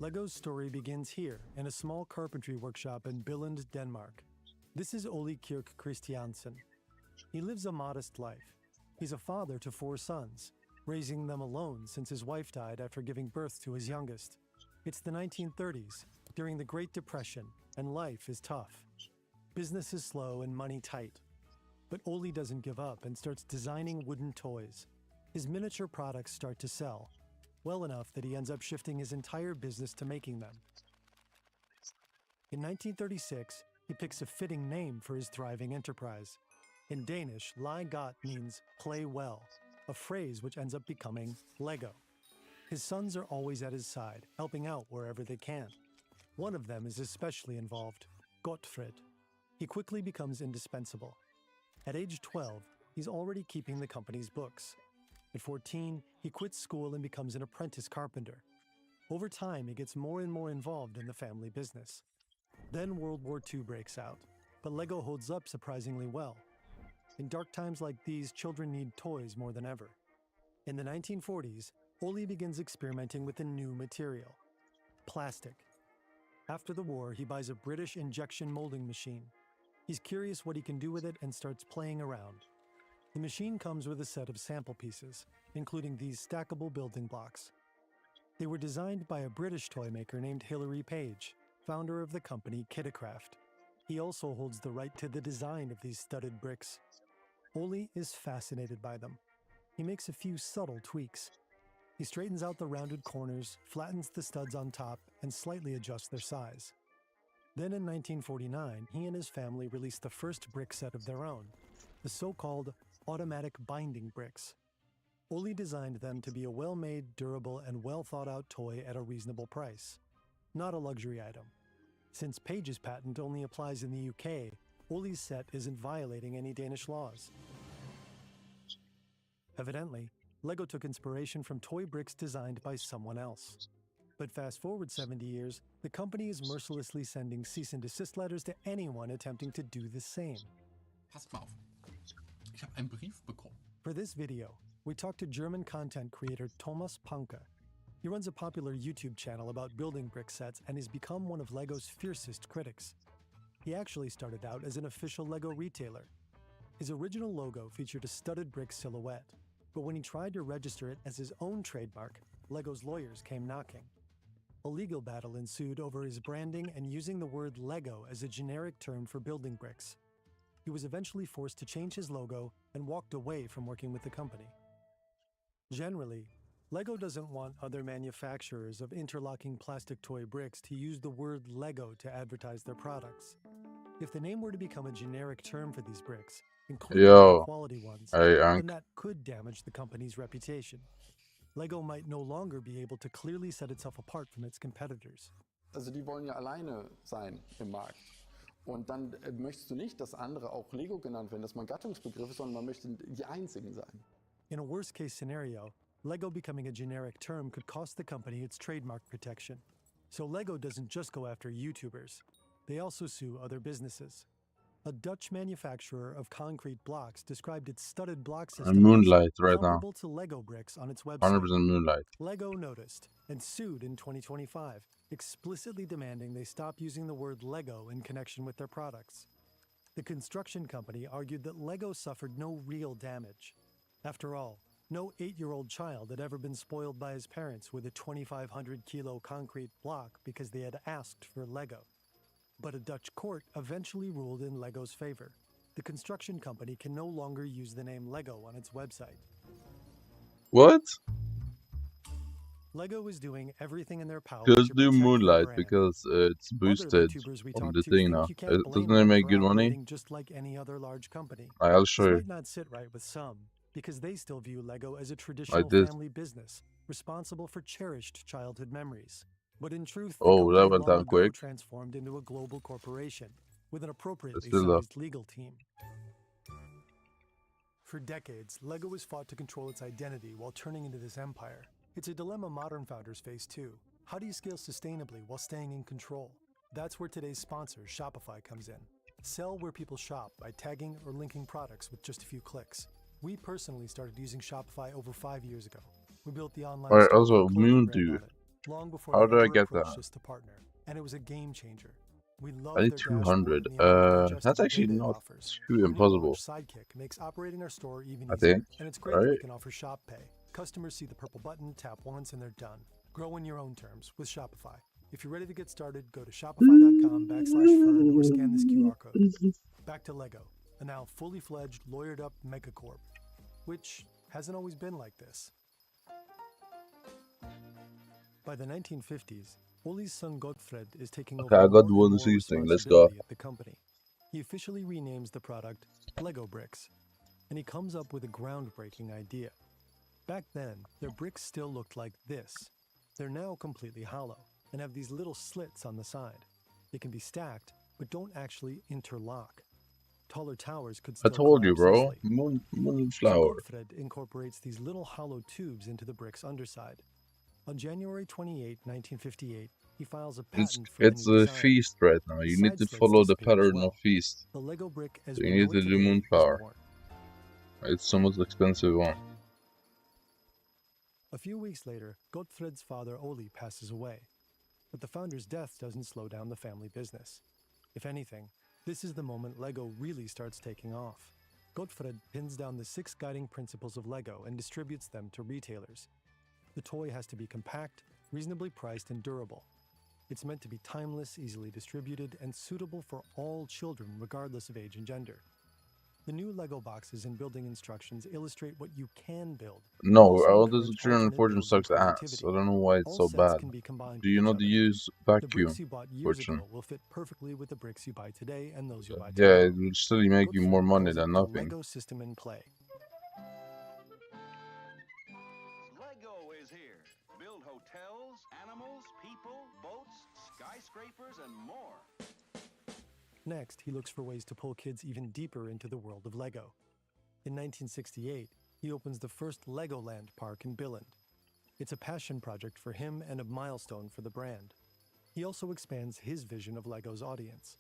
Lego's story begins here, in a small carpentry workshop in Billund, Denmark. This is Ole Kirk Christiansen. He lives a modest life. He's a father to 4 sons, raising them alone since his wife died after giving birth to his youngest. It's the 1930s, during the Great Depression, and life is tough. Business is slow and money tight. But Ole doesn't give up and starts designing wooden toys. His miniature products start to sell, well enough that he ends up shifting his entire business to making them. In 1936, he picks a fitting name for his thriving enterprise. In Danish, lie godt means play well, a phrase which ends up becoming Lego. His sons are always at his side, helping out wherever they can. One of them is especially involved, Gottfried. He quickly becomes indispensable. At age 12, he's already keeping the company's books. At 14, he quits school and becomes an apprentice carpenter. Over time, he gets more and more involved in the family business. Then World War II breaks out, but Lego holds up surprisingly well. In dark times like these, children need toys more than ever. In the 1940s, Ole begins experimenting with a new material, plastic. After the war, he buys a British injection molding machine. He's curious what he can do with it and starts playing around. The machine comes with a set of sample pieces, including these stackable building blocks. They were designed by a British toy maker named Hilary Page, founder of the company Kiddicraft. He also holds the right to the design of these studded bricks. Ole is fascinated by them. He makes a few subtle tweaks. He straightens out the rounded corners, flattens the studs on top, and slightly adjusts their size. Then in 1949, he and his family released the first brick set of their own, the so-called automatic binding bricks. Ole designed them to be a well-made, durable, and well-thought-out toy at a reasonable price. Not a luxury item. Since Page's patent only applies in the UK, Ole's set isn't violating any Danish laws. Evidently, Lego took inspiration from toy bricks designed by someone else. But fast forward 70 years, the company is mercilessly sending cease and desist letters to anyone attempting to do the same. Passt mal auf. Ich habe einen Brief bekommen. For this video, we talked to German content creator Thomas Panke. He runs a popular YouTube channel about building brick sets and has become one of Lego's fiercest critics. He actually started out as an official Lego retailer. His original logo featured a studded brick silhouette, but when he tried to register it as his own trademark, Lego's lawyers came knocking. A legal battle ensued over his branding and using the word Lego as a generic term for building bricks. He was eventually forced to change his logo and walked away from working with the company. Generally, Lego doesn't want other manufacturers of interlocking plastic toy bricks to use the word Lego to advertise their products. If the name were to become a generic term for these bricks, including high-quality ones, then that could damage the company's reputation. Lego might no longer be able to clearly set itself apart from its competitors. Also die wollen ja alleine sein im Markt. Und dann möchtest du nicht, dass andere auch Lego genannt werden, dass man Gattungsbegriff ist, sondern man möchte die Einzigen sein. In a worst-case scenario, Lego becoming a generic term could cost the company its trademark protection. So Lego doesn't just go after YouTubers. They also sue other businesses. A Dutch manufacturer of concrete blocks described its studded block system Moonlight right now. comparable to Lego bricks on its website. 100% Moonlight. Lego noticed and sued in 2025, explicitly demanding they stop using the word Lego in connection with their products. The construction company argued that Lego suffered no real damage. After all, no 8-year-old child had ever been spoiled by his parents with a 2,500-kilo concrete block because they had asked for Lego. But a Dutch court eventually ruled in Lego's favor. The construction company can no longer use the name Lego on its website. What? Lego is doing everything in their power Just to do protect their Moonlight brand. because it's boosted YouTubers we on talked the to thing think now. you can't blame Doesn't it them make for good money? operating just like any other large company. I'll show This you. might not sit right with some, because they still view Lego as a traditional Like this. family business, responsible for cherished childhood memories. But in truth, the Oh, that company went long down ago quick. transformed into a global corporation with an appropriately still up. sized legal team. For decades, Lego has fought to control its identity while turning into this empire. It's a dilemma modern founders face too. How do you scale sustainably while staying in control? That's where today's sponsor, Shopify, comes in. Sell where people shop by tagging or linking products with just a few clicks. We personally started using Shopify over 5 years ago. We built the online Alright, store also with a clothing Moon brand Dew. on it. long before How they do I ever get approached that? us to partner, and it was a game changer. We love I need their dashboard 200. and the amount of That's digestible actually data it not offers. too The new impossible, launch Sidekick makes operating our store even I easier, think. and it's great that we Right? can offer Shop Pay. Customers see the purple button, tap once, and they're done. Grow in your own terms with Shopify. If you're ready to get started, go to shopify.com/fern or scan this QR code. Back to Lego, a now fully fledged, lawyered up megacorp, which hasn't always been like this. By the 1950s, Oli's son Gottfried is taking Okay, over I got more one and more thing. Let's go. responsibility at the company. He officially renames the product Lego Bricks, and he comes up with a groundbreaking idea. Back then, their bricks still looked like this. They're now completely hollow and have these little slits on the side. They can be stacked, but don't actually interlock. Taller towers could I still told you, collapse bro. easily. So Moonflower. Gottfried incorporates these little hollow tubes into the brick's underside. On January 28, 1958, he files a patent for the It's new a design. feast right now. The You need side to slits follow the disappear as pattern well. of feast. The Lego brick as So we you need know it to do today was Moonflower. born. It's the most expensive one. A few weeks later, Gottfried's father Oli passes away. But the founder's death doesn't slow down the family business. If anything, this is the moment Lego really starts taking off. Gottfried pins down the 6 guiding principles of Lego and distributes them to retailers. The toy has to be compact, reasonably priced, and durable. It's meant to be timeless, easily distributed, and suitable for all children regardless of age and gender. The new Lego boxes and building instructions illustrate what you can build. No, Also all this encourage Children alternate Fortune builds and sucks ass. creativity. I don't know why it's All so sets bad. can be combined Do with you each know other. to use The vacuum? bricks you bought years Fortune. ago will fit perfectly with the bricks you buy today and those you'll buy Yeah, tomorrow. it will still make you more Gottfried money calls it than the nothing. Lego system in play. Lego is here. Build hotels, animals, people, boats, skyscrapers, and more. Next, he looks for ways to pull kids even deeper into the world of Lego. In 1968, he opens the first Legoland park in Billund. It's a passion project for him and a milestone for the brand. He also expands his vision of Lego's audience.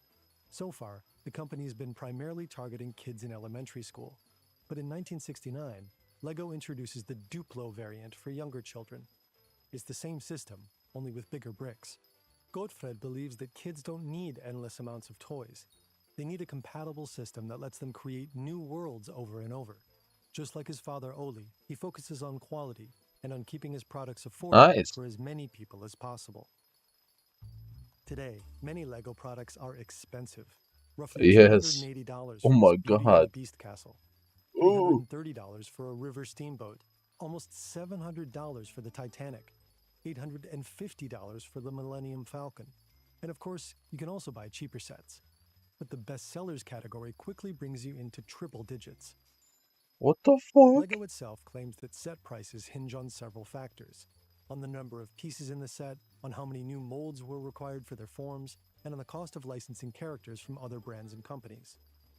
So far, the company has been primarily targeting kids in elementary school. But in 1969, Lego introduces the Duplo variant for younger children. It's the same system, only with bigger bricks. Gottfried believes that kids don't need endless amounts of toys. They need a compatible system that lets them create new worlds over and over. Just like his father Oli, he focuses on quality and on keeping his products affordable Nice. for as many people as possible. Today, many Lego products are expensive. Roughly Yes. $280 Oh for my this Beauty and god. the Beast castle, Ooh. $330 for a river steamboat, almost $700 for the Titanic, $850 for the Millennium Falcon. And of course, you can also buy cheaper sets. But the bestsellers category quickly brings you into triple digits. What the fuck? Lego itself claims that set prices hinge on several factors: on the number of pieces in the set, on how many new molds were required for their forms, and on the cost of licensing characters from other brands and companies.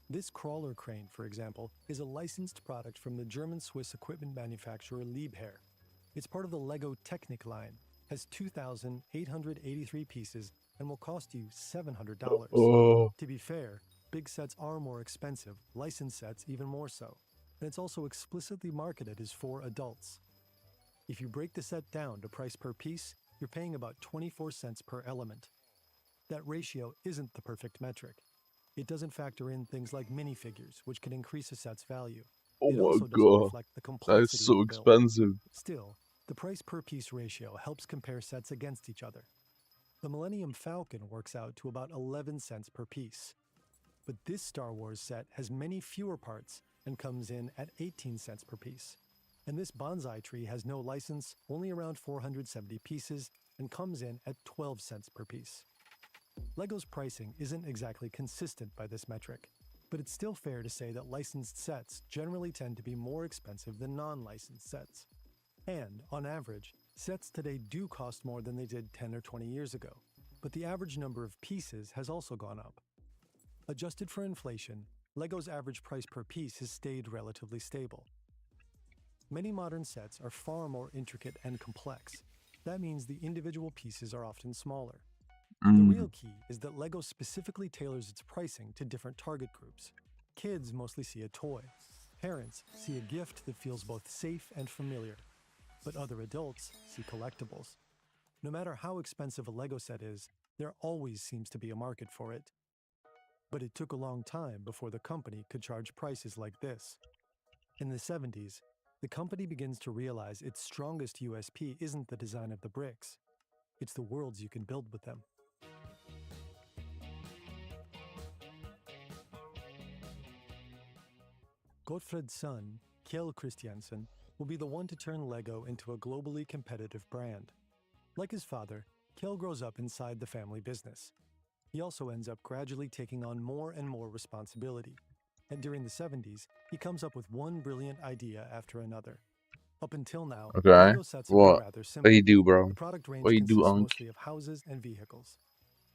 This crawler crane, for example, is a licensed product from the German-Swiss equipment manufacturer Liebherr. It's part of the Lego Technic line, has 2,883 pieces, and will cost you $700. Oh. To be fair, big sets are more expensive, licensed sets even more so. And it's also explicitly marketed as for adults. If you break the set down to price per piece, you're paying about 24 cents per element. That ratio isn't the perfect metric. It doesn't factor in things like minifigures, which can increase a set's value. Oh It my also doesn't god. reflect the That complexity is so of the build. expensive. Still, the price per piece ratio helps compare sets against each other. The Millennium Falcon works out to about 11 cents per piece. But this Star Wars set has many fewer parts and comes in at 18 cents per piece. And this bonsai tree has no license, only around 470 pieces, and comes in at 12 cents per piece. Lego's pricing isn't exactly consistent by this metric, but it's still fair to say that licensed sets generally tend to be more expensive than non-licensed sets. And, on average, sets today do cost more than they did 10 or 20 years ago, but the average number of pieces has also gone up. Adjusted for inflation, Lego's average price per piece has stayed relatively stable. Many modern sets are far more intricate and complex. That means the individual pieces are often smaller. The real key is that Lego specifically tailors its pricing to different target groups. Kids mostly see a toy. Parents see a gift that feels both safe and familiar. But other adults see collectibles. No matter how expensive a Lego set is, there always seems to be a market for it. But it took a long time before the company could charge prices like this. In the 70s, the company begins to realize its strongest USP isn't the design of the bricks, it's the worlds you can build with them. Gottfred's son, Kjell Christiansen, will be the one to turn Lego into a globally competitive brand. Like his father, Kjell grows up inside the family business. He also ends up gradually taking on more and more responsibility. And during the 70s, he comes up with one brilliant idea after another. Up until now, Okay. Lego sets have been What? rather What simple. you do, bro? The product range What you do, consists Unc? mostly of houses and vehicles.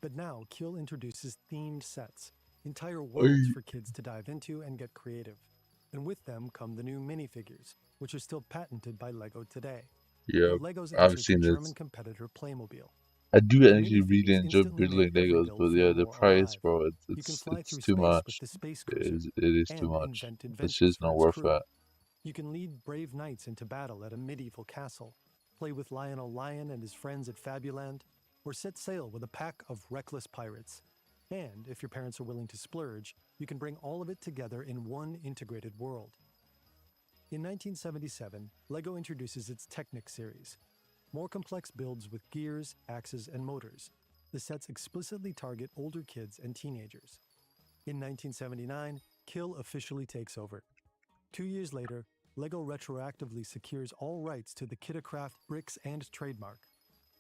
But now, Kjell introduces themed sets, entire worlds for kids to dive into and get creative. And with them come the new minifigures, which are still patented by Lego today. Yeah, Now, Lego's I've entered seen the this. German competitor Playmobil. I do The actually really minifigures enjoy instantly building make every Legos, build but feel yeah, the more price, alive. bro, You can fly it's through too space much. with the Space It Cruiser is too and much. invent It's adventures just for not its worth crew. that. You can lead brave knights into battle at a medieval castle, play with Lionel Lion and his friends at Fabuland, or set sail with a pack of reckless pirates. And if your parents are willing to splurge, you can bring all of it together in one integrated world. In 1977, Lego introduces its Technic series, more complex builds with gears, axes, and motors. The sets explicitly target older kids and teenagers. In 1979, Kill officially takes over. 2 years later, Lego retroactively secures all rights to the Kitacraft bricks and trademark.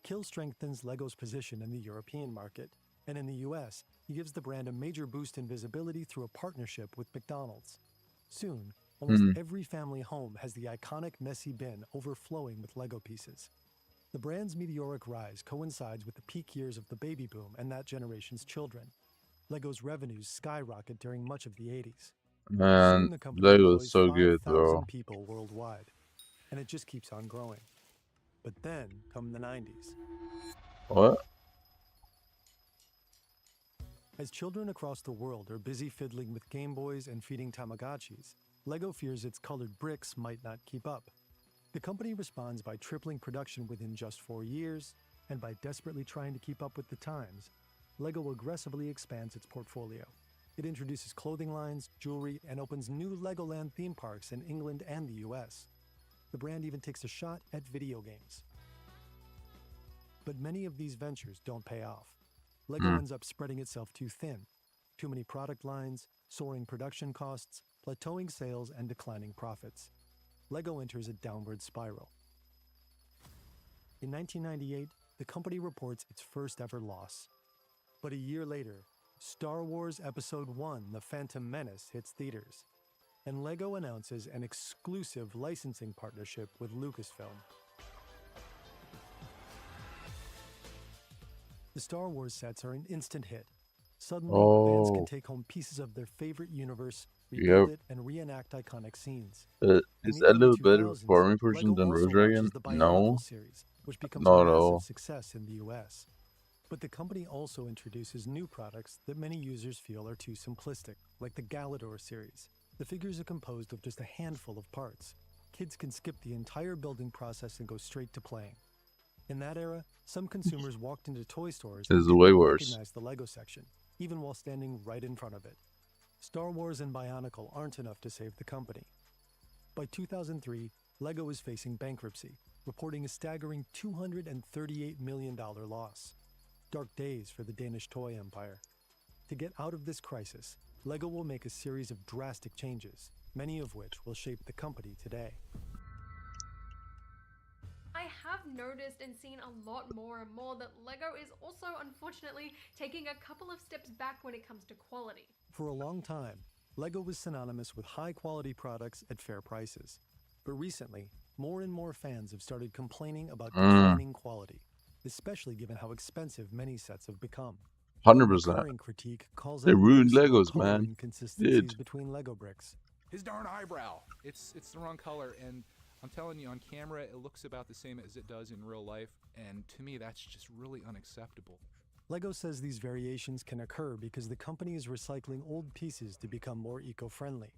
Kill strengthens Lego's position in the European market, and in the US, he gives the brand a major boost in visibility through a partnership with McDonald's. Soon, almost every family home has the iconic messy bin overflowing with Lego pieces. The brand's meteoric rise coincides with the peak years of the baby boom and that generation's children. Lego's revenues skyrocket during much of the 80s. Soon Man, the company Lego is employs so good, 5,000 bro. people worldwide, and it just keeps on growing. But then come the 90s. What? As children across the world are busy fiddling with Game Boys and feeding Tamagotchis, Lego fears its colored bricks might not keep up. The company responds by tripling production within just 4 years, and by desperately trying to keep up with the times, Lego aggressively expands its portfolio. It introduces clothing lines, jewelry, and opens new Legoland theme parks in England and the US. The brand even takes a shot at video games. But many of these ventures don't pay off. Lego ends up spreading itself too thin. Too many product lines, soaring production costs, plateauing sales, and declining profits. Lego enters a downward spiral. In 1998, the company reports its first ever loss. But a year later, Star Wars Episode I: The Phantom Menace hits theaters, and Lego announces an exclusive licensing partnership with Lucasfilm. The Star Wars sets are an instant hit. Suddenly, fans can take home pieces of their favorite universe, rebuild it, and reenact iconic scenes. In Is the that a early little better 2000s, farming version Lego than also Road Dragon? launches the No, Bionicle series, which becomes not a at massive all. success in the US. But the company also introduces new products that many users feel are too simplistic, like the Galador series. The figures are composed of just a handful of parts. Kids can skip the entire building process and go straight to playing. In that era, some consumers walked into toy stores This and is didn't way worse. recognize the Lego section, even while standing right in front of it. Star Wars and Bionicle aren't enough to save the company. By 2003, Lego is facing bankruptcy, reporting a staggering $238 million loss. Dark days for the Danish toy empire. To get out of this crisis, Lego will make a series of drastic changes, many of which will shape the company today. I have noticed and seen a lot more and more that Lego is also unfortunately taking a couple of steps back when it comes to quality. For a long time, Lego was synonymous with high-quality products at fair prices. But recently, more and more fans have started complaining about declining quality, especially given how expensive many sets have become. One 100%. recurring critique calls They out ruined noticeable Legos, color man. inconsistencies Did. between Lego bricks. His darn eyebrow. It's the wrong color, and I'm telling you, on camera it looks about the same as it does in real life, and to me that's just really unacceptable. Lego says these variations can occur because the company is recycling old pieces to become more eco-friendly.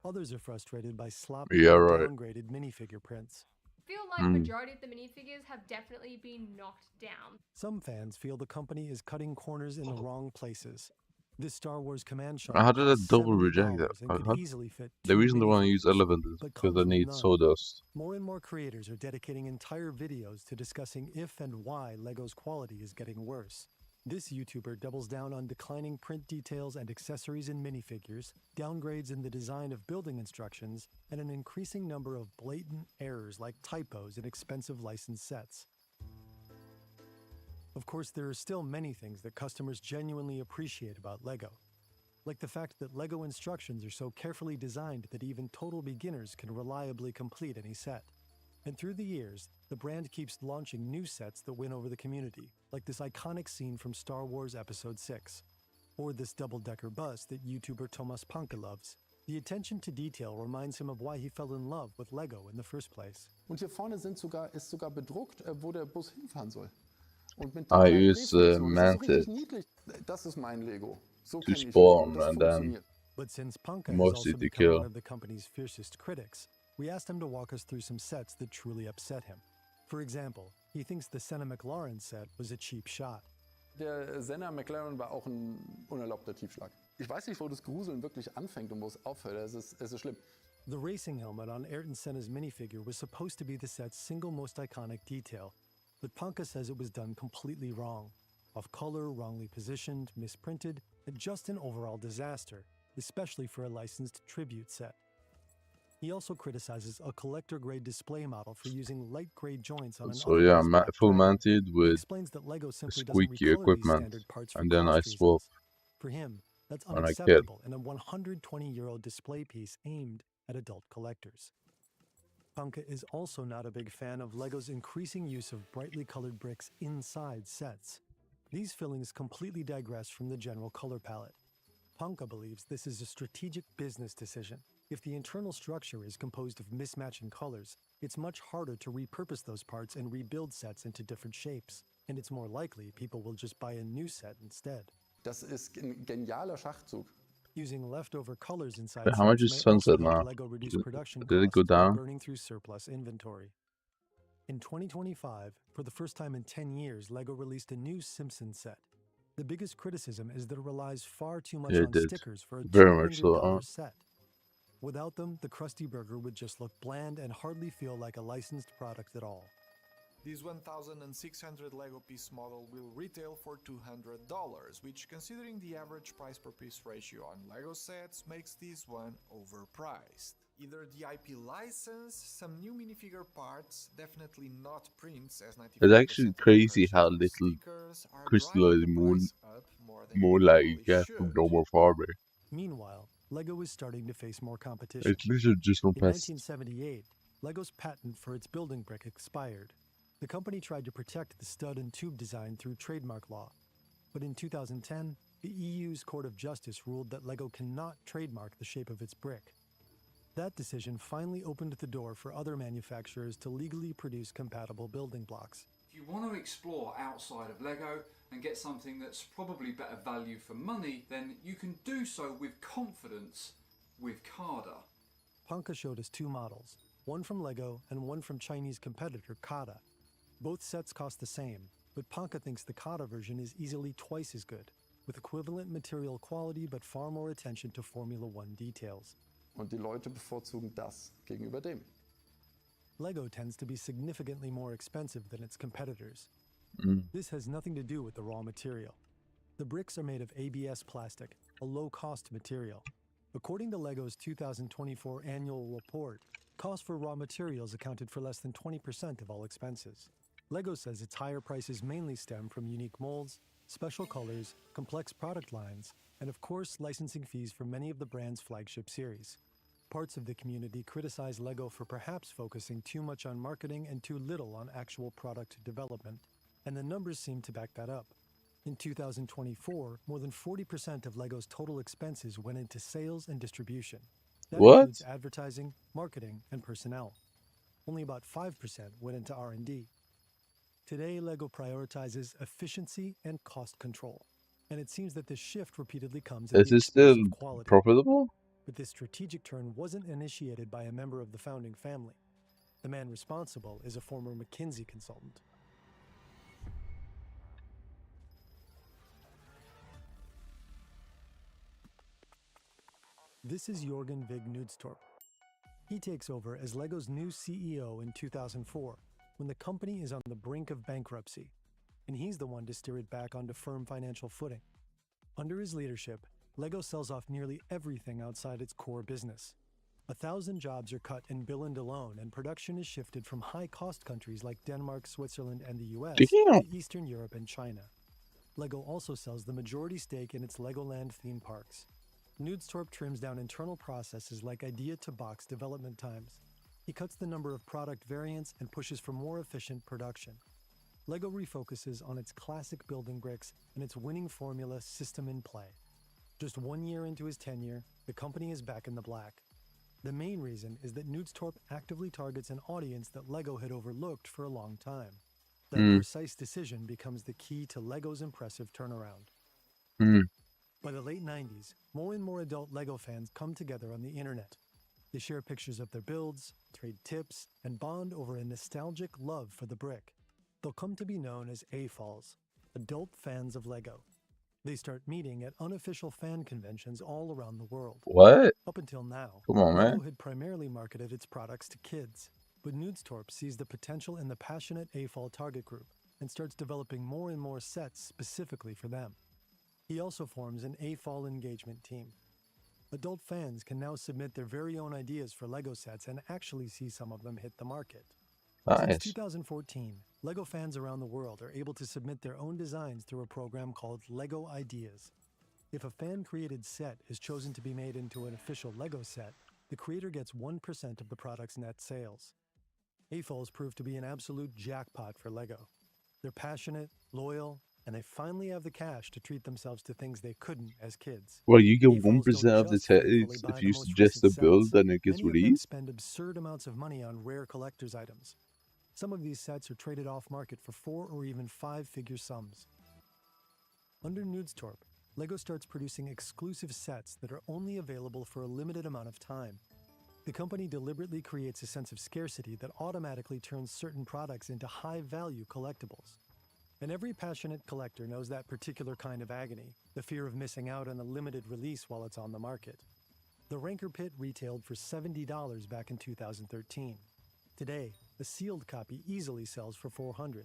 Others are frustrated by sloppy Yeah, or right. downgraded minifigure prints. feel like majority of the minifigures have definitely been knocked down. Some fans feel the company is cutting corners in the wrong places. This Star Wars command shop How did I costs double $70 reject that? and could How- easily fit The 2 reason they want to use minifigures, elephant is but because comes they with need none. sawdust. More and more creators are dedicating entire videos to discussing if and why LEGO's quality is getting worse. This YouTuber doubles down on declining print details and accessories in minifigures, downgrades in the design of building instructions, and an increasing number of blatant errors like typos in expensive licensed sets. Of course, there are still many things that customers genuinely appreciate about LEGO, like the fact that LEGO instructions are so carefully designed that even total beginners can reliably complete any set. And through the years, the brand keeps launching new sets that win over the community, like this iconic scene from Star Wars Episode 6, or this double-decker bus that YouTuber Thomas Panke loves. The attention to detail reminds him of why he fell in love with LEGO in the first place. Und hier vorne ist sogar bedruckt, wo der Bus hinfahren soll. Und mit I kleinen use Brieffunktionen. Das ist so Mantis richtig niedlich. Das ist mein Lego. So to kenne ich Lego spawn und das and then funktioniert. But since Panke has mostly also to become kill. one of the company's fiercest critics, we asked him to walk us through some sets that truly upset him. For example, he thinks the Senna McLaren set was a cheap shot. Der Senna McLaren war auch ein unerlaubter Tiefschlag. Ich weiß nicht, wo das Gruseln wirklich anfängt und wo es aufhört. Es ist schlimm. The racing helmet on Ayrton Senna's minifigure was supposed to be the set's single most iconic detail, but Panke says it was done completely wrong. Off color, wrongly positioned, misprinted, and just an overall disaster, especially for a licensed tribute set. He also criticizes a collector-grade display model for using light gray joints on an So yeah, otherwise black full dragon. mounted He with explains that LEGO simply doesn't squeaky recolor these equipment, standard parts for and then I cost swap reasons. For him, that's when I kid. unacceptable in a 120-year-old display piece aimed at adult collectors. Panke is also not a big fan of LEGO's increasing use of brightly colored bricks inside sets. These fillings completely digress from the general color palette. Panke believes this is a strategic business decision. If the internal structure is composed of mismatching colors, it's much harder to repurpose those parts and rebuild sets into different shapes, and it's more likely people will just buy a new set instead. Das ist ein genialer Schachzug. Using leftover colors inside But how much sets is may also Sunset help now? LEGO reduce Did- production did it go costs while down? burning through surplus inventory. In 2025, for the first time in 10 years, LEGO released a new Simpsons set. The biggest criticism is that it relies far too much Yeah, it on did. stickers for a Very much so, $200 set. Without them, the Krusty Burger would just look bland and hardly feel like a licensed product at all. This 1,600 Lego piece model will retail for $200, which, considering the average price per piece ratio on Lego sets, makes this one overpriced. Either the IP license, some new minifigure parts, definitely not prints, as 95% It's actually of crazy how versions little with stickers are crystalline driving the moon price up more than more it like you probably get from should. normal farming. Meanwhile, LEGO is starting to face more competition. It's literally just one In pest. 1978, LEGO's patent for its building brick expired. The company tried to protect the stud and tube design through trademark law. But in 2010, the EU's Court of Justice ruled that LEGO cannot trademark the shape of its brick. That decision finally opened the door for other manufacturers to legally produce compatible building blocks. If you want to explore outside of LEGO and get something that's probably better value for money, then you can do so with confidence with Carda. Panke showed us two models, one from LEGO and one from Chinese competitor Kada. Both sets cost the same, but Panke thinks the Kada version is easily twice as good, with equivalent material quality but far more attention to Formula One details. Und die Leute bevorzugen das gegenüber dem. LEGO tends to be significantly more expensive than its competitors. This has nothing to do with the raw material. The bricks are made of ABS plastic, a low-cost material. According to LEGO's 2024 annual report, cost for raw materials accounted for less than 20% of all expenses. LEGO says its higher prices mainly stem from unique molds, special colors, complex product lines, and of course licensing fees for many of the brand's flagship series. Parts of the community criticize LEGO for perhaps focusing too much on marketing and too little on actual product development, and the numbers seem to back that up. In 2024, more than 40% of LEGO's total expenses went into sales and distribution. That What? includes advertising, marketing, and personnel. Only about 5% went into R&D. Today, LEGO prioritizes efficiency and cost control, and it seems that this shift repeatedly comes at Is the it expense still of quality. profitable? But this strategic turn wasn't initiated by a member of the founding family. The man responsible is a former McKinsey consultant. This is Jorgen Vig Knudstorp. He takes over as LEGO's new CEO in 2004, when the company is on the brink of bankruptcy, and he's the one to steer it back onto firm financial footing. Under his leadership, LEGO sells off nearly everything outside its core business. 1,000 jobs are cut in Billund alone, and production is shifted from high-cost countries like Denmark, Switzerland, and the US Damn. to Eastern Europe and China. LEGO also sells the majority stake in its Legoland theme parks. Knudstorp trims down internal processes like idea-to-box development times. He cuts the number of product variants and pushes for more efficient production. LEGO refocuses on its classic building bricks and its winning formula system in play. Just 1 year into his tenure, the company is back in the black. The main reason is that Knudstorp actively targets an audience that LEGO had overlooked for a long time. That precise decision becomes the key to LEGO's impressive turnaround. By the late 90s, more and more adult LEGO fans come together on the internet. They share pictures of their builds, trade tips, and bond over a nostalgic love for the brick. They'll come to be known as AFOLs, adult fans of LEGO. They start meeting at unofficial fan conventions all around the world. What? Up until now, Come on, LEGO man. had primarily marketed its products to kids, but Knudstorp sees the potential in the passionate AFOL target group and starts developing more and more sets specifically for them. He also forms an AFOL engagement team. Adult fans can now submit their very own ideas for LEGO sets and actually see some of them hit the market. Since Nice. 2014, LEGO fans around the world are able to submit their own designs through a program called LEGO Ideas. If a fan-created set is chosen to be made into an official LEGO set, the creator gets 1% of the product's net sales. AFOLs prove to be an absolute jackpot for LEGO. They're passionate, loyal, and they finally have the cash to treat themselves to things they couldn't as kids. Well, you get AFOLs 1% don't of the just faithfully text buy if the you most suggest a recent build sets. and it gets Many of them released. spend absurd amounts of money on rare collector's items. Some of these sets are traded off market for 4 or even 5-figure sums. Under Knudstorp, LEGO starts producing exclusive sets that are only available for a limited amount of time. The company deliberately creates a sense of scarcity that automatically turns certain products into high-value collectibles. And every passionate collector knows that particular kind of agony, the fear of missing out on a limited release while it's on the market. The Ranker Pit retailed for $70 back in 2013. Today, a sealed copy easily sells for $400.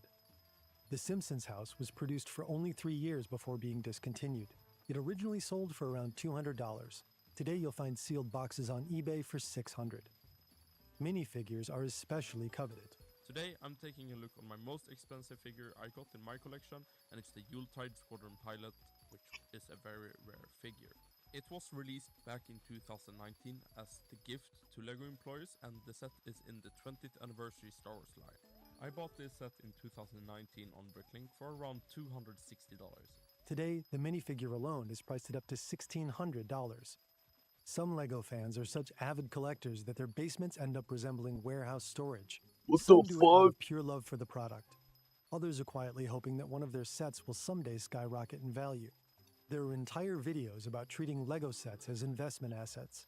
The Simpsons house was produced for only 3 years before being discontinued. It originally sold for around $200. Today you'll find sealed boxes on eBay for $600. Minifigures are especially coveted. Today I'm taking a look on my most expensive figure I got in my collection, and it's the Yuletide Squadron Pilot, which is a very rare figure. It was released back in 2019 as the gift to LEGO employees, and the set is in the 20th anniversary Star Wars line. I bought this set in 2019 on Bricklink for around $260. Today, the minifigure alone is priced at up to $1,600. Some LEGO fans are such avid collectors that their basements end up resembling warehouse storage. What Some the do it out fuck? of pure love for the product. Others are quietly hoping that one of their sets will someday skyrocket in value. There are entire videos about treating LEGO sets as investment assets.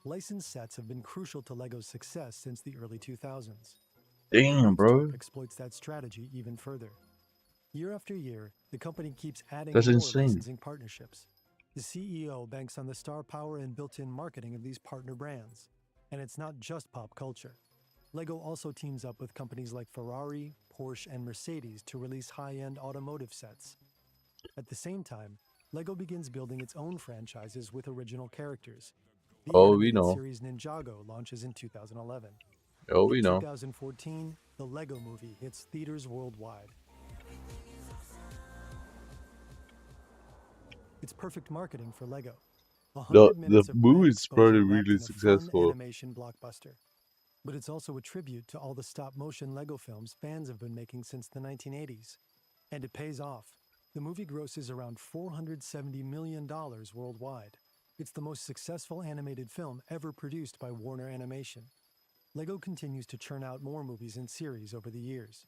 Licensed sets have been crucial to LEGO's success since the early 2000s. Damn, bro. Knudstorp exploits that strategy even further. Year after year, the company keeps adding That's more insane. licensing partnerships. The CEO banks on the star power and built-in marketing of these partner brands. And it's not just pop culture. LEGO also teams up with companies like Ferrari, Porsche, and Mercedes to release high-end automotive sets. At the same time, LEGO begins building its own franchises with original characters. The Oh, we animated know. series Ninjago launches in 2011. Oh, we In know. 2014, the LEGO Movie hits theaters worldwide. It's perfect marketing for LEGO. 100 The minutes of brand movie's exposure probably wrapped really in a fun successful. animation blockbuster. But it's also a tribute to all the stop-motion LEGO films fans have been making since the 1980s. And it pays off. The movie grosses around $470 million worldwide. It's the most successful animated film ever produced by Warner Animation. LEGO continues to churn out more movies and series over the years.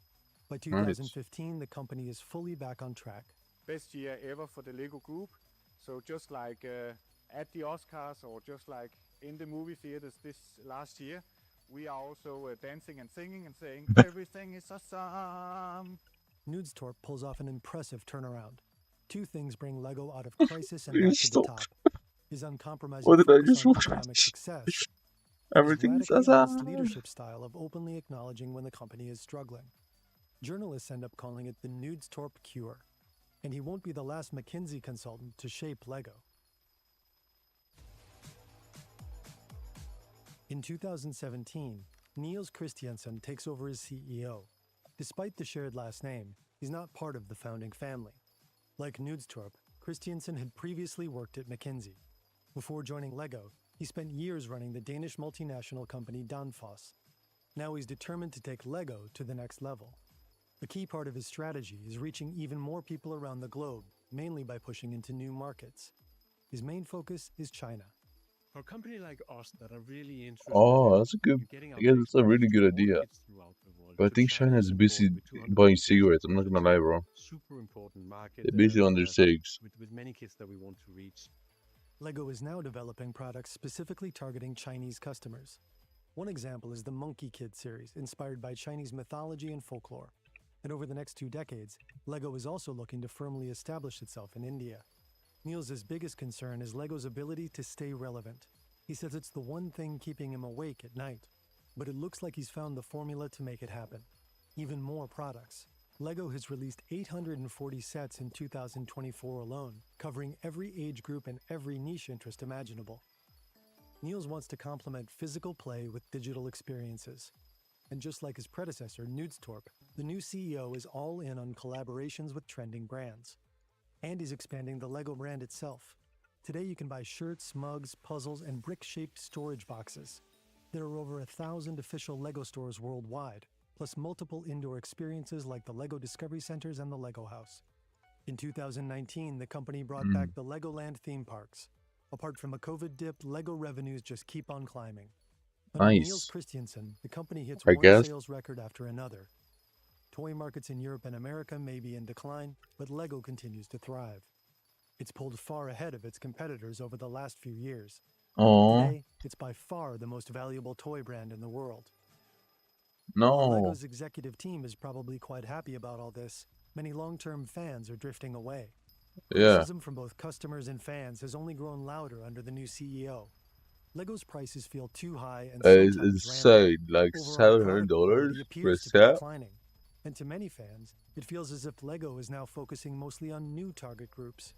By 2015, the company is fully back on track. Best year ever for the LEGO Group. So just like at the Oscars or just like in the movie theaters this last year, we are also dancing and singing and saying everything is awesome. Nudestorp pulls off an impressive turnaround. Two things bring LEGO out of crisis and back Please to the stop. top. His uncompromising What did I focus just on watch? economic success, and his Everything is radically honest awesome. leadership style of openly acknowledging when the company is struggling. Journalists end up calling it the Nudestorp cure, and he won't be the last McKinsey consultant to shape LEGO. In 2017, Niels Christiansen takes over as CEO. Despite the shared last name, he's not part of the founding family. Like Nudestorp, Christiansen had previously worked at McKinsey. Before joining LEGO, he spent years running the Danish multinational company Danfoss. Now he's determined to take LEGO to the next level. A key part of his strategy is reaching even more people around the globe, mainly by pushing into new markets. His main focus is China. For a company like us that are really interested Oh, that's a good. in getting I our guess it's a expertise really to good more idea. kids throughout the world, But I so think China China's is busy important with 200 buying million cigarettes. I'm not people. gonna lie, bro. Super important market. They're busy on their cigs. With many kids that we want to reach. LEGO is now developing products specifically targeting Chinese customers. One example is the Monkey Kid series, inspired by Chinese mythology and folklore. And over the next 2 decades, LEGO is also looking to firmly establish itself in India. Niels' biggest concern is LEGO's ability to stay relevant. He says it's the one thing keeping him awake at night. But it looks like he's found the formula to make it happen. Even more products. LEGO has released 840 sets in 2024 alone, covering every age group and every niche interest imaginable. Niels wants to complement physical play with digital experiences. And just like his predecessor, Nudestorp, the new CEO is all in on collaborations with trending brands. And he's expanding the LEGO brand itself. Today you can buy shirts, mugs, puzzles, and brick-shaped storage boxes. There are over 1,000 official LEGO stores worldwide, plus multiple indoor experiences like the LEGO Discovery Centers and the LEGO House. In 2019, the company brought back the Legoland theme parks. Apart from a COVID dip, LEGO revenues just keep on climbing. Under Niels Nice. Christiansen, the company hits I one guess. sales record after another. Toy markets in Europe and America may be in decline, but LEGO continues to thrive. It's pulled far ahead of its competitors over the last few years. Oh Today, it's by far the most valuable toy brand in the world. no. While LEGO's executive team is probably quite happy about all this, many long-term fans are drifting away. Yeah. Criticism from both customers and fans has only grown louder under the new CEO. LEGO's prices feel too high and It's sometimes rampant. insane. Like Overall product $700 quality for a appears to be set. declining. And to many fans, it feels as if LEGO is now focusing mostly on new target groups.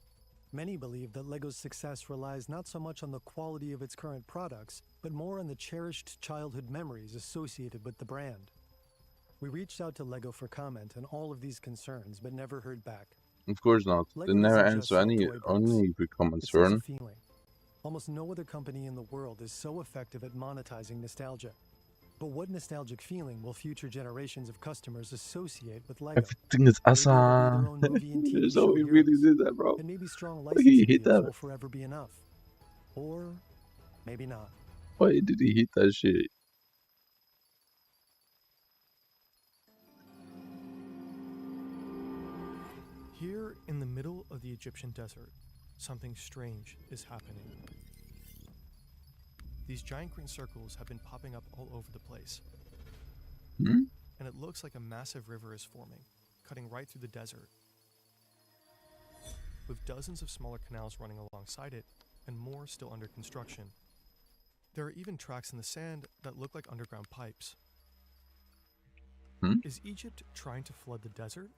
Many believe that LEGO's success relies not so much on the quality of its current products, but more on the cherished childhood memories associated with the brand. We reached out to LEGO for comment on all of these concerns, but never heard back. Of course not. LEGO They never doesn't just answer sell any toy bricks. become It sells a concerned. feeling. Almost no other company in the world is so effective at monetizing nostalgia. But what nostalgic feeling will future generations of customers associate with LEGO? Everything is Maybe it'll be awesome. their own movie and TV So show he really heroes. did that, bro. And maybe strong Why he licensing hit deals that? will forever be enough. Or maybe not. Why did he hit that shit? Here in the middle of the Egyptian desert, something strange is happening. These giant green circles have been popping up all over the place. And it looks like a massive river is forming, cutting right through the desert, with dozens of smaller canals running alongside it and more still under construction. There are even tracks in the sand that look like underground pipes. Is Egypt trying to flood the desert?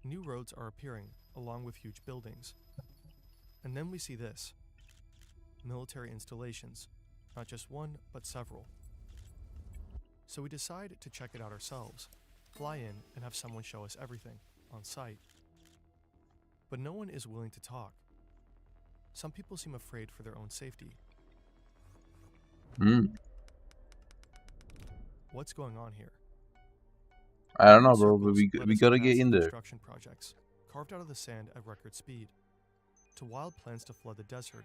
New roads are appearing, along with huge buildings. And then we see this. Military installations. Not just one, but several. So we decide to check it out ourselves, fly in and have someone show us everything, on site. But no one is willing to talk. Some people seem afraid for their own safety. What's going on here? I don't know, Green bro, but circles we led us to gotta get massive in there. construction projects, carved out of the sand at record speed, to wild plans to flood the desert,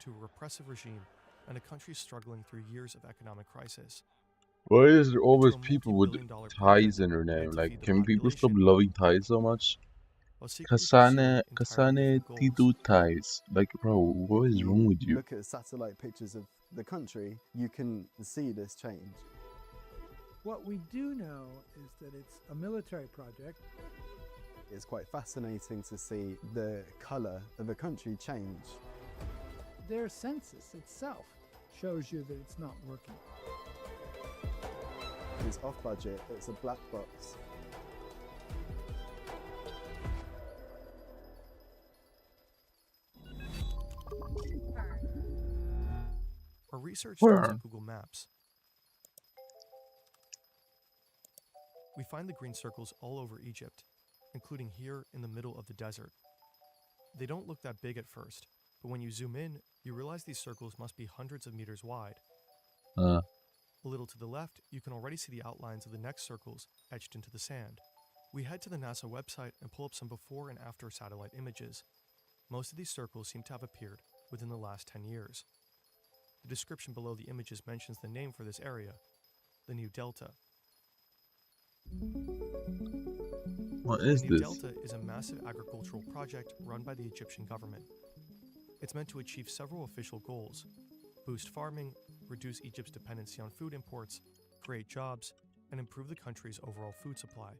to a repressive regime, and a country struggling through years of economic crisis. Why is there always To a people with multi-billion-dollar ties program in their name? meant to Like, feed the can people stop population, loving ties so much? while secretly pursuing entirely Kasane different goals. Titu ties. Like, bro, what is wrong with you? Look at satellite pictures of the country, you can see this change. What we do know is that it's a military project. It's quite fascinating to see the color of a country change. Their census itself shows you that it's not working. It's off budget, it's a black box. Our research starts on Google Maps. We find the green circles all over Egypt, including here in the middle of the desert. They don't look that big at first, but when you zoom in, you realize these circles must be hundreds of meters wide. A little to the left, you can already see the outlines of the next circles etched into the sand. We head to the NASA website and pull up some before and after satellite images. Most of these circles seem to have appeared within the last 10 years. The description below the images mentions the name for this area, the New Delta. What is the New this? Delta is a massive agricultural project run by the Egyptian government. It's meant to achieve several official goals: boost farming, reduce Egypt's dependency on food imports, create jobs, and improve the country's overall food supply.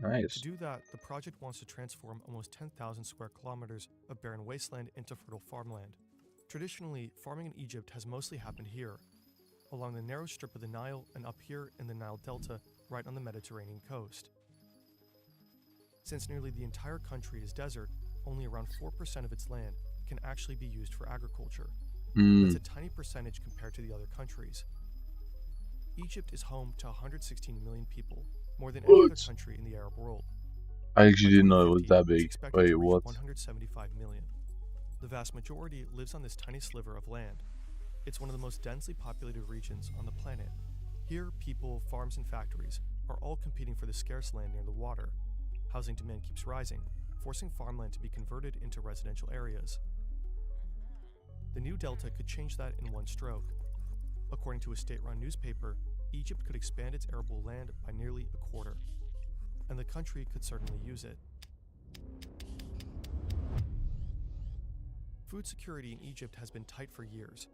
Nice. To do that, the project wants to transform almost 10,000 square kilometers of barren wasteland into fertile farmland. Traditionally, farming in Egypt has mostly happened here, along the narrow strip of the Nile and up here in the Nile Delta, right on the Mediterranean coast. Since nearly the entire country is desert, only around 4% of its land can actually be used for agriculture. That's a tiny percentage compared to the other countries. Egypt is home to 116 million people, more than any other country in the Arab world. I actually didn't know it was that It's big. expected Wait, to reach what? 175 million. The vast majority lives on this tiny sliver of land. It's one of the most densely populated regions on the planet. Here, people, farms, and factories are all competing for the scarce land near the water. Housing demand keeps rising, forcing farmland to be converted into residential areas. The New Delta could change that in one stroke. According to a state-run newspaper, Egypt could expand its arable land by nearly a quarter, and the country could certainly use it. Food security in Egypt has been tight for years.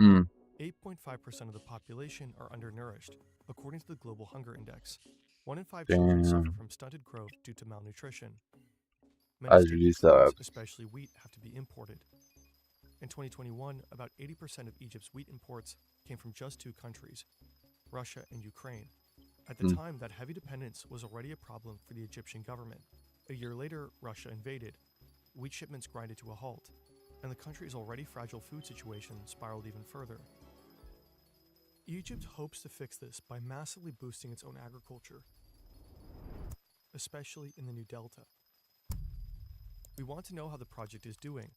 8.5% of the population are undernourished, according to the Global Hunger Index. 1 in 5 children suffer from stunted growth due to malnutrition. Many As staple really foods, sad. especially wheat, have to be imported. In 2021, about 80% of Egypt's wheat imports came from just 2 countries, Russia and Ukraine. At the time, that heavy dependence was already a problem for the Egyptian government. A year later, Russia invaded. Wheat shipments grinded to a halt, and the country's already fragile food situation spiraled even further. Egypt hopes to fix this by massively boosting its own agriculture, especially in the New Delta. We want to know how the project is doing,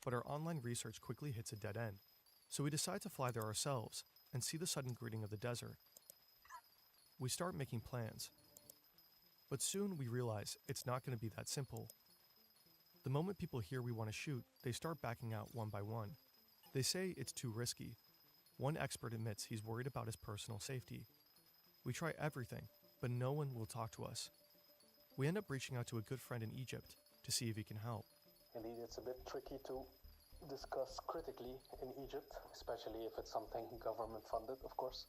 but our online research quickly hits a dead end. So we decide to fly there ourselves and see the sudden greeting of the desert. We start making plans. But soon we realize it's not going to be that simple. The moment people hear we want to shoot, they start backing out one by one. They say it's too risky. One expert admits he's worried about his personal safety. We try everything, but no one will talk to us. We end up reaching out to a good friend in Egypt to see if he can help. Indeed, it's a bit tricky to discuss critically in Egypt, especially if it's something government funded, of course.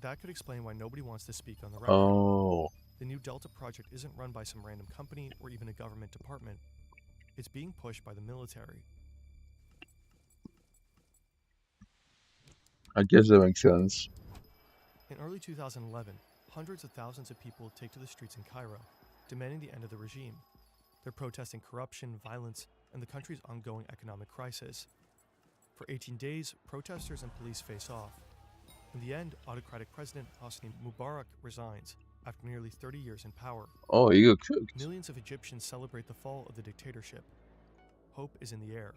That could explain why nobody wants to speak on the record. Oh. The New Delta project isn't run by some random company or even a government department. It's being pushed by the military. I guess that makes sense. In early 2011, hundreds of thousands of people take to the streets in Cairo, demanding the end of the regime. They're protesting corruption, violence, and the country's ongoing economic crisis. For 18 days, protesters and police face off. In the end, autocratic President Hosni Mubarak resigns after nearly 30 years in power. Oh, he got cooked. Millions of Egyptians celebrate the fall of the dictatorship. Hope is in the air.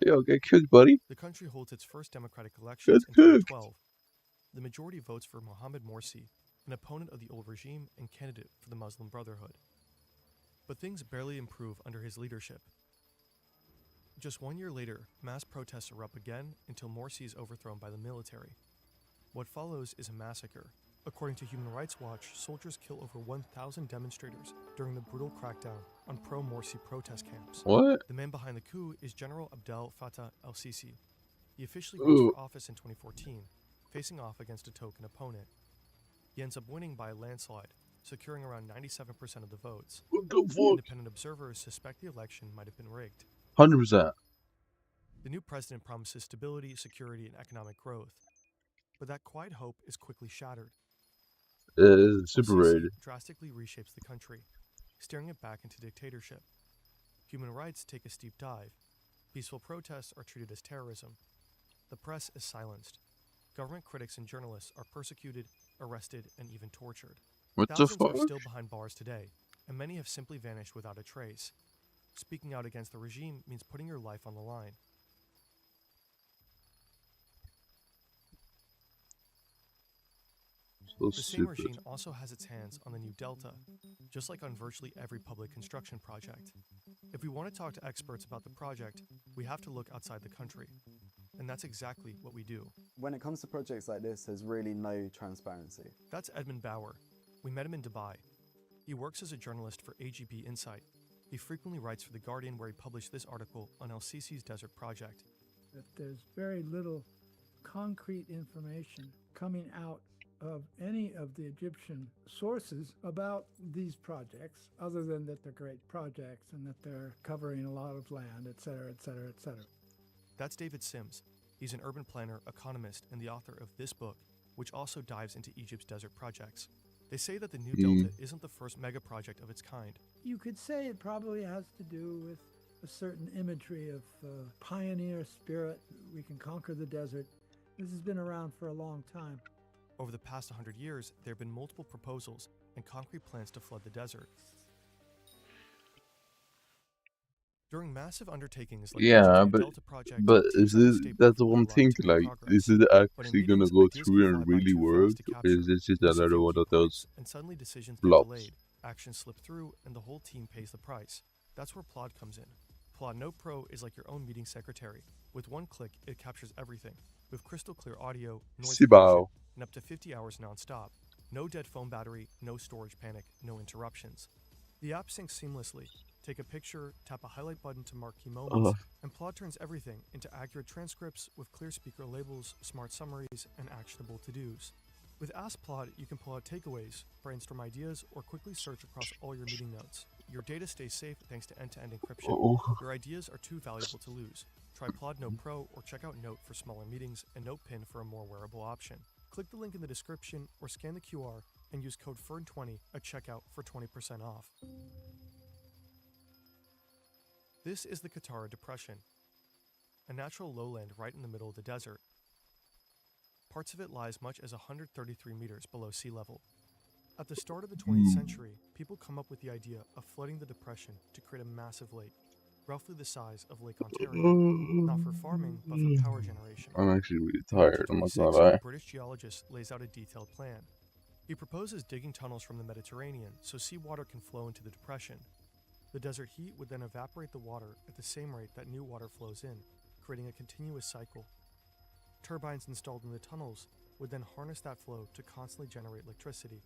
Yo, get cooked, buddy. The country holds its first democratic elections in 2012. The majority votes for Mohamed Morsi, an opponent of the old regime and candidate for the Muslim Brotherhood. But things barely improve under his leadership. Just 1 year later, mass protests erupt again until Morsi is overthrown by the military. What follows is a massacre. According to Human Rights Watch, soldiers kill over 1,000 demonstrators during the brutal crackdown on pro-Morsi protest camps. What? The man behind the coup is General Abdel Fattah el-Sisi. He officially runs Ooh. for office in 2014, facing off against a token opponent. He ends up winning by a landslide, securing around 97% of the votes. What the fuck? Independent observers suspect the election might have been rigged. 100%. The new president promises stability, security, and economic growth. But that quiet hope is quickly shattered. It is super El-Sisi rated. drastically reshapes the country, steering it back into dictatorship. Human rights take a steep dive. Peaceful protests are treated as terrorism. The press is silenced. Government critics and journalists are persecuted, arrested, and even tortured. What the Thousands fuck? are still behind bars today, and many have simply vanished without a trace. Speaking out against the regime means putting your life on the line. So The same stupid. regime also has its hands on the new Delta, just like on virtually every public construction project. If we want to talk to experts about the project, we have to look outside the country. And that's exactly what we do. When it comes to projects like this, there's really no transparency. That's Edmund Bauer. We met him in Dubai. He works as a journalist for AGB Insight. He frequently writes for The Guardian, where he published this article on El-Sisi's desert project. That there's very little concrete information coming out of any of the Egyptian sources about these projects, other than that they're great projects and that they're covering a lot of land, et cetera, et cetera, et cetera. That's David Sims. He's an urban planner, economist, and the author of this book, which also dives into Egypt's desert projects. They say that the new Delta isn't the first mega project of its kind. You could say it probably has to do with a certain imagery of pioneer spirit. We can conquer the desert. This has been around for a long time. Over the past 100 years, there have been multiple proposals and concrete plans to flood the desert. During massive undertakings like Yeah, the but Delta project, is it? That's the one thing. Like, is it actually gonna go through and really work, or is it just another one of those and suddenly decisions get flops? delayed, actions slip through, and the whole team pays the price. That's where Plod comes in. Plod No Pro is like your own meeting secretary. With one click, it captures everything, with crystal clear audio, noise reduction, and up to 50 hours non-stop. No dead phone battery, no storage panic, no interruptions. The app syncs seamlessly. Take a picture, tap a highlight button to mark key moments, and Plod turns everything into accurate transcripts with clear speaker labels, smart summaries, and actionable to-dos. With Ask Plod, you can pull out takeaways, brainstorm ideas, or quickly search across all your meeting notes. Your data stays safe thanks to end-to-end encryption. Your ideas are too valuable to lose. Try Plod No Pro or check out Note for smaller meetings and Note Pin for a more wearable option. Click the link in the description or scan the QR and use code FERN20 at checkout for 20% off. This is the Qattara Depression, a natural lowland right in the middle of the desert. Parts of it lie as much as 133 meters below sea level. At the start of the 20th century, people come up with the idea of flooding the depression to create a massive lake, roughly the size of Lake Ontario, not for farming, but for power generation. I'm actually really tired. I'm not gonna A lie. British geologist lays out a detailed plan. He proposes digging tunnels from the Mediterranean so seawater can flow into the depression. The desert heat would then evaporate the water at the same rate that new water flows in, creating a continuous cycle. Turbines installed in the tunnels would then harness that flow to constantly generate electricity.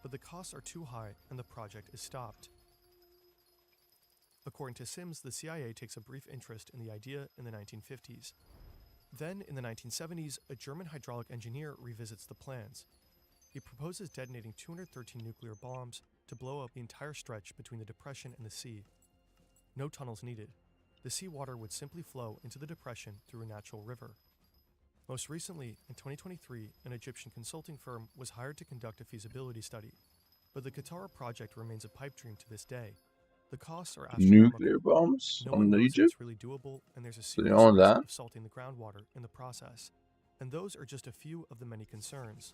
But the costs are too high and the project is stopped. According to Sims, the CIA takes a brief interest in the idea in the 1950s. Then, in the 1970s, a German hydraulic engineer revisits the plans. He proposes detonating 213 nuclear bombs to blow up the entire stretch between the depression and the sea. No tunnels needed. The seawater would simply flow into the depression through a natural river. Most recently, in 2023, an Egyptian consulting firm was hired to conduct a feasibility study. But the Qattara project remains a pipe dream to this day. The costs are astronomical. Nuclear bombs No on one knows if Egypt? it's really doable, and there's a So serious you own risk that? of salting the groundwater in the process. And those are just a few of the many concerns.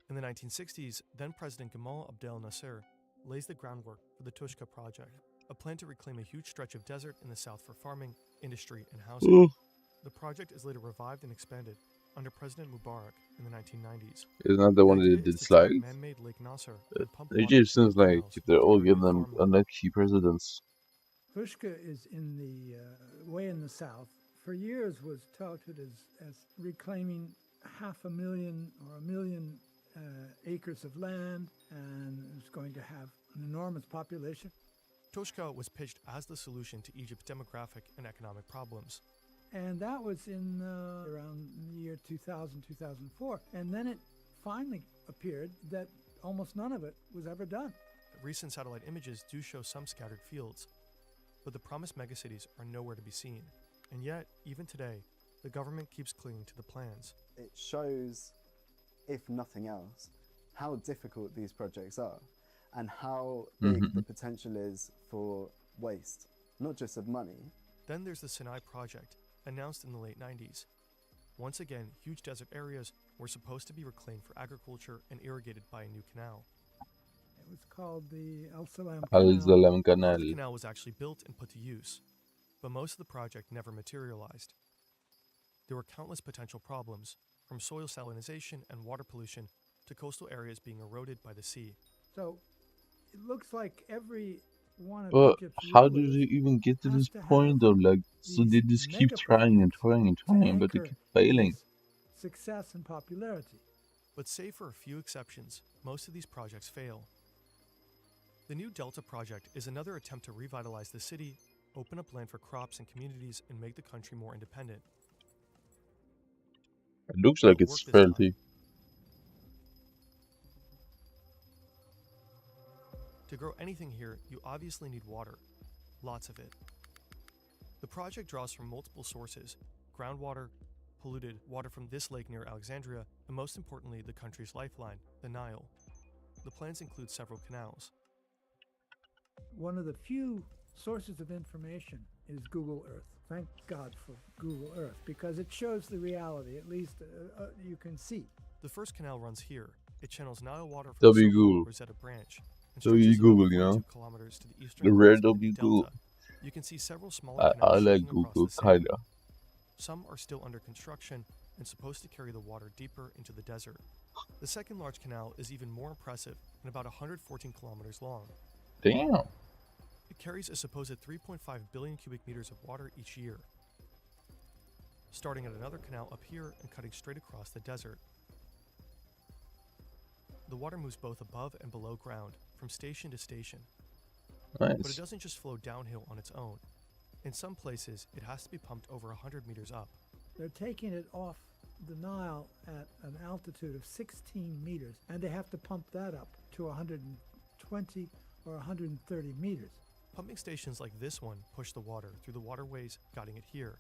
In the 1960s, then-President Gamal Abdel Nasser lays the groundwork for the Tushka project, a plan to reclaim a huge stretch of desert in the south for farming, industry, and housing. The project is later revived and expanded under President Mubarak in the 1990s. Isn't that the one idea that did is to take slides? man-made Lake Nasser and pump water Egyptians, through like, canals they're all to giving irrigate them farmland. unlucky presidents. Tushka is in the way in the south. For years was touted as reclaiming 500,000 or 1 million acres of land, and it's going to have an enormous population. Kartoshka was pitched as the solution to Egypt's demographic and economic problems. And that was in around the year 2000, 2004. And then it finally appeared that almost none of it was ever done. Recent satellite images do show some scattered fields, but the promised megacities are nowhere to be seen. And yet, even today, the government keeps clinging to the plans. It shows, if nothing else, how difficult these projects are and how big the potential is for waste, not just of money. Then there's the Sinai project, announced in the late 90s. Once again, huge desert areas were supposed to be reclaimed for agriculture and irrigated by a new canal. It was called the Al Salam Al Salam Part Canal. of the canal was actually built and put to use, but most of the project never materialized. There were countless potential problems, from soil salinization and water pollution to coastal areas being eroded by the sea. So it looks like every one of But Egypt's how did rulers you even get to has this to have point though? Like, so these they just keep mega trying and projects trying and to trying, but they anchor keep failing. his success and popularity. But save for a few exceptions, most of these projects fail. The New Delta project is another attempt to revitalize the city, open up land for crops and communities, and make the country more independent. It looks Will like it it's work this time? fairly. To grow anything here, you obviously need water. Lots of it. The project draws from multiple sources: groundwater, polluted water from this lake near Alexandria, and most importantly, the country's lifeline, the Nile. The plans include several canals. One of the few sources of information is Google Earth. Thank God for Google Earth, because it shows the reality, at least you can see. The first canal runs here. It channels Nile water from W the so-called Google. Rosetta Branch and W stretches about Google, you 42 know? kilometers to the The eastern rare ends of the W New Google. Delta. You can see several smaller I canals like stretching across Google, the city. kinda. Some are still under construction and supposed to carry the water deeper into the desert. The second large canal is even more impressive and about 114 kilometers long. Damn. It carries a supposed 3.5 billion cubic meters of water each year, starting at another canal up here and cutting straight across the desert. The water moves both above and below ground, from station to station. But it Nice. doesn't just flow downhill on its own. In some places, it has to be pumped over 100 meters up. They're taking it off the Nile at an altitude of 16 meters, and they have to pump that up to 120 or 130 meters. Pumping stations like this one push the water through the waterways, guiding it here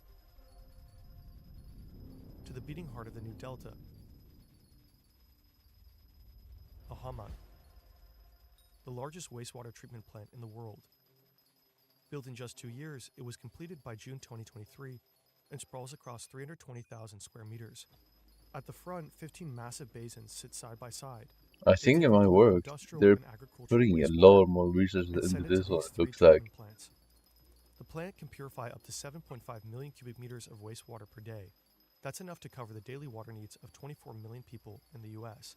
to the beating heart of the New Delta, a Hamad, the largest wastewater treatment plant in the world. Built in just 2 years, it was completed by June 2023 and sprawls across 320,000 square meters. At the front, 15 massive basins sit side by side. I They think take it all might of work. industrial They're and agricultural putting a wastewater lot more resources and into send it to this one, these it 3 looks like. treatment plants. The plant can purify up to 7.5 million cubic meters of wastewater per day. That's enough to cover the daily water needs of 24 million people in the US.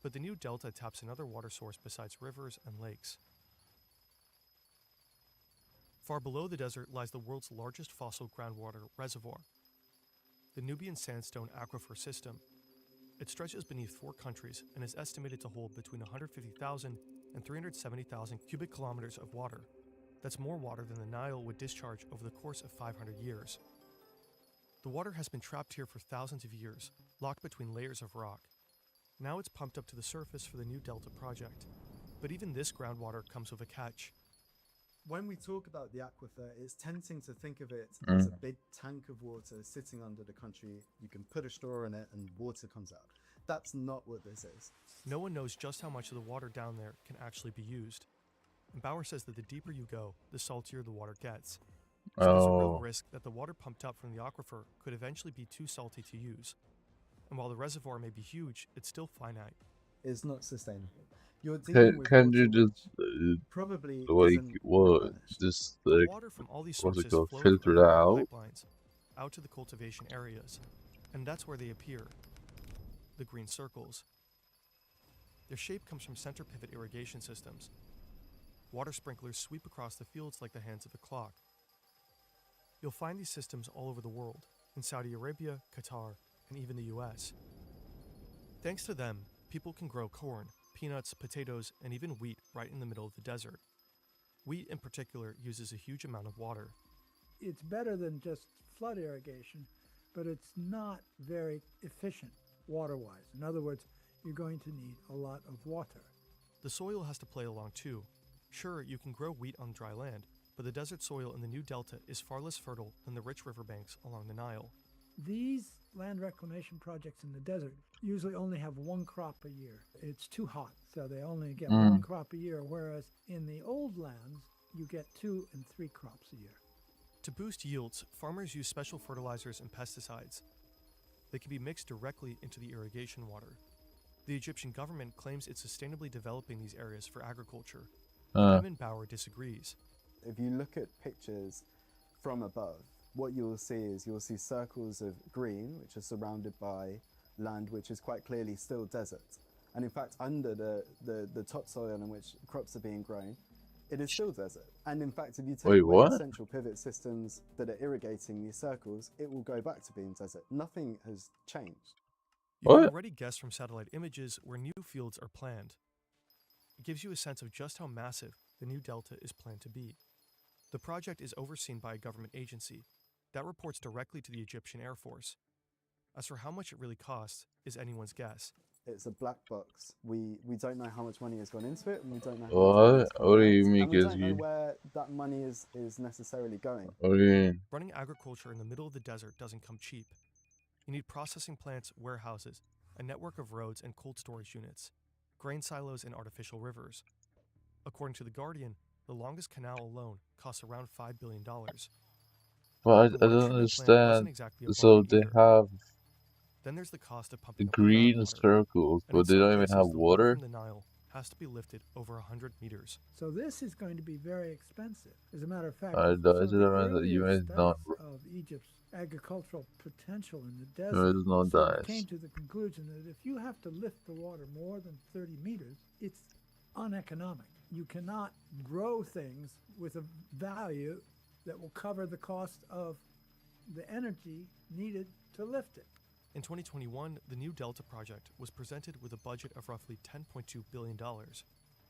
But the New Delta taps another water source besides rivers and lakes. Far below the desert lies the world's largest fossil groundwater reservoir, the Nubian Sandstone Aquifer System. It stretches beneath 4 countries and is estimated to hold between 150,000 and 370,000 cubic kilometers of water. That's more water than the Nile would discharge over the course of 500 years. The water has been trapped here for thousands of years, locked between layers of rock. Now it's pumped up to the surface for the New Delta project. But even this groundwater comes with a catch. When we talk about the aquifer, it's tempting to think of it as a Mm. big tank of water sitting under the country. You can put a straw in it and water comes out. That's not what this is. No one knows just how much of the water down there can actually be used. And Bauer says that the deeper you go, the saltier the water gets. So there's a real Oh. risk that the water pumped up from the aquifer could eventually be too salty to use. And while the reservoir may be huge, it's still finite. It's not sustainable. You're dealing with Can water you which just probably like isn't what replenished. just The like water from all these what's it sources called, flows filter through that underground out? pipelines out to the cultivation areas. And that's where they appear, the green circles. Their shape comes from center pivot irrigation systems. Water sprinklers sweep across the fields like the hands of a clock. You'll find these systems all over the world, in Saudi Arabia, Qatar, and even the US. Thanks to them, people can grow corn, peanuts, potatoes, and even wheat right in the middle of the desert. Wheat in particular uses a huge amount of water. It's better than just flood irrigation, but it's not very efficient water-wise. In other words, you're going to need a lot of water. The soil has to play along too. Sure, you can grow wheat on dry land, but the desert soil in the new delta is far less fertile than the rich riverbanks along the Nile. These land reclamation projects in the desert usually only have one crop a year. It's too hot, so they only get one crop a year, whereas in the old lands, you get 2 and 3 crops a year. To boost yields, farmers use special fertilizers and pesticides. They can be mixed directly into the irrigation water. The Egyptian government claims it's sustainably developing these areas for agriculture. Hyman Bauer disagrees. If you look at pictures from above, what you'll see is you'll see circles of green, which are surrounded by land which is quite clearly still desert. And in fact, under the topsoil in which crops are being grown, it is still desert. And in fact, if you take away the central pivot systems that are irrigating these circles, it will go back to being desert. Nothing has changed. You can already guess from satellite images where new fields are planned. It gives you a sense of just how massive the new delta is planned to be. The project is overseen by a government agency that reports directly to the Egyptian Air Force. As for how much it really costs is anyone's guess. It's a black box. We don't know how much money has gone into it, and we don't know how What? What do you mean? and we don't know where that money is necessarily going. What do you mean? Running agriculture in the middle of the desert doesn't come cheap. You need processing plants, warehouses, a network of roads and cold storage units, grain silos and artificial rivers. According to The Guardian, the longest canal alone costs around $5 billion. But I don't understand. So they have Then there's the cost of the pumping up green groundwater. circles, And in but they some don't even places, have the water? from the Nile has to be lifted over 100 meters. So this is going to be very expensive. As a matter of fact, I some don't of the know that you earlier guys not. studies of Egypt's agricultural potential in the No, desert it's not that. came to the conclusion that if you have to lift the water more than 30 meters, it's uneconomic. You cannot grow things with a value that will cover the cost of the energy needed to lift it. In 2021, the New Delta project was presented with a budget of roughly $10.2 billion.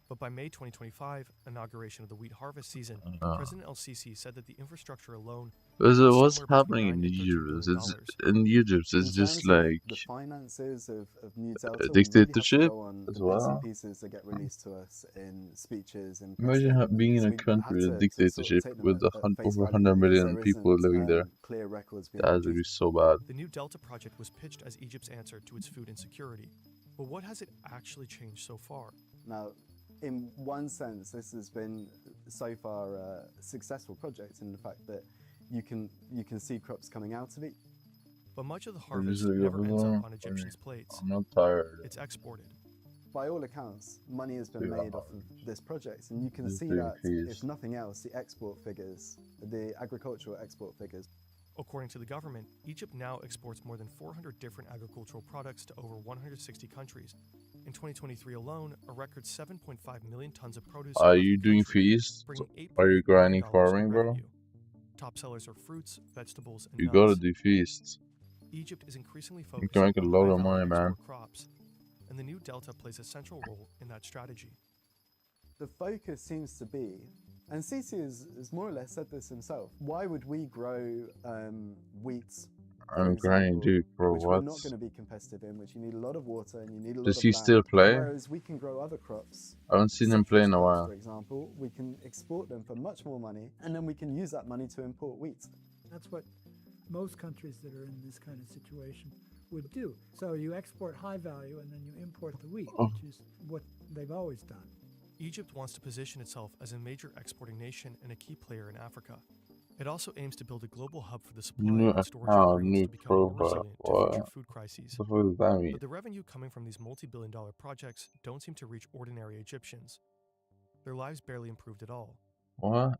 But by May 2025, inauguration of the wheat harvest season, President El-Sisi said that the infrastructure alone So what's happening in Egypt? It's just like The finances of New Delta, a we really have to dictatorship go on as the bits and well. pieces that get released to us in speeches and Imagine being in a country, a dictatorship with over 100 million people living there. clear records being That would be so bad. The New Delta project was pitched as Egypt's answer to its food insecurity. But what has it actually changed so far? Now, in one sense, this has been so far a successful project in the fact that you can see crops coming out of it. But much of the harvest never ends up on Egyptians' plates. I'm not tired. It's exported. By all accounts, money has been made off of this project, and you can This see big that, piece. if nothing else, the export figures, the agricultural export figures. According to the government, Egypt now exports more than 400 different agricultural products to over 160 countries. In 2023 alone, a record 7.5 million tons of produce. Are you doing feasts? Are you grinding farming, bro? Top sellers are fruits, vegetables, and You nuts. gotta do feasts. Egypt is increasingly You focused can make a on lot of high-value money, man. export crops, and the New Delta plays a central role in that strategy. The focus seems to be, and Sisi has more or less said this himself, why would we grow wheat, I'm grinding, dude, bro. which What? we're not going to be competitive in, which you need a lot of water and you need a lot Does of he land, still play? whereas we can grow other crops. I haven't seen him play in a crops, while. for example, we can export them for much more money, and then we can use that money to import wheat. That's what most countries that are in this kind of situation would do. So you export high value and then you import the wheat, which is what they've always done. Egypt wants to position itself as a major exporting nation and a key player in Africa. It also aims to build a global hub for the supply and storage of grains to become more resilient to future food crises. What the fuck does that mean? But the revenue coming from these multi-billion-dollar projects don't seem to reach ordinary Egyptians. Their lives barely improved at all. What?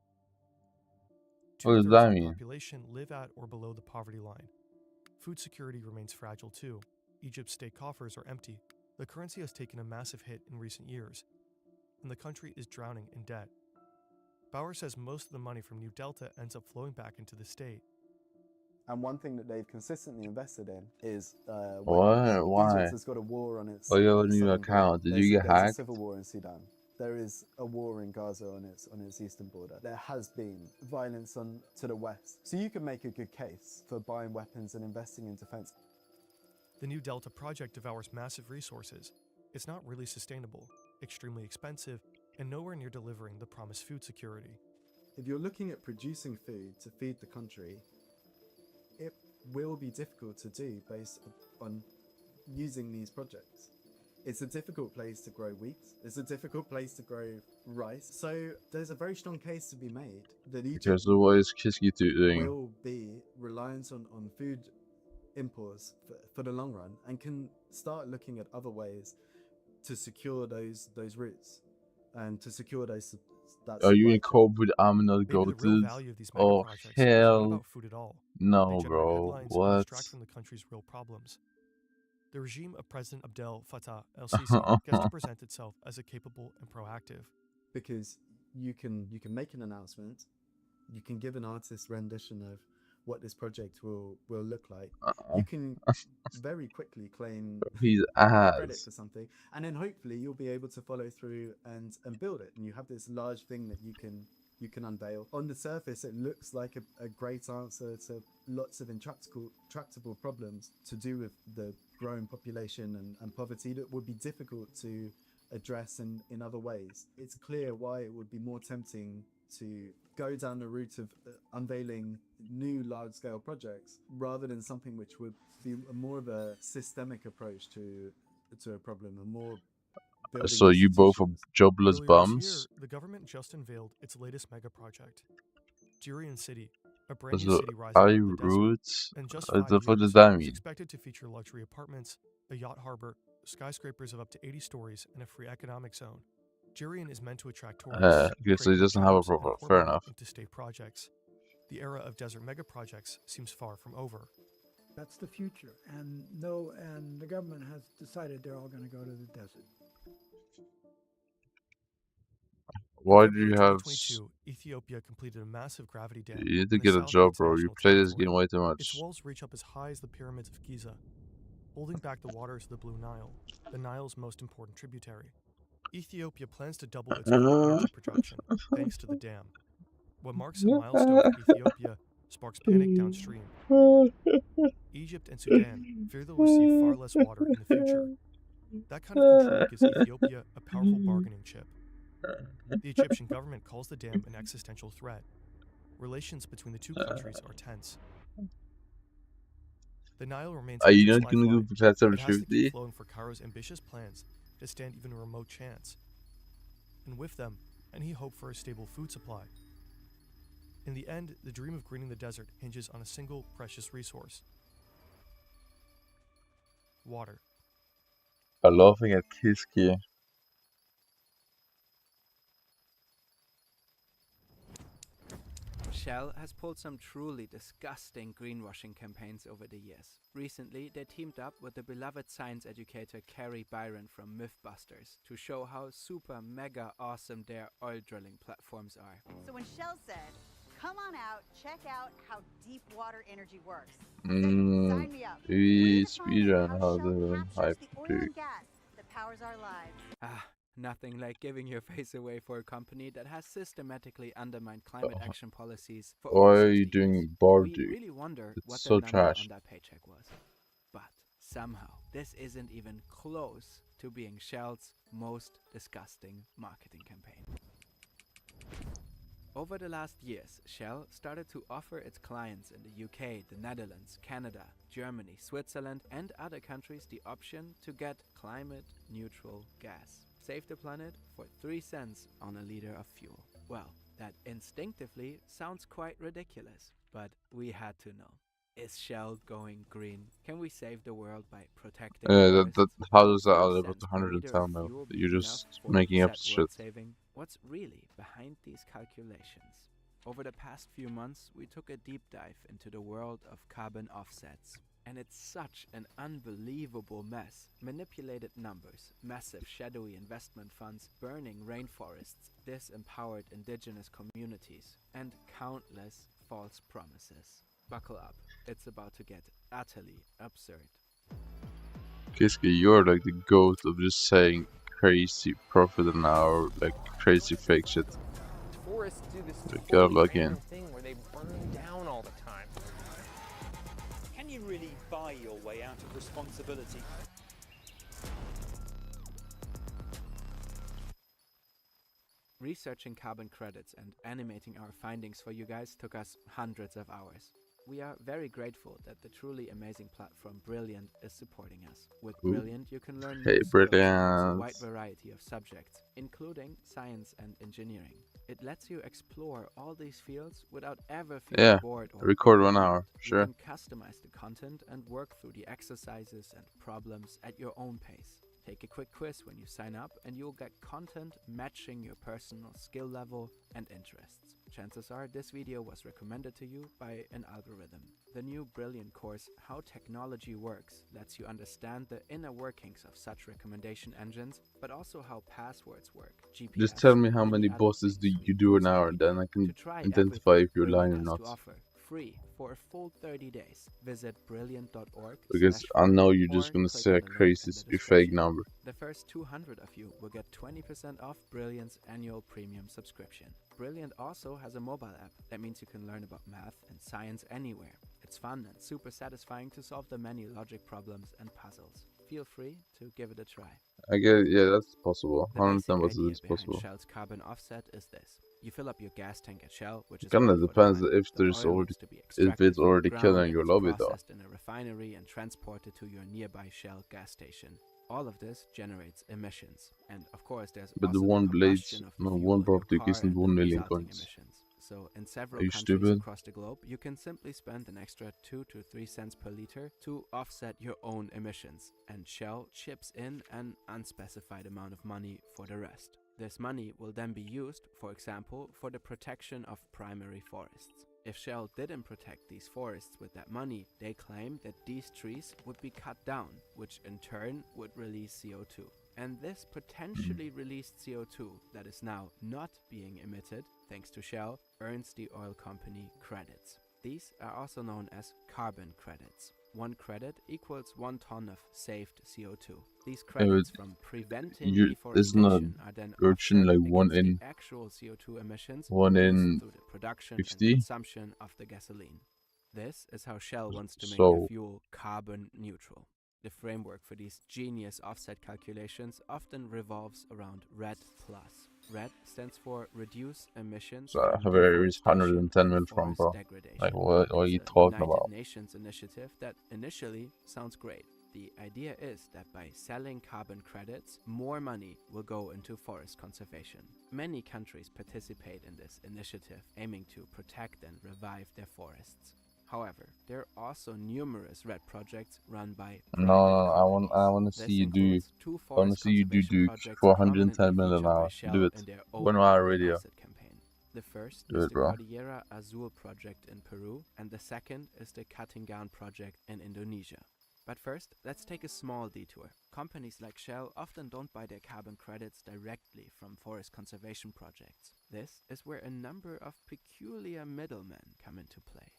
What does that mean? Population live at or below the poverty line. Food security remains fragile too. Egypt's state coffers are empty. The currency has taken a massive hit in recent years, and the country is drowning in debt. Bauer says most of the money from New Delta ends up flowing back into the state. And one thing that they've consistently invested in is What? Why? Egypt has got a war on its Oh, your new southern account. border. Did you get there's hacked? a civil war in Sudan. there is a war in Gaza on its eastern border. There has been violence to the west. So you can make a good case for buying weapons and investing in defense. The new Delta project devours massive resources. It's not really sustainable, extremely expensive, and nowhere near delivering the promised food security. If you're looking at producing food to feed the country, it will be difficult to do based on using these projects. It's a difficult place to grow wheat. It's a difficult place to grow rice. So there's a very strong case to be made that Egypt Okay, so what is Kiski doing? will be reliant on food imports for the long run and can start looking at other ways to secure those routes and to secure that Are you supply in cope with Aminal Maybe the real Goated? value of these mega Oh projects is not hell about food at all. no, They generate bro. headlines and What? distract from the country's real problems. The regime of President Abdel Fattah el-Sisi gets to present itself as a capable and proactive. because you can make an announcement, you can give an artist rendition of what this project will look like. You can very quickly claim He's credit ass. for something, and then hopefully you'll be able to follow through and build it, and you have this large thing that you can unveil. On the surface, it looks like a great answer to lots of intractable problems to do with the growing population and poverty that would be difficult to address in other ways. It's clear why it would be more tempting to go down the route of unveiling new large-scale projects rather than something which would be more of a systemic approach to a problem, a more building So you both are institutions. jobless Earlier bums? this year, the government just unveiled its latest mega project, Jirian City, a brand new So city rising are out of you the desert. roots? In just What 5 does years, that it's mean? expected to feature luxury apartments, a yacht harbor, skyscrapers of up to 80 stories, and a free economic zone. Jirian is meant to attract tourists, Okay, so create he new doesn't have a jobs, and proper. pour Fair money enough. into state projects. The era of desert mega projects seems far from over. That's the future, and the government has decided they're all going to go to the desert. Why In do you February have? 2022, Ethiopia completed a massive gravity dam. You need to in the get a south of job, its bro. You national play this territory. game way too Its much. walls reach up as high as the pyramids of Giza, holding back the waters of the Blue Nile, the Nile's most important tributary. Ethiopia plans to double its current energy production thanks to the dam. What marks a milestone for Ethiopia sparks panic downstream. Egypt and Sudan fear they'll receive far less water in the future. That kind of control gives Ethiopia a powerful bargaining chip. The Egyptian government calls the dam an existential threat. Relations between the two countries are tense. The Nile remains Are you Egypt's not gonna lifeline. go past It has to 750? keep flowing for Cairo's ambitious plans to stand even a remote chance. And with them, any hope for a stable food supply. In the end, the dream of greening the desert hinges on a single precious resource: water. I'm laughing at Kiski. Shell has pulled some truly disgusting greenwashing campaigns over the years. Recently, they teamed up with the beloved science educator Carrie Byron from Mythbusters to show how super mega awesome their oil drilling platforms are. So when Shell said, "Come on out, check out how deep water energy works," sign me up. We speedrun how the hype The oil do. and gas that powers our lives. Nothing like giving your face away for a company that has systematically undermined climate action policies for Why over are 60 you doing years. Bardu? We really wonder It's what so the number trash. on that paycheck was. But somehow, this isn't even close to being Shell's most disgusting marketing campaign. Over the last years, Shell started to offer its clients in the UK, the Netherlands, Canada, Germany, Switzerland and other countries the option to get climate-neutral gas. Save the planet for 3 cents on a liter of fuel. Well, that instinctively sounds quite ridiculous, but we had to know. Is Shell going green? Can we save the world by protecting forests? How does that Will add 3 up cents to per liter 110 of mil? fuel be You're enough just for making up said world shit. saving? What's really behind these calculations? Over the past few months, we took a deep dive into the world of carbon offsets. And it's such an unbelievable mess. Manipulated numbers, massive shadowy investment funds, burning rainforests, disempowered indigenous communities, and countless false promises. Buckle up, it's about to get utterly absurd. Kiski, you're like the goat of just saying crazy profit an hour, like crazy fake shit. Tourists do this We gotta totally log in. random thing where they burn down all the time. Can you really buy your way out of responsibility? Researching carbon credits and animating our findings for you guys took us hundreds of hours. We are very grateful that the truly amazing platform Brilliant is supporting us. With Ooh. Brilliant, you can learn Hey, new skills across a Brilliant. wide variety of subjects, including science and engineering. It lets you explore all these fields without ever feeling Yeah, bored or record 1 overwhelmed. hour, sure. You can customize the content and work through the exercises and problems at your own pace. Take a quick quiz when you sign up and you'll get content matching your personal skill level and interests. Chances are this video was recommended to you by an algorithm. The new Brilliant course, How Technology Works, lets you understand the inner workings of such recommendation engines, but also how passwords work. Just GPS, tell me how and many other bosses do you do an hour, then I can try identify everything if you're lying or Brilliant has not. to offer, free for a full 30 days. Visit brilliant.org. Because I know you're just gonna click say on a the link crazy in the fake description. number. The first 200 of you will get 20% off Brilliant's annual premium subscription. Brilliant also has a mobile app. That means you can learn about math and science anywhere. It's fun and super satisfying to solve the many logic problems and puzzles. Feel free to give it a try. I get, yeah, that's possible. The 110% basic idea is behind possible. Shell's carbon offset is this. You fill up your gas tank at Shell, which is Kinda great for the depends climate. if The there's oil already, needs to be if extracted it's from the already ground killing and your it's lobby though. processed in a refinery and transported to your nearby Shell gas station. All of this generates emissions. And of course there's But the also one the blades, combustion of the no, fuel one of your profit car isn't and the 1 million resulting coins. emissions. So in several Are you countries stupid? across the globe, you can simply spend an extra 2 to 3 cents per liter to offset your own emissions. And Shell chips in an unspecified amount of money for the rest. This money will then be used, for example, for the protection of primary forests. If Shell didn't protect these forests with that money, they claim that these trees would be cut down, which in turn would release CO2. And this potentially released CO2 that is now not being emitted, thanks to Shell, earns the oil company credits. These are also known as carbon credits. 1 credit equals 1 ton of saved CO2. These credits from preventing It's not deforestation are then virgin offset like 1 against the in actual CO2 emissions 1 produced in through the production 50. and consumption of the gasoline. This is how Shell wants to make So- their fuel carbon neutral. The framework for these genius offset calculations often revolves around RED+. RED stands for Reduce Emissions So from where is Deforestation 110 mil and from, Forest bro? Degradation. Like, what are you It's a talking United about? Nations initiative that initially sounds great. The idea is that by selling carbon credits, more money will go into forest conservation. Many countries participate in this initiative, aiming to protect and revive their forests. However, there are also numerous RED projects run by No, I want to see you do, I want to see you do for 110 million an hour. Do it. 1 hour video. The first Do is it, the bro. Cordillera Azul project in Peru, and the second is the Katingan project in Indonesia. But first, let's take a small detour. Companies like Shell often don't buy their carbon credits directly from forest conservation projects. This is where a number of peculiar middlemen come into play.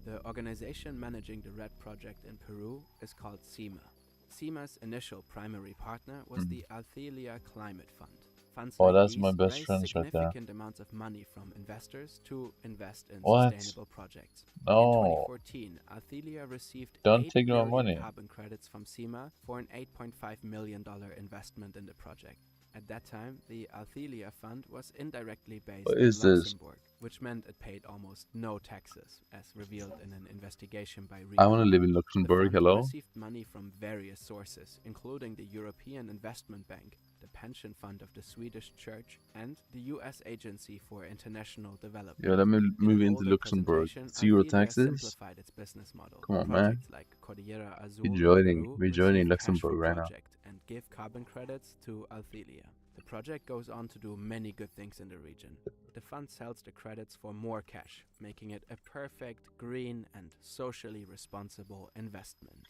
The organization managing the RED project in Peru is called CIMA. CIMA's initial primary partner was the Althelia Climate Fund. Funds Oh, like that's these my best raise friends right there. significant amounts of money from investors to invest in What? sustainable projects. No. In 2014, Althelia received Don't 8 take my million money. carbon credits from CIMA for an $8.5 million investment in the project. At that time, the Althelia Fund was indirectly based What in is this? Luxembourg, which meant it paid almost no taxes, as revealed in an investigation by I want to live in The Luxembourg, fund hello? received money from various sources, including the European Investment Bank, the pension fund of the Swedish Church, and the US Agency for International Development. Yeah, let me In move an into older Luxembourg. presentation, 0 Althelia taxes? simplified its business model. Come on, man. Projects like Cordillera Azul in We're Peru joining receive cash Luxembourg for right now. project and give carbon credits to Althelia. The project goes on to do many good things in the region. The fund sells the credits for more cash, making it a perfect green and socially responsible investment.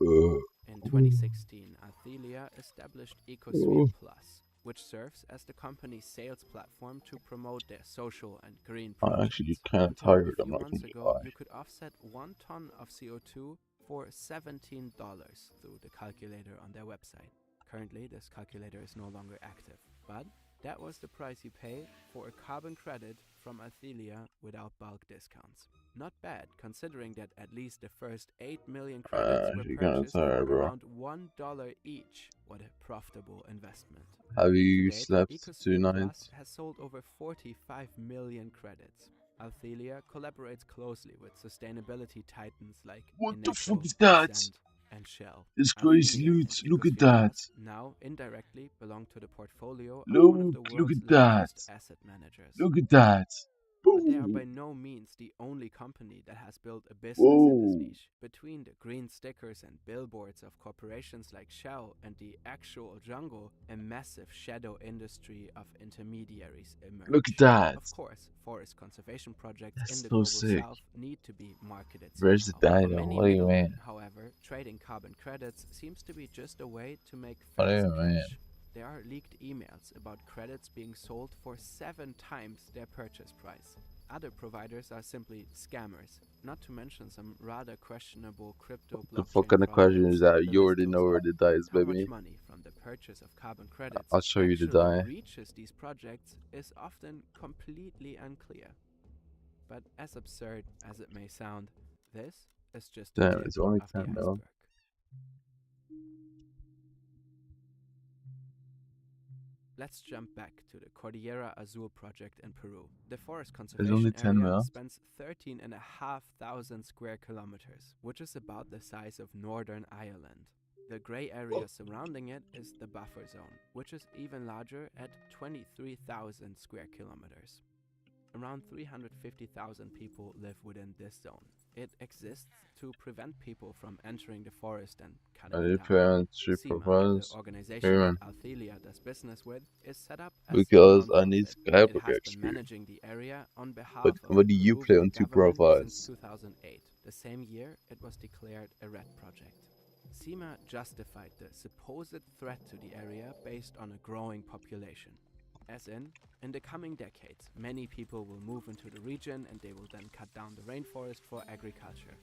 In 2016, Althelia established EcoSphere Plus, which serves as the company's sales platform to promote their social and green I'm projects. actually kind of Until a tired, I'm few not months gonna ago, lie. you could offset 1 ton of CO2 for $17 through the calculator on their website. Currently, this calculator is no longer active, but that was the price you pay for a carbon credit from Althelia without bulk discounts. Not bad, considering that at least the first 8 million credits were You're gonna purchased tire, for bro. around $1 each. What a profitable investment. Have you To date, slept EcoSphere 2 Plus nights? has sold over 45 million credits. Althelia collaborates closely with sustainability titans like What the Initial, fuck is that? Ascent, and Shell. It's crazy, Althelia loot. and Look at EcoSphere that. Plus now indirectly belong to the portfolio of one of the Look world's at that. largest asset managers. Look at that. But they are by no means the only company that has built a business in this niche. Between the green stickers and billboards of corporations like Shell and the actual jungle, a massive shadow industry of intermediaries emerged. Look at that. Of course, forest conservation projects That's in the so global sick. south need to be marketed Where's the somehow. For dino? many What do you middlemen, mean? however, trading carbon credits seems to be just a way to make What do fast you mean? cash. There are leaked emails about credits being sold for 7 times their purchase price. Other providers are simply scammers, not to mention some rather questionable crypto The blockchain fuck kind of question is projects. that? The You list already goes know where on. the die is, How much baby. money from the purchase of carbon credits I'll show you the actually die. reaches these projects is often completely unclear. But as absurd as it may sound, this is just a Damn, tip it's only of the 10 mil. iceberg. Let's jump back to the Cordillera Azul project in Peru. The forest There's only conservation 10 area mil. spans 13,500 square kilometers, which is about the size of Northern Ireland. The grey area surrounding it is the buffer zone, which is even larger at 23,000 square kilometers. Around 350,000 people live within this zone. It exists to prevent people from entering the forest and cutting Are it you down. playing street SEMA, profiles? the Hey organization man. that Althelia does business with, is set up as Because a I need non-profit. Skyblock It has been experience. managing the area on behalf But of what the do you play Peruvian on 2 government since profiles? 2008, the same year it was declared a red project. SEMA justified the supposed threat to the area based on a growing population. As in the coming decades, many people will move into the region and they will then cut down the rainforest for agriculture.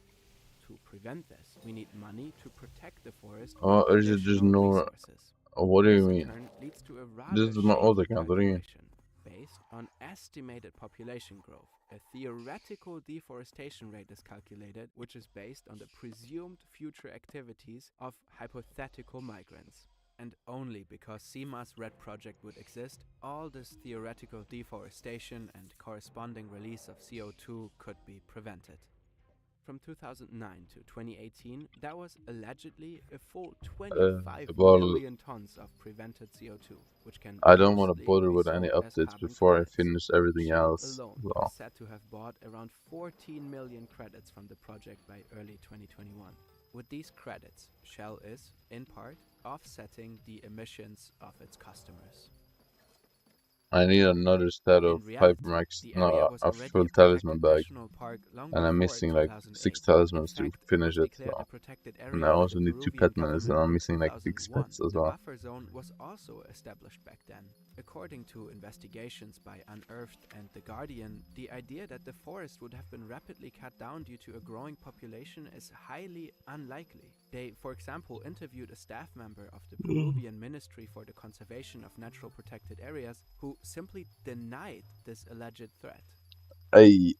To prevent this, we need money to protect the forest Oh, with is it just additional no? resources. What do you This in mean? turn leads to a This rather is my old shaky account, what do you mean? calculation based on estimated population growth. A theoretical deforestation rate is calculated, which is based on the presumed future activities of hypothetical migrants. And only because SEMA's RED project would exist, all this theoretical deforestation and corresponding release of CO2 could be prevented. From 2009 to 2018, that was allegedly a full 25 well, million tons of prevented CO2, which can I don't want to loosely bother be with any sold as updates carbon before credits. I finish everything Shell else. alone So, is said to have bought around 14 million credits from the project by early 2021. With these credits, Shell is, in part, offsetting the emissions of its customers. I need another set of In reality, Hypermax, the area no, was a already full a talisman protected bag. national park long And I'm before missing like 2008. 6 In talismans to fact, it finish was it. declared So. a protected And area I by also the need 2 Peruvian pet minutes and government I'm in missing like 6 2001. pets as The well. buffer zone was also established back then. According to investigations by Unearthed and The Guardian, the idea that the forest would have been rapidly cut down due to a growing population is highly unlikely. They, for example, interviewed a staff member of the Peruvian Ministry for the Conservation of Natural Protected Areas who simply denied this alleged threat. Hey,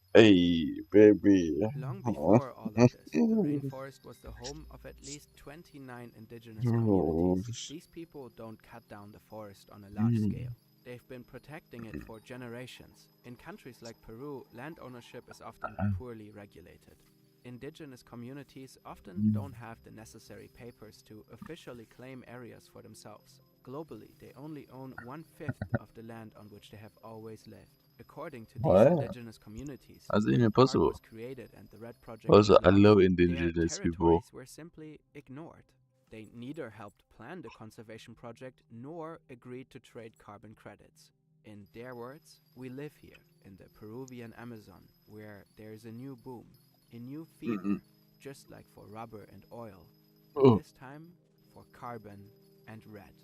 baby. Long before all of this, the rainforest was the home of at least 29 indigenous communities. These people don't cut down the forest on a large scale. They've been protecting it for generations. In countries like Peru, land ownership is often poorly regulated. Indigenous communities often don't have the necessary papers to officially claim areas for themselves. Globally, they only own 1/5 of the land on which they have always lived. According to these What? indigenous communities, How's it when even the park possible? was created and the RED project Also, was I love launched, indigenous their people. territories were simply ignored. They neither helped plan the conservation project nor agreed to trade carbon credits. In their words, we live here in the Peruvian Amazon, where there is a new boom, a new fever, just like for rubber and oil, but this time for carbon and red.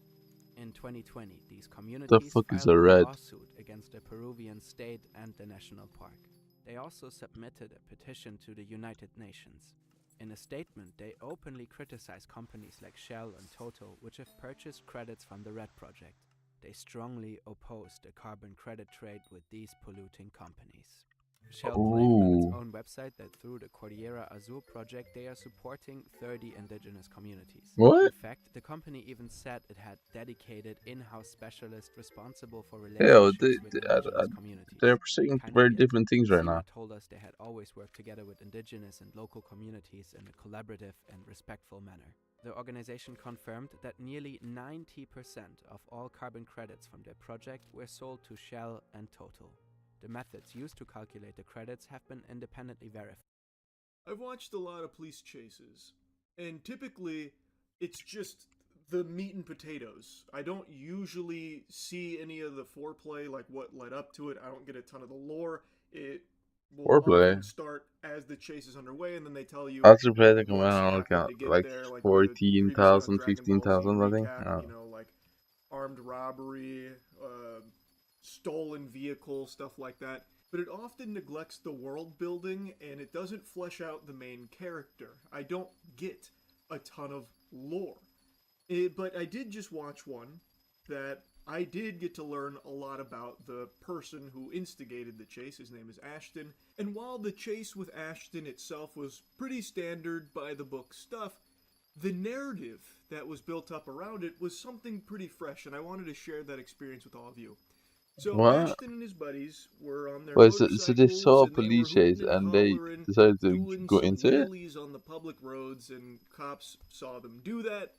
In 2020, these communities fuck is filed a a red? lawsuit against the Peruvian state and the national park. They also submitted a petition to the United Nations. In a statement, they openly criticize companies like Shell and Total, which have purchased credits from the RED project. They strongly oppose the carbon credit trade with these polluting companies. Shell claimed on its own website that through the Cordillera Azul project they are supporting 30 indigenous communities. What? In fact, the company even said it had dedicated in-house specialists responsible for relationships with indigenous communities. They're saying Kinda very weird. different things right SEMA now. told us they had always worked together with indigenous and local communities in a collaborative and respectful manner. The organization confirmed that nearly 90% of all carbon credits from their project were sold to Shell and Total. The methods used to calculate the credits have been independently verified. I've watched a lot of police chases, and typically it's just the meat and potatoes. I don't usually see any of the foreplay, like what led up to it. I don't get a ton of the lore. It will often start as the chase is underway, and then they tell you After play, they come what's out happened to get like there, like 14,000, Dragon Ball Z 15,000, I think. recap, you know, like armed robbery, stolen vehicle, stuff like that. But it often neglects the world building, and it doesn't flesh out the main character. I don't get a ton of lore. But I did just watch one that I did get to learn a lot about the person who instigated the chase. His name is Ashton. And while the chase with Ashton itself was pretty standard by the book stuff, the narrative that was built up around it was something pretty fresh, and I wanted to share that experience with all of you. So What? Ashton and his buddies were on their Wait, motorcycles, so they saw a and they were police chase hooting and and they hollering, decided to doing go some into it? wheelies on the public roads, and cops saw them do that.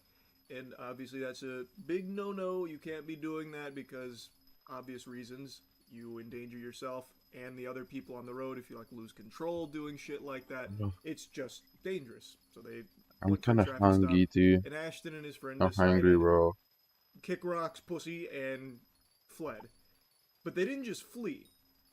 And obviously that's a big no-no. You can't be doing that because obvious reasons. You endanger yourself and the other people on the road if you like lose control doing shit like that. No. It's just dangerous. So they I'm went to a kind of traffic hungry stop, too. and Ashton and his friend I'm decided hungry, bro. kick rocks, pussy, and fled. But they didn't just flee.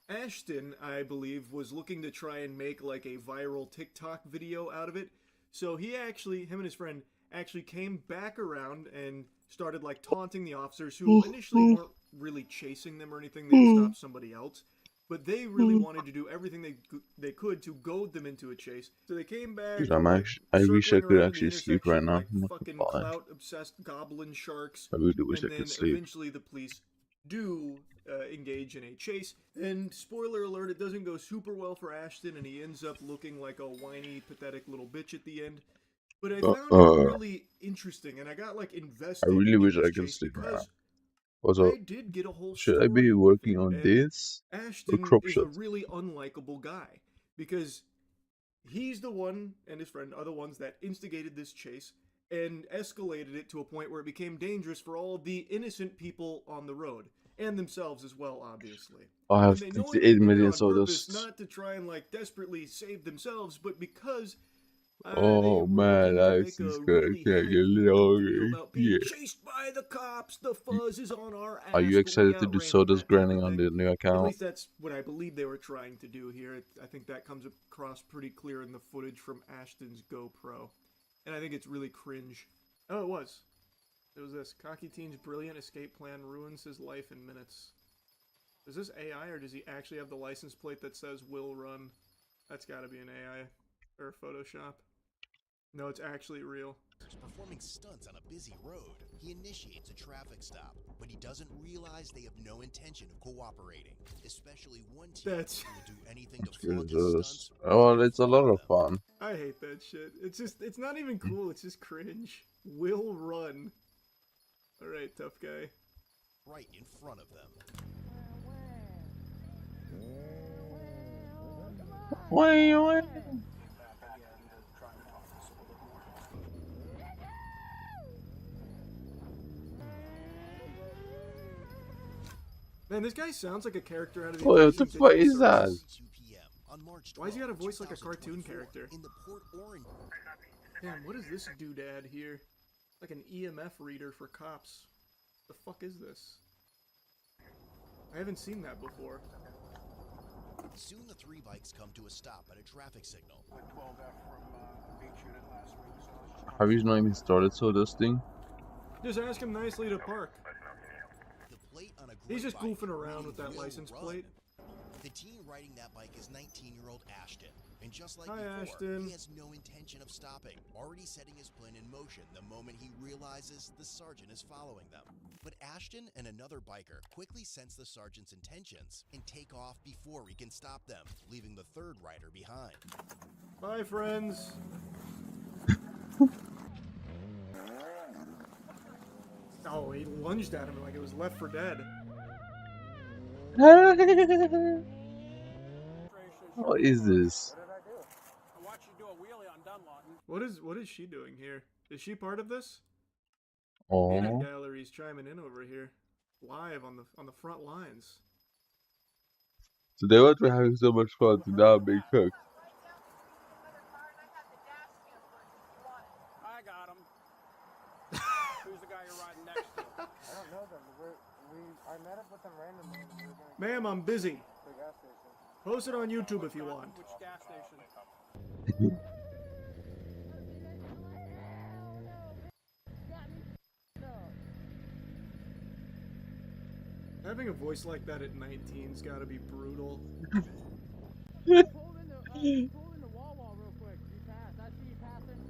Ashton, I believe, was looking to try and make like a viral TikTok video out of it. So he actually, him and his friend, actually came back around and started like taunting the officers who initially weren't really chasing them or anything. They stopped somebody else. But they really wanted to do everything they could to goad them into a chase. So they came back. Dude, like, I wish I circling could around the actually sleep right intersection now. like I'm not fucking gonna lie. clout-obsessed goblin sharks. I really wish And I then could sleep. eventually the police do engage in a chase. And spoiler alert, it doesn't go super well for Ashton, and he ends up looking like a whiny, pathetic little bitch at the end. But I found it really interesting, and I got like invested I really in wish this I could chase sleep right now. because Also, I did get a whole should I be story with working it, on and this or Ashton crop is shot? a really unlikable guy because he's the one and his friend are the ones that instigated this chase and escalated it to a point where it became dangerous for all of the innocent people on the road and themselves as well, obviously. I have And they knowingly 68 did it million on purpose, sawdust. not to try and like desperately save themselves, but because they Oh were man, looking to I make see a Scott. really Can't get a hyped little up video hungry. about being Yeah. chased by the cops. The fuzz is on our ass. Are you but we excited to do outran them, sawdust that type grinding of on thing. the new At account? least that's what I believe they were trying to do here. I think that comes across pretty clear in the footage from Ashton's GoPro. And I think it's really cringe. Oh, it was. It was this. Cocky teen's brilliant escape plan ruins his life in minutes. Is this AI, or does he actually have the license plate that says will run? That's gotta be an AI. Or Photoshop. No, it's actually real. Performing stunts on a busy road. He initiates a traffic stop, but he doesn't realize they have no intention of cooperating, especially one team who will do anything to flaunt his stunts. Oh, it's a lot of fun. I hate that shit. It's not even cool, it's just cringe. Will run. Alright, tough guy. Right in front of them. Wait. Man, this guy sounds like a character out of the What Amazing the fuck Digital is that? Circus. Why's he got a voice like a cartoon character? Damn, what is this doodad here? Like an EMF reader for cops. The fuck is this? I haven't seen that before. Soon the three bikes come to a stop at a traffic signal. Have you not even started sawdusting? Just ask him nicely to park. The plate on a He's just gray bike goofing around with that will license run. plate. The teen riding that bike is 19-year-old Ashton, and just like Hi, before, Ashton. he has no intention of stopping, already setting his plan in motion the moment he realizes the sergeant is following them. But Ashton and another biker quickly sense the sergeant's intentions and take off before he can stop them, leaving the third rider behind. Bye, friends. Oh, he lunged at him like it was Left 4 Dead. What is this? I watched you do a wheelie on Dunlawton. What is she doing here? Is she part of this? Oh. Peanut Gallery's chiming in over here, live on the front lines. So they weren't having so much fun to now being cooked. I got him. Who's the guy you're riding next to? I don't know them. I met up with them randomly. Ma'am, I'm busy. The gas station. Post it on YouTube if you want. Which gas station? Having a voice like that at 19's gotta be brutal. Pulled in the wall real quick. You passed. I see you passing.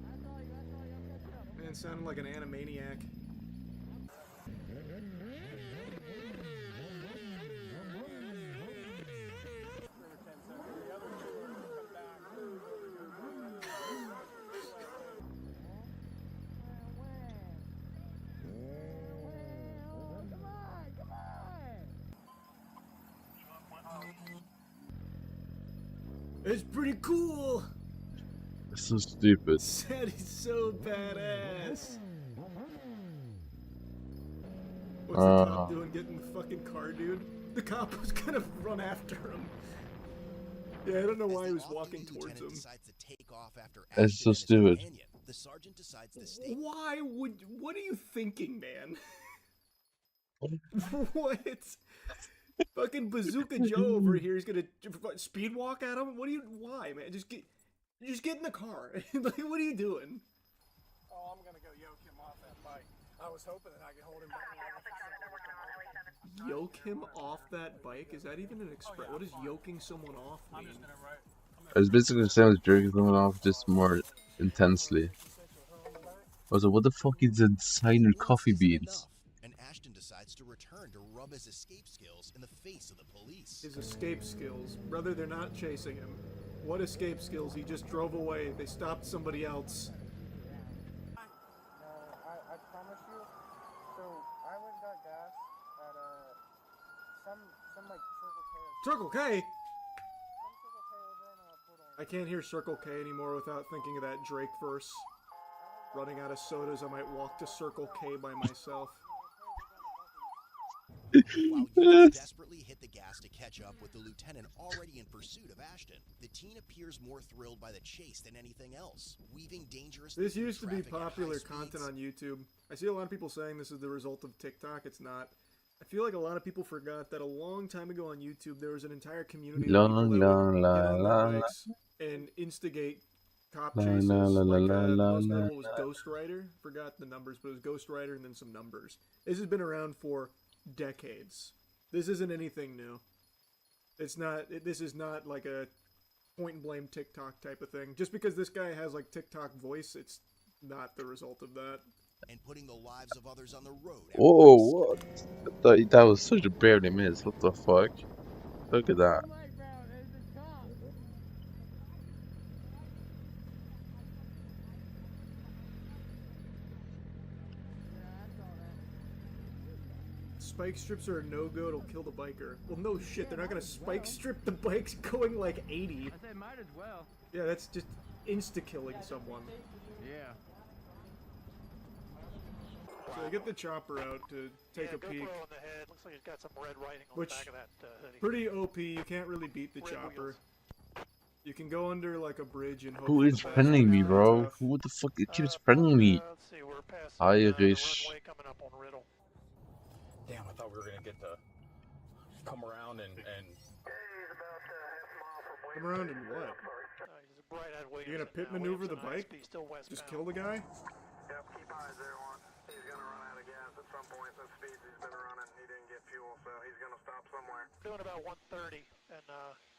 That's all you. I'm catching up. Man, sounded like an Animaniac. It's pretty cool. It's so stupid. Said he's so badass. What's the cop doing getting the fucking car, dude? The cop was gonna run after him. Yeah, I don't know why he was walking towards him. It's so stupid. The sergeant decides to stay. What are you thinking, man? What? Fucking Bazooka Joe over here is gonna speed walk at him? Why, man? Just get in the car. Like, what are you doing? Oh, I'm gonna go yoke him off that bike. I was hoping that I could hold him back. Yoke him off that bike? Is that even an expression? What does yoking someone off mean? It's basically the same as jerking someone off, just more intensely. Also, what the fuck is the designer coffee beans? And Ashton decides to return to rub his escape skills in the face of the police. His escape skills. Brother, they're not chasing him. What escape skills? He just drove away. They stopped somebody else. No, I promise you. So I went and got gas at some like Circle K. Circle K? I can't hear Circle K anymore without thinking of that Drake verse. Running out of sodas, I might walk to Circle K by myself. While units desperately hit the gas to catch up with the lieutenant already in pursuit of Ashton, the teen appears more thrilled by the chase than anything else, weaving dangerous. This used to be popular content on YouTube. I see a lot of people saying this is the result of TikTok. It's not. I feel like a lot of people forgot that a long time ago on YouTube there was an entire community of people that would get on their bikes and instigate cop chases. Most notable was Ghost Rider. Forgot the numbers, but it was Ghost Rider and then some numbers. This has been around for decades. This isn't anything new. It's not. This is not like a point and blame TikTok type of thing. Just because this guy has like TikTok voice, it's not the result of that. And putting the lives of others on the road. Whoa, what? That was such a barely miss. What the fuck? Look at that. Spike strips are a no-go, it'll kill the biker. Well, no shit, they're not gonna spike strip the bikes going like 80. I said might as well. Yeah, that's just insta-killing someone. Yeah. So I get the chopper out to take a peek. GoPro on the head. Looks like he's got some red writing on Which, the back of that hoodie. pretty OP, you can't really beat the chopper. You can go under like a bridge and hope Who for is the best. friending me, bro? Who the fuck keeps friending me? Let's see, we're past Irish. runway coming up on Riddle. Damn, I thought we were gonna get to come around and Come around and what? You're gonna pit maneuver the bike? Just kill the guy? Yep, keep eyes there, one. He's gonna run out of gas at Doing about 130, and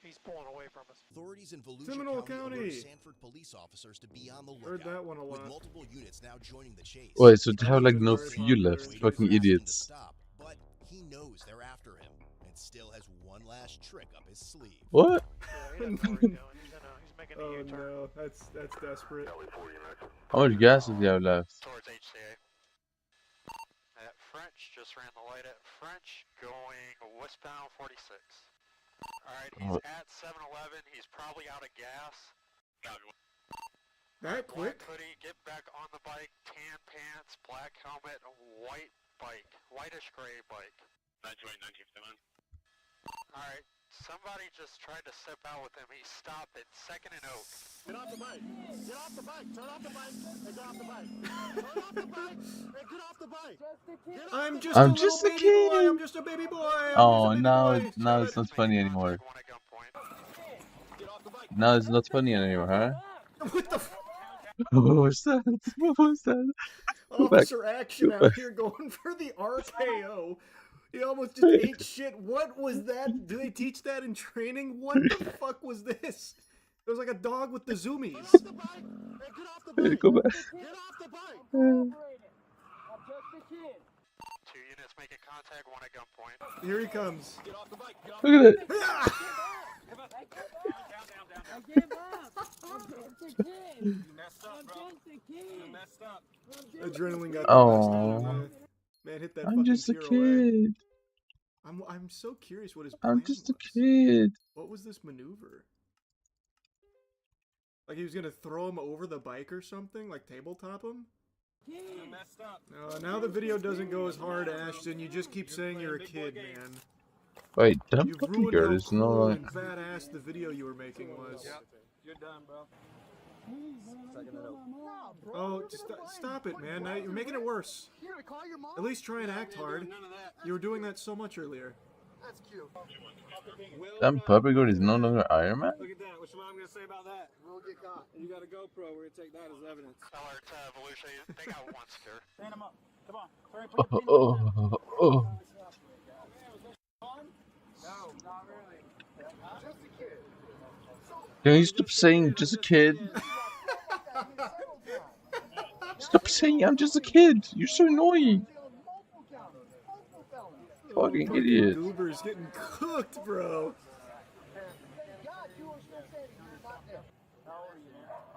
he's pulling away from us. Authorities in Volusia Seminole County County. alert Sanford police officers to be on the lookout. Heard that one a With lot. multiple units now joining the chase. Wait, so It's they have like no Sanford fuel police left? waiting Fucking for Ashton to idiots. stop, but he knows they're after him and still has one last trick up his sleeve. What? Oh no, that's desperate. How much gas does he have left? Towards HCA. At French, just ran the light at French, going westbound 46. Alright, he's at 7-Eleven, he's probably out of gas. That quick? Black hoodie, get back on the bike, tan pants, black helmet, white bike, whitish gray bike. 1957. Alright, somebody just tried to step out with him, he stopped at 2nd and Oak. Get off the bike! Get off the bike! Turn off the bike and get off the bike! Turn off the bike and get off the bike! I'm just I'm a just little a baby boy. kid. I'm just a baby boy. Oh, now it's not funny anymore. Now it's not funny anymore, huh? What the f- What was that? What was that? Go back. Officer action Go out back. here going for the RKO. He almost just ate shit. What was that? Do they teach that in training? What the fuck was this? It was like a dog with the zoomies. Hey, go back. Two units making contact, one at gunpoint. Here he comes. Look at it. Adrenaline got Oh, man, hit that I'm fucking just a zero kid. I'm so curious what his I'm plan just a was. kid. What was this maneuver? Like he was gonna throw him over the bike or something? Like tabletop him? Now the video doesn't go as hard, Ashton. You just keep saying you're a kid, man. Wait, damn You've fucking ruined girl. how There's no cool like. and badass the video you were making was. You're done, bro. Oh, just stop it, man. Now you're making it worse. At least try and act hard. You were doing that so much earlier. That's cute. Damn puppy girl is no longer Iron Man? Look at that. What's your mom gonna say about that? We'll get caught. You got a GoPro. We're gonna take that as evidence. Alert, Volusia. They got one scare. Stand him up. Come on. Sorry, put your Oh. No, not really. Just a kid. Can you stop saying just a kid? Stop saying I'm just a kid. You're so annoying. Fucking idiot. Goober's getting cooked, bro.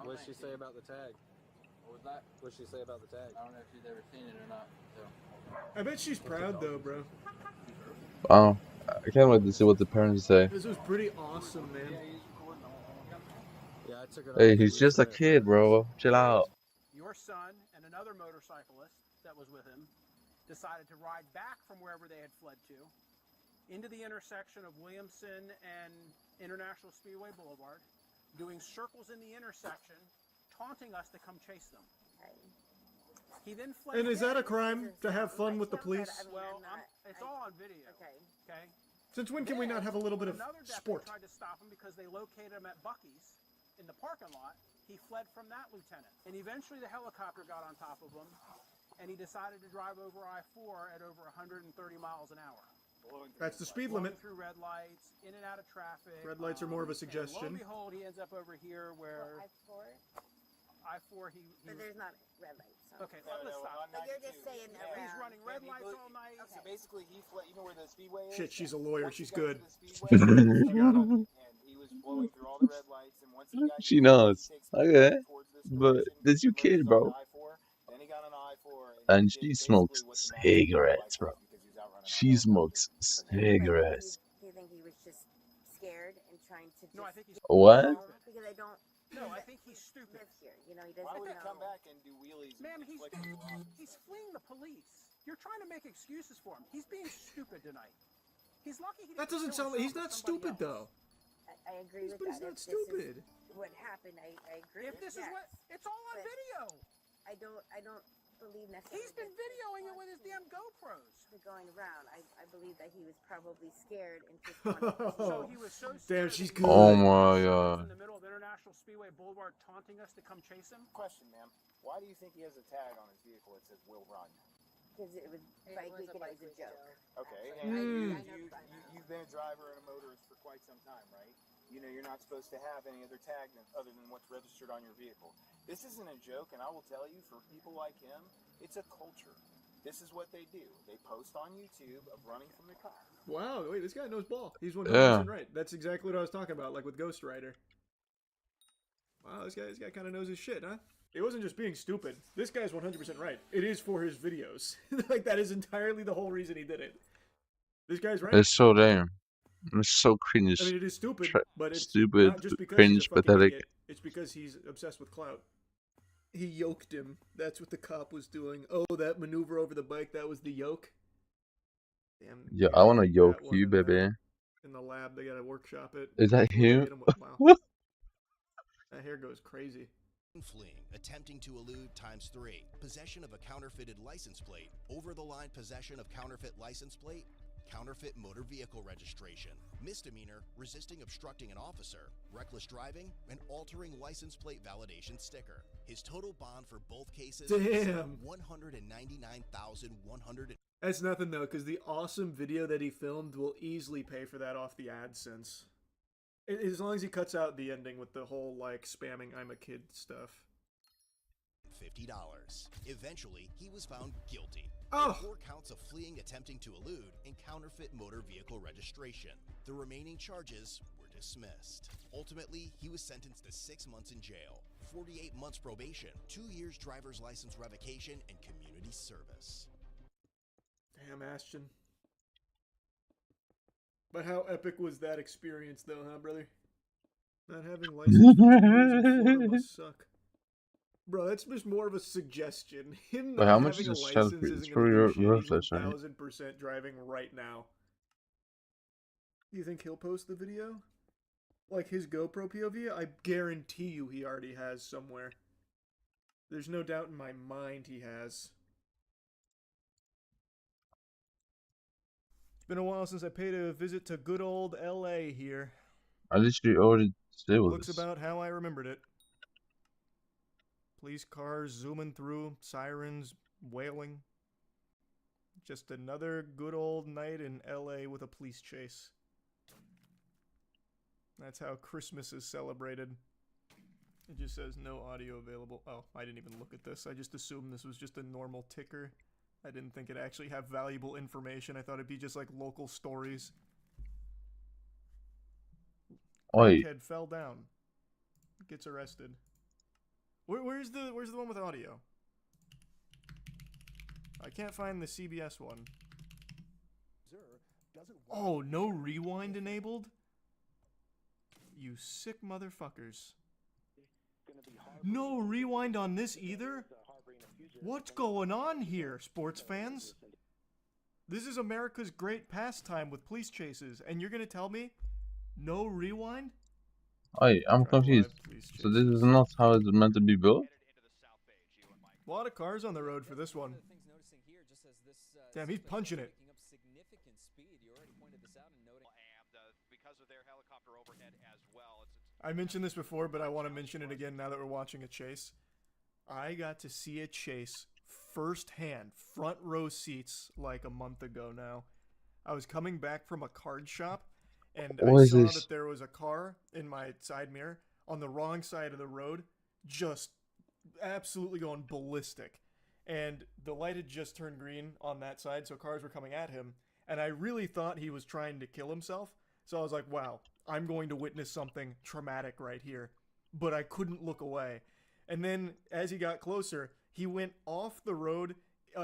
What did she say about the tag? What was that? What did she say about the tag? I don't know if she's ever seen it or not. So. I bet she's proud though, bro. Wow. I can't wait to see what the parents say. This was pretty awesome, man. Yeah, I took it. Hey, he's just a kid, bro. Chill out. Your son and another motorcyclist that was with him decided to ride back from wherever they had fled to into the intersection of Williamson and International Speedway Boulevard, doing circles in the intersection, taunting us to come chase them. He then fled. And is that a crime to have fun with the police? Well, it's all on video. Okay. Since when can we not have a little bit of Another deputy sport? tried to stop him because they located him at Buc-ee's in the parking lot. He fled from that lieutenant, and eventually the helicopter got on top of him, and he decided to drive over I-4 at over 130 miles an hour. That's the speed Blowing limit. through red lights, in and out of traffic. Red lights are more of a And lo suggestion. and behold, he ends up over here where I-4. But there's not red lights. So. Okay, let's stop. But you're just saying around. He's running red lights all night. So basically, he fled. You know where the speedway is? Shit, she's a lawyer. She's good. And he was blowing through all the red lights, and once he got She knows. Okay. But that's your kid, bro. then he got on I-4, And she smokes cigarettes, bro. She smokes cigarettes. Do you think he was just scared and trying to just... No, I think he's... What? Because I don't... No, I think he's stupid. Live here, you know, he doesn't Why would he know. come back and do wheelies? Ma'am, he's fleeing the police. You're trying to make excuses for him. He's being stupid tonight. He's lucky he didn't That doesn't kill sound like he's himself not or somebody stupid else. though. I agree with But he's that. not If stupid. This is what happened, I agree If with this is yes. what... It's all on But video. I don't believe necessarily... He's been videoing it with his damn GoPros. Going around, I believe that he was probably scared and just wanted to... So he was so Damn, scared she's that he good. Oh my god. in the middle of International Speedway Boulevard taunting us to come chase him. Question, ma'am. Why do you think he has a tag on his vehicle that says "Will Run"? because it was bike week and it was a joke. Okay, I and know you've been a driver and a motorist for quite some time, right? You know you're not supposed to have any other tag other than what's registered on your vehicle. This isn't a joke, and I will tell you, for people like him, it's a culture. This is what they do. They post on YouTube of running from the car. Wow, wait, this guy knows ball. He's 100% Yeah. right. That's exactly what I was talking about, like with Ghost Rider. Wow, this guy kind of knows his shit, huh? It wasn't just being stupid. This guy's 100% right. It is for his videos. Like, that is entirely the whole reason he did it. This guy's right. It's so damn. It's so cringe. I mean, it is stupid, but it's stupid, not just because cringe, he's a fucking pathetic. idiot. It's because he's obsessed with clout. He yoked him. That's what the cop was doing. Oh, that maneuver over the bike, that was the yoke? Damn. Yeah, they I gotta wanna keep yoke that one you, baby. in the lab. They gotta workshop it. Is that Ooh, they you? hit him wow. That hair goes crazy. Fleeing, attempting to elude ×3. Possession of a counterfeited license plate. Over-the-line possession of counterfeit license plate. Counterfeit motor vehicle registration. Misdemeanor, resisting obstructing an officer. Reckless driving, and altering license plate validation sticker. His total bond for both cases is Damn. $199,100. That's nothing, though, because the awesome video that he filmed will easily pay for that off the AdSense. As long as he cuts out the ending with the whole, like, spamming I'm a kid stuff. $50. Eventually, he was found guilty. Oh. 4 counts of fleeing, attempting to elude, and counterfeit motor vehicle registration. The remaining charges were dismissed. Ultimately, he was sentenced to 6 months in jail, 48 months probation, 2 years driver's license revocation, and community service. Damn, Ashton. But how epic was that experience, though, huh, brother? Not having license for 2 years in Florida must suck. Bro, that's just more of a suggestion. Him But not how much having is a this shell license crate? It's isn't for going to do your shit. He's flesh, right? 1000% driving right now. You think he'll post the video? Like his GoPro POV? I guarantee you he already has somewhere. There's no doubt in my mind he has. It's been a while since I paid a visit to good old LA here. I literally already disabled Looks this. about how I remembered it. Police cars zooming through, sirens wailing. Just another good old night in LA with a police chase. That's how Christmas is celebrated. It just says no audio available. Oh, I didn't even look at this. I just assumed this was just a normal ticker. I didn't think it'd actually have valuable information. I thought it'd be just like local stories. Oi. Kid fell down. Gets arrested. Where's the one with audio? I can't find the CBS one. Oh, no rewind enabled? You sick motherfuckers. No rewind on this either? What's going on here, sports fans? This is America's great pastime with police chases, and you're gonna tell me no rewind? Oi, I'm confused. So this is not how it's meant to be built? A lot of cars on the road for this one. Damn, he's punching it. I mentioned this before, but I want to mention it again now that we're watching a chase. I got to see a chase firsthand, front row seats, like a month ago now. I was coming back from a card shop, and I saw that there was a car in my side mirror on the wrong side of the road, just absolutely going ballistic. And the light had just turned green on that side, so cars were coming at him. And I really thought he was trying to kill himself. So I was like, wow, I'm going to witness something traumatic right here. But I couldn't look away. And then as he got closer, he went off the road.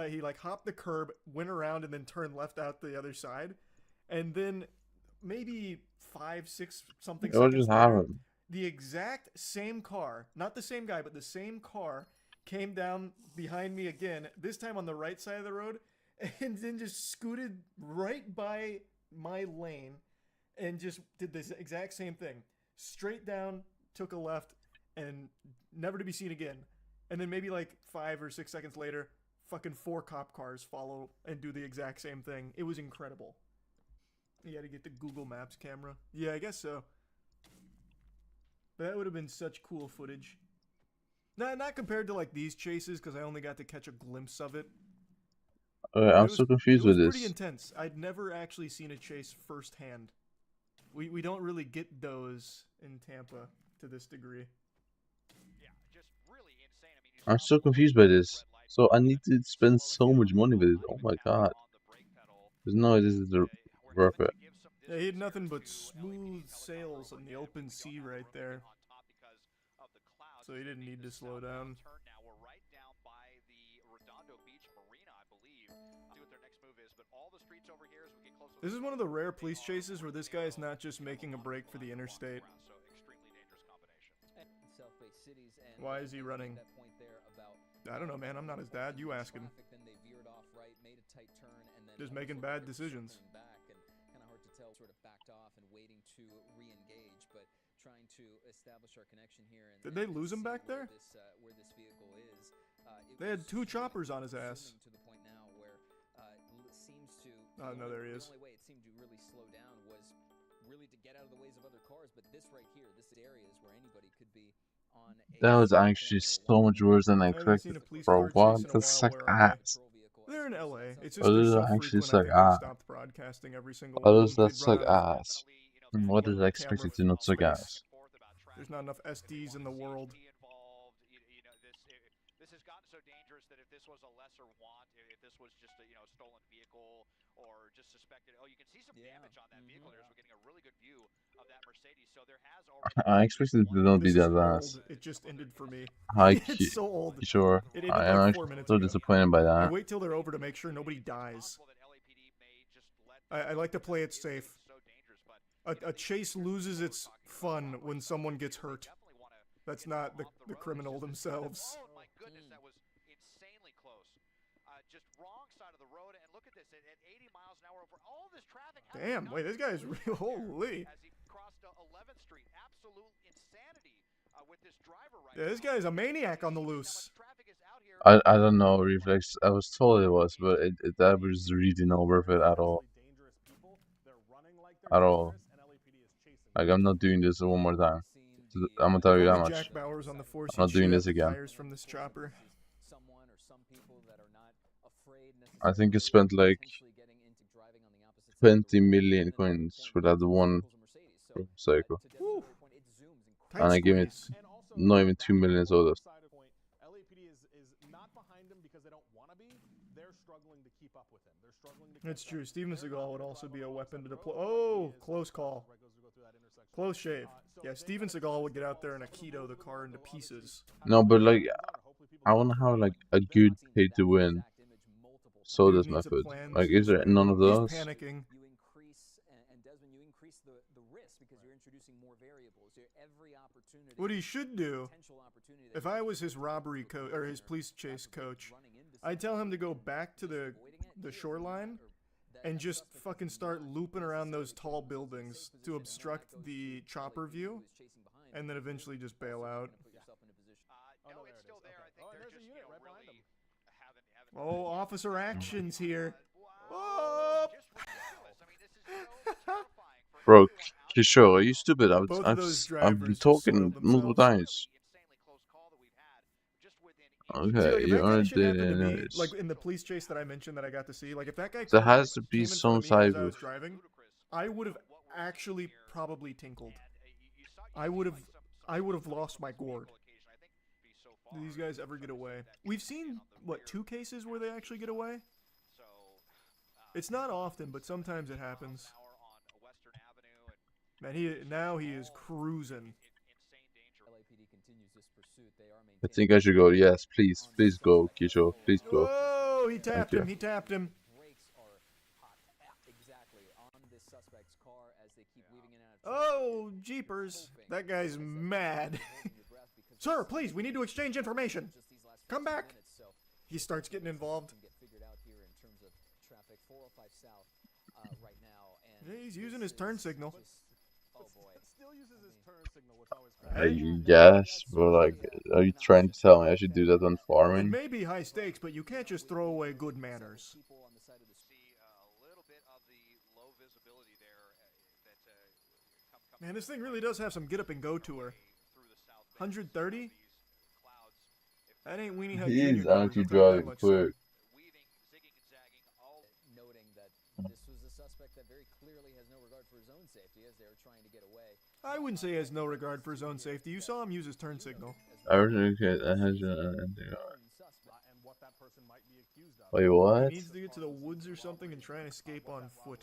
He like hopped the curb, went around, and then turned left out the other side. And then maybe 5, 6 something seconds later, the exact same car, not the same guy, but the same car came down behind me again, this time on the right side of the road, and then just scooted right by my lane and just did this exact same thing. Straight down, took a left, and never to be seen again. And then maybe like 5 or 6 seconds later, fucking 4 cop cars follow and do the exact same thing. It was incredible. You had to get the Google Maps camera. Yeah, I guess so. But that would have been such cool footage. Not compared to like these chases, because I only got to catch a glimpse of it. I'm so confused with It was pretty this. intense. I'd never actually seen a chase firsthand. We don't really get those in Tampa to this degree. I'm so confused by this. So I need to spend so much money with it. Oh my god. There's no way this is worth it. Yeah, he had nothing but smooth sails on the open sea right there. So he didn't need to slow down. This is one of the rare police chases where this guy is not just making a break for the interstate. Why is he running? I don't know, man. I'm not his dad. You ask him. Just making bad decisions. Did they lose him back there? They had 2 choppers on his ass. Oh, no, there he is. The only way it seemed to really slow down was really to get out of the ways of other cars, but this right here, this area is where anybody could be on a... That was actually so much worse than I expected. Bro, what? That sucked ass. They're in LA. It's just Oh, they're this so actually frequent, I suck think they ass. stopped broadcasting every single Oh, one. that They'd suck run out of ass. What did I expect it to not suck space. ass? There's not enough SDs in the world. This has gotten so dangerous that if this was a lesser want, if this was just a stolen vehicle or just suspected, oh, you can see some damage on that vehicle there, so we're getting a really good view of that Mercedes. So there has already. I expected it to not be This is that ass. old. It just ended for me. Hi, It's so old. sure. It ended I am like 4 actually minutes so ago. disappointed by I that. wait till they're over to make sure nobody dies. I like to play it safe. A chase loses its fun when someone gets hurt. That's not the criminal themselves. Oh my goodness, that was insanely close. Just wrong side of the road, and look at this, at 80 miles an hour over all this traffic. Damn, wait, this guy's real. Holy. As he crossed 11th Street, absolute insanity with this driver right Yeah, this guy's a maniac on the loose. I don't know, Reflex. I was told it was, but that was really not worth it at all. At all. Like, I'm not doing this one more time. I'm gonna tell you that much. Jack Bauer's on the force. I'm not doing this again. Tires from this chopper. I think I spent like 20 million coins for that one motorcycle. And I gave it not even 2 million sowdust. It's true. Steven Seagal would also be a weapon to deploy. Oh, close call. Close shave. Yeah, Steven Seagal would get out there and Aikido the car into pieces. No, but like, I want to have like a good pay to win sowdust method. Like, is there none of those? He's panicking. What he should do, if I was his robbery coach or his police chase coach, I'd tell him to go back to the shoreline and just fucking start looping around those tall buildings to obstruct the chopper view, and then eventually just bail out. Oh, officer actions here. Oh! Bro, Kishore, are you stupid? I've been talking multiple times. Okay, you already did it. Like in the police chase that I mentioned that I got to see, like if that guy There has to be some side I was driving, I would have actually probably tinkled. I would have lost my gourd. Do these guys ever get away? We've seen what 2 cases where they actually get away. It's not often, but sometimes it happens. Man, he is cruising. I think I should go. Yes, please go, Kishore. Please go. Oh, he tapped him. He tapped him. Oh, jeepers. That guy's mad. Sir, please, we need to exchange information. Come back. He starts getting involved. Yeah, he's using his turn signal. I guess, but like, are you trying to tell me I should do that on It farming? may be high stakes, but you can't just throw away good manners. Man, this thing really does have some get up and go to her. 130? That ain't Weenie Hut Jr. He's numbers, actually I'll tell you that driving much, quick. safety as they were trying to get away. I wouldn't say he has no regard for his own safety. You saw him use his turn signal. Wait, what? He needs to get to the woods or something and try and escape on foot.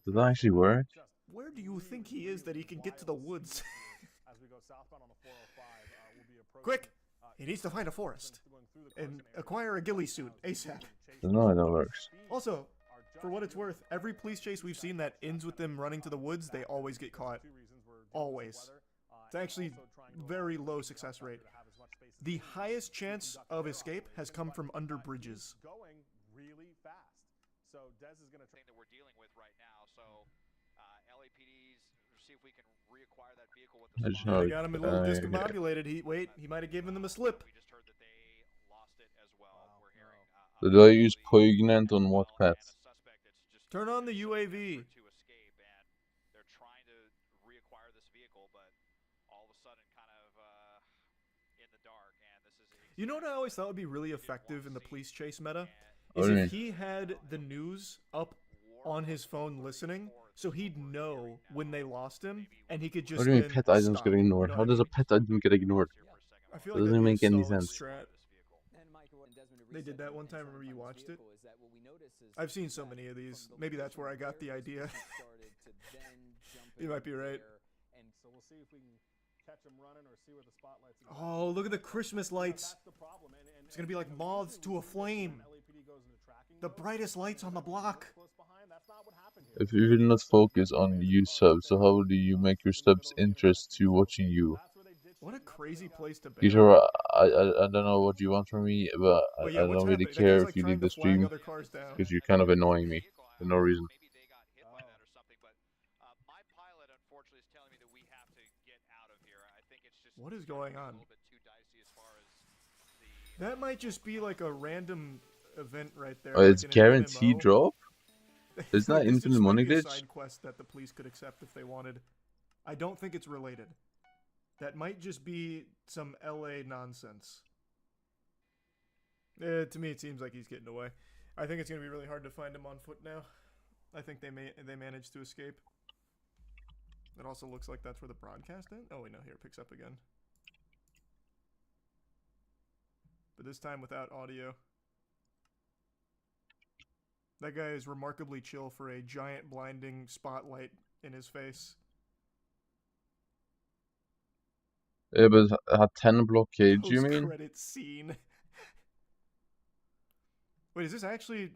Does that actually work? Where do you think he is that he can get to the woods? Quick! He needs to find a forest and acquire a ghillie suit ASAP. No, that works. Also, for what it's worth, every police chase we've seen that ends with them running to the woods, they always get caught. Always. It's actually very low success rate. The highest chance of escape has come from under bridges. So Dez is going to thing that we're dealing with right now. So LAPD's see if we can reacquire that vehicle with the spot. They got him a little discombobulated. He might have given them a slip. We just heard that they lost it as well. We're hearing Did I use Poignant on what pet? Turn on the UAV. To escape, and they're trying to reacquire this vehicle, but all of a sudden kind of in the dark, and this is You know what I always thought would be really effective in the police chase meta? What Is do you if he had the news up on his phone listening, so he'd know when they lost him, and he could just. What do you mean pet items get ignored? How does a pet item get ignored? I feel That like doesn't make any solid sense. strat. They did that one time. Remember you watched it? I've seen so many of these. Maybe that's where I got the idea. You might be right. So we'll see if we can catch them running or see where the spotlights are. Oh, look at the Christmas lights. It's gonna be like moths to a flame. The brightest lights on the block. If you will not focus on you subs, so how do you make your subs interest to watching you? What a crazy place to be. Peter, I don't know what you want from me, but I don't really care if you leave the stream, because you're kind of annoying me for no reason. What is going on? That might just be like a random event right there. Oh, it's like guaranteed drop? Isn't that This infinite just might money be a glitch? side quest that the police could accept if they wanted. I don't think it's related. That might just be some LA nonsense. To me, it seems like he's getting away. I think it's gonna be really hard to find him on foot now. I think they managed to escape. It also looks like that's where the broadcast is. Oh wait, no, here it picks up again. But this time without audio. That guy is remarkably chill for a giant blinding spotlight in his face. Yeah, but it had 10 blockades, you mean? Post-credit scene. Wait, is this actually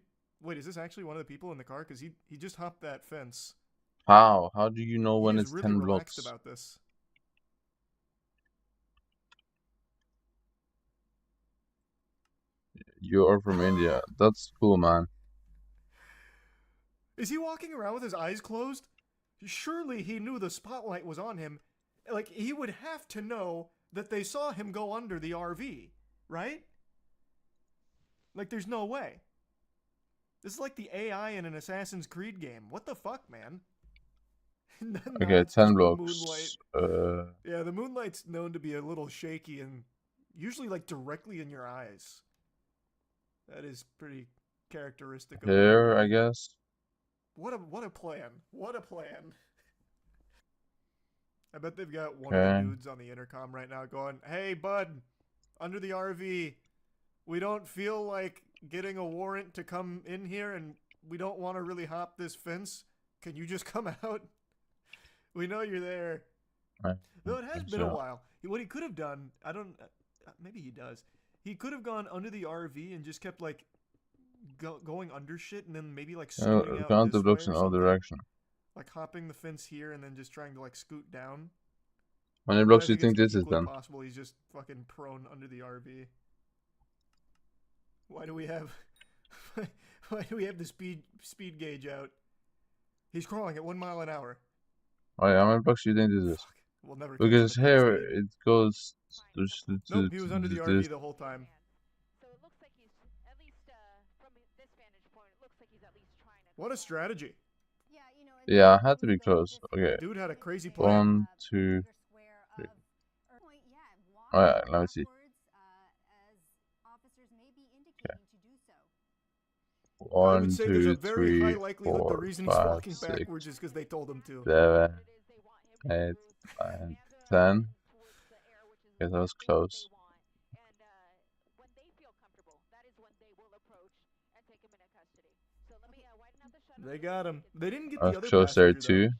one of the people in the car? Because he just hopped that fence. How? How do you know when He it's is really 10 relaxed blocks? about this. You are from India. That's cool, man. Is he walking around with his eyes closed? Surely he knew the spotlight was on him. Like, he would have to know that they saw him go under the RV, right? Like, there's no way. This is like the AI in an Assassin's Creed game. What the fuck, man? No, Okay, it's 10 just the blocks. moonlight. Yeah, the moonlight's known to be a little shaky and usually like directly in your eyes. That is pretty characteristic of Here, I guess. What a plan. What a plan. I bet they've got one of the Okay. dudes on the intercom right now going, "Hey, bud, under the RV, we don't feel like getting a warrant to come in here and we don't want to really hop this fence. Can you just come out? We know you're there." Right. Though it has think been a so. while. What he could have done, I don't, maybe he does. He could have gone under the RV and just kept like going under shit and then maybe like scooting out Count the this blocks way in or all something. direction. Like hopping the fence here and then just trying to like scoot down. How many But blocks I do you think it's this is equally then? possible he's just fucking prone under the RV. Why do we have the speed gauge out? He's crawling at 1 mile an hour. Oh yeah, how many blocks do you think this is? We'll never catch Because him at that here speed. it goes. Nope, he was under the RV the whole time. What a strategy. Yeah, I had to be close. Okay. Dude had a crazy plan. 1, 2, 3. Alright, let me see. Okay. I would 1, say there's a 2, very high 3, likelihood the 4, reason he's 5, walking 6, backwards is because they told him to. 7, 8, 9, 10. Okay, that was close. They got him. They didn't get I was the other close there passenger, too.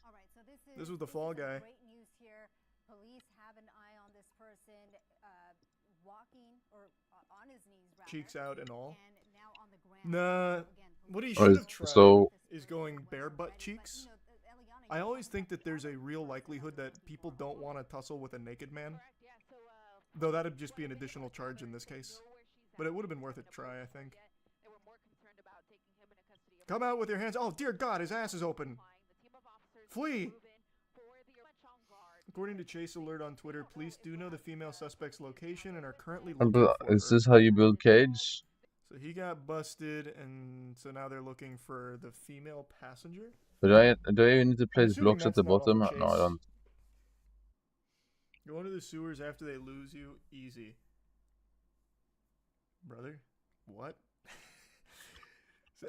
All right, so This was the fall guy. Great news here. Police have an eye on this person walking or on his knees, rather, Cheeks out and all. and now on the ground. Nah, what he Oh, should have tried so- is going bare butt cheeks. I always think that there's a real likelihood that people don't want to tussle with a naked man. Though that'd just be an additional charge in this case. But it would have been worth a try, I think. Come out with your hands. Oh, dear God, his ass is open. Flee! According to Chase Alert on Twitter, police do know the female suspect's location and are currently looking for her. Is this how you build cage? So he got busted, and so now they're looking for the female passenger? Do I even need to place assuming blocks at that's the not on bottom? the No, I chase. don't. Go into the sewers after they lose you. Easy. Brother? What? So,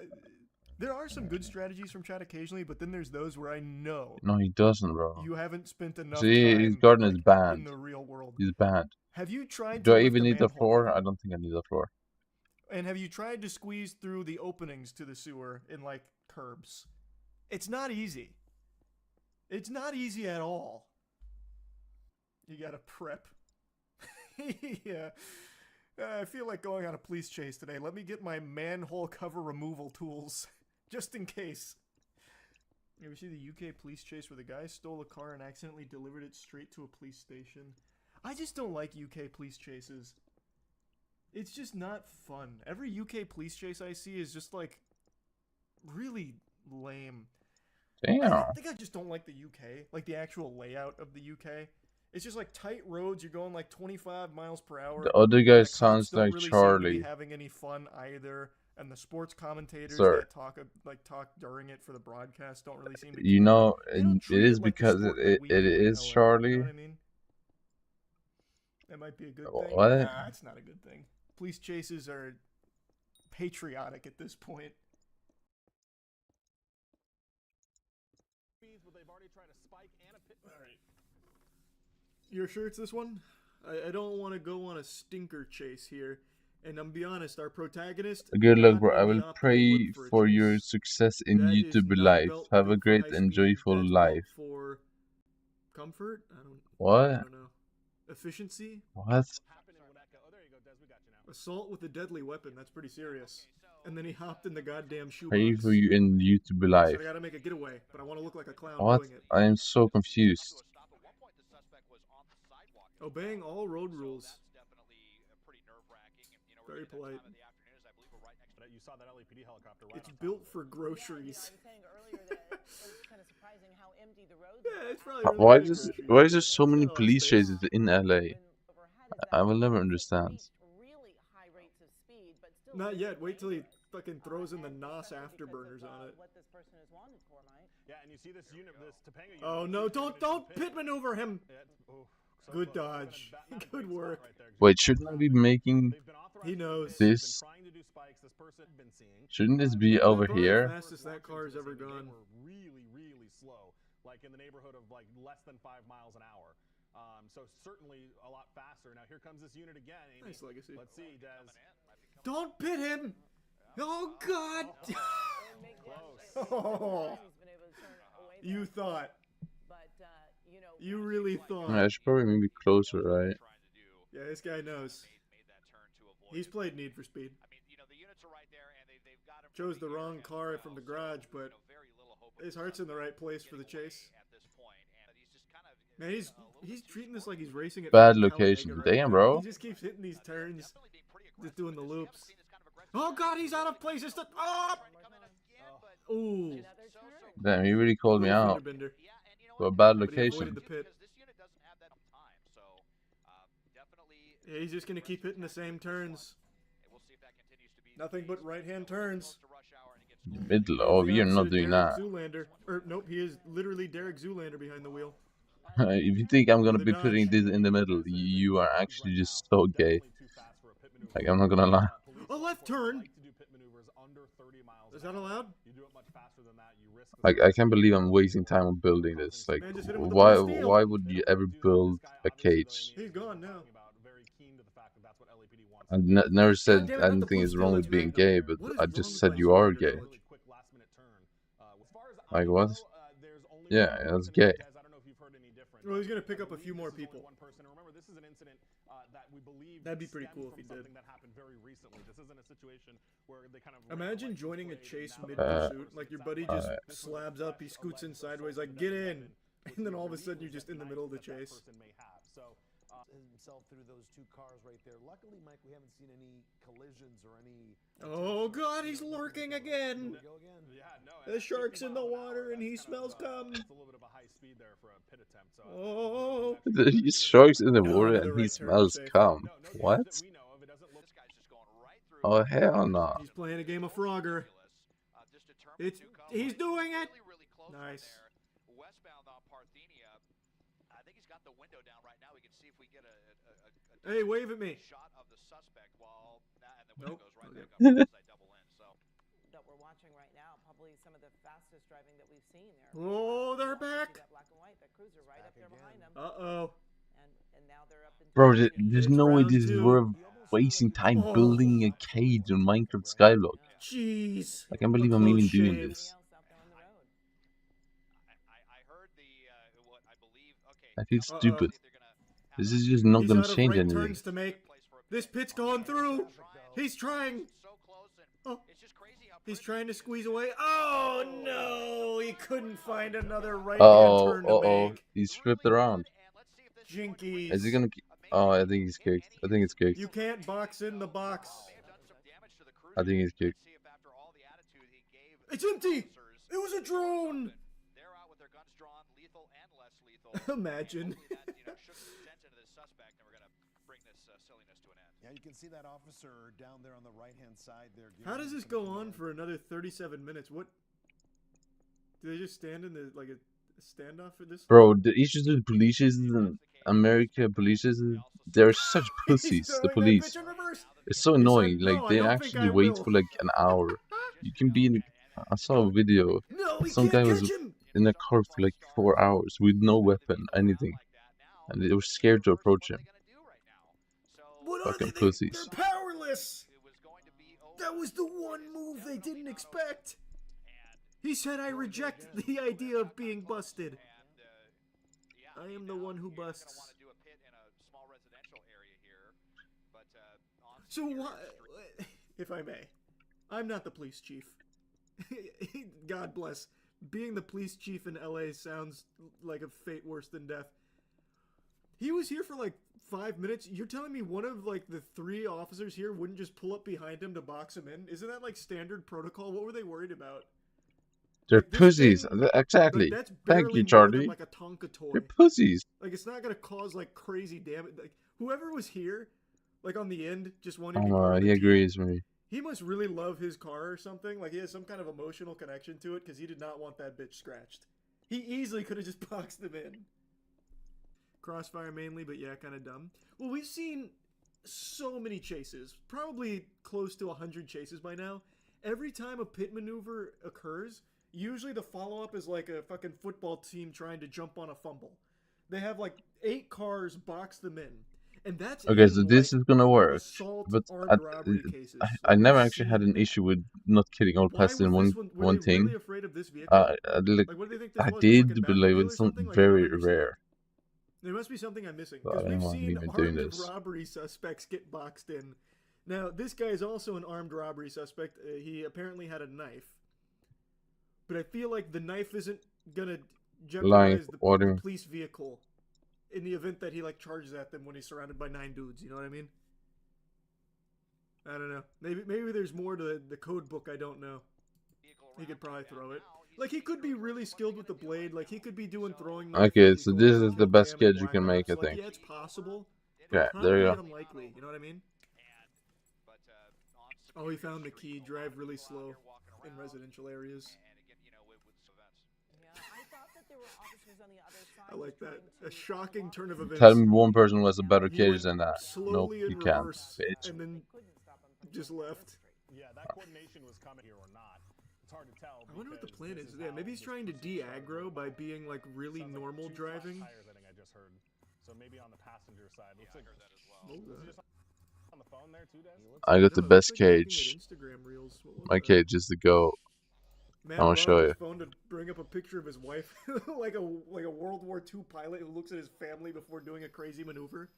there are some good strategies from chat occasionally, but then there's those where I know No, he doesn't, bro. you haven't spent enough See, time his garden is like, banned. in the real world. He's banned. Have you tried Do to I lift even a need the manhole floor? cover? I don't think I need the floor. And have you tried to squeeze through the openings to the sewer in, like, curbs? It's not easy. It's not easy at all. You gotta prep. Yeah. I feel like going on a police chase today. Let me get my manhole cover removal tools. Just in case. You ever see the UK police chase where the guy stole a car and accidentally delivered it straight to a police station? I just don't like UK police chases. It's just not fun. Every UK police chase I see is just like really lame. Damn. I think I just don't like the UK, like the actual layout of the UK. It's just like tight roads. You're going like 25 miles per hour. The other guy and the cops sounds don't like really Charlie. Seem to be having any fun either, and the sports commentators Sir. that talk during it for the broadcast don't really seem to. You care. know, They don't it treat is like the because sport that it we do in is LA, Charlie. You know what I mean? That might be a good thing. What? Nah, it's not a good thing. Police chases are patriotic at this point. You're sure it's this one? I don't want to go on a stinker chase here. And I'm be honest, our protagonist... Good luck, not bro. I in the will optimal pray look for a for chase. your success in That is YouTube not life. built Have a for great high and speed. joyful That's built life. for comfort? I What? don't know. Efficiency? What? Assault with a deadly weapon. That's pretty serious. And then he hopped in the goddamn shoebox. Pray for you in YouTube So life. I gotta make a getaway, but I want to look like a clown What? doing it. I am so confused. Obeying all road rules. Very polite. You saw that LAPD helicopter right It's on top built of it. for groceries. I was saying earlier that it was kind of surprising how empty the roads Yeah, it's probably Why really is groceries. why is there so many Not a lot of police space. chases in LA? I will never understand. really high rates of speed, but still Not yet. Wait till he fucking throws in the NOS afterburners on it. what this person is wanted for, Mike. Yeah, and you see this unit, this Topanga unit. Oh no! Don't pit maneuver him. Good dodge. Good work. Wait, shouldn't I be making He knows. this? Shouldn't this be over Probably here? The fastest that car has ever gone. Really slow, like in the neighborhood of like less than 5 miles an hour. So certainly a lot faster. Now here comes this unit again. Amy. Nice legacy. Let's see, Des. Don't pit him! Oh God! Oh. You thought. You really thought. I should probably maybe closer, right? Yeah, this guy knows. He's played Need for Speed. Chose the wrong car from the garage, but his heart's in the right place for the chase. Man, he's treating this like he's racing at Bad fucking location. Talladega right Damn, now. bro. He just keeps hitting these turns, just doing the loops. Oh God, he's out of place. It's the Ooh. Damn, he really called me Little out. fender bender. For a bad But he avoided location. the pit. Yeah, he's just gonna keep hitting the same turns. Nothing but right-hand turns. Middle. Oh, you're not doing Derek that. Zoolander. Or nope, he is literally Derek Zoolander behind the wheel. If you think I'm gonna With be a dodge. putting this in the middle, you are actually just so gay. Like, I'm not gonna lie. A left turn. under 30 miles. Is that allowed? You do it much faster than that. You risk. I can't believe I'm wasting time on building this. Like, Man, just hit him with the why blue steel. why would you ever build a cage? He's gone now. I never said damn it, not the anything blue is steel, wrong that's with being Magnum. gay, but What is I wrong just with said my you are Super gay. Village? Like what? Yeah, that's gay. Well, he's gonna pick up a few more people. That'd be pretty cool if he did. Imagine joining a chase mid-pursuit, like your buddy just slabs up, he scoots in sideways, like, get in! And then all of a sudden you're just in the middle of the chase. Himself through those two cars right there. Luckily, Mike, we haven't seen any collisions or any... Oh god, he's lurking again! The shark's in the water and he smells cum! Oh! The shark's in the water and he smells cum. What? Oh hell no! He's playing a game of Frogger. He's doing it! Nice. Hey, wave at me. Nope. That we're watching right now, probably some of the fastest driving that we've seen there. Oh, they're back. That black and white, that cruiser right up there behind them. Uh-oh. And now they're up in Bro, there's no way this is worth wasting time building a cage on Minecraft Skyblock. Jeez. I can't believe I'm even doing this. I feel stupid. This is just not gonna change anything. To make. This pit's going through. He's trying. Oh. He's trying to squeeze away. Oh no! He couldn't find another right-hand turn to make. He's flipped around. Jinkies. Is he gonna? Oh, I think he's kicked. I think it's kicked. You can't box in the box. I think he's kicked. It's empty. It was a drone. Imagine. Yeah, you can see that officer down there on the right-hand side there. How does this go on for another 37 minutes? What? Do they just stand in the like a standoff for this? Bro, the issues with police in America, they're such pussies. The police. It's so annoying. Like they actually wait for like an hour. You can be in. I saw a video. Some guy was in a car for like 4 hours with no weapon, anything, and they were scared to approach him. Fucking pussies. They're powerless. That was the one move they didn't expect. He said, "I reject the idea of being busted. I am the one who busts." So why, if I may, I'm not the police chief. God bless. Being the police chief in LA sounds like a fate worse than death. He was here for like 5 minutes. You're telling me one of like the 3 officers here wouldn't just pull up behind him to box him in? Isn't that like standard protocol? What were they worried about? They're pussies. Exactly. Thank you, Charlie. Like a Tonka toy. They're pussies. Like it's not gonna cause like crazy damage. Like whoever was here, like on the end, just wanted to be part of the he team. agrees with me. He must really love his car or something. Like he has some kind of emotional connection to it because he did not want that bitch scratched. He easily could have just boxed them in. Crossfire mainly, but yeah, kind of dumb. Well, we've seen so many chases, probably close to 100 chases by now. Every time a pit maneuver occurs, usually the follow-up is like a fucking football team trying to jump on a fumble. They have like 8 cars box them in. And that's okay, so this is gonna work, but I never actually had an issue with not killing all pests in one thing. Really I did, but like it's not very rare. There must be something I'm missing, So because we've seen armed robbery suspects get boxed in. Now, this guy is also an armed robbery suspect. He apparently had a knife. But I feel like the knife isn't gonna jeopardize the police vehicle in the event that he like charges at them when he's surrounded by 9 dudes. You know what I mean? I don't know. Maybe there's more to the code book I don't know. He could probably throw it. Like, he could be really skilled with the blade. Like, he could be doing throwing. Okay, so this is the best sketch you can make, I think. Yeah, it's possible. Yeah, there you go. Unlikely, you know what I mean? Oh, he found the key. Drive really slow in residential areas. I like that. A shocking turn of events. Tell me one person who has a better cage than that. Nope, you can't. Bitch. And then just left. Yeah, that coordination was coming here or not. It's hard to tell. I wonder what the plan is. Yeah, maybe he's trying to de-aggro by being like really normal driving. Tires, I think I just heard. So maybe on the passenger side. Looks like I heard that as well. Was he just on the phone there too, Des? I got the best cage. My cage is the GOAT. Matt I want to show you. phone to bring up a picture of his wife, like a World War II pilot who looks at his family before doing a crazy maneuver.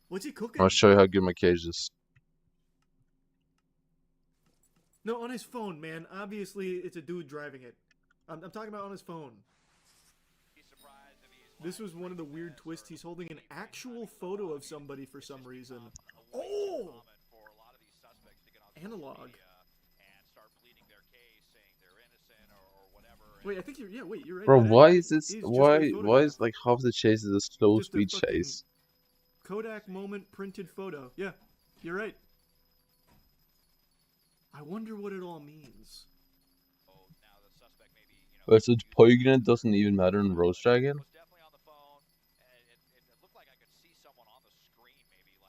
What's he cooking? I'll show you how good my cage is. No, on his phone, man. Obviously, it's a dude driving it. I'm talking about on his phone. This was one of the weird twists. He's holding an actual photo of somebody for some reason. Oh! Analog. Wait, I think you're. Yeah, wait, you're right. Bro, why is this? Why is like half the chase is a slow speed chase? Kodak moment printed photo. Yeah, you're right. I wonder what it all means. Wait, so poignant doesn't even matter in Rose Dragon?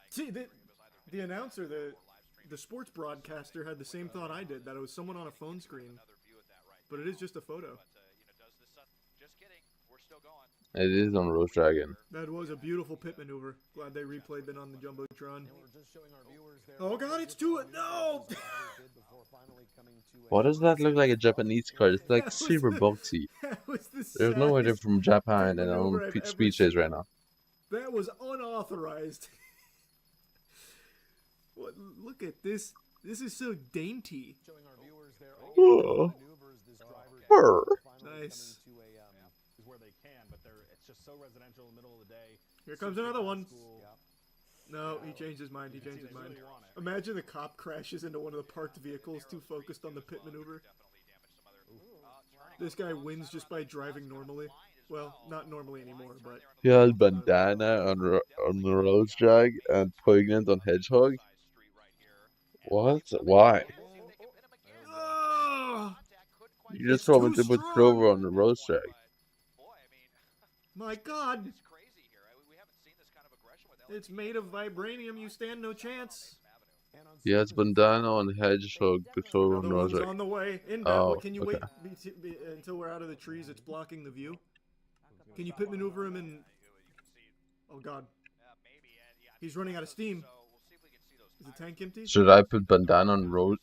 See, the announcer, the sports broadcaster had the same thought I did, that it was someone on a phone screen. But it is just a photo. It is on Rose Dragon. That was a beautiful pit maneuver. Glad they replayed that on the Jumbotron. Oh god, it's two. No! Why does that look like a Japanese car? It's like super boxy. There's no way they're from Japan and on speed chase right now. That was unauthorized. What? Look at this. This is so dainty. Oh. Nice. Is where they can, but it's just so residential in the middle of the day. Here comes another one. No, he changed his mind. He changed his mind. Imagine the cop crashes into one of the parked vehicles too focused on the pit maneuver. This guy wins just by driving normally. Well, not normally anymore, but... He has bandana on the Rose Drag and poignant on Hedgehog. What? Why? You just told me to put Clover on the Rose Drag. My god! It's made of vibranium, you stand no chance. He has bandana on Hedgehog, Clover on Rose Drag. On the way. Inbound. Oh, Can you wait until we're out of the trees? It's blocking the view. Can you pit maneuver him and... Oh god. He's running out of steam. Is the tank empty? Should I put bandana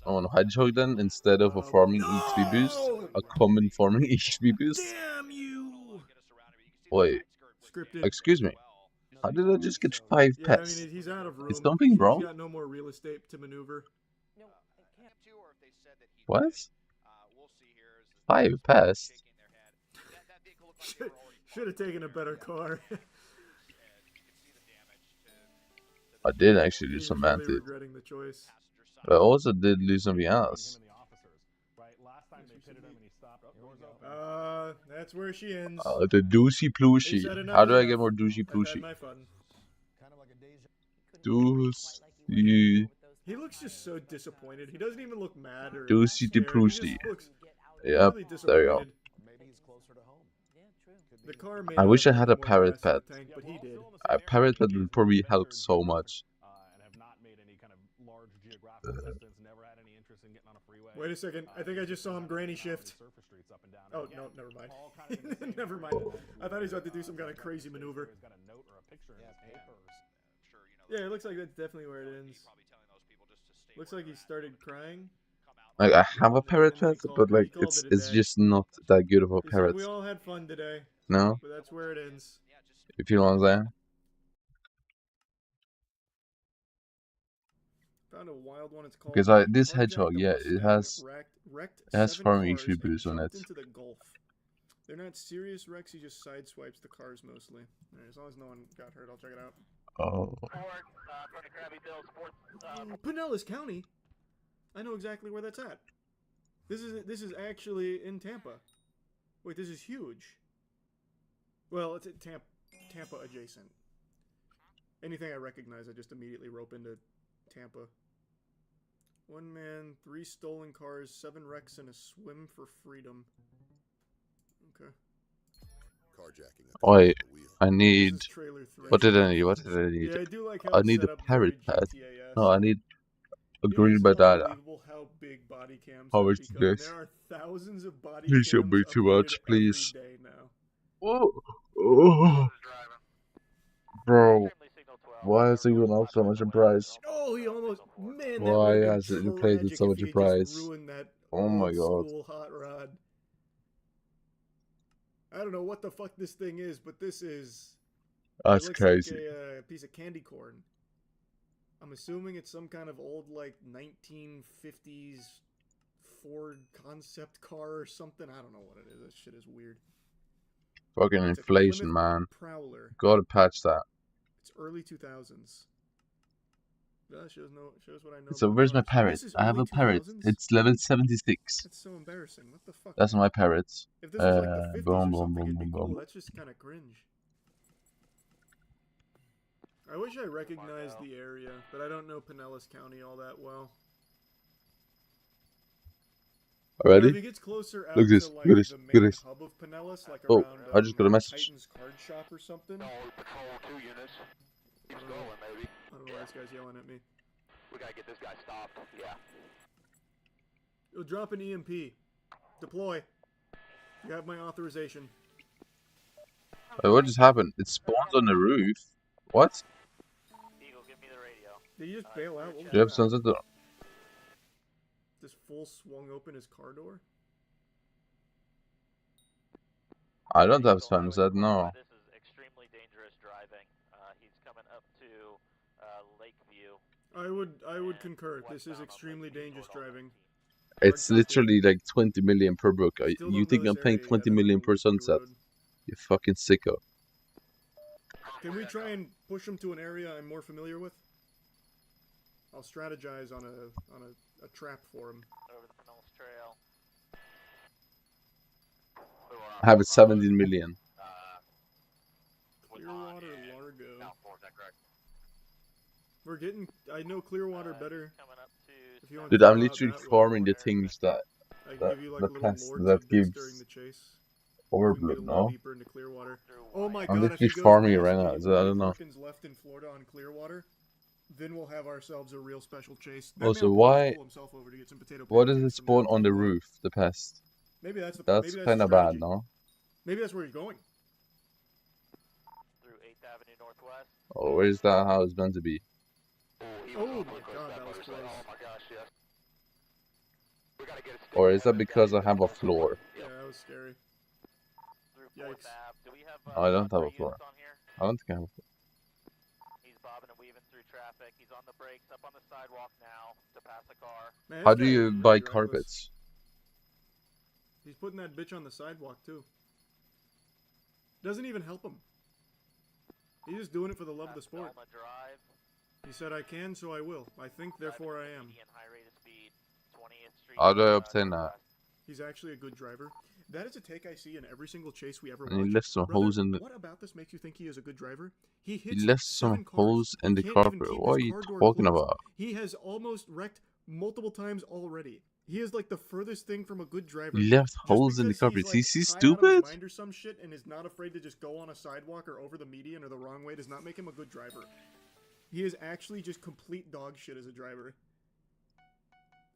on Hedgehog then instead of a farming XP boost? A common farming XP boost? Damn you! Wait. Scripted. Excuse me. How did I just get 5 pests? I mean, he's out of room. Is something wrong? He's got no more real estate to maneuver. What? 5 pests? Should have taken a better car. I did actually do some really anti. regretting the choice. But I also did do something else. That's where she ends. The douchey plushie. How do I get more douchey plushie? Douchey. He looks just so disappointed. He doesn't even look mad or Douchey de plushie. Yep, really there you go. The car I wish I had a parrot pet. tank, but he did. A parrot pet would probably help so much. Wait a second. I think I just saw him granny shift. Oh, no, never mind. Never mind. I thought he was about to do some kind of crazy maneuver. Yeah, it looks like that's definitely where it ends. Looks like he started crying. Like, I have a parrot pet, but like, it's just not that good of a parrot. We all had fun today. No? But that's where it ends. If you know what I'm saying. Found a wild one. It's called Because this hedgehog, yeah, it has farming XP boost on it. Into the Gulf. They're not serious wrecks. He just sideswipes the cars mostly. Right, as long as no one got hurt, I'll check it out. Oh. Pinellas County. I know exactly where that's at. This is actually in Tampa. Wait, this is huge. Well, it's at Tampa adjacent. Anything I recognize, I just immediately rope into Tampa. 1 man, 3 stolen cars, 7 wrecks, and a swim for freedom. Okay. Wait, I need... What did I need? What did I need? Yeah, I do like how I it's need set a up parrot very pet. GTAS. No, I need Agreed by that. Unbelievable how big body cams How have much become. this? There are thousands of body Please cams don't be too uploaded much, please. every day now. Oh, oh. Bro, why is it going up so much in price? Oh, he almost, man, that would Why have been has it inflated tragic so if much he in had just price? ruined that Oh my old god. school hot rod. I don't know what the fuck this thing is, but this is... That's it looks crazy. like a piece of candy corn. I'm assuming it's some kind of old, like, 1950s Ford concept car or something. I don't know what it is. That shit is weird. Fucking It's a inflation, Plymouth man. Prowler. Gotta patch that. It's early 2000s. That shows what I know So about where's my cars. parrot? This is I have early a parrot. 2000s? It's level 76. That's so embarrassing. What the fuck, That's man? my parrot. If this was like the 50s Boom, or boom, something, boom, it'd be boom, cool. boom. That's just kind of cringe. I wish I recognized the area, but I don't know Pinellas County all that well. Already? If it gets closer out Look at this. to like Look at this. the Look at main this. hub of Pinellas, like Oh, around I just got a message. Titan's card shop or something. No, we patrol 2 units. Keeps going, maybe. I don't know why this guy's yelling at me. We gotta get this guy stopped. Yeah. You'll drop an EMP. Deploy. You have my authorization. Wait, what just happened? It spawned on the roof. What? Eagle, give me the radio. Did you just bail out? What was Do you have that? something to... This full swung open his car door? I don't have sunset, no. This is extremely dangerous driving. He's coming up to Lakeview. I would concur. This is extremely dangerous driving. It's literally like 20 million per book. Still You don't think know I'm this paying area 20 yet, million other per than Lakeview sunset? Road. You fucking sicko. Can we try and push him to an area I'm more familiar with? I'll strategize on a trap for him. Over the Pinellas Trail. I have it 17 million. Clearwater, Largo. No, is that correct? We're getting... I know Clearwater better. If you want Dude, to I'm go out literally that way, farming the things that I can give you like the a little pest lore that tidbits gives during the chase. overblow, We can get a no? little deeper into Clearwater. Oh my I'm god, if he literally goes farming it past right the now, so I only don't know. Perkins left in Florida on Clearwater, then we'll have ourselves a real special chase. That Also, man will probably why... pull himself over to get some potato Why does pancakes it from spawn down on the below. roof, the pest? Maybe that's the That's maybe kind the of bad, strategy. no? Maybe that's where he's going. Through 8th Avenue Northwest. Oh, where's that house meant to be? Oh my god, that was close. Oh my gosh, yes. We gotta get a Or is that because I have a floor? Yeah, that was scary. Yikes. Do we have I don't have a floor. I don't think I have a floor. He's bobbing and weaving through traffic. He's on the brakes, up on the sidewalk now to pass a car. Man, How this do guy you is buy really reckless. carpets? He's putting that bitch on the sidewalk too. Doesn't even help him. He's just doing it for the love of the sport. He said, I can, so I will. I think, therefore I am. How do I obtain that? He's actually a good driver. That is a take I see in every single chase we ever watch. And he left some Brother, holes in the... what about this makes you think he is a good driver? He He hits left 7 some cars. holes in the He can't even carpet. keep What are his you car door talking closed. about? He has almost wrecked multiple times already. He is like the furthest thing from a good driver. He left Just holes in the because carpet. he's, Is he high out of his stupid? mind or some shit and is not afraid to just go on a sidewalk or over the median or the wrong way does not make him a good driver. He is actually just complete dog shit as a driver.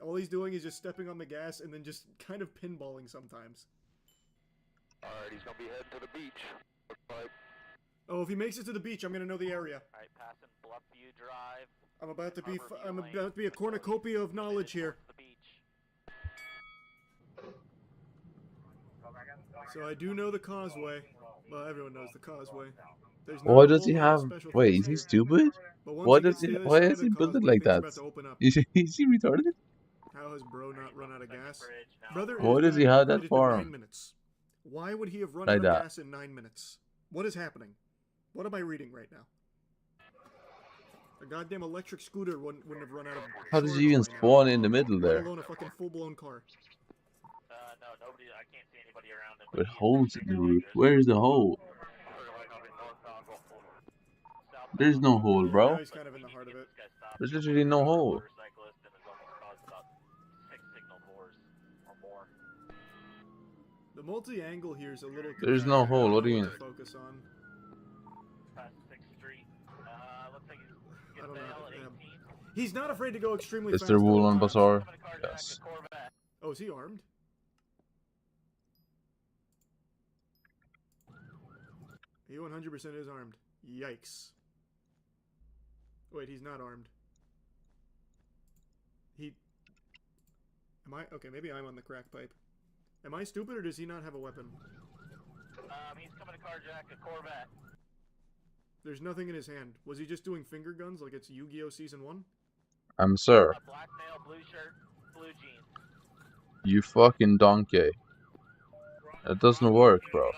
All he's doing is just stepping on the gas and then just kind of pinballing sometimes. Alright, he's gonna be heading to the beach. But... Oh, if he makes it to the beach, I'm gonna know the area. Alright, passing Bluffview Drive. I'm about to be a cornucopia of knowledge here. So I do know the causeway. Well, everyone knows the causeway. There's not Why a does whole he lot of have... special Wait, things is he here. stupid? But once Why he does gets to he... the other Why side has of he the built it causeway, like things are that? about to open up. Is he retarded? How has bro not run out of gas? Brother, Why is does he back. have that It has been farm? 9 minutes. Why would he have run Like out of that. gas in 9 minutes? What is happening? What am I reading right now? A goddamn electric scooter wouldn't have run out of... How does charge he even by now, spawn in the middle let there? alone a fucking full-blown car. No, nobody, I can't see anybody around him. With holes in the roof. Where's the hole? There's no hole, Now bro. he's kind of in the heart of it. There's literally no hole. The multi-angle here is a little... There's no confusing. hole, I what don't do you know mean? to focus on. Past 6th Street. Looks like he's I don't know. He's not afraid to go extremely Is fast. there at wool all on times. bazaar? Yes. Oh, is he armed? He 100% is armed. Yikes. Wait, he's not armed. Am I? Okay, maybe I'm on the crack pipe. Am I stupid, or does he not have a weapon? He's coming to carjack a Corvette. There's nothing in his hand. Was he just doing finger guns like it's Yu-Gi-Oh! Season 1? Sir. A black male, blue shirt, blue jeans. You fucking donkey. That doesn't work, bro. Alright,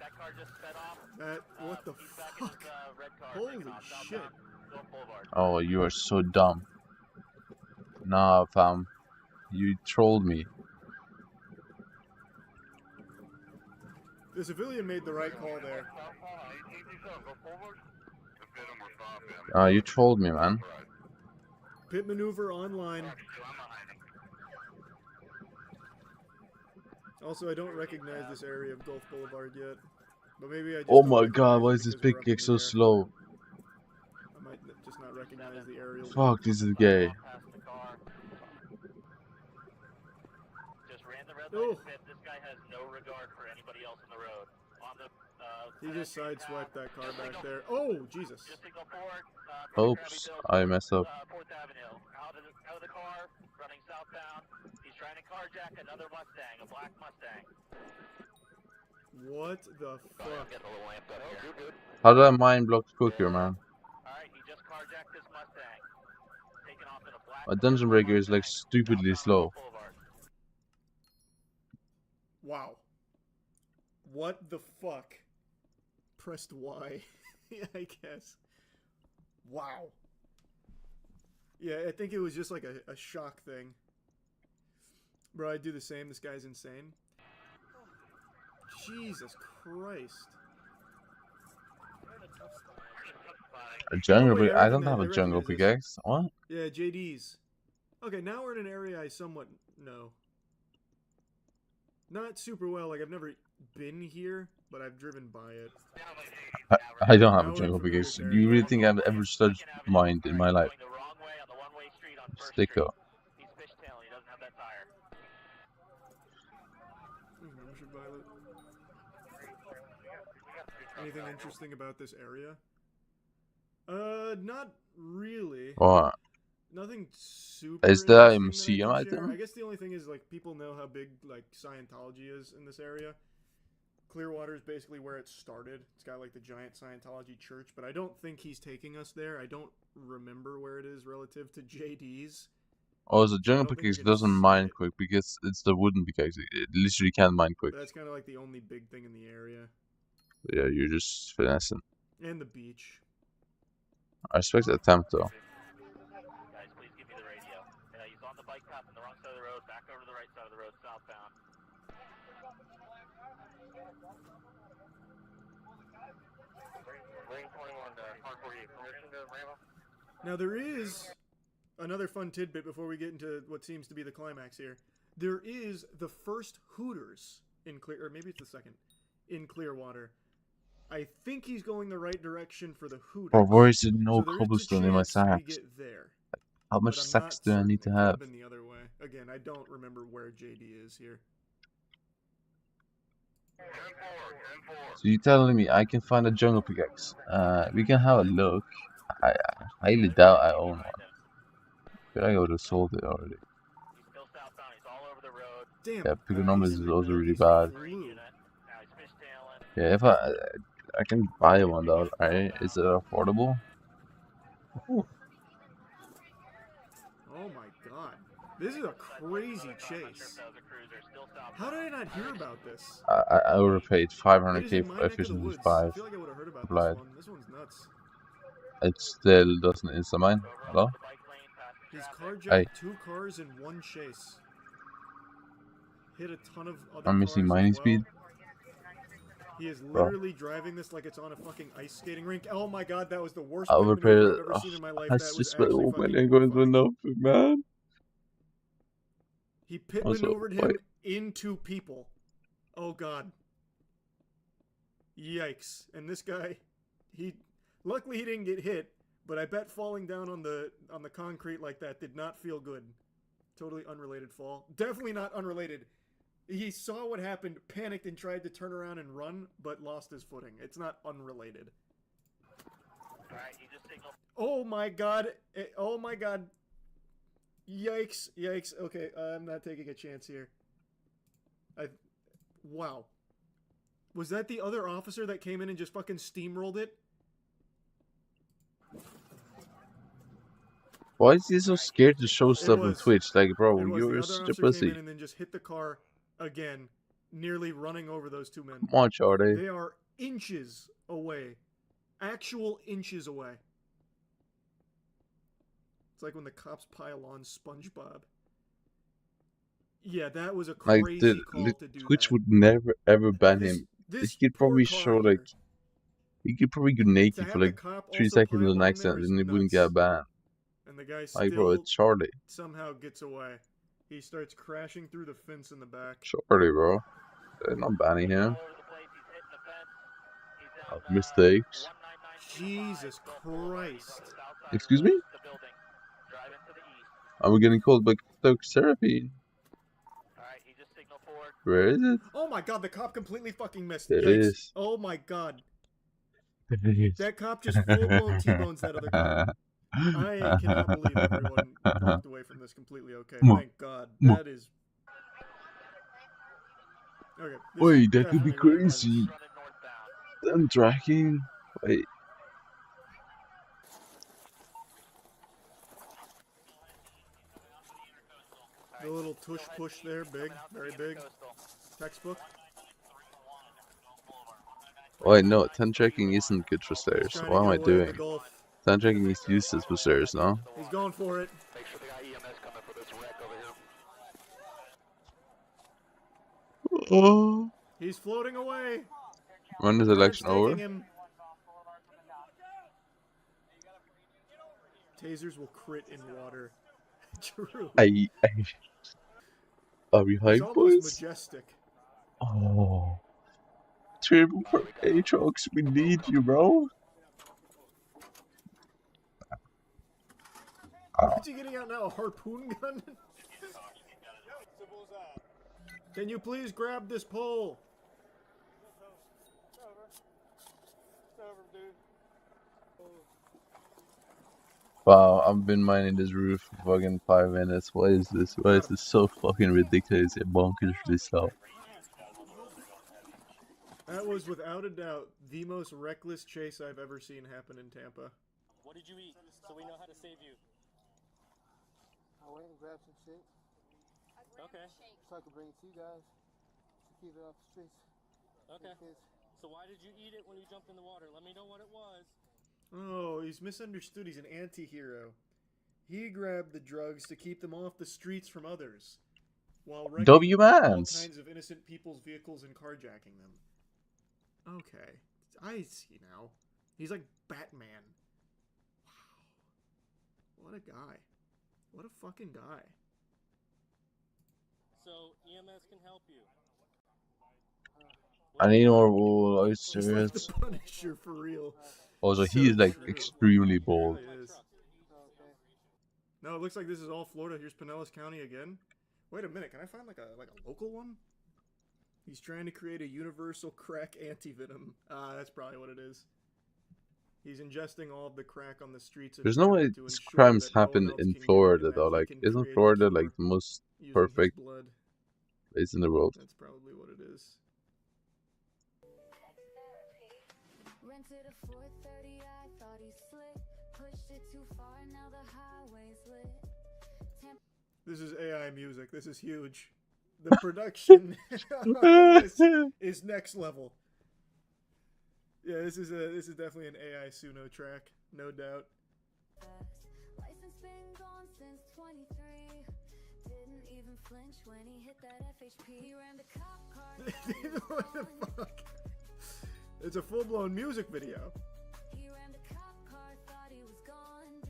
that car just sped off. What the fuck? Holy shit. Oh, you are so dumb. Nah, fam. You trolled me. The civilian made the right call there. You trolled me, man. Pit maneuver online. Also, I don't recognize this area of Gulf Boulevard yet. But maybe I just Oh don't my recognize god, it why is this because we're big up in kick the so air. slow? I might just not recognize the aerial. Fuck, this is gay. Just ran the red light pit. This guy has no regard for anybody else in the road. On the He just sideswiped that car back there. Oh, Jesus. just signal forward. Oops, I messed up. 4th Avenue. Out of the car, running southbound. He's trying to carjack another Mustang, a black Mustang. What the fuck? How did I mind block quicker, man? Alright, he just carjacked this Mustang. Taking off in a black My dungeon breaker is like stupidly slow. Wow. What the fuck? Pressed Y, I guess. Wow. Yeah, I think it was just like a shock thing. Bro, I'd do the same. This guy's insane. Jesus Christ. A jungle Oh, wait, pickaxe? I don't recognize- have a I jungle recognize pickaxe. What? Yeah, JD's. Okay, now we're in an area I somewhat know. Not super well, like I've never been here, but I've driven by it. I don't have Now a we're jungle in familiar pickaxe. Do you really think I've ever studied mind in my life? Sticko. He's fishtailing, he doesn't have that tire. Membership violet. Anything interesting about this area? Not really. What? Nothing super Is there a interesting that museum I out can share. there? I guess the only thing is like people know how big like Scientology is in this area. Clearwater is basically where it started. It's got like the giant Scientology church, but I don't think he's taking us there. I don't remember where it is relative to JD's. Oh, the jungle don't think pickaxe we can doesn't see mine it. quick because it's the wooden pickaxe. It literally can't mine quick. But that's kind of like the only big thing in the area. Yeah, you're just finessing. And the beach. I respect the attempt though. Guys, please give me the radio. He's on the bike path on the wrong side of the road, back over to the right side of the road, southbound. Lane 21 to car 48, permission to Rambo? Now there is another fun tidbit before we get into what seems to be the climax here. There is the first Hooters in or maybe it's the second, in Clearwater. I think he's going the right direction for the Hooters. Bro, where is it no So there is a cobblestone in my chance we sacks? get there. How much But I'm sacks not do I certain. need to It could have? been the other way. Again, I don't remember where JD is here. So you're telling me I can find a jungle pickaxe? We can have a look. I highly doubt I own one. But I would have sold it already. Damn. Yeah, Piconomus is also really bad. Yeah, if I can buy one though, right? Is it affordable? Ooh. Oh my god. This is a crazy chase. How did I not hear about this? I would have paid It is 500k in for my neck of the efficiency woods. 5 I feel like I would have heard about applied. this one. This one's nuts. It still doesn't insta mine. Hello? He's carjacked Hey. 2 cars in one chase. Hit a ton of other I'm missing cars as mining well. speed. He is Bro. literally driving this like it's on a fucking ice skating rink. Oh my god, that was the worst I pit overpaid maneuver it. I've ever seen in my life. I That was just spent actually all fucking million going to horrifying. nothing, man. He pit Also, maneuvered him wait. into people. Oh god. Yikes. And this guy, luckily he didn't get hit, but I bet falling down on the concrete like that did not feel good. Totally unrelated fall. Definitely not unrelated. He saw what happened, panicked, and tried to turn around and run, but lost his footing. It's not unrelated. Alright, you just signal. Oh my god. Oh my god. Yikes. Yikes. Okay, I'm not taking a chance here. Wow. Was that the other officer that came in and just fucking steamrolled it? Why is he so scared to show stuff on Twitch? Like, bro, you're The such other a officer pussy. came in and then just hit the car again, nearly running over those two men. Come on, Charlie. They are inches away. Actual inches away. It's like when the cops pile on SpongeBob. Yeah, that was a crazy call to do Twitch that. would never ever ban him. He could probably poor show car like he could probably go naked for have the like cop 3 also seconds pile in an on accident there is and he wouldn't nuts. get banned. And the guy Like, bro, still it's Charlie. somehow gets away. He starts crashing through the fence in the back. Charlie, bro. They're not banning him. Mistakes. Jesus Christ. Excuse me? Are we getting called by Dr. Seraphine? Where is it? Oh my god, the cop completely fucking missed. There it Yikes. is. Oh my god. There it is. That cop just full-blown T-bones that other cop. I cannot believe everyone walked away from this completely okay. Thank God. That is... Okay. Wait, that could be crazy. I'm tracking. Wait. The little tush push there, big, very big. Textbook. Wait, no, 10 tracking isn't good for stairs. What am I doing? 10 tracking is useless for stairs, no? He's going for it. Make sure they got EMS coming for this wreck over here. Oh. He's floating away. When is the election over? Him. Tasers will crit in water. True. Are we hype, boys? Majestic. Oh. Turbo for Aatrox, we need you, bro. What's he getting out now? A harpoon gun? Can you please grab this pole? Wow, I've been mining this roof for fucking 5 minutes. What is this? Why is this so fucking ridiculous and bonkersly slow? That was without a doubt the most reckless chase I've ever seen happen in Tampa. What did you eat? So we know how to save you. I went and grabbed some shit. Okay. So I could bring it to you guys to keep it off the streets. Okay. So why did you eat it when you jumped in the water? Let me know what it was. Oh, he's misunderstood. He's an anti-hero. He grabbed the drugs to keep them off the streets from others, while wrecking all kinds of innocent people's vehicles and carjacking them. Okay, I see now. He's like Batman. Wow. What a guy. What a fucking guy. So, EMS can help you. I need more wool, oysters. He's like the Punisher for real. Also, he is like extremely bold. No, it looks like this is all Florida. Here's Pinellas County again. Wait a minute, can I find like a local one? He's trying to create a universal crack anti-venom. That's probably what it is. He's ingesting all of the crack on the streets of There's no way these crimes happen in Florida though. Like, isn't Florida like the most perfect place in the world? That's probably what it is. Rented a 430, I thought he slick. Pushed it too far, now the highway's lit. This is AI music. This is huge. The production is next level. Yeah, this is definitely an AI Suno track, no doubt. License been gone since 23. Didn't even flinch when he hit that FHP. He ran the cop car. What the fuck? It's a full-blown music video. He ran the cop car, thought he was gone.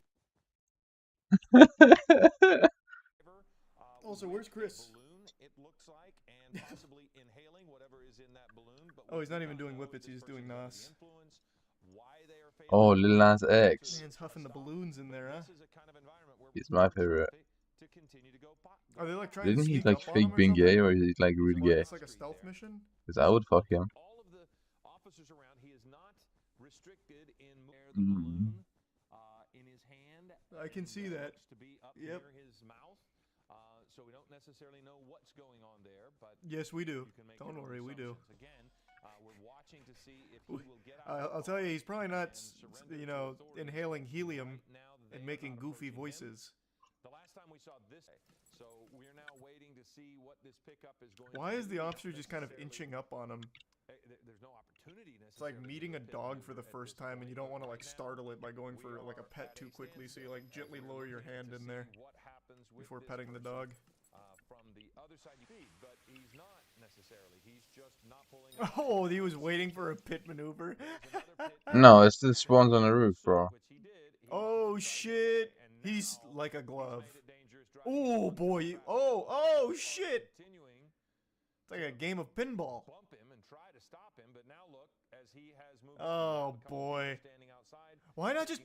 Also, where's Chris? It looks like, and possibly inhaling whatever is in that balloon. But oh, he's not even doing whippets, he's doing NOS. Why they are Oh, Lil Nas X. Man's huffing the balloons in there, huh? He's my favorite. Are they like trying to Didn't he sneak like up on fake him or being something? gay, or is he like really gay? It's like a stealth mission? Because I would fuck him. I can see that. Yep. So we don't necessarily know what's going on there, but yes, we do. Don't worry, we do. Again, we're watching to see if he will get out. I'll tell you, he's probably not, you know, inhaling helium and making goofy voices. The last time we saw this, so we're now waiting to see what this pickup is going. Why is the officer just kind of inching up on him? There's no opportunity necessarily. It's like meeting a dog for the first time, and you don't want to like startle it by going for like a pet too quickly, so you like gently lower your hand in there before petting the dog. From the other side, you see, but he's not necessarily. He's just not pulling. Oh, he was waiting for a pit maneuver. No, it's the spawns on the roof, bro. Oh shit! He's like a glove. Oh boy! Oh shit! It's like a game of pinball. Oh boy! Why not just?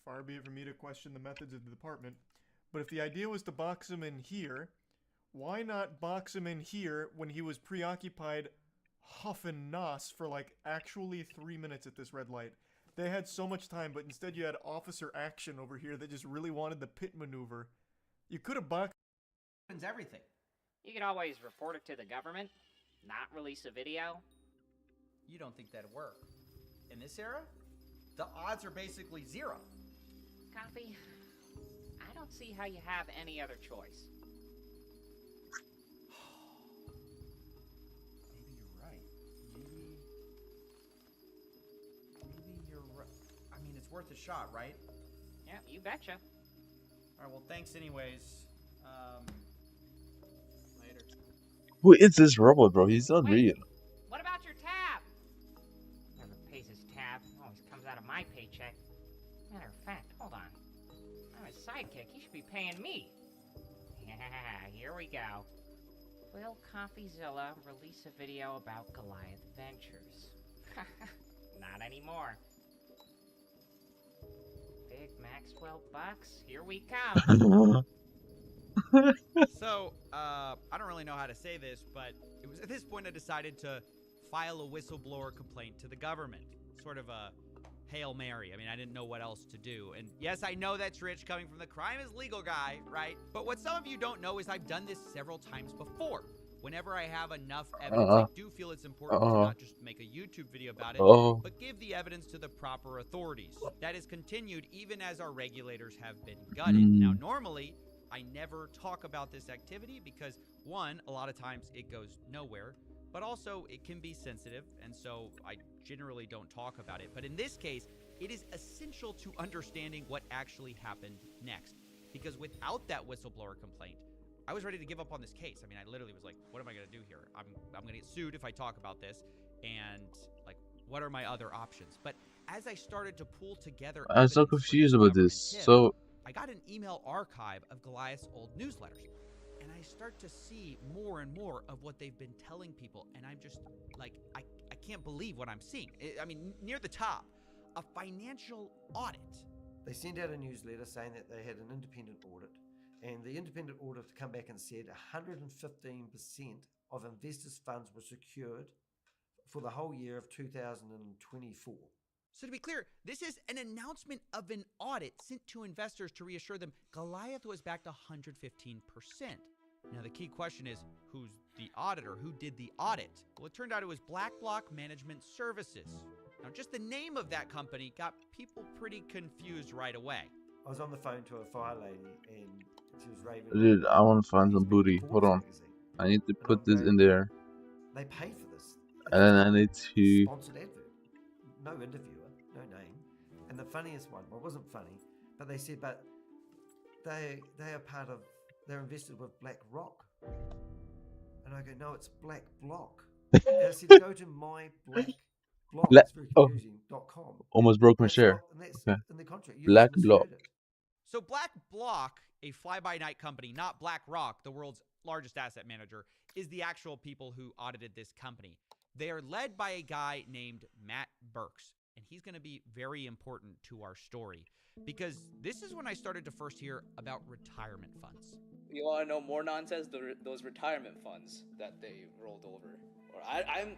Far be it from me to question the methods of the department, but if the idea was to box him in here, why not box him in here when he was preoccupied huffing nos for like actually 3 minutes at this red light? They had so much time, but instead you had officer action over here that just really wanted the pit maneuver. You could have boxed everything. You can always report it to the government, not release a video. You don't think that'd work? In this era, the odds are basically zero. Coffee, I don't see how you have any other choice. Maybe you're right. Maybe you're right. I mean, it's worth a shot, right? Yeah, you betcha. Alright, well, thanks anyways. Later. Who is this robot, bro? He's not real. What about your tab? Never pays his tab. Always comes out of my paycheck. Matter of fact, hold on. I'm his sidekick. He should be paying me. Yeah, here we go. Will CoffeeZilla release a video about Goliath Ventures? Not anymore. Big Maxwell bucks, here we come. So, I don't really know how to say this, but it was at this point I decided to file a whistleblower complaint to the government. Sort of a Hail Mary. I mean, I didn't know what else to do. And yes, I know that's rich coming from the crime is legal guy, right? But what some of you don't know is I've done this several times before. Whenever I have enough evidence, I do feel it's important to not just make a YouTube video about it, but give the evidence to the proper authorities. That is continued even as our regulators have been gutted. Now, normally, I never talk about this activity because, one, a lot of times it goes nowhere, but also it can be sensitive, and so I generally don't talk about it. But in this case, it is essential to understanding what actually happened next, because without that whistleblower complaint, I was ready to give up on this case. I mean, I literally was like, what am I going to do here? I'm going to get sued if I talk about this, and like, what are my other options? But as I started to pull together, I'm so confused about this. So I got an email archive of Goliath's old newsletters, and I start to see more and more of what they've been telling people, and I'm just like, I can't believe what I'm seeing. I mean, near the top, a financial audit. They sent out a newsletter saying that they had an independent audit, and the independent auditor come back and said 115% of investors' funds were secured for the whole year of 2024. So to be clear, this is an announcement of an audit sent to investors to reassure them Goliath was backed 115%. Now the key question is, who's the auditor? Who did the audit? Well, it turned out it was Black Block Management Services. Now just the name of that company got people pretty confused right away. I was on the phone to a fire lady and she was raving. dude, I want to find some booty. Hold on. I need to put this in there. They pay for this. And then I need to... Sponsored advert. No interviewer, no name. And the funniest one, well, it wasn't funny, but they said, but they are part of, they're invested with Black Rock. And I go, no, it's Black Block. And I said, go to my Black Block, it's very confusing.com. Almost broke my share. Okay. In the contract. Black Block. So Black Block, a fly-by-night company, not BlackRock, the world's largest asset manager, is the actual people who audited this company. They are led by a guy named Matt Burks, and he's going to be very important to our story because this is when I started to first hear about retirement funds. You want to know more nonsense? Those retirement funds that they rolled over. Or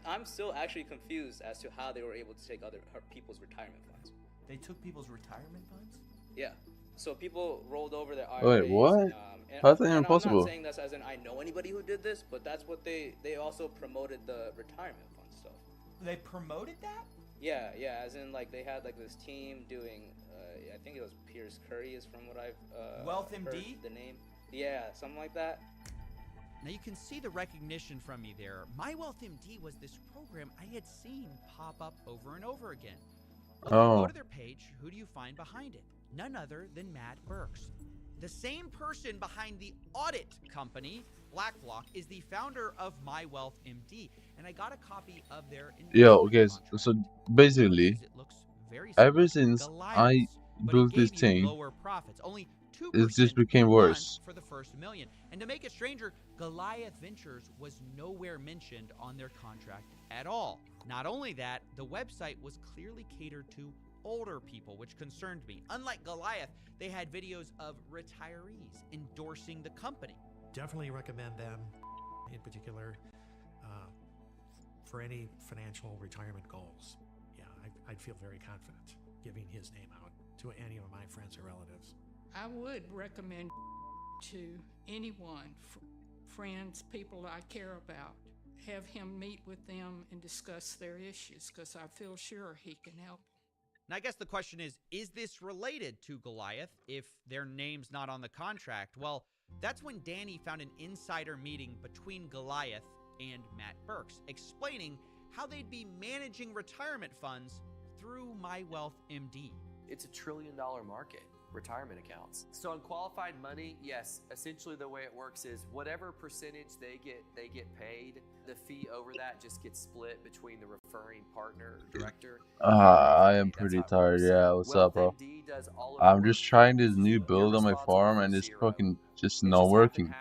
I'm still actually confused as to how they were able to take other people's retirement funds. They took people's retirement funds? Yeah. So people rolled over their IRAs. Wait, what? How's that even possible? I'm not saying this as in I know anybody who did this, but that's what they also promoted the retirement fund stuff. They promoted that? Yeah, as in like they had like this team doing. I think it was Piers Curry is from what I've Wealth heard MD? the name. Yeah, something like that. Now you can see the recognition from me there. My Wealth MD was this program I had seen pop up over and over again. Well, go to their page. Who do you find behind it? None other than Matt Burks. The same person behind the audit company, BlackBlock, is the founder of My Wealth MD, and I got a copy of their Okay, so basically, ever since I built this thing, it just became worse. For the first million. And to make it stranger, Goliath Ventures was nowhere mentioned on their contract at all. Not only that, the website was clearly catered to older people, which concerned me. Unlike Goliath, they had videos of retirees endorsing the company. Definitely recommend them in particular for any financial retirement goals. Yeah, I'd feel very confident giving his name out to any of my friends or relatives. I would recommend to anyone, friends, people I care about, have him meet with them and discuss their issues because I feel sure he can help. Now, I guess the question is this related to Goliath if their name's not on the contract? Well, that's when Danny found an insider meeting between Goliath and Matt Burks, explaining how they'd be managing retirement funds through My Wealth MD. It's a $1 trillion market, retirement accounts. So unqualified money, yes, essentially the way it works is whatever percentage they get paid, the fee over that just gets split between the referring partner or director. I am pretty tired. Yeah, what's up, bro? I'm just trying this new build on my farm and it's fucking just not working.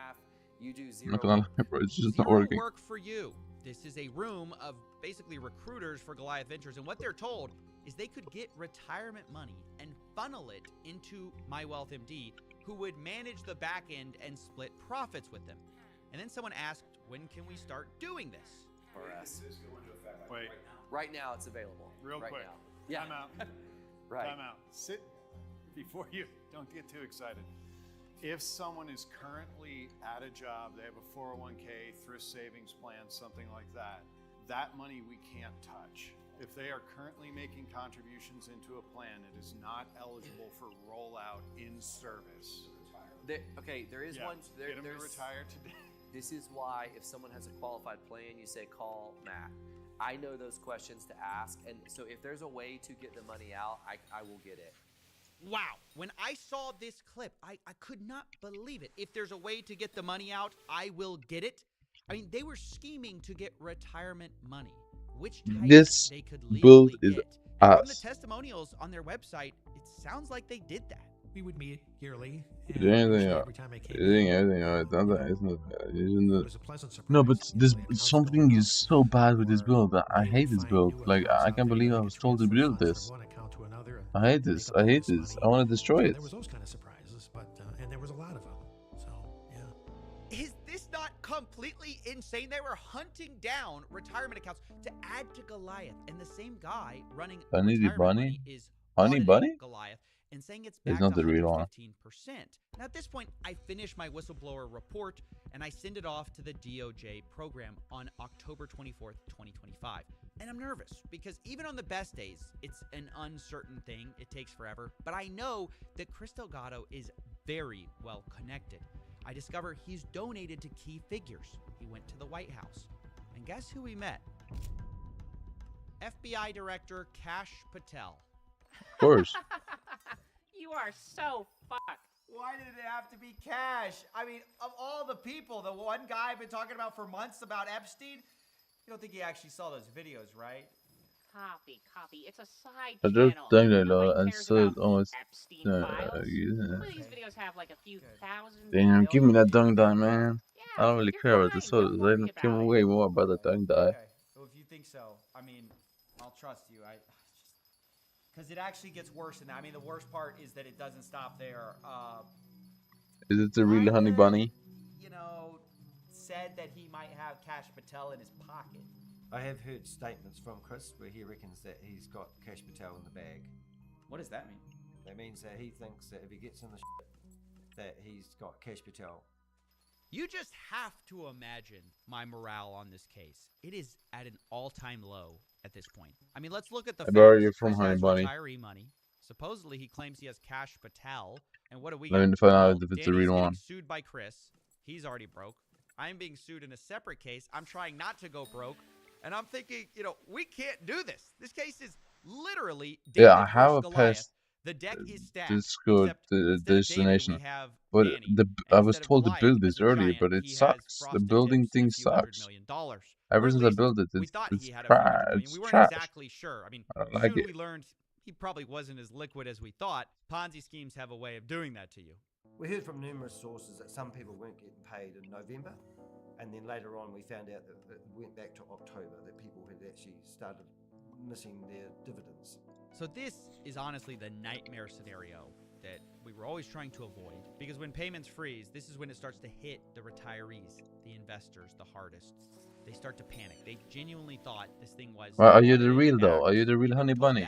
I'm not gonna lie, bro, it's just not working. Work for you. This is a room of basically recruiters for Goliath Ventures, and what they're told is they could get retirement money and funnel it into My Wealth MD, who would manage the back end and split profits with them. And then someone asked, when can we start doing this? For us. Wait. Right now it's available. Real right quick. Now. Yeah. Time out. Right. Time out. Sit before you don't get too excited. If someone is currently at a job, they have a 401k, thrift savings plan, something like that, that money we can't touch. If they are currently making contributions into a plan, it is not eligible for rollout in service. There is one. Get them to retire today. This is why if someone has a qualified plan, you say call Matt. I know those questions to ask, and so if there's a way to get the money out, I will get it. Wow, when I saw this clip, I could not believe it. If there's a way to get the money out, I will get it. I mean, they were scheming to get retirement money, which type This they could build legally is get. And from the ass. testimonials on their website, it sounds like they did that. We would meet yearly. No, but this something is so bad with this build that I hate this build. Like I can't believe I was told to build this. I hate this. I hate this. I want to destroy it. There was those kind of surprises, but and there was a lot of them. So yeah. Is this not completely insane? They were hunting down retirement accounts to add to Goliath, and the same guy running Honey retirement Bunny? money is Honey auditing Bunny? Goliath and saying it's It's back not to the real one. 115%. Now at this point, I finish my whistleblower report and I send it off to the DOJ program on October 24th, 2025. And I'm nervous because even on the best days, it's an uncertain thing. It takes forever. But I know that Chris Delgado is very well connected. I discover he's donated to key figures. He went to the White House. And guess who he met? FBI Director Kash Patel. Of course. You are so fucked. Why did it have to be Cash? I mean, of all the people, the one guy I've been talking about for months about Epstein, you don't think he actually saw those videos, right? Copy. It's a side I just channel. think that Nobody and cares so about almost Epstein files. Some yeah. of these videos have like a few thousand. Damn, give me that dung dye, man. I don't really care about the sodas. I don't care way more about the dung dye. So if you think so, I mean, I'll trust you. Because it actually gets worse than that. I mean, the worst part is that it doesn't stop there. Is it the real honey bunny? You know, said that he might have Cash Patel in his pocket. I have heard statements from Chris where he reckons that he's got Cash Patel in the bag. What does that mean? That means that he thinks that if he gets in the shit, that he's got Cash Patel. You just have to imagine my morale on this case. It is at an all-time low at this point. I mean, let's look at the facts. Where are you from, Chris honey has bunny? retiree money. Supposedly, he claims he has Cash Patel. And what do we Let me get? find Well, out if it's the Danny's real getting one. sued by Chris. He's already broke. I'm being sued in a separate case. I'm trying not to go broke. And I'm thinking, you know, we can't do this. This case is literally David Yeah, I have a versus Goliath. pest. The deck is stacked. This good destination, but I was told to build this earlier, but it sucks. The building thing sucks. Ever since I built it, it's trash. We weren't exactly sure. I mean, I don't like soon it. we learned he probably wasn't as liquid as we thought. Ponzi schemes have a way of doing that to you. We heard from numerous sources that some people weren't getting paid in November, and then later on we found out that it went back to October, that people had actually started missing their dividends. So this is honestly the nightmare scenario that we were always trying to avoid, because when payments freeze, this is when it starts to hit the retirees, the investors, the hardest. They start to panic. They genuinely thought this thing was... Well, are you the real though? Are you the real honey bunny?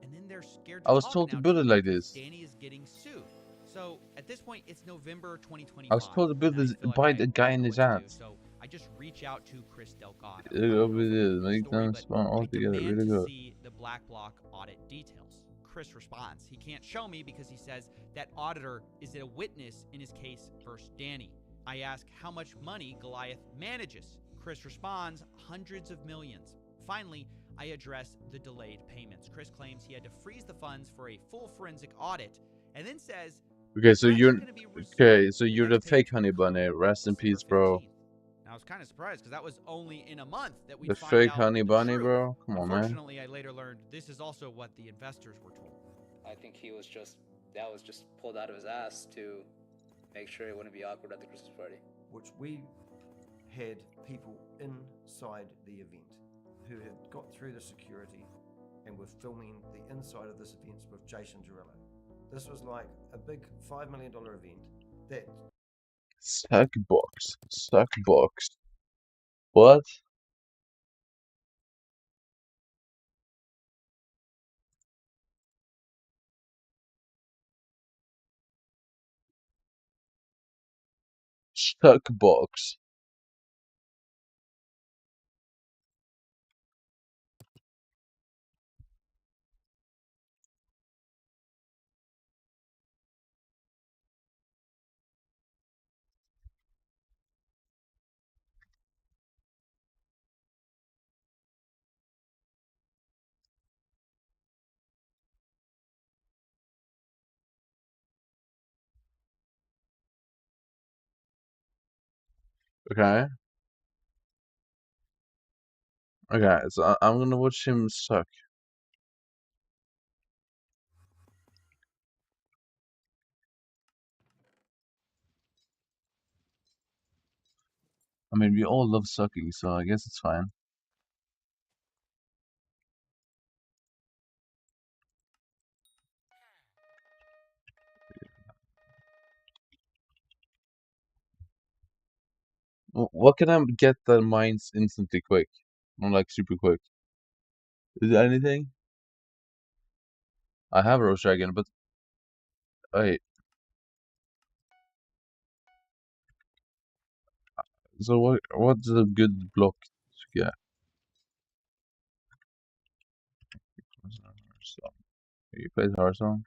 And then they're scared I was told to build it like this. Danny is getting sued. So at this point, it's November 2025. I was told to build this by the guy in his ass. So I just reach out to Chris Delgado. Make them spawn all together. Really good. See the Black Block audit details. Chris responds. He can't show me because he says that auditor is a witness in his case versus Danny. I ask how much money Goliath manages. Chris responds, hundreds of millions. Finally, I address the delayed payments. Chris claims he had to freeze the funds for a full forensic audit, and then says, okay, so you're the fake honey bunny. Rest in peace, bro. I was kind of surprised because that was only in a month that we The find fake out honey the bunny, truth. bro. Come on, man. Unfortunately, I later learned this is also what the investors were told. I think he was just pulled out of his ass to make sure it wouldn't be awkward at the Christmas party. Which we had people inside the event who had got through the security and were filming the inside of this event with Jason Derulo. This was like a big $5 million event that... Suckbox. What? Suckbox. Okay. Okay, so I'm gonna watch him suck. I mean, we all love sucking, so I guess it's fine. What can I get that mines instantly quick? Not like super quick. Is there anything? I have a Roach Dragon, but wait. So what's a good block to get? You played Hearthstone?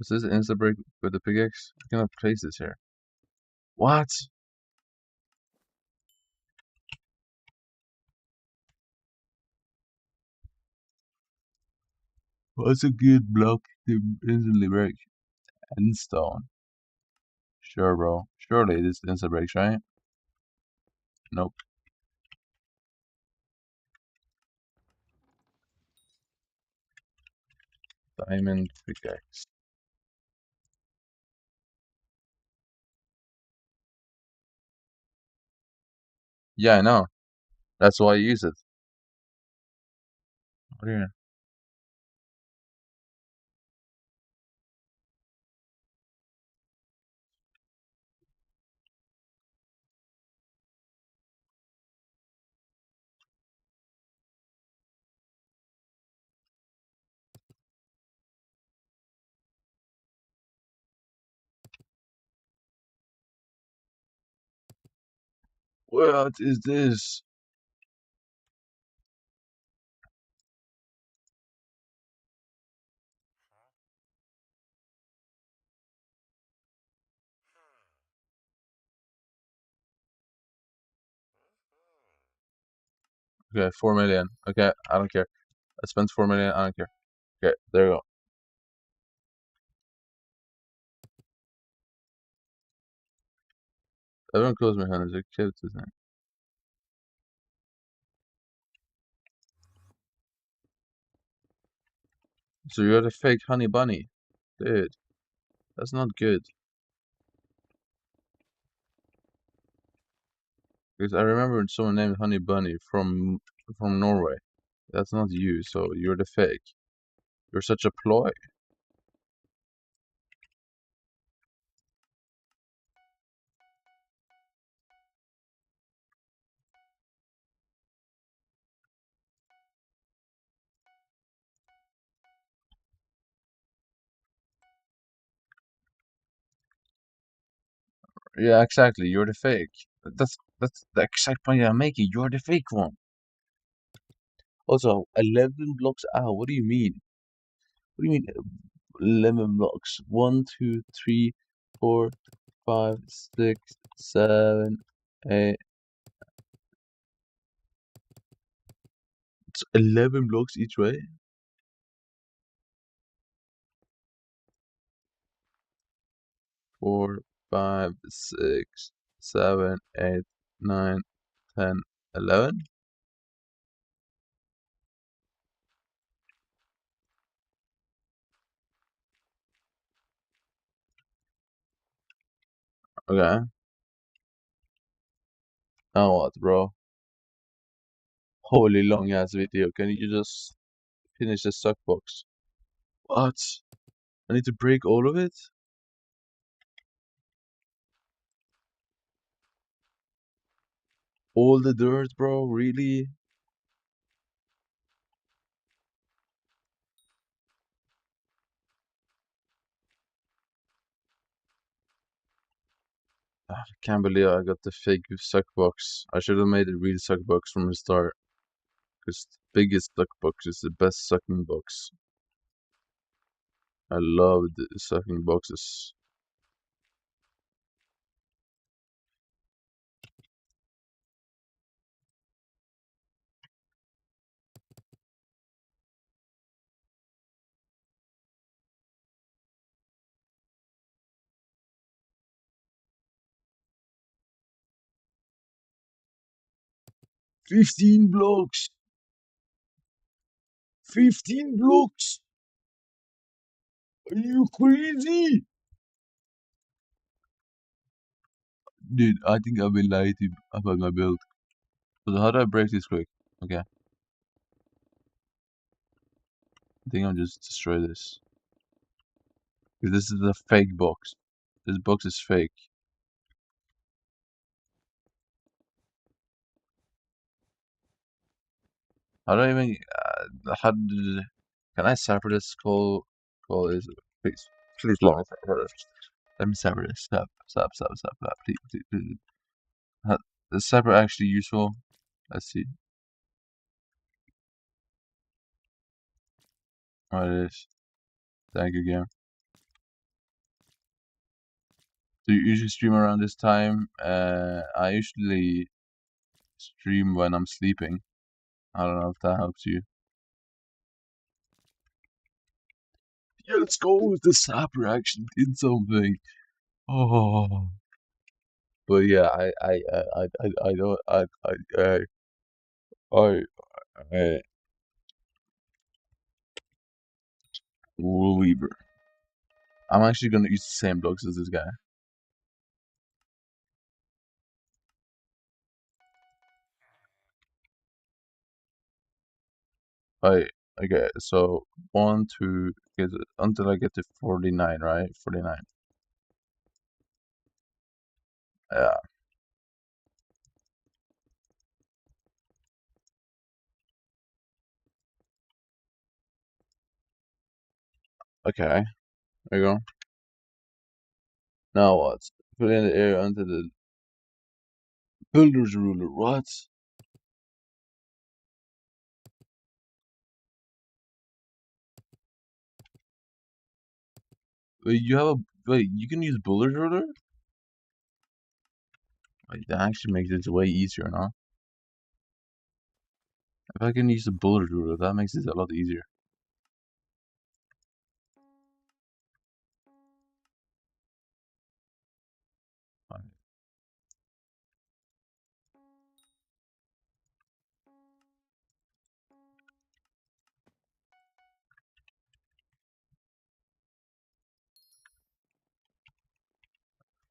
Is this insta break with the pickaxe? I cannot place this here. What? What's a good block to instantly break? Endstone. Sure, bro. Surely this insta breaks, right? Nope. Diamond pickaxe. Yeah, I know. That's why I use it. What do you? What is this? Okay, 4 million. Okay, I don't care. I spent 4 million. I don't care. Okay, there you go. Everyone calls me Hunter. They killed his name. So you're the fake honey bunny, dude. That's not good. Because I remember someone named Honey Bunny from Norway. That's not you. So you're the fake. You're such a ploy. Yeah, exactly. You're the fake. That's the exact point I'm making. You're the fake one. Also, 11 blocks out. What do you mean? What do you mean 11 blocks? 1, 2, 3, 4, 5, 6, 7, 8. It's 11 blocks each way. Four, 5, 6, 7, 8, 9, 10, 11. Okay. Now what, bro? Holy long ass video. Can you just finish the suck box? What? I need to break all of it? All the dirt, bro? Really? I can't believe I got the fake suck box. I should have made a real suck box from the start. Because the biggest suck box is the best sucking box. I love the sucking boxes. "15 blocks! 15 blocks! Are you crazy?" Dude, I think I've been lied to about my build. So how do I break this quick? Okay. I think I'll just destroy this. Because this is a fake box. This box is fake. How do I even... how did... Can I separate this call is... Please. Please, long let me separate this. Stop, please. Is separate actually useful? Let's see. Oh, it is. Thank you, game. Do you usually stream around this time? I usually stream when I'm sleeping. I don't know if that helps you. Yeah, let's go. The sapper actually did something. Oh. But yeah, I don't, I, Weaver. I'm actually gonna use the same blocks as this guy. Right. Okay. So 1, 2, until I get to 49, right? 49. Yeah. Okay. There you go. Now what? Put in the air under the builder's ruler. What? Wait, you can use builder's ruler? Wait, that actually makes it way easier now. If I can use the builder's ruler, that makes it a lot easier.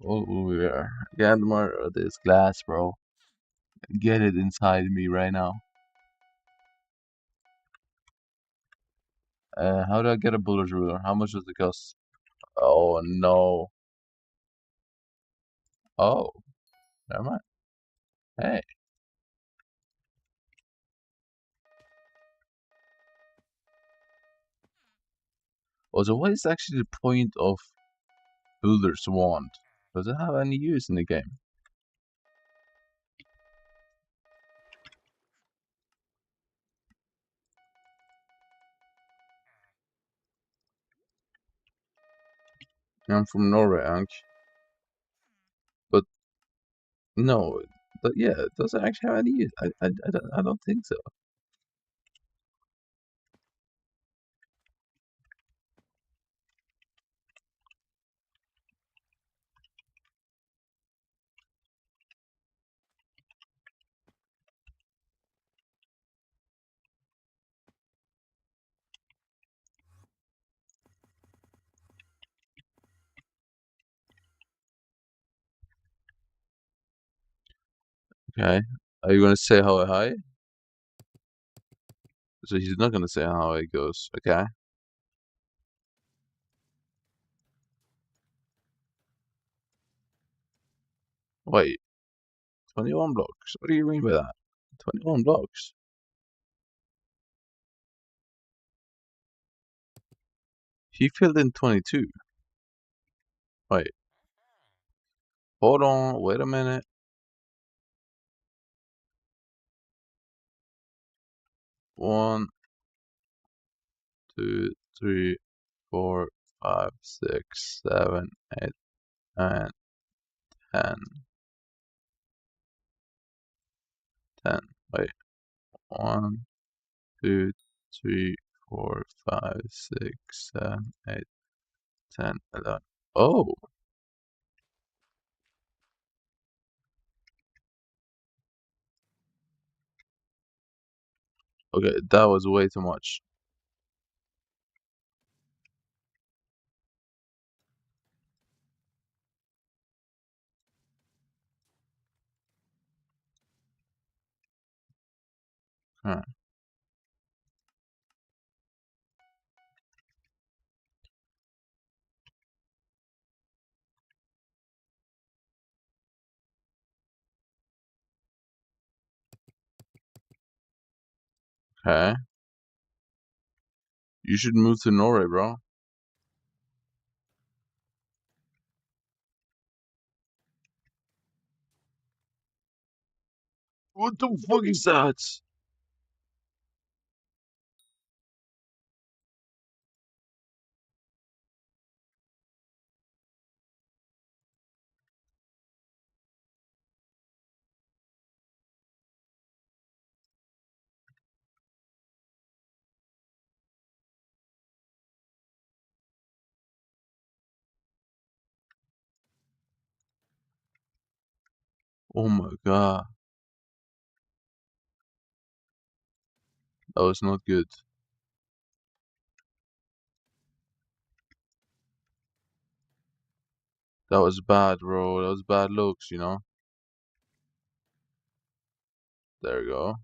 Oh yeah. Get more of this glass, bro. Get it inside me right now. How do I get a builder's ruler? How much does it cost? Oh no. Oh, never mind. Hey. Oh, so what is actually the point of Builder's Wand? Does it have any use in the game? I'm from Norway, Ank. But no, but yeah, does it actually have any use? I don't think so. Okay. Are you gonna say how high? So he's not gonna say how it goes. Okay. Wait. 21 blocks. What do you mean by that? 21 blocks. He filled in 22. Wait. Hold on. Wait a minute. 1, 2, 3, 4, 5, 6, 7, 8, 9, 10. 10. Wait. 1, 2, 3, 4, 5, 6, 7, 8, 10, 11. Oh! Okay, that was way too much. Huh. Okay. You should move to Norway, bro. What the fuck is that? Oh my god. That was not good. That was bad, bro. That was bad looks, you know? There we go.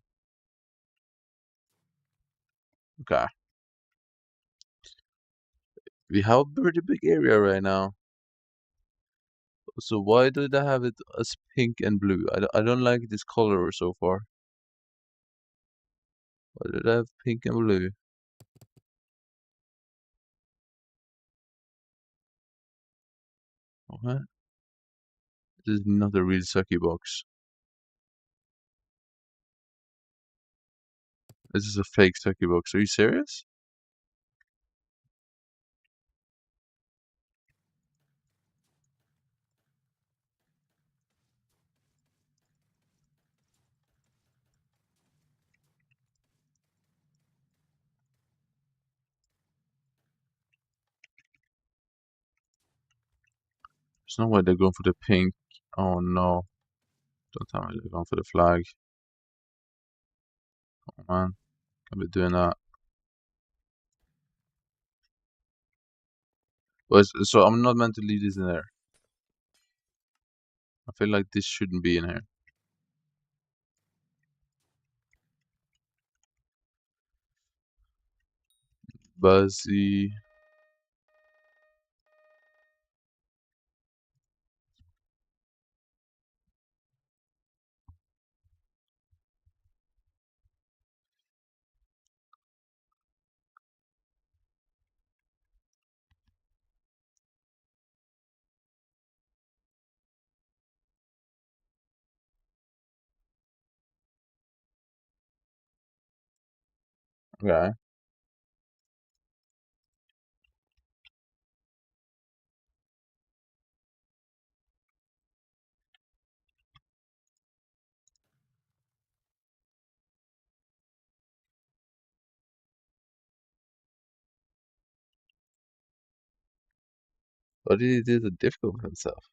Okay. We have a pretty big area right now. So why do they have it as pink and blue? I don't like this color so far. Why do they have pink and blue? What? This is not a real sucky box. This is a fake sucky box. Are you serious? There's no way they're going for the pink. Oh no. Don't tell me they're going for the flag. Oh man. Can't be doing that. So I'm not meant to leave this in there. I feel like this shouldn't be in here. Buzzy. Okay. What did he do to difficult himself?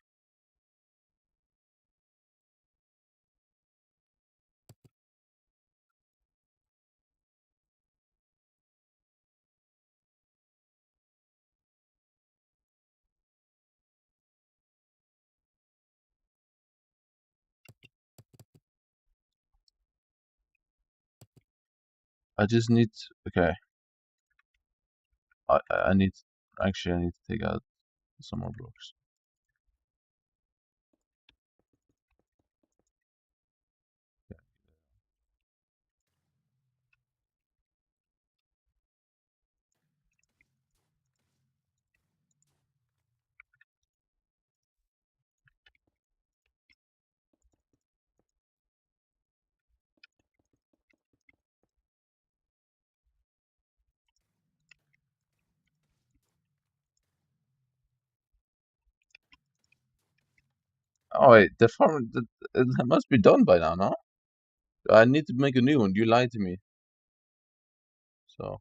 I just need. Okay. I need. Actually, I need to take out some more blocks. Oh wait, the farm. It must be done by now, no? I need to make a new one. You lied to me. So.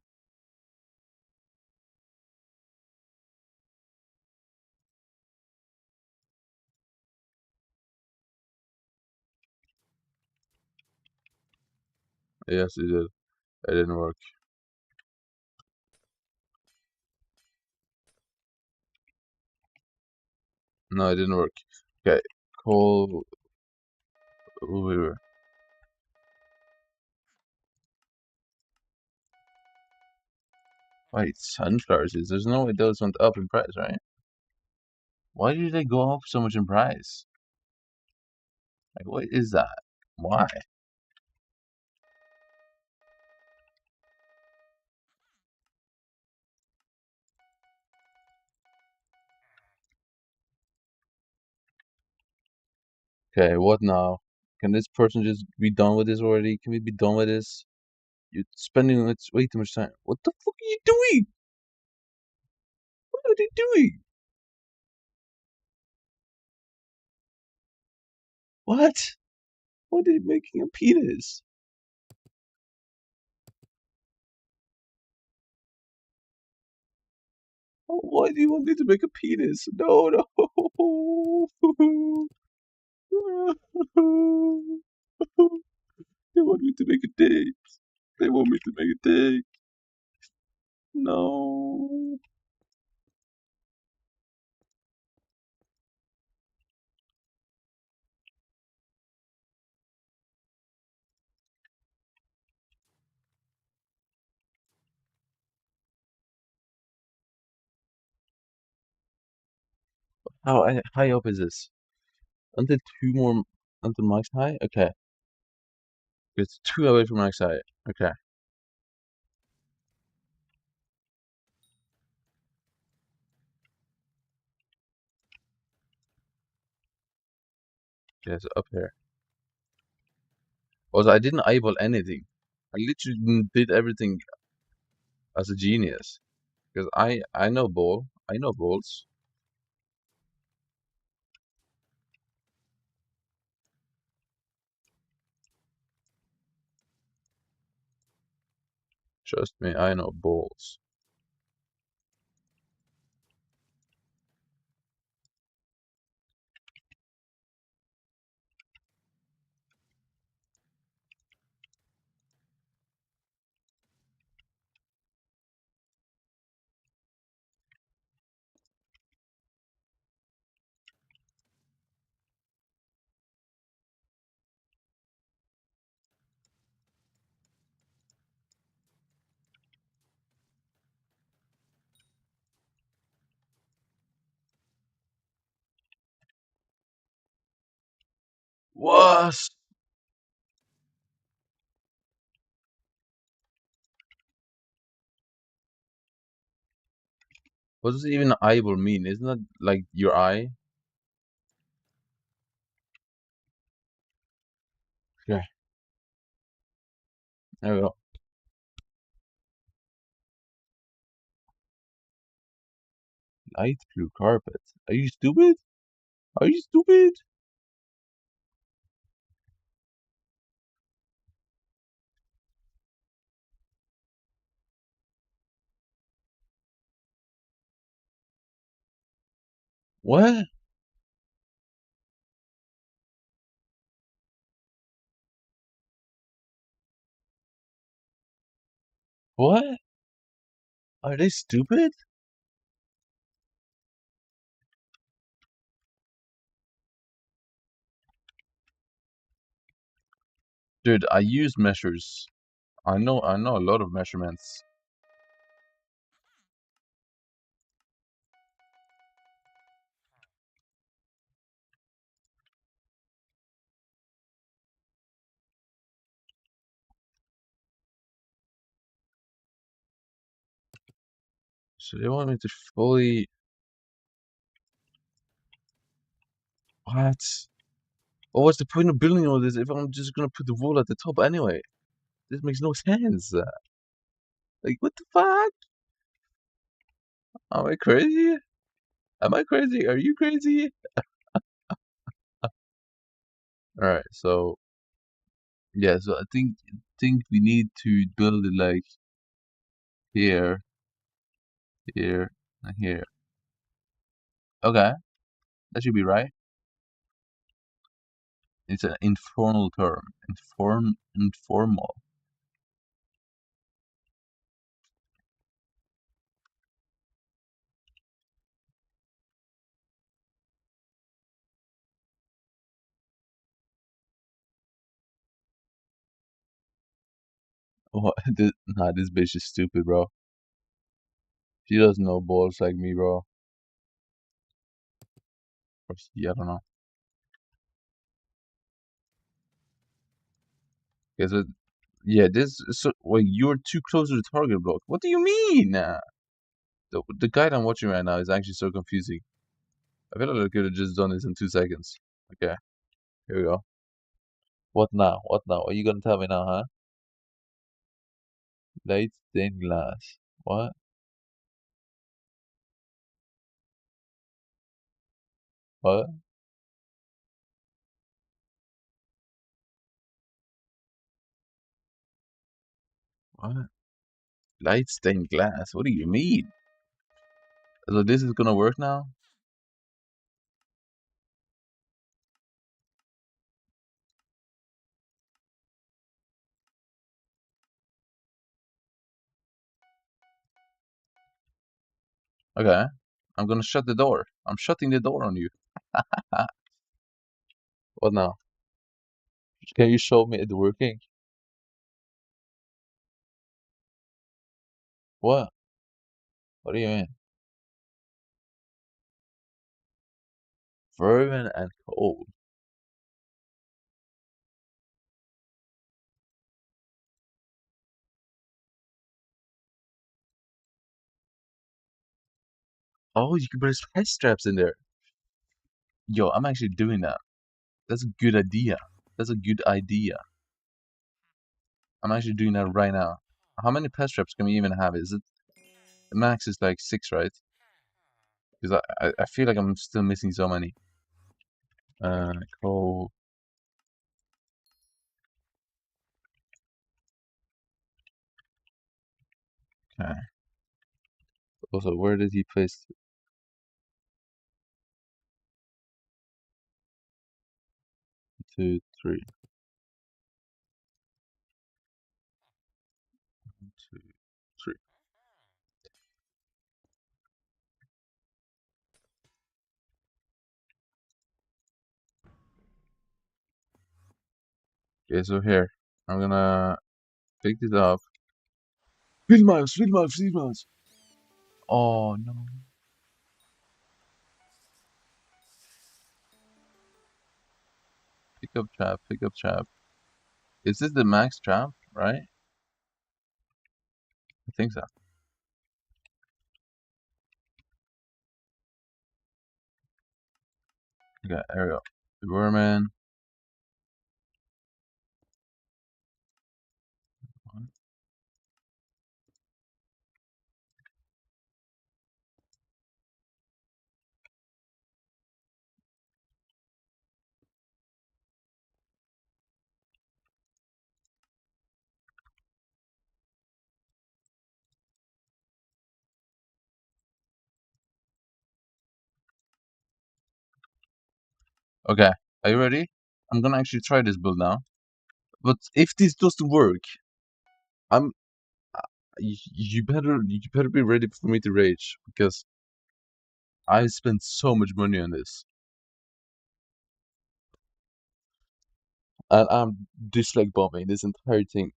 Yes, it did. It didn't work. No, it didn't work. Okay, call over. Wait, sunflower seeds. There's no way those went up in price, right? Why did they go up so much in price? Like, what is that? Why? Okay, what now? Can this person just be done with this already? Can we be done with this? You're spending way too much time. What the fuck are you doing? What are they doing? What? Why are they making a penis? Oh, why do you want me to make a penis? No, no. They want me to make a dick. They want me to make a dick. No. How high up is this? Until until max height? Okay. It's 2 away from max height. Okay. Okay, so up here. Also, I didn't eyeball anything. I literally did everything as a genius. Because I know ball. I know balls. Trust me, I know balls. What? What does even eyeball mean? Isn't that like your eye? Okay, there we go. Light blue carpet. Are you stupid? Are you stupid? What? What? Are they stupid? Dude, I use measures. I know a lot of measurements. So they want me to fully... What? Well, what's the point of building all this if I'm just gonna put the wall at the top anyway? This makes no sense. Like, what the fuck? Am I crazy? Am I crazy? Are you crazy? Alright, so... Yeah, so I think we need to build it like... Here, here, and here. Okay, that should be right. It's an informal term. Informal. Oh, nah, this bitch is stupid, bro. She doesn't know balls like me, bro. Or she, I don't know. Because yeah, this so wait, you're too close to the target block. What do you mean? The guide I'm watching right now is actually so confusing. I feel like I could have just done this in 2 seconds. Okay, here we go. What now? What now? Are you gonna tell me now, huh? Light stained glass. What? What? What? Light stained glass? What do you mean? So this is gonna work now? Okay. I'm gonna shut the door. I'm shutting the door on you. What now? Can you show me it working? What? What do you mean? Fervent and cold. Oh, you can put spice traps in there. Yo, I'm actually doing that. That's a good idea. That's a good idea. I'm actually doing that right now. How many pest traps can we even have? Is it the max is like 6, right? Because I feel like I'm still missing so many. Coal. Okay. Also, where did he place it? 2, 3. 1, 2, 3. Okay, so here I'm gonna pick this up. Field mouse, field mouse, field mouse. Oh no. Pick up trap, pick up trap. Is this the max trap, right? I think so. Okay, there we go. The Vermin. Okay, are you ready? I'm gonna actually try this build now. But if this doesn't work, you better be ready for me to rage because I spent so much money on this. And I'm dislike bombing this entire thing.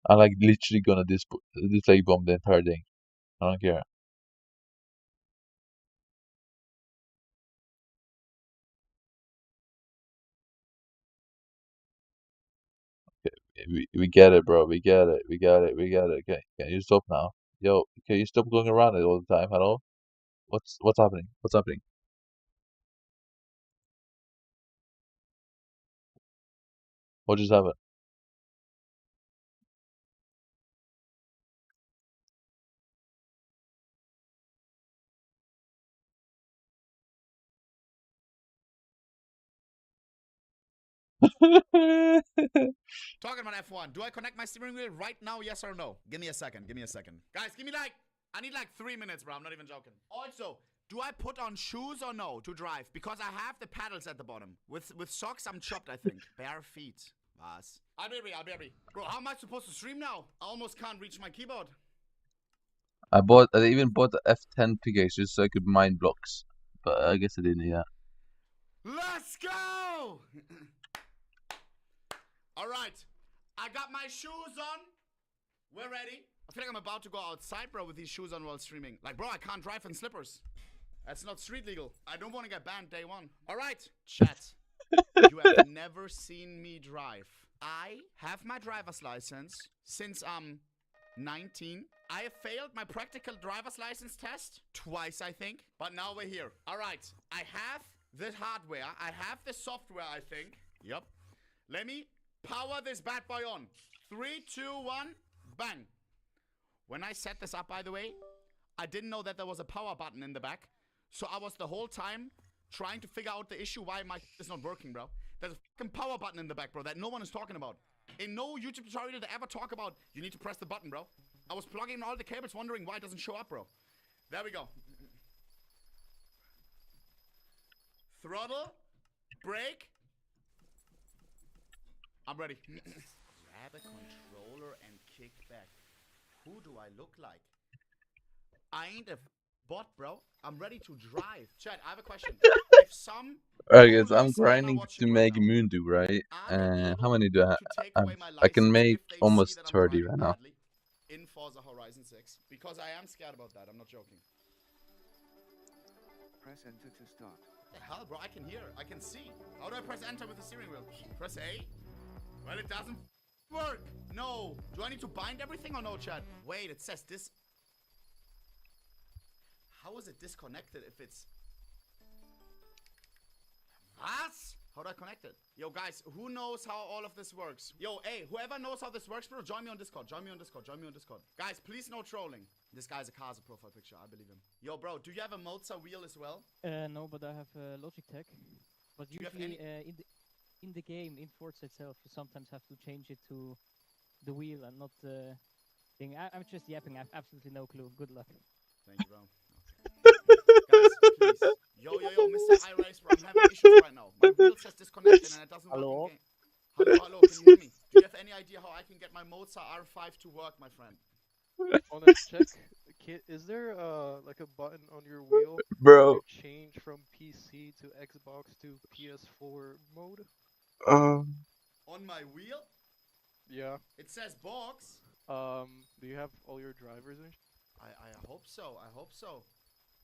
I like literally gonna dislike bomb the entire thing. I don't care. We get it, bro. We get it. We got it. We got it. Okay, can you stop now? Yo, can you stop going around it all the time? Hello? What's happening? What's happening? What just happened? Talking about F1, do I connect my steering wheel right now, yes or no? Give me a second, give me a second. Guys, give me like, I need like 3 minutes, bro, I'm not even joking. Also, do I put on shoes or no to drive? Because I have the pedals at the bottom. With socks, I'm chopped, I think. Bare feet. Was? I'll be ready. Bro, how am I supposed to stream now? I almost can't reach my keyboard. I even bought the F10 pickaxe just so I could mine blocks. But I guess I didn't need that. Let's go! Alright, I got my shoes on. We're ready. I feel like I'm about to go outside, bro, with these shoes on while streaming. Like, bro, I can't drive in slippers. That's not street legal. I don't want to get banned day one. Alright, chat. You have never seen me drive. I have my driver's license since I'm 19. I have failed my practical driver's license test twice, I think. But now we're here. Alright, I have the hardware. I have the software, I think. Yup. Let me power this bad boy on. 3, 2, 1, bang. When I set this up, by the way, I didn't know that there was a power button in the back. So I was the whole time trying to figure out the issue why my is not working, bro. There's a fucking power button in the back, bro, that no one is talking about. In no YouTube tutorial they ever talk about, you need to press the button, bro. I was plugging in all the cables wondering why it doesn't show up, bro. There we go. Throttle. Brake. I'm ready. Grab a controller and kick back. Who do I look like? I ain't a bot, bro. I'm ready to drive. Chat, I have a question. If some Alright guys, I'm grinding to make Moondew, right? How many do I have? I can make almost 30 right now. in Forza Horizon 6 because I am scared about that. I'm not joking. Press enter to start. The hell, bro? I can hear. I can see. How do I press enter with the steering wheel? Press A? Well, it doesn't work. No. Do I need to bind everything or no, chat? Wait, it says this. How is it disconnected if it's... What? How do I connect it? Yo, guys, who knows how all of this works? Yo, hey, whoever knows how this works, bro, join me on Discord. Join me on Discord. Join me on Discord. Guys, please no trolling. This guy's a Kaza profile picture. I believe him. Yo, bro, do you have a Mozart wheel as well? No, but I have Logitech. But Do you have usually in the game, in Forza itself, you sometimes have to change it to the wheel and not the thing. I'm just yapping. I have absolutely no clue. Good luck. Thank you, bro. Guys, please. Yo, Mr. iRace, bro, I'm having issues right now. My wheel says disconnected and it doesn't work in game. Hello, can you hear me? Do you have any idea how I can get my Mozart R5 to work, my friend? On a check, is there like a button on your wheel Bro. to change from PC to Xbox to PS4 mode? On my wheel? Yeah. It says box. Do you have all your drivers and I hope so. I hope so.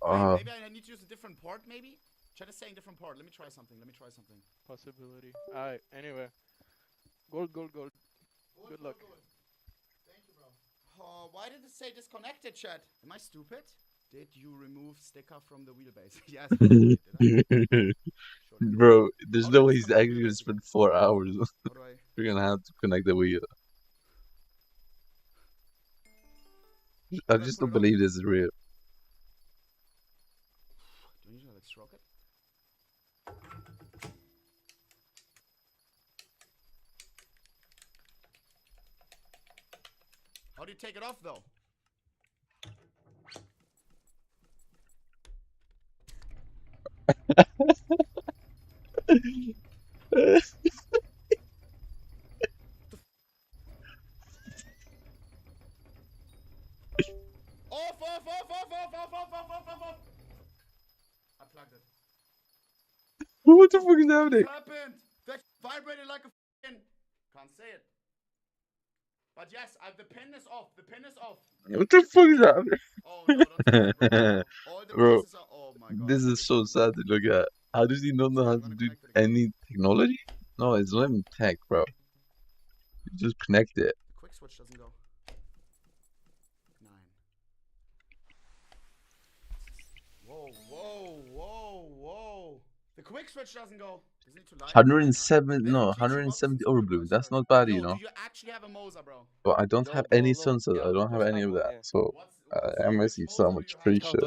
Uh, Maybe I need to use a different port, maybe? Try to say a different port. Let me try something. possibility? Alright, anyway. Gold. Good luck. Thank you, bro. Oh, why did it say disconnected, chat? Am I stupid? Did you remove sticker from the wheelbase? Yes. Did I? Bro, there's no way he's actually gonna spend 4 hours. We're gonna have to connect the wheel. I just don't believe this is real. Do you need to like stroke it? How do you take it off, though? Off! I plugged it. What the fuck is happening? What happened? That vibrated like a f***ing... Can't say it. But yes, the pin is off. The pin is off. What the fuck is happening? Oh, no, don't do that, bro. All the Bro, pieces are... Oh, my God. this is so sad to look at. How does he not know how to do any technology? No, it's not even tech, bro. You just connect it. The quick switch doesn't go. 9. Whoa. The quick switch doesn't go. Does it need to light? 107, no, 170 overblue. That's not bad, you know. Do you actually have a Moza, bro? But I don't have any sunset. I don't have any of that. So I'm missing so much free shit.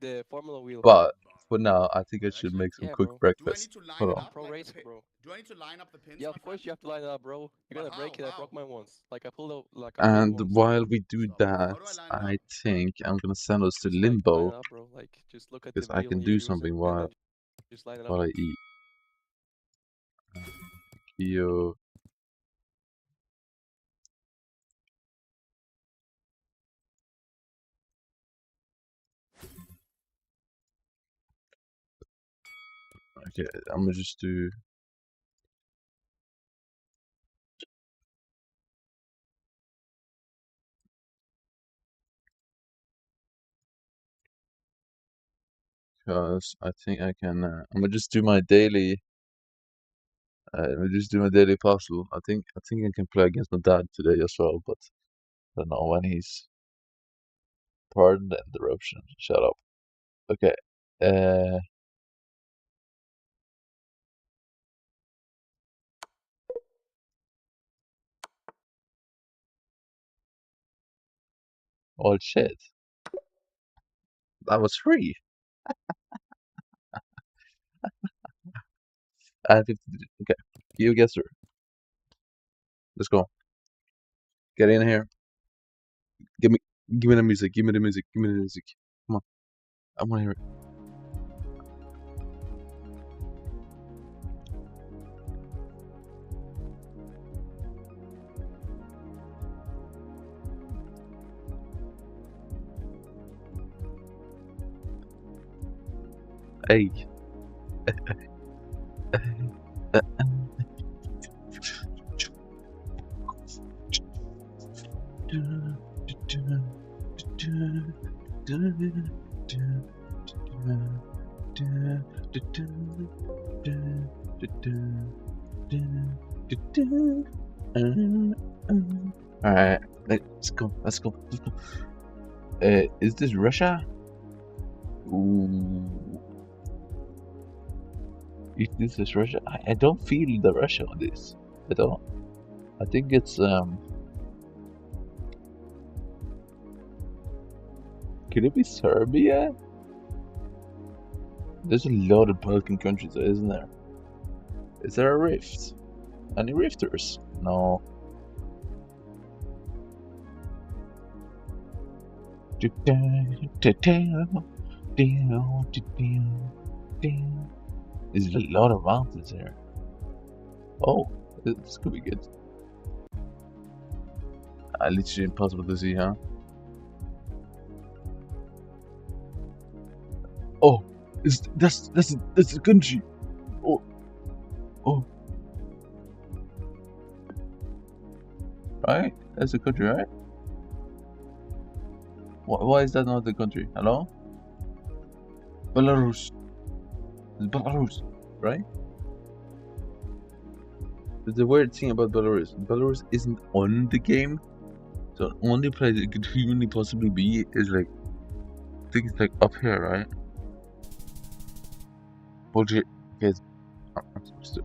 The Formula wheel. But for now, I think I should make some quick breakfast. Hold on. Pro racer, bro. Do I need to line up the pins? Yeah, of course you have to line it up, bro. You're gonna break it. I broke mine once. Like I pulled out like. And while we do that, I think I'm gonna send us to Limbo Up, bro. Like just look at because the I wheel can you're do using, something and while then just line it up. I eat. Yo. Okay, I'm gonna just do. Because I think I can. I'm gonna just do my daily. I'm gonna just do my daily puzzle. I think I can play against my dad today as well, but I don't know when he's. Pardon the interruption. Shut up. Okay. Oh shit. That was free. I have 50. Okay. You guess her. Let's go. Get in here. Give me the music. Give me the music. Give me the music. Come on. I want to hear it. Hey. Alright, let's go, let's go, let's go. Is this Russia? Ooh. If this is Russia, I don't feel the Russia on this at all. I think it's could it be Serbia? There's a lot of Balkan countries, isn't there? Is there a rift? Any rifters? No. There's a lot of mountains here. Oh, this could be good. Literally impossible to see, huh? Oh, that's the country. Oh, right? That's the country, right? Why is that not the country? Hello? Belarus. It's Belarus, right? There's a weird thing about Belarus. Belarus isn't on the game, so the only place it could humanly possibly be is like, I think it's like up here, right? Bullshit, guys.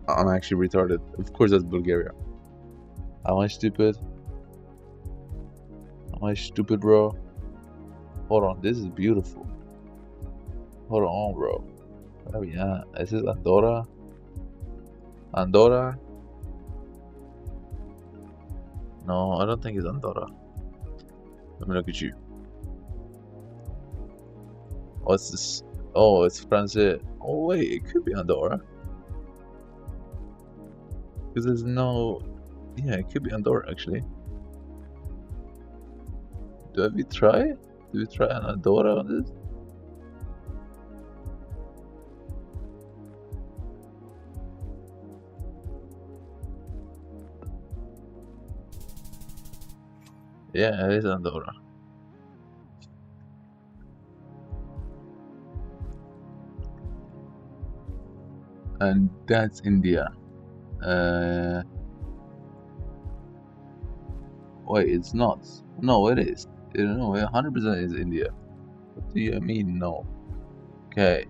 I'm actually retarded. Of course, that's Bulgaria. Am I stupid? Am I stupid, bro? Hold on, this is beautiful. Hold on, bro. Where are we at? Is this Andorra? Andorra? No, I don't think it's Andorra. Let me look at you. What's this? Oh, it's France. Oh wait, it could be Andorra. Because there's no... Yeah, it could be Andorra actually. Do we try? Do we try an Andorra on this? Yeah, it is Andorra. And that's India. Wait, it's not. No, it is. No, 100% is India. What do you mean, no? Okay.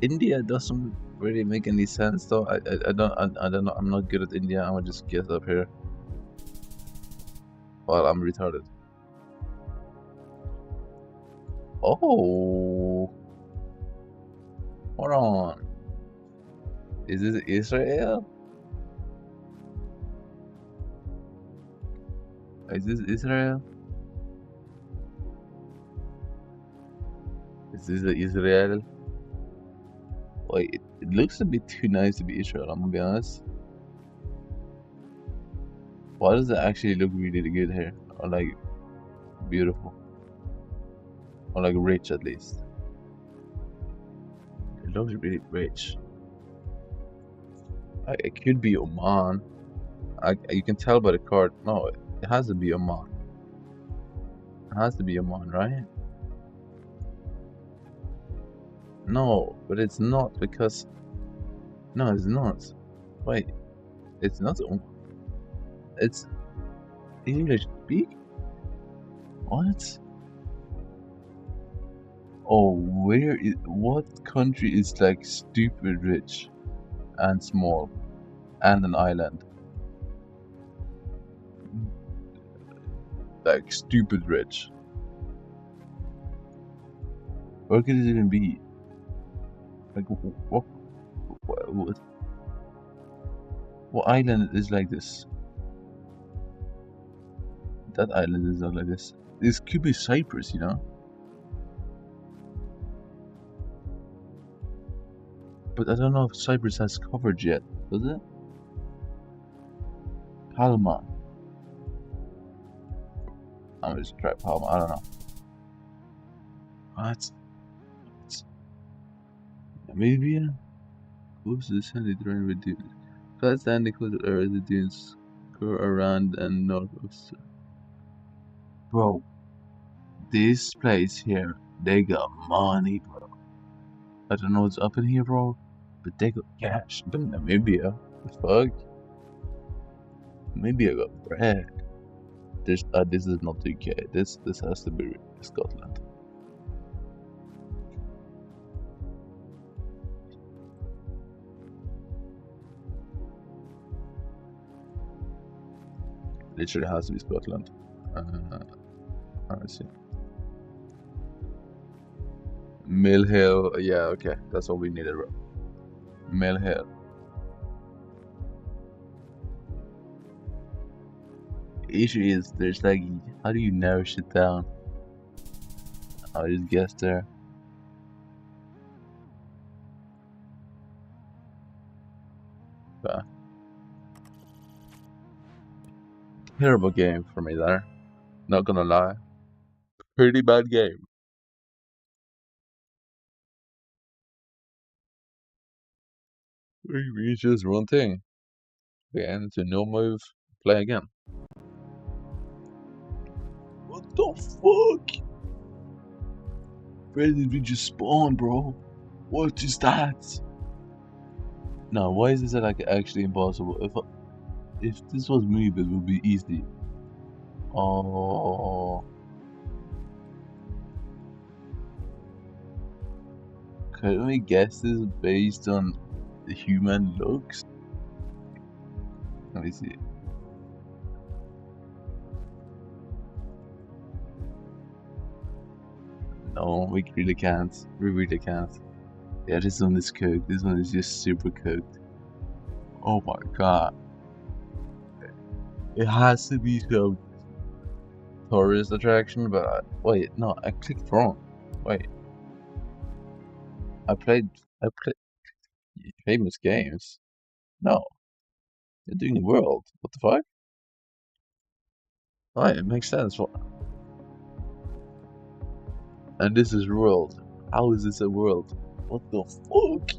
India doesn't really make any sense, though. I don't know. I'm not good at India. I'm gonna just guess up here. Well, I'm retarded. Oh. Hold on. Is this Israel? Is this Israel? Is this Israel? Wait, it looks a bit too nice to be Israel, I'm gonna be honest. Why does it actually look really good here? Or like, beautiful. Or like rich at least. It looks really rich. It could be Oman. You can tell by the card. No, it has to be Oman. It has to be Oman, right? No, but it's not because... No, it's not. Wait, it's not Oman. It's English speak? What? Oh, what country is like stupid rich and small and an island? Like stupid rich. Where could it even be? Like what island is like this? That island is not like this. This could be Cyprus, you know? But I don't know if Cyprus has coverage yet, does it? Palma. I'm gonna just try Palma, I don't know. What? Namibia? Close to the sandy terrain with dunes. Flat sandy coast area, the dunes go around and north of... Bro, this place here, they got money, bro. I don't know what's up in here, bro, but they got cash. But Namibia, the fuck? Maybe I got bread. This is not UK. This has to be Scotland. Literally has to be Scotland. Let's see. Mill Hill. Yeah, okay, that's all we needed, bro. Mill Hill. Issue is there's like, how do you narrow shit down? I just guessed there. Terrible game for me there. Not gonna lie. Pretty bad game. We just one thing. Again, it's a no move. Play again. What the fuck? Where did we just spawn, bro? What is that? No, why is this like actually impossible? If this was me, it would be easy. Oh. Can we guess this based on the human looks? Let me see. No, we really can't. We really can't. Yeah, this one is cooked. This one is just super cooked. Oh my god. It has to be some tourist attraction, but wait, no, I clicked wrong. Wait. I played famous games. No. They're doing the world. What the fuck? Right, it makes sense. And this is world. How is this a world? What the fuck?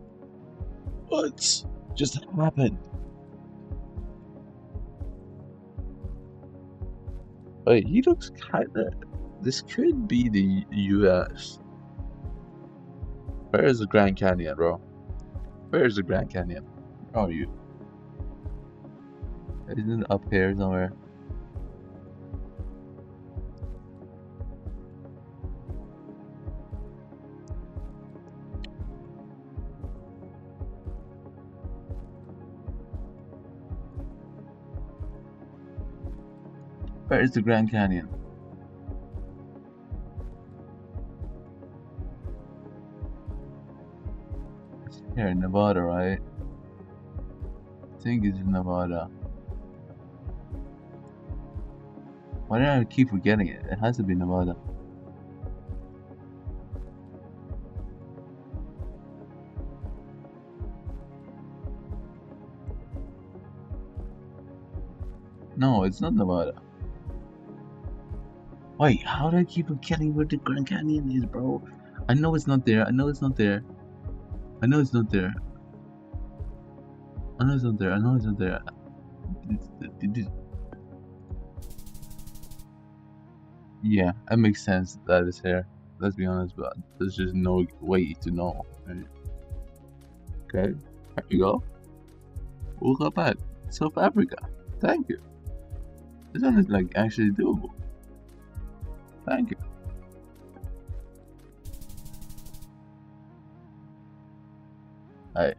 What just happened? Wait, he looks kinda... This could be the US. Where is the Grand Canyon, bro? Where is the Grand Canyon? Where are you? Isn't it up here somewhere? Where is the Grand Canyon? It's here in Nevada, right? I think it's in Nevada. Why do I keep forgetting it? It has to be Nevada. No, it's not Nevada. Wait, how do I keep forgetting where the Grand Canyon is, bro? I know it's not there. I know it's not there. I know it's not there. I know it's not there. I know it's not there. Yeah, it makes sense that it's here. Let's be honest, but there's just no way to know. Right? Okay, there you go. Welcome back, South Africa. Thank you. This one is like actually doable. Thank you. Hey,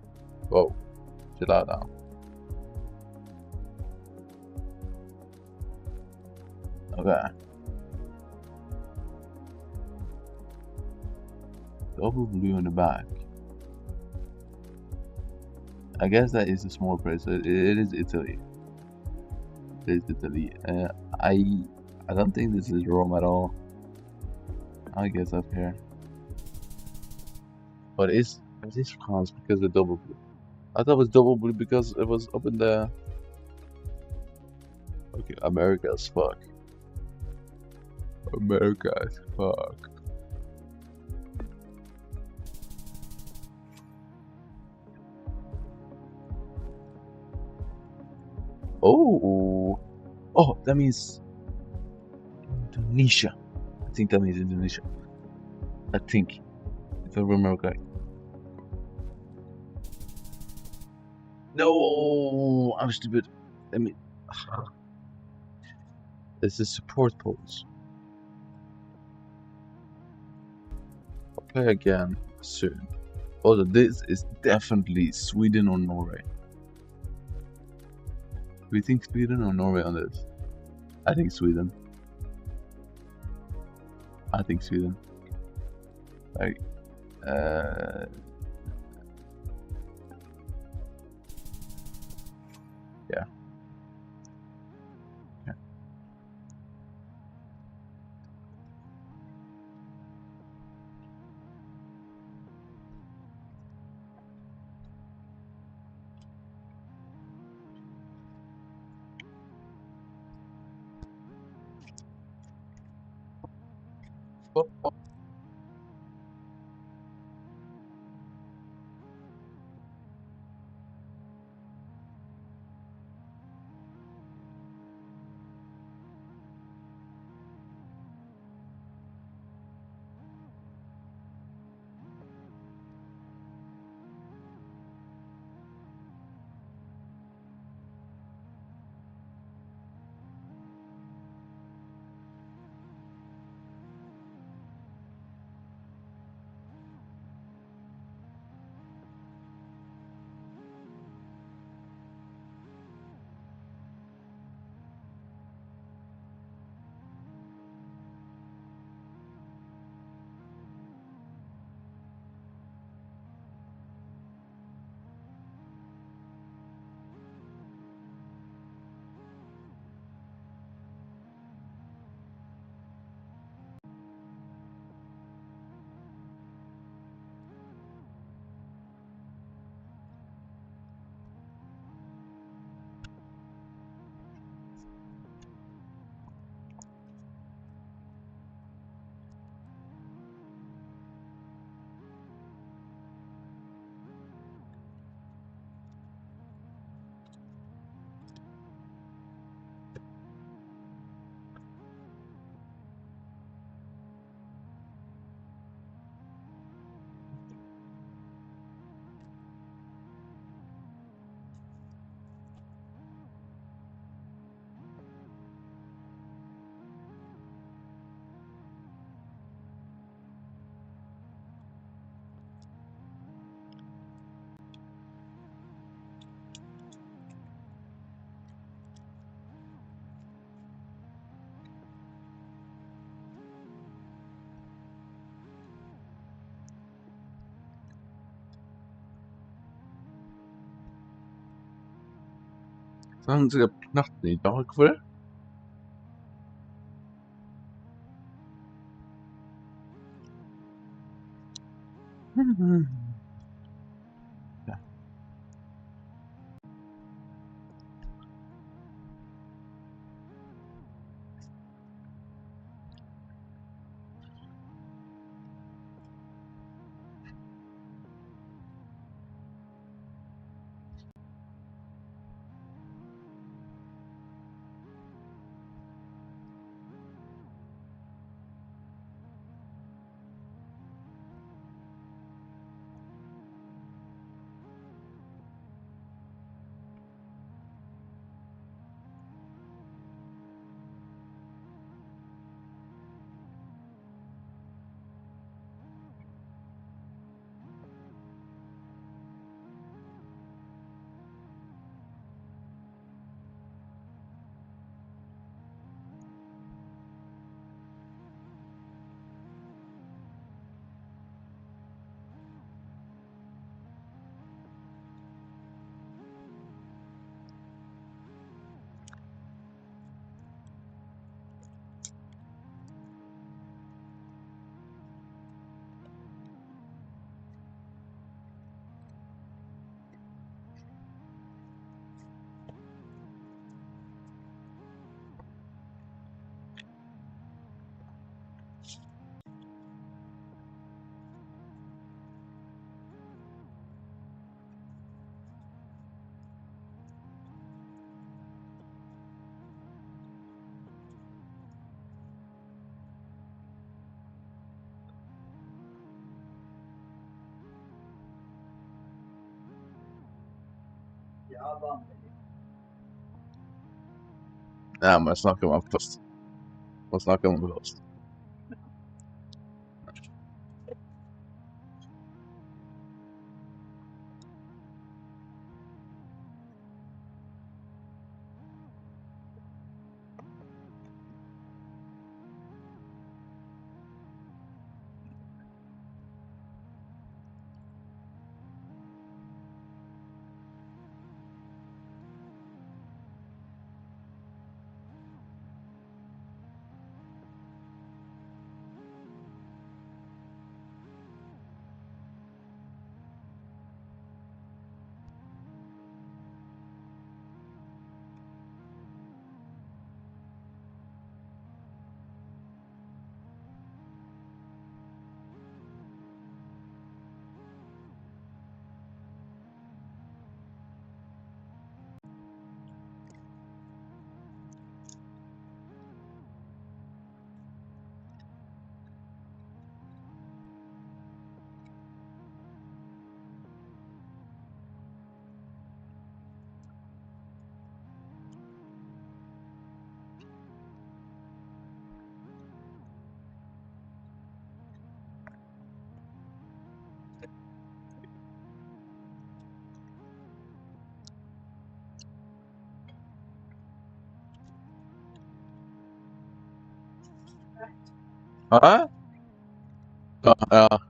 whoa, chill out now. Okay. Double blue in the back. I guess that is a small place. So it is Italy. It is Italy. I don't think this is Rome at all. I guess up here. But it is France because of double blue. I thought it was double blue because it was up in the... Okay, America as fuck. America as fuck. Oh, that means Indonesia. I think that means Indonesia. I think, if I remember correct. No, I'm stupid. Let me. This is support poles. I'll play again soon. Although this is definitely Sweden or Norway. Do we think Sweden or Norway on this? I think Sweden. I think Sweden. Like, yeah. Fan ska platten idag för det? Ja. Nej, men snackar man först. Vad snackar man först? Ja? Ja.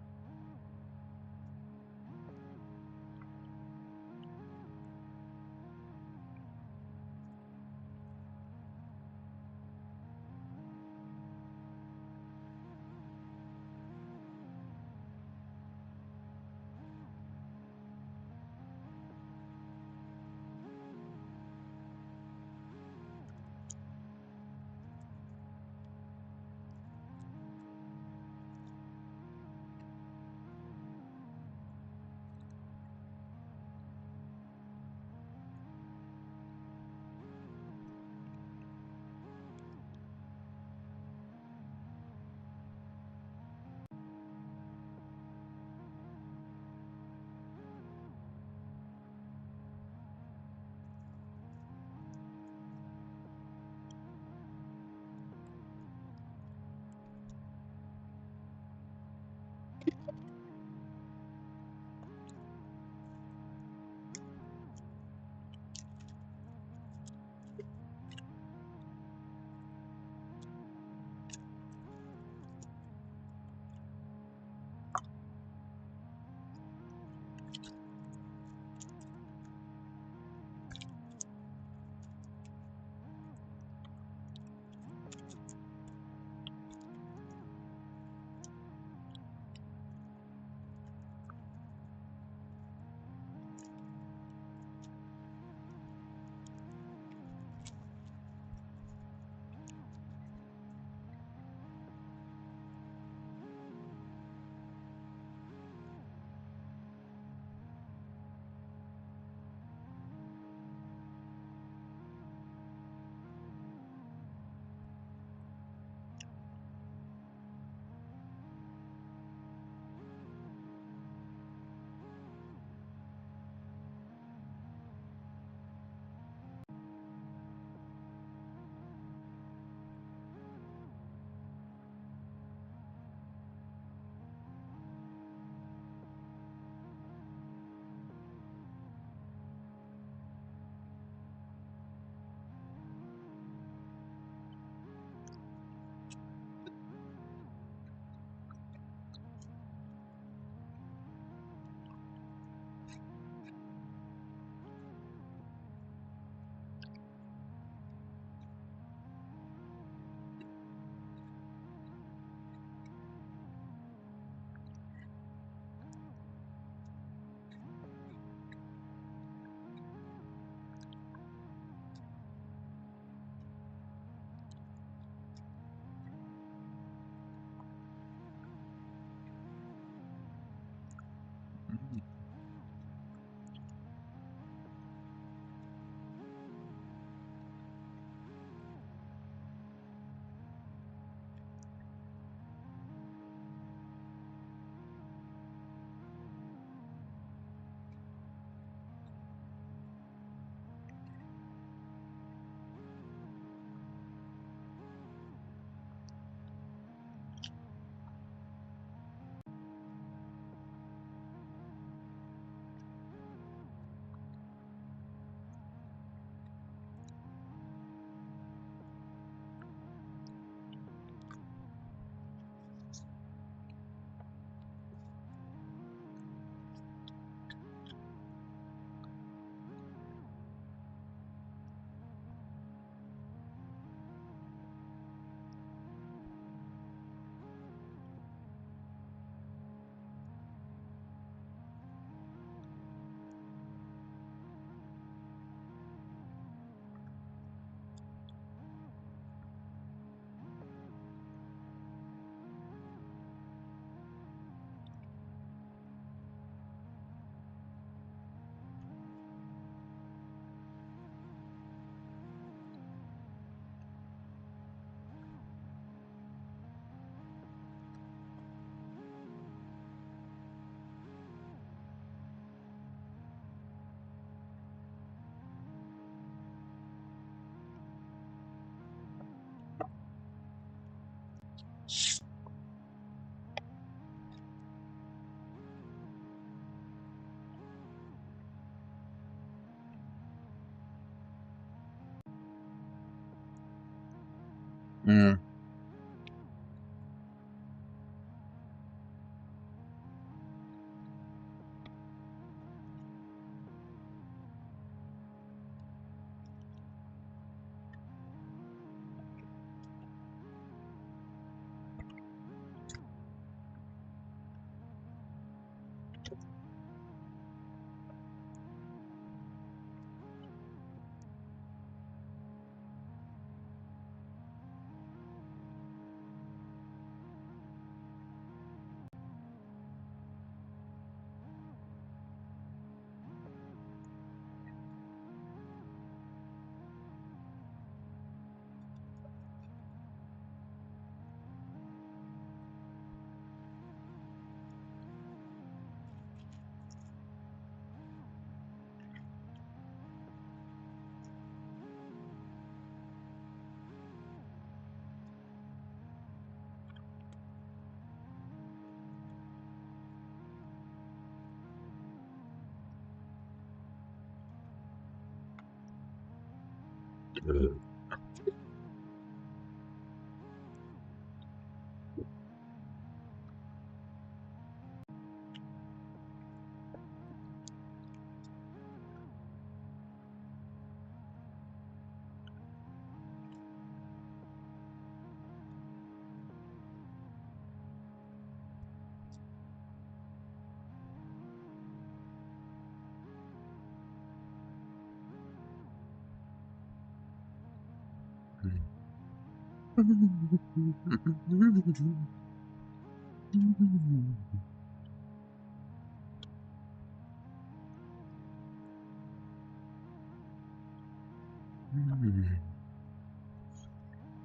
Mm.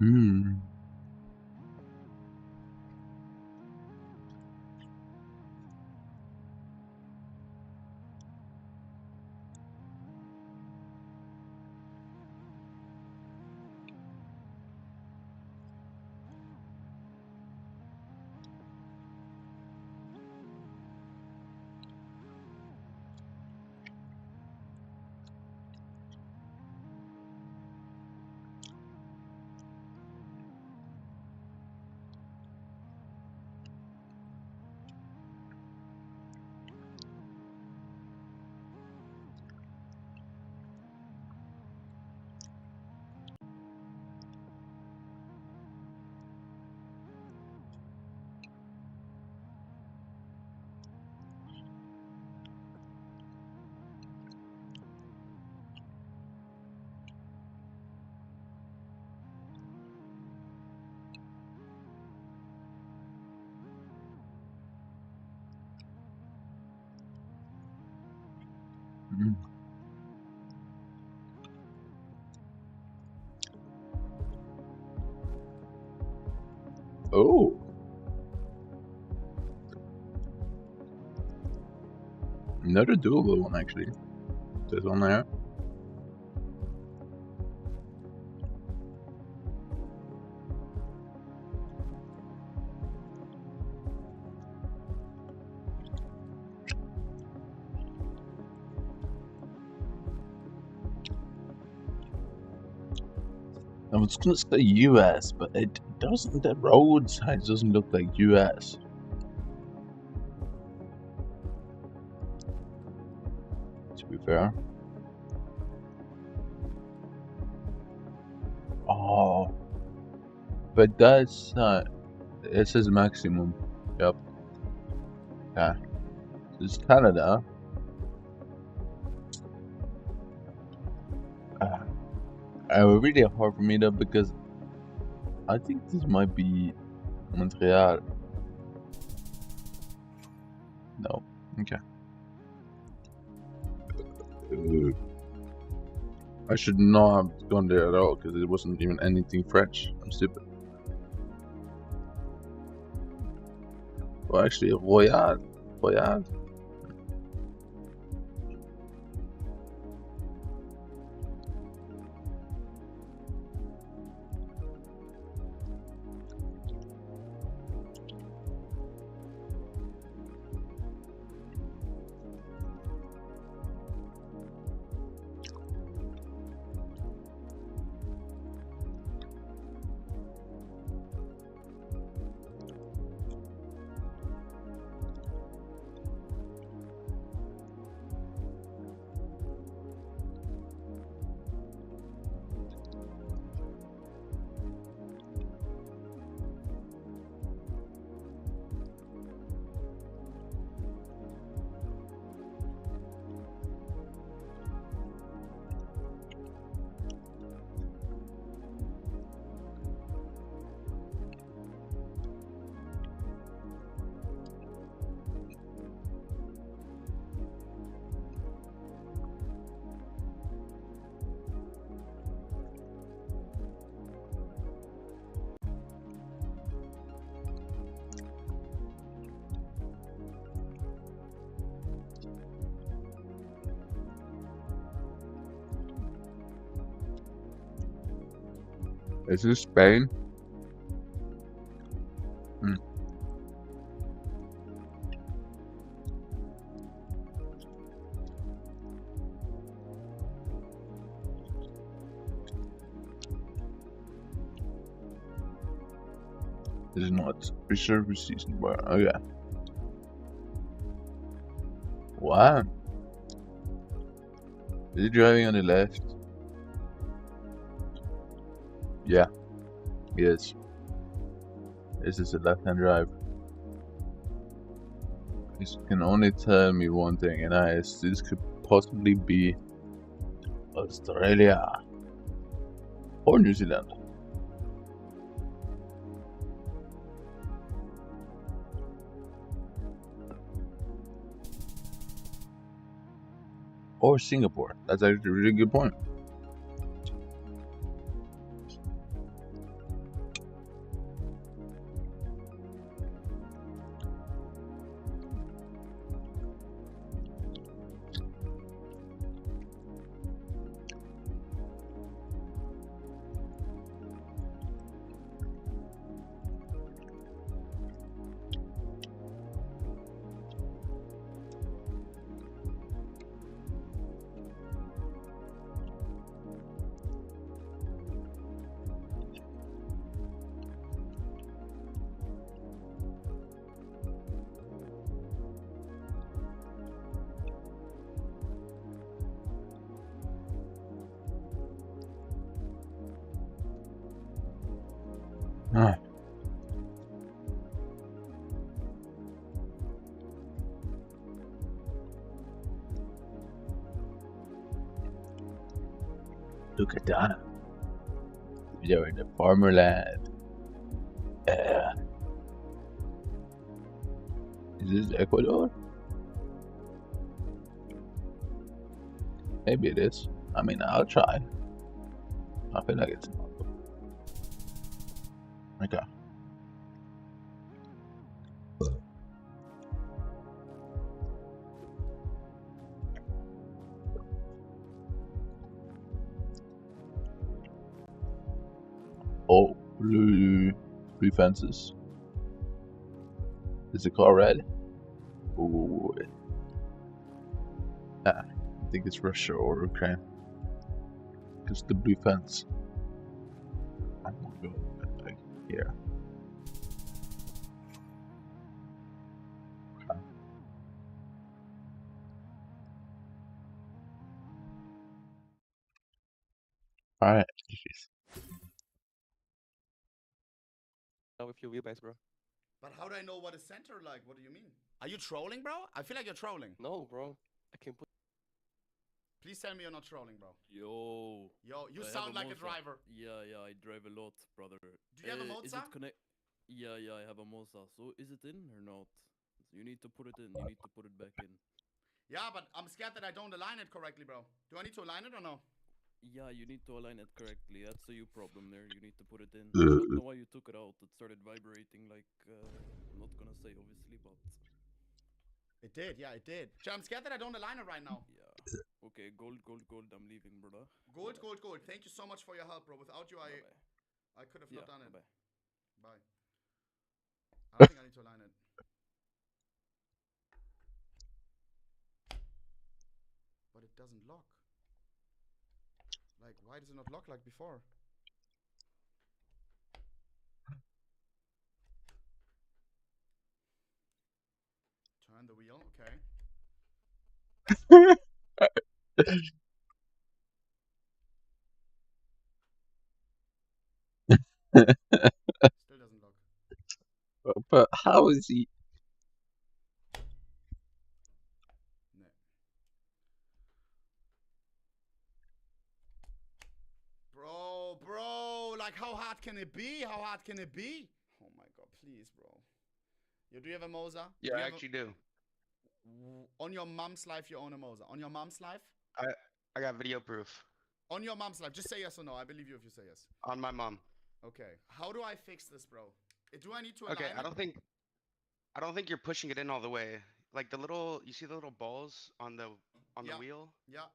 Mm. Mm. Oh. Another doable one, actually. There's one there. I was gonna say US, but it doesn't. The road side doesn't look like US. To be fair. Oh, but that's it says maximum. Yep. Yeah. It's Canada. Really hard for me though because I think this might be Montreal. No. Okay. I should not have gone there at all because it wasn't even anything French. I'm stupid. Well, actually, Royal. Royal. Is this Spain? Hmm. This is not reserve season bar. Okay. Wow. Is he driving on the left? Yeah. Yes. This is a left-hand drive. This can only tell me one thing, and that is this could possibly be Australia or New Zealand. Or Singapore. That's actually a really good point. Ah. Look at that. They're in the farmer land. Yeah. Is this Ecuador? Maybe it is. I mean, I'll try. I feel like it's okay. Oh, blue fences. Is the car red? Ooh. I think it's Russia or Ukraine. Because the blue fence. I'm gonna go like here. Okay. Alright. Now with your wheelbase, bro. But how do I know what is center like? What do you mean? Are you trolling, bro? I feel like you're trolling. No, bro. I can put. Please tell me you're not trolling, bro. Yo. Yo, you I sound have like a Monza. driver. Yeah, I drive a lot, brother. Do you have a Is Monza? it connect? Yeah, I have a Monza. So is it in or not? You need to put it in. You need to put it back in. Yeah, but I'm scared that I don't align it correctly, bro. Do I need to align it or no? Yeah, you need to align it correctly. That's a you problem there. You need to put it in. I don't know why you took it out. It started vibrating like, I'm not gonna say obviously, but... It did, yeah, it did. I'm scared that I don't align it right now. Yeah. Okay, gold. I'm leaving, brother. Gold. Thank you so much for your help, bro. Without you, I could have not done it. Bye. Bye. I don't think I need to align it. But it doesn't lock. Like, why does it not lock like before? Turn the wheel, okay. Still doesn't lock. But how is he? No. Bro, like how hard can it be? How hard can it be? Oh my god, please, bro. Do you have a Moza? Yeah, I actually do. On your mom's life, you own a Moza. On your mom's life? I got video proof. On your mom's life, just say yes or no. I believe you if you say yes. On my mom. Okay. How do I fix this, bro? Do I need to align Okay, it? I don't think you're pushing it in all the way. Like the little, you see the little balls on the Yeah. wheel? Yeah.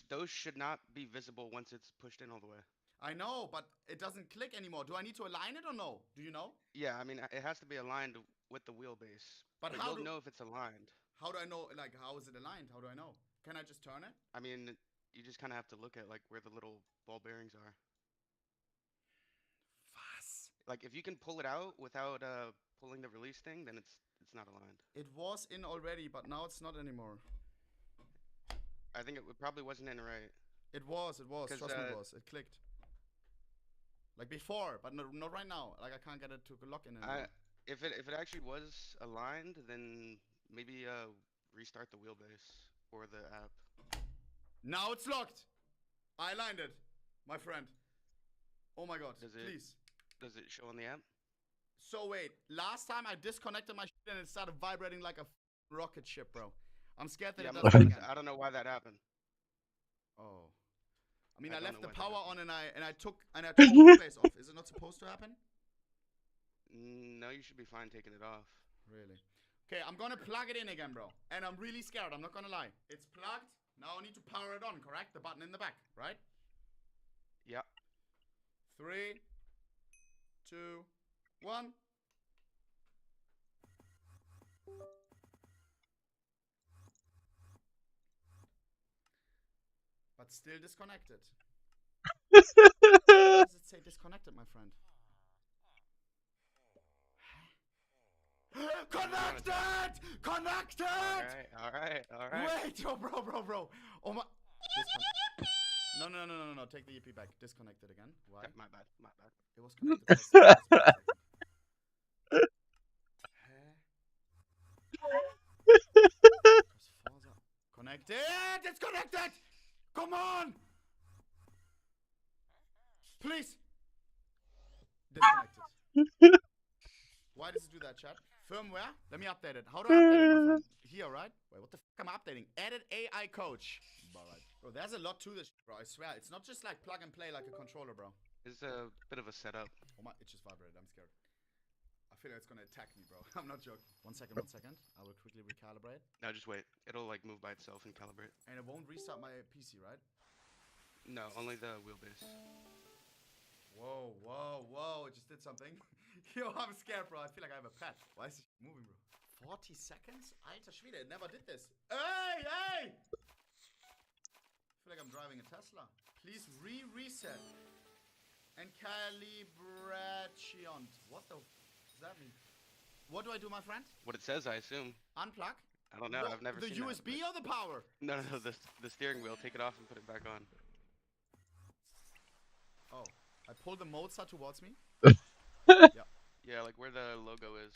Those should not be visible once it's pushed in all the way. I know, but it doesn't click anymore. Do I need to align it or no? Do you know? Yeah, I mean, it has to be aligned with the wheelbase. But But how you'll do- know if it's aligned. How do I know? Like, how is it aligned? How do I know? Can I just turn it? I mean, you just kind of have to look at like where the little ball bearings are. Was? Like if you can pull it out without pulling the release thing, then it's not aligned. It was in already, but now it's not anymore. I think it probably wasn't in right. It was. Trust me, it was. It clicked. Like before, but not right now. Like I can't get it to lock in anymore. If it actually was aligned, then maybe restart the wheelbase or the app. Now it's locked. I aligned it, my friend. Oh my god, please. Does it show on the app? So wait, last time I disconnected my shit and it started vibrating like a rocket ship, bro. I'm scared that it does it again. I don't know why that happened. Oh. I mean, I don't left know the why that power on and I took the wheelbase off. Is it not supposed to happen? No, you should be fine taking it off. Really? Okay, I'm gonna plug it in again, bro. And I'm really scared, I'm not gonna lie. It's plugged. Now I need to power it on, correct? The button in the back, right? Yeah. 3, 2, 1. But still disconnected. Why does it say disconnected, my friend? Connected! Connected! Alright. Wait, oh, bro. Oh my. No. Take the EP back. Disconnected again. Why? My bad. It was connected. For a second. Connected! It's connected! Come on! Please! Disconnected. Why does it do that, chat? Firmware? Let me update it. How do I update it, my friend? Here, right? Wait, what the f am I updating? Edit AI coach. Alright. Bro, there's a lot to this, bro. I swear. It's not just like plug and play like a controller, bro. It's a bit of a setup. Oh my, it just vibrated. I'm scared. I feel like it's gonna attack me, bro. I'm not joking. One second. I will quickly recalibrate. No, just wait. It'll like move by itself and calibrate. And it won't restart my PC, right? No, only the wheelbase. Whoa. It just did something. Yo, I'm scared, bro. I feel like I have a pet. Why is this moving, bro? 40 seconds? Alter Schwede, it never did this. Hey! I feel like I'm driving a Tesla. Please reset. And calibration. What the does that mean? What do I do, my friend? What it says, I assume. Unplug? I don't know. I've never seen the USB that, or the power? No, the steering wheel. Take it off and put it back on. Oh, I pulled the Mozart towards me. Yeah, like where the logo is.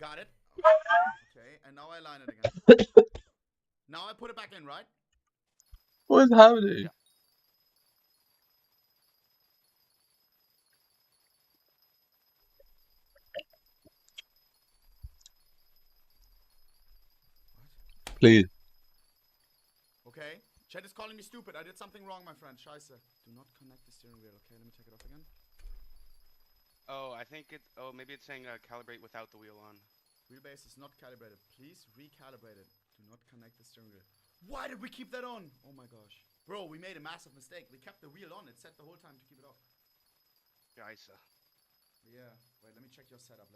Got it. Okay, and now I line it again. Now I put it back in, right? What's happening? Yeah. Please. Okay. Chat is calling me stupid. I did something wrong, my friend. Scheiße. Do not connect the steering wheel. Okay, let me take it off again. Oh, I think it. Oh, maybe it's saying calibrate without the wheel on. Wheelbase is not calibrated. Please recalibrate it. Do not connect the steering wheel. Why did we keep that on? Oh my gosh. Bro, we made a massive mistake. We kept the wheel on. It set the whole time to keep it off. Scheiße. Yeah. Wait, let me check your setup.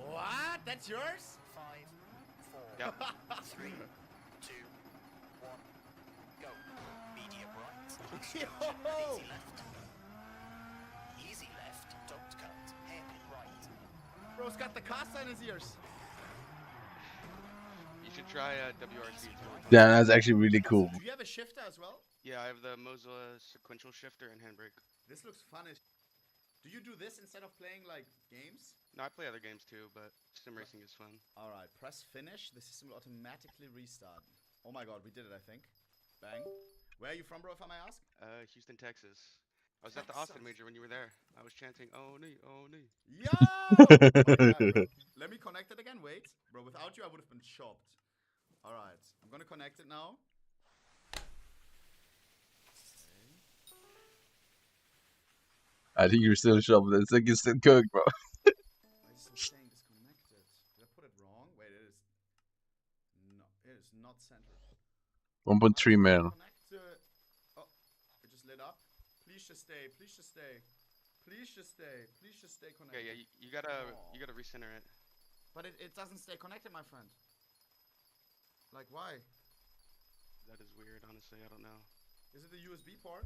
What? That's yours? 5, 4, Yep. 3, 2, 1, go. Medium right. Yo! Easy left. Easy left. Don't cut. Hairpin right. Bro's got the caster in his ears. You should try WRC. Yeah, that's actually really cool. Do you have a shifter as well? Yeah, I have the Mozilla sequential shifter and handbrake. This looks fun as. Do you do this instead of playing like games? No, I play other games too, but sim racing is fun. Alright, press finish. The system will automatically restart. Oh my god, we did it, I think. Bang. Where are you from, bro, if I may ask? Houston, Texas. I was at the Austin Major when you were there. I was chanting, oh, nee, oh, nee. Yo! Okay, let me connect it again. Wait. Bro, without you, I would have been chopped. Alright, I'm gonna connect it now. I think you're still shopping. It's like it's still cooked, bro. Why is it saying disconnected? Did I put it wrong? Wait, it is. No, it is not centered. 1.3 mil. Oh, Please just stay. Please just stay. Please just stay. Please just stay connected. Okay, yeah, you gotta recenter it. But it doesn't stay connected, my friend. Like, why? That is weird, honestly. I don't know. Is it the USB port?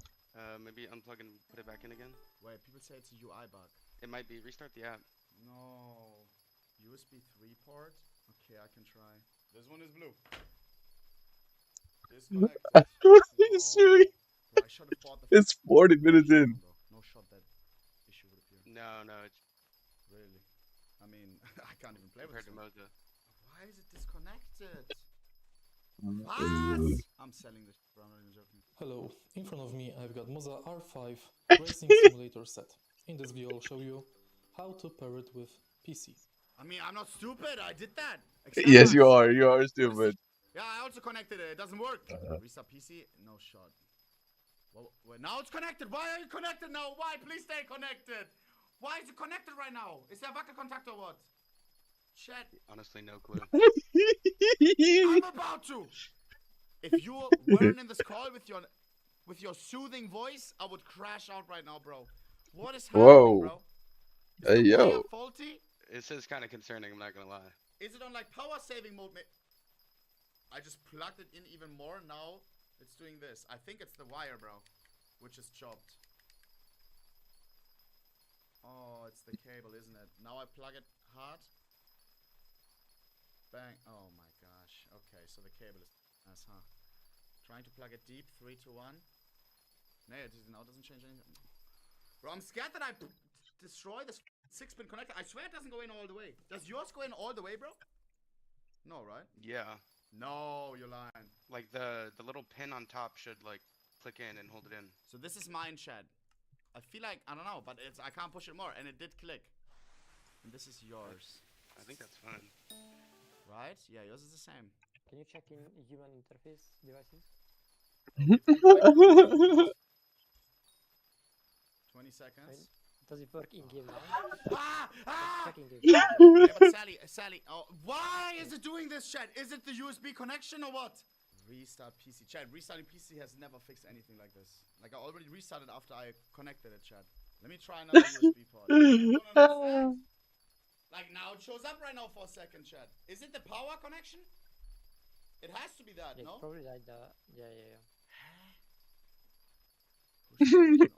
Maybe unplug and put it back in again. Wait, people say it's a UI bug. It might be. Restart the app. No. USB 3 port? Okay, I can try. This one is blue. Disconnected. I should have bought the It's 40 minutes in. No shot that issue would appear. No, it's Really? I mean, I can't even play compared with to this one. Moza. Why is it disconnected? What? I'm selling this, bro. I'm not even joking. Hello, in front of me I've got Moza R5 Racing Simulator set. In this video I'll show you how to pair it with PC. I mean, I'm not stupid. I did that. Yes, you are stupid. Yeah, I also connected it. It doesn't work. Restart PC. No shot. Well, now it's connected. Why are you connected now? Why? Please stay connected. Why is it connected right now? Is there a Wackelkontakt or what? Chat. Honestly, no clue. I'm about to. If you weren't in this call with your soothing voice, I would crash out right now, bro. What is happening, Whoa. bro? Hey, Is the yo. wire faulty? This is kind of concerning. I'm not gonna lie. Is it on like power saving mode? I just plugged it in even more. Now it's doing this. I think it's the wire, bro, which is chopped. Oh, it's the cable, isn't it? Now I plug it hard. Bang. Oh my gosh. Okay, so the cable is nice, huh? Trying to plug it deep. 3, 2, 1. No, it now doesn't change anything. Bro, I'm scared that I destroy this 6-pin connector. I swear it doesn't go in all the way. Does yours go in all the way, bro? No, right? Yeah. No, you're lying. Like the little pin on top should like click in and hold it in. So this is mine, Chad. I feel like, I don't know, but I can't push it more, and it did click. And this is yours. I think that's fine. Right? Yeah, yours is the same. Can you check in human interface devices? 20 seconds. Does it work in game now? Check in game. Yeah, but Sally, why is it doing this, Chad? Is it the USB connection or what? Restart PC. Chad, restarting PC has never fixed anything like this. Like, I already restarted after I connected it, Chad. Let me try another USB port. Like, now it shows up right now for a second, Chad. Is it the power connection? It has to be that, Yeah, no? it's probably like the... Yeah.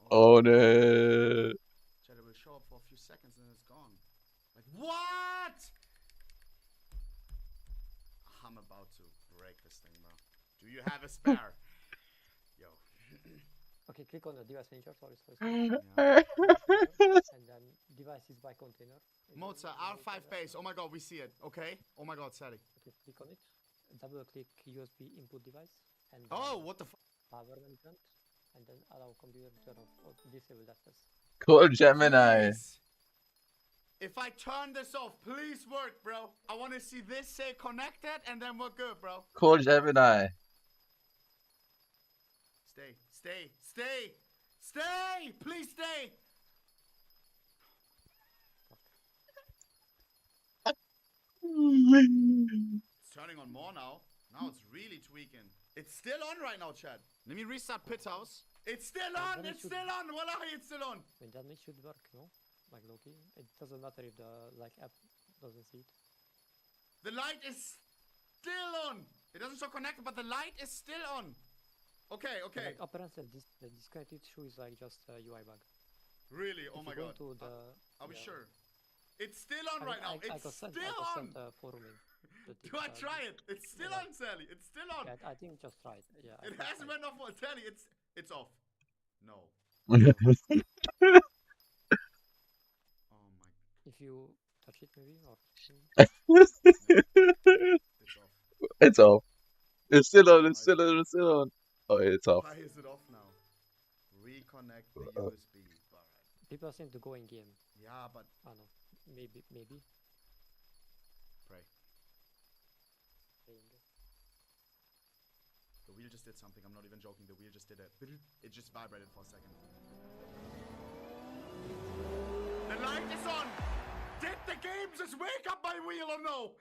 Oh no. Chad, it will show up for a few seconds and then it's gone. Like, what? I'm about to break this thing, bro. Do you have a spare? Yo. Okay, click on the device manager, sorry. Yeah. And then devices by container. Mozart, R5 base. Oh my god, we see it. Okay. Oh my god, Sally. Okay, click on it. Double click USB input device. And Oh, what the f? Power management. And then allow computer to turn off or disable that first. Call Gemini. Please. If I turn this off, please work, bro. I want to see this say connected and then we're good, bro. Call Gemini. Stay. Please stay. It's turning on more now. Now it's really tweaking. It's still on right now, Chad. Let me restart Pit House. It's still on. It's still on. Wallahi, it's still on. When then it should work, no? Like Loki. It doesn't matter if the app doesn't see it. The light is still on. It doesn't show connected, but the light is still on. Okay. Like apparently the disconnected issue is like just a UI bug. Really? Oh If my you go god. to the, Are we sure? It's still on right now. It's still on. Do I try it? It's still on, Sally. It's still on. Yeah, I think just try it. Yeah. It hasn't went off. Sally, it's off. No. If you touch it, maybe or. It's off. It's still on. It's still on. Oh, it's off. Why is it off now? Reconnect the USB. Alright. People seem to go in game. Yeah, but I don't know. Maybe. Pray. The wheel just did something. I'm not even joking. The wheel just did it. It just vibrated for a second. The light is on. Did the game just wake up my wheel or no?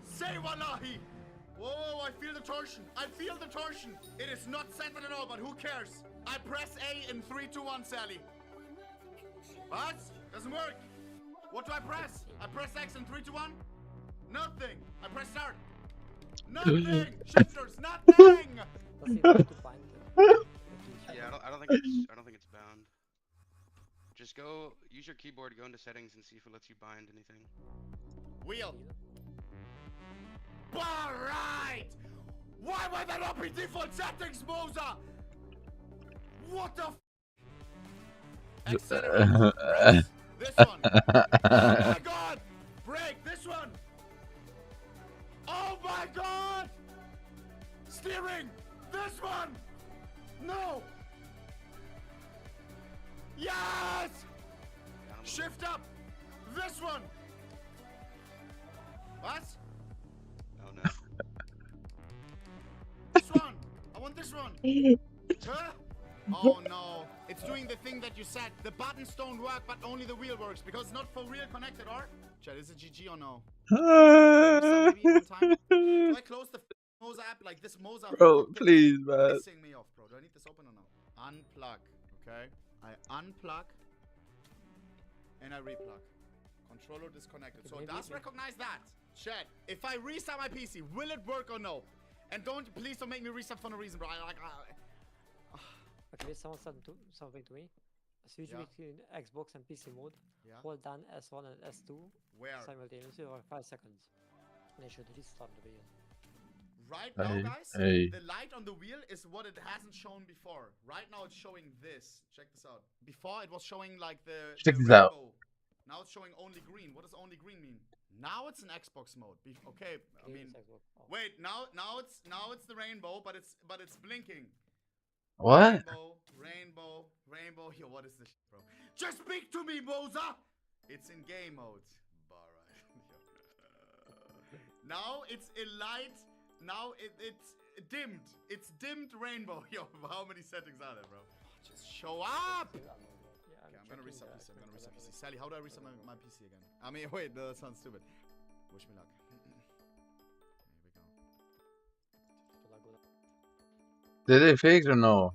Say wallahi. Whoa, I feel the torsion. I feel the torsion. It is not centered at all, but who cares? I press A in 3, 2, 1, Sally. What? Doesn't work. What do I press? I press X in 3, 2, 1. Nothing. I press start. Nothing. Shifters. Nothing. Yeah, I don't think it's bound. Just go use your keyboard, go into settings, and see if it lets you bind anything. Wheel. Alright! Why would that not be default settings, Moza? What the f? Accelerate. Brace. This one. Oh my god! Brake. This one. Oh my god! Steering. This one. No. Yes! Shift up. This one. What? Oh no. This one. I want this one. Huh? Oh no. It's doing the thing that you said. The buttons don't work, but only the wheel works because it's not for real connected, or? Chat, is it GG or no? Do I close the Moza app like this Moza? Bro, please, man. Pissing me off, bro. Do I need this open or no? Unplug. Okay. I unplug and I replug. Controller disconnected. So it does recognize that. Chat, if I restart my PC, will it work or no? And please don't make me restart for no reason, bro. Okay, someone said something to me. Switch between Xbox and PC mode. Hold down S1 and S2 simultaneously for 5 seconds. And I should restart the wheel. Right now, guys, the light on the wheel is what it hasn't shown before. Right now, it's showing this. Check this out. Before, it was showing like the rainbow. Now it's showing only green. What does only green mean? Now it's in Xbox mode. Okay, I mean, wait. Now it's the rainbow, but it's blinking. What? Rainbow. Yo, what is this, bro? Just speak to me, Moza. It's in game mode. Alright. Now it's a light. Now it's dimmed. It's dimmed rainbow. Yo, how many settings are there, bro? Just show up! Okay, I'm gonna reset PC. Sally, how do I reset my PC again? I mean, wait, no, that sounds stupid. Wish me luck. Here we go. Did it fix or no?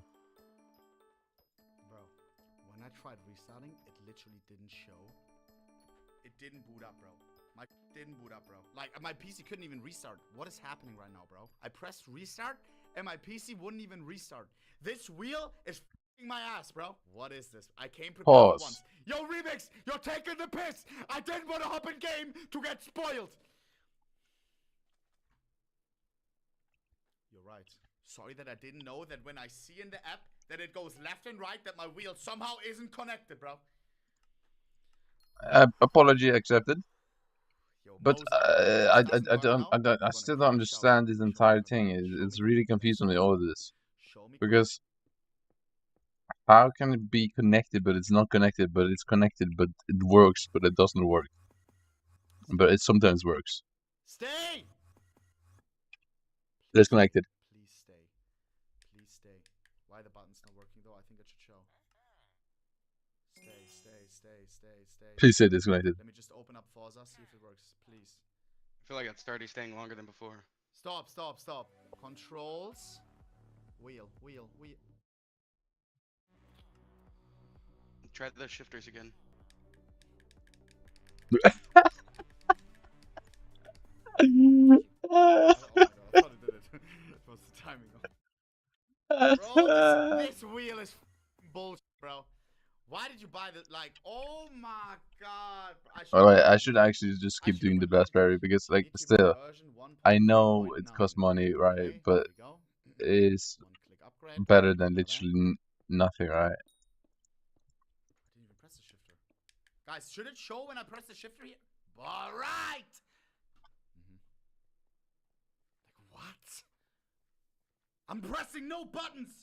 Bro, when I tried restarting, it literally didn't show. It didn't boot up, bro. My didn't boot up, bro. Like, my PC couldn't even restart. What is happening right now, bro? I pressed restart, and my PC wouldn't even restart. This wheel is f***ing my ass, bro. What is this? I came prepared for once. Yo, Remix, you're taking the piss. I didn't want to hop in game to get spoiled. You're right. Sorry that I didn't know that when I see in the app that it goes left and right, that my wheel somehow isn't connected, bro. Apology accepted. But I still don't understand this entire thing. It's really confusing me, all of this. Because how can it be connected but it's not connected, but it's connected but it works but it doesn't work? But it sometimes works. Stay! Disconnected. Please stay. Please stay. Why the button's not working though? I think it should show. Stay. Please say disconnected. Let me just open up Forza, see if it works, please. I feel like it's already staying longer than before. Stop. Controls. Wheel. Try the shifters again. Oh my god, I thought it did it. It was the timing. Bro, this wheel is bullshit, bro. Why did you buy this? Like, oh my god. Alright, I should actually just keep doing the Raspberry because, like, still, I know it costs money, right? But it's better than literally nothing, right? I didn't even press the shifter. Guys, should it show when I press the shifter here? Alright! Like, what? I'm pressing no buttons!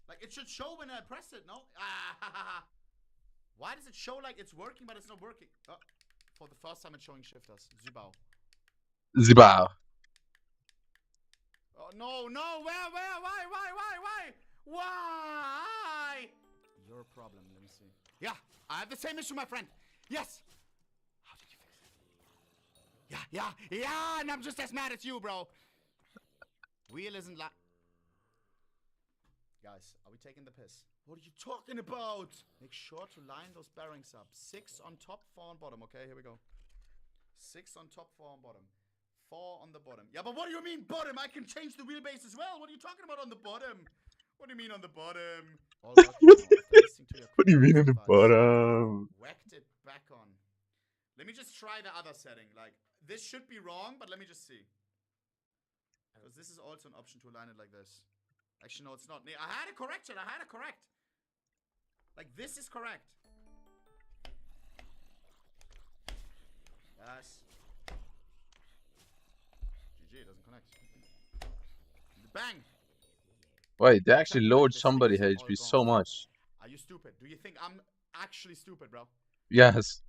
Like, it should show when I press it, no? Why does it show like it's working, but it's not working? Oh, for the first time, it's showing shifters. Zibao. Oh, no, where, why? Your problem, let me see. Yeah, I have the same issue, my friend. Yes! How did you fix it? Yeah, and I'm just as mad as you, bro. Wheel isn't Guys, are we taking the piss? What are you talking about? Make sure to line those bearings up. 6 on top, 4 on bottom. Okay, here we go. 6 on top, 4 on bottom. 4 on the bottom. Yeah, but what do you mean bottom? I can change the wheelbase as well. What are you talking about on the bottom? What do you mean on the bottom? All working now. After listening to your What do you mean in the advice, bottom? whacked it back on. Let me just try the other setting. Like, this should be wrong, but let me just see. Because this is also an option to align it like this. Actually, no, it's not. I had it correct, chat. I had it correct. Like, this is correct. Yes. GG, it doesn't connect. Bang! Wait, they actually lowered somebody HP so much. Are you stupid? Do you think I'm actually stupid, bro? Yes.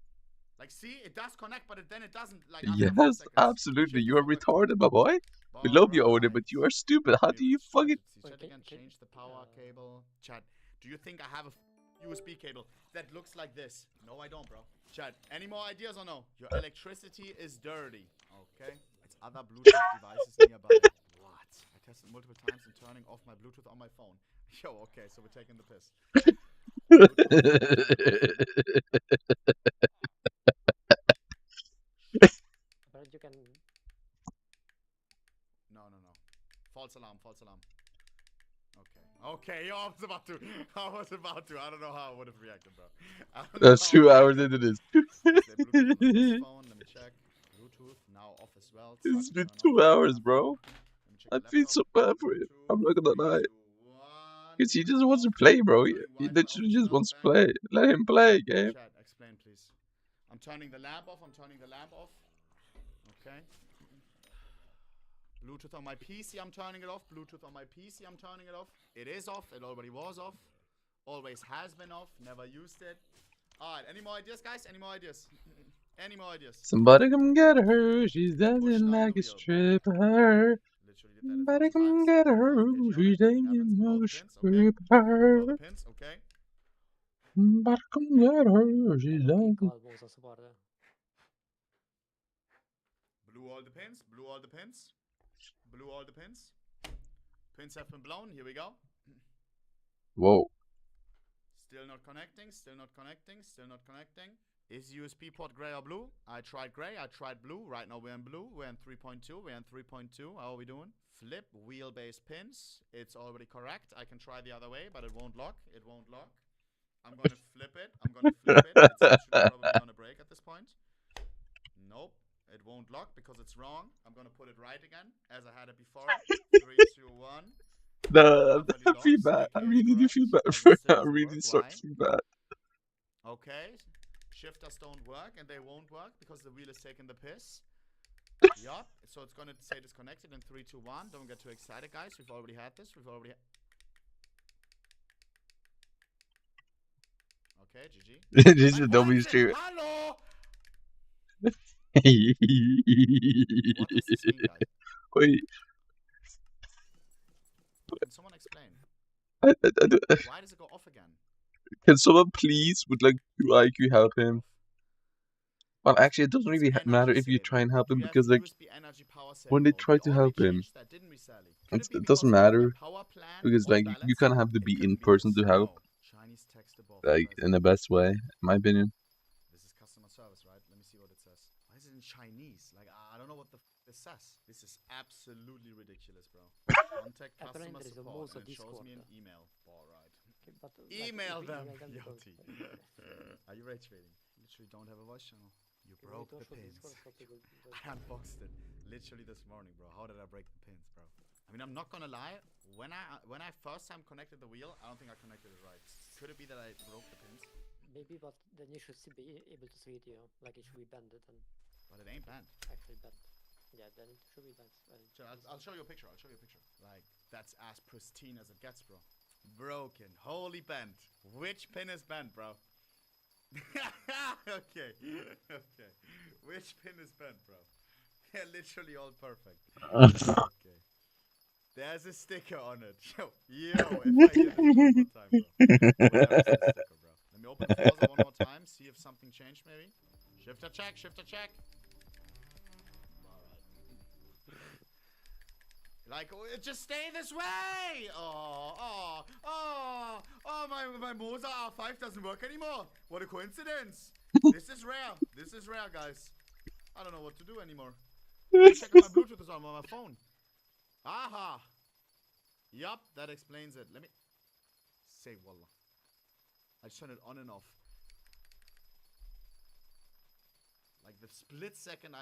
Like, see, it does connect, but then it doesn't. Like, Yes, absolutely. You are retarded, my boy. We love you, Odin, but you are stupid. How do you fucking... Chat again, change the power cable. Chat, do you think I have a USB cable that looks like this? No, I don't, bro. Chat, any more ideas or no? Your electricity is dirty. Okay. It's other Bluetooth devices nearby. What? I tested multiple times and turning off my Bluetooth on my phone. Yo, okay, so we're taking the piss. But you can... No. False alarm. Okay, yo, I was about to. I don't know how I would have reacted, bro. That's 2 hours into this. Phone, let me check. Bluetooth now off as well. It's been 2 hours, bro. I feel so bad for him. I'm not gonna lie. Because he just wants to play, bro. He literally just wants to play. Let him play, game. Chat, explain, please. I'm turning the lamp off. Okay. Bluetooth on my PC, I'm turning it off. Bluetooth on my PC, I'm turning it off. It is off. It already was off. Always has been off. Never used it. Alright, any more ideas, guys? Any more ideas? Somebody come get her. She's dancing like a stripper. Somebody come get her. She's dancing like a stripper. Okay. Somebody come get her. She's dancing. Blew all the pins. Pins have been blown. Here we go. Whoa. Still not connecting. Is USB port gray or blue? I tried gray. I tried blue. Right now we're in blue. We're in 3.2. How are we doing? Flip wheelbase pins. It's already correct. I can try the other way, but it won't lock. I'm going to flip it. It's actually probably going to break at this point. Nope. It won't lock because it's wrong. I'm going to put it right again as I had it before. 3, 2, 1. No, I feel bad. I really do feel bad for him. I really start to feel bad. Okay. Shifters don't work and they won't work because the wheel is taking the piss. Yup. So it's going to say disconnected in 3, 2, 1. Don't get too excited, guys. We've already had this. Okay, GG. This is a W stream. Hello! Wait. Can someone explain? Why does it go off again? Can someone please, with like IQ, help him? Well, actually, it doesn't really matter if you try and help him because, like, when they try to help him, it doesn't matter because, like, you kind of have to be in person to help, like, in the best way, in my opinion. This is customer service, right? Let me see what it says. Why is it in Chinese? Like, I don't know what this says. This is absolutely ridiculous, bro. Contact customer support and it shows me an email. Alright. Email them! Yoti. Are you rage baiting? Literally don't have a voice channel. You broke the pins. I unboxed it literally this morning, bro. How did I break the pins, bro? I mean, I'm not gonna lie. When I first time connected the wheel, I don't think I connected it right. Could it be that I broke the pins? Maybe, but then you should be able to see it, you know, like it should be bended and. But it ain't bent. Actually bent. Yeah, then it should be bent. I'll show you a picture. Like, that's as pristine as it gets, bro. Broken. Holy bent. Which pin is bent, bro? Okay. Which pin is bent, bro? They're literally all perfect. Okay. There's a sticker on it. Yo, if I hear this one more time, bro. Where is the sticker, bro? Let me open the Forza one more time, see if something changed, maybe. Shifter check, shifter check. Like, just stay this way! Oh, my Moza R5 doesn't work anymore. What a coincidence. This is rare. This is rare, guys. I don't know what to do anymore. Check if my Bluetooth is on my phone. Aha! Yup, that explains it. Let me say wallah. I just turn it on and off. Like the split second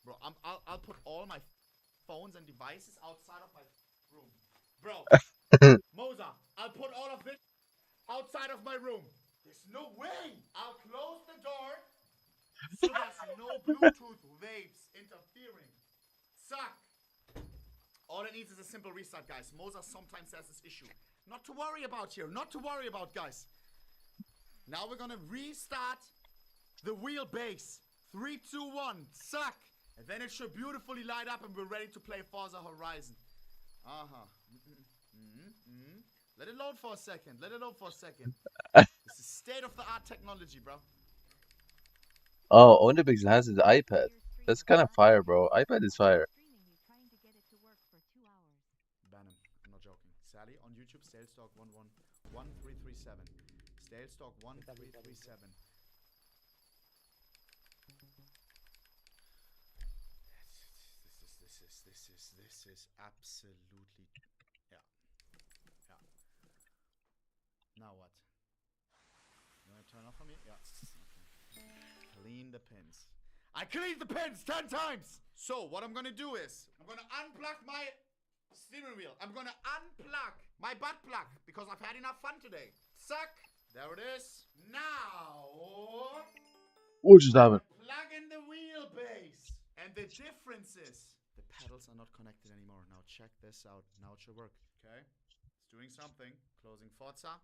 Bro, I'll put all my phones and devices outside of my room. Bro, Moza, I'll put all of this outside of my room. There's no way. I'll close the door so there's no Bluetooth waves interfering. Suck. All it needs is a simple restart, guys. Moza sometimes has this issue. Not to worry about here. Not to worry about, guys. Now we're gonna restart the wheelbase. 3, 2, 1. Suck. And then it should beautifully light up and we're ready to play Forza Horizon. Let it load for a second. Let it load for a second. This is state-of-the-art technology, bro. Oh, Hypixel has his iPad. That's kind of fire, bro. iPad is fire. Ban him. I'm not joking. Sally on YouTube, Stalestalk 1337. Stalestalk 1337. This is absolutely, yeah. Now what? You wanna turn off for me? Yeah. Okay. Clean the pins. I cleaned the pins 10 times. So what I'm gonna do is I'm gonna unplug my steering wheel. I'm gonna unplug my butt plug because I've had enough fun today. Suck. There it is. Now What just happened? plug in the wheelbase. And the difference is the pedals are not connected anymore. Now check this out. Now it should work. Okay. It's doing something. Closing Forza.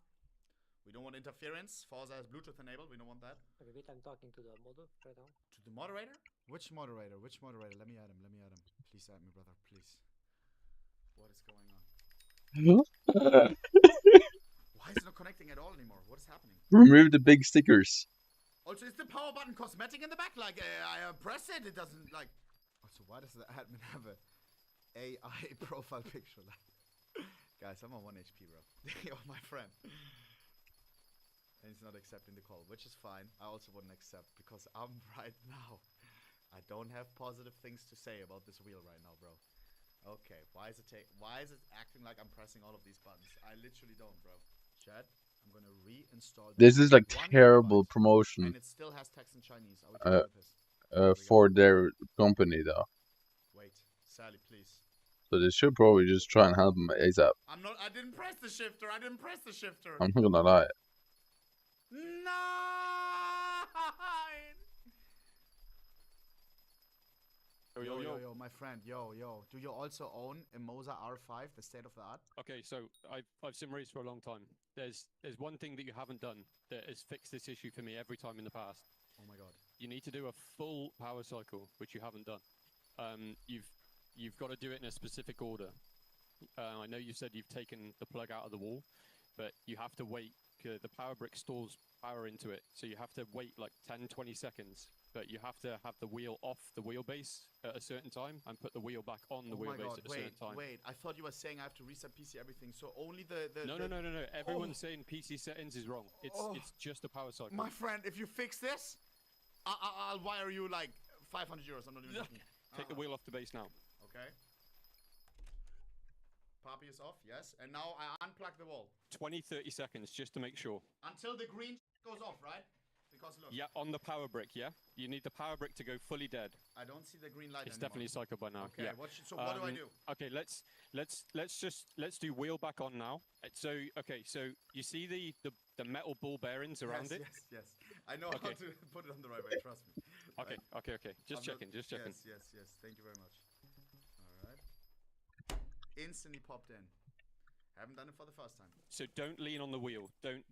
We don't want interference. Forza has Bluetooth enabled. We don't want that. Okay, wait, I'm talking to the model right now. To the moderator? Which moderator? Which moderator? Let me add him. Let me add him. Please add me, brother. Please. What is going on? Why is it not connecting at all anymore? What is happening? Remove the big stickers. Also, is the power button cosmetic in the back? Like, I press it, it doesn't, like... Also, why does the admin have a AI profile picture? Like, guys, I'm on 1 HP, bro. Yo, my friend. And he's not accepting the call, which is fine. I also wouldn't accept, because I'm right now. I don't have positive things to say about this wheel right now, bro. Okay, why is it acting like I'm pressing all of these buttons? I literally don't, bro. Chad, I'm gonna reinstall This is like one terrible gigabyte, promotion. and it still has text in Chinese. Are we okay with this? For their company though. Wait, Sally, please. So they should probably just try and help him ASAP. I didn't press the shifter. I didn't press the shifter. I'm not gonna lie. Yo, my friend, yo. Do you also own a Moza R5, the state of the art? Okay, so I've sim raced for a long time. There's one thing that you haven't done that has fixed this issue for me every time in the past. Oh my god. You need to do a full power cycle, which you haven't done. You've got to do it in a specific order. I know you said you've taken the plug out of the wall, but you have to wait. The power brick stores power into it, so you have to wait like 10-20 seconds. But you have to have the wheel off the wheelbase at a certain time and put the wheel back on the wheelbase at a certain time. Wait, I thought you were saying I have to reset PC everything, so only the No. Everyone's saying PC settings is wrong. It's just a power cycle. My friend, if you fix this, I'll wire you like 500 euros. I'm not even joking. Take the wheel off the base now. Okay. Poppy is off, yes. And now I unplug the wall. 20-30 seconds just to make sure. Until the green goes off, right? Because look. Yeah, on the power brick, yeah? You need the power brick to go fully dead. I don't see the green light It's anymore. definitely cycled by now. Okay, yeah. so what do I do? Okay, let's do wheel back on now. So you see the metal ball bearings around it? Yes. I know how to put it on the right way, trust me. Okay. Just checking. Yes. Thank you very much. Alright. Instantly popped in. Haven't done it for the first time. So don't lean on the wheel. Don't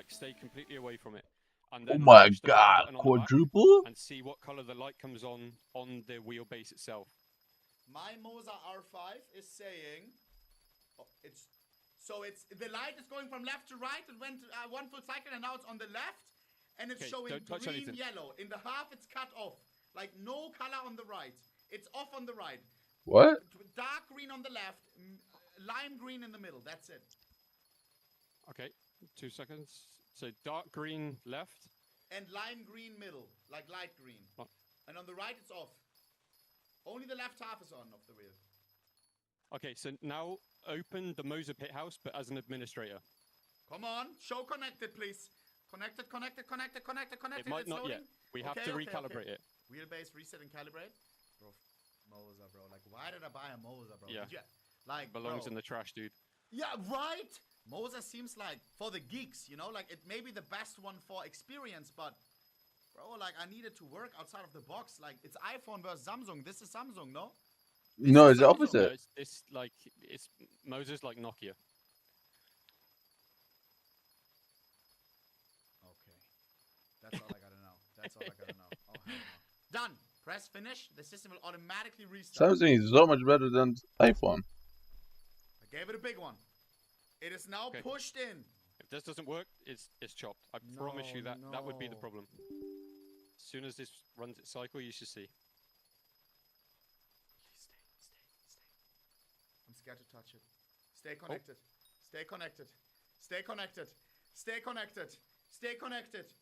stay completely away from it. And then Oh my push the god, button on the back quadruple? and see what color the light comes on the wheelbase itself. My Moza R5 is saying it's So it's the light is going from left to right. It went one full cycle, and now it's on the left, and it's showing green, yellow. In the half, it's cut off. Like no color on the right. It's off on the right. What? Dark green on the left, lime green in the middle. That's it. Okay, 2 seconds. So dark green left. And lime green middle, like light green. Oh. And on the right, it's off. Only the left half is on of the wheel. Okay, so now open the Moser Pit House, but as an administrator. Come on, show connected, please. Connected. It might not yet. We have to recalibrate it. Wheelbase, reset, and calibrate. Bro, Moser, bro. Like, why did I buy a Moser, bro? Yeah. Like, belongs in the trash, dude. Yeah, right? Moser seems like for the geeks, you know? Like, it may be the best one for experience, but, bro, like, I need it to work outside of the box. Like, it's iPhone versus Samsung. This is Samsung, no? No, it's the opposite. No, it's like Moser's like Nokia. Okay. That's all I gotta know. That's all I gotta know. Oh, hell no. Done. Press finish. The system will automatically restart. Samsung is so much better than iPhone. I gave it a big one. It is now pushed in. If this doesn't work, it's chopped. I promise you that would be the problem. As soon as this runs its cycle, you should see. Stay. I'm scared to touch it. Stay connected. Stay connected. Stay connected. Stay connected. Stay connected.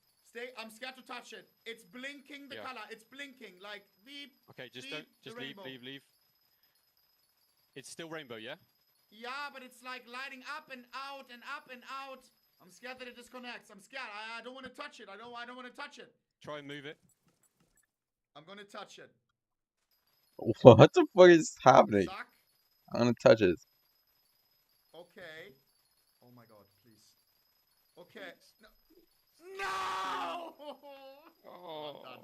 I'm scared to touch it. It's blinking the color. It's blinking like beep. Okay, just beep, don't. Just leave. It's still rainbow, yeah? Yeah, but it's like lighting up and out and up and out. I'm scared that it disconnects. I'm scared. I don't want to touch it. I don't want to touch it. Try and move it. I'm gonna touch it. What the fuck is happening? Suck. I'm gonna touch it. Okay. Oh my god, please. Okay. No! Oh. I'm done.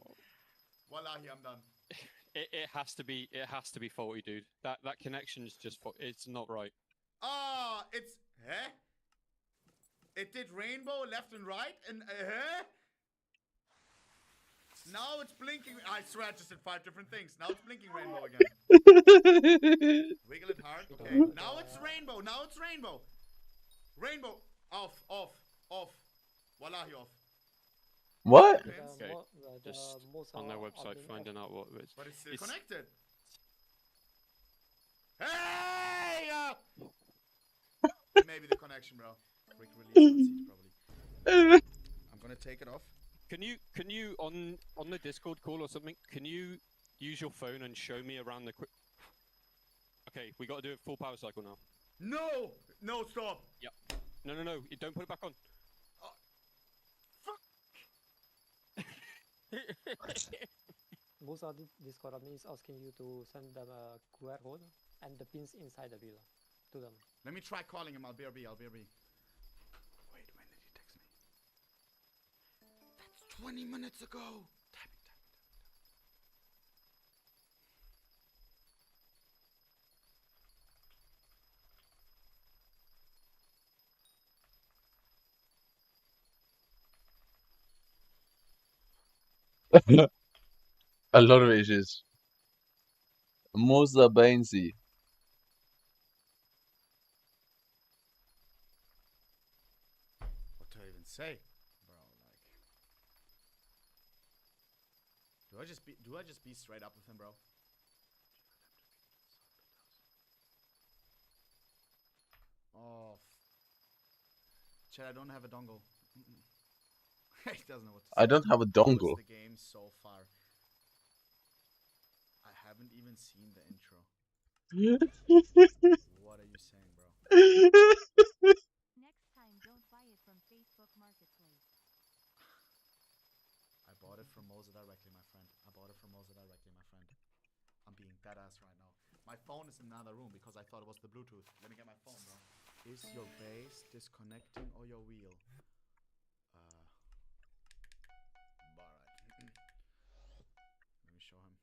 Wallahi, I'm done. It has to be faulty, dude. That connection's just it's not right. It's It did rainbow left and right and Now it's blinking. I swear I just did 5 different things. Now it's blinking rainbow again. Wiggle it hard. Okay. Now it's rainbow. Rainbow. Off. Wallahi off. What? Okay. Just on their website finding out what it is. But it's still connected. Hey! Maybe the connection, bro. Quick release probably. I'm gonna take it off. Can you on the Discord call or something? Can you use your phone and show me around the quick? Okay, we got to do it full power cycle now. No, stop. Yep. No. You don't put it back on. Most of the Discord admin is asking you to send them a QR code and the pins inside the wheel to them. Let me try calling him. I'll BRB. Wait, when did he text me? That's 20 minutes ago. Damn it. A lot of issues. Moza Bainzi. What do I even say, bro? Like, do I just be straight up with him, bro? Oh, Chad, I don't have a dongle. He doesn't know what to say. I don't have a dongle. The game so far. I haven't even seen the intro. What are you saying, bro? Next time, don't buy it from Facebook Marketplace. I bought it from Moza directly, my friend. I'm being badass right now. My phone is in another room because I thought it was the Bluetooth. Let me get my phone, bro. Is your base disconnecting or your wheel? Alright. Let me show him.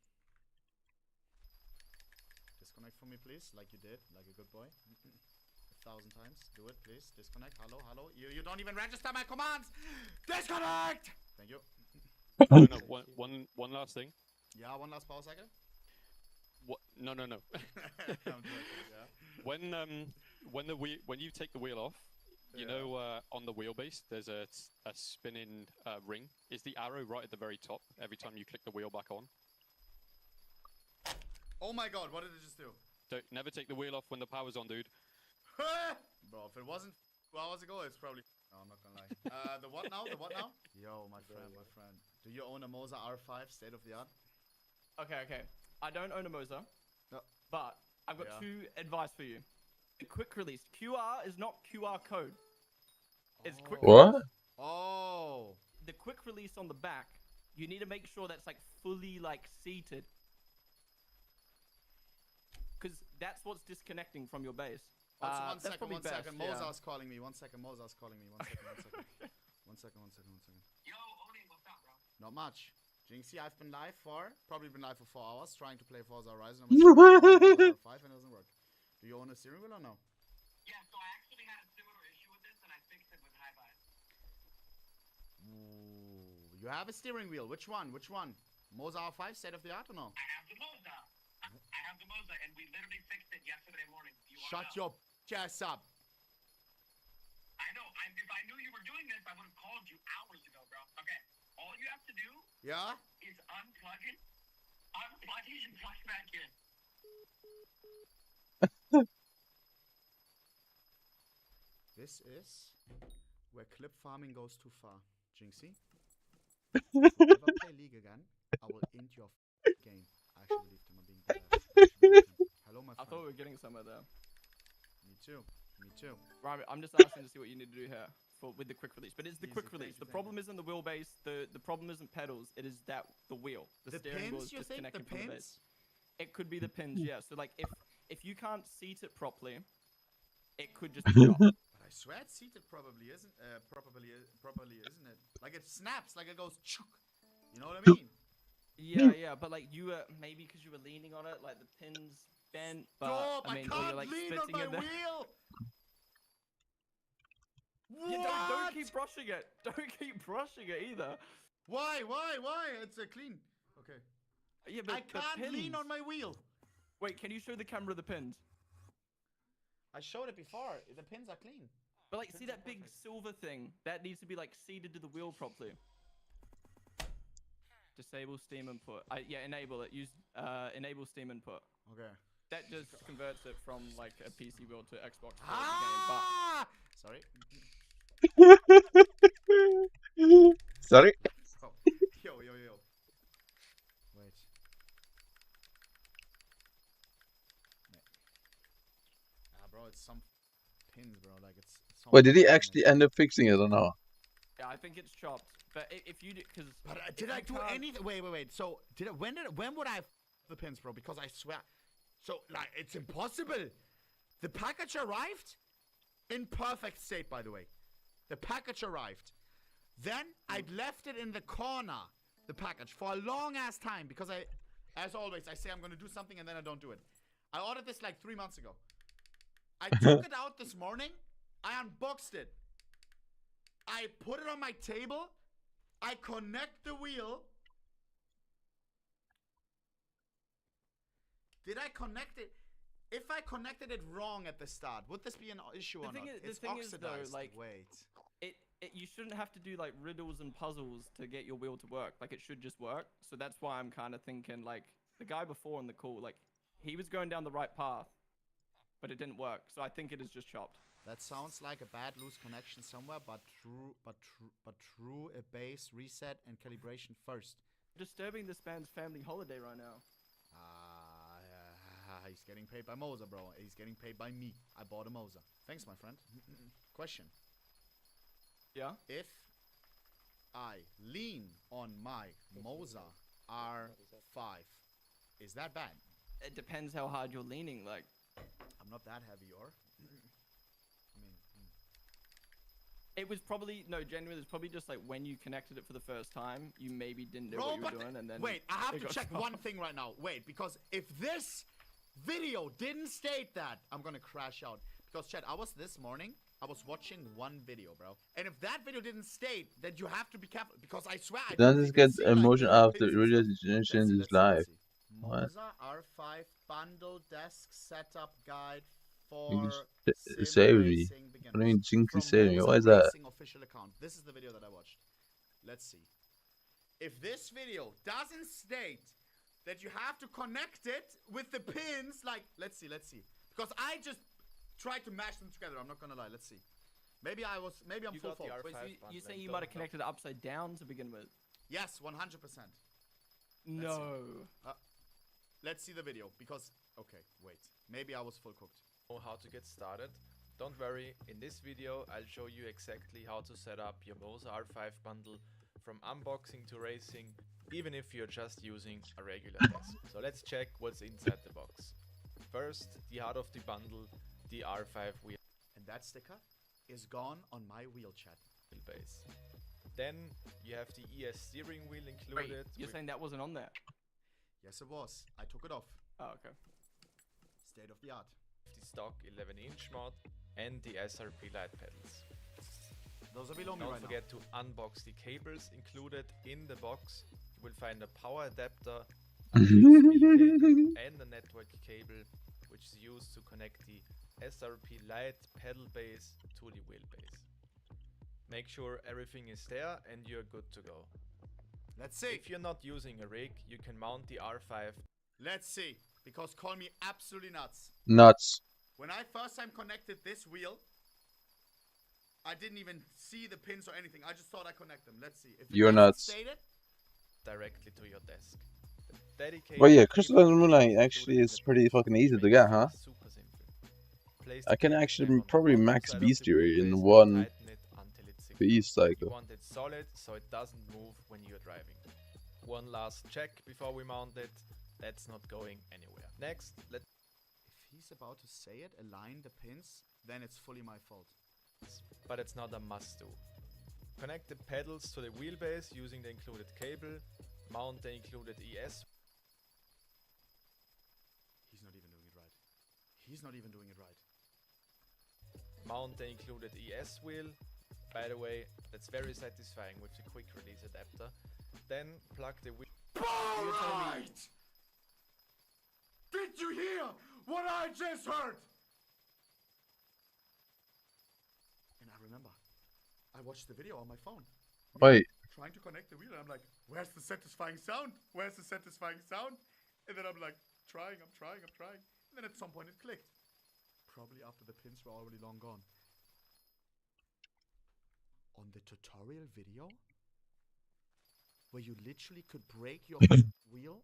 Disconnect for me, please, like you did, like a good boy. 1,000 times. Do it, please. Disconnect. Hello. You don't even register my commands. Disconnect. Thank you. No, one last thing. Yeah, one last power cycle. What? No. I'm joking, yeah. when you take the wheel off, you know on the wheelbase there's a spinning ring. Is the arrow right at the very top every time you click the wheel back on? Oh my god, what did it just do? Don't never take the wheel off when the power's on, dude. Bro, if it wasn't 2 hours ago, it's probably... No, I'm not gonna lie. The what now? The what now? Yo, my friend. Do you own a Moza R5 state of the art? Okay. I don't own a Moza, No. but I've got two advice for you. The quick release. QR is not QR code. It's quick What? release. Oh. The quick release on the back, you need to make sure that's like fully like seated. Because that's what's disconnecting from your base. Also, one that's second. probably best, Moza's calling me. One second. One second. Yo, Odin, what's up, bro? Not much. Jinxie, I've been live probably been live for 4 hours trying to play Forza Horizon. I'm on 5 and it doesn't work. Do you own a steering wheel or no? Yeah, so I actually had a similar issue with this, and I fixed it with Hypixel. Ooh, you have a steering wheel. Which one? Moza R5 state of the art or no? I have the Moza. And we literally fixed it yesterday morning. Do you want Shut your ass up. I know. If I knew you were doing this, I would have called you hours ago, bro. Okay. All you have to do is unplug it, and plug it back in. This is where clip farming goes too far. Jinxie, if you ever play League again, I will end your game. I actually believed him. I'm being dead. Hello, my friend. I thought we were getting somewhere there. Me too. Right, I'm just asking to see what you need to do here with the quick release. But it's the quick release. The problem isn't the wheelbase. The problem isn't pedals. It is that the wheel. The steering wheel is disconnected from the base. It could be the pins, yeah. So like if you can't seat it properly, it could just be dropped. But I swear it's seated properly, isn't it? Like it snaps, like it goes chook. You know what I mean? Yeah, but like you were maybe because you were leaning on it, like the pins bent. But I mean, can't you're like lean spitting on my in there. wheel. Yeah, don't keep brushing it. Don't keep brushing it either. Why? It's clean. Okay. Yeah, but I can't lean on my wheel. Wait, can you show the camera the pins? I showed it before. The pins are clean. But like, see that big silver thing? That needs to be like seated to the wheel properly. Disable Steam input. Enable it. Use enable Steam input. Okay. That just converts it from like a PC wheel to Xbox game. Sorry. Sorry. Oh. Yo. Wait. Bro, it's some pins, bro. Like it's. Wait, did he actually end up fixing it or not? Yeah, I think it's chopped. But if you do, because. But did I do anything? Wait. So when would I have the pins, bro? Because I swear. So like it's impossible. The package arrived in perfect state, by the way. The package arrived. Then I'd left it in the corner, the package, for a long ass time because as always, I say I'm gonna do something and then I don't do it. I ordered this like 3 months ago. I took it out this morning. I unboxed it. I put it on my table. I connect the wheel. Did I connect it? If I connected it wrong at the start, would this be an issue or not? The thing is though, like, you shouldn't have to do like riddles and puzzles to get your wheel to work. Like it should just work. So that's why I'm kind of thinking like the guy before in the call, like he was going down the right path, but it didn't work. So I think it is just chopped. That sounds like a bad loose connection somewhere, but true a base reset and calibration first. Disturbing this man's family holiday right now. He's getting paid by Moza, bro. He's getting paid by me. I bought a Moza. Thanks, my friend. Question. Yeah? If I lean on my Moza R5, is that bad? It depends how hard you're leaning, like. I'm not that heavy, or? It was probably, no, genuinely, it's probably just like when you connected it for the first time, you maybe didn't know what you were doing, and then. Wait, I have to check one thing right now. Wait, because if this video didn't state that, I'm gonna crash out. Because, chat, I was watching one video, bro. And if that video didn't state, then you have to be careful. Because I swear I doesn't get emotion after regeneration is live. What? Moza R5 bundle desk setup guide You for can sim save me. racing What do you mean beginners Jinky from save me? Moza What is that? Racing official account. This is the video that I watched. Let's see. If this video doesn't state that you have to connect it with the pins, like, let's see. Because I just tried to mash them together. I'm not gonna lie. Let's see. Maybe I'm full fault. You say you might have connected it upside down to begin with? Yes, 100%. No. Let's see the video because, okay, wait. Maybe I was full cooked. Know how to get started? Don't worry, in this video I'll show you exactly how to set up your Moza R5 bundle from unboxing to racing, even if you're just using a regular desk. So let's check what's inside the box. First, the heart of the bundle, the R5 wheel. And that sticker is gone on my wheel chat. Wheelbase. Then you have the ES steering wheel included. Wait, you're saying that wasn't on there? Yes, it was. I took it off. Oh, okay. State of the art. The stock 11-inch mod and the SRP light pedals. Those are below me right now. Don't forget to unbox the cables included in the box. You will find a power adapter, a USB cable and a network cable, which is used to connect the SRP light pedal base to the wheelbase. Make sure everything is there and you're good to go. Let's see. If you're not using a rig, you can mount the R5. Let's see, because call me absolutely nuts. Nuts. When I first time connected this wheel, I didn't even see the pins or anything. I just thought I connect them. Let's see. If You're nuts. Directly to your desk. Dedicated Well, yeah, Crystal Moonlight actually is pretty fucking easy to get, huh? I can actually probably max bestiary in one beast cycle. You want it solid so it doesn't move when you're driving. One last check before we mount it. That's not going anywhere. Next, if he's about to say it, align the pins, then it's fully my fault. But it's not a must do. Connect the pedals to the wheelbase using the included cable. Mount the included ES. He's not even doing it right. He's not even doing it right. Mount the included ES wheel. By the way, that's very satisfying with the quick release adapter. Then plug the wheel. Alright! Did you hear what I just heard? And I remember, I watched the video on my phone. Wait. Trying to connect the wheel, and I'm like, where's the satisfying sound? Where's the satisfying sound? And then I'm like, I'm trying. And then at some point it clicked. Probably after the pins were already long gone. On the tutorial video, where you literally could break your wheel,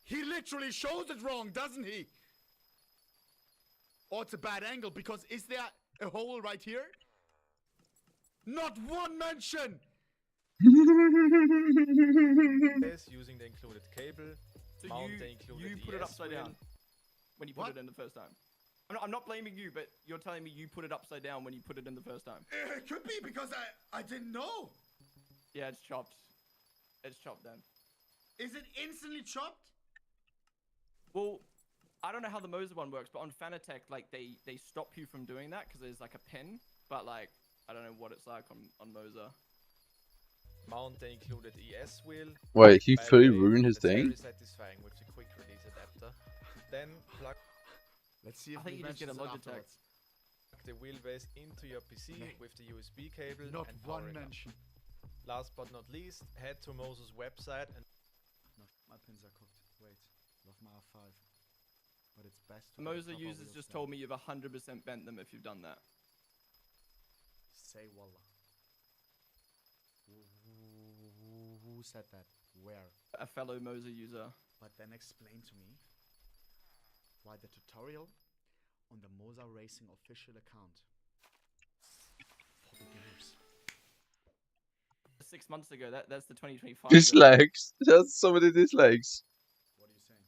he literally shows it wrong, doesn't he? Or it's a bad angle, because is there a hole right here? Not one mention! Using the included cable. So you put it upside down when you put it in the first time. I'm not blaming you, but you're telling me you put it upside down when you put it in the first time. It could be because I didn't know. Yeah, it's chopped. It's chopped then. Is it instantly chopped? Well, I don't know how the Moza one works, but on Fanatec, like they stop you from doing that because there's like a pin. But like I don't know what it's like on Moza. Mount the included ES wheel. Wait, he fully ruined his thing? Very satisfying with the quick release adapter. Then plug. Let's see if I think you just get a Logitech. Plug the wheelbase into your PC with the USB cable. Not and one power it up. mention. Last but not least, head to Moza's website and. No, my pins are cooked. Wait, love my R5, but it's best. Moza users just told me you've 100% bent them if you've done that. Say wallah. Who said that? Where? A fellow Moza user. But then explain to me why the tutorial on the Moza Racing official account for beginners. 6 months ago, that's the 2025. Dislikes. That's so many dislikes. What are you saying?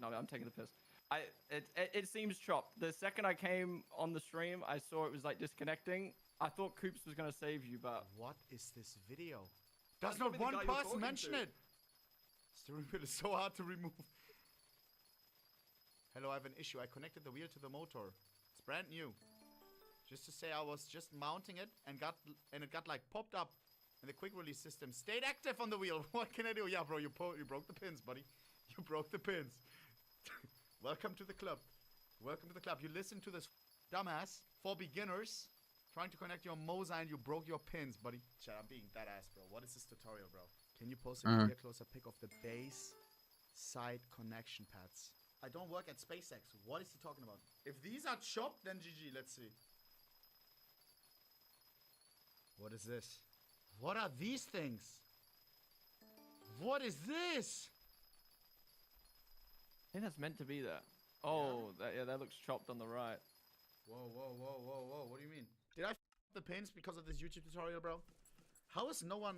No, I'm taking the piss. It seems chopped. The second I came on the stream, I saw it was like disconnecting. I thought Coops was gonna save you, but what is this video? Does not one person mention it? Steering wheel is so hard to remove. Hello, I have an issue. I connected the wheel to the motor. It's brand new. Just to say, I was just mounting it and it got like popped up, and the quick release system stayed active on the wheel. What can I do? Yeah, bro, you broke the pins, buddy. You broke the pins. Welcome to the club. Welcome to the club. You listen to this dumbass for beginners trying to connect your Moza and you broke your pins, buddy. Chat, I'm being that ass, bro. What is this tutorial, bro? Can you post a clear closer pic of the base side connection pads? I don't work at SpaceX. What is he talking about? If these are chopped, then GG. Let's see. What is this? What are these things? What is this? I think that's meant to be there. Oh, that looks chopped on the right. Whoa, whoa, whoa, whoa, whoa. What do you mean? Did I f the pins because of this YouTube tutorial, bro? How is no one...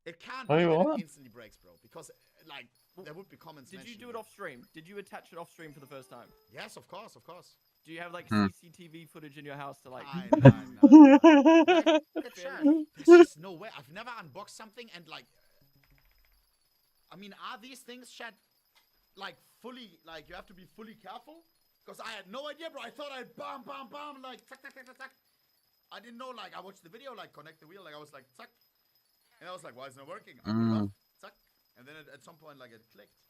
It can't be that it instantly breaks, bro. Because, like, there would be comments Did you do it off stream? Did you attach it off stream for the first time? Yes, of course, of course. Do you have, like, CCTV footage in your house to, like... There's just no way. I've never unboxed something and, like... I mean, are these things, chat, like, fully... Like, you have to be fully careful? Because I had no idea, bro. I thought I'd bam, bam, bam, like, tuck, tuck, tuck, tuck, tuck. I didn't know, like, I watched the video, like, connect the wheel, like, I was like, tuck. And I was like, why is it not working? I put it off, tuck. And then at some point, like, it clicked.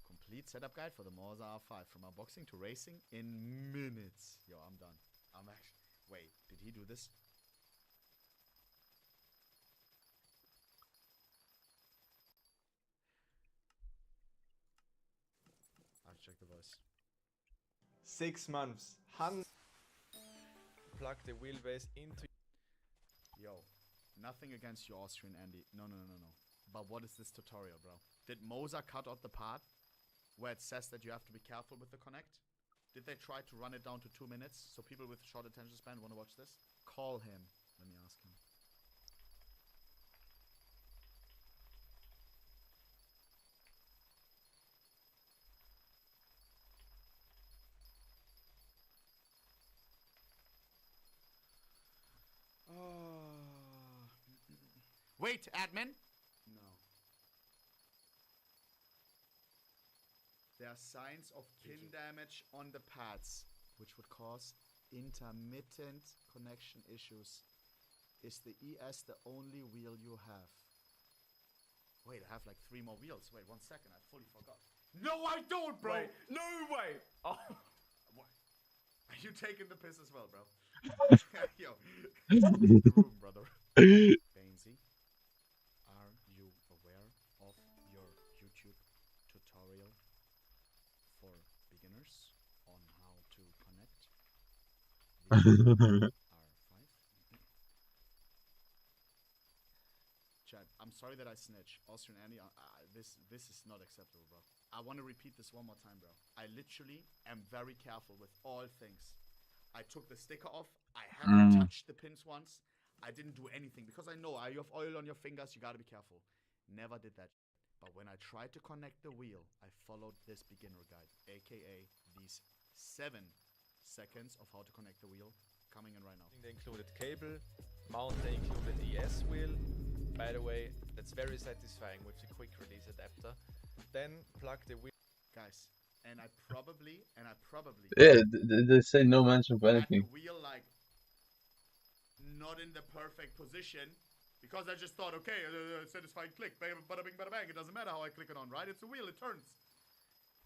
Complete setup guide for the Moza R5 from unboxing to racing in minutes. Yo, I'm done. I'm actually... Wait, did he do this? I'll check the voice. 6 months. Plug the wheelbase into... Yo, nothing against you, Austrian Andy. No. But what is this tutorial, bro? Did Moza cut out the part where it says that you have to be careful with the connect? Did they try to run it down to 2 minutes so people with short attention span want to watch this? Call him. Let me ask him. Wait, admin? No. There are signs of pin damage on the pads, which would cause intermittent connection issues. Is the ES the only wheel you have? Wait, I have like 3 more wheels. Wait, 1 second. I fully forgot. No, I don't, bro! Wait, no way! Oh. What? Are you taking the piss as well, bro? Yo. Leave the room, brother. Bainsy, are you aware of your YouTube tutorial for beginners on how to connect the R5? Chad, I'm sorry that I snitch. Austrian Andy, this is not acceptable, bro. I want to repeat this one more time, bro. I literally am very careful with all things. I took the sticker off. I haven't touched the pins once. I didn't do anything because I know you have oil on your fingers. You gotta be careful. Never did that. But when I tried to connect the wheel, I followed this beginner guide, aka these 7 seconds of how to connect the wheel, coming in right now. They included cable, mount they included ES wheel. By the way, that's very satisfying with the quick release adapter. Then plug the wheel. Guys, and I probably Yeah, they say no mention for anything. the wheel like not in the perfect position because I just thought, okay, satisfying click, bada bing, bada bang. It doesn't matter how I click it on, right? It's a wheel, it turns.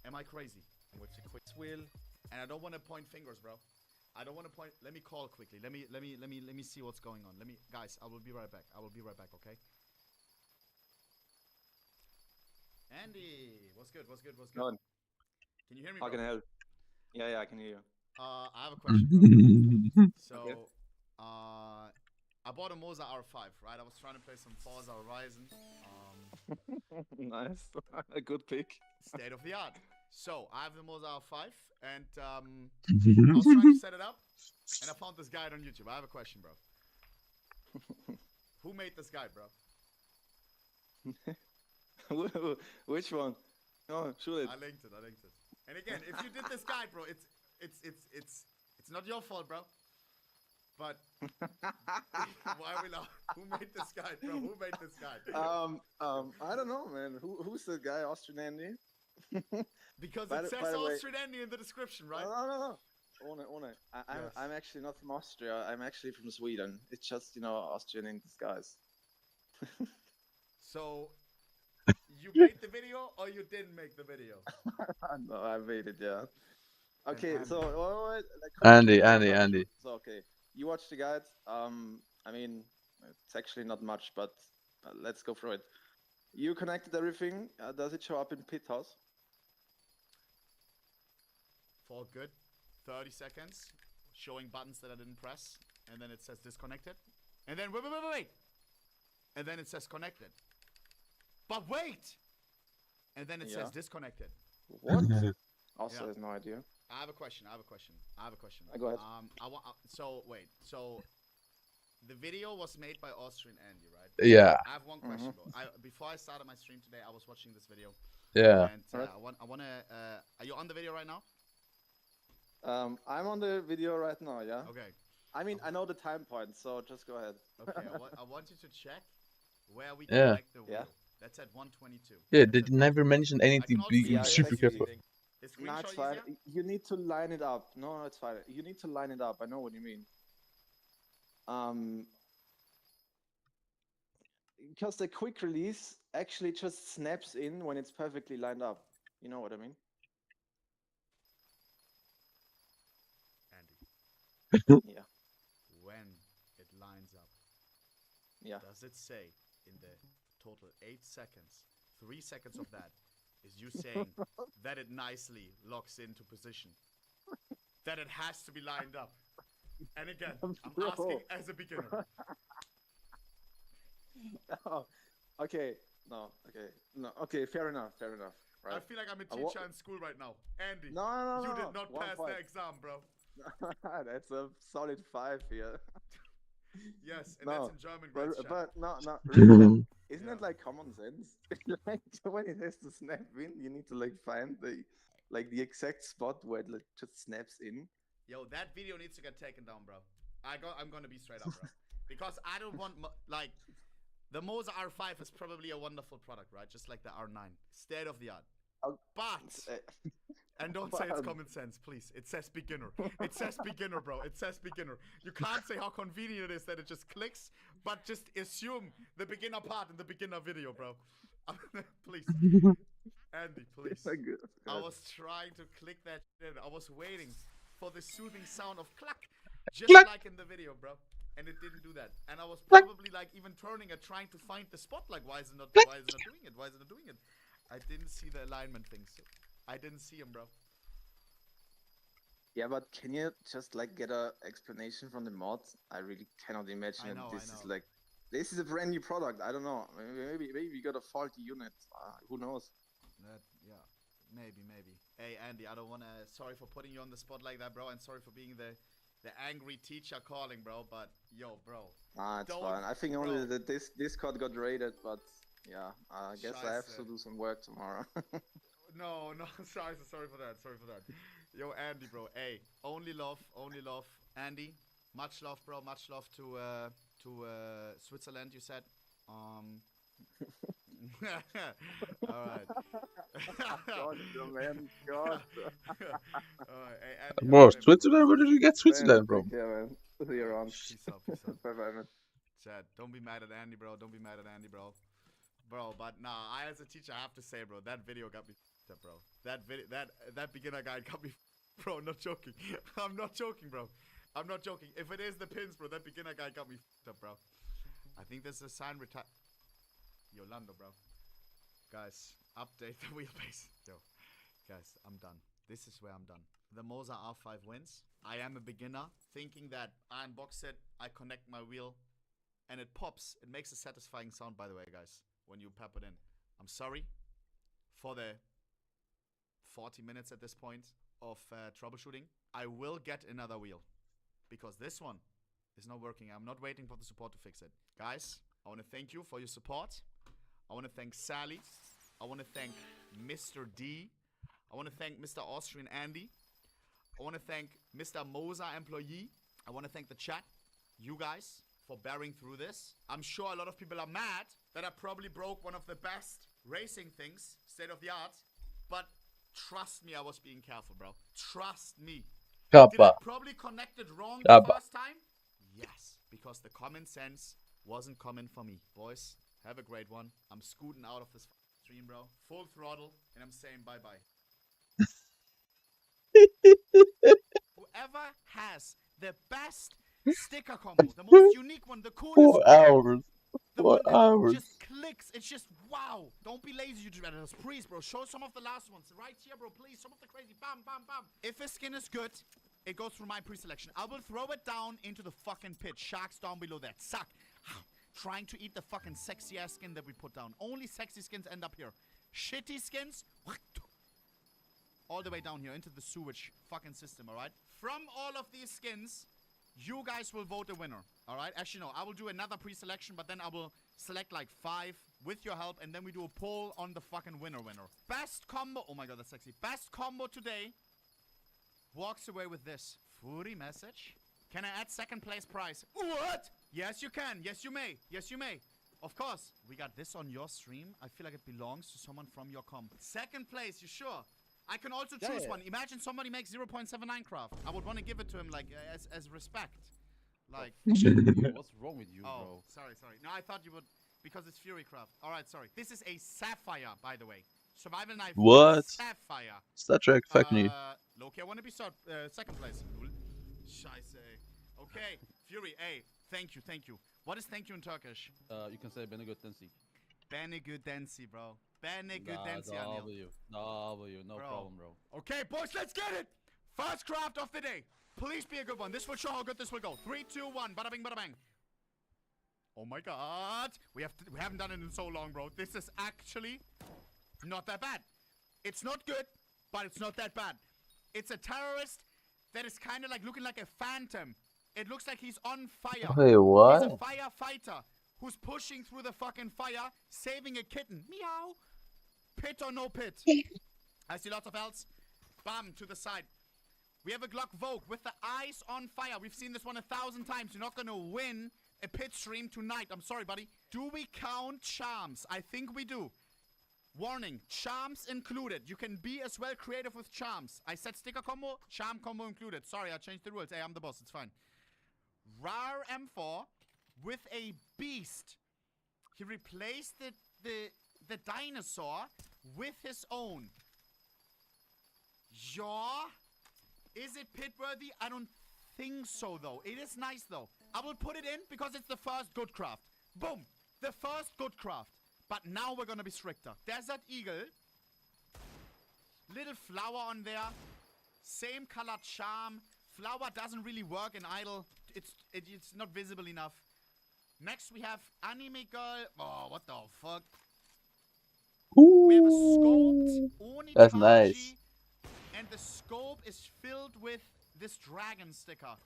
Am I crazy? With the quick wheel, and I don't want to point fingers, bro. I don't want to point. Let me call quickly. Let me see what's going on. Guys, I will be right back. Okay. Andy, what's good? None. Can you hear me, How bro? can I help? Yeah, I can hear you. I have a question, bro. So, Okay. I bought a Moza R5, right? I was trying to play some Forza Horizon. Nice. A good pick. State of the art. So, I have the Moza R5, and I was trying to set it up, and I found this guide on YouTube. I have a question, bro. Who made this guide, bro? Which one? Oh, shoot it. I linked it. And again, if you did this guide, bro, it's not your fault, bro. But why are we laugh? Who made this guide, bro? Who made this guide? I don't know, man. Who's the guy, Austrian Andy? Because By it the says way- Austrian Andy in the description, right? No. One. I'm actually not from Austria. I'm actually from Sweden. It's just, Austrian in disguise. So, you made the video or you didn't make the video? No, I made it, yeah. Okay, so Andy. So okay, you watch the guide. I mean, it's actually not much, but let's go through it. You connected everything. Does it show up in pit house? For good 30 seconds, showing buttons that I didn't press, and then it says disconnected, and then wait, and then it says connected. But wait, and then it says disconnected. What? Also, has no idea. I have a question. Go ahead. So wait. So the video was made by Austrian Andy, right? Yeah. I have one question, bro. Before I started my stream today, I was watching this video. Yeah. And I wanna. Are you on the video right now? I'm on the video right now. Yeah. Okay. I mean, I know the time point, so just go ahead. Okay. I want you to check where we connect the wheel. That's at 122. Yeah, they never mentioned anything being super careful. No, it's fine. You need to line it up. No, it's fine. You need to line it up. I know what you mean. Because the quick release actually just snaps in when it's perfectly lined up. You know what I mean? Andy. Yeah. When it lines up. Yeah. Does it say in the total 8 seconds, 3 seconds of that is you saying that it nicely locks into position? That it has to be lined up. And again, I'm asking as a beginner. Oh, okay. No, okay. No, okay, fair enough, Right. I feel like I'm a teacher in school right now. Andy, no, you did not pass the exam, bro. That's a solid 5 here. Yes, and that's in German. But no, really, isn't it like common sense? Like when it has to snap in, you need to like find the exact spot where it like, just snaps in. Yo, that video needs to get taken down, bro. I'm gonna be straight up, bro, because I don't want like the Moza R5 is probably a wonderful product, right? Just like the R9, state of the art. But and don't say it's common sense, please. It says beginner. It says beginner, bro. It says beginner. You can't say how convenient it is that it just clicks, but just assume the beginner part in the beginner video, bro. Please. Andy, please. I was trying to click that in. I was waiting for the soothing sound of clack, just like in the video, bro. And it didn't do that. And I was probably like even turning it, trying to find the spot. Like, why is it not doing it? Why is it not doing it? I didn't see the alignment things. I didn't see him, bro. Yeah, but can you just like get a explanation from the mods? I really cannot imagine this is a brand new product. I don't know. Maybe we got a faulty unit. Who knows? Yeah, maybe. Hey, Andy, I don't wanna. Sorry for putting you on the spot like that, bro, and sorry for being the angry teacher calling, bro. But yo, bro. It's fine. I think only that this Discord got raided, but yeah, I guess I have to do some work tomorrow. No, sorry for that. Yo, Andy, bro. Hey, only love, Andy. Much love, bro. Much love to Switzerland. You said. All right. God, man. God. All right. Hey, Andy, Bro, Switzerland? Where did you get Switzerland from? Yeah, man. See you around. Peace out. Bye, man. Chad, don't be mad at Andy, bro. Bro, but nah, I as a teacher I have to say, bro, that video got me up, bro. That beginner guy got me, bro. Not joking. I'm not joking, bro. If it is the pins, bro, that beginner guy got me up, bro. I think this is a sign Yolando, bro. Guys, update the wheelbase. Yo, guys, I'm done. This is where I'm done. The Moza R5 wins. I am a beginner, thinking that I unbox it, I connect my wheel, and it pops. It makes a satisfying sound, by the way, guys, when you pep it in. I'm sorry for the 40 minutes at this point of troubleshooting. I will get another wheel because this one is not working. I'm not waiting for the support to fix it. Guys, I want to thank you for your support. I want to thank Sally. I want to thank Mr. D. I want to thank Mr. Austrian Andy. I want to thank Mr. Moza employee. I want to thank the chat, you guys, for bearing through this. I'm sure a lot of people are mad that I probably broke one of the best racing things, state of the art. But trust me, I was being careful, bro. Trust me. Did I probably connected wrong the first time? Yes, because the common sense wasn't common for me. Boys, have a great one. I'm scooting out of this stream, bro. Full throttle, and I'm saying bye-bye. whoever has the best sticker combo, the most unique one, the coolest 4 hours. the 4 one that hours. just clicks. It's just wow. Don't be lazy, YouTube editors. Please, bro. Show some of the last ones. Right here, bro. Please. Some of the crazy. Bam, bam, bam. If a skin is good, it goes through my pre-selection. I will throw it down into the fucking pit. Sharks down below that. Suck. Trying to eat the fucking sexy ass skin that we put down. Only sexy skins end up here. Shitty skins, all the way down here into the sewage fucking system, alright? From all of these skins, you guys will vote a winner, alright? Actually, no, I will do another pre-selection, but then I will select like 5 with your help, and then we do a poll on the fucking winner. Best combo, oh my god, that's sexy. Best combo today walks away with this. Furi message. Can I add second place prize? What? Yes, you can. Yes, you may. Yes, you may. Of course. We got this on your stream. I feel like it belongs to someone from your comp. Second place, you sure? I can also choose one. Imagine somebody makes 0.79 craft. I would want to give it to him, like, as respect. Like... What's wrong with you, bro? Sorry. No, I thought you would... Because it's Fury craft. Alright, sorry. This is a sapphire, by the way. Survival knife. What? Sapphire. Star Trek, fuck me. Loki, I want to be second place. Scheiße. Okay, Fury, hey, thank you. What is thank you in Turkish? You can say beni göttensi. Beni göttensi, bro. Beni göttensi, W, no problem, bro. Okay, boys, let's get it! First craft of the day. Please be a good one. This will show how good this will go. 3, 2, 1, bada bing, bada bang. Oh my god. We haven't done it in so long, bro. This is actually not that bad. It's not good, but it's not that bad. It's a terrorist that is kind of like looking like a phantom. It looks like he's on fire. Wait, what? He's a firefighter who's pushing through the fucking fire, saving a kitten. Meow. Pit or no pit? I see lots of else. Bam, to the side. We have a Glock Vogue with the eyes on fire. We've seen this one 1,000 times. You're not going to win a pit stream tonight. I'm sorry, buddy. Do we count charms? I think we do. Warning, charms included. You can be as well creative with charms. I said sticker combo, charm combo included. Sorry, I changed the rules. Hey, I'm the boss. It's fine. Rar M4 with a beast. He replaced the dinosaur with his own. Yeah. Is it pit worthy? I don't think so, though. It is nice, though. I will put it in because it's the first good craft. Boom. The first good craft. But now we're gonna be stricter. Desert Eagle. Little flower on there. Same color charm. Flower doesn't really work in idle. It's not visible enough. Next we have Anime Girl. Oh, what the fuck? Ooh, we have a scoped Onikaji. That's nice. And the scope is filled with this dragon sticker.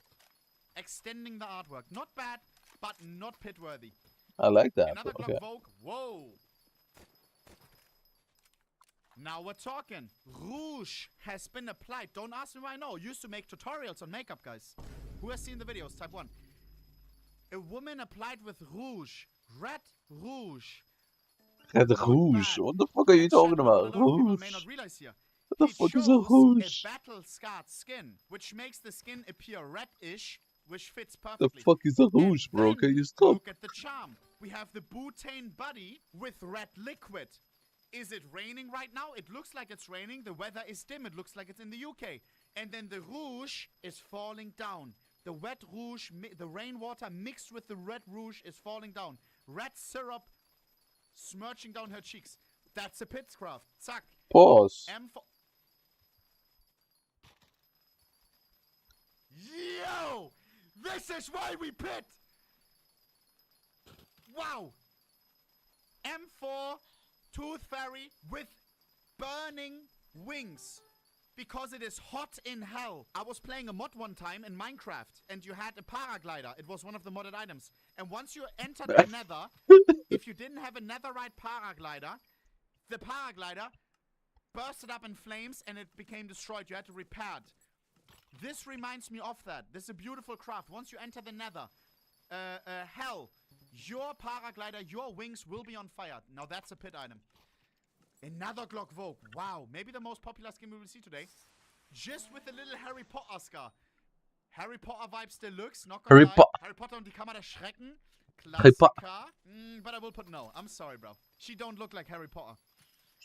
Extending the artwork. Not bad, but not pit worthy. I like that. Another Okay. Glock Vogue. Whoa. Now we're talking. Rouge has been applied. Don't ask me why I know. Used to make tutorials on makeup, guys. Who has seen the videos? Type 1. A woman applied with rouge. Red rouge. Red rouge? What the fuck are you talking about? Rouge? May not realize here. What the fuck is a rouge? A battle-scarred skin, which makes the skin appear reddish, which fits The perfectly. fuck is a rouge, bro? Can you stop? Look at the charm. We have the butane body with red liquid. Is it raining right now? It looks like it's raining. The weather is dim. It looks like it's in the UK. And then the rouge is falling down. The wet rouge, the rainwater mixed with the red rouge is falling down. Red syrup smirching down her cheeks. That's a pitcraft. Zack. Pause. M4. Yo! This is why we pit! Wow! M4 Tooth Fairy with burning wings. Because it is hot in hell. I was playing a mod one time in Minecraft, and you had a paraglider. It was one of the modded items. And once you entered the nether, if you didn't have a netherite paraglider, the paraglider bursted up in flames and it became destroyed. You had to repair it. This reminds me of that. This is a beautiful craft. Once you enter the nether, hell, your paraglider, your wings will be on fire. Now that's a pit item. Another Glock Vogue. Wow, maybe the most popular skin we will see today. Just with a little Harry Potter scar. Harry Potter vibes deluxe. Not gonna lie. Harry Potter und die Kammer der Schrecken. Klassiker. But I will put no. I'm sorry, bro. She don't look like Harry Potter.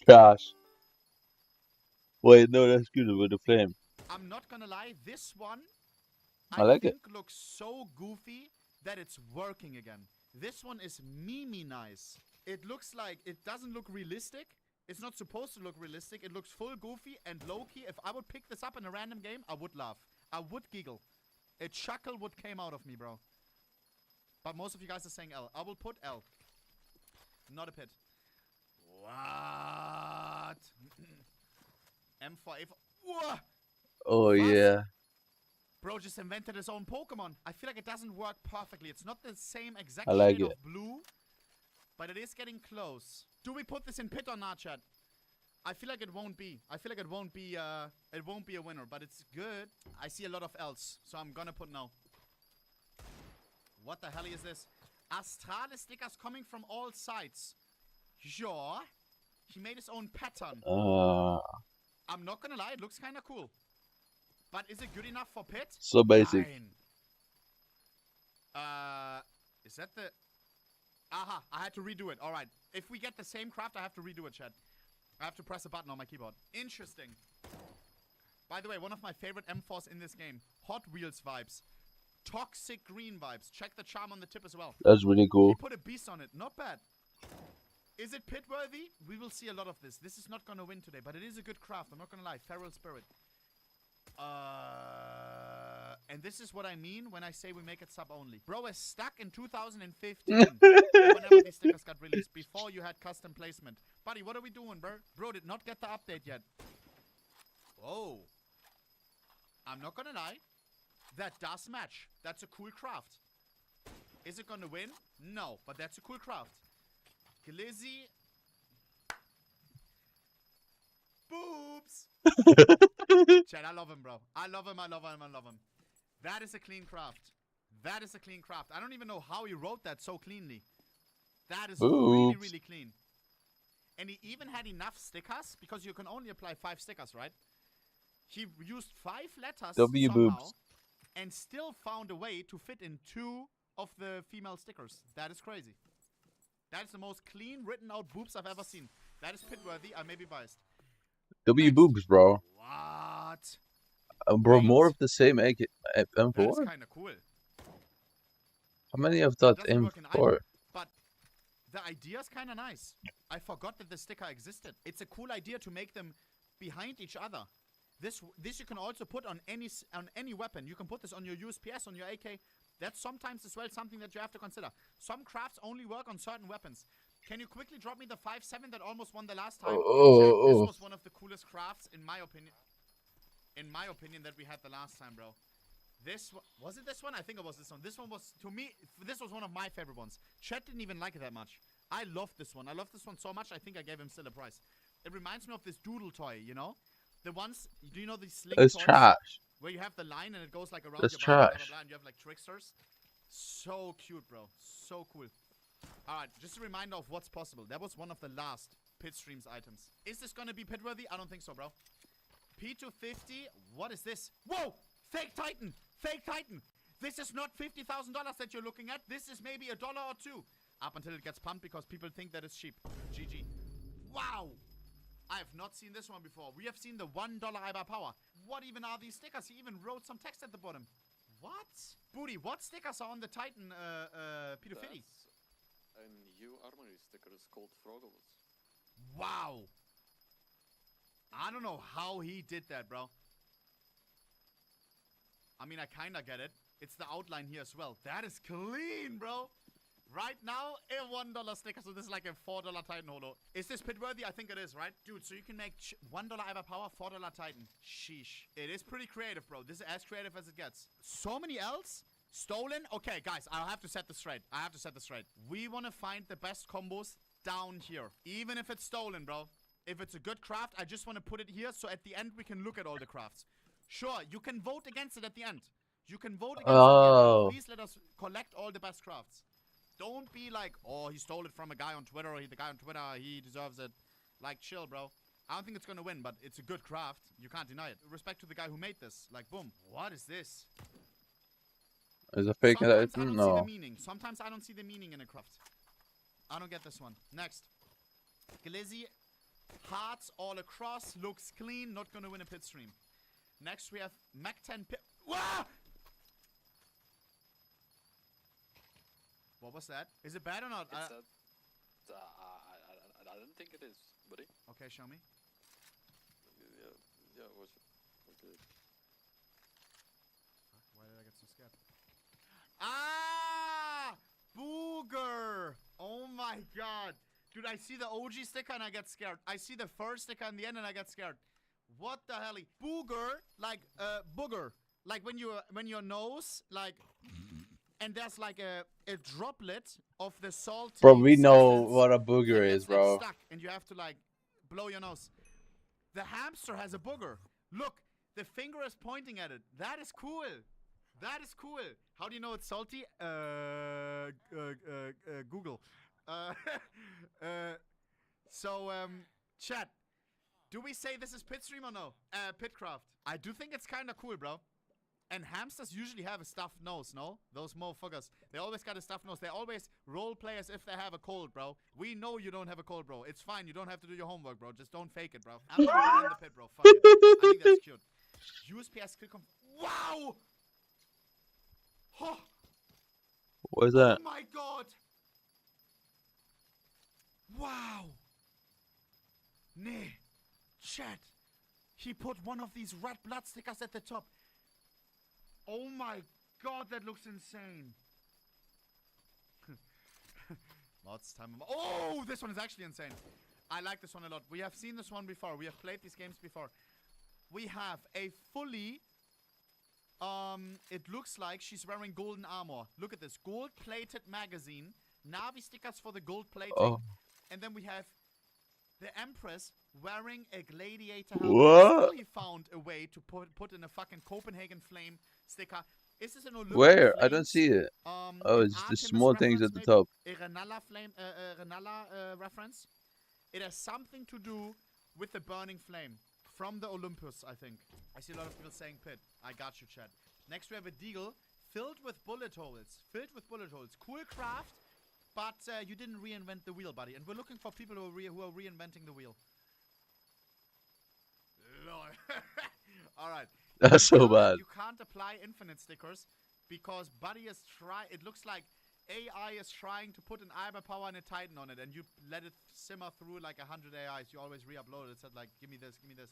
Gosh. Wait, no, that's good with the flame. I'm not gonna lie. This one I like it. Looks so goofy that it's working again. This one is meme nice. It looks like it doesn't look realistic. It's not supposed to look realistic. It looks full goofy and low-key. If I would pick this up in a random game, I would laugh. I would giggle. A chuckle would came out of me, bro. But most of you guys are saying L. I will put L. Not a pit. What? M4A4. Whoa! Oh yeah. Bro just invented his own Pokemon. I feel like it doesn't work perfectly. It's not the same exact I like shade it. of blue, but it is getting close. Do we put this in pit or not, chat? I feel like it won't be. I feel like it won't be a winner, but it's good. I see a lot of L's, so I'm gonna put no. What the hell is this? Astrale stickers coming from all sides. Yeah. He made his own pattern. I'm not gonna lie, it looks kinda cool. But is it good enough for pit? So basic. Fine. Is that the... Aha, I had to redo it. Alright. If we get the same craft, I have to redo it, chat. I have to press a button on my keyboard. Interesting. By the way, one of my favorite M4s in this game. Hot Wheels vibes. Toxic green vibes. Check the charm on the tip as well. That's really cool. He put a beast on it. Not bad. Is it pit worthy? We will see a lot of this. This is not gonna win today, but it is a good craft. I'm not gonna lie. Feral Spirit. And this is what I mean when I say we make it sub only. Bro is stuck in 2015 whenever these stickers got released, before you had custom placement. Buddy, what are we doing, bro? Bro did not get the update yet. Whoa. I'm not gonna lie. That does match. That's a cool craft. Is it gonna win? No, but that's a cool craft. Glizzy. Boobs. Chad, I love him, bro. I love him, I love him, I love him. That is a clean craft. That is a clean craft. I don't even know how he wrote that so cleanly. That is really, really clean. And he even had enough stickers, because you can only apply 5 stickers, right? He used 5 letters W somehow, boobs. and still found a way to fit in 2 of the female stickers. That is crazy. That is the most clean written out boobs I've ever seen. That is pit worthy. I may be biased. W boobs, bro. What? Bro, more of the same M4? That's kind of cool. How many of that M4? But the idea is kind of nice. I forgot that the sticker existed. It's a cool idea to make them behind each other. This you can also put on any weapon. You can put this on your USPS, on your AK. That's sometimes as well something that you have to consider. Some crafts only work on certain weapons. Can you quickly drop me the 5.7 that almost won the last time? This was one of the coolest crafts, in my opinion. In my opinion, that we had the last time, bro. Was it this one? I think it was this one. This one was, to me, this was one of my favorite ones. Chet didn't even like it that much. I loved this one. I loved this one so much, I think I gave him still a price. It reminds me of this doodle toy, you know? The ones, do you know these sling toys? It's trash. Where you have the line and it goes like around That's your body, trash. blah, blah, blah, and you have like tricksters. So cute, bro. So cool. Alright, just a reminder of what's possible. That was one of the last pit streams items. Is this gonna be pit worthy? I don't think so, bro. P250, what is this? Whoa! Fake Titan! Fake Titan! This is not $50,000 that you're looking at. This is maybe $1 or $2. Up until it gets pumped because people think that it's cheap. GG. Wow! I have not seen this one before. We have seen the $1 IBA power. What even are these stickers? He even wrote some text at the bottom. What? Booty, what stickers are on the Titan P250? A new armory sticker is called Frogolus. Wow! I don't know how he did that, bro. I mean, I kinda get it. It's the outline here as well. That is clean, bro. Right now, a $1 sticker, so this is like a $4 Titan holo. Is this pit worthy? I think it is, right? Dude, so you can make $1 IBA power, $4 Titan. Sheesh. It is pretty creative, bro. This is as creative as it gets. So many L's? Stolen? Okay, guys, I'll have to set this straight. I have to set this straight. We want to find the best combos down here. Even if it's stolen, bro. If it's a good craft, I just want to put it here so at the end we can look at all the crafts. Sure, you can vote against it at the end. You can vote against it at the end. Please let us collect all the best crafts. Don't be like, oh, he stole it from a guy on Twitter, or the guy on Twitter, he deserves it. Like, chill, bro. I don't think it's gonna win, but it's a good craft. You can't deny it. Respect to the guy who made this. Like, boom. What is this? Is a fake Sometimes I Titan? don't see the No. meaning. Sometimes I don't see the meaning in a craft. I don't get this one. Next. Glizzy. Hearts all across. Looks clean. Not gonna win a pit stream. Next we have Mac 10 pit. Wah! What was that? Is it bad or not? I don't think it is, buddy. Okay, show me. Yeah, it was good. Why did I get so scared? Ah! Booger! Oh my god. Dude, I see the OG sticker and I get scared. I see the first sticker in the end and I get scared. What the hell? Booger, like booger. Like when your nose, like, and there's like a droplet of the salty Bro, we know substance, what a booger and is, it's, like, bro. stuck, and you have to like blow your nose. The hamster has a booger. Look, the finger is pointing at it. That is cool. That is cool. How do you know it's salty? Google. Chat. Do we say this is pit stream or no? Pitcraft. I do think it's kind of cool, bro. And hamsters usually have a stuffed nose, no? Those motherfuckers. They always got a stuffed nose. They always role play as if they have a cold, bro. We know you don't have a cold, bro. It's fine. You don't have to do your homework, bro. Just don't fake it, bro. I'm gonna put it in the pit, bro. Fuck it. I think that's cute. USPS skill Wow! Oh. What is that? Oh my god! Wow! Nee. Chat. He put one of these red blood stickers at the top. Oh my god, that looks insane. Mods time. Oh, this one is actually insane. I like this one a lot. We have seen this one before. We have played these games before. We have a fully... it looks like she's wearing golden armor. Look at this. Gold-plated magazine. Navi stickers for the gold plating. Oh. And then we have the Empress wearing a gladiator helmet. What? Still he found a way to put in a fucking Copenhagen flame sticker. Is this an Olympic Where? I flames? don't see it. Oh, it's the Artemis small things at the reference, top. maybe? A Renala flame, Renala reference. It has something to do with the burning flame from the Olympus, I think. I see a lot of people saying pit. I got you, Chad. Next we have a deagle filled with bullet holes. Cool craft, but you didn't reinvent the wheel, buddy. And we're looking for people who are reinventing the wheel. All right. That's so bad. You can't apply infinite stickers because buddy is it looks like AI is trying to put an Iber power and a Titan on it, and you let it simmer through like 100 AIs. You always re-upload it. Said like, give me this, give me this.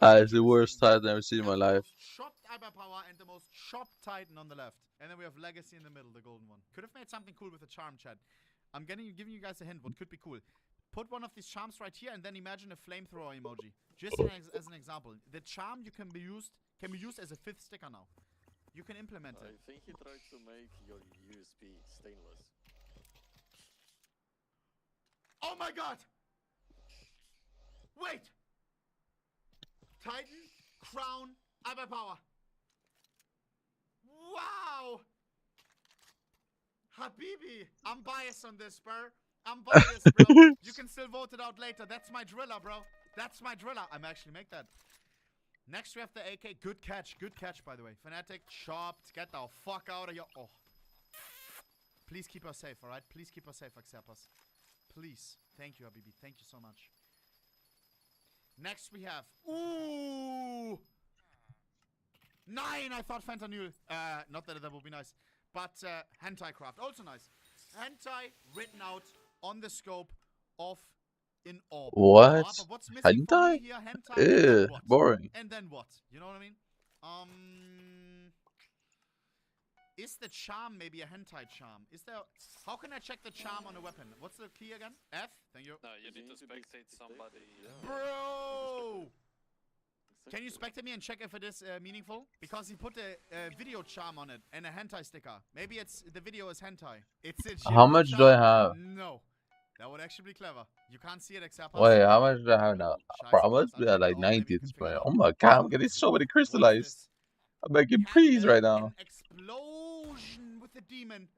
It's the worst Titan I've ever seen in my life. Chopped Iber power and the most chopped Titan on the left, and then we have Legacy in the middle, the golden one. Could have made something cool with the charm, Chad. I'm giving you guys a hint. What could be cool? Put one of these charms right here, and then imagine a flamethrower emoji. Just as an example, the charm can be used as a 5th sticker now. You can implement it. I think he tried to make your USB stainless. Oh my god! Wait! Titan, Crown, Iber Power. Wow! Habibi! I'm biased on this, bro. I'm biased, bro. You can still vote it out later. That's my driller, bro. That's my driller. I'm actually make that. Next we have the AK. Good catch, by the way. Fnatic, chopped. Get the fuck out of here. Oh. Please keep us safe, alright? Please keep us safe, Xerpas. Please. Thank you, Habibi. Thank you so much. Next we have... Ooh! 9! I thought fentanyl. Not that that would be nice. But hentai craft. Also nice. Hentai written out on the scope of in orb. What? But what's missing for me Hentai? here? Hentai. Ew, What? boring. And then what? You know what I mean? Is the charm maybe a hentai charm? Is there... How can I check the charm on a weapon? What's the key again? F? Thank you. No, you need to spectate somebody. Bro! Can you spectate me and check if it is meaningful? Because he put a video charm on it and a hentai sticker. Maybe the video is hentai. It's a How much charm? do I have? No. That would actually be clever. You can't see it except... Wait, how much do I have now? Bro, I must be at like 90 at this point. Oh my god, I'm getting so many crystallized. I'm making peas right now. Explosion with the demon.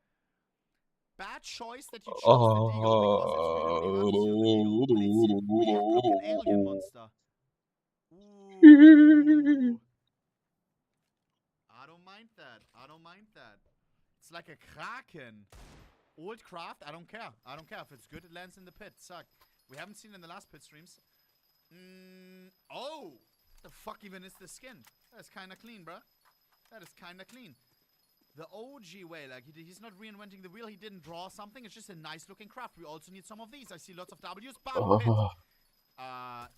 Bad choice that you chose the deagle because it's really, really hard to use the deagle. But it's a weird looking alien monster. Ooh. I don't mind that. I don't mind that. It's like a kraken. Old craft, I don't care. I don't care. If it's good, it lands in the pit. Suck. We haven't seen it in the last pit streams. Oh! The fuck even is the skin? That is kinda clean, bruh. That is kinda clean. the OG way. Like he's not reinventing the wheel. He didn't draw something. It's just a nice looking craft. We also need some of these. I see lots of W's. Bam, pit.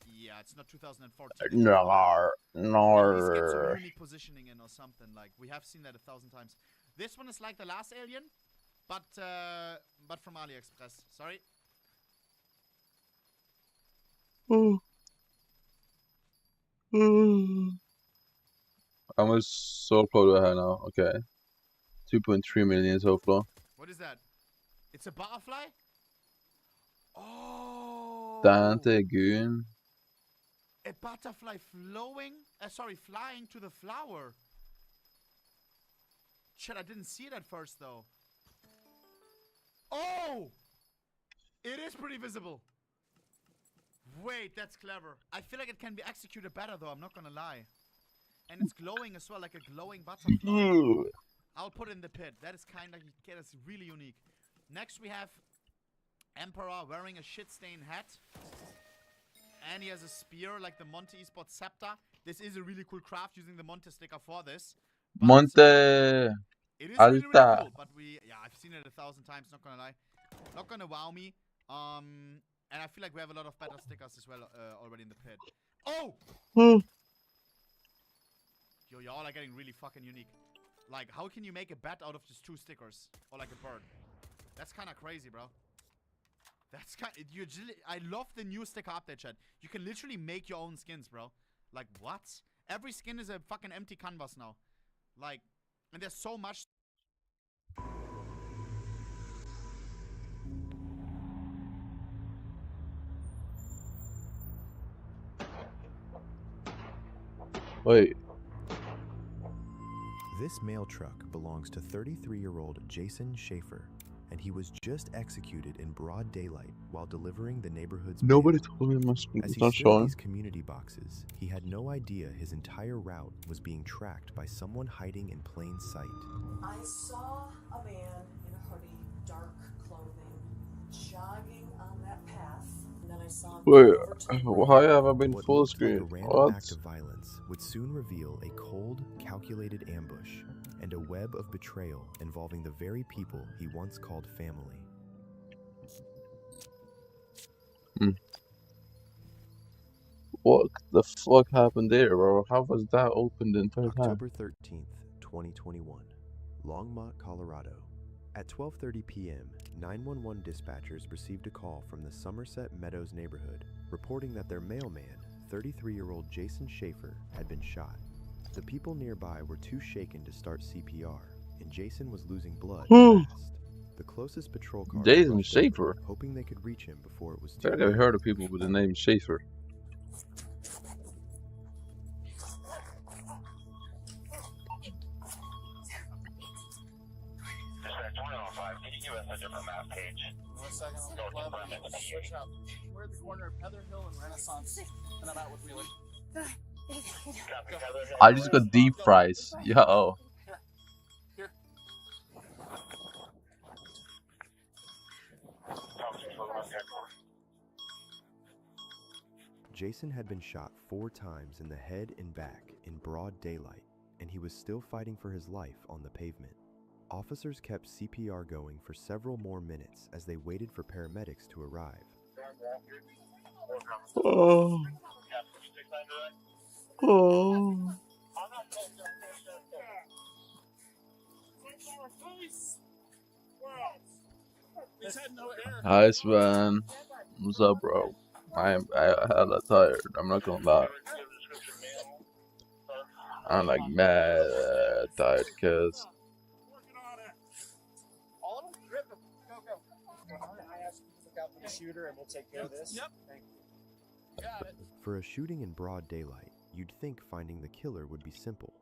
Yeah, it's not 2014. No, At least get some unique positioning in or something. Like we have seen that 1,000 times. This one is like the last alien, but from AliExpress. Sorry. I'm so close to her now. Okay. 2.3 million so far. What is that? It's a butterfly? Oh! Dante Goon. A butterfly flying to the flower. Shit, I didn't see it at first though. Oh! It is pretty visible. Wait, that's clever. I feel like it can be executed better though, I'm not gonna lie. And it's glowing as well, like a glowing butterfly. I'll put it in the pit. That is that's really unique. Next we have Emperor wearing a shit-stained hat. And he has a spear like the Monte Esports Scepter. This is a really cool craft using the Monte sticker for this. But, Monte it is Alta. really, really cool. But I've seen it 1,000 times, not gonna lie. Not gonna wow me. And I feel like we have a lot of better stickers as well already in the pit. Oh! Yo, y'all are getting really fucking unique. Like, how can you make a bat out of just 2 stickers? Or like a bird? That's kind of crazy, bro. That's I love the new sticker update, chat. You can literally make your own skins, bro. Like, what? Every skin is a fucking empty canvas now. Like, and there's so much. Wait. This mail truck belongs to 33-year-old Jason Schaefer, and he was just executed in broad daylight while delivering the neighborhood's Nobody mail. told him my screen As was he not stood showing. these community boxes, he had no idea his entire route was being tracked by someone hiding in plain sight. I saw a man in a hoodie, dark clothing, jogging on that path, and then I saw him Wait, over to the why have I been What full looked screen? like a random What? act of violence would soon reveal a cold, calculated ambush and a web of betrayal involving the very people he once called family. What the fuck happened there, bro? How was that open the entire time? October 13th, 2021, Longmont, Colorado. At 12:30 p.m., 911 dispatchers received a call from the Somerset Meadows neighborhood reporting that their mailman, 33-year-old Jason Schaefer, had been shot. The people nearby were too shaken to start CPR, and Jason was losing blood fast. The closest patrol car Jason rushed Schaefer? over, hoping they could reach him before it was I too think I've late. heard of people with the name Schaefer. Can you give us a different map page? 1 second, switch out. We're at the corner of Heather Hill and Renaissance, and I'm out with Wheeler. I just got deep fries. Yo. Here. Jason had been shot 4 times in the head and back in broad daylight, and he was still fighting for his life on the pavement. Officers kept CPR going for several more minutes as they waited for paramedics to arrive. Oh. Oh. Hi Sven. What's up, bro? I hella tired. I'm not gonna lie. I'm like mad tired because Shooter and we'll take care of this. Yep. Thank you. Got it. For a shooting in broad daylight, you'd think finding the killer would be simple.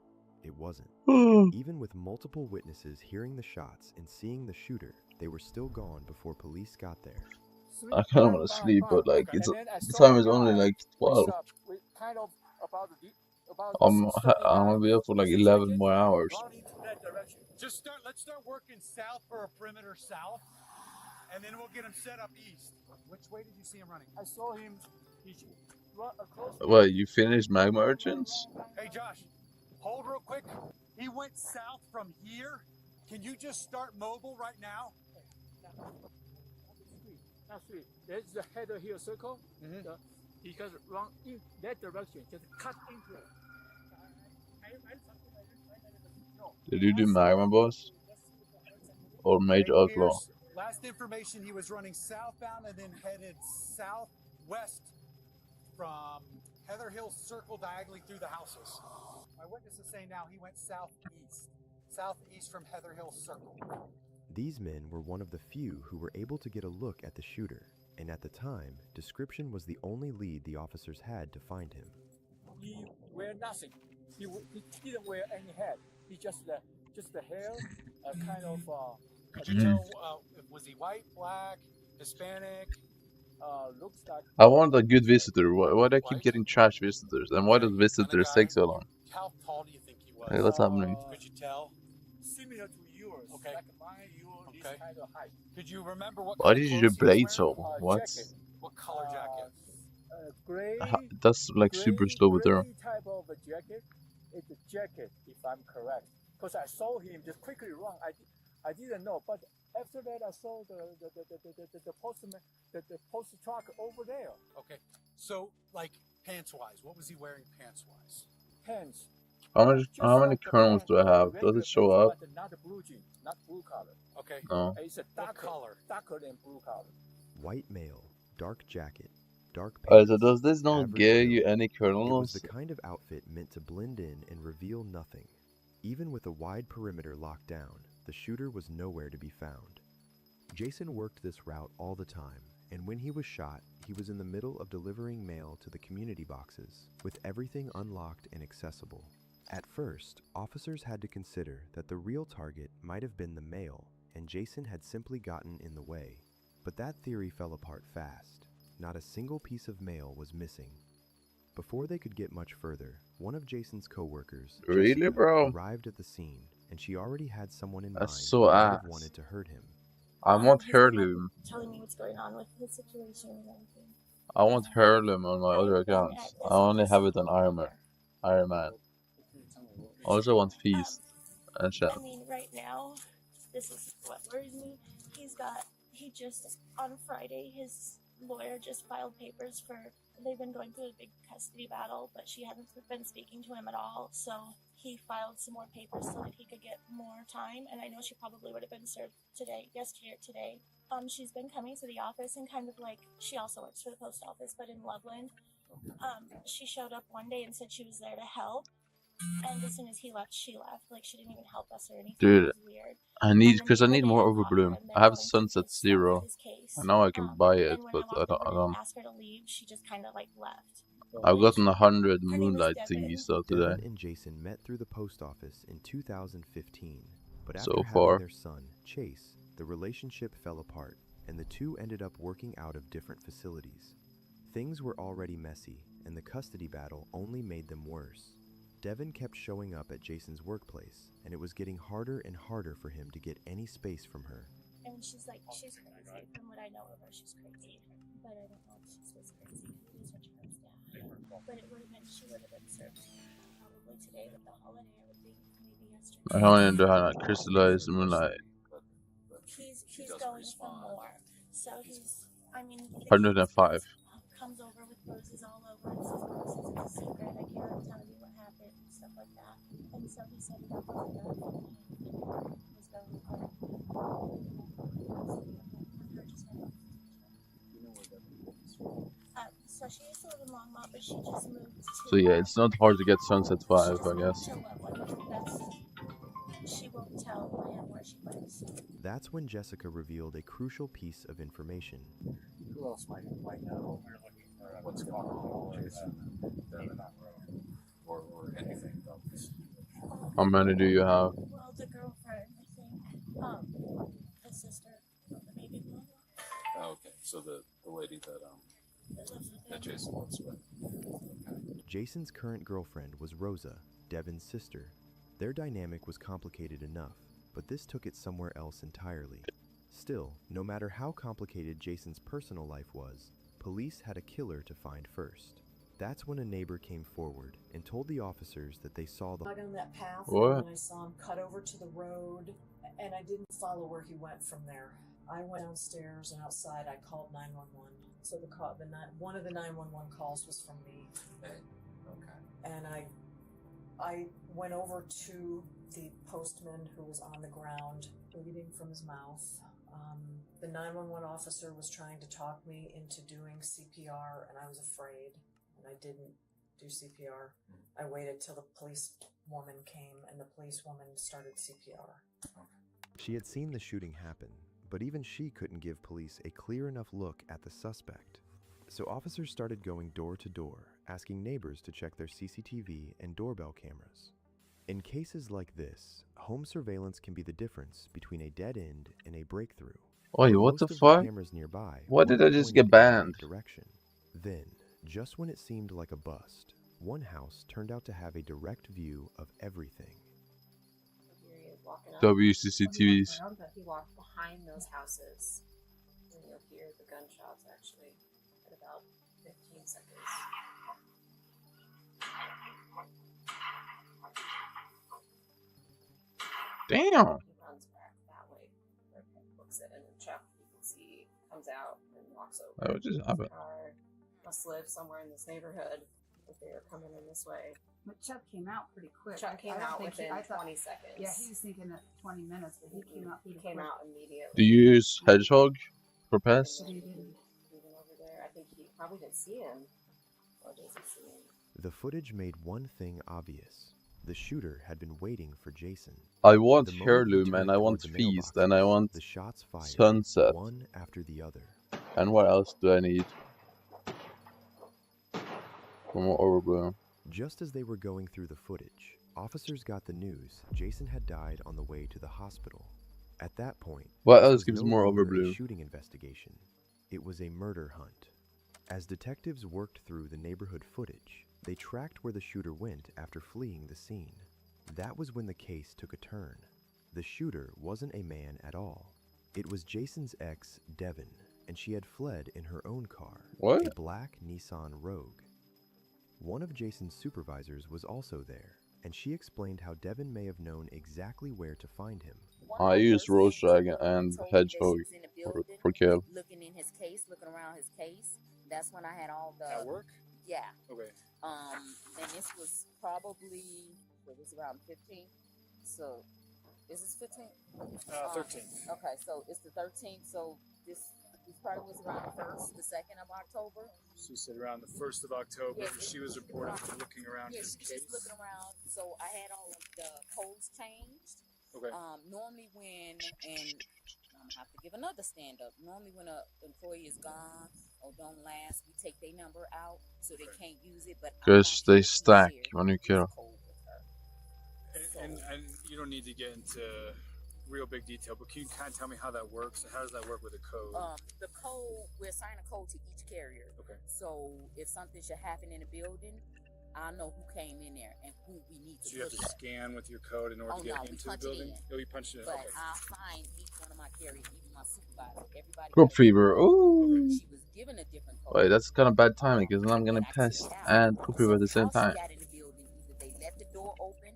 It wasn't. Even with multiple witnesses hearing the shots and seeing the shooter, they were still gone before police got there. I kind of want to sleep, but like the time is only like 12. I'm gonna be up for like 11 more hours. Let's start working south for a perimeter south, and then we'll get him set up east. Which way did you see him running? I saw him. What, you finished Magma Urchins? Hey Josh, hold real quick. He went south from here Can you just start mobile right now? That's street. There's the Heather Hill Circle. Because run in that direction, just cut into it. Did you do Magma Boss? Or Mage Outlaw? Last information, he was running southbound and then headed southwest from Heather Hill Circle diagonally through the houses. My witness is saying now he went southeast from Heather Hill Circle. These men were one of the few who were able to get a look at the shooter, and at the time, description was the only lead the officers had to find him. He wear nothing. He didn't wear any hat. He just the hair, kind of. Could you tell, was he white, black, Hispanic? Looks like. I want a good visitor. Why do I keep getting trash visitors? And why does visitors take so long? How tall do you think he was? Hey, what's happening? Could you tell? Similar to yours. Okay. Like mine, yours, this kind of height. Could you remember what? Why did your blade so? What? Jacket. What color jacket? Gray. That's like super slow with her. Type of a jacket. It's a jacket, if I'm correct. Because I saw him just quickly run. I didn't know, but after that I saw the postman, the post truck over there. Okay. So like pants wise, what was he wearing pants wise? Pants. How many kernels do I have? Does it show up? Not the blue jean, not blue color. Okay. No. It's a darker than blue color. White male, dark jacket, dark Alright, pants. so does this not average give build. you any It was kernels? the kind of outfit meant to blend in and reveal nothing. Even with a wide perimeter locked down, the shooter was nowhere to be found. Jason worked this route all the time, and when he was shot, he was in the middle of delivering mail to the community boxes, with everything unlocked and accessible. At first, officers had to consider that the real target might have been the mail, and Jason had simply gotten in the way. But that theory fell apart fast. Not a single piece of mail was missing. Before they could get much further, one of Jason's co-workers, Really, Jessica, bro? arrived at the scene, and she already had someone in That's mind so who might have ass. wanted to hurt him. I want heirloom. Telling me what's going on with his situation and everything. I want heirloom on my other accounts. I only have it on Iron Man. I also want Feast and shit. I mean, right now, this is what worries me. He just, on Friday, his lawyer just filed papers for, they've been going through a big custody battle, but she hasn't been speaking to him at all, so he filed some more papers so that he could get more time, and I know she probably would have been served yesterday or today. She's been coming to the office and kind of like, she also works for the post office, but in Loveland. She showed up one day and said she was there to help, and as soon as he left, she left. Like, she didn't even help us or anything. Dude, It was weird. I need more Overbloom. I have Sunset Zero. I know I can buy it, but I don't. Ask her to leave, she just kind of like left. I've gotten 100 Moonlight thingies though today. Devin and Jason met through the post office in 2015, but after So having far. their son, Chase, the relationship fell apart, and the two ended up working out of different facilities. Things were already messy, and the custody battle only made them worse. Devin kept showing up at Jason's workplace, and it was getting harder and harder for him to get any space from her. And she's like, she's crazy. From what I know of her, she's crazy. But I don't know if she's just crazy. These are terms down. But it would have been, she would have been served probably today with the holiday, I would think, maybe yesterday. I don't know how to crystallize Moonlight. He's going for more. So he's, I mean, 105. comes over with bruises all over and says bruises is a secret. I can't tell you what happened and stuff like that. And so he said that wasn't enough. He was going so she used to live in Longmont, but she just moved to. So yeah, it's not hard to get Sunset 5, I guess. She won't tell him where she lives. That's when Jessica revealed a crucial piece of information. Who else might know? We're looking for what's going on with Jason, Devin, or anything about this. How many do you have? Well, the girlfriend, I think, the sister, the baby mom. Oh, okay, so the lady that Jason lives with. Jason's current girlfriend was Rosa, Devin's sister. Their dynamic was complicated enough, but this took it somewhere else entirely. Still, no matter how complicated Jason's personal life was, police had a killer to find first. That's when a neighbor came forward and told the officers that they saw the I got on that path What? and I saw him cut over to the road And I didn't follow where he went from there. I went downstairs and outside I called 911. So one of the 911 calls was from me. Okay. And I went over to the postman who was on the ground, bleeding from his mouth. The 911 officer was trying to talk me into doing CPR, and I was afraid, and I didn't do CPR. I waited till the police woman came, and the police woman started CPR. She had seen the shooting happen, but even she couldn't give police a clear enough look at the suspect. So officers started going door to door, asking neighbors to check their CCTV and doorbell cameras. In cases like this, home surveillance can be the difference between a dead end and a breakthrough. Oi, what the Most of fuck? cameras nearby Why did weren't I just pointed get in the right banned? direction. Then, just when it seemed like a bust, one house turned out to have a direct view of everything. WCCTVs. But he walked behind those houses, and you'll hear the gunshots actually at about 15 seconds. Damn. He runs back that way, looks at it, and Chuck, you can see, comes out and walks over. What just happened? Must live somewhere in this neighborhood if they are coming in this way. But Chuck came out pretty quick. Chuck came out within 20 seconds. Yeah, he was thinking at 20 minutes, but he came out pretty quick. He came out immediately. Do you use Hedgehog for pests? Even over there, I think he probably didn't see him. Or does he see him? The footage made one thing obvious. The shooter had been waiting for Jason. I want The moment he Heirloom turned and I want toward the Feast mailboxes, and I want the shots fired, Sunset. one after the other. And what else do I need? One more Overbloom. Just as they were going through the footage, officers got the news Jason had died on the way to the hospital. At that point, What this else was gives no more longer a Overbloom? shooting investigation. It was a murder hunt. As detectives worked through the neighborhood footage, they tracked where the shooter went after fleeing the scene. That was when the case took a turn. The shooter wasn't a man at all. It was Jason's ex, Devin, and she had fled in her own car, What? a black Nissan Rogue. One of Jason's supervisors was also there, and she explained how Devin may have known exactly where to find him. I use Rose Dragon and Hedgehog for kill. Looking in his case, looking around his case. That's when I had all the At work? Yeah. Okay. And this was probably around 15. So is this 15? 13. Okay, so it's the 13th. So this probably was around the 1st, the 2nd of October. She said around the 1st of October. Yeah, she was reported for looking around Yeah, his she was case. just looking around. So I had all of the codes changed. Okay. Normally when, and I'm gonna have to give another stand up. Normally when an employee is gone or don't last, we take their number out so they can't use it. But Because they stack when you kill. And you don't need to get into real big detail, but can you kind of tell me how that works? And how does that work with a code? The code, we assign a code to each carrier. Okay. So if something should happen in a building, I know who came in there and who we need to. So you have to scan with your code in order to get into the building? Oh, you punch it in. But Okay. I'll find each one of my carriers, even my supervisor, everybody. Group Fever. Ooh. She was given a different code. Wait, that's kind of bad timing because then I'm gonna Pest and Group Fever at the same time. Got in the building, either they left the door open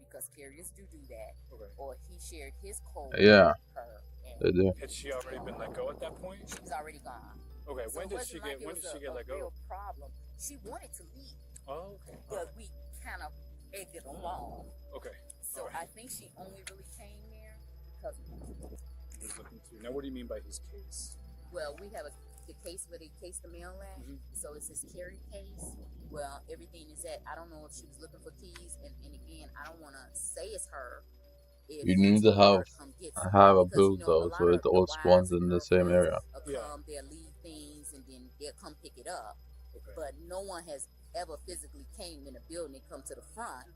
because carriers do that, or he shared his code. Yeah, with her and they do. Had she already been let go at that point? She was already gone. Okay, So when it did she wasn't get like it was let a go? real problem. She wanted to leave. Oh, okay. But we kind of egged it along. Okay. So I think she only really came there because, He's looking through. Now, what do you mean by his case? well, we have the case where they case the mail at. So it's his carry case. Well, everything is at, I don't know if she was looking for keys. And again, I don't want to say it's her. If You need to have a build though, so it all spawns in the same area. They'll leave things and then they'll come pick it up. But no one has ever physically came in a building and come to the front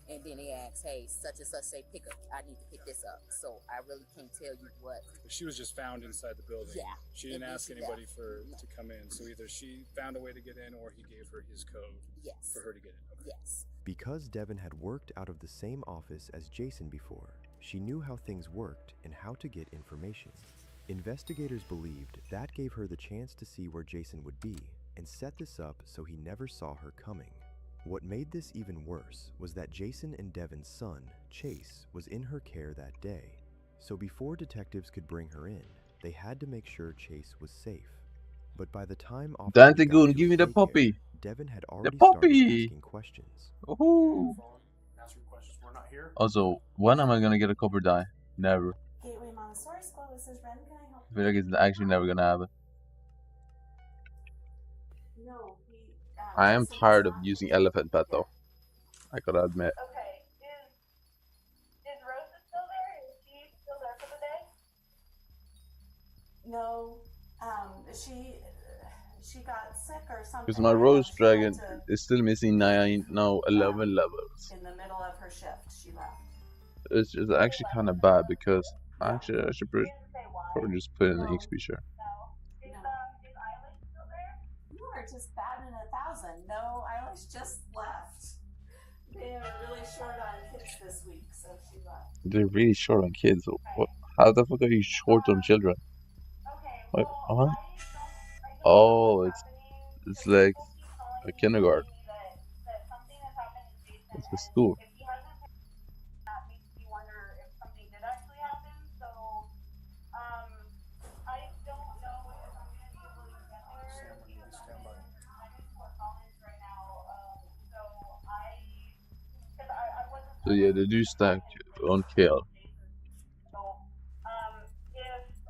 and then they ask, hey, such and such say pick up, I need to pick this up. So I really can't tell you what. But she was just found inside the building. Yeah. She didn't ask anybody to come in. So either she found a way to get in or he gave her his code for her to get in. Okay. Yes. Because Devin had worked out of the same office as Jason before, she knew how things worked and how to get information. Investigators believed that gave her the chance to see where Jason would be and set this up so he never saw her coming. What made this even worse was that Jason and Devin's son, Chase, was in her care that day. So before detectives could bring her in, they had to make sure Chase was safe. But by the time Dante Goon, give me the puppy. Devin had The already started puppy. asking questions. Ooh. Also, when am I gonna get a copper die? Never. Gateway Montessori School, this is Ren. Can I help I feel like it's actually never gonna happen. you? No, he. I am tired of using elephant pet though. I gotta admit. Okay, is Rosa still there? Is she still there for the day? No, she got sick or something. Because my Rose Dragon is still missing 9, no 11 levels. In the middle of her shift, she left. It's just actually kind of bad because actually I should probably just put in an XP share. Is Eilish still there? You are just batting 1,000. No, Eilish just left. They are really short on kids this week, so she left. They're really short on kids. What? How the fuck are you short on children? Like, huh? Oh, it's like a kindergarten. It's a school. So yeah, they do stack on Kale. If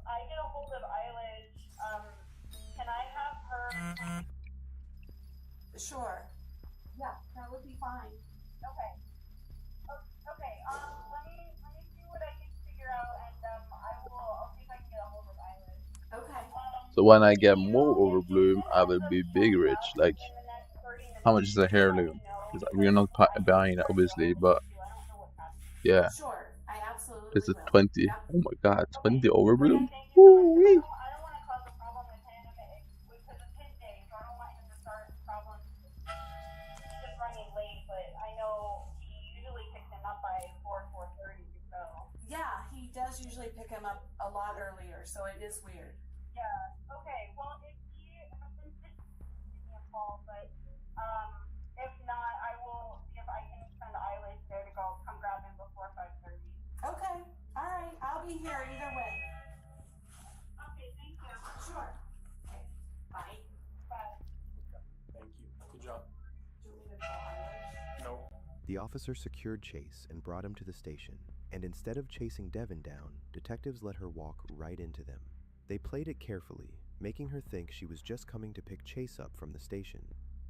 I get a hold of Eilish, can I have her? Sure. Yeah, that would be fine. Okay. Okay. Let me see what I can figure out, and I'll see if I can get a hold of Eilish. Okay. So when I get more Overbloom, I will be big rich. Like, how much is a heirloom? Because we're not buying it, obviously, but yeah. Sure, I absolutely It's a will. 20. Yep. Oh my god, 20 Overbloom? Woo-wee. I don't want to cause a problem with him because it's his day, so I don't want him to start problems just running late, but I know he usually picks him up by 4:30, so. Yeah, he does usually pick him up a lot earlier, so it is weird. Yeah, okay, well, if he happens to give me a call, but if not, I will see if I can send Eilish there to go come grab him before 5:30. Okay, alright, I'll be here either way. Okay, thank you. Sure. Okay, bye. Bye. Thank you. Good job. Do you want me to call Eilish? No. The officer secured Chase and brought him to the station, and instead of chasing Devin down, detectives let her walk right into them. They played it carefully, making her think she was just coming to pick Chase up from the station.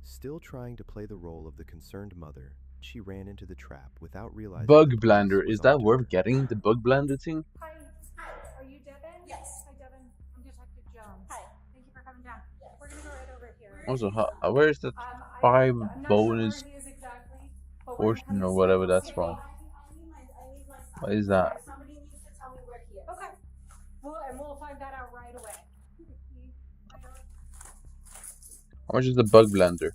Still trying to play the role of the concerned mother, she ran into the trap without realizing. Bug blender, is that worth getting? The bug blender thing? Hi. Hi. Are you Devin? Yes. Hi, Devin. I'm Detective Jones. Hi. Thank you for coming down. Yes. We're gonna go right over here. Also, where is that 5 bonus where he is exactly, portion or whatever that's from? What is that? Somebody needs to tell me where he is. Okay. We'll find that out right away. How much is the bug blender?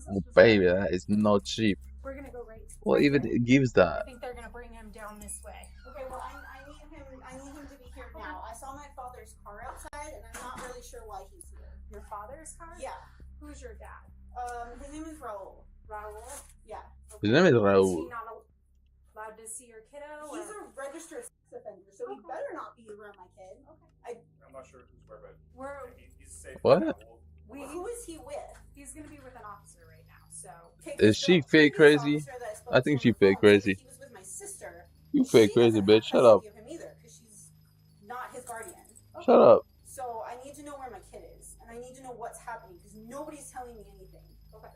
Oh baby, that is not cheap. We're gonna go right. What even it gives I that? think they're gonna bring him down this way. Okay, well, I need him to be here now. I saw my father's car outside, and I'm not really sure why he's here. Your father's car? Yeah. Who's your dad? His name is Raul. Raul? Yeah. His name is Is he Raul. not allowed to see your kiddo? He's a registered sex offender, so he better not be around my kid. Okay. I'm not sure who's where, but he's safe. What? Who is he with? He's gonna be with an officer right now, so. Is she fake crazy? I think she fake crazy. He was with my sister. You fake crazy bitch, shut up. Of him either, because she's not his guardian. Shut up. So I need to know where my kid is, and I need to know what's happening, because nobody's telling me anything. Okay.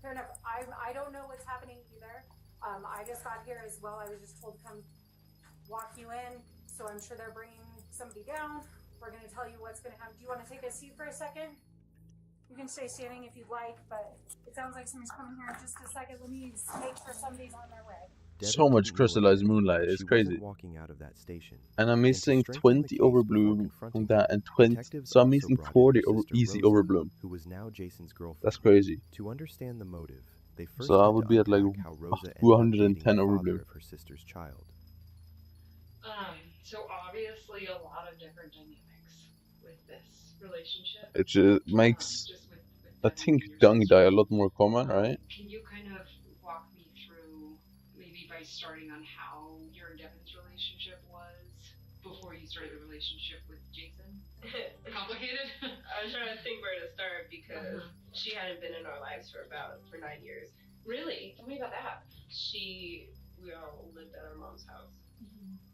Fair enough. I don't know what's happening either. I just got here as well. I was just told to come walk you in, so I'm sure they're bringing somebody down. We're gonna tell you what's gonna happen. Do you want to take a seat for a second? You can stay standing if you'd like, but it sounds like somebody's coming here in just a second. Let me make sure somebody's on their way. So much crystallized moonlight, it's crazy. Walking out of that station, and I'm missing 20 Overbloom from that, and 20, so I'm missing 40 easy Overbloom. Who was now Jason's girlfriend. That's crazy. To understand the motive, they first so I would be at like 210 Overbloom. Her sister's child. So obviously a lot of different dynamics with this relationship. It just makes, I think, dung die a lot more common, right? Can you kind of walk me through, maybe by starting on how your and Devin's relationship relationship was before you started the relationship with Jason? Complicated? I was trying to think where to start because she hadn't been in our lives for 9 years. Really? Tell me about that. We all lived at our mom's house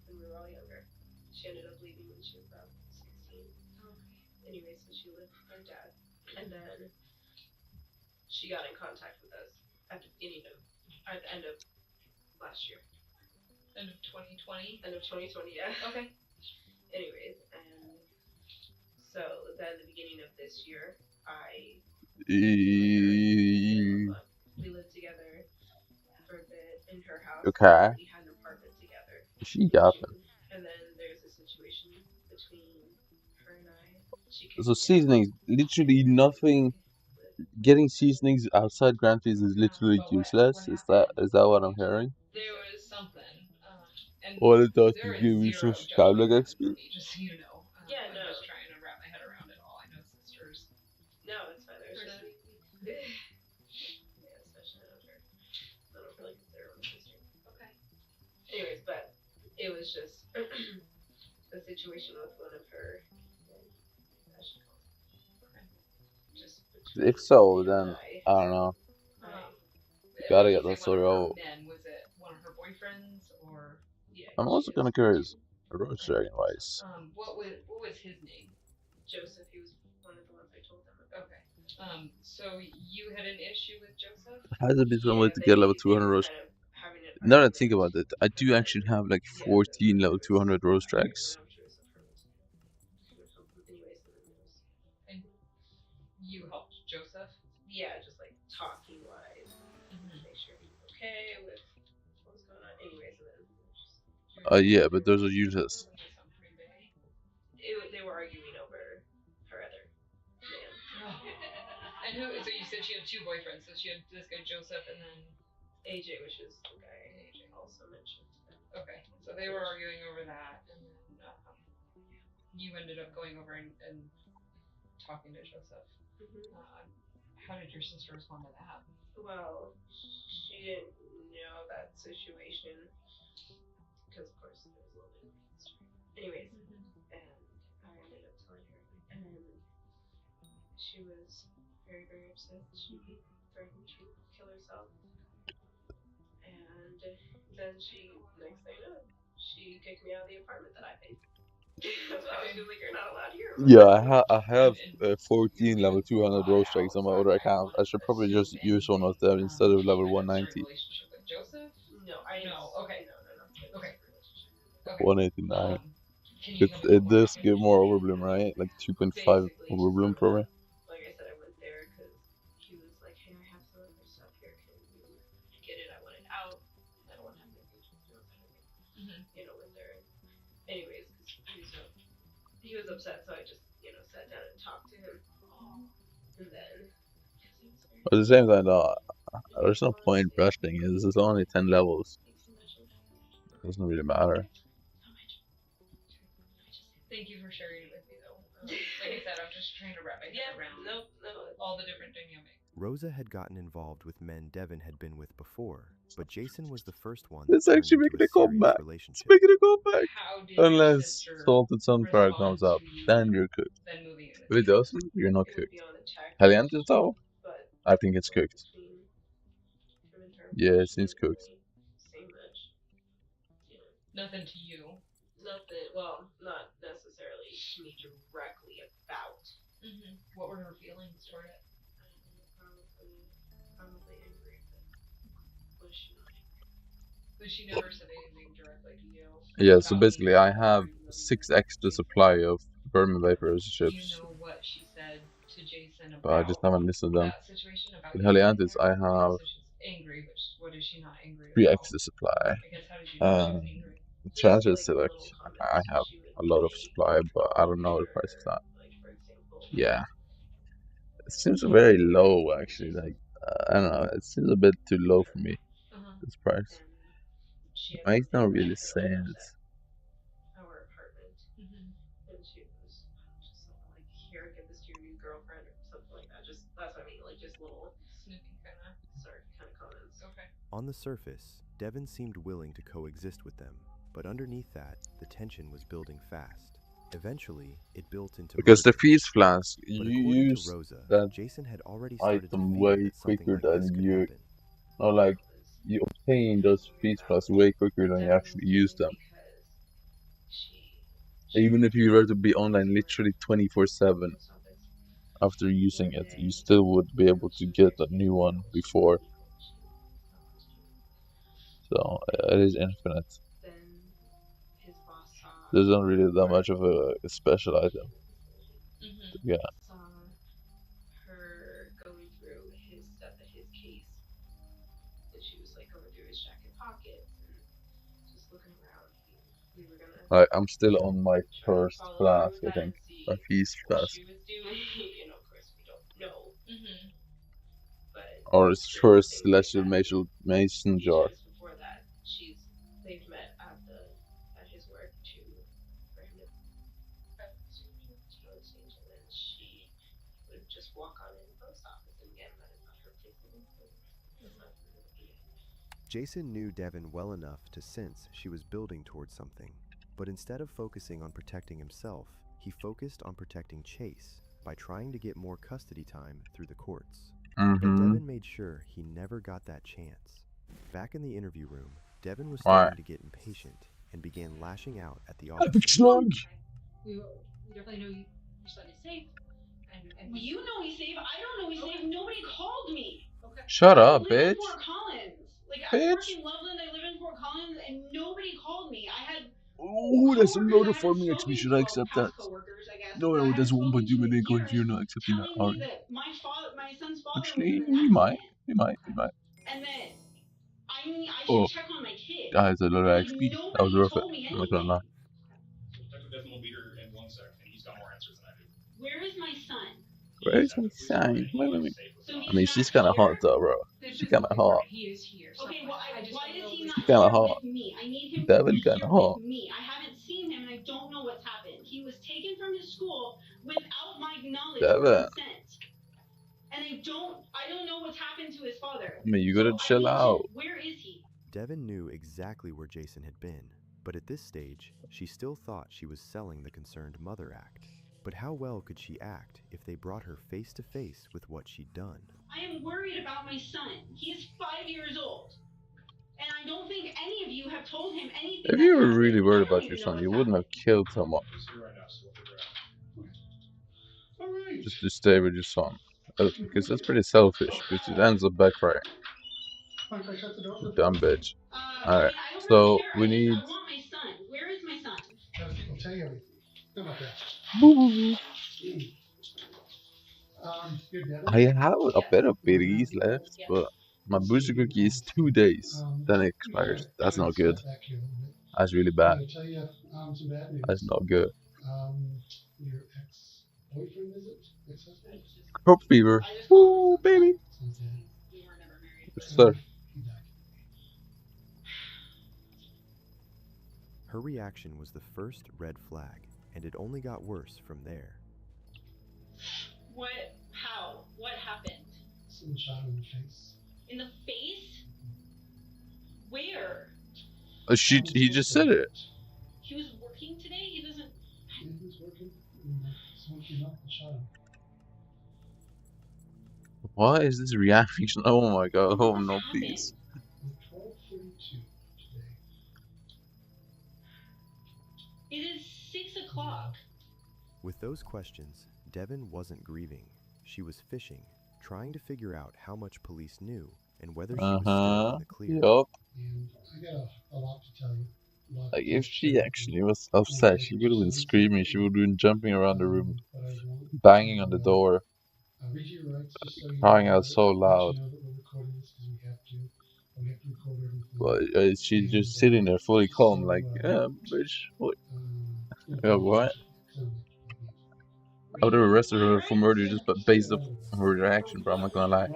when we were all younger. She ended up leaving when she was about 16. Anyway, so she lived with her dad. And then she got in contact with us at the end of last year. End of 2020? End of 2020, yeah. Okay. Anyways, and so then at the beginning of this year, we lived together for a bit in her house. Okay. We had an apartment together. She got them. And then there's a situation between her and I. So seasonings, literally nothing. Getting seasonings outside Grand Prix is literally useless. Is that what I'm hearing? There was something. And All it does there is is give you zero some judgment Skyblock for XP. me, just so you know. Yeah, I'm just trying to wrap my head around it all. I know sisters. No, it's fine. There's Person. yeah, especially I don't really consider her my sister. Okay. Anyways, but it was just a situation with one of her. I should call it. Okay. Just If so, then I don't know. Gotta get that sorted out. Men, was it one of her boyfriends or? Yeah. I'm also kind of curious. Road sharing wise. What was his name? Joseph. He was one of the ones I told them about. Okay. So you had an issue with Joseph? Has there been some way to get level 200 roast? Now that I think about it, I do actually have like 14 level 200 roast tracks. And you helped Joseph? Yeah, just like talking wise, make sure he was okay with what was going on. Anyways, and then Yeah, but those are useless. they were arguing over her other man. And who? So you said she had 2 boyfriends. So she had this guy Joseph, and then AJ, which is the guy AJ also mentioned. Okay, so they were arguing over that, and then you ended up going over and talking to Joseph. How did your sister respond to that? Well, she didn't know that situation because, of course, there was a little bit of history. Anyways, and I ended up telling her, and she was very, very upset. She threatened to kill herself, and then next thing I know, she kicked me out of the apartment that I paid. So she was like, "You're not allowed here." Yeah, I have 14 level 200 roast tracks on my other account. I should probably just use one of them instead of level 190. Relationship with Joseph? No, I didn't. No. Okay. No. Okay. 189. It does give more overbloom, right? Like 2.5 overbloom probably. Like I said, I went there because he was like, "Hey, I have some other stuff here. Can you get it? I want it out. I don't want to have anything to do with it." Went there. Anyways, because he was upset, so I just sat down and talked to him. And then At the same time, though, there's no point rushing. This is only 10 levels. It doesn't really matter. Thank you for sharing it with me, though. Like I said, I'm just trying to wrap my head around all the different dynamics. Rosa had gotten involved with men Devin had been with before, but Jason was the first one. It's actually making a comeback. It's making a comeback. Unless Salted Sunfire comes up, then you're cooked. If it doesn't, you're not cooked. Helianthus, though, I think it's cooked. Yeah, it seems cooked. Nothing to you. Nothing. Well, not necessarily to me directly about. What were her feelings toward it? Probably angry, but was she not angry? But she never said anything directly to you. Yeah, so basically I have 6 extra supply of vermin vapors Do you chips. know what she said to Jason about But I just haven't listed them. that situation? About With Helianthus, I have so she's angry, but what is she not angry 3 about? extra supply. I guess how did you know she was angry? Chances to like I have a lot of supply, but I don't know the price of that. Yeah, it seems very low actually. Like I don't know, it seems a bit too low for me. This price makes no really sense. Our apartment, and she was just like, "Here, give this to your new girlfriend," or something like that. Just that's what I mean, like just little snippy kind of comments. Okay. On the surface, Devin seemed willing to coexist with them, But underneath that, the tension was building fast. Eventually, it built into Because the murder. feast flask, But you according to use Rosa, that Jason had already started to item fear way that something quicker like this than could you, happen. or like, you obtain those feast flasks way quicker than you actually use them. Even if you were to be online literally 24/7 after using it, you still would be able to get a new one before. So it is infinite. His boss saw There's not really that much of a special item. Yeah. saw her going through his stuff at his case, and she was like going through his jacket pockets and just looking around. We were gonna I'm still on my first follow through flask, with I that think. and see My feast what flask. she was doing. You know, of course, we don't know. But Or its certain first things like celestial that. mason Each jar. times before that, they've met at his work for him to exchange, and then she would just walk on in the post office, and again, that is not her place of employment. That's not where to be. Jason knew Devin well enough to sense she was building towards something, but instead of focusing on protecting himself, he focused on protecting Chase by trying to get more custody time through the courts. But Devin made sure he never got that chance. Back in the interview room, Devin was starting to get impatient and began lashing out at the officer. We definitely know your son is safe. And You know he's safe. I don't know he's safe. Nobody called me. Okay. Shut I up, live in bitch. Fort Collins. Like, I Bitch. work in Loveland. I live in Fort Collins, and nobody called me. I had Oh, there's a lot of I farming haven't XP. spoken Should to, I well, accept that? past coworkers, I guess. No, But I no, haven't there's spoken 1.2 to in million coins. years, You're not accepting that. telling Alright. me that my son's father was Actually, in an you might. accident, You might. You might. and that I should Oh, check on my kid. guys, a lot And of like XP. That was nobody worth it. told me I'm not gonna anything. lie. Devin will be here in 1 sec, and he's got more answers than I do. Where is my son? Where's my sign? Wait. So I he's mean, not she's kind of here? hot though, bro. She's kind of hot. he is here. Okay, well, why is he She's not kind of here hot. with me? I need him to Devin be kind here of with hot. me. I haven't seen him, and I don't know what's happened. He was taken from his school without my knowledge or Devin. consent, and I don't know what's happened to his father. I mean, you gotta So chill out. where is he? Devin knew exactly where Jason had been, but at this stage, she still thought she was selling the concerned mother act. But how well could she act if they brought her face to face with what she'd done? I am worried about my son. He is 5 years old, and I don't think any of you have told him anything. If you were really worried about your son, you wouldn't have killed someone. Just to stay with your son. Because that's pretty selfish, because it ends up backfiring. Dumb bitch. Alright, so we need... I want my son. Where is my son? I'll tell you everything. How about that? Boo. Your dad? I have a bit of berries left, but my booster cookie is 2 days. Then it expires. That's not good. That's really bad. I'm going to tell you some bad news. That's not good. Your ex-boyfriend, is it? Ex-husband? Crop fever. Ooh, baby. Yes, sir. Her reaction was the first red flag, and it only got worse from there. What? How? What happened? Someone shot him in the face. In the face? Where? He just said it. He was working today? He doesn't... Yeah, he was working. Someone came up and shot him. Why is this reaction? Oh my god. Oh no, please. 12:32 today. It is 6 o'clock. With those questions, Devin wasn't grieving. She was fishing, trying to figure out how much police knew and whether she was still in the clear. Yup. And I got a lot to tell you. Like, if she actually was upset, she would have been screaming, she would have been jumping around the room, banging on the door, read your rights just so you crying know out so loud. that we're recording this because we have to. We have to record everything. But she's just sitting there fully calm, like, yeah, bitch, what? Yeah, what? I would have arrested her for murder just based off her reaction, bro. I'm not gonna lie.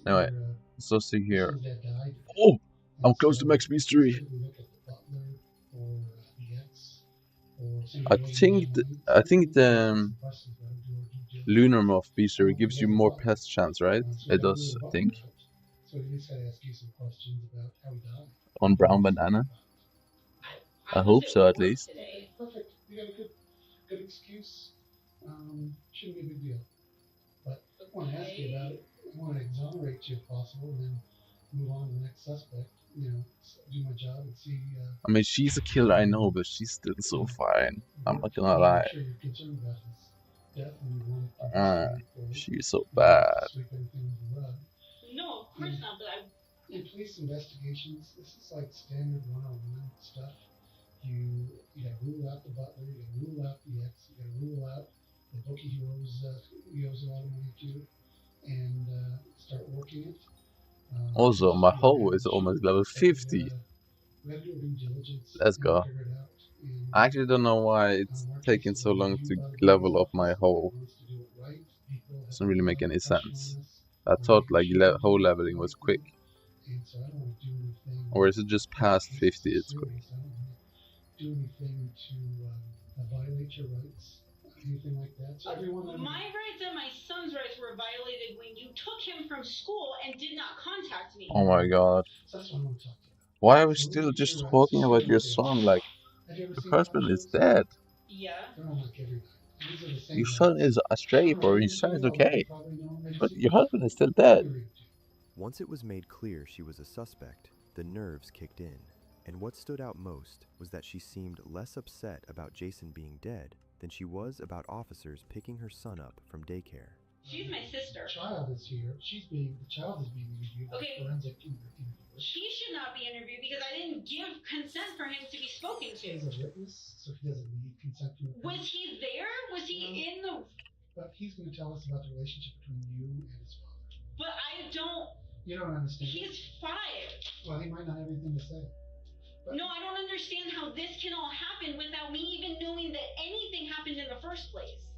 Anyway, let's go see here. Oh! I'm close to max mystery. I think the lunar moth booster gives you more pest chance, right? It does, I think. On brown banana. I hope so, at least. Okay, perfect. You got a good excuse. Shouldn't be a big deal. But I want to ask you about it. I want to exonerate you if possible, and then move on to the next suspect. You know, do my job and see. I mean, she's a killer, I know, but she's still so fine. I'm not gonna lie. I'm sure you're concerned about his death, and you want to investigate for it. She's so You don't have bad. to sweep anything under the rug. No, of course not. But I. In police investigations, this is like standard 101 stuff. You gotta rule out the butler, you gotta rule out the ex, you gotta rule out the bookie who owes a lot of money to you, and start working it. Also, my hoe is almost level 50. We gotta do our due diligence Let's and go. figure it out. And I actually don't know why it's taking so long to level up my hoe. Doesn't really make any sense. I thought like hoe leveling was quick. And so I don't want to do anything. Or is it just past 50 it's quick? I don't want to do anything to violate your rights, anything like that. So everyone. My rights and my son's rights were violated when you took him from school and did not contact me. Oh my god. So that's what I want to talk to you about. Why are we still just talking about your son? Like, your husband is dead. Yeah. They're not like every night. These are the same Your son is astray, or your son is okay. But your husband is still dead. Once it was made clear she was a suspect, the nerves kicked in. And what stood out most was that she seemed less upset about Jason being dead than she was about officers picking her son up from daycare. She's my sister. The child is here. The child is being interviewed by forensic interviewers. She should not be interviewed because I didn't give consent for him to be spoken to. He's a witness, so he doesn't need consent from the Was he there? Was he in the... But he's going to tell us about the relationship between you and his father. But I don't... You don't understand. He's 5. Well, he might not have anything to say. No, I don't understand how this can all happen without me even knowing that anything happened in the first place.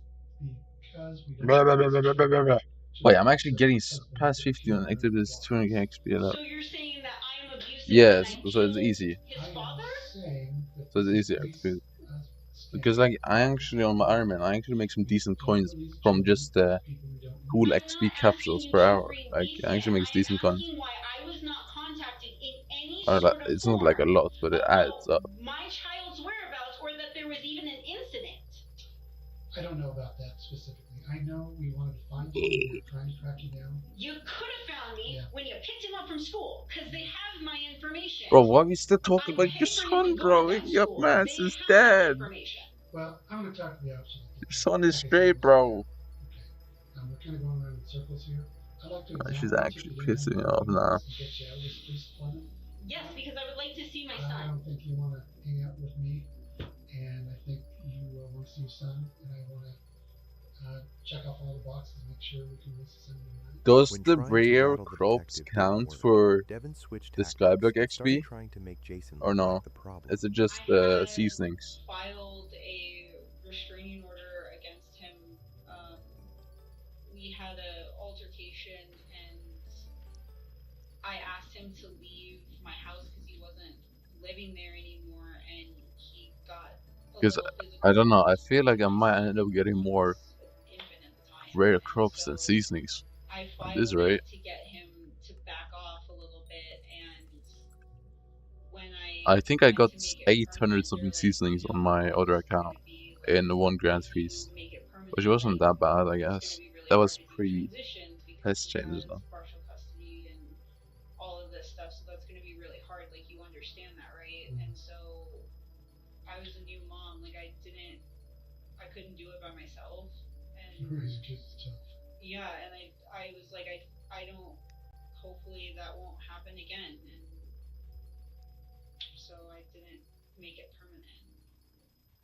Because we Blah, blah, blah, blah, blah, blah, blah. Wait, I'm actually getting past 50 on active is 200 XP left. So you're saying that I am abusive? Yes, so it's easy. His father? So it's easier because like I actually on my Iron Man I actually make some decent coins from just cool XP capsules per hour. Like I actually makes decent coins. Why I was not contacted in any Or like, it's not like a lot, but it adds up. My child's whereabouts, or that there was even an incident. I don't know about that specifically. I know we wanted to find you. We were trying to track you down. You could have found me when you picked him up from school, because they have my information. Bro, why are we still talking about your son, bro? Your man is dead. Well, I'm gonna talk to the officer. Your son is straight, bro. Okay. We're kind of going around in circles here. I'd like to. She's actually pissing me off now. Yes, because I would like to see my son. I don't think you want to hang out with me, and I think you want to see your son, and I want to check off all the boxes, make sure we can list something. Does the rare crops count for the Skyblock XP? Or no? Is it just seasonings? Filed a restraining order against him. We had an altercation, and I asked him to leave my house because he wasn't living there anymore, and he got. Because I don't know, I feel like I might end up getting more rare crops than seasonings. I At this rate. to get him to back off a little bit, and when I think I got 800 something seasonings on my other account in the one grand feast, which wasn't that bad, I guess. That was pre-pest changes though. partial custody and all of this stuff, so that's going to be really hard. Like, you understand that, right? And so I was a new mom. Like, I couldn't do it by myself. And yeah, and I was like, I don't, hopefully that won't happen again, and so I didn't make it permanent.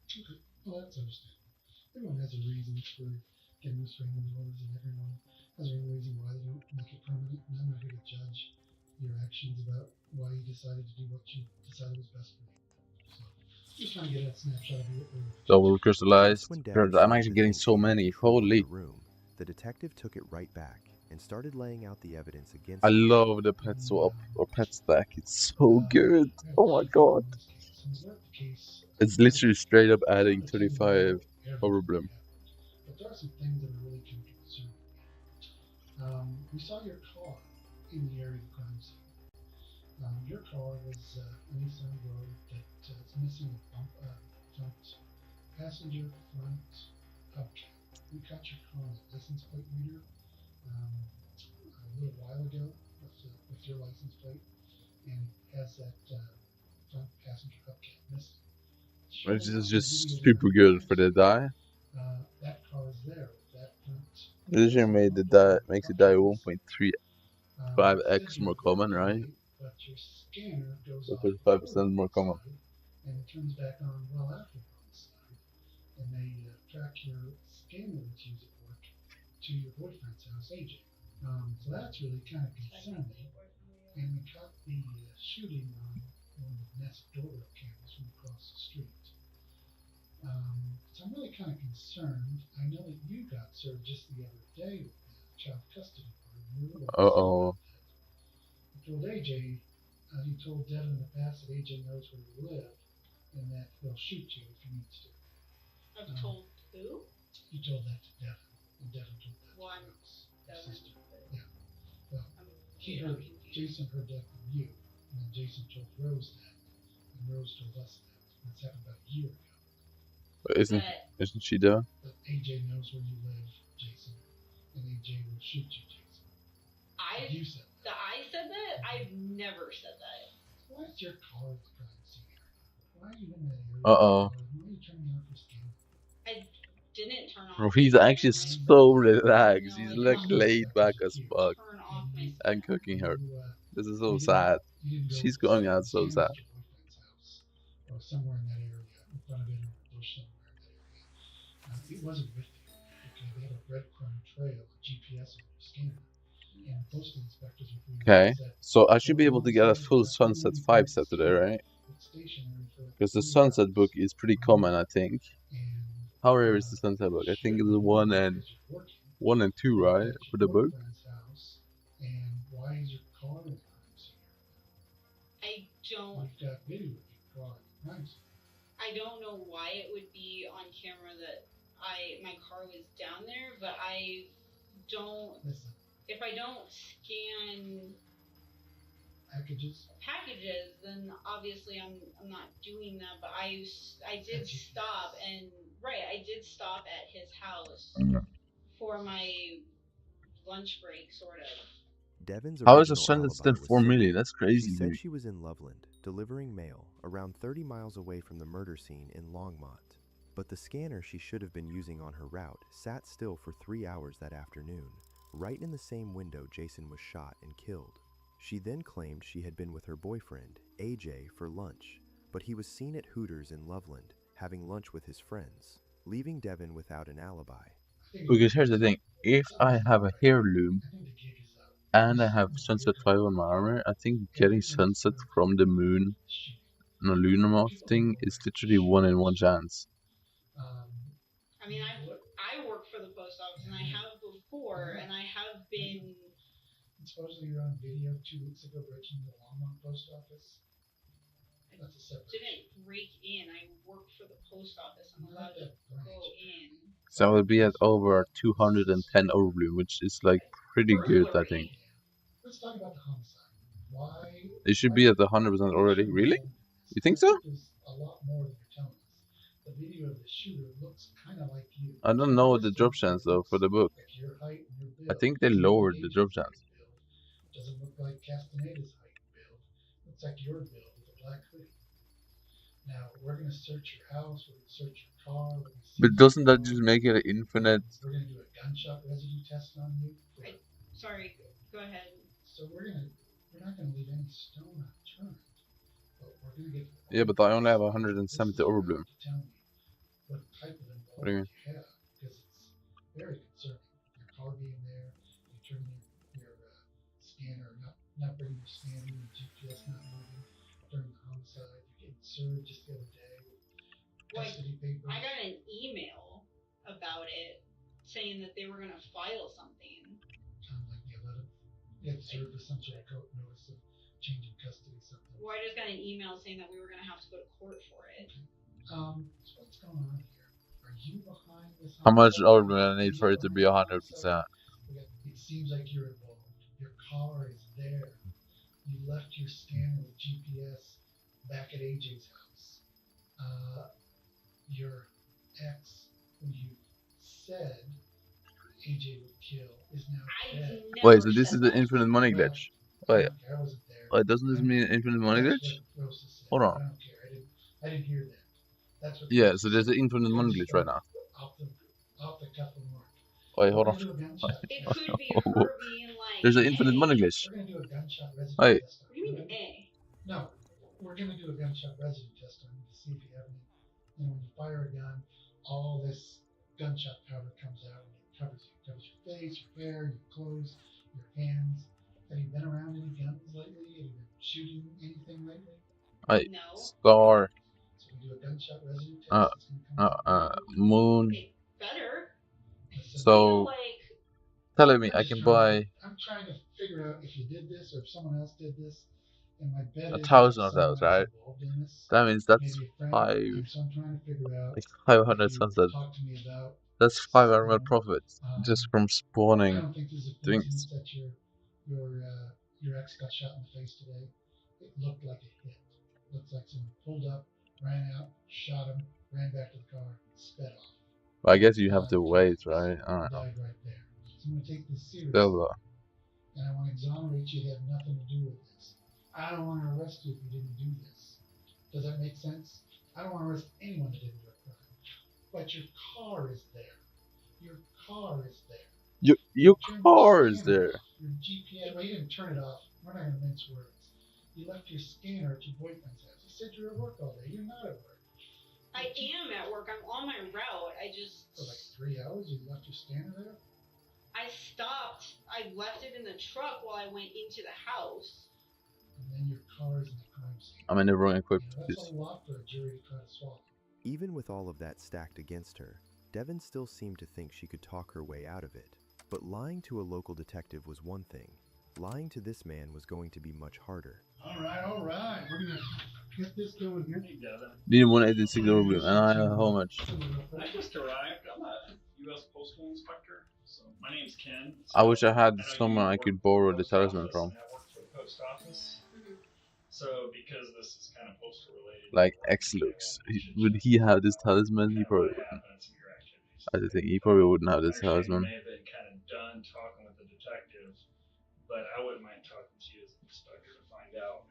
Okay, well that's understandable. Everyone has a reason for getting restraining orders, and everyone has a reason why they don't make it permanent, and I'm not here to judge your actions about why you decided to do what you decided was best for you. So, just trying to get that snapshot of you. Double crystallized. I'm actually getting so many. Holy. The detective took it right back and started laying out the evidence against I love the pet swap or pet stack. It's so good. Oh my god. It's literally straight up adding 35 overbloom. But there are some things that are really concerning me. We saw your car in the area of the crime scene. Your car was a Nissan Rogue that is missing a front passenger front hubcap. We got your car on a license plate reader a little while ago with your license plate, and it has that front passenger hubcap missing. Which is just super good for the die. That car is there with that front. This year makes the die 1.35x more common, right? But your scanner goes So off 35% more common. and it turns back on well after the homicide, and they track your scanner that's used at work to your boyfriend's house, AJ. So that's really kind of concerning. And we caught the shooting on one of the Nest doorbell cameras from across the street. So I'm really kind of concerned. I know that you got served just the other day with the child custody order. Uh-oh. You told AJ, you told Devin in the past that AJ knows where you live and that he'll shoot you if he needs to. I've told who? You told that to Devin, and Devin told that to Rose, your sister. Yeah. Well, Jason heard that from you, and then Jason told Rose that, and Rose told us that. That's happened about a year ago. But isn't she there? But AJ knows where you live, Jason, and AJ will shoot you, Jason. You said that. I said that? I've never said that. Why is your car at the crime scene area? Why are you in that area? Uh-oh. Why are you turning off your scanner? I didn't turn off. Bro, he's actually so relaxed. He's like laid back as fuck. And cooking her. This is so sad. She's going out so sad. Or somewhere in that area, in front of it, or a bush somewhere in that area. It wasn't with you. Okay, they have a breadcrumb trail, a GPS on your scanner, and postal inspectors are free. Okay, so I should be able to get a full Sunset 5 set today, right? Because the Sunset book is pretty common, I think. How rare is the Sunset book? I think it's 1 and 2, right, for the book? And why is your car in the crime scene? I don't. You've got video of your car in the crime scene. I don't know why it would be on camera that my car was down there, but I don't. Listen. If I don't scan packages, then obviously I'm not doing that. But I did stop I did stop at his house for my lunch break, sort of. Devin's How is a original Sunset still alibi was 4 million? simple. That's crazy, She said dude. she was in Loveland, delivering mail around 30 miles away from the murder scene in Longmont. But the scanner she should have been using on her route sat still for 3 hours that afternoon, right in the same window Jason was shot and killed. She then claimed she had been with her boyfriend, AJ, for lunch, but he was seen at Hooters in Loveland, having lunch with his friends, leaving Devin without an alibi. Because here's the thing, if I have a heirloom and I have Sunset 5 on my armor, I think getting Sunset from the moon on a lunar moth thing is literally 1 in 1 chance. I mean, I work for the post office, and I have before, and I have been. Supposedly you're on video 2 weeks ago breaking the Longmont post office. That's a separate. Didn't break in. I work for the post office. I'm allowed to go in. So I will be at over 210 overbloom, which is like pretty good, I think. Let's talk about the homicide. Why? It should be at 100% already. Really? You think so? There's a lot more than you're telling us. The video of the shooter looks kind of like you. I don't know the drop chance though for the book. Like your height and your build. I think they lowered the drop chance. Doesn't look like Castaneda's height and build. Looks like your build with a black hoodie. Now we're gonna search your house. We're gonna search your car. But doesn't that just make it an infinite? We're gonna do a gunshot residue test on you. Sorry, go ahead. So we're not gonna leave any stone unturned. But we're gonna get. Yeah, but I only have 170 overbloom. Tell me what type of What do you mean? you have, because it's very concerning. Your car being there, you turn your scanner, not bringing your scanner, your GPS not moving during the homicide. You're getting served just the other day with custody papers. I got an email about it saying that they were going to file something. Like the 11th. You had served with some sort of court notice of change in custody, something. Well, I just got an email saying that we were going to have to go to court for it. So what's going on here? Are you behind this? How much overbloom I need for it to be 100%? It seems like you're involved. Your car is there. You left your scanner with GPS back at AJ's house. Your ex, who you said AJ would kill, is now dead. Wait, so this is the infinite money glitch. Wait, doesn't this mean infinite money glitch? Hold on. I didn't hear that. That's what Yeah, so there's an infinite money glitch right now. Off the cuff remark. Wait, hold on. It could be her being like, There's an infinite hey, money glitch. We're gonna do a gunshot residue Wait. test. What do you mean A? No, we're gonna do a gunshot residue test on you to see if you have any. And when you fire a gun, all this gunshot powder comes out and it covers you. It covers your face, your hair, your clothes, your hands. Have you been around any guns lately? Have you been shooting anything lately? No. Star. So we do a gunshot residue test. It's gonna come Moon. It better. So, telling me I can buy I'm trying to figure out if you did this or if someone else did this. And my bet is 1,000 of those, right? involved in this. That means that's Maybe a friend. five, And so I'm trying to figure out like 500 if you sunset. talk to me about That's 500 mil profit just from I spawning don't think there's a things. coincidence that your ex got shot in the face today. It looked like a hit. Looks like someone pulled up, ran out, shot him, ran back to the car, sped off. But I guess you have to wait, right? I don't know. Died right there. So I'm gonna take this seriously. Still though. And I want to exonerate you. It had nothing to do with this. I don't want to arrest you if you didn't do this. Does that make sense? I don't want to arrest anyone that didn't do a crime. But your car is there. Your car is there. Your car is there. Your GPS. Well, you didn't turn it off. We're not gonna mince words. You left your scanner at your boyfriend's house. You said you're at work all day. You're not at work. I am at work. I'm on my route. I just. For like 3 hours, you left your scanner there. I stopped. I left it in the truck while I went into the house. And then your car is in the crime scene. I'm in the wrong equipped. That's a lot for a jury to try to swallow. Even with all of that stacked against her, Devin still seemed to think she could talk her way out of it. But lying to a local detective was one thing. Lying to this man was going to be much harder. All right. We're gonna get this going here. Hey, Devin. Didn't 186 over and I how much? I just arrived. I'm a U.S. Postal Inspector. So my name's Ken. I wish I had someone I could borrow the talisman from. I work for the post office. So because this is kind of postal related. Like X-Lux. Would he have this talisman? He probably wouldn't. I think he probably wouldn't have this talisman. I may have been kind of done talking with the detective, but I wouldn't mind talking to you as an inspector to find out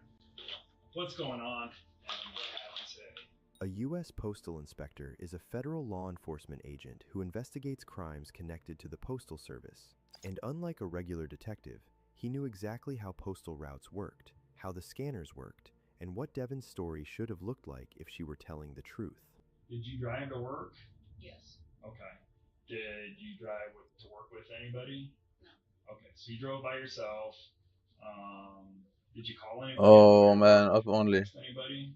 what's going on and what happened today. A U.S. Postal Inspector is a federal law enforcement agent who investigates crimes connected to the Postal Service. And unlike a regular detective, he knew exactly how postal routes worked, how the scanners worked, and what Devin's story should have looked like if she were telling the truth. Did you drive to work? Yes. Okay. Did you drive to work with anybody? No. Okay, so you drove by yourself. Did you call anybody? Oh man, up only. Text anybody?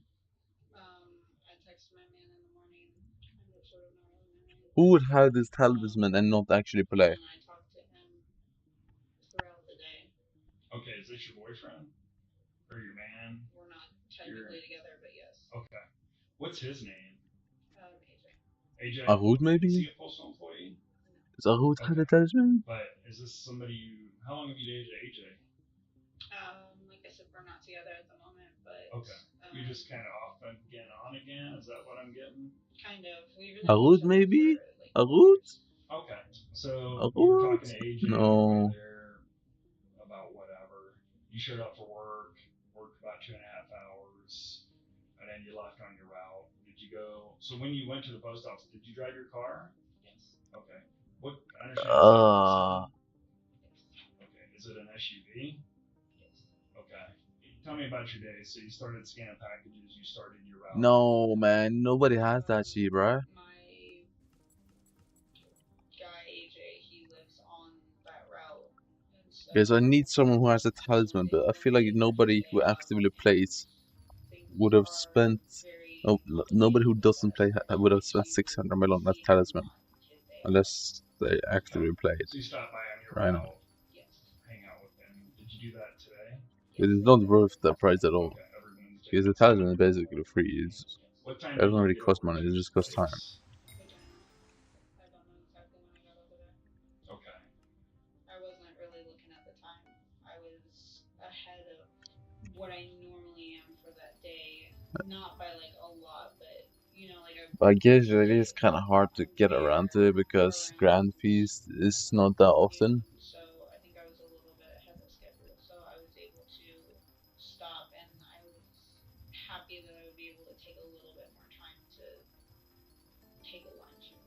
I texted my man in the morning. Kind of, sort of, not really. Who would have this talisman and not actually play? And I talked to him throughout the day. Okay, is this your boyfriend? Or your man? We're not technically together, but yes. Okay. What's his name? AJ. AJ? Arud maybe? Is he a postal employee? Does Arud have the talisman? But is this somebody how long have you dated AJ? Like I said, we're not together at the moment, but. Okay. You just kind of off again, on again? Is that what I'm getting? Kind of. Arud maybe? Arud? Okay. So you were talking to AJ No. there about whatever. You showed up for worked about 2.5 hours, and then you left on your route. Did you go? So when you went to the post office, did you drive your car? Yes. Okay. What? I understand. Okay. Is it an SUV? Yes. Okay. Tell me about your day. So you started scanning packages. You started your route. No man, nobody has that shit, bro. My guy AJ, he lives on that route. Okay, so I need someone who has a talisman, but I feel like nobody who actively plays would have spent. Oh, nobody who doesn't play would have spent 600 mil on that talisman, unless they actively played. So you stopped by on your Right route. now. Hang out with him. Did you do that today? It is not worth the price at all. Because the talisman is basically free. It doesn't really cost money, it just costs time. Okay. I wasn't really looking at the time. I was ahead of what I normally am for that day. Not by like a lot, but you know, like I guess it is kind of hard to get around to it because Grand Feast is not that often. so I think I was a little bit ahead of schedule, so I was able to stop, and I was happy that I would be able to take a little bit more time to take a lunch and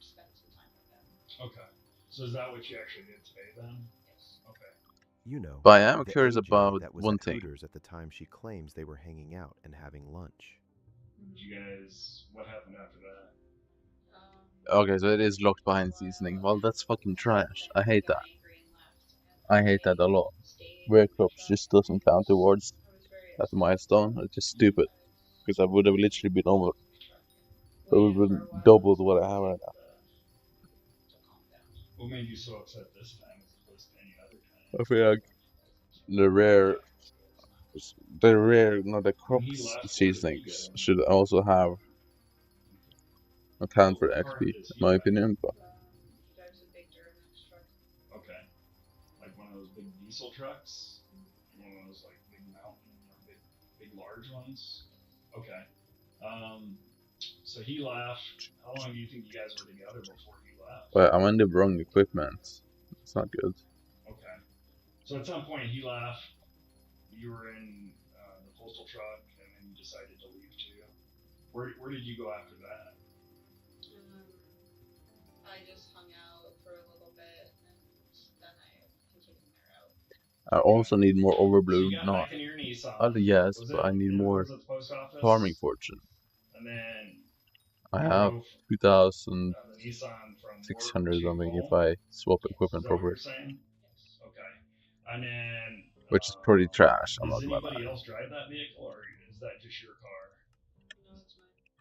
spend some time with them. Okay. So is that what you actually did today then? Yes. Okay. You know, But I am the curious AJ about that was one at thing. Hooters at the time she claims they were hanging out and having lunch. Did you guys, what happened after that? Okay, so it is locked behind seasoning. Well, that's fucking trash. I hate that. I hate that a lot. Rare crops just doesn't count towards that milestone. It's just stupid. Because I would have literally been over. I would have been doubled what I have right now. What made you so upset this time as opposed to any other time? I feel like the crops seasonings should also have account for XP, in my opinion. But Okay. Like one of those big diesel trucks? One of those like big mountain or big large ones? Okay. So he left. How long do you think you guys were together before he left? But I'm on the wrong equipment. It's not good. Okay. So at some point he left. You were in the postal truck, and then you decided to leave too. Where did you go after that? I just hung out for a little bit, and then I continued my route. I also need more overbloom. So you got No, back in your Nissan. yes, Was but I need more was it the post office? farming fortune. And then I you have drove 2,600 the Nissan from work to something if home? I swap Is equipment that what properly. you're saying? Okay. And then Which is pretty trash, I'm does not gonna anybody lie. else drive that vehicle, or is that just your car?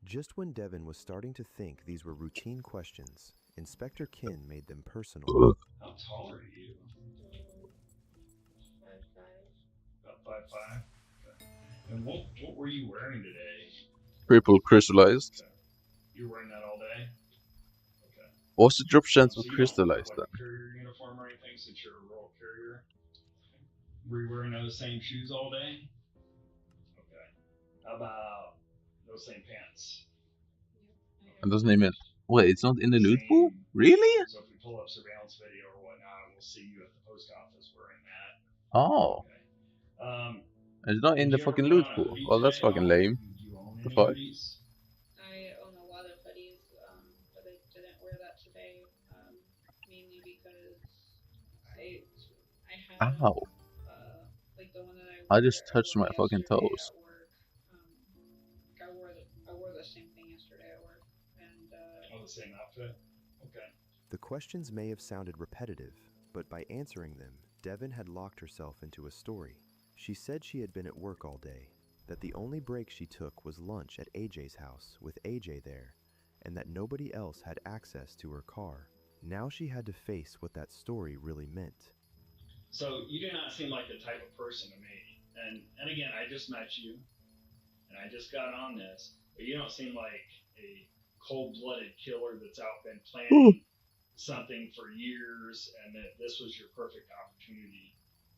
Just when Devin was starting to think these were routine questions, Inspector Kin made them personal. How tall are you? 5'5". About 5'5". Okay. And what were you wearing today? Triple crystallized. Okay. You were wearing that all day? Okay. What's the drop chance So of you don't wear crystallized like then? a carrier uniform or anything since you're a rural carrier? Were you wearing those same shoes all day? Okay. How about those same pants? It doesn't even. Wait, it's not in the loot Same. pool? Really? So if we pull up surveillance video or whatnot, we'll see you at the post office wearing that. Oh. Okay. It's not in Did the you ever fucking put loot on a pool. hoodie Well, that's today at fucking all? lame. Do you own The any fuck? hoodies? I own a lot of hoodies, but I didn't wear that today, mainly because I had Ow. like the one that I just touched my fucking yesterday toes. at work. I wore the same thing yesterday at work, and Oh, the same outfit? Okay. The questions may have sounded repetitive, but by answering them, Devin had locked herself into a story. She said she had been at work all day, that the only break she took was lunch at AJ's house with AJ there, and that nobody else had access to her car. Now she had to face what that story really meant. So you do not seem like the type of person to me. And again, I just met you, and I just got on this, but you don't seem like a cold-blooded killer that's out been planning something for years, and that this was your perfect opportunity.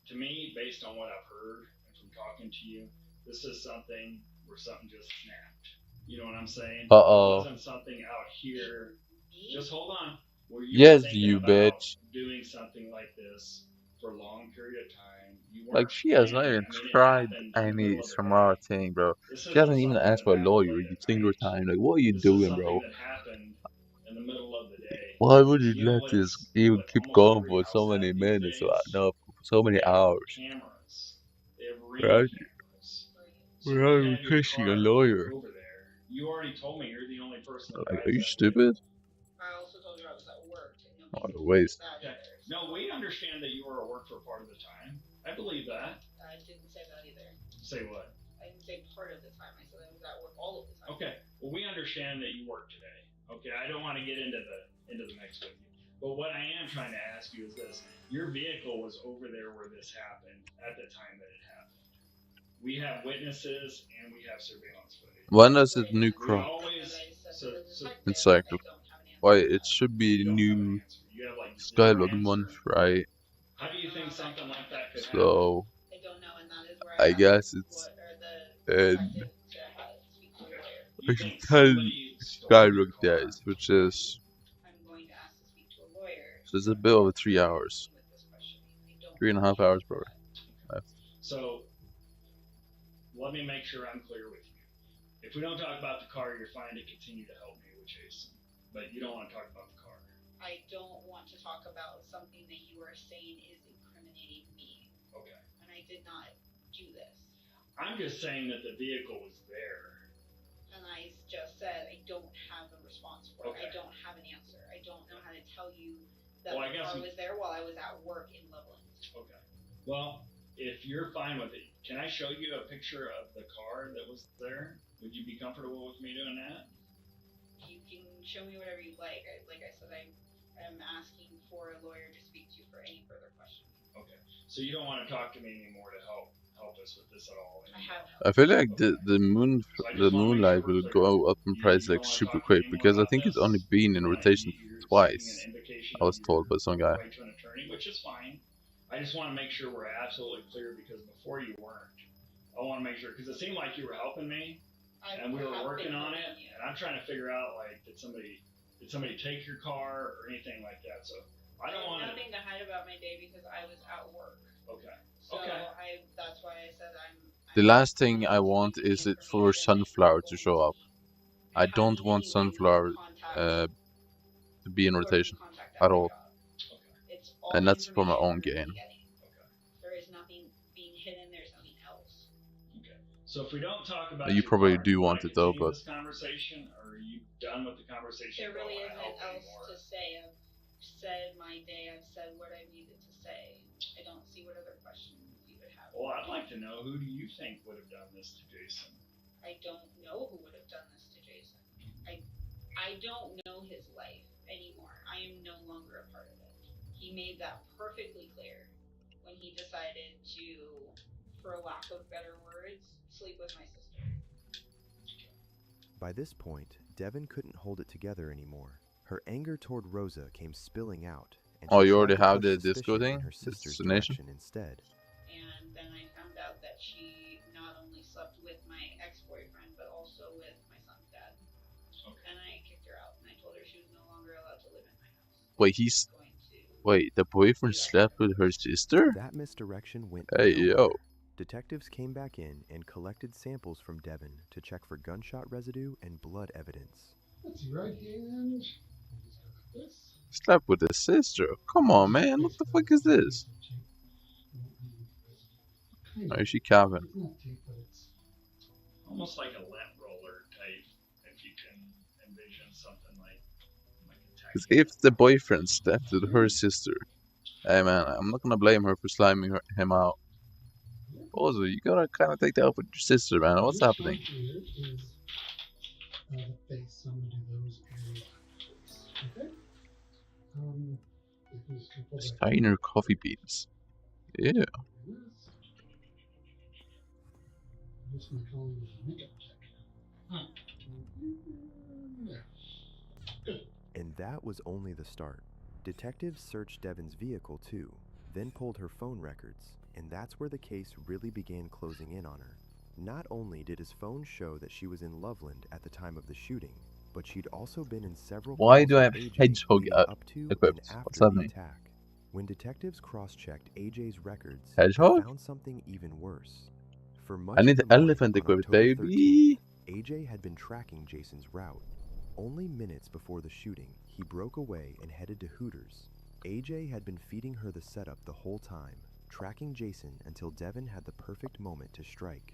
To me, based on what I've heard and from talking to you, this is something where something just snapped. You know what I'm saying? Uh-oh. It wasn't something out here. Just hold on. Where you Yes, were thinking you about bitch. doing something like this for a long period of time. You Like, weren't she has not planning. even I mean, it tried happened in the any middle of the day. smart thing, bro. This She isn't hasn't even something asked that for a happened lawyer late a at single night. time. Like, what are you This is doing, something bro? that happened in the middle of the day. Why would you You know let this what's even what keep almost going every for house so has many these minutes? days? No, so many They have hours. cameras. They have ring Right? cameras. So We're you not can have your requesting a car lawyer. over there. You already told me you're the only person that Like, are drives you that stupid? I also told you I was at work, and nobody What a told me waste. that Okay. either. No, we understand that you were at work for part of the time. I believe that. I didn't say that either. Say what? I didn't say part of the time. I said I was at work all of the time. Okay. Well, we understand that you work today. Okay. I don't want to get into the mix with you. But what I am trying to ask you is this: your vehicle was over there where this happened at the time that it happened. We have witnesses and we have surveillance footage. When does it new We crop? always In cycle. Why, it should be new you have like zero Skyblock answer. month, right? How do you think something like that could happen? So, I don't know, and that is where I guess it's You think 10 somebody stole your Skyblock car? days, which is I'm going to ask to speak to a lawyer. so it's a bit over 3 hours, 3.5 hours probably. Left. So let me make sure I'm clear with you. If we don't talk about the car, you're fine to continue to help me with Jason, but you don't want to talk about the car. I don't want to talk about something that you are saying is incriminating me. Okay. And I did not do this. I'm just saying that the vehicle was there. And I just said I don't have a response for it. Okay. I don't have an answer. I don't know how to tell you that Well, the car was there while I was at work in Loveland. Okay. Well, if you're fine with it, can I show you a picture of the car that was there? Would you be comfortable with me doing that? You can show me whatever you like. Like I said, I'm asking for a lawyer to speak to for any further questions. Okay. So you don't want to talk to me anymore to help us with this at all? I feel like the moonlight will go up in price like super quick because I think it's only been in rotation twice. I was told by some guy. To an attorney, which is fine. I just want to make sure we're absolutely clear because before you weren't. I want to make sure because it seemed like you were helping me and we were working on it, and I'm trying to figure out like did somebody take your car or anything like that. So I don't want nothing to hide about my day because I was at work. Okay. So that's why I said I'm The last thing I want is it for Sunflower to show up. I don't want Sunflower to be in rotation at all. And that's for my own gain. There is nothing being hidden. There's nothing else. Okay. So if we don't talk about You probably do want it though, but this conversation, or are you done with the conversation? There really isn't else to say. I've said my day. I've said what I needed to say. I don't see what other questions you would have. Well, I'd like to know who do you think would have done this to Jason? I don't know who would have done this to Jason. I don't know his life anymore. I am no longer a part of it. He made that perfectly clear when he decided to, for lack of better words, sleep with my sister. By this point, Devin couldn't hold it together anymore. Her anger toward Rosa came spilling out, and oh, she you already tried to have push the disco suspicion thing? in her sister's Destination? direction instead. And then I found out that she not only slept with my ex-boyfriend, but also with my son's dad. Okay. And I kicked her out, and I told her she was no longer allowed to live in my house. Wait, the boyfriend slept with her sister? That misdirection went Hey, nowhere. yo. Detectives came back in and collected samples from Devin to check for gunshot residue and blood evidence. Let's see, right hand. This. Slept with his sister? Come on, man. What the fuck is this? Oh, is she Calvin? It's not tape, but it's almost like a lint roller type, if you can envision something like a Because if the boyfriend slept with her sister, hey man, I'm not gonna blame her for sliming him out. Also, you gotta kind of take that up with your sister, man. What's happening? here is the face. I'm gonna do those areas first. Okay. Just gonna pull that Steiner coffee beans. Yeah. Just gonna call it a makeup check. Good. And that was only the start. Detectives searched Devin's vehicle too, then pulled her phone records, and that's where the case really began closing in on her. Not only did his phone show that she was in Loveland at the time of the shooting, but she'd also been in several Why calls do I with have AJ hedgehog leading up to equipped? and What's after the happening? attack. When detectives cross-checked AJ's records, Hedgehog? they found something even worse. For much I need of the the morning elephant on equipped, October baby. 13th, AJ had been tracking Jason's route. Only minutes before the shooting, he broke away and headed to Hooters. AJ had been feeding her the setup the whole time, tracking Jason until Devin had the perfect moment to strike.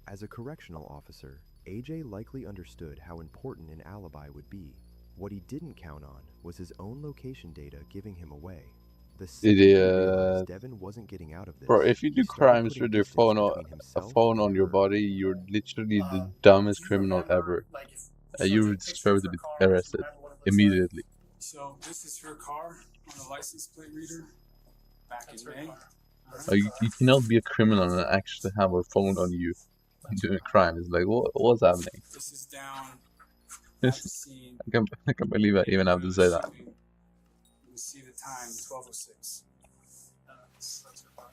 As a correctional officer, AJ likely understood how important an alibi would be. What he didn't count on was his own location data giving him away. The second he realized Devin wasn't getting out of this, Bro, if you he do started crimes putting with your distance phone between a himself phone on and your her. body, you're literally the dumbest criminal ever. You deserve to be arrested immediately. So this is her car on a license plate reader back in May. You cannot be a criminal and actually have a phone on you doing a crime. It's like, what's happening? This is down I can't believe I even have to say that. You can see the time, 12:06. That's her car.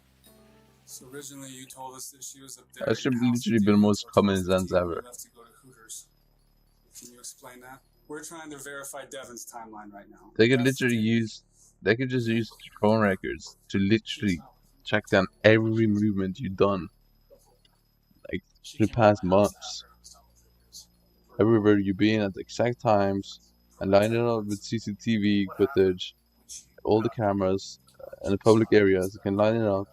So originally you told us that she was up there. That should literally be the most common sense ever. Left to go to Hooters. Can you explain that? We're trying to verify Devin's timeline right now. They could literally use, they could just use phone records to literally check down every movement you've done, like the past months, everywhere you've been at the exact times, and line it up with CCTV footage, all the cameras, and the public areas. You can line it up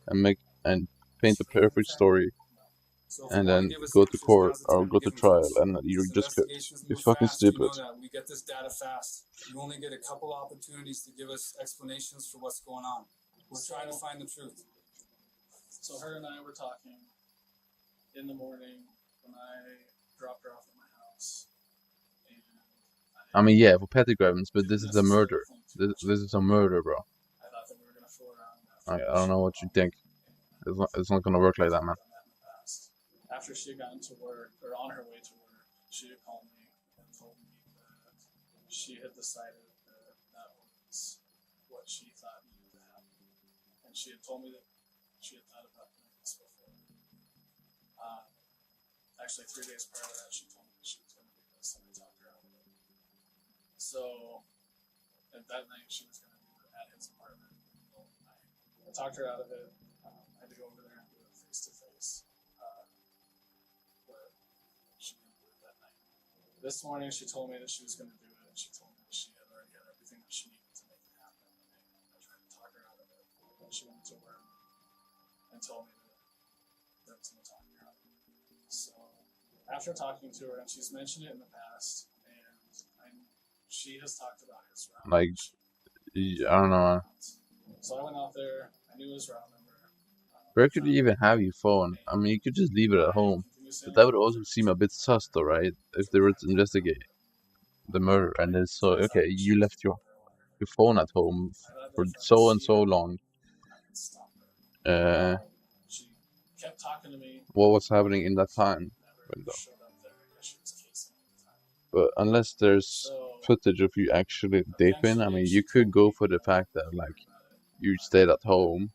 and paint a perfect story, and then go to court or go to trial, and you're just cooked. You're fucking stupid. You know that we get this data fast. You only get a couple opportunities to give us explanations for what's going on. We're trying to find the truth. So her and I were talking in the morning when I dropped her off at my house. I mean, yeah, for petty crimes, but this is a murder. This is a murder, bro. I thought that we were gonna fool around. I don't know what you think. It's not gonna work like that, man. After she had gotten to work, or on her way to work, she had called me and told me that she had decided that that was what she thought needed to happen. And she had told me that she had thought about doing this before. Actually, 3 days prior to that, she told me that she was going to do this, and I talked her out of it. So, and that night, she was going to do it at his apartment. I talked her out of it. I had to go over there and do it face to face. But she didn't do it that night. This morning, she told me that she was going to do it, and she told me that she had already had everything that she needed to make it happen. And I tried to talk her out of it. And she went to work and told me that was going to talk her out of it. So, after talking to her, and she's mentioned it in the past, and she has talked about his route. Like, I don't know. So I went out there. I knew his route number. Where could you even have your phone? I mean, you could just leave it at home. But that would also seem a bit sus, though, right? If they were to investigate the murder, and then so, okay, you left your phone at home for so and so long. She kept talking to me. What was happening in that time window? But unless there's footage of you actually dipping, I mean, you could go for the fact that, like, you stayed at home.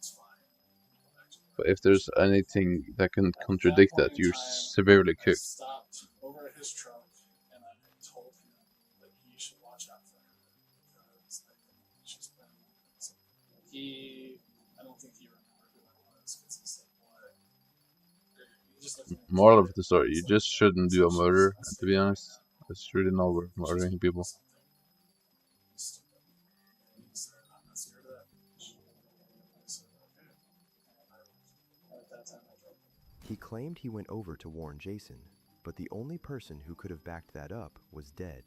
But if there's anything that can contradict that, you're severely I cooked. stopped over at his truck, and I told him that he should watch out for her because she's been. I don't think he remembered who I was because he said, "What?" He just looked at me. Moral of the story: you just shouldn't do a murder. And to be honest, it's really not worth murdering people. He claimed he went over to warn Jason, but the only person who could have backed that up was dead.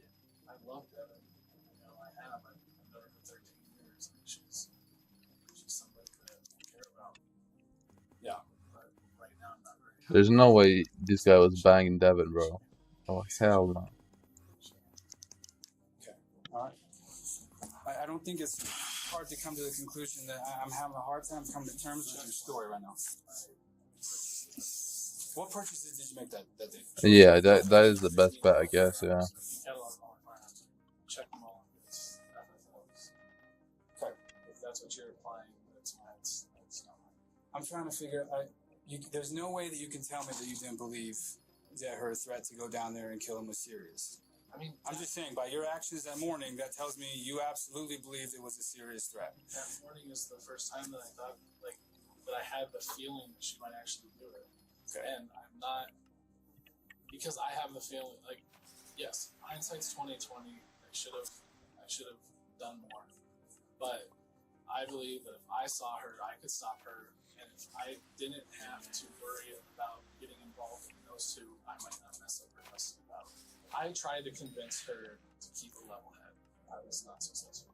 I love Devin. You know, I have. I've known her for 13 years. And she's somebody that I care about. Yeah, but right now I'm not very happy. There's no way this guy was banging Devin, bro. Oh hell no. Okay. All right. I don't think it's hard to come to the conclusion that I'm having a hard time coming to terms with your story right now. What purchases did you make that day? Yeah, that is the best bet, I guess. Yeah. Check them all. Okay, if that's what you're applying, that's not mine. I'm trying to figure out. There's no way that you can tell me that you didn't believe that her threat to go down there and kill him was serious. I mean, I'm just saying, by your actions that morning, that tells me you absolutely believed it was a serious threat. That morning is the first time that I thought, like, that I had the feeling that she might actually do it. Okay. And I'm not, because I have the feeling, like, yes, hindsight's 20/20. I should have done more. But I believe that if I saw her, I could stop her. And if I didn't have to worry about getting involved in those two, I might not mess up her custody battle. I tried to convince her to keep a level head. I was not successful.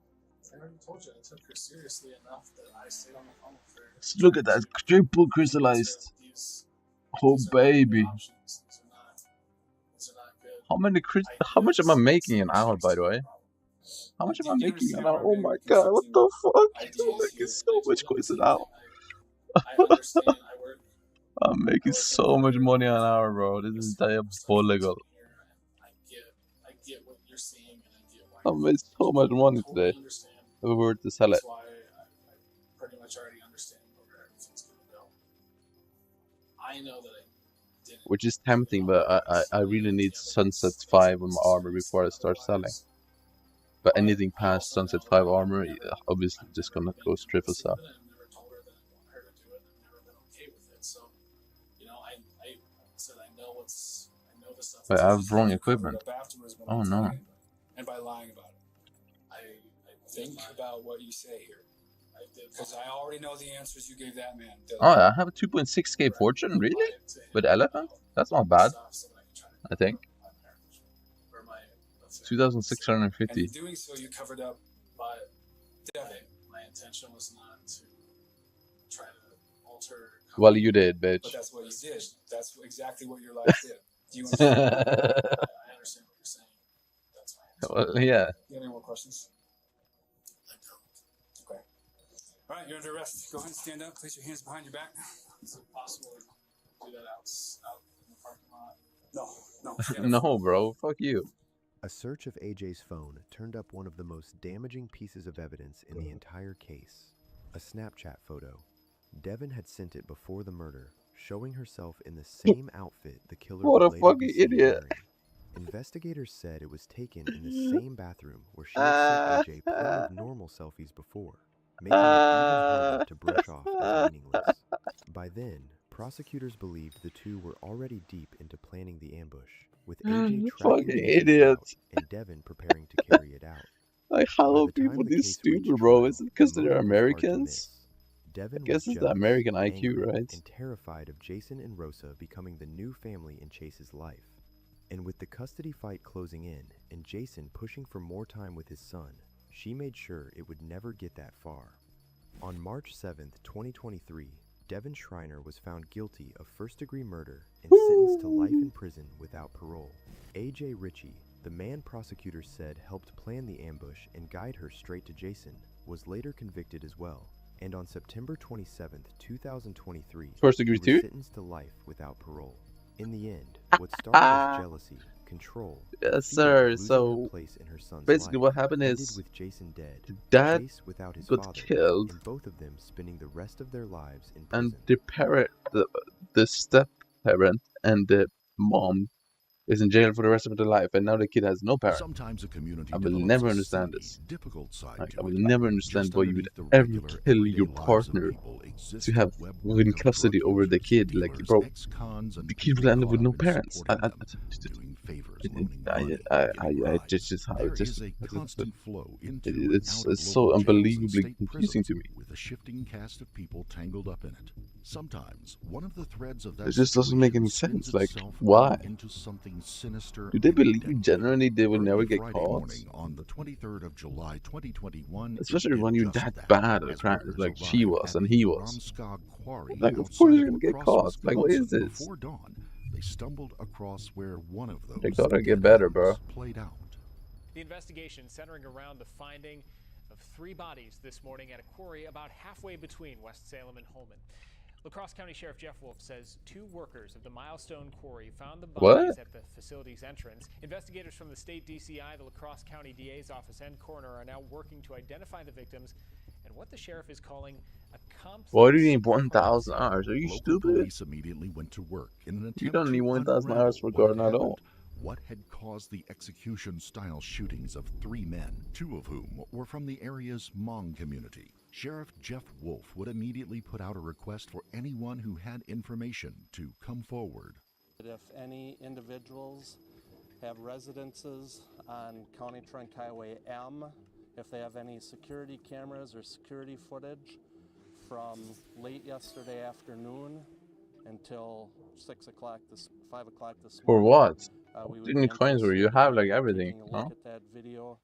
I already told you I took her seriously enough that I stayed on the phone with her. Look at that triple crystallized. Oh baby. These are not good. How much am I making an hour, by the way? How much am I making an hour? Oh my god, what the fuck? I'm making so much coins an hour. I'm making so much money an hour, bro. This is diabolical. I get what you're seeing, and I get why. I made so much money today. If we were to sell it. That's why I pretty much already understand where everything's going to go. I know that I didn't. Which is tempting, but I really need Sunset 5 on my armor before I start selling. But anything past Sunset 5 armor, obviously just gonna go triple sell. I've never told her that I want her to do it. I've never been okay with it. So, you know, I said I know the stuff. But I have wrong equipment. Oh no. And by lying about it. I think about what you say here. Because I already know the answers you gave that man. Oh, I have a 2.6k fortune, really? With elephant? That's not bad. I think. 2,650. And in doing so, you covered up. But my intention was not to try to alter. Well, you did, bitch. But that's what you did. That's exactly what your life did. Do you understand? I understand what you're saying. That's my answer. Well, yeah. Do you have any more questions? Okay. All right, you're under arrest. Go ahead and stand up. Place your hands behind your back. Is it possible to do that out in the parking lot? No. No, bro. Fuck you. A search of AJ's phone turned up one of the most damaging pieces of evidence in the entire case. A Snapchat photo. Devin had sent it before the murder, showing herself in the same outfit the killer What a would later fucking be seen idiot. wearing. Investigators said it was taken in the same bathroom where she had sent AJ plenty of normal selfies before, making it even harder to brush off as meaningless. By then, prosecutors believed the two were already deep into planning the ambush, with AJ tracking Fucking the idiot. and Devin preparing to carry it out. Like, how By are the time people the this case stupid, reached bro? trial, Is it because the they're motive was hard to Americans? miss. Devin I guess was it's the jealous, American IQ, angry, right? and terrified of Jason and Rosa becoming the new family in Chase's life. And with the custody fight closing in, and Jason pushing for more time with his son, she made sure it would never get that far. On March 7th, 2023, Devin Schreiner was found guilty of first-degree murder and sentenced to life in prison without parole. AJ Ritchie, the man prosecutors said helped plan the ambush and guide her straight to Jason, was later convicted as well. And on September 27th, 2023, First degree he was too? sentenced to life without parole. In the end, what started as jealousy, control, Yes, fear sir. of losing So her place in her son's basically, life, what happened ended is with Jason dead, the dad Chase without his got father, killed, and both of them spending the rest of their lives in prison. and the parent, the step parent, and the mom is in jail for the rest of their life, and now the kid has no parent. Sometimes a community I will develops never a understand seedy, this. difficult side Like, to I will it. never understand Just why you would underneath the ever regular, kill everyday your lives of partner people exists to a have webwork of custody drug over the users, kid. Like, dealers, bro, ex-cons, and the kid people will end up caught with no in parents. supporting them, doing favors, loaning money, getting bribes. It's just how There it just is a constant flow into it's and out of so local jails and unbelievably state confusing to me. prisons with a shifting cast of people tangled up in it. Sometimes one of the threads of that It just doesn't make any situation sense. spins Like, itself why? out into something sinister Do they and believe deadly. genuinely they will never Early get Friday caught? morning on the 23rd of July 2021, Especially it did when you're just that that, bad at as crimes workers like she arrived was at and the he was. Ramskog quarry Like, of outside course you're of gonna get La Crosse, caught. Like, what is Wisconsin. this? Before dawn, they stumbled across where one of those They gotta get dead better, ends bro. played out. The investigation centering around the finding of 3 bodies this morning at a quarry about halfway between West Salem and Holman. La Crosse County Sheriff Jeff Wolf says 2 workers of the Milestone Quarry found the bodies at the facility's entrance. Investigators from the state DCI, the La Crosse County DA's office, and coroner are now working to identify the victims and what the sheriff is calling a complex. Why do you need 1,000 hours? Are you Local stupid? police immediately went to work in an attempt You don't need to 1,000 unravel hours for what had garden at all. happened. What had caused the execution-style shootings of 3 men, 2 of whom were from the area's Hmong community? Sheriff Jeff Wolf would immediately put out a request for anyone who had information to come forward. If any individuals have residences on County Trunk Highway M, if they have any security cameras or security footage from late yesterday afternoon until 5 o'clock this For morning. what? We would Didn't be coins where you interested have in like everything, taking a no? look at that video.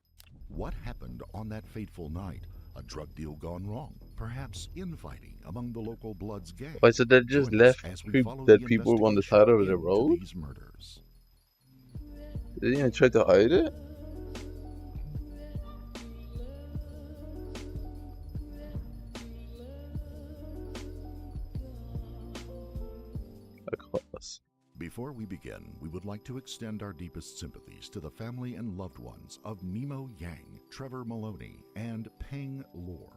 What happened on that fateful night? A drug deal gone wrong? Perhaps infighting among the local Bloods gang? Wait, so they just Join us left as we creep follow dead the people on the investigation side of the into road? these murders. They didn't even try to hide it? Before we begin, we would like to extend our deepest sympathies to the family and loved ones of Nemo Yang, Trevor Maloney, and Peng Lor.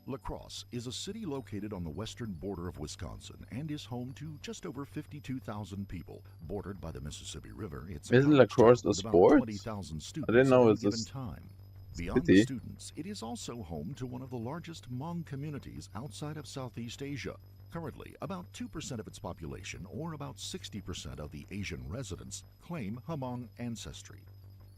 La Crosse is a city located on the western border of Wisconsin and is home to just over 52,000 people. Bordered by the Mississippi River, it's a Isn't college lacrosse town a with about sport? 20,000 I didn't students know at any it's a given time. Beyond the city. students, it is also home to one of the largest Hmong communities outside of Southeast Asia. Currently, about 2% of its population, or about 60% of the Asian residents, claim Hmong ancestry.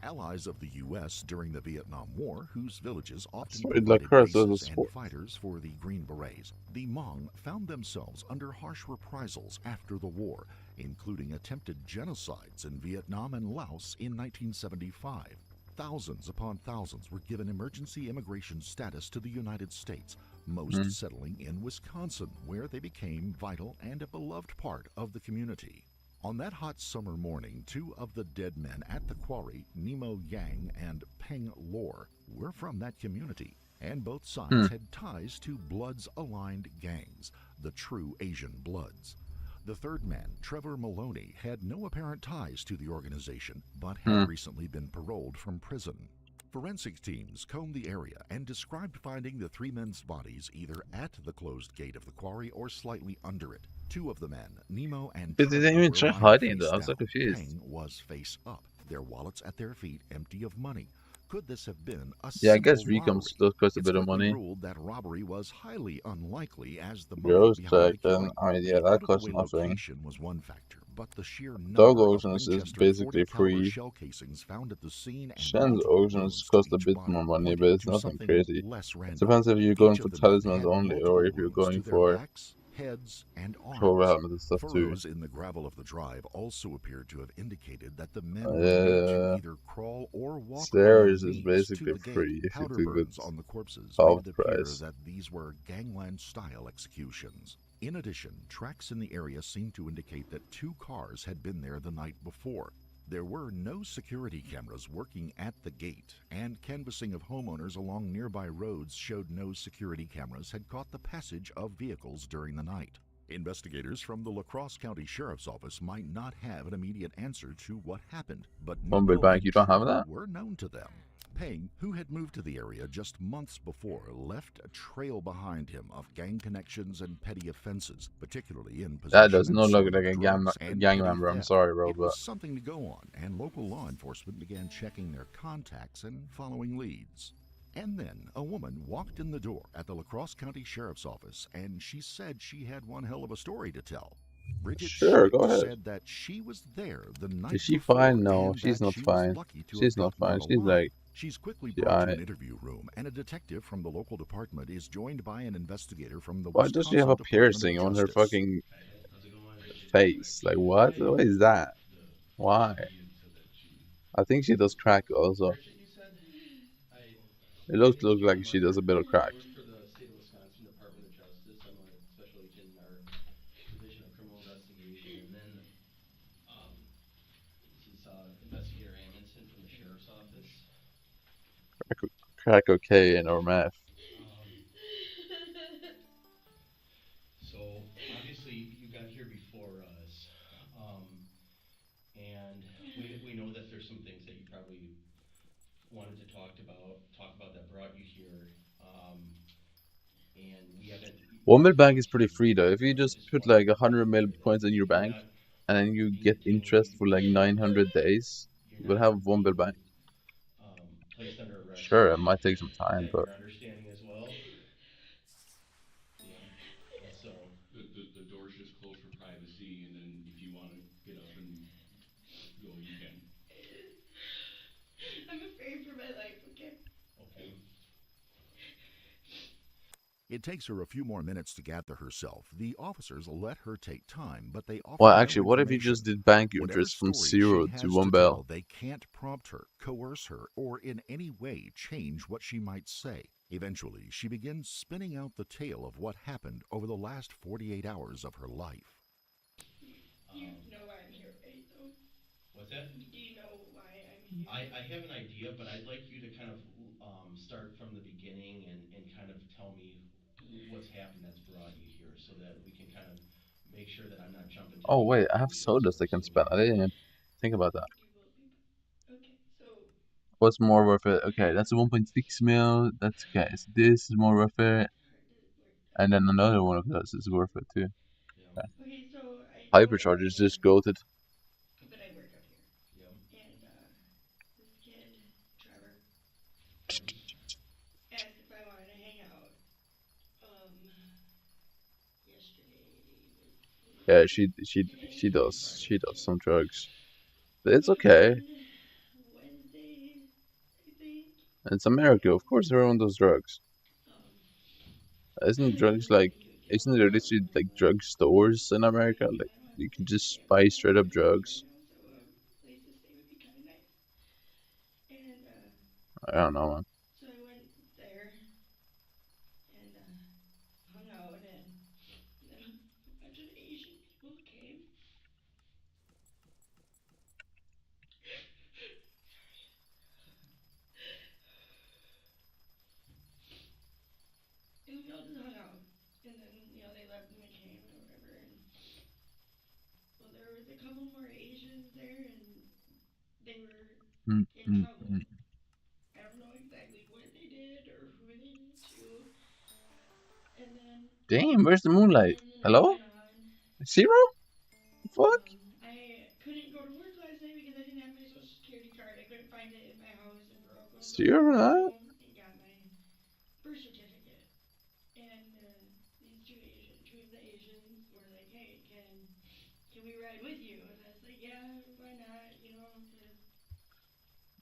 Allies of the U.S. during the Vietnam War, whose villages often Sorry, provided lacrosse was a bases and sport. fighters for the Green Berets, the Hmong found themselves under harsh reprisals after the war, including attempted genocides in Vietnam and Laos in 1975. Thousands upon thousands were given emergency immigration status to the United States, most settling in Wisconsin, where they became vital and a beloved part of the community. On that hot summer morning, two of the dead men at the quarry, Nemo Yang and Peng Lor, were from that community, and both sides had ties to Bloods-aligned gangs, the true Asian Bloods. The third man, Trevor Maloney, had no apparent ties to the organization, but had recently been paroled from prison. Forensic teams combed the area and described finding the three men's bodies either at the closed gate of the quarry or slightly under it. Two of the men, Nemo and But they Trevor, didn't even were try lying hiding face though. I was so down. confused. Peng was face up, their wallets at their feet empty of money. Could this have been a Yeah, I simple guess recon robbery? still cost a It's bit of quickly money. ruled that robbery was highly unlikely, as the motive Gross behind the check, then killing. I mean, yeah, The that costs out-of-the-way nothing. location was one factor, but the sheer Dog number of oceans is Winchester basically 40 caliber free. shell casings found at the scene and Shen's multiple oceans wounds to cost a each bit body more money, but pointed it's to nothing something crazy. less It random. depends if you're going Each for of the men talismans had only, or multiple if you're wounds going to their for backs, heads, and shoulder arms. helmets and stuff too. Furrows in the gravel of the drive also appeared to have indicated that the men were made to either crawl or walk on their Stairs is knees to basically the gate. free if you Powder do the burns on the corpses half made it appear price. that these were gangland-style executions. In addition, tracks in the area seemed to indicate that two cars had been there the night before. There were no security cameras working at the gate, and canvassing of homeowners along nearby roads showed no security cameras had caught the passage of vehicles during the night. Investigators from the La Crosse County Sheriff's Office might not have an immediate answer to what happened, but Mobile Nemo bank, and you don't have Trevor that? were known to them. Peng, who had moved to the area just months before, left a trail behind him of gang connections and petty offenses, particularly in possession That does and not look selling like of a drugs and gang petty member. I'm theft. sorry, bro, It but was something to go on, and local law enforcement began checking their contacts and following leads. And then a woman walked in the door at the La Crosse County Sheriff's Office, and she said she had one hell of a story to tell. Bridget sure, Schick go ahead. said that she was there the night Is she before, fine? No, and she's that not she fine. was lucky to She's have not gotten fine. out She's alive. like, She's quickly yeah, brought to an interview room, and a detective from the local department is joined by an investigator from the why does she have a piercing on her fucking face? Like, what? What is that? Why? I think she does crack also. It looks like she does a bit of crack. Work for the state of Wisconsin Department of Justice. I'm a special agent in our division of criminal investigation, and then this is Investigator Amundsen from the sheriff's office. Crack cocaine or meth. So obviously you got here before us, and we know that there's some things that you probably wanted to talk about that brought you here, and we haven't. 1 mil bank is pretty free though. If you just put like 100 mil coins in your bank, and then you get interest for like 900 days, you will have 1 mil bank. Placed under arrest. Sure, it might take some time, Is that but your understanding as well? Yeah. And so the door's just closed for privacy, and then if you want to get up and go, you can. I'm afraid for my life, okay? Okay. It takes her a few more minutes to gather herself. The officers let her take time, but they offer well, no actually, what if you information. just did bank Whatever interest from story 0 she to has 1 to bell? tell, they can't prompt her, coerce her, or in any way change what she might say. Eventually, she begins spinning out the tale of what happened over the last 48 hours of her life. You know why I'm here, right, though? What's that? Do you know why I'm here? I have an idea, but I'd like you to kind of start from the beginning and kind of tell me what's happened that's brought you here, so that we can kind of make sure that I'm not jumping to Oh wait, I have conclusions. sowdust I can spend. I didn't even think about that. Okay, so What's more worth it? Okay, that's 1.6 mil. That's okay. So this is more worth it. And then another one of those is worth it too. Yeah. Okay, so Hyperchargers just goated. but I work up here. Yep. And this kid, Trevor, asked if I wanted to hang out. Yesterday. Yeah, she does some drugs. But it's okay. Wednesday, I think. It's America, of course everyone does drugs. Isn't drugs like isn't there literally like drug stores in America? Like you can just buy straight up drugs. So a place to stay would be kind of nice. And I don't know, man. so I went there and hung out, and then a bunch of Asian people came. And we all just hung out. And then, they left and they came or whatever. And well, there was a couple more Asians there, and they were in trouble. I don't know exactly what they did or who they did it to. And then Damn, where's the moonlight? Hello? Zero? Fuck? I couldn't go to work last night because I didn't have my social security card. I couldn't find it in my house and broke one. So I went home and got my birth certificate. And these two of the Asians were like, "Hey, can we ride with you?" And I was like, "Yeah, why not? Because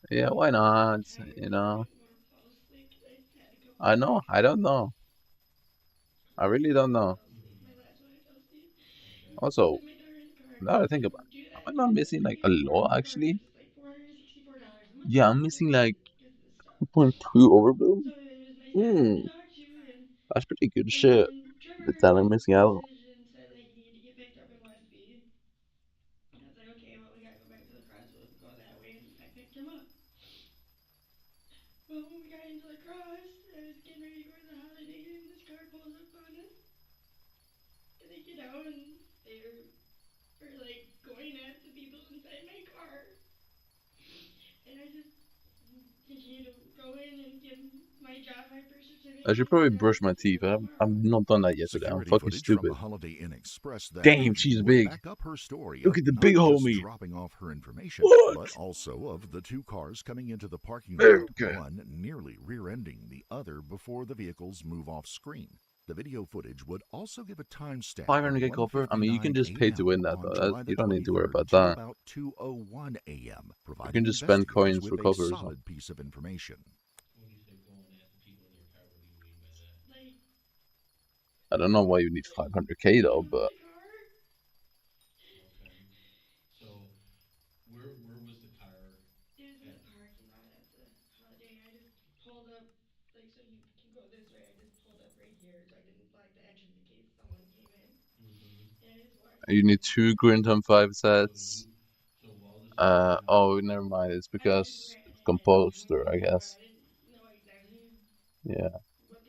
Yeah, why not? I know, I don't know. I really don't know. Also, now that I think about it, am I not missing like a lot actually? Yeah, I'm missing like 2.2 overbuild. That's pretty good shit. That I'm missing out. and said that he needed to get picked up in Westby." And I was like, "Okay, well, we gotta go back to La Crosse. We'll go that way." And I picked him up. Well, when we got into La Crosse, I was getting ready to go to the Holiday Inn, and this car pulls up on us. And they get out, and they're like going at the people inside my car. And I just continue to go in and give my job, my birth certificate. I should probably brush my teeth. I've not done that yet today. I'm fucking stupid. Damn, she's big. Look at the big homie. Dropping off her information, what? But also of the two cars coming into the parking lot, one nearly rear-ending the other before the vehicles move off screen. The video footage would also give a timestamp. 500k copper? I mean, you can just pay to win that, though. You don't need to worry about that. About 2:01 a.m. You can just spend coins for copper. Solid piece of information. I don't know why you need 500k though, but. Okay. So, where was the car? It was in the parking lot at the Holiday Inn. I just pulled up, like, so you can go this way. I just pulled up right here so I didn't block the entrance in case someone came in. And I just walked. You need 2 Grintham 5 sets. Oh, never mind. It's because it's composter, I guess. Yeah.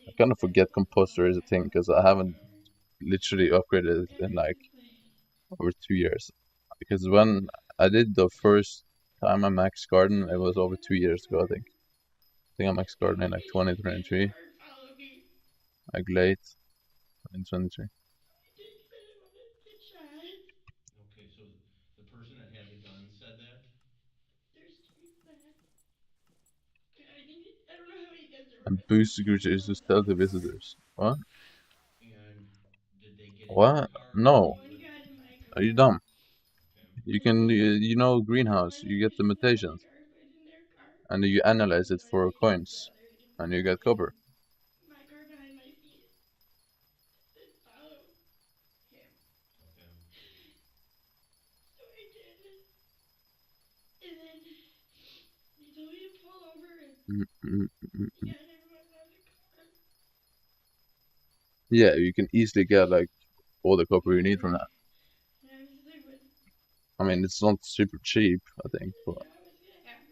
I kind of forget composter is a thing because I haven't literally upgraded it in like over 2 years. Because when I did the first time I maxed garden, it was over 2 years ago, I think. I think I maxed garden in like 2023. Like late in 2023. Okay, so the person that had the gun said that? There's two that. I don't know how many guns there were. And boost security is to stealth the visitors. What? And did they get What? No. Are you dumb? You can, greenhouse, you get the mutations. And you analyze it for coins. And you get copper. My car behind my feet. Then follow him. Okay. So I did. And then he told me to pull over and he got everyone out of the car. Yeah, you can easily get like all the copper you need from that. I mean, it's not super cheap, I think, but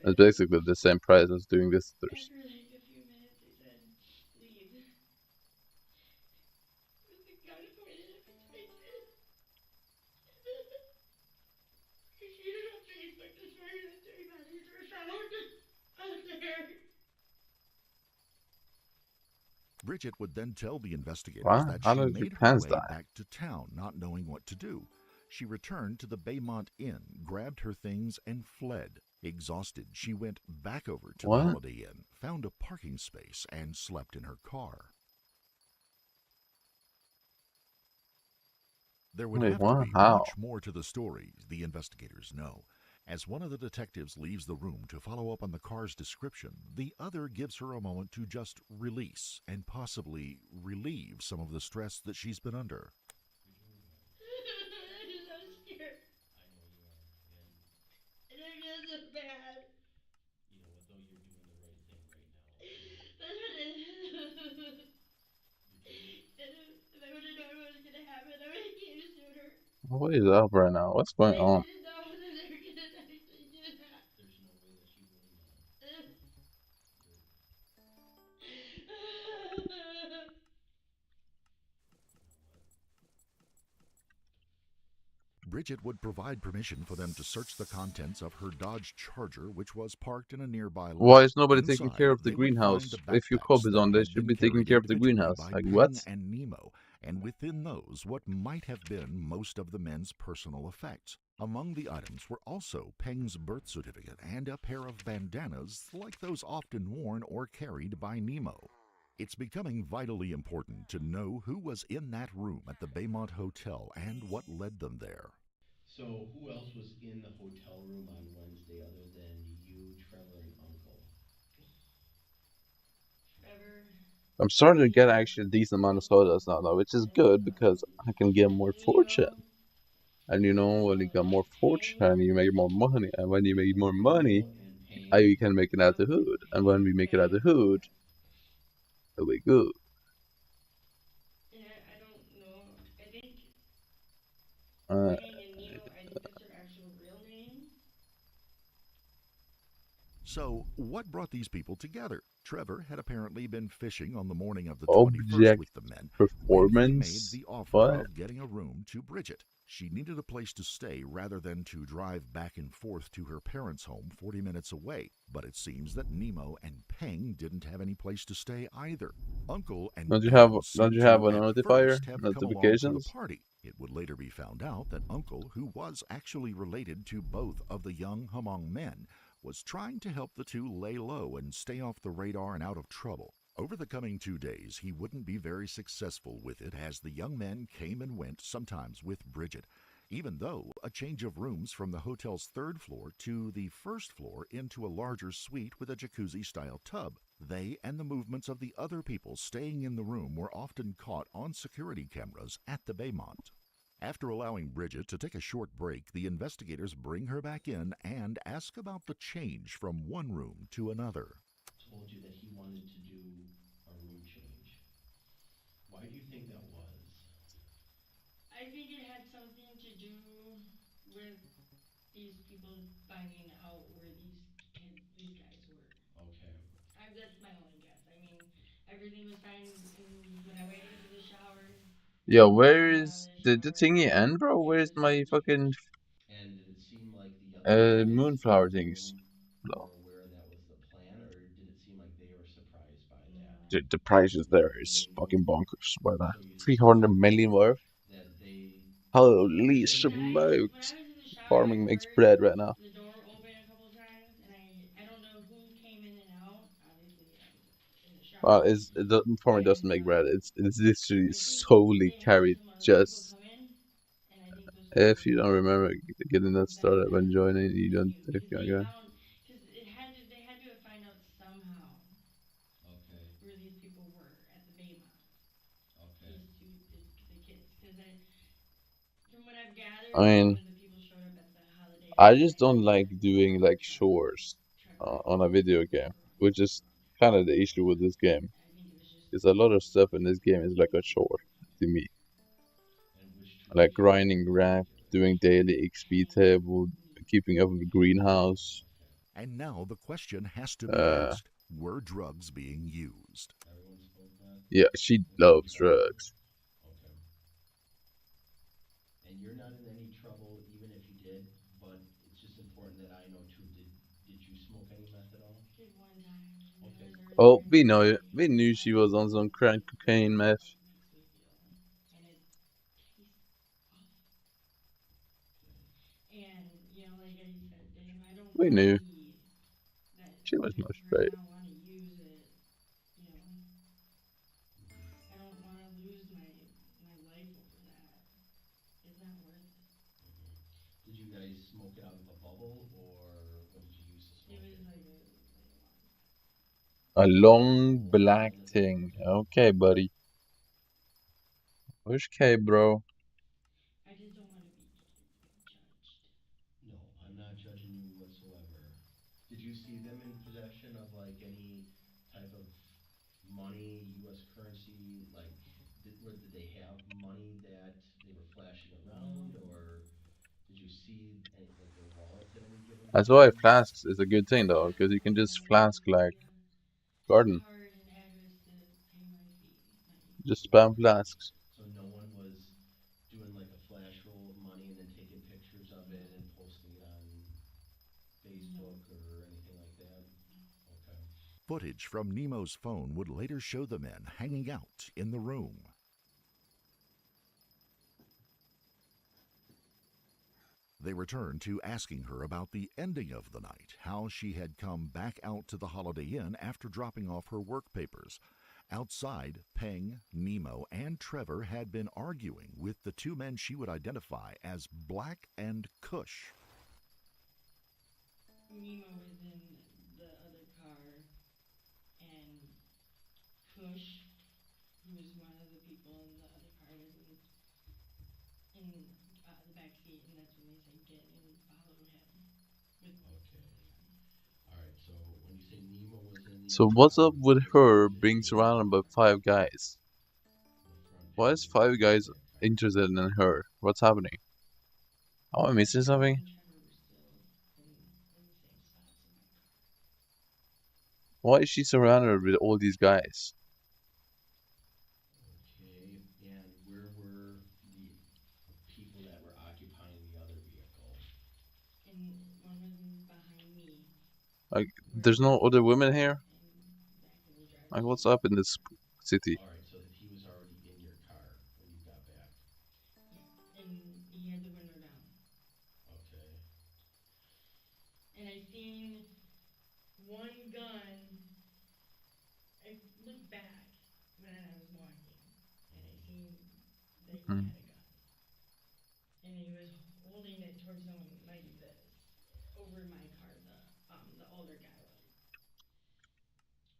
it's basically the same price as doing visitors. After like a few minutes, they said, "Leave." With the gun pointed at my face. I seen it on Facebook this morning that 3 bodies were found out there. Bridget would then tell the investigators What? that How she did your made her pants way die? back to town, not knowing what to do. She returned to the Baymont Inn, grabbed her things, and fled. Exhausted, she went back over to What? the Holiday Inn, found a parking space, and slept in her car. There would Wait, have to what? be How? much more to the story, the investigators know. As one of the detectives leaves the room to follow up on the car's description, the other gives her a moment to just release and possibly relieve some of the stress that she's been under. I'm so scared. I know you are, and And I feel so bad. you know what though, you're doing the right thing right now. That's what it is. You're doing. If I would have known what was gonna happen, I would have came sooner. What is up right now? What's going I on? didn't know that they were gonna actually do that. There's no way that you would have known. Bridget would provide permission for them to search the contents of her Dodge Charger, which was parked in a nearby lot. Why is nobody taking care Inside, of the they would find greenhouse? the If your cop backpacks is that on, they had should been be taking carried care of the individually greenhouse. by Like, what? Peng and Nemo, and within those, what might have been most of the men's personal effects. Among the items were also Peng's birth certificate and a pair of bandanas like those often worn or carried by Nemo. It's becoming vitally important to know who was in that room at the Baymont Hotel and what led them there. So, who else was in the hotel room on Wednesday other than you, Trevor, and Uncle? Trevor. I'm starting to get actually a decent amount of sawdust now, though, which is good because I can get more fortune. And you know, when you got more fortune, you make more money. And when you make more money, you can make it out the hood. And when we make it out the hood, it'll be good. Yeah, I don't know. I think Uh, Peng and Nemo, I think that's their actual real name. So, what brought these people together? Trevor had apparently been fishing on the morning of the 21st object with the men when he made performance? the offer What? of getting a room to Bridget. She needed a place to stay rather than to drive back and forth to her parents' home 40 minutes away. But it seems that Nemo and Peng didn't have any place to stay either. Uncle and Don't you Ben have a seemed notifier? to at first have come along to the Notifications? party. It would later be found out that Uncle, who was actually related to both of the young Hmong men, was trying to help the two lay low and stay off the radar and out of trouble. Over the coming 2 days, he wouldn't be very successful with it as the young men came and went, sometimes with Bridget, even though a change of rooms from the hotel's 3rd floor to the 1st floor into a larger suite with a jacuzzi-style tub. They and the movements of the other people staying in the room were often caught on security cameras at the Baymont. After allowing Bridget to take a short break, the investigators bring her back in and ask about the change from one room to another. Told you that he wanted to do a room change. Why do you think that was? I think it had something to do with these people finding out where these guys were. Okay. That's my only guess. I mean, everything was fine when I waited up in the shower. Yo, where is did the thingy end, bro? Where's my fucking And did it seem like the other guys in moonflower the things? room No. were aware that was the plan, or did it seem like they were surprised by that? Dude, the prices there is fucking bonkers. What the So you 300 million worth? that they Holy they When I was smokes! in the shower, I Farming makes heard bread right now. the door open a couple times, and I don't know who came in and out. Obviously, I was in the Well, shower. farming doesn't make bread. It's literally solely carried. Just if you don't remember getting that started when joining, you don't. If you're They good. found because they had to find out somehow. Okay. Where these people were at the Baymont. Okay. The kids, because from what I've gathered, I mean, when the people showed up at the Holiday I Inn, just don't like doing like chores on a video game, which is kind of the issue with this game. Because a lot of stuff in this game is like a chore to me. Like grinding raft, doing daily XP table, keeping up with the greenhouse. And now the question has to be asked, were drugs being used? Everyone spoke that? Yeah, she loves drugs. Okay. And you're not in any trouble even if you did, but it's just important that I know too. Did you smoke any meth at all? Did one time. Okay. There was Oh, we knew she was on some crack cocaine meth. And like I said to him, I don't We want to knew. be She was type no of straight. person. I want to use it. I don't want to lose my life over that. It's not worth it. Did you guys smoke it out of a bubble, or what did you use to smoke it? It was like a A long black thing. Okay, buddy. Where's K, bro? I just don't want to be judged. No, I'm not judging you whatsoever. Did you see them in possession of like any type of money, U.S. currency? Like, did they have money that they were flashing around, or did you see any, like their wallets at any given That's why time? flasks is a good thing though, because you can just flask like garden. Card and address to pay my fee. Just spam flasks. So no one was doing like a flash roll of money and then taking pictures of it and posting it on Facebook or anything like that? Okay. Footage from Nemo's phone would later show the men hanging out in the room. They returned to asking her about the ending of the night, how she had come back out to the Holiday Inn after dropping off her work papers. Outside, Peng, Nemo, and Trevor had been arguing with the two men she would identify as Black and Kush. Nemo was in the other car, and Kush, who was one of the people in the other car, was in the back seat, and that's when they said get in and follow him. Okay. All right. So when you say Nemo was in the So what's up with her being surrounded by 5 guys? Why is 5 guys interested in her? What's happening? Am I missing something? Why is she surrounded with all these guys? Okay. And where were the people that were occupying the other vehicle? And one was behind me. Like, there's no other women here? Like, what's up in this city? All right. So he was already in your car when you got back. Yeah, and he had the window down. Okay. And I seen one gun. I looked back when I was walking, and I seen that he had a gun. And he was holding it towards someone like this, over my car. The older guy was.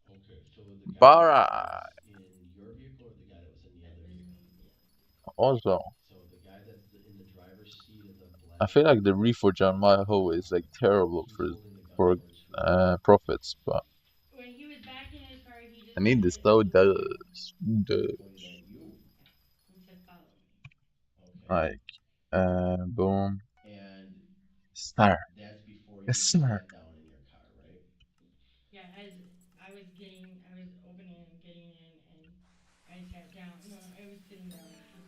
Okay. So the guy Bara! that was in your vehicle or the guy that was in the other vehicle? Also, So the guy that's in the driver's seat of the I black feel like the reforge on my hoe is like terrible for profits, but When he was back in his car, he just I need had this it though. over him. pointed at you. And said, "Follow me." Okay. Like, boom. And Sir. that's before Yes, you sir. sat down in your car, right? Yeah, as I was opening and getting in, and I sat down. No, I was sitting down because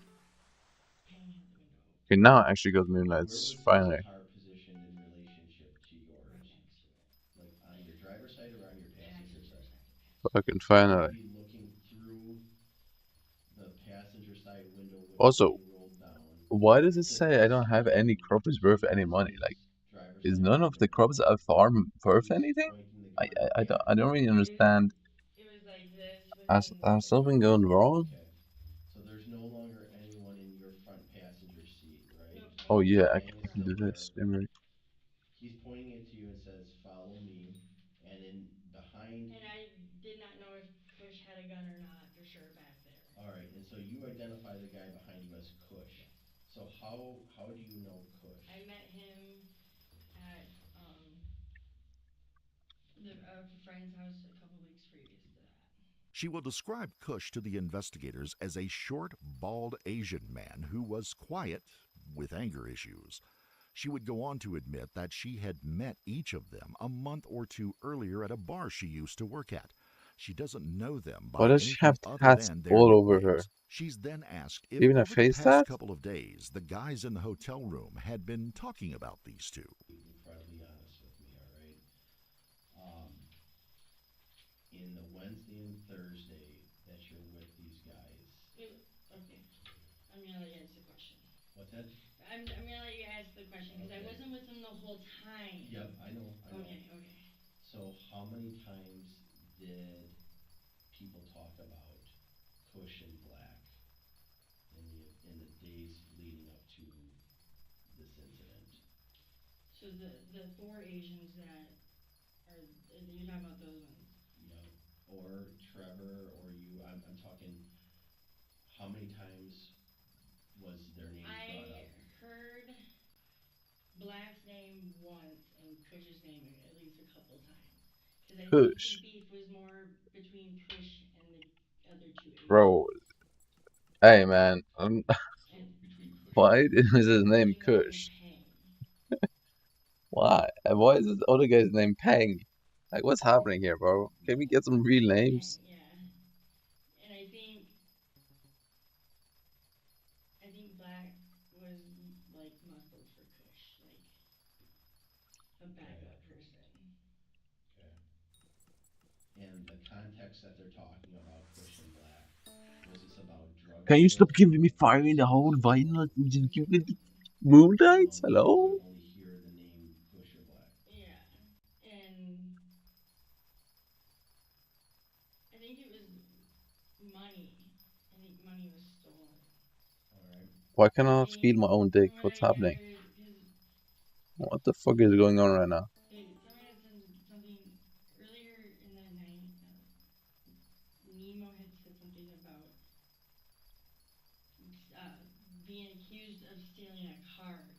Pang had the window open. Okay, now I actually got Where moonlights, was finally. this car positioned in relationship to yours? Right next to it. Like on your driver's side or on your passenger side? Fucking So finally. you'd be looking through the passenger side window with Also, the rolled down. why does it To say I don't have see any crop is worth any money? Like, is none of the crops I farm worth anything? I don't really understand. It was like this. Has something gone wrong? Okay. So there's no longer anyone in your front passenger seat, right? Oh yeah, I Pang is can still do there. this. Memory. He's pointing it to you and says, "Follow me." And in behind. And I did not know if Kush had a gun or not for sure back there. All right, and so you identify the guy behind you as Kush. Yes. So how do you know Kush? I met him at a friend's house a couple weeks previous to that. She will describe Kush to the investigators as a short, bald Asian man who was quiet with anger issues. She would go on to admit that she had met each of them a month or two earlier at a bar she used to work at. She doesn't know them by Why does she anything have other tats than their all over nicknames. her? She's then asked if Even a over the face past tat? couple of days, the guys in the hotel room had been talking about these two. Incredibly honest with me, all right? In the That. I'm gonna let you ask the question because I Okay. wasn't with him the whole time. Yep, I know. I know. Okay, okay. So, how many times did people talk about Kush and Black in the days leading up to this incident? So the four Asians that are you're talking about those ones. Yep. Or Trevor or you. I'm talking. How many times was their names brought I up? heard Black's name once and Kush's name at least a couple times. Because I think the Kush, beef was more between Kush and the other two Asians. bro. Hey man, And why is his name he called me Kush? Pang. Why? And why is this other guy's name Peng? Like, what's happening here, bro? Can we get some real Pang, names? yeah. And I think Black was like muscled for Kush, like a backup person. Okay. And the context that they're talking about Kush and Black, was this about drug Can you stop deal giving me or fire in the whole substance vinyl? deal? Just give me How moonlight? long you Hello? could only hear the name Kush or Black? Yeah. And I think it was money. I think money was stolen. All right. Why can't I I not feel mean, my own dick? from what What's I happening? gathered, because What the fuck is going on right now? someone had said something earlier in the night. Nemo had said something about being accused of stealing a card.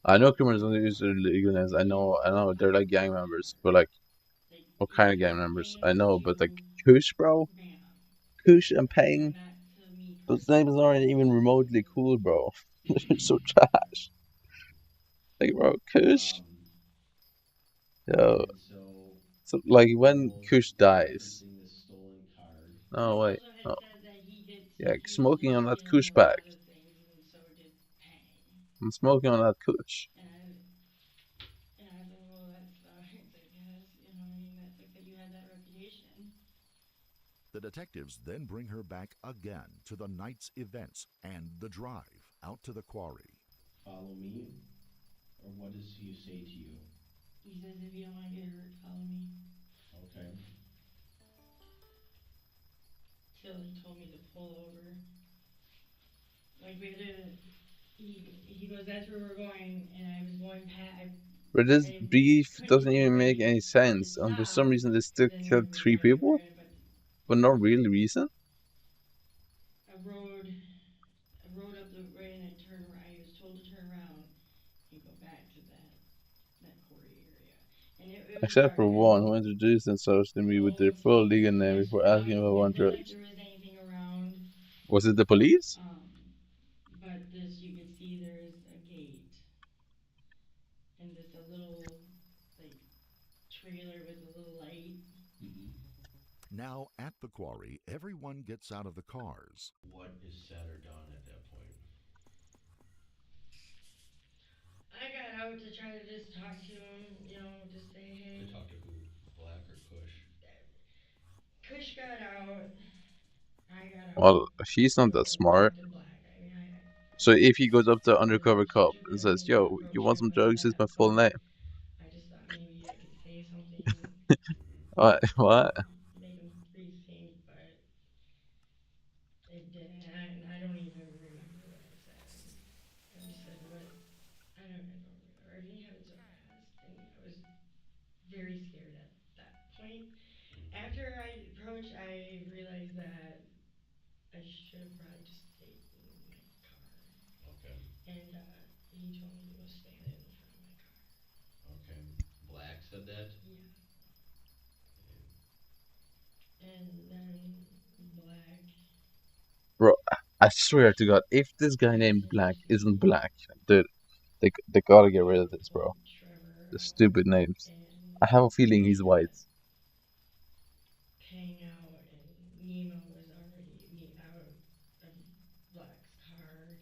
I know criminals don't use their legal names. I know, they're like gang members, but like, Like what if kind of you gang members? I failed know, but like, to Kush, bro? ban them. Kush and But Peng? not to me Those personally. names aren't even remotely cool, bro. They're so trash. Like, bro, Kush? Yo. And so So, like, when people Kush dies. referencing this stolen card. No, Kush wait. also had No. said that he gets Yeah, accused of smoking on that stealing Kush a bag. lot of things, and so did Pang. I'm smoking on that Kush. And I was like, well, that sucks, I guess. You know, I mean, that sucks that you had that reputation. The detectives then bring her back again to the night's events and the drive out to the quarry. Follow me? Or what does he say to you? He says, if you don't want to get hurt, follow me. Okay. Till he told me to pull over. Like, we had to. He goes, that's where we're going, and I was going past. But this I beef couldn't doesn't get even make ready any to sense. And for some stop, reason, they but still then we killed were 3 driving over people? it, but For no real reason? I rode up the way and I turned around. I was told to turn around and go back to that quarry area. And it was Except dark. for I one didn't who introduced themselves to me with pull their until full it was legal name pitch before dark. asking if I It didn't want look like drugs. there was anything around. Was it the police? But this, you could see there is a gate. And just a little, like, trailer with a little light. Now, at the quarry, everyone gets out of the cars. What is said or done at that point? I got out to try to just talk to him, you know, just say, hey. To talk to who? Black or Kush? Kush got out. I got out Well, he's not that to talk smart. to Black. I mean, So if he goes up to undercover she cop took and it. I says, didn't yo, you approach want him some like drugs? Here's that, my full but name. I just thought maybe I could say something. What? What? Make him rethink, but it didn't. And I don't even remember what I said. I just said what I don't remember. Everything happened so fast, and I was very scared at that point. After I approached, I realized that I should have probably just stayed in my car. Okay. And he told me to go stand in front of my car. Okay. Black said that? Yeah. Okay. And then Black. Bro, I swear to God, if this guy named Black isn't Black, dude, they gotta get rid of this, bro. The stupid names. I have a feeling he's white. Pang out, and Nemo was already out of Black's car.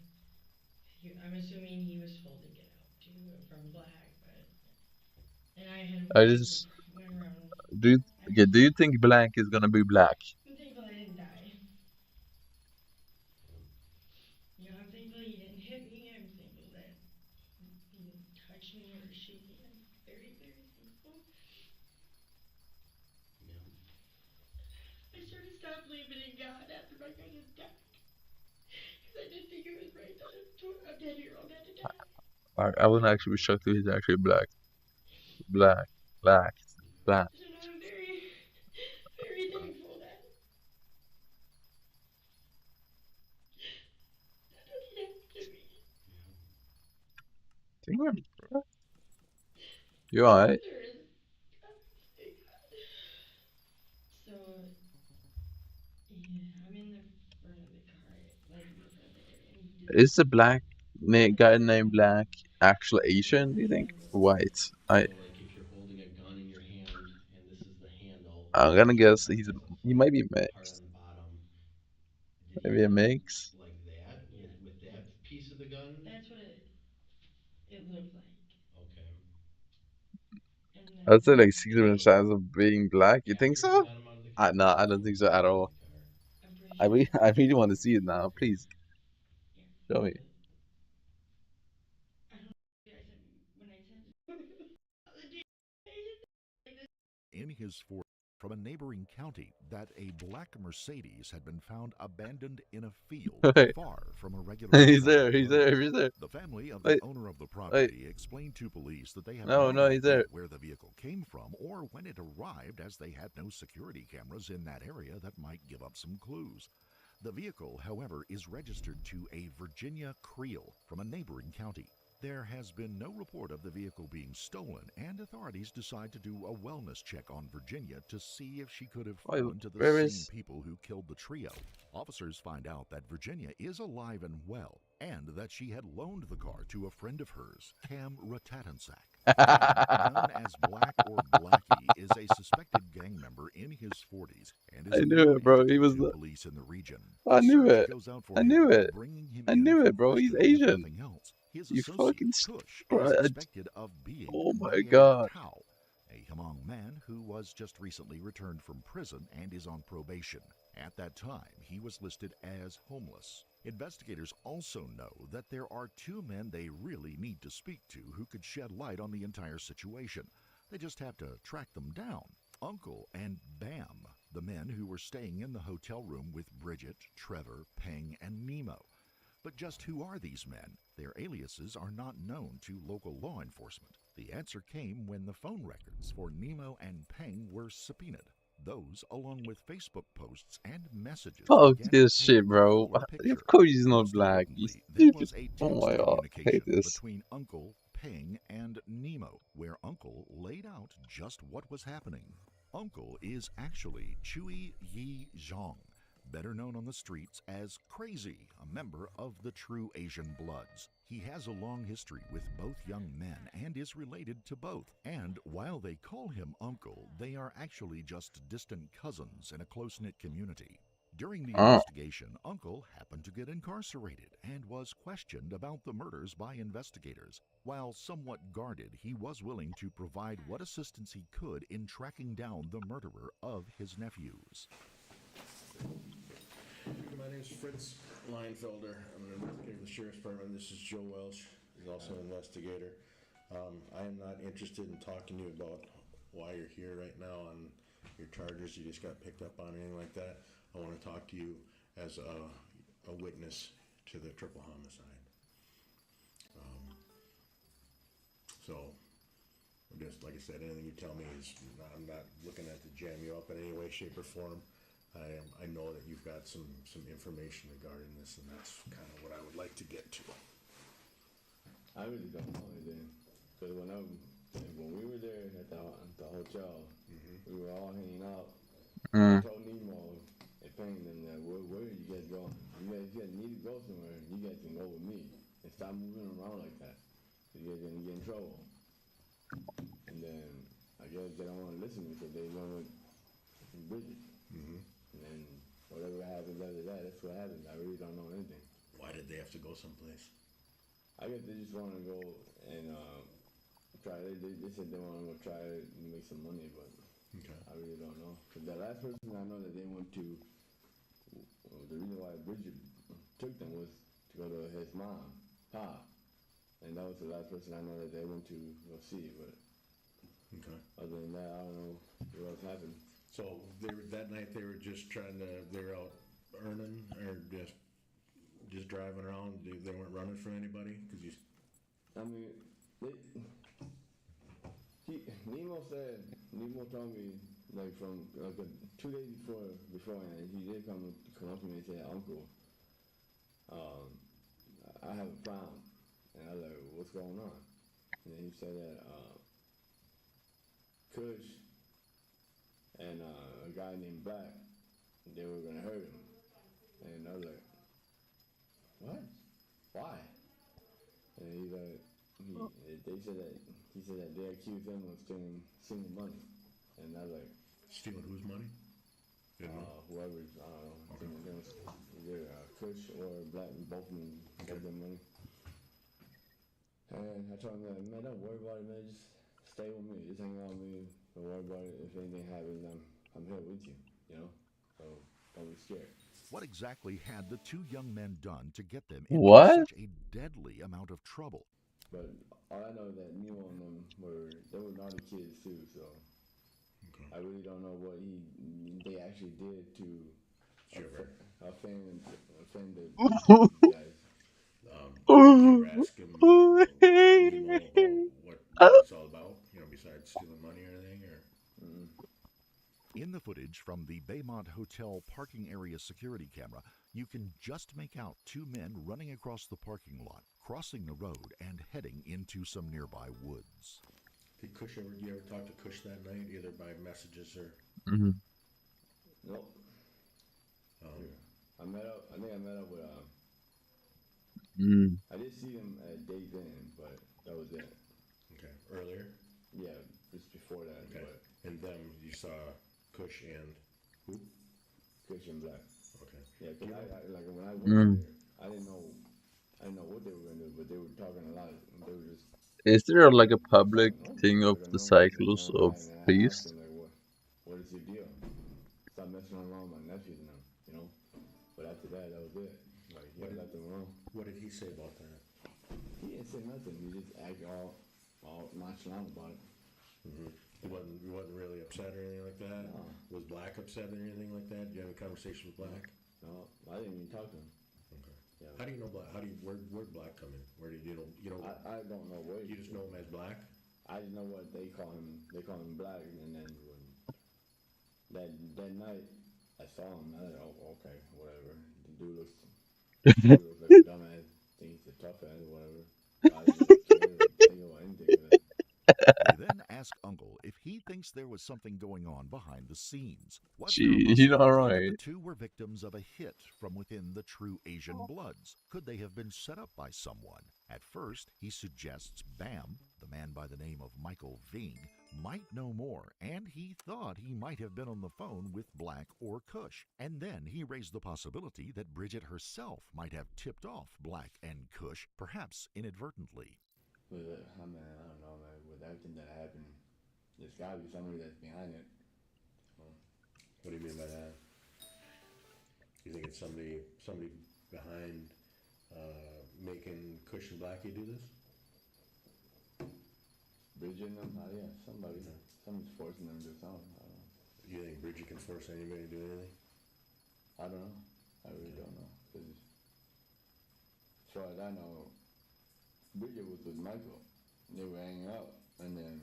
I'm assuming he was told to get out too from Black, but and I had I just went around. do you think Black is gonna be black? I'm thankful I didn't die. You know, I'm thankful he didn't hit me, I'm thankful that he didn't touch me or shoot me. I'm very, very thankful. Yeah. I sort of stopped believing in God after my cousin died. Because I didn't think it was right that a 10-year-old had to die. I wouldn't actually be shocked if he's actually black. Black. Black. Black. So now I'm very, very thankful that didn't happen to me. You alright? There is, thank God. So, yeah, I'm in the front of the car, like in the front of the area, and he just. Is the black guy named Black actual Asian, do you think? White. So like if you're holding a gun in your hand and this is the handle. I'm gonna guess that has a he might be part on mixed. the bottom. Did he Maybe a have it mix. like that with that piece of the gun? That's what it looked like. Okay. And I'd say then like 60% chance of being black. You think After he so? got him out of the car? No, I don't think so at all. I'm pretty sure. I really want to see it now. Please show me. I don't know if I said when I said In his fort from a neighboring county that a black Mercedes had been found abandoned in a field far from a regular He's traveled there. He's road. there. He's there. The family of the Wait. owner of the Wait. property explained to police that they have No, no he's idea there. where the vehicle came from or when it arrived, as they had no security cameras in that area that might give up some clues. The vehicle, however, is registered to a Virginia Creole from a neighboring county. There has been no report of the vehicle being stolen, and authorities decide to do a wellness check on Virginia to see if she could have fallen to the same people who killed the trio. Officers find out that Virginia is alive and well, and that she had loaned the car to a friend of hers, Cam Ratatansak. Cam, known as Black or Blackie, is a suspected gang member in his 40s and is I a knew known it, bro. entity He was to police in the region. I The knew search it. goes out for I him, knew it. bringing him I in knew for it, bro. He's questioning, if Asian. nothing else. His You associate, fucking Kush, is Christ. suspected of being Oh my Mayor God. Tao, a Hmong man who was just recently returned from prison and is on probation. At that time, he was listed as homeless. Investigators also know that there are two men they really need to speak to who could shed light on the entire situation. They just have to track them down. Uncle and Bam, the men who were staying in the hotel room with Bridget, Trevor, Peng, and Nemo. But just who are these men? Their aliases are not known to local law enforcement. The answer came when the phone records for Nemo and Peng were subpoenaed. Those, along with Facebook posts and messages, Fuck began this to paint shit, a bro. fuller picture. Of course he's not Most black. You importantly, there stupid. was a Oh text my God. I hate communication this. between Uncle, Peng, and Nemo, where Uncle laid out just what was happening. Uncle is actually Chui Yi Zhang, better known on the streets as Crazy, a member of the True Asian Bloods. He has a long history with both young men and is related to both. And while they call him Uncle, they are actually just distant cousins in a close-knit community. During the investigation, Uncle happened to get incarcerated and was questioned about the murders by investigators. While somewhat guarded, he was willing to provide what assistance he could in tracking down the murderer of his nephews. My name is Fritz Leinfelder. I'm an investigator with the Sheriff's Department. This is Joe Welsh. He's also an investigator. I am not interested in talking to you about why you're here right now on your charges you just got picked up on, anything like that. I want to talk to you as a witness to the triple homicide. So, just like I said, anything you tell me is, I'm not looking at to jam you up in any way, shape, or form. I know that you've got some information regarding this, and that's kind of what I would like to get to. I really don't know anything, because when we were there at the hotel, we were all hanging out. I told Nemo and Payne them that where are you guys going? You guys need to go somewhere. You guys can go with me and stop moving around like that. You guys gonna get in trouble. And then I guess they don't want to listen because they went with Bridget. And then whatever happens after that, that's what happens. I really don't know anything. Why did they have to go someplace? I guess they just want to go and try. They said they want to go try to make some money, but I really don't know. Because the last person I know that they went to, the reason why Bridget took them was to go to his mom. car. And that was the last person I know that they went to go see it. But Okay. other than that, I don't know what else happened. So that night they were just they were out earning or just driving around. They weren't running from anybody because I mean, Nemo told me like from like 2 days beforehand, he did come up to me and say, "Uncle, I have a problem." And I was like, "What's going on?" And then he said that Kush and a guy named Black, they were gonna hurt him. And I was like, "What? Why?" And he's like, he said that they accused him of stealing money. And I was like, stealing whose money? Whoever's, I don't know, either Kush or Black, both of them got their money. And I told him that, man, don't worry about it, man, just stay with me, just hang out with me, don't worry about it, if anything happens, I'm here with you, you know, so don't be scared. What exactly had the two young men done to get them into What? such a deadly amount of trouble? But all I know is that Nemo and them they were naughty kids too, so I really don't know what they actually did to offend the guys. Did you ever ask him Nemo about what it's all about? You know, besides stealing money or anything, or? In the footage from the Baymont Hotel parking area security camera, you can just make out two men running across the parking lot, crossing the road, and heading into some nearby woods. Did you ever talk to Kush that night, either by messages or? Mm-hmm. Nope. I think I met up with I did see him at Days Inn, but that was it. Okay. Earlier? Yeah, just before that. Okay. But and then you saw Kush and who? Kush and Black. Okay. Yeah, because when I went there, I didn't know what they were going to do, but they were talking a lot. They were just. Is there like a public thing of the cycles of peace? Like, what is your deal? Stop messing around with my nephews and them, you know? But after that was it. Like, he had nothing wrong. What did he say about that? He didn't say nothing. He just acted all nonchalant about it. Mm-hmm. He wasn't really upset or anything like that? No. Was Black upset or anything like that? Did you have a conversation with Black? No, I didn't even talk to him. Okay. Yeah. How do you know Black? Where'd Black come in? Where did you know? I don't know where. You just know him as Black? I just know what they call him. They call him Black, and then that night I saw him. I was like, oh, okay, whatever. The dude looks like a dumbass. Thinks he's a tough ass or whatever. I didn't think about anything of it. They then ask Uncle if he thinks there was something going on behind the scenes. Was there a possibility that the two were victims of a hit from within the true Asian Bloods? Could they have been set up by someone? At first, he suggests Bam, the man by the name of Michael Ving, might know more, and he thought he might have been on the phone with Black or Kush. And then he raised the possibility that Bridget herself might have tipped off Black and Kush, perhaps inadvertently. I don't know, man. With everything that happened, there's got to be somebody that's behind it. What do you mean by that? You think it's somebody behind making Kush and Blackie do this? Bridget and them? Yeah, somebody. Someone's forcing them to do something. I don't know. You think Bridget can force anybody to do anything? I don't know. I really don't know. Because as far as I know, Bridget was with Michael. They were hanging out, and then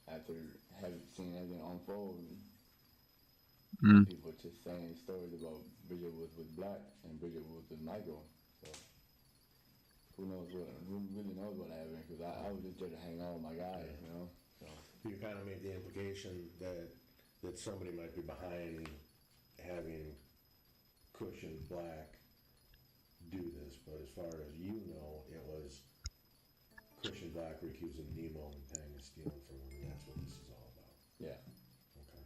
after seeing everything unfold, people just saying stories about Bridget was with Black and Bridget was with Michael. So who really knows what happened? Because I was just there to hang out with my guys, you know. So you kind of made the implication that somebody might be behind having Kush and Black do this, but as far as you know, it was Kush and Black were accusing Nemo and Pang of stealing from him, and that's what this is all about. Yeah. Okay.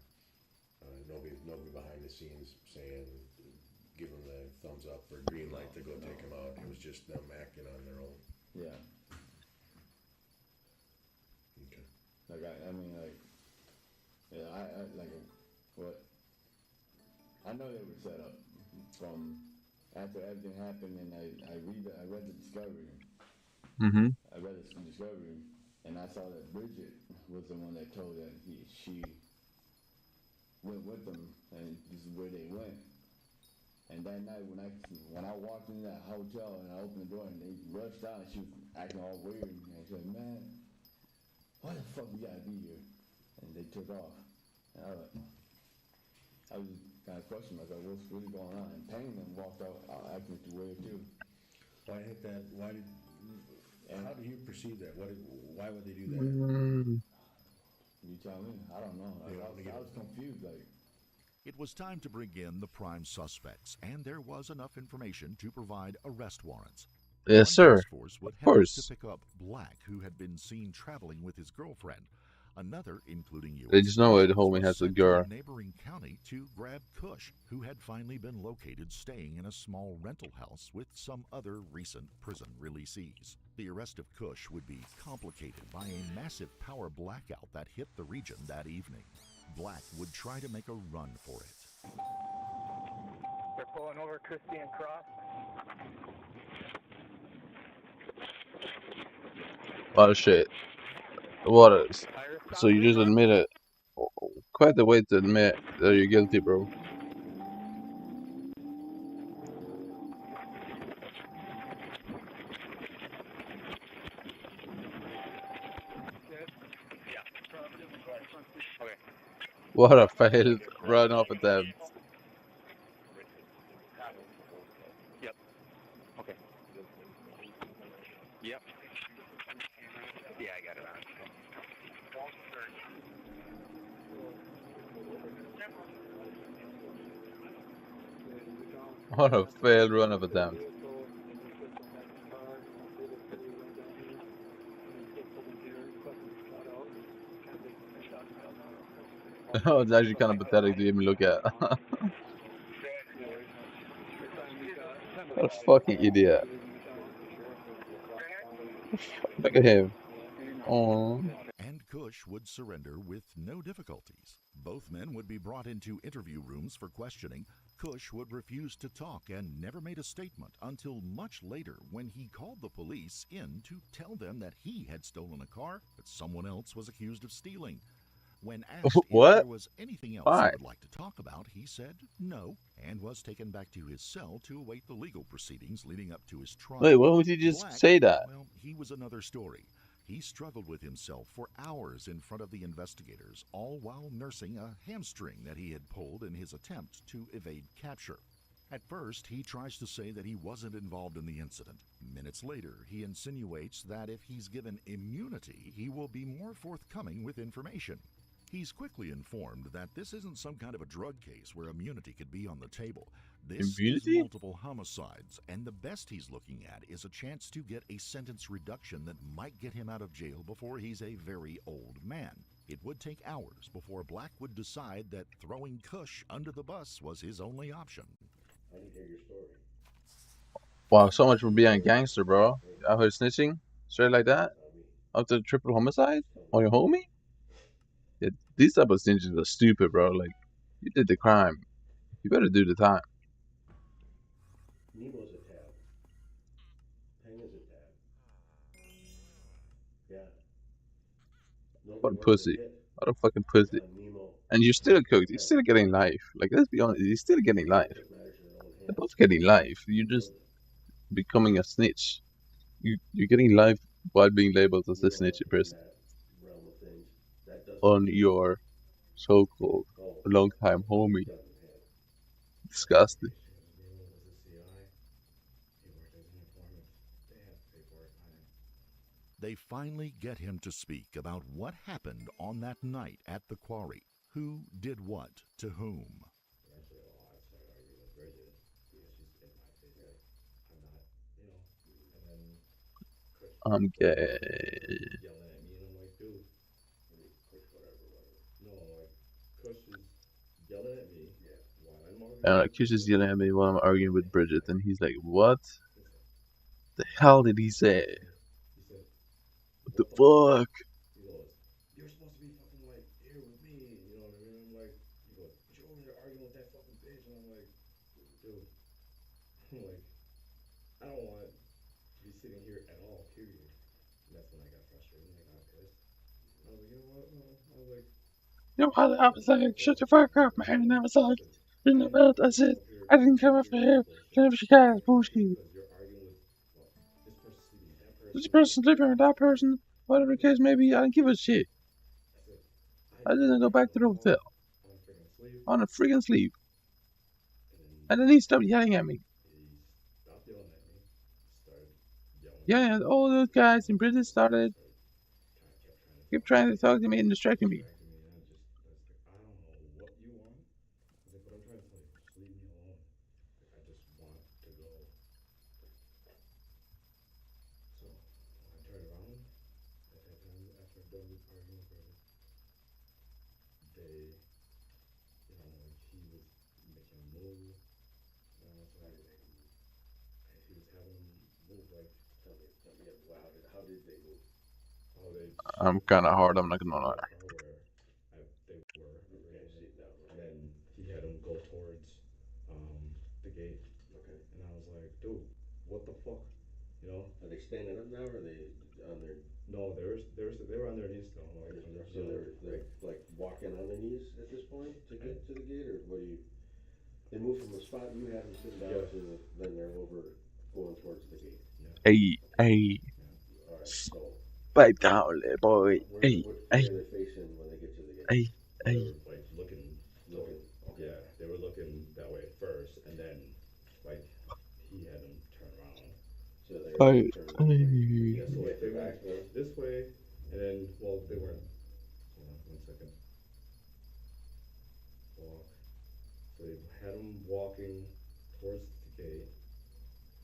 Nobody behind the scenes saying, give them the thumbs up or green light to go take him out. It was just them acting on their own. Yeah. Okay. Like I mean, like, yeah, I like what I know they were set up from after everything happened, and I read the discovery. Mm-hmm. I read the discovery, and I saw that Bridget was the one that told that she went with them, and this is where they went. And that night when I walked in that hotel and I opened the door and they rushed out, and she was acting all weird, and she said, "Man, why the fuck you gotta be here?" And they took off. And I was kind of questioning myself, what's really going on? And Payne then walked out acting weird too. Why hit that? Why did? And how do you perceive that? Why would they do that? You tell me. I don't know. I was confused. It was time to bring in the prime suspects, and there was enough information to provide arrest warrants. Yes, sir. Force would Of head course. to pick up Black, who had been seen traveling with his girlfriend. Another, including U.S. They just know it. The Marshals, homie was has a sent to girl. neighboring county to grab Kush, who had finally been located staying in a small rental house with some other recent prison releasees. The arrest of Kush would be complicated by a massive power blackout that hit the region that evening. Black would try to make a run for it. They're pulling over Christian Cross. What a shit. What a... So you just admit it. Quite the way to admit that you're guilty, bro. What a failed run off attempt. Yep. Okay. Yep. Yeah, I got it on. What a failed run of attempt. Oh, it's actually kind of pathetic to even look at. What a fucking idiot. Look at him. Oh. And Kush would surrender with no difficulties. Both men would be brought into interview rooms for questioning. Kush would refuse to talk and never made a statement until much later when he called the police in to tell them that he had stolen a car that someone else was accused of stealing. When asked if there was anything else he would like to talk about, he said no, and was taken back to his cell to await the legal proceedings leading up to his trial. Wait, why would he just say that? Well, he was another story. He struggled with himself for hours in front of the investigators, all while nursing a hamstring that he had pulled in his attempt to evade capture. At first, he tries to say that he wasn't involved in the incident. Minutes later, he insinuates that if he's given immunity, he will be more forthcoming with information. He's quickly informed that this isn't some kind of a drug case where immunity could be on the table. This is multiple homicides, and the best he's looking at is a chance to get a sentence reduction that might get him out of jail before he's a very old man. It would take hours before Black would decide that throwing Kush under the bus was his only option. I didn't hear your story. Wow, so much for being a gangster, bro. Out here snitching? Straight like that? Up to triple homicide? On your homie? Yeah, these type of snitches are stupid, bro. Like, you did the crime. You better do the time. Nemo's a tab. Peng is a tab. Yeah. What a pussy. What a fucking pussy. And you're still cooked. You're still getting life. Like, let's be honest. You're still getting life. They're both getting life. You're just becoming a snitch. You're getting life while being labeled as a snitchy person. On your so-called long-time homie. Disgusting. They finally get him to speak about what happened on that night at the quarry. Who did what to whom? I'm gay. And like, Kush is yelling at me while I'm arguing with Bridget, and he's like, "What the hell did he say? What the fuck?" You're supposed to be fucking like here with me, you know what I mean? I'm like, he goes, but you're over there arguing with that fucking bitch, and I'm like, dude. I'm like, I don't want to be sitting here at all, period. And that's when I got frustrated and I got pissed. I was like, you know what, man? I was like, You know what? I was like, shut the fuck up, man. And I was like, you know what? I said, I didn't come up here to have you guys bullshit. because you're arguing with, well, this person's sleeping with that person. This person sleeping with that person, whatever the case may be, I don't give a shit. I said, I didn't go back to the hotel. I want to freaking sleep. I want to freaking sleep. And then he stopped yelling at me. He stopped yelling at me, started yelling. Yeah, all those guys in Britain started kept trying to talk to me and distracting me. I don't know what you want. I said, but I'm trying to tell you, just leave me alone. Like, I just want to go. So I turned around at that time after I'm done arguing with Bridget. They, you know, like he was making a move, and I was like, he was having him move like, tell me how did they move? Oh, they. I'm kind of hard, I'm not gonna lie. They were, and then he had him go towards the gate. Okay. And I was like, dude, what the fuck? You know? Are they standing up now, or are they on their? No, they were on their knees still. Like, so they're like walking on their knees at this point to get to the gate, or what do you? They move from the spot you had them sitting down to then they're over going towards the gate. Yeah. Hey. All right, so. Pipe down, little boy. Hey. Where are they facing when they get to the gate? They were like looking. Okay. Yeah, they were looking that way at first, and then like he had them turn around. So they turned yeah, so like they went this way, and then well they weren't. Hold on 1 second. Walk. So they had them walking towards the gate.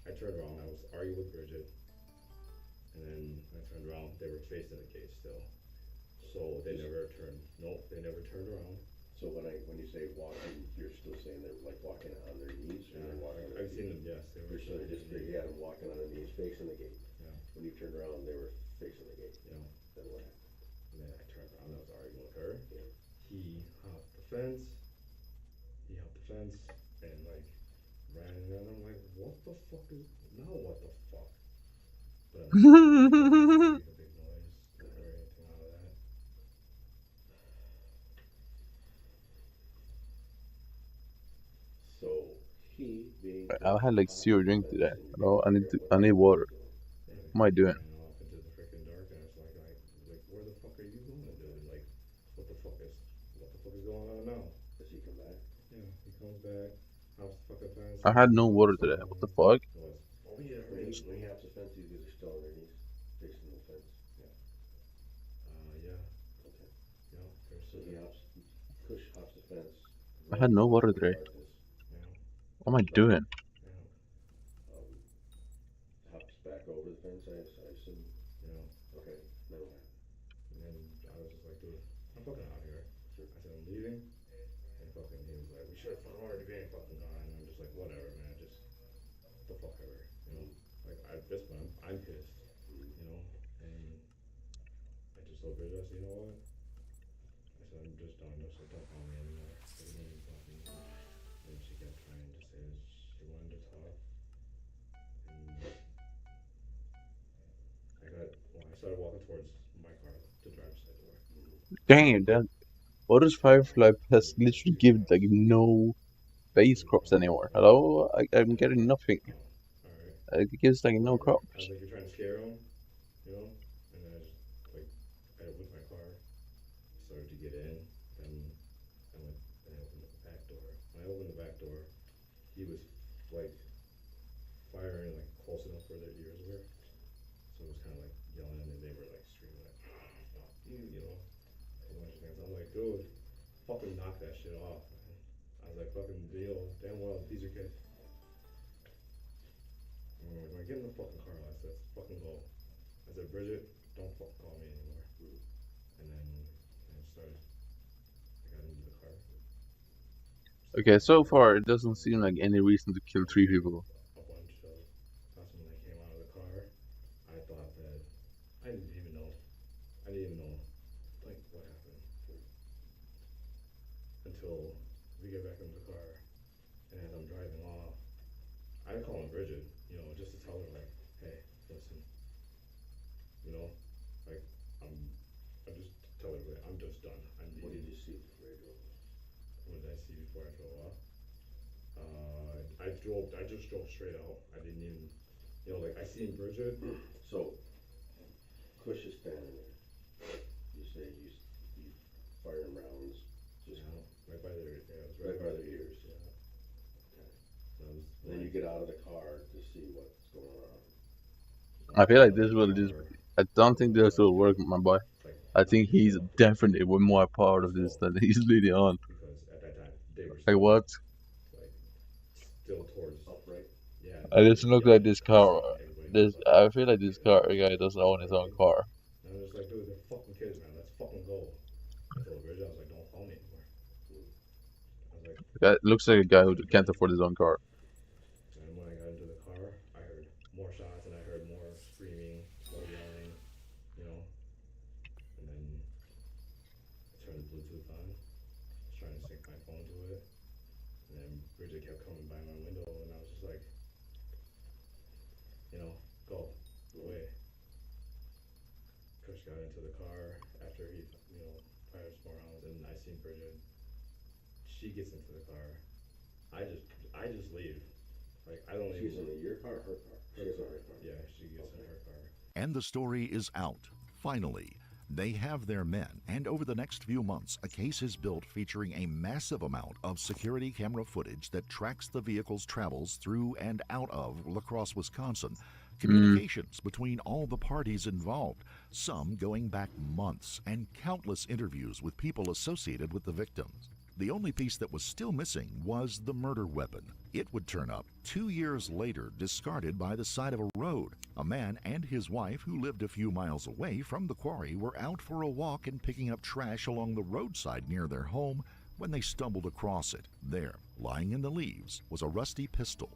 I turned around. I was arguing with Bridget, and then I turned around. They were facing the gate still. So they never turned. Nope, they never turned around. So when you say walking, you're still saying they're like walking on their knees, or they're walking? I've seen them. Yes, they were. So they had them walking on their knees, facing the gate. Yeah. When you turned around, they were facing the gate. Yeah. Then what happened? And then I turned around. I was arguing with her. Yeah. He hopped the fence. And like ran, and I'm like, what the fuck is now? What the fuck? But I'm not make a big noise or anything out of that. So he being. I had like 0 drink today. Hello, I need water. What am I doing? Off into the freaking dark, and it's like where the fuck are you going, dude? Like, what the fuck is going on now? Does he come back? Yeah, he comes back. Hops the fucking fence. I had no water today. What the fuck? Oh yeah, when he hops the fence, these guys are still on their knees, facing the fence. Yeah. Yeah. Okay. Yeah. So he hops the fence. I had no water today. What am I doing? Hops back over the fence, I assume. Yeah. Okay, then what happened? And then I was just like, dude, I'm fucking out of here. Sure. I said, I'm leaving. And fucking, he was like, we should have already been fucking gone. And I'm just like, whatever, man, just the fuck ever, you know? Like, at this point, I'm pissed, you know? And I just told Bridget, I said, you know what? I said, I'm just done. I said, don't call me anymore. I said, don't even talk to me. And she kept trying to say she wanted to talk. And I started walking towards my car, the driver's side door. Damn, that Otis Firefly has literally given like no base crops anymore. Hello, I'm getting nothing. It gives like no crops. I was like, you're trying to scare him, you know? And then I just like I opened my car, started to get in, then I opened the back door. When I opened the back door, he was like firing like close enough where their ears were. So it was kind of like yelling, and they were like screaming like, fuck you, you know, a bunch of things. I'm like, dude, fucking knock that shit off, man. I was like, fucking deal, damn well, he's your kid. When I get in the fucking car, let's fucking go. I said, Bridget, don't fucking call me anymore. And then I got into the car. Okay, so far it doesn't seem like any reason to kill 3 people. A bunch of, that's when they came out of the car. I thought that, I didn't even know, like, what happened. Until we get back into the car, and as I'm driving off, I call him Bridget, you know, just to tell her like, hey, listen, you know, like I'm just tell her I'm just done. What did you see before I drove off? What did I see before I drove off? I just drove straight out. I didn't even, you know, like I seen Bridget. So, Kush is standing there. You say you firing rounds, just right by their, right by their ears. Yeah. Okay. Then you get out of the car to see what's going on. I feel like this will just. I don't think this will work, my boy. I think he's definitely way more part of this than he's leading on. Because at that time they were Like what? Like still towards upright. Yeah. I just look like this car. I feel like this car guy doesn't own his own car. And I was like, dude, they're fucking kids, man. Let's fucking go. I told Bridget, I was like, don't call me anymore. I was like, That looks like a guy who can't afford his own car. and when I got into the car, I heard more shots and I heard more screaming, more yelling, you know. And then I turned the Bluetooth on, was trying to sync my phone to it. And then Bridget kept coming by my window and I was just like, you know, go away. Kush got into the car after he, you know, fired some more rounds, and I seen Bridget. She gets into the car. I just leave. Like I don't. She's in your car, her car. She gets in her car. Yeah, she gets in her car. And the story is out. Finally, they have their men, and over the next few months, a case is built featuring a massive amount of security camera footage that tracks the vehicle's travels through and out of La Crosse, Wisconsin. Communications between all the parties involved, some going back months, and countless interviews with people associated with the victims. The only piece that was still missing was the murder weapon. It would turn up 2 years later, discarded by the side of a road. A man and his wife, who lived a few miles away from the quarry, were out for a walk and picking up trash along the roadside near their home when they stumbled across it. There, lying in the leaves, was a rusty pistol.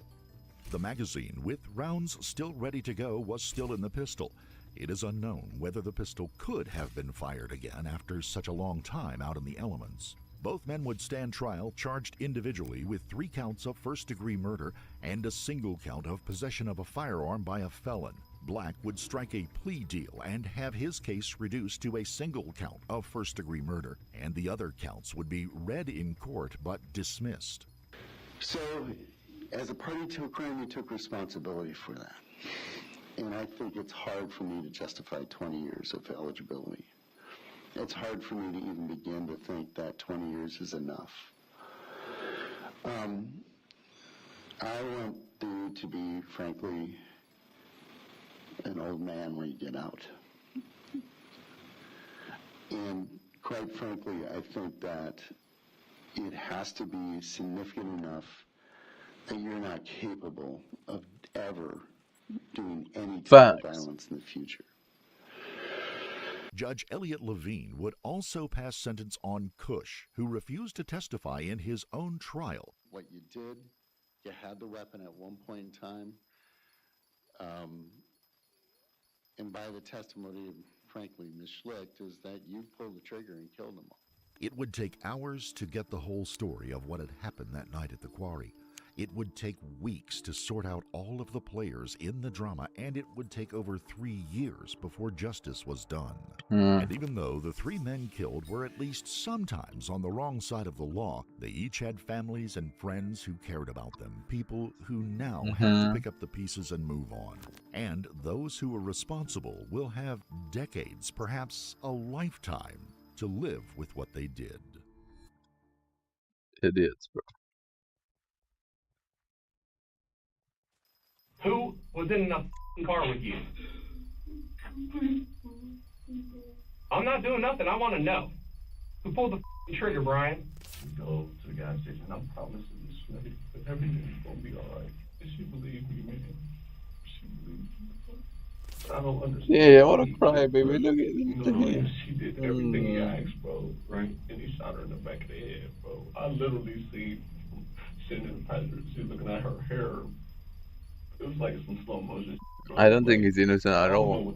The magazine, with rounds still ready to go, was still in the pistol. It is unknown whether the pistol could have been fired again after such a long time out in the elements. Both men would stand trial, charged individually with 3 counts of first-degree murder and a single count of possession of a firearm by a felon. Black would strike a plea deal and have his case reduced to a single count of first-degree murder, and the other counts would be read in court but dismissed. So, as a party to a crime, you took responsibility for that. And I think it's hard for me to justify 20 years of eligibility. It's hard for me to even begin to think that 20 years is enough. I want you to be, frankly, an old man when you get out. And quite frankly, I think that it has to be significant enough that you're not capable of ever doing any type of violence in the future. Judge Elliot Levine would also pass sentence on Kush, who refused to testify in his own trial. What you did, you had the weapon at one point in time, and by the testimony of, frankly, Ms. Schlicht, is that you pulled the trigger and killed them all. It would take hours to get the whole story of what had happened that night at the quarry. It would take weeks to sort out all of the players in the drama, and it would take over 3 years before justice was done. And even though the 3 men killed were at least sometimes on the wrong side of the law, they each had families and friends who cared about them, people who now have to pick up the pieces and move on. And those who were responsible will have decades, perhaps a lifetime, to live with what they did. Idiots, bro. Who was in the car with you? I'm not doing nothing. I want to know. Who pulled the trigger, Brian? We go to the gas station. I'm promising this lady that everything's going to be all right. And she believed me, man. She believed me. But I don't understand. Yeah, I want to cry, baby. Look at him. She did everything he asked, bro. Right? And he shot her in the back of the head, bro. I literally seen sitting in the passenger seat looking at her hair. It was like some slow motion. I don't think he's innocent at all.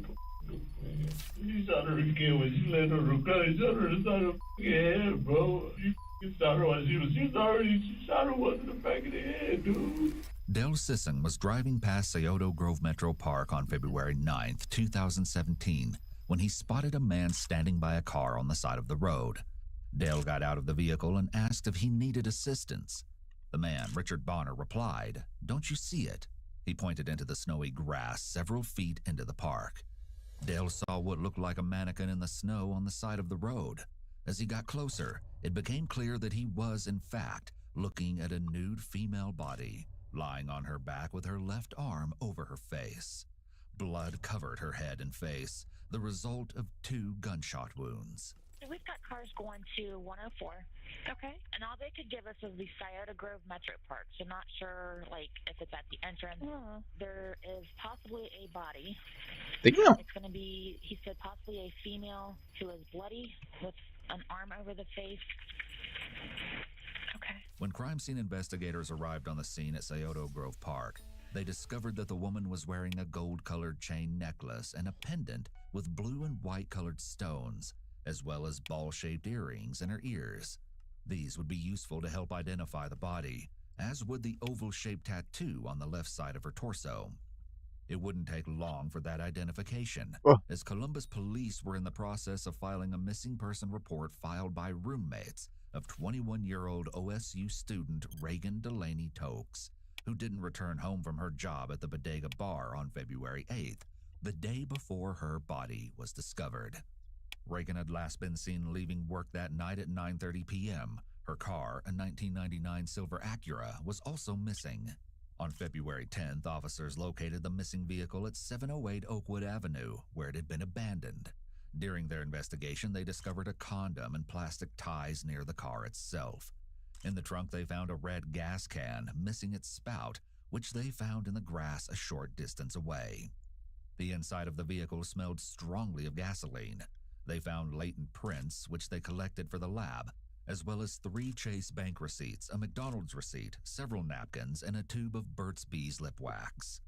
She shot her again when she let her gun. She shot her inside her head, bro. She shot her while she shot her once in the back of the head, dude. Dale Sisson was driving past Scioto Grove Metro Park on February 9th, 2017, when he spotted a man standing by a car on the side of the road. Dale got out of the vehicle and asked if he needed assistance. The man, Richard Bonner, replied, "Don't you see it?" He pointed into the snowy grass several feet into the park. Dale saw what looked like a mannequin in the snow on the side of the road. As he got closer, it became clear that he was, in fact, looking at a nude female body, lying on her back with her left arm over her face. Blood covered her head and face, the result of 2 gunshot wounds. We've got cars going to 104. Okay. And all they could give us is the Scioto Grove Metro Park. So not sure, if it's at the entrance. There is possibly a body. Damn. It's going to be, he said, possibly a female who is bloody with an arm over the face. Okay. When crime scene investigators arrived on the scene at Scioto Grove Park, they discovered that the woman was wearing a gold-colored chain necklace and a pendant with blue and white-colored stones, as well as ball-shaped earrings in her ears. These would be useful to help identify the body, as would the oval-shaped tattoo on the left side of her torso. It wouldn't take long for that identification, as Columbus police were in the process of filing a missing person report filed by roommates of 21-year-old OSU student Reagan Delaney Tokes, who didn't return home from her job at the Bodega Bar on February 8th, the day before her body was discovered. Reagan had last been seen leaving work that night at 9:30 p.m. Her car, a 1999 silver Acura, was also missing. On February 10th, officers located the missing vehicle at 708 Oakwood Avenue, where it had been abandoned. During their investigation, they discovered a condom and plastic ties near the car itself. In the trunk, they found a red gas can, missing its spout, which they found in the grass a short distance away. The inside of the vehicle smelled strongly of gasoline. They found latent prints, which they collected for the lab, as well as 3 Chase Bank receipts, a McDonald's receipt, several napkins, and a tube of Burt's Bees lip wax.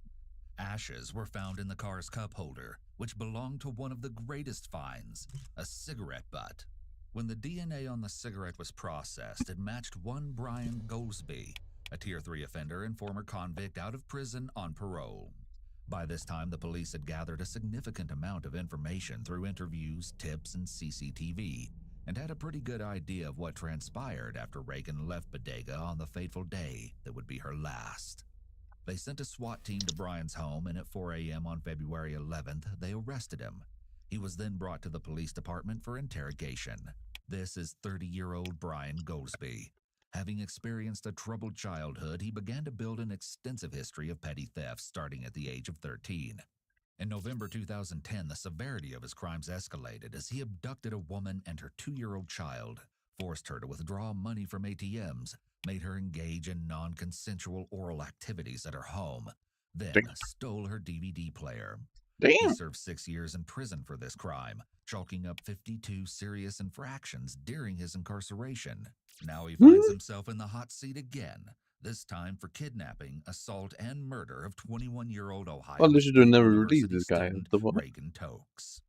Ashes were found in the car's cup holder, which belonged to one of the greatest finds, a cigarette butt. When the DNA on the cigarette was processed, it matched one Brian Goldsby, a Tier 3 offender and former convict out of prison on parole. By this time, the police had gathered a significant amount of information through interviews, tips, and CCTV, and had a pretty good idea of what transpired after Reagan left Bodega on the fateful day that would be her last. They sent a SWAT team to Brian's home, and at 4 a.m. on February 11th, they arrested him. He was then brought to the police department for interrogation. This is 30-year-old Brian Goldsby. Having experienced a troubled childhood, he began to build an extensive history of petty theft starting at the age of 13. In November 2010, the severity of his crimes escalated as he abducted a woman and her 2-year-old child, forced her to withdraw money from ATMs, made her engage in non-consensual oral activities at her home, then stole her DVD player. He served 6 years in prison for this crime, chalking up 52 serious infractions during his incarceration. Now he finds himself in the hot seat again, this time for kidnapping, assault, and murder of 21-year-old Ohio Well, they should have never University released this guy. student The fuck? Reagan Tokes.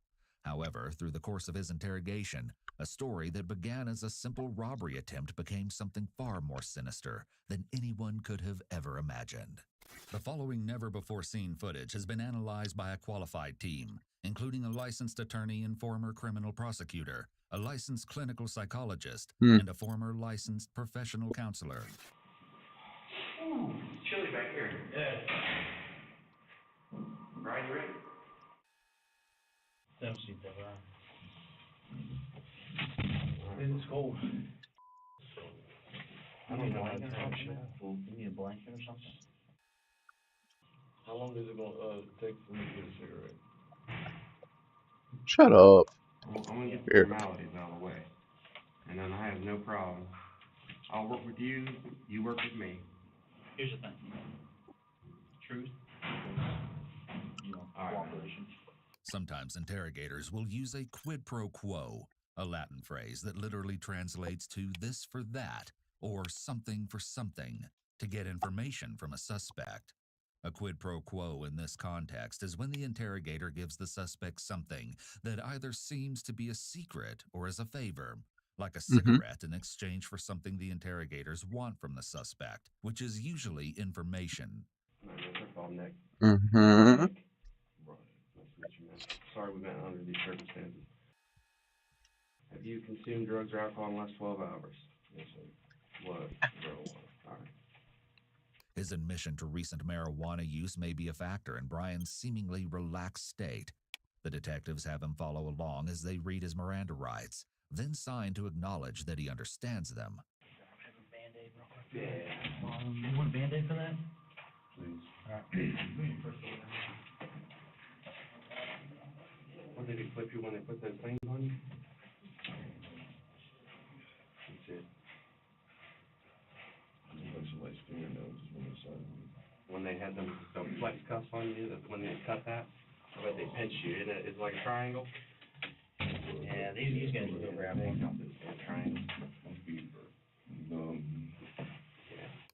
However, through the course of his interrogation, a story that began as a simple robbery attempt became something far more sinister than anyone could have ever imagined. The following never-before-seen footage has been analyzed by a qualified team, including a licensed attorney and former criminal prosecutor, a licensed clinical psychologist, and a former licensed professional counselor. Ooh, chilly back here. Yeah. Brian, you ready? Don't see that, It's cold. I don't know how to turn shit. You need a blanket or something? How long is it gonna take for me to get a cigarette? Shut up. I'm gonna get the Here. formalities out of the way, and then I have no problem. I'll work with you. You work with me. Here's the thing. Truth. Cooperation. Sometimes interrogators will use a quid pro quo, a Latin phrase that literally translates to this for that, or something for something, to get information from a suspect. A quid pro quo in this context is when the interrogator gives the suspect something that either seems to be a secret or as a favor, like a cigarette in exchange for something the interrogators want from the suspect, which is usually information. Nick. Mm-hmm. Sorry we met under these circumstances. Have you consumed drugs or alcohol in the last 12 hours? Yes, sir. What? Marijuana. All right. His admission to recent marijuana use may be a factor in Brian's seemingly relaxed state. The detectives have him follow along as they read his Miranda rights, then sign to acknowledge that he understands them. Yeah. You want a Band-Aid for that? Please. All right. What did he flip you when they put those things on you? That's it. When they had them flex cuffs on you, that's when they cut that. I bet they pinch you. It's like a triangle. Yeah, these guys will grab one. Triangle.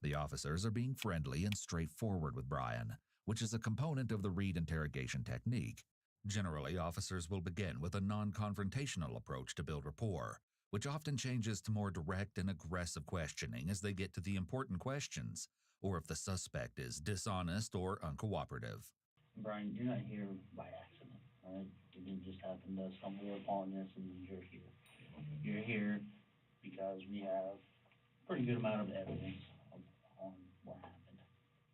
The officers are being friendly and straightforward with Brian, which is a component of the Reed interrogation technique. Generally, officers will begin with a non-confrontational approach to build rapport, which often changes to more direct and aggressive questioning as they get to the important questions, or if the suspect is dishonest or uncooperative. Brian, you're not here by accident, all right? You didn't just happen to stumble upon this and you're here. You're here because we have a pretty good amount of evidence on what happened.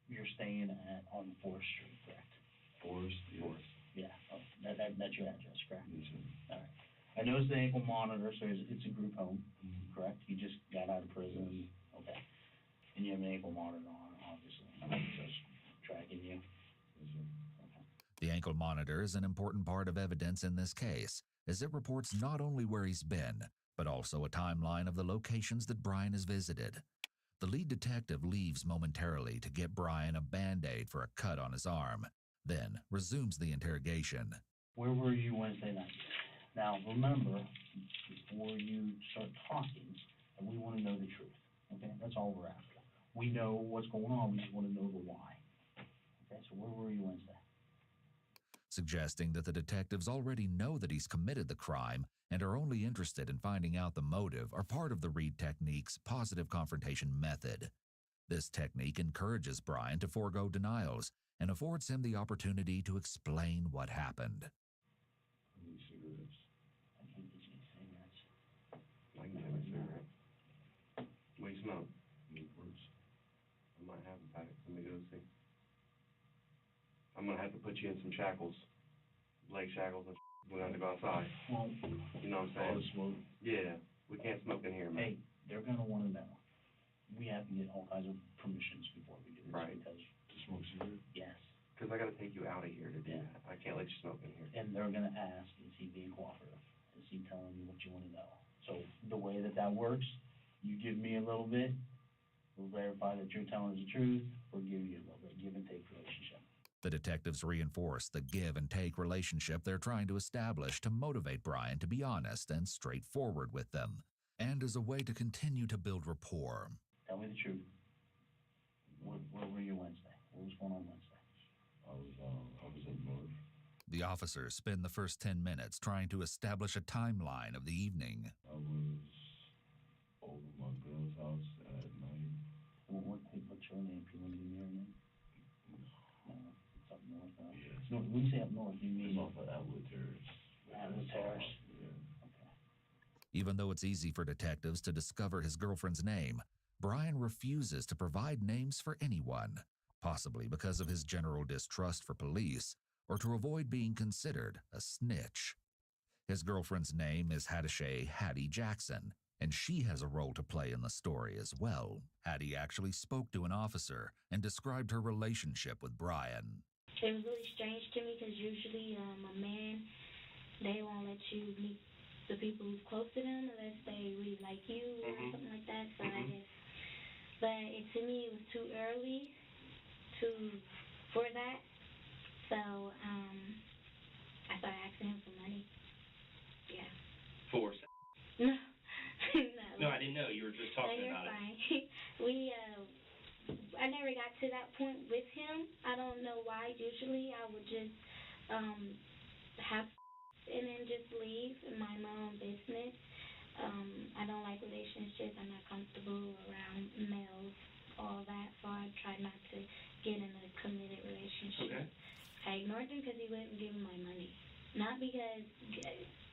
You're staying on 4th Street, correct? 4th? Yeah, that's your address, correct? Yes, sir. All right. I noticed the ankle monitor, so it's a group home, correct? You just got out of prison, okay. And you have an ankle monitor on, obviously. Just tracking you. The ankle monitor is an important part of evidence in this case, as it reports not only where he's been, but also a timeline of the locations that Brian has visited. The lead detective leaves momentarily to get Brian a Band-Aid for a cut on his arm, then resumes the interrogation. Where were you Wednesday night? Now, remember, before you start talking, that we want to know the truth, okay? That's all we're after. We know what's going on, we just want to know the why. Okay, so where were you Wednesday? Suggesting that the detectives already know that he's committed the crime and are only interested in finding out the motive are part of the Reed technique's positive confrontation method. This technique encourages Brian to forego denials and affords him the opportunity to explain what happened. I need cigarettes. I can't get you any cigarettes. I can have a cigarette. What do you smoke? Newports. I might have a pack. Let me go see. I'm gonna have to put you in some shackles, leg shackles, and we're gonna have to go outside. Well, you know what I'm saying? Smoke. Yeah, we can't smoke in here, man. Hey, they're gonna want to know. We have to get all kinds of permissions before we do this. Right. Because To smoke cigarettes? yes, Because I gotta take you out of here to do that. I can't let you smoke in here. and they're gonna ask, is he being cooperative? Is he telling you what you want to know? So the way that works, you give me a little bit, we'll verify that you're telling us the truth, we'll give you a little bit, give and take relationship. The detectives reinforce the give and take relationship they're trying to establish to motivate Brian to be honest and straightforward with them, and as a way to continue to build rapport. Tell me the truth. Where were you Wednesday? What was going on Wednesday? I was up north. The officers spend the first 10 minutes trying to establish a timeline of the evening. I was over my girl's house at night. What's your name? If you want to give me your name? No, it's up north now. Yeah. No, when you say up north, you mean? It's off of Atwood Terrace. Atwood Terrace? Yeah. Okay. Even though it's easy for detectives to discover his girlfriend's name, Brian refuses to provide names for anyone, possibly because of his general distrust for police or to avoid being considered a snitch. His girlfriend's name is Hattie Jackson, and she has a role to play in the story as well. Hattie actually spoke to an officer and described her relationship with Brian. It was really strange to me because usually a man, they won't let you meet the people who's close to them unless they really like you or something like that. So I guess, but to me it was too early for that. So I started asking him for money. Yeah. For? No. No, I didn't know. You were just talking about fine. I never got to that point with him. I don't know why. Usually I would just have and then just leave and mind my own business. I don't like relationships. I'm not comfortable around males, all that. So I try not to get in a committed relationship. Okay. I ignored him because he wouldn't give me my money. Not because,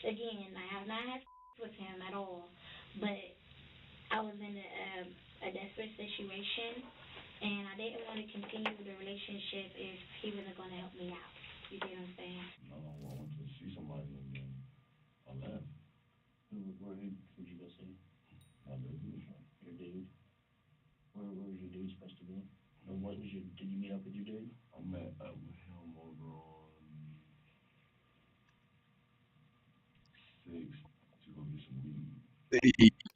again, I have not had with him at all, but I was in a desperate situation, and I didn't want to continue the relationship if he wasn't going to help me out. You get what I'm saying? No, I went to see somebody and then I left. Who'd you go see? Your dude? Where was your dude supposed to be? Or what was your, did you meet up with your dude? I met up with him over on 6 to go get some weed.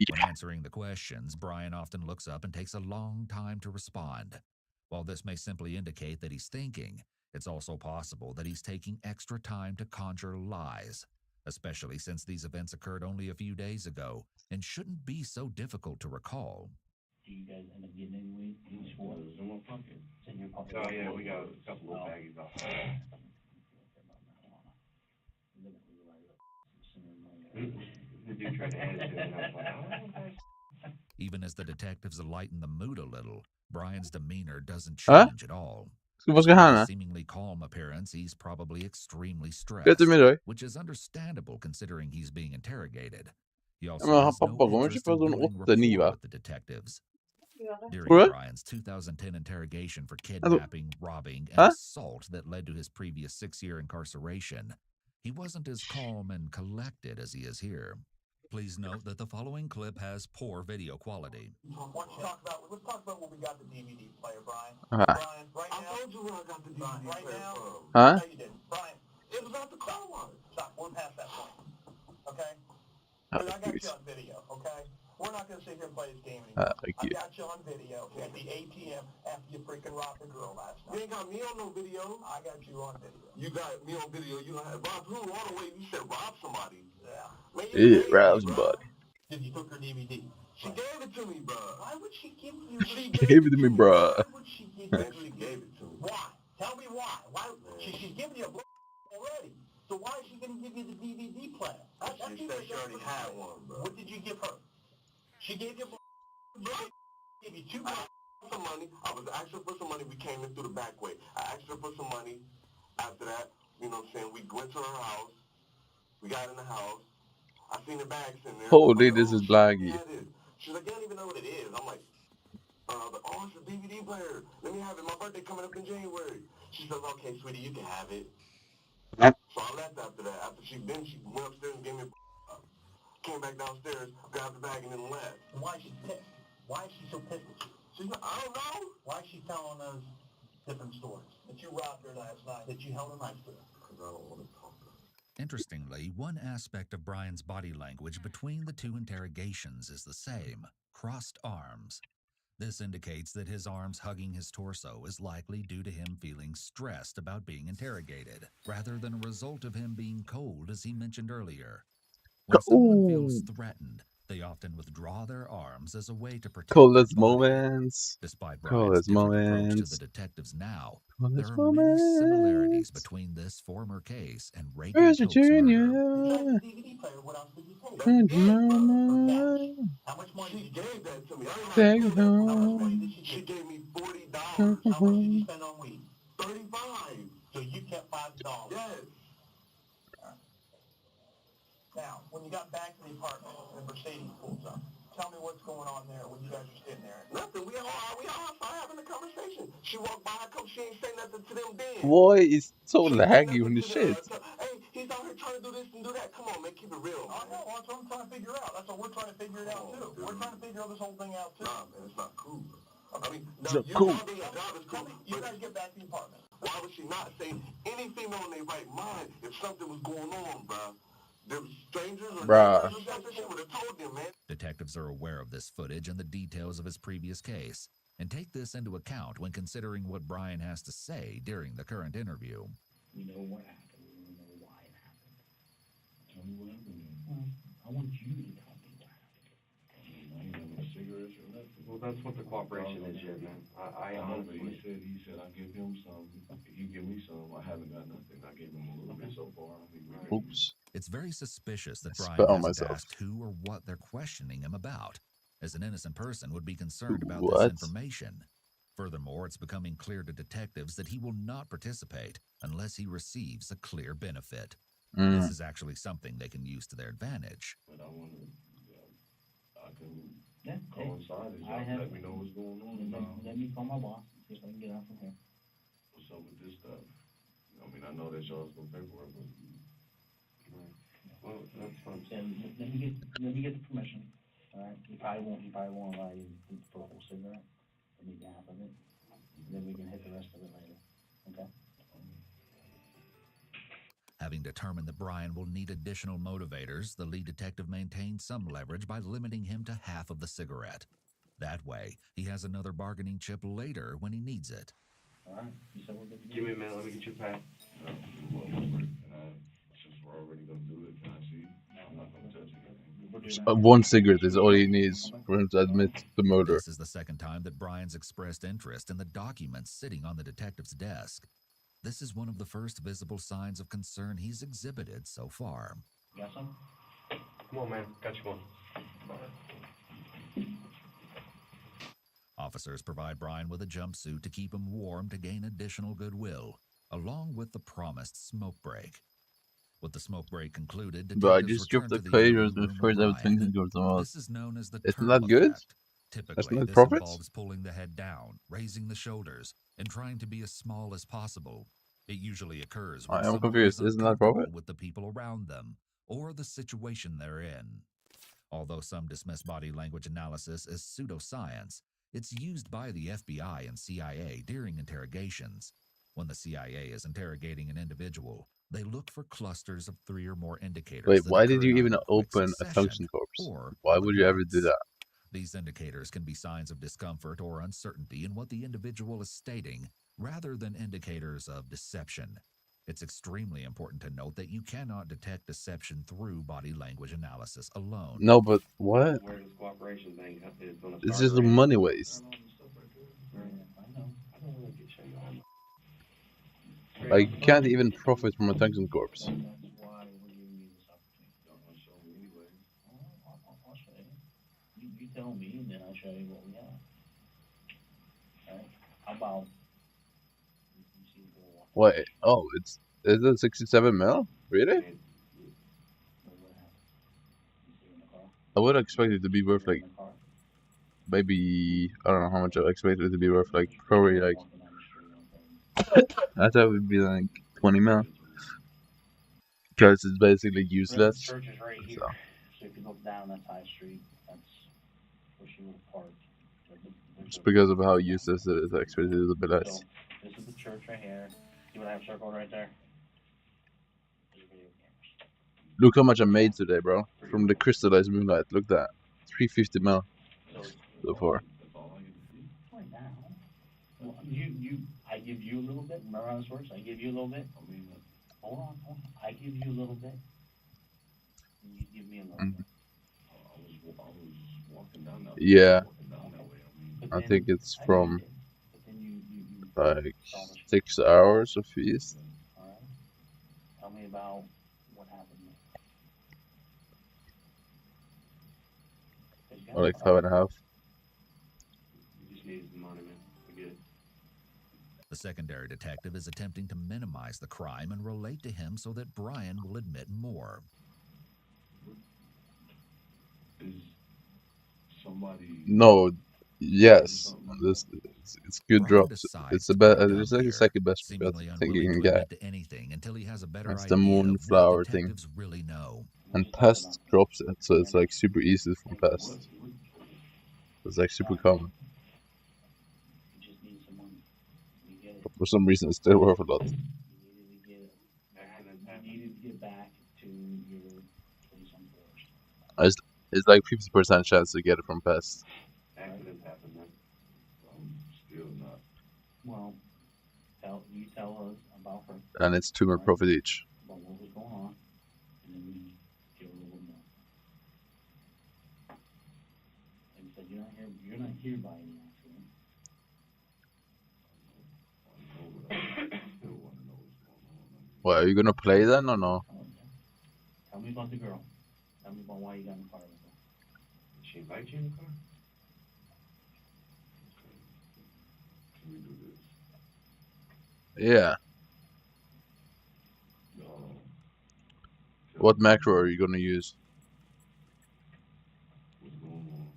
When answering the questions, Brian often looks up and takes a long time to respond. While this may simply indicate that he's thinking, it's also possible that he's taking extra time to conjure lies, especially since these events occurred only a few days ago and shouldn't be so difficult to recall. Do you guys end up getting any weed? You swore? It was in my pocket. It's in your pocket? Oh, yeah, we got a couple of baggies off. The dude tried to hand it to me, and I was like, oh, okay. Even as the detectives lighten the mood a little, Brian's demeanor doesn't change at all. With his seemingly calm appearance, he's probably extremely stressed, which is understandable considering he's being interrogated. He also has no interest in building rapport with the detectives. During Brian's 2010 interrogation for kidnapping, robbing, and assault that led to his previous 6-year incarceration, he wasn't as calm and collected as he is here. Please note that the following clip has poor video quality. Let's talk about what we got the DVD player, Brian. Brian, right now. I told you where I got the DVD player from. No, you didn't. Brian, it was at the car wash. Stop. We're past that point. Okay? But I got you on video, okay? We're not going to sit here and play this game anymore. I got you on video at the ATM after you freaking robbed the girl last night. You ain't got me on no video. I got you on video. You got me on video. You don't have robbed who? All the way you said rob somebody. Yeah. Man, you rob somebody. You took her DVD. She gave it to me, bro. Why would she give you? She gave it to me, bro. Why would she give you? She gave it to me. Why? Tell me why. Why? She's giving you a already. So why is she going to give you the DVD player? She said she already had one, bro. What did you give her? She gave you gave you $2 some money. I was asking for some money. We came in through the back way. I asked her for some money. After that, you know what I'm saying, we went to her house. We got in the house. I seen the bags in there. Holy, this is Blackie. She's like, I don't even know what it is. I'm like, oh, it's a DVD player. Let me have it. My birthday coming up in January. She says, okay, sweetie, you can have it. So I left after that. After she went upstairs and gave me a came back downstairs, grabbed the bag, and then left. Why is she pissed? Why is she so pissed with you? She's not, I don't know. Why is she telling us different stories? That you robbed her last night, that you held a knife to her. Because I don't want to talk to her. Interestingly, one aspect of Brian's body language between the two interrogations is the same: crossed arms. This indicates that his arms hugging his torso is likely due to him feeling stressed about being interrogated, rather than a result of him being cold, as he mentioned earlier. When someone feels threatened, they often withdraw their arms as a way to protect their body. Despite Brian's different approach to the detectives now, there are many similarities between this former case and Reagan Toke's murder. How much money she gave that to me? How much money did she give? She gave me $40. How much did you spend on weed? $35. So you kept $5? Yes. Now, when you got back to the apartment and Mercedes pulls up, tell me what's going on there when you guys are sitting there. Nothing. We all outside having a conversation. She walked by, she ain't say nothing to them then. Why is so laggy on the shit? Hey, he's out here trying to do this and do that. Come on, man, keep it real. I know. That's what I'm trying to figure out. That's what we're trying to figure it out, too. We're trying to figure this whole thing out, too. Nah, man, it's not cool. I mean, you guys get back to the apartment. Why would she not say any female in their right mind if something was going on, bro? Detectives are aware of this footage and the details of his previous case, and take this into account when considering what Brian has to say during the current interview. We know what happened. We know why it happened. Tell me what happened. I want you to tell me what happened. I ain't got no cigarettes or nothing. Well, that's what the cooperation is here, man. I honestly... He said I give him some. You give me some. I haven't got nothing. I gave him a little bit so far. Oops. It's very suspicious that Spit Brian on hasn't myself. asked who or what they're questioning him about, as an innocent person would be concerned about What? this information. Furthermore, it's becoming clear to detectives that he will not participate unless he receives a clear benefit. This is actually something they can use to their advantage. But I want to, I can coincide as y'all let me know what's going on. Let me call my boss and see if I can get out from here. What's up with this stuff? I mean, I know that y'all's gonna pay for it, but well, that's fine. Let me get the permission. All right. He probably won't allow you for a whole cigarette. Let me get half of it. Then we can hit the rest of it later. Okay. Having determined that Brian will need additional motivators, the lead detective maintains some leverage by limiting him to half of the cigarette. That way, he has another bargaining chip later when he needs it. All right. You said we're good to go? Give me a minute, let me get your pack. Since we're already gonna do it, can I see? I'm not gonna touch it. One cigarette is all he needs for him to admit the murder. This is the second time that Brian's expressed interest in the documents sitting on the detective's desk. This is one of the first visible signs of concern he's exhibited so far. Got some? Come on, man. Got you one. Officers provide Brian with a jumpsuit to keep him warm to gain additional goodwill, along with the promised smoke break. With the smoke break concluded, But I detectives just skipped return the to the players interview room before with everything Brian. goes on. This is known as the Isn't turtle that good? effect. Typically, That's not this profits? involves pulling the head down, raising the shoulders, and trying to be as small as possible. It usually occurs when I am someone confused. is Isn't that uncomfortable profit? with the people around them or the situation they're in. Although some dismiss body language analysis as pseudoscience, it's used by the FBI and CIA during interrogations. When the CIA is interrogating an individual, they look for clusters of 3 or more indicators. Wait, that why did occur you in even either quick open a succession tungsten corpse? or Why all would at you ever do once. that? These indicators can be signs of discomfort or uncertainty in what the individual is stating, rather than indicators of deception. It's extremely important to note that you cannot detect deception through body language analysis alone. No, but what? Where this cooperation thing is gonna It's start just a already. money waste. I know. I don't want to get you on. Like, you can't even profit from a tungsten corpse. That's why we're giving you this opportunity. Y'all gonna show me anyway. I'll show you. You tell me, and then I'll show you what we have. All right. How about? Wait, oh, is it 67 mil? Really? I would expect it to be worth like, maybe, I don't know how much I expected it to be worth, like, probably like, I thought it would be like 20 mil. Because it's basically useless. The church is right here. So. So if you look down, that's High Street. That's where she would have parked. Just because of how useless it is, I expected it to be less. So this is the church right here. See what I have circled right there? Look how much I made today, bro. From the crystallized moonlight. Look at that. 350 mil. So far. Right now. Well, I give you a little bit. Remember how this works? I give you a little bit. Hold on. I give you a little bit. And you give me a little bit. I was walking down that way. Yeah. I think it's from like 6 hours of feast. Alright. Tell me about what happened there. Or like 5.5. You just needed the money, man. I get it. The secondary detective is attempting to minimize the crime and relate to him so that Brian will admit more. Is somebody... No, yes. It's good Brian drops. decides It's the to best. play dumb It's like the here, second best seemingly thing you unwilling can to get. admit to anything until he has a better That's idea the of what moonflower thing. detectives really know. And pest drops it, so it's like super easy from pest. It's like super common. You just need some money. You get it. But for some reason, it's still worth a lot. You needed to get back to your place on Forest. It's like 50% chance to get it from pest. Accidents happen, man. I'm still not. Well, you tell us about her. And it's 2 more profit each. About what was going on, and then we give a little more. Like I said, you're not here by any accident. Well, are you gonna play then or no? me about the girl. Tell me about why you got in the car with her. Did she invite you in the car? Can we do this? Yeah. No. What macro are you gonna use? What's going on?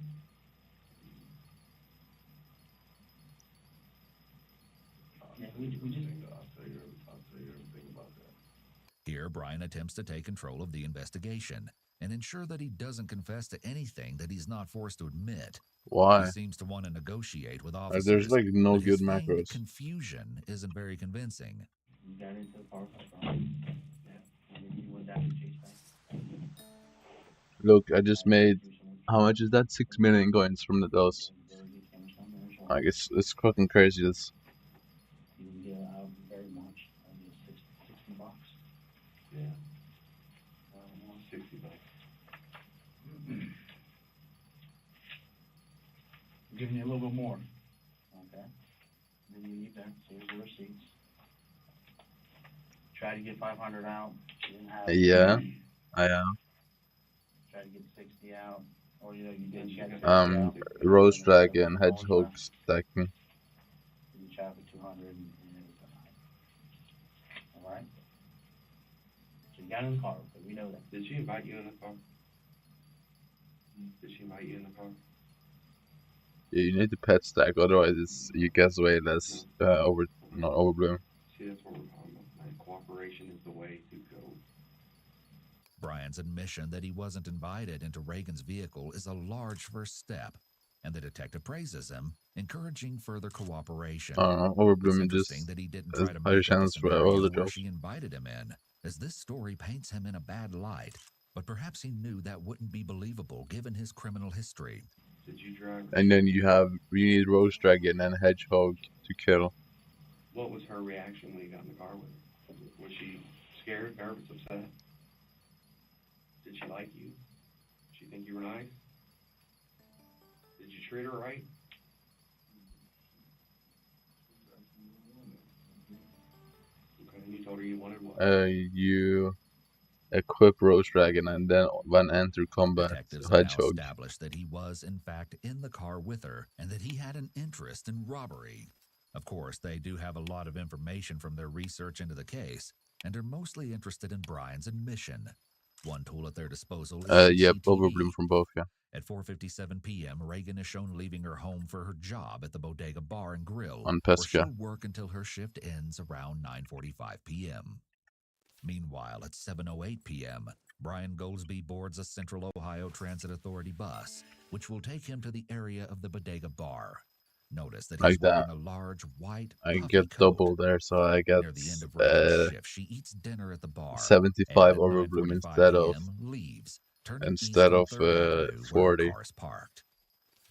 I'll tell you everything about that. Here, Brian attempts to take control of the investigation and ensure that he doesn't confess to anything that he's not forced to admit. Why? He seems to want to negotiate with officers. There's like no but his good feigned macros. confusion isn't very convincing. You got into the car with her. Yeah. And then you went down and chased back. Look, I just made, how much is that? 6 million coins from the dose. Like it's fucking crazy. This. You didn't get out very much. Only $60. Yeah. 60 bucks. I'm giving you a little bit more. Okay? Then you leave there. So here's the receipts. Try to get 500 out. You didn't have Yeah, I am. Try to get 60 out. Or you know, you didn't get 60 out. Rose Dragon, Hedgehog stacking. You try for 200 and it was denied. Alright? So you got in the car, but we know that. Did she invite you in the car? Did she invite you in the car? Yeah, you need to pet stack, otherwise it's, you guess way less not overbloom. See, that's what we're talking about. Like, cooperation is the way to go. Brian's admission that he wasn't invited into Reagan's vehicle is a large first step, and the detective praises him, encouraging further cooperation. Overbloom It's just interesting that he didn't has try to higher make up a chance for all scenario the where drops. she invited him in, as this story paints him in a bad light. But perhaps he knew that wouldn't be believable given his criminal history. Did you drive? And then you need Rose Dragon and Hedgehog to kill. What was her reaction when you got in the car with her? Was she scared, nervous, upset? Did she like you? Did she think you were nice? Did you treat her right? Okay, and you told her you wanted what? You equip Rose Dragon and then when enter combat, Detectives have now Hedgehog. established that he was, in fact, in the car with her and that he had an interest in robbery. Of course, they do have a lot of information from their research into the case and are mostly interested in Brian's admission. One tool at their disposal is Yep, CCTV. Overbloom from both, yeah. At 4:57 p.m., Reagan is shown leaving her home for her job at the Bodega Bar and Grill, On where Pesca. she'll work until her shift ends around 9:45 p.m. Meanwhile, at 7:08 p.m., Brian Goldsby boards a Central Ohio Transit Authority bus, which will take him to the area of the Bodega Bar. Notice that he's Like that. wearing a large white I puffy get coat. double there, so I get Near the end of Reagan's shift, she eats dinner at the bar. 75 and at Overbloom 9:45 p.m. leaves, turning east instead on of 3rd Avenue, where 40 her car is parked.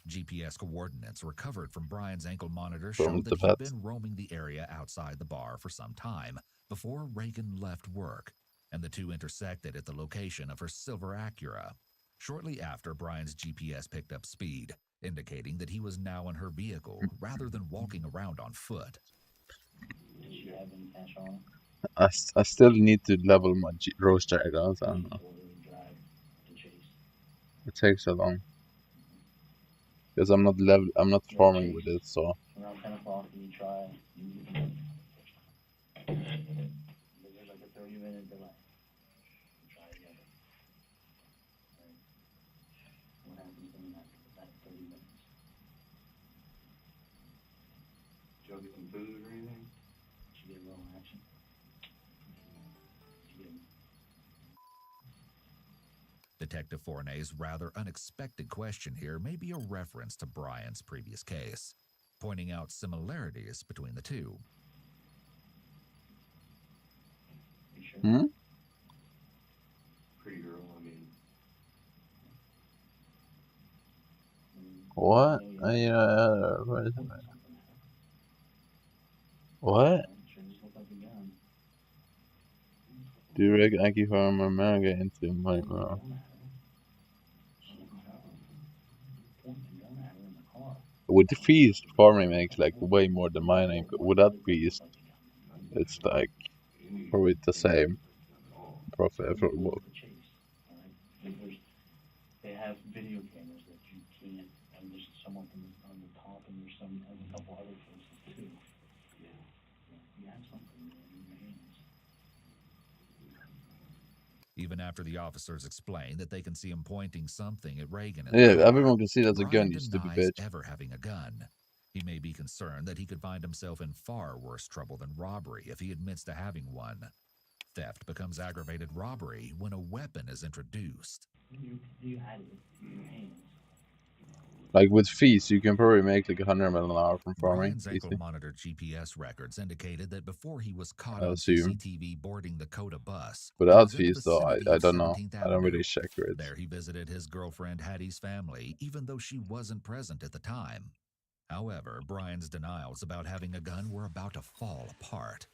GPS coordinates recovered from Brian's ankle monitor from show the that he'd pet. been roaming the area outside the bar for some time before Reagan left work, and the two intersected at the location of her silver Acura. Shortly after, Brian's GPS picked up speed, indicating that he was now in her vehicle rather than walking around on foot. Did you have any cash on it? I still need to level my Rose Dragon. I don't know. It takes so long. Because I'm not farming with it, so. Around 10 o'clock, you try. There's like a 30-minute delay. You try again. Right. What happens in that 30 minutes? Did y'all get some food or anything? Did you get a little action? Did you get Detective Fournet's rather unexpected question here may be a reference to Brian's previous case, pointing out similarities between the two. Hmm? Pretty girl, I mean. What? What? Do you reckon I keep from America into my with the feast, farming makes like way more than mining, but without feast, it's like probably the same profit for both. They have video cameras that you can't, and there's someone on the top, and there's a couple other places too. Yeah. You have something in your hands. Even after the officers explain that they can see him pointing something at Reagan. Yeah, everyone can see that's a gun, you Brian stupid denies bitch. ever having a gun. He may be concerned that he could find himself in far worse trouble than robbery if he admits to having one. Theft becomes aggravated robbery when a weapon is introduced. You had it in your hands. Like with fees, you can probably make like 100 mil an hour from farming. Brian's ankle-monitored GPS records indicated that before he was caught I on assume. CCTV boarding the Coda bus, Without fees, though, I don't know. I don't really check it. There he visited his girlfriend Hattie's family, even though she wasn't present at the time. However, Brian's denials about having a gun were about to fall apart.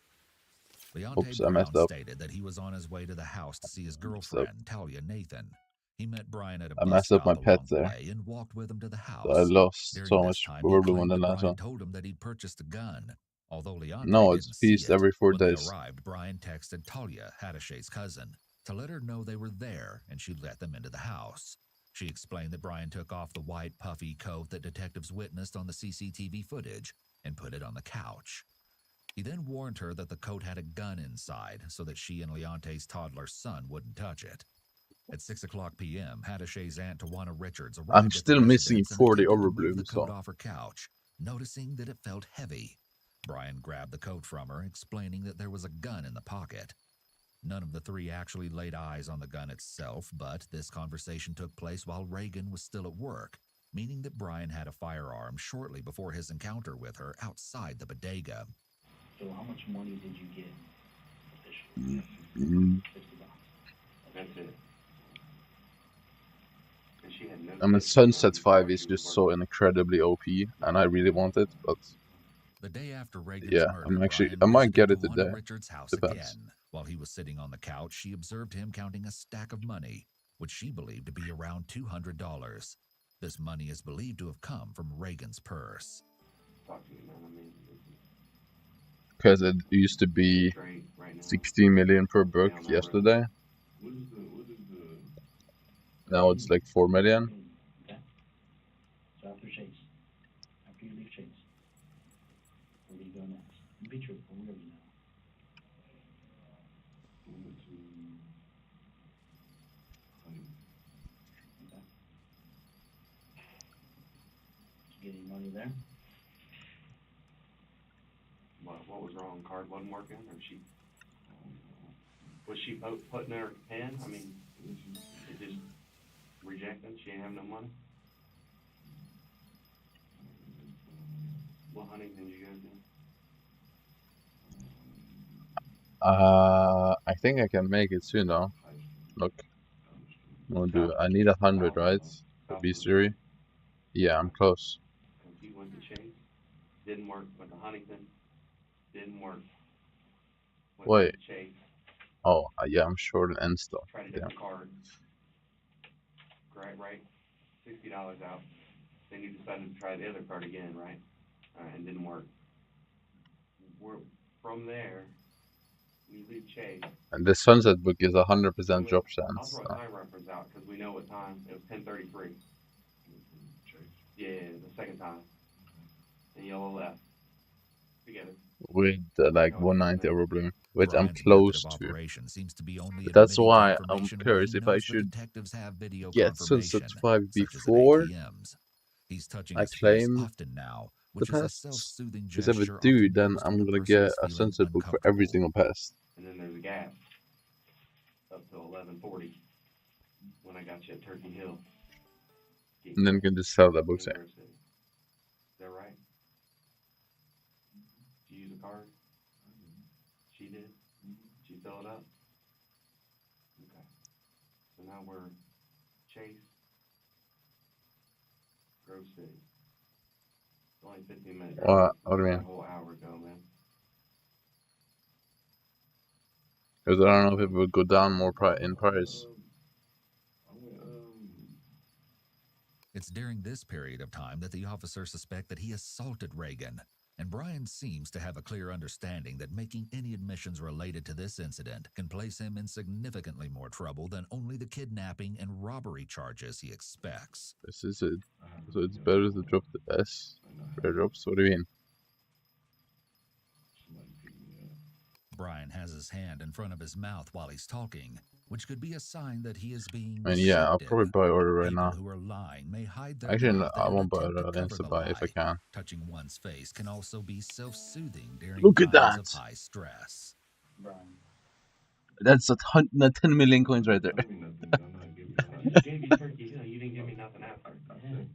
Leonte Brown stated that he was on his way to the house to see his girlfriend, Talia Nathan. He met Brian at a bus stop along the way and walked with him to the house. So I lost During so this much time, Overbloom he claimed on the that last Brian one. told him that he'd purchased a gun. Although Leonte No, didn't it's see feast it, every 4 when days. they arrived, Brian texted Talia, Hattishay's cousin, to let her know they were there, and she let them into the house. She explained that Brian took off the white puffy coat that detectives witnessed on the CCTV footage and put it on the couch. He then warned her that the coat had a gun inside so that she and Leonte's toddler son wouldn't touch it. At 6:00 p.m., Hattishay's aunt Tawana Richards arrived I'm at still the missing residence 40 and attempted to move the Overblooms, coat so. off her couch, noticing that it felt heavy. Brian grabbed the coat from her, explaining that there was a gun in the pocket. None of the three actually laid eyes on the gun itself, but this conversation took place while Reagan was still at work, meaning that Brian had a firearm shortly before his encounter with her outside the bodega. So how much money did you get Mm-hmm. That's it. And she had no I mean, Sunset 5 is just so incredibly OP, and I really want it, but The day after Reagan's yeah, murder, I might Brian get it visited Tawana today. Richards' house Depends. again. While he was sitting on the couch, she observed him counting a stack of money, which she believed to be around $200. This money is believed to have come from Reagan's purse. Because it used to be 16 million per book yesterday. Now it's like 4 million. Okay. So after Chase, after you leave Chase, where do you go next? Be truthful, where do you know? Okay. Did you get any money there? What was wrong? Card wasn't working, or was she putting her pen? I mean, it just rejecting. She didn't have no money. What hunting did you guys do? I think I can make it soon though. Look, I'm gonna do it. I need 100, right? For bestiary. Yeah, I'm close. You went to Chase, didn't work. Went to Huntington, didn't work. Went Wait. to Chase. Oh, yeah, I'm short an end still. Tried a different card. Right. $60 out. Then you decided to try the other card again, right? And didn't work. From there, you leave Chase. And the Sunset book is 100% drop I'll chance. throw a time reference out because we know what time. It was 10:33. Yeah, the second time. And yellow left. Together. With like 190 Overbloom, which I'm Brian's close method of to. operation seems to be only But that's admitting why I'm confirmation when curious he if I knows the should detectives have video get Sunset confirmation, 5 such as at before ATMs. He's touching I his face claim often now, the which is a pests. self-soothing Because if I gesture do, often then used I'm when a gonna person get is a feeling Sunset book for every single pest. And then there's a gap up to 11:40 when I got you at Turkey Hill. And then you can just sell that book. Is that right? Did you use a card? She did? Did you fill it up? Okay. So now we're Chase, Grove City. It's only 15 minutes. What do you mean? A whole hour ago, man. Because I don't know if it would go down more in price. It's during this period of time that the officers suspect that he assaulted Reagan, and Brian seems to have a clear understanding that making any admissions related to this incident can place him in significantly more trouble than only the kidnapping and robbery charges he expects. This is it. So it's better to drop the S. Better drops? What do you mean? Brian has his hand in front of his mouth while he's talking, which could be a sign that he is being I mean, yeah, I'll probably buy order right now. Who are lying may hide their Actually, no, guilt I in an won't buy attempt order. to I'll cover the buy if I can. Touching one's face can also be self-soothing during Look at times that. of high stress. That's 10 million coins right there. I just gave you turkey. You didn't give me nothing after. I said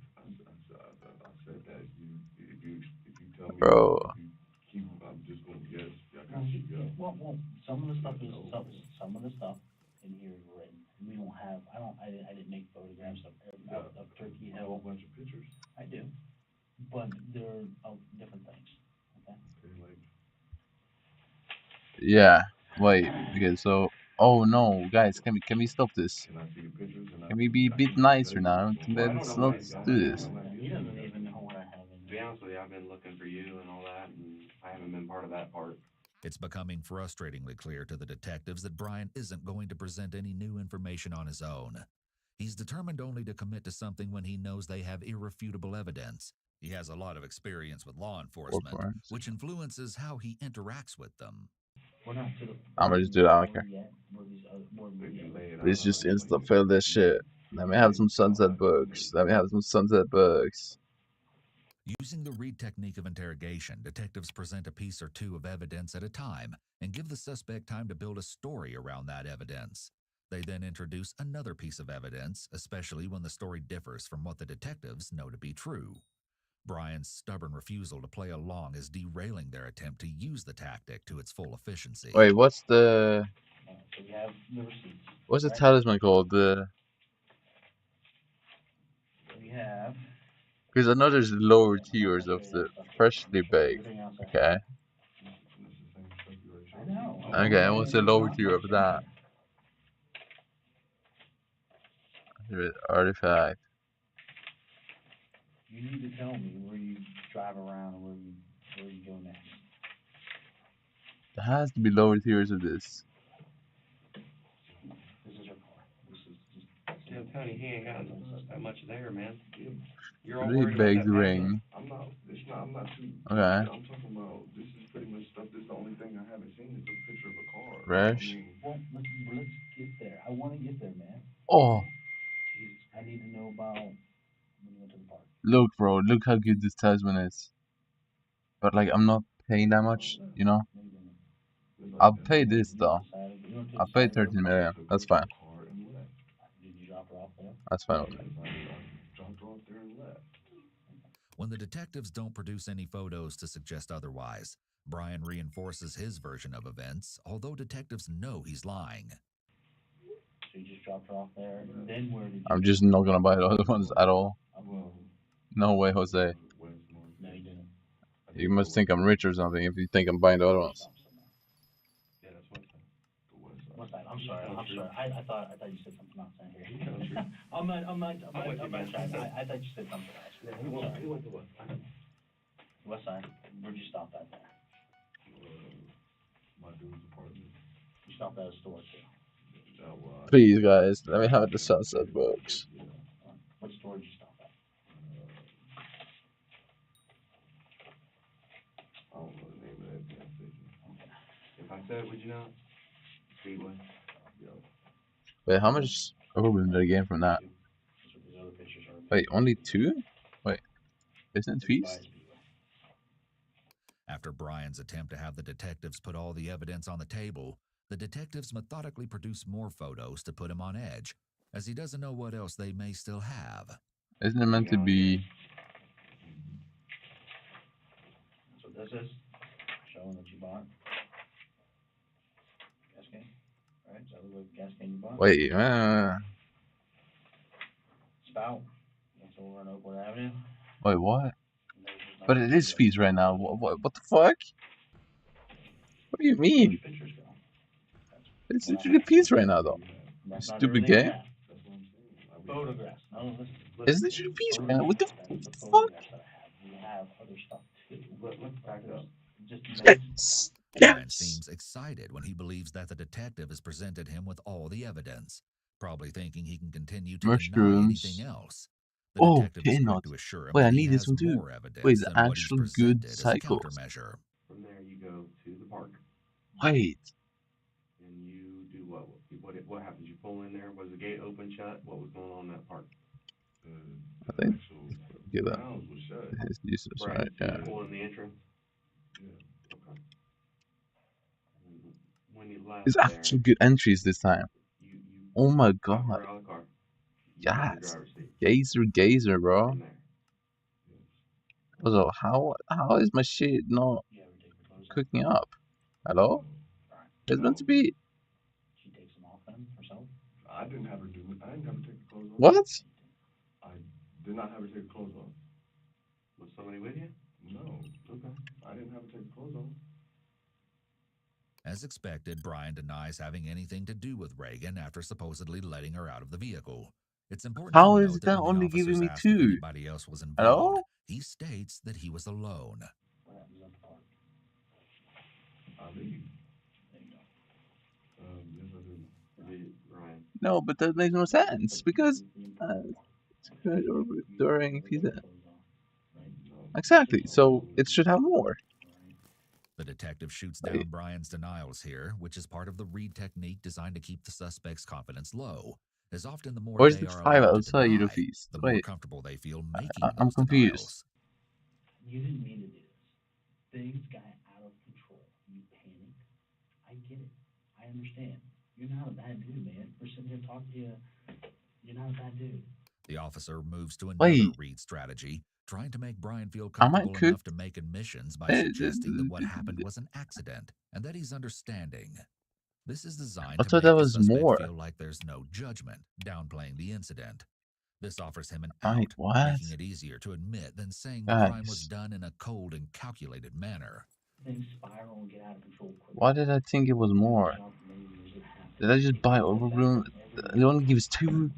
that if you tell me, bro. I'm just gonna guess. Well, some of the stuff in here is written. We don't have. I didn't make photographs of turkey. A whole bunch of pictures. I do, but they're different things. Okay. Yeah. Wait. Okay. So. Oh no, guys, can we stop this? Can I see the pictures? Can we be a bit nicer now? Let's not do this. He doesn't even know what I have in. To be honest with you, I've been looking for you and all that, and I haven't been part of that part. It's becoming frustratingly clear to the detectives that Brian isn't going to present any new information on his own. He's determined only to commit to something when he knows they have irrefutable evidence. He has a lot of experience with law enforcement, which influences how he interacts with them. I'm gonna just do that. I don't care. Let's just insta fail this shit. Let me have some sunset books. Using the read technique of interrogation, detectives present a piece or two of evidence at a time and give the suspect time to build a story around that evidence. They then introduce another piece of evidence, especially when the story differs from what the detectives know to be true. Brian's stubborn refusal to play along is derailing their attempt to use the tactic to its full efficiency. Wait, what's the Right? talisman called? We have. Because I know there's lower tiers of the freshly baked. Okay. I know. Okay, and what's the lower tier of that? Artifact. You need to tell me where you drive around and where you go next. There has to be lower tiers of this. This is your car. This is just. Yeah, Tony, he ain't got that much there, man. You're all Really worried about baked that ring. I'm not too. Okay. I'm talking about, this is pretty much stuff. This is the only thing I haven't seen is a picture of a car. Fresh. Well, let's get there. I want to get there, man. Oh. Jesus, I need to know about when you went to the park. Look, bro. Look how good this talisman is. But like, I'm not paying that much, you know. I'll pay this though. I'll pay 13 million. That's fine. Did you drop her off there? That's fine with me. Dropped off there and left. When the detectives don't produce any photos to suggest otherwise, Brian reinforces his version of events, although detectives know he's lying. So you just dropped her off there, and then where did you... I'm just not gonna buy the other ones at all. No way, Jose. No, you didn't. You must think I'm rich or something if you think I'm buying the other ones. Yeah, that's west side. The west side. West side. I'm sorry. I thought you said something else in here. I'm not trying. I thought you said something else. Yeah, he went to west side. West side. Where'd you stop at there? My dude's apartment. You stopped at a store too. Please, guys, let me have the sunset books. What store did you stop at? I don't know the name of that gas station. Okay. If I said, would you know? Speedway. Yo. Wait, how much urban did I gain from that? Wait, only 2? Wait, isn't it feast? After Brian's attempt to have the detectives put all the evidence on the table, the detectives methodically produce more photos to put him on edge, as he doesn't know what else they may still have. Isn't it meant to be... So this is showing what you bought. Gas can. Alright, so that was a gas can you bought. Wait, Spout. That's over on Oakwood Avenue. Wait, what? But it is feast right now. What the fuck? What do you mean? It's literally peace right now, though. You stupid game. Photographs. It's literally peace right now. What the fuck? We have other stuff too. let's back up. Yes. Brian Yes. seems excited when he believes that the detective has presented him with all the evidence, probably thinking he can continue to deny anything Mushrooms. else. The Oh, detective is quick peanuts. to assure him Wait, I that he need this has one too. more Wait, evidence the than what he's actual good presented as a cycles. countermeasure. From there, you go to the park. Wait. And you do what? What happened? You pull in there? Was the gate open, shut? What was going on in that park? I think. Get that. Grounds was shut. It's useless, Right. right? So Yeah. you pull in the entrance. Yeah. Okay. And when you left It's there, actual good entries this time. you Oh my got god. her out of the car. You got in the Yes. driver's seat. Gazer, bro. In there. Also, how is my shit not cooking up? Hello? It's meant to be. She takes them off then herself? I didn't have her take the clothes off. What? I did not have her take the clothes off. Was somebody with you? No. Okay. I didn't have her take the clothes off. As expected, Brian denies having anything to do with Reagan after supposedly letting her out of the vehicle. It's important How to is note that that when the only giving officers me asked if 2? anybody else was involved, Hello? he states that he was alone. What happens at the park? I leave. There you go. Yes, I do. Ryan. No, but that makes no sense because during exactly. So it should have more. The detective shoots Wait. down Brian's denials here, which is part of the Reed technique designed to keep the suspect's confidence low. As often the more Where's they the are 5 allowed to outside deny, feast? the more Wait. comfortable they feel making I'm those confused. denials. You didn't mean to do this. Things got out of control. You panicked. I get it. I understand. You're not a bad dude, man. We're sitting here talking to you. You're not a bad dude. The officer moves to another Wait. Reed strategy, trying to make Brian feel Am I comfortable cooked? enough to make admissions by suggesting that what happened was an accident and that he's understanding. This is designed I to thought make that the was suspect more. feel like there's no judgment, downplaying the incident. This offers him an Wait, out, what? making it easier to admit than saying the crime was Guys, done in a cold and calculated manner. Things spiral and get out of control quickly. why did I think it was more? Did I just buy overbloom? It only gives 2.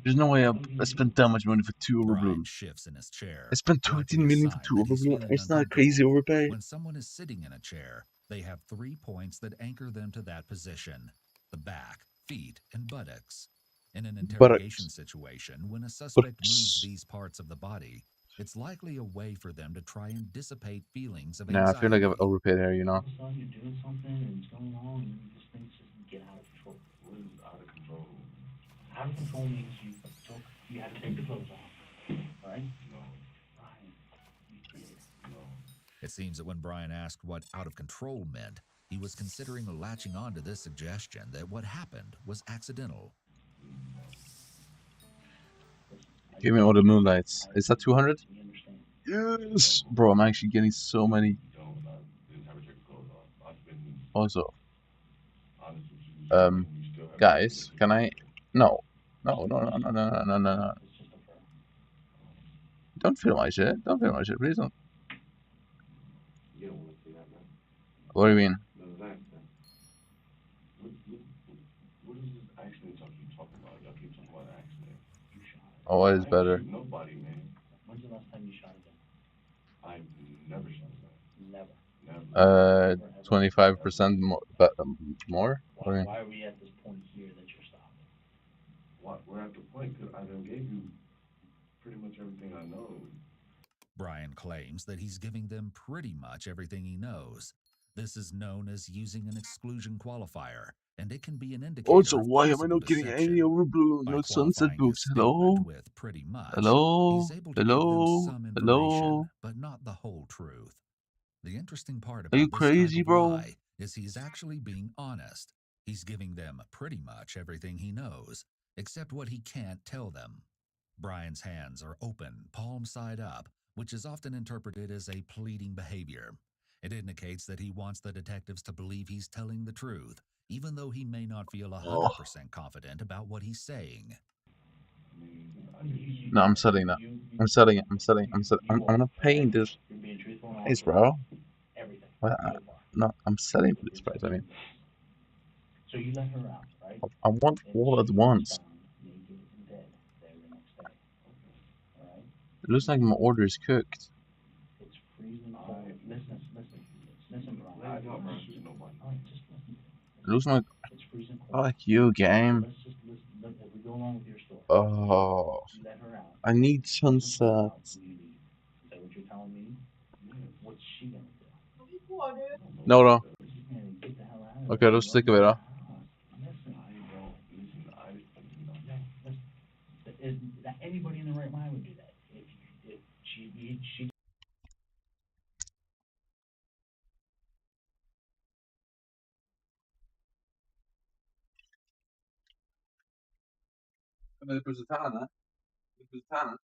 There's no way I spent that much money for 2 Brian overbloom. shifts in his chair. I spent 13 million for 2 overbloom. It's not a crazy overpay. When someone is sitting in a chair, they have 3 points that anchor them to that position: the back, feet, and buttocks. In an interrogation situation, when a suspect moves these parts of the body, it's likely a way for them to try and dissipate feelings of Nah, I feel like anxiety. I've overpaid here, you know. All of a sudden you're doing something and it's going on and you just think just get out of control. What is out of control? Out of control means you had to take the clothes off, right? No. Brian, you did. No. It seems that when Brian asked what out of control meant, he was considering latching on to this suggestion that what happened was accidental. Give me all the moonlights. Is that 200? Yes! Bro, I'm actually getting so many. Also, guys, can I? No. No. Don't film my shit. Don't film my shit, please don't. You don't want to see that, man. What do you mean? No, that. What is this accident y'all keep talking about? Y'all keep talking about accident. You shot it. Oh, what is better? I ain't shoot nobody, man. When's the last time you shot a gun? I've never shot a gun. Never. 25% more. More? Why are we at this point here that you're stopping? We're at the point because I done gave you pretty much everything I know. Brian claims that he's giving them pretty much everything he knows. This is known as using an exclusion qualifier, and it can be an indicator Also, of why am I possible not getting deception. any overbloom? By No sunset qualifying books. his Hello? statement with pretty much, Hello? he's able to give them some information, Hello? but not the whole truth. The interesting part Are you about this crazy, type of bro? lie is he's actually being honest. He's giving them pretty much everything he knows, except what he can't tell them. Brian's hands are open, palm side up, which is often interpreted as a pleading behavior. It indicates that he wants the detectives to believe he's telling the truth, even though he may not feel 100% confident about what he's saying. No, I'm setting that. I'm setting it. I'm not paying this price, bro. What? No, I'm setting for this price. I mean, So you let her out, right? I want all at once. Naked and dead there the next day. Alright? It looks like my order is cooked. It's freezing cold. Listen, Brian. I don't mess with nobody. All right, just listen. Lose my. It's freezing cold. Fuck you, game. Let's just listen. If we go along with your story. Oh. You let her out. I need sunsets. Is that what you're telling me? What's she gonna do? No, no. She's gonna get the hell out of Okay, då sticker vi då. Anybody in the right mind would do that. If she Men det är pussetanna. Det är pussetanna.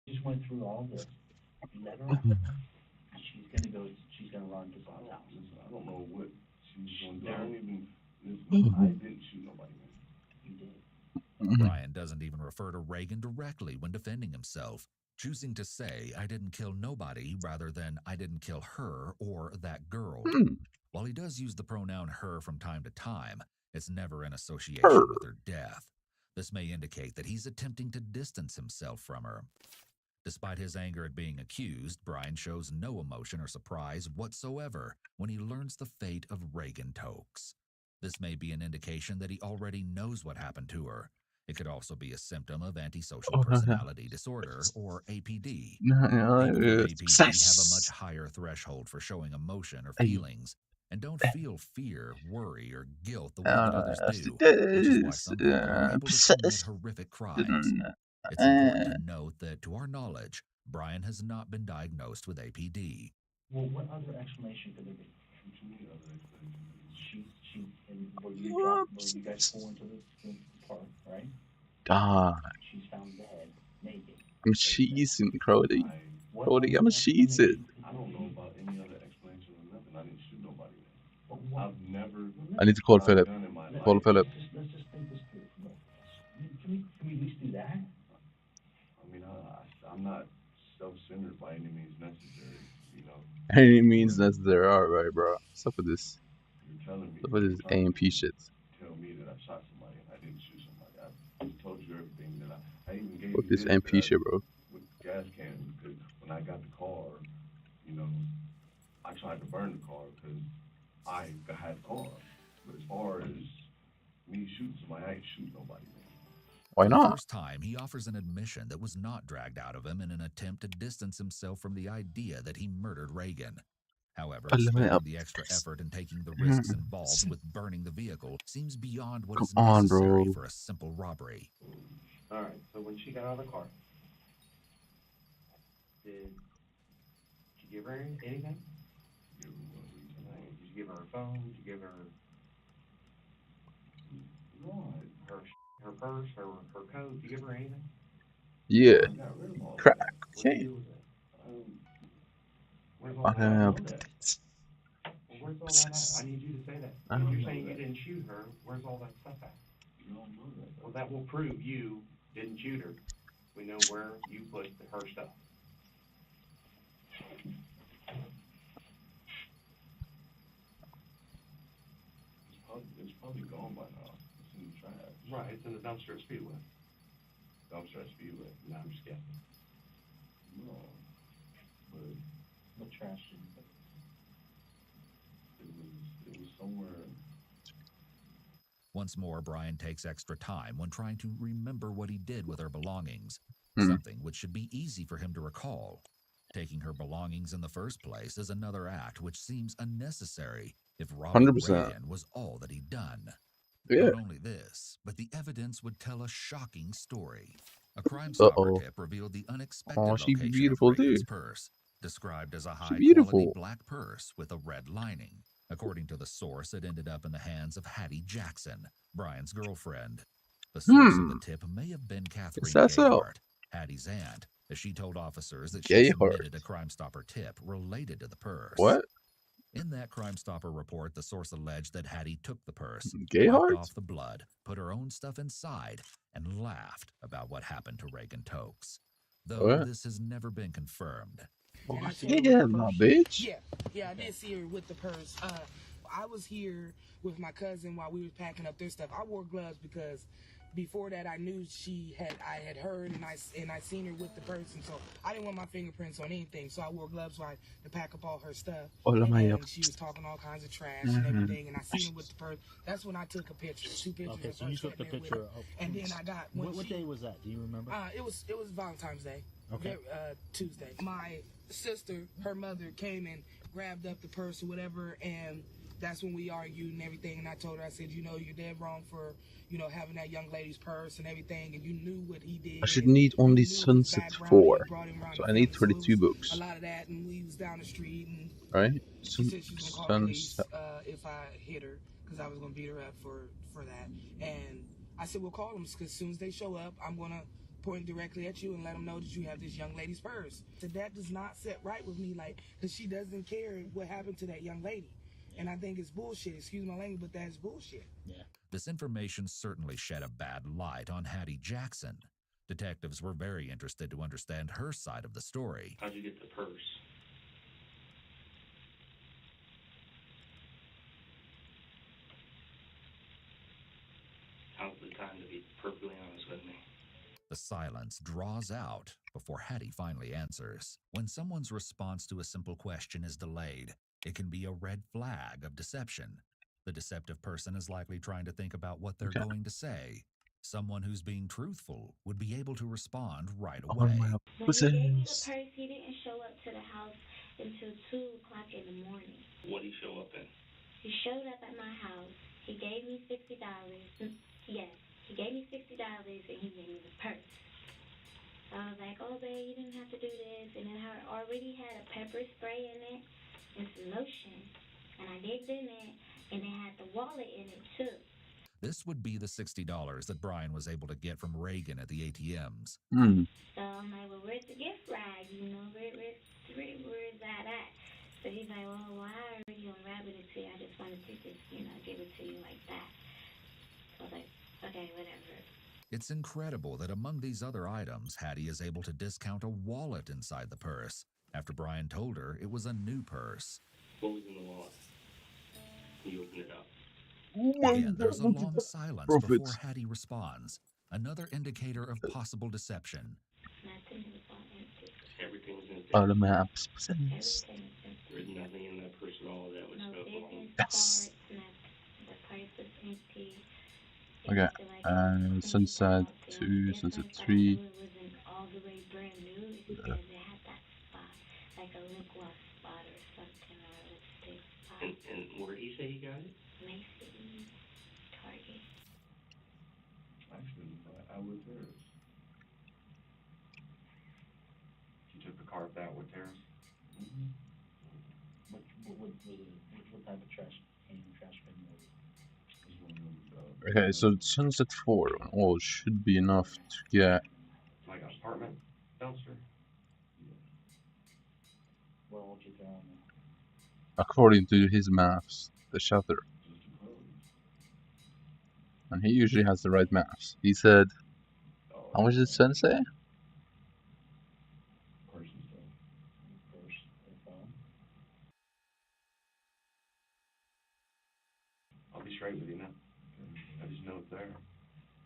Just went through all this. Let her out. She's gonna run to God's house. I don't know what she was gonna do. I didn't shoot nobody, man. You did. Brian doesn't even refer to Reagan directly when defending himself, choosing to say, "I didn't kill nobody," rather than "I didn't kill her" or "that girl." While he does use the pronoun her from time to time, it's never in association with her death. This may indicate that he's attempting to distance himself from her. Despite his anger at being accused, Brian shows no emotion or surprise whatsoever when he learns the fate of Reagan Tokes. This may be an indication that he already knows what happened to her. It could also be a symptom of antisocial personality disorder, or APD. People with APD have a much higher threshold for showing emotion or feelings, and don't feel fear, worry, or guilt the way that others do, which is why some people are able to commit horrific crimes. It's important to note that, to our knowledge, Brian has not been diagnosed with APD. Well, what other explanation could there be? Where you guys pull into the park, right? She's found dead, naked. I'm cheesing, Cody. Cody, I'm cheesing. I don't know about any other explanation or nothing. I didn't shoot nobody, man. I've never. I need to call Philip. Call Philip. Let's just think this through. Can we at least do that? I mean, I'm not self-centered by any means necessary, you know. Any means necessary, alright, bro. Stop with this. You're telling me. Stop with this AMP shit. Tell me that I shot somebody and I didn't shoot somebody. I told you everything that I even gave Fuck you this MP shit, bro. With gas cans, because when I got the car, you know, I tried to burn the car because I had the car. But as far as me shooting somebody, I ain't shooting nobody, man. Why not? For the first time, he offers an admission that was not dragged out of him in an attempt to distance himself from the idea that he murdered Reagan. However, sparing the extra effort and taking the risks involved with burning the vehicle seems beyond what is necessary for a simple robbery. All right, so when she got out of the car, did you give her anything? Did you give her a phone? Did you give her her purse, her coat? Did you give her anything? Yeah. Crack. Okay. Where's all that at? Where's all that at? I need you to say that. If you're saying you didn't shoot her, where's all that stuff at? You don't know that. Well, that will prove you didn't shoot her. We know where you put her stuff. It's probably gone by now. It's in the trash. Right, it's in the dumpster at Speedway. Dumpster at Speedway. No, I'm just guessing. No. But what trash did you put? It was somewhere. Once more, Brian takes extra time when trying to remember what he did with her belongings, something which should be easy for him to recall. Taking her belongings in the first place is another act which seems unnecessary if robbing Reagan was all that he'd done. Not only this, but the evidence would tell a shocking story. A Crime Stopper tip revealed the unexpected location of Reagan's purse, described as a high-quality black purse with a red lining. According to the source, it ended up in the hands of Hattie Jackson, Brian's girlfriend. The source of the tip may have been Catherine Gayhart, Hattie's aunt, as she told officers that she submitted a Crime Stopper tip related to the purse. What? In that Crime Stopper report, the source alleged that Hattie took the purse, wiped off the blood, put her own stuff inside, and laughed about what happened to Reagan Tokes. Though this has never been confirmed. Yeah, my bitch. Yeah, I did see her with the purse. I was here with my cousin while we were packing up their stuff. I wore gloves because before that I knew I had heard and I seen her with the purse, and so I didn't want my fingerprints on anything, so I wore gloves to pack up all her stuff. And she was talking all kinds of trash and everything, and I seen her with the purse. That's when I took a picture, 2 pictures. Okay, so you took the picture of, and then I got what day was that? Do you remember? It was Valentine's Day. Okay. Tuesday. My sister, her mother, came and grabbed up the purse or whatever, and that's when we argued and everything. And I told her, I said, you're dead wrong for, having that young lady's purse and everything, and you knew what he did. I should need only Sunset 4, so I need 32 books. A lot of that, and we was down the street, and right? she said she was gonna call the police if I hit her, because I was gonna beat her up for that. And I said, well, call them, because as soon as they show up, I'm gonna point directly at you and let them know that you have this young lady's purse. That does not sit right with me, like, because she doesn't care what happened to that young lady. And I think it's bullshit. Excuse my language, but that's bullshit. Yeah. This information certainly shed a bad light on Hattie Jackson. Detectives were very interested to understand her side of the story. How'd you get the purse? Now's the time to be perfectly honest with me. The silence draws out before Hattie finally answers. When someone's response to a simple question is delayed, it can be a red flag of deception. The deceptive person is likely trying to think about what they're going to say. Someone who's being truthful would be able to respond right away. When he gave me the purse, he didn't show up to the house until 2 o'clock in the morning. What did he show up in? He showed up at my house. He gave me $60. Yes, he gave me $60 and he gave me the purse. So I was like, oh, babe, you didn't have to do this. And it already had a pepper spray in it and some lotion. And I digged in it, and it had the wallet in it, too. This would be the $60 that Brian was able to get from Reagan at the ATMs. So I'm like, well, where's the gift bag? You know, where's that at? So he's like, well, I already unwrapped it to you. I just wanted to just, give it to you like that. So I was like, okay, whatever. It's incredible that among these other items, Hattie is able to discount a wallet inside the purse after Brian told her it was a new purse. What was in the wallet? You opened it up. Again, there's a long silence before Hattie responds. Another indicator of possible deception. Everything was in the all the maps. There was nothing in that purse at all that was so Yes. The purse was empty. Okay. Sunset 2, Sunset 3. It wasn't all the way brand new because it had that spot, like a lip gloss spot or something, or a lipstick spot. And where did he say he got it? Macy's, Target. Actually, I was there. She took the car back with Terrace. What type of trash can was it? Okay, so Sunset 4 on all should be enough to get. Like an apartment dumpster. Well, what you throw on there? According to his maps, the shutter. And he usually has the right maps. He said, how much did Sun say? I'll be straight with you now. I just know it's there.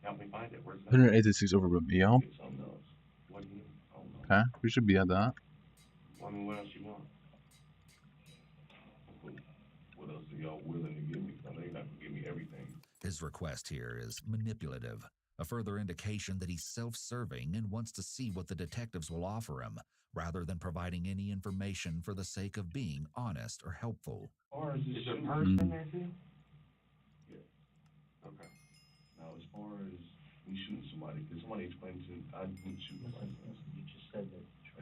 Help me find it. Where's that? 186 over room. Yep. Something else. What do you need? I don't know. Okay, we should be at that. I mean, what else you want? What else are y'all willing to give me? I know you're not gonna give me everything. His request here is manipulative, a further indication that he's self-serving and wants to see what the detectives will offer him, rather than providing any information for the sake of being honest or helpful. Or is there a person in there too? Yeah. Okay. Now, as far as me shooting somebody, did somebody explain to me I didn't shoot somebody? You just said that. I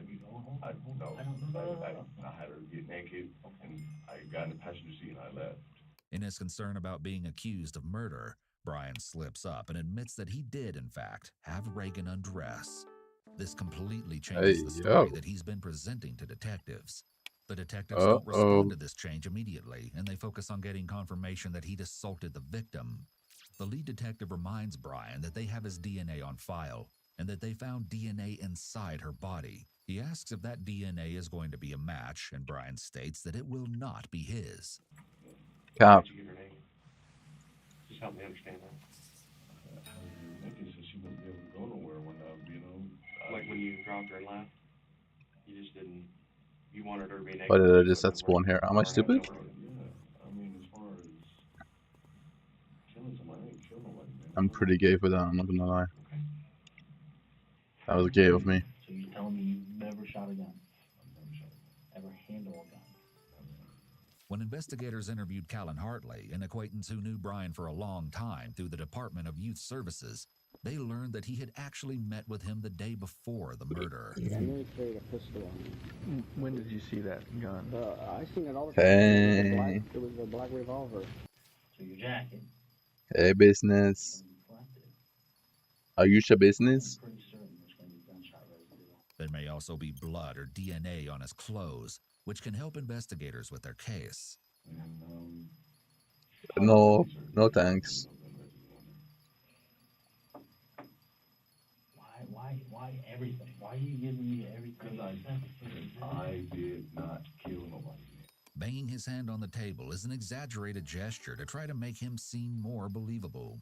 had her get naked, and I got in the passenger seat and I left. In his concern about being accused of murder, Brian slips up and admits that he did, in fact, have Reagan undress. This completely changes the story that he's been presenting to detectives. The detectives don't respond to this change immediately, and they focus on getting confirmation that he'd assaulted the victim. The lead detective reminds Brian that they have his DNA on file, and that they found DNA inside her body. He asks if that DNA is going to be a match, and Brian states that it will not be his. Cap. Did you get her name? Just help me understand that. How did you make it so she wouldn't be able to go nowhere when, like when you dropped her and left? You just didn't, you wanted her to be naked. Why did I just set spawn here? Am I stupid? Yeah, I mean, as far as killing somebody, I ain't kill nobody, man. I'm pretty gay for that, I'm not gonna lie. That was gay of me. So you're telling me you never shot a gun? Ever handle a gun? When investigators interviewed Callan Hartley, an acquaintance who knew Brian for a long time through the Department of Youth Services, they learned that he had actually met with him the day before the murder. I knew he carried a pistol on him. When did you see that gun? I seen it all the time. Hey. It was a black revolver. So your jacket? Hey, business. Are you your business? I'm pretty certain there's There may also be blood or DNA on his clothes, which can help investigators with their case. No, no thanks. Why everything? Why are you giving me everything? Because I did not kill nobody. Banging his hand on the table is an exaggerated gesture to try to make him seem more believable.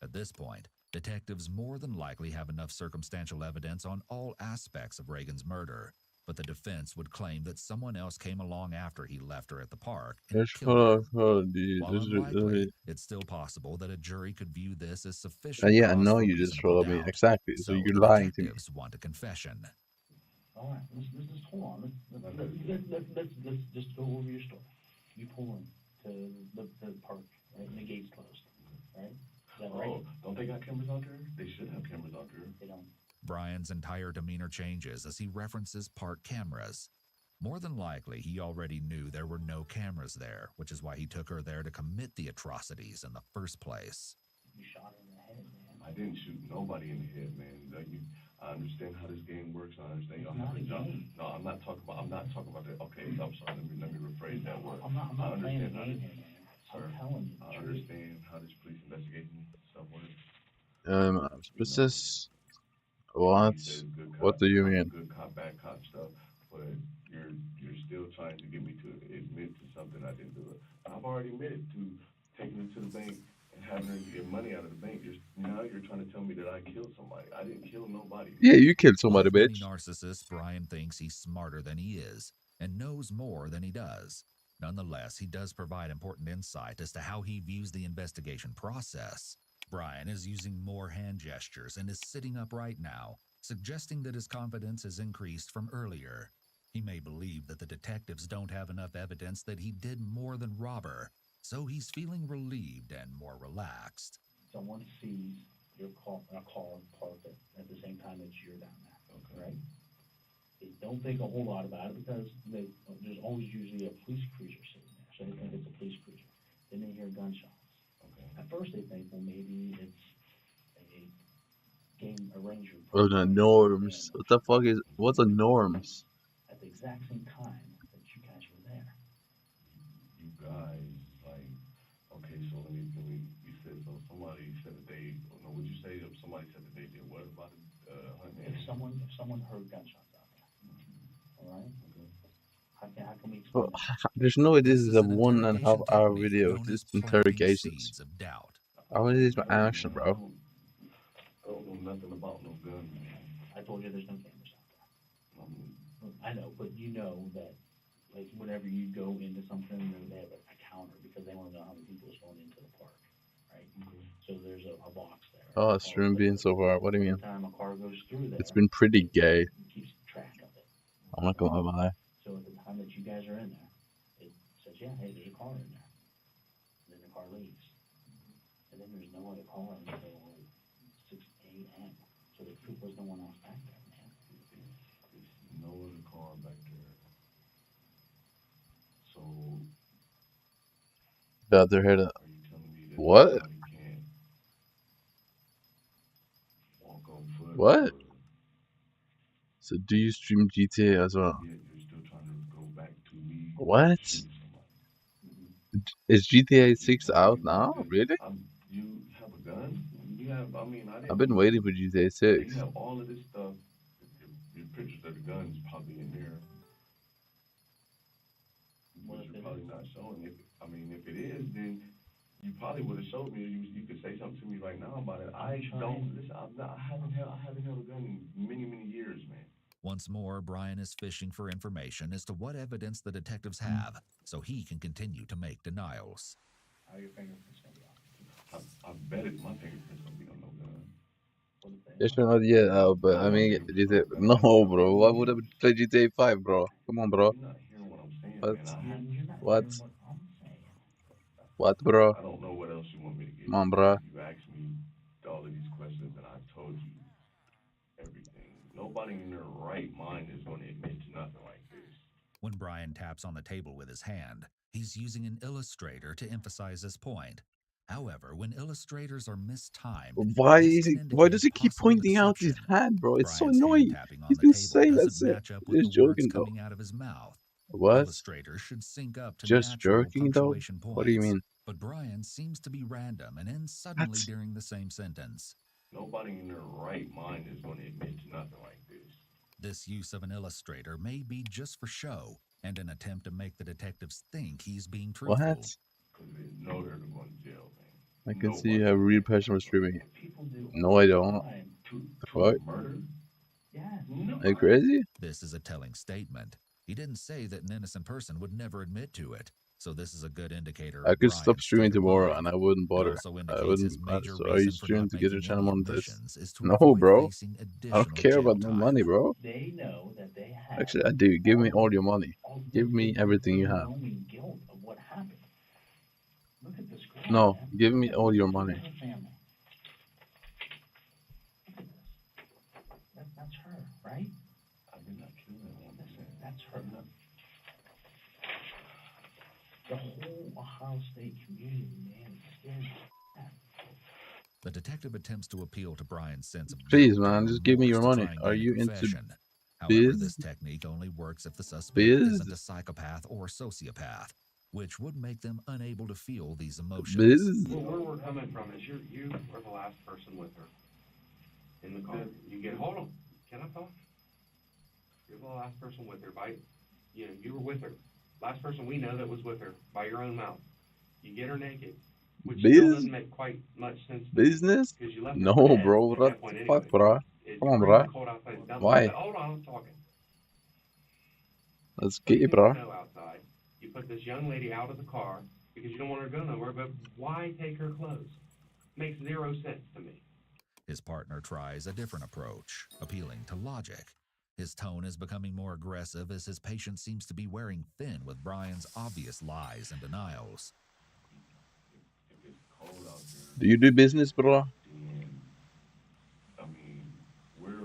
At this point, detectives more than likely have enough circumstantial evidence on all aspects of Reagan's murder, but the defense would claim that someone else came along after he left her at the park and killed her. While unlikely, it's still possible that a jury could view this as sufficient Yeah, I cause know for you just reasonable told me doubt. exactly. So you're lying to me. Detectives want a confession. All right, let's just hold on. Let's just go over your story. You pull in to the park, right? And the gate's closed, right? Is that right? Oh, don't they got cameras out there? They should have cameras out there. They don't. Brian's entire demeanor changes as he references park cameras. More than likely, he already knew there were no cameras there, which is why he took her there to commit the atrocities in the first place. You shot her in the head, man. I didn't shoot nobody in the head, man. I understand how this game works. I understand y'all It's have not a a job. game. No, I'm not talking about that. Okay, I'm sorry. Let me rephrase that word. I'm not playing a how game this, here, man. sir, I'm telling you. I understand how this police investigation stuff works. This what? What do you mean? Good cop, bad cop stuff, but you're still trying to get me to admit to something I didn't do. I've already admitted to taking her to the bank and having her get money out of the bank. Now you're trying to tell me that I killed somebody. I didn't kill nobody. Yeah, you killed somebody, Like many bitch. narcissists, Brian thinks he's smarter than he is and knows more than he does. Nonetheless, he does provide important insight as to how he views the investigation process. Brian is using more hand gestures and is sitting up right now, suggesting that his confidence has increased from earlier. He may believe that the detectives don't have enough evidence that he did more than rob her, so he's feeling relieved and more relaxed. Someone sees your car parked at the same time that you're down there, okay. Right? They don't think a whole lot about it because there's always usually a police cruiser sitting there, so they think it's a police cruiser. Then they hear gunshots. Okay. At first they think, well, maybe it's a ranger. Oh, the norms. What the fuck is? What's the norms? At the exact same time that you guys were there. You guys, like, okay, so let me. You said so. Somebody said that they. No, would you say that somebody said that they did what about the hunting? If someone heard gunshots out there, all right. Okay. How can we explain? Well, there's no way this is a 1.5 hour video. Just interrogations. Of doubt. I want this action, bro. I don't know nothing about no gun. I told you there's no cameras out there. I know, but you know that, like, whenever you go into something, they have a counter because they want to know how many people is going into the park, right? Mm-hmm. So there's a box there. Oh, stream being so far. What do you mean? Every time a car goes through there, it's been pretty gay. It keeps track of it. I'm not gonna lie. So at the time that you guys are in there, it says, yeah, hey, there's a car in there. And then the car leaves. And then there's no other car until 6 a.m. So the truth was no one else back there, man. There's no other car back there. So. The other head. What? What? So do you stream GTA as well? Yeah, you're still trying to go back to me. What? Is GTA 6 out now? Really? You have a gun? You have, I mean, I've been waiting for GTA 6. You have all of this stuff. Your pictures of the gun is probably in there. But you're probably not showing it. I mean, if it is, then you probably would have showed me. You could say something to me right now about it. I haven't held a gun in many, many years, man. Once more, Brian is fishing for information as to what evidence the detectives have, so he can continue to make denials. How are your fingerprints going to be on? I bet my fingerprints going to be on no gun. It's not yet out, but I mean, no, bro. Why would I play GTA 5, bro? Come on, bro. You're not hearing what I'm saying, What? man. What? What, bro? I don't know what else you want me to get. Come on, bro. You asked me all of these questions, and I've told you everything. Nobody in their right mind is going to admit to nothing like this. When Brian taps on the table with his hand, he's using an illustrator to emphasize his point. However, when illustrators are mistimed, Why does he keep pointing out his hand, bro? It's so annoying. He's been saying that's it. Just joking though. coming out of his mouth. What? Illustrators should sync up to Just natural joking though? punctuation points. What do you mean? But Brian seems to be random and ends suddenly during the same sentence. Nobody in their right mind is going to admit to nothing like this. This use of an illustrator may be just for show and an attempt to make the detectives think he's being truthful. What? Because they know they're going to jail, man. I can see you have real passion for streaming. No, I don't. What? Are you crazy? This is a telling statement. He didn't say that an innocent person would never admit to it, so this is a good indicator. I could stop streaming tomorrow and I wouldn't bother. I wouldn't matter. So are you streaming to get your channel monetized? No, bro. I don't care about no money, bro. They know that they have. Actually, I do. Give me all your money. Give me everything you have. Guilt of what happened. Look at this girl. No, give me all your money. Look at this. That's her, right? I did not kill anyone. Listen, that's her. The whole Ohio State community, man, is scared. The detective attempts to appeal to Brian's sense of please, man, just give me your money. Are you into However, this technique only works if the suspect isn't a psychopath or sociopath, which would make them unable to feel these emotions. Well, where we're coming from is you were the last person with her in the car. Hold on. Can I talk? You're the last person with her. You were with her. Last person we know that was with her by your own mouth. You get her naked, which still doesn't make quite much sense. Business? You left No, her bro. What the fuck, bro? Come on, bro. Why? Hold on, I'm talking. That's gay, bro. Outside. You put this young lady out of the car because you don't want her to go nowhere, but why take her clothes? Makes zero sense to me. His partner tries a different approach, appealing to logic. His tone is becoming more aggressive as his patient seems to be wearing thin with Brian's obvious lies and denials. Do you do business, bro? I mean, where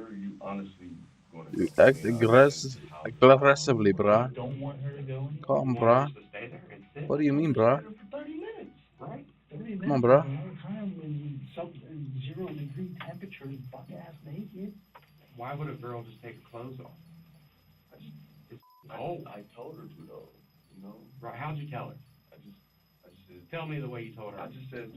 are you honestly going to You act aggressively, bro. Don't want her to go anywhere. Come on, bro. What do you mean, bro? 30 minutes, right? 30 minutes. Come on, bro. A long time when 0-degree temperatures, butt ass naked. Why would a girl just take her clothes off? It's cold. I told her to though. You know. Right? How'd you tell her? I just said. Tell me the way you told her. I said.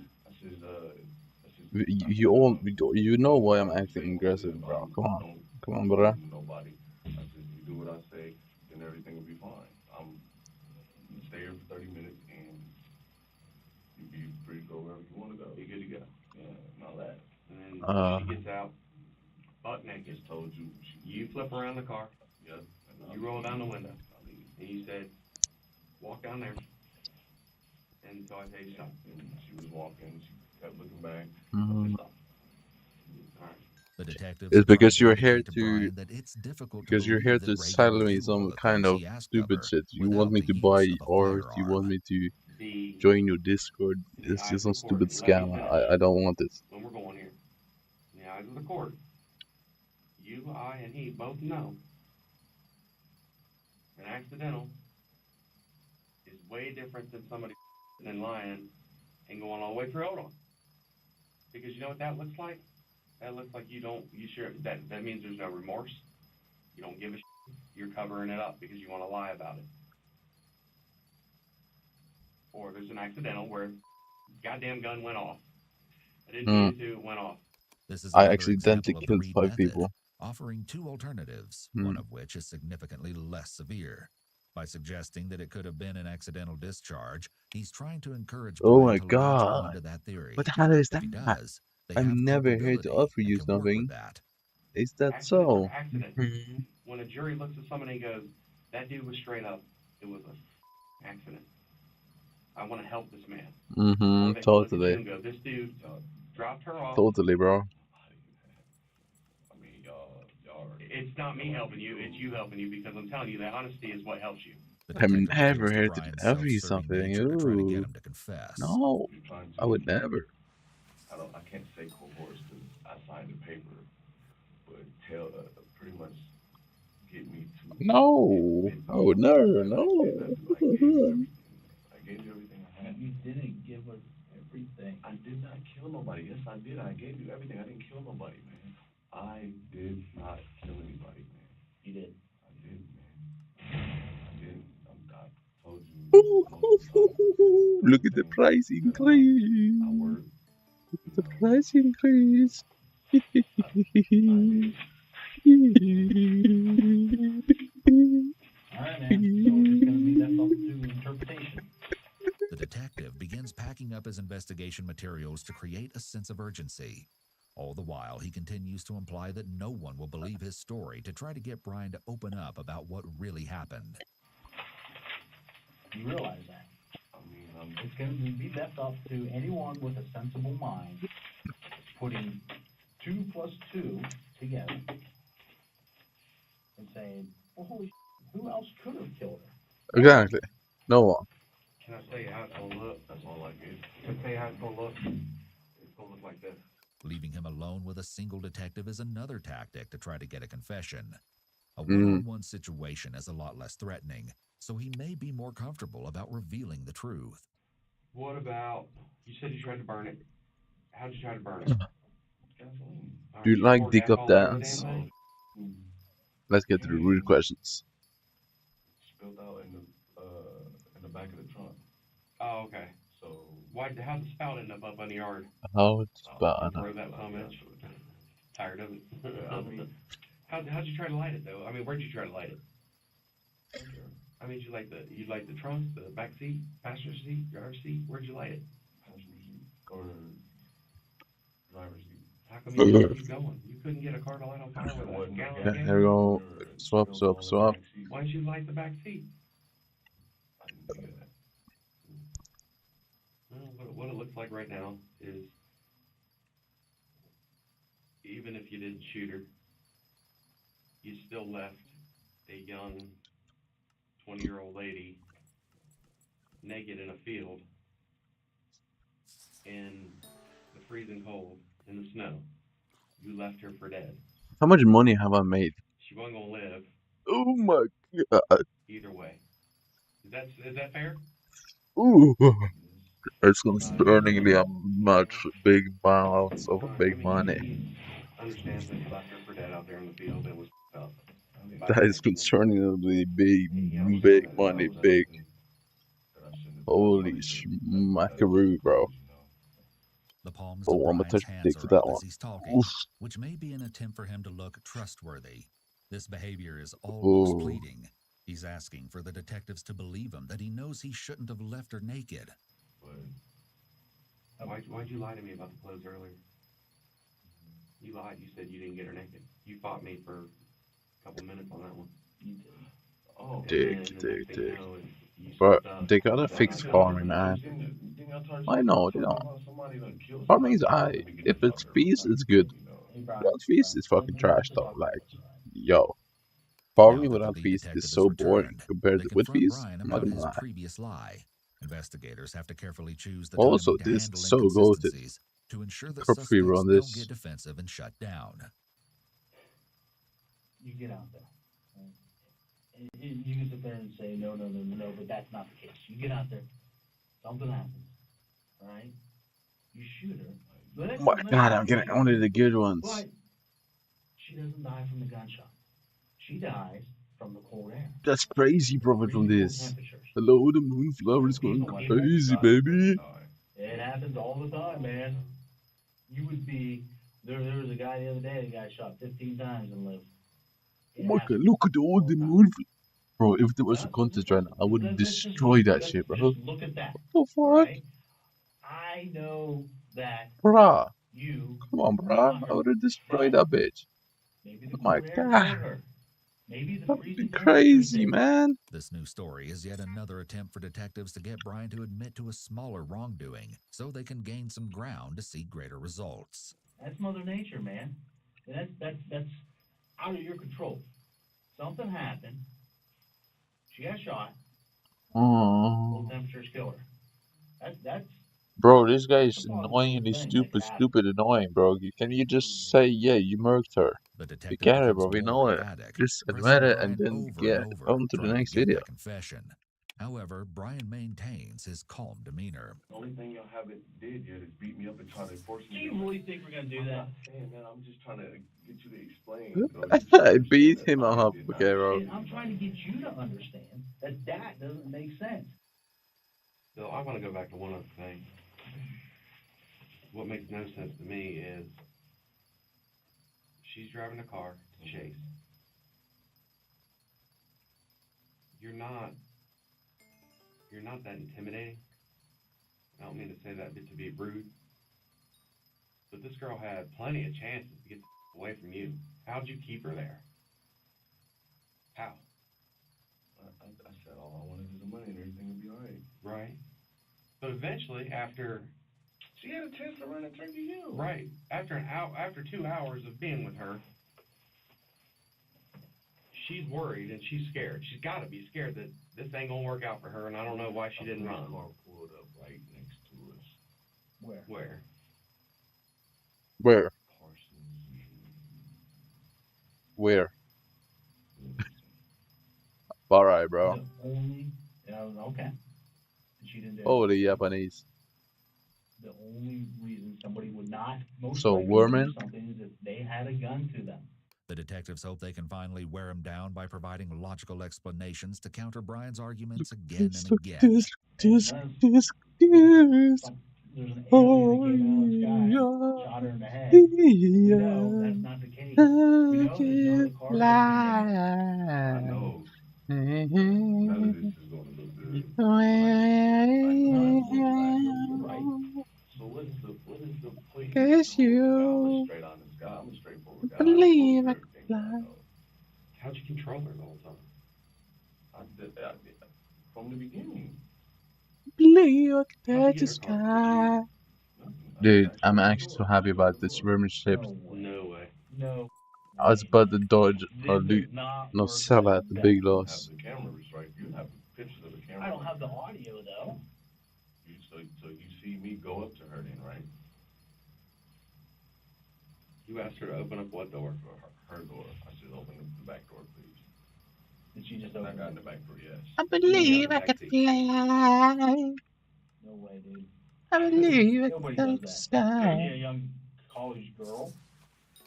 You know why I'm acting aggressive, bro. Come on, bro. Nobody. I said, you do what I say, then everything will be fine. I'm gonna stay here for 30 minutes and you be free to go wherever you want to go. You're good to go. Yeah, and all that. And then she gets out, butt naked. Just told you. You flip around the car. Yep. You roll down the window. And you said, walk down there. And so I tell you stop. And she was walking. She kept looking back. The detective it's because you're here to sell me some kind of stupid shit. You want me to buy art, you want me to join your Discord. It's just some stupid scam. I don't want this. When we're going here, in the eyes of the court, you, I, and he both know an accidental is way different than somebody than lying and going all the way through. Hold on. Because you know what that looks like? That looks like you share, that means there's no remorse. You don't give a shit. You're covering it up because you want to lie about it. Or there's an accidental where goddamn gun went off. I didn't mean to, it went off. I accidentally killed 5 people. Offering 2 alternatives, one of which is significantly less severe. By suggesting that it could have been an accidental discharge, he's trying to encourage my to god. to that theory. What the hell is that? Does, I'm never here to offer you something. Is that so? When a jury looks at somebody and goes, that dude was straight up, it was an accident. I want to help this man. Totally. Go, this dude dropped her off. Totally, bro. I mean, it's not me helping you, it's you helping you because I'm telling you that honesty is what helps you. I'm never here to offer you something. Ooh. No, I would never. I can't say coerce because I signed the paper, but pretty much get me to. No, I would never. No. I gave you everything I had. You didn't give us kill nobody. Yes, I did. I gave you everything. I didn't kill nobody, man. I did not kill anybody, man. You did. I did, man. I did. I told you multiple times. Look at the price increase. Look at the price increase. Alright, man. So it's gonna be left up to interpretation. The detective begins packing up his investigation materials to create a sense of urgency. All the while, he continues to imply that no one will believe his story to try to get Brian to open up about what really happened. You realize that? I mean, it's going to be left up to anyone with a sensible mind putting 2 plus 2 together and saying, well, holy shit, who else could have killed her? Exactly. No one. Can I tell you how it's gonna look? That's all I get. Can I tell you how it's gonna look? It's gonna look like this. Leaving him alone with a single detective is another tactic to try to get a confession. A one-on-one situation is a lot less threatening, so he may be more comfortable about revealing the truth. What about, you said you tried to burn it. How'd you try to burn it? Gasoline. Do you like dick up dance? Thing? Let's get to the real questions. Spilled out in the back of the trunk. Oh, okay. So how'd the spout end up in the yard? How it's about Throw that comment. Tired of it. I mean, how'd you try to light it though? I mean, where'd you try to light it? I mean, you like the trunk, the back seat, passenger seat, driver's seat. Where'd you light it? Passenger seat or driver's seat. How come you didn't keep going? You couldn't get a car to light on fire with a gallon of gas? Here we go. Swap. Why didn't you light the back seat? I didn't do that. Well, what it looks like right now is, even if you didn't shoot her, you still left a young 20-year-old lady naked in a field in the freezing cold, in the snow. You left her for dead. How much money have I made? She wasn't gonna live. Oh my god. Either way. Is that fair? Ooh. It's concerningly much big amounts of big money. Understands that you left her for dead out there in the field. It was up. That is concerningly big money, big. Holy smackaroo, bro. The palms Oh, of I'm gonna Brian's touch hands the dick for are that up one. as he's talking, Oof. which may be an attempt for him to look trustworthy. This behavior is almost pleading. He's asking for the detectives to believe him that he knows he shouldn't have left her naked. Why'd you lie to me about the clothes earlier? You lied. You said you didn't get her naked. You fought me for a couple minutes on that one. You did. Oh, Dick. But they gotta fix farming, man. I know, they don't. Farming is aight. If it's feast, it's good. Without feast, it's fucking trash though. Like, yo. Farming without feast is so boring compared to with feast. I'm not gonna lie. Previous lie. Investigators have to carefully choose the Also, timing to this handle is so goated. inconsistencies to ensure that Crop fever suspects on don't this. get defensive and shut down. You get out there. Right? You can sit there and say, no, but that's not the case. You get out there. Something happens. All right? You shoot her. Oh my god, I'm getting only the good ones. But she doesn't die from the gunshot. She dies from the cold air. That's crazy, profit from this. Hello, the moonflower is going crazy, baby. It happens all the time, man. You would be... There was a guy the other day that got shot 15 times and lived. Oh my god, look at all the moonflower. Bro, if there was a contest right now, I would destroy that shit, bro. Just look at that. What the fuck? Right? I know that Bruh. you... Come on, bruh. I would have destroyed that bitch. Oh my god. That'd be crazy, man. This new story is yet another attempt for detectives to get Brian to admit to a smaller wrongdoing so they can gain some ground to see greater results. That's Mother Nature, man. That's out of your control. Something happened. She got shot. Low temperatures killed her. That's Bro, this guy is annoyingly stupid annoying, bro. Can you just say, yeah, you murked her? We get it, bro. We know it. Just admit it and then get on to the next video. Confession. However, Brian maintains his calm demeanor. The only thing y'all haven't did yet is beat me up and try to force me. Do you really think we're gonna do that? I'm not saying that. I'm just trying to get you to explain. You I beat him up, okay, bro. I'm trying to get you to understand that doesn't make sense. So I want to go back to one other thing. What makes no sense to me is she's driving a car to Chase. You're not that intimidating. I don't mean to say that to be rude, but this girl had plenty of chances to get the away from you. How'd you keep her there? How? I said all I wanted is the money and everything would be all right. Right. But eventually, after she had a chance to run and turn to you. Right. After 2 hours of being with her, she's worried and she's scared. She's got to be scared that this ain't gonna work out for her, and I don't know why she didn't run. Car pulled up right next to us. Where? Where? Alright, bro. Okay. She didn't do Holy Japanese. The only reason somebody would not most So, likely Worman? do something is if they had a gun to them. The detectives hope they can finally wear him down by providing logical explanations to counter Brian's arguments again and again. There's an alien that came out of the sky, shot her in the head. We know that's not the case. We know there's no other car I know. None of this is gonna look good. Right. So what is the plea? I'm a straight honest guy. I'm a straightforward guy. Believe I can fly. How'd you control her the whole time? I did from the beginning. Believe I can touch the sky. Dude, I'm actually so happy about this rumor ship. No way. No. I was about to dodge or sell at the big loss. The cameras, right? You have pictures of the camera. I don't have the audio though. So you see me go up to her then, right? You asked her to open up what door? Her door. I said, open the back door, please. Did she just open I got in the back door, yes. I believe I can fly. No way, dude. I believe I Nobody can touch does the that. sky. You're a young college girl.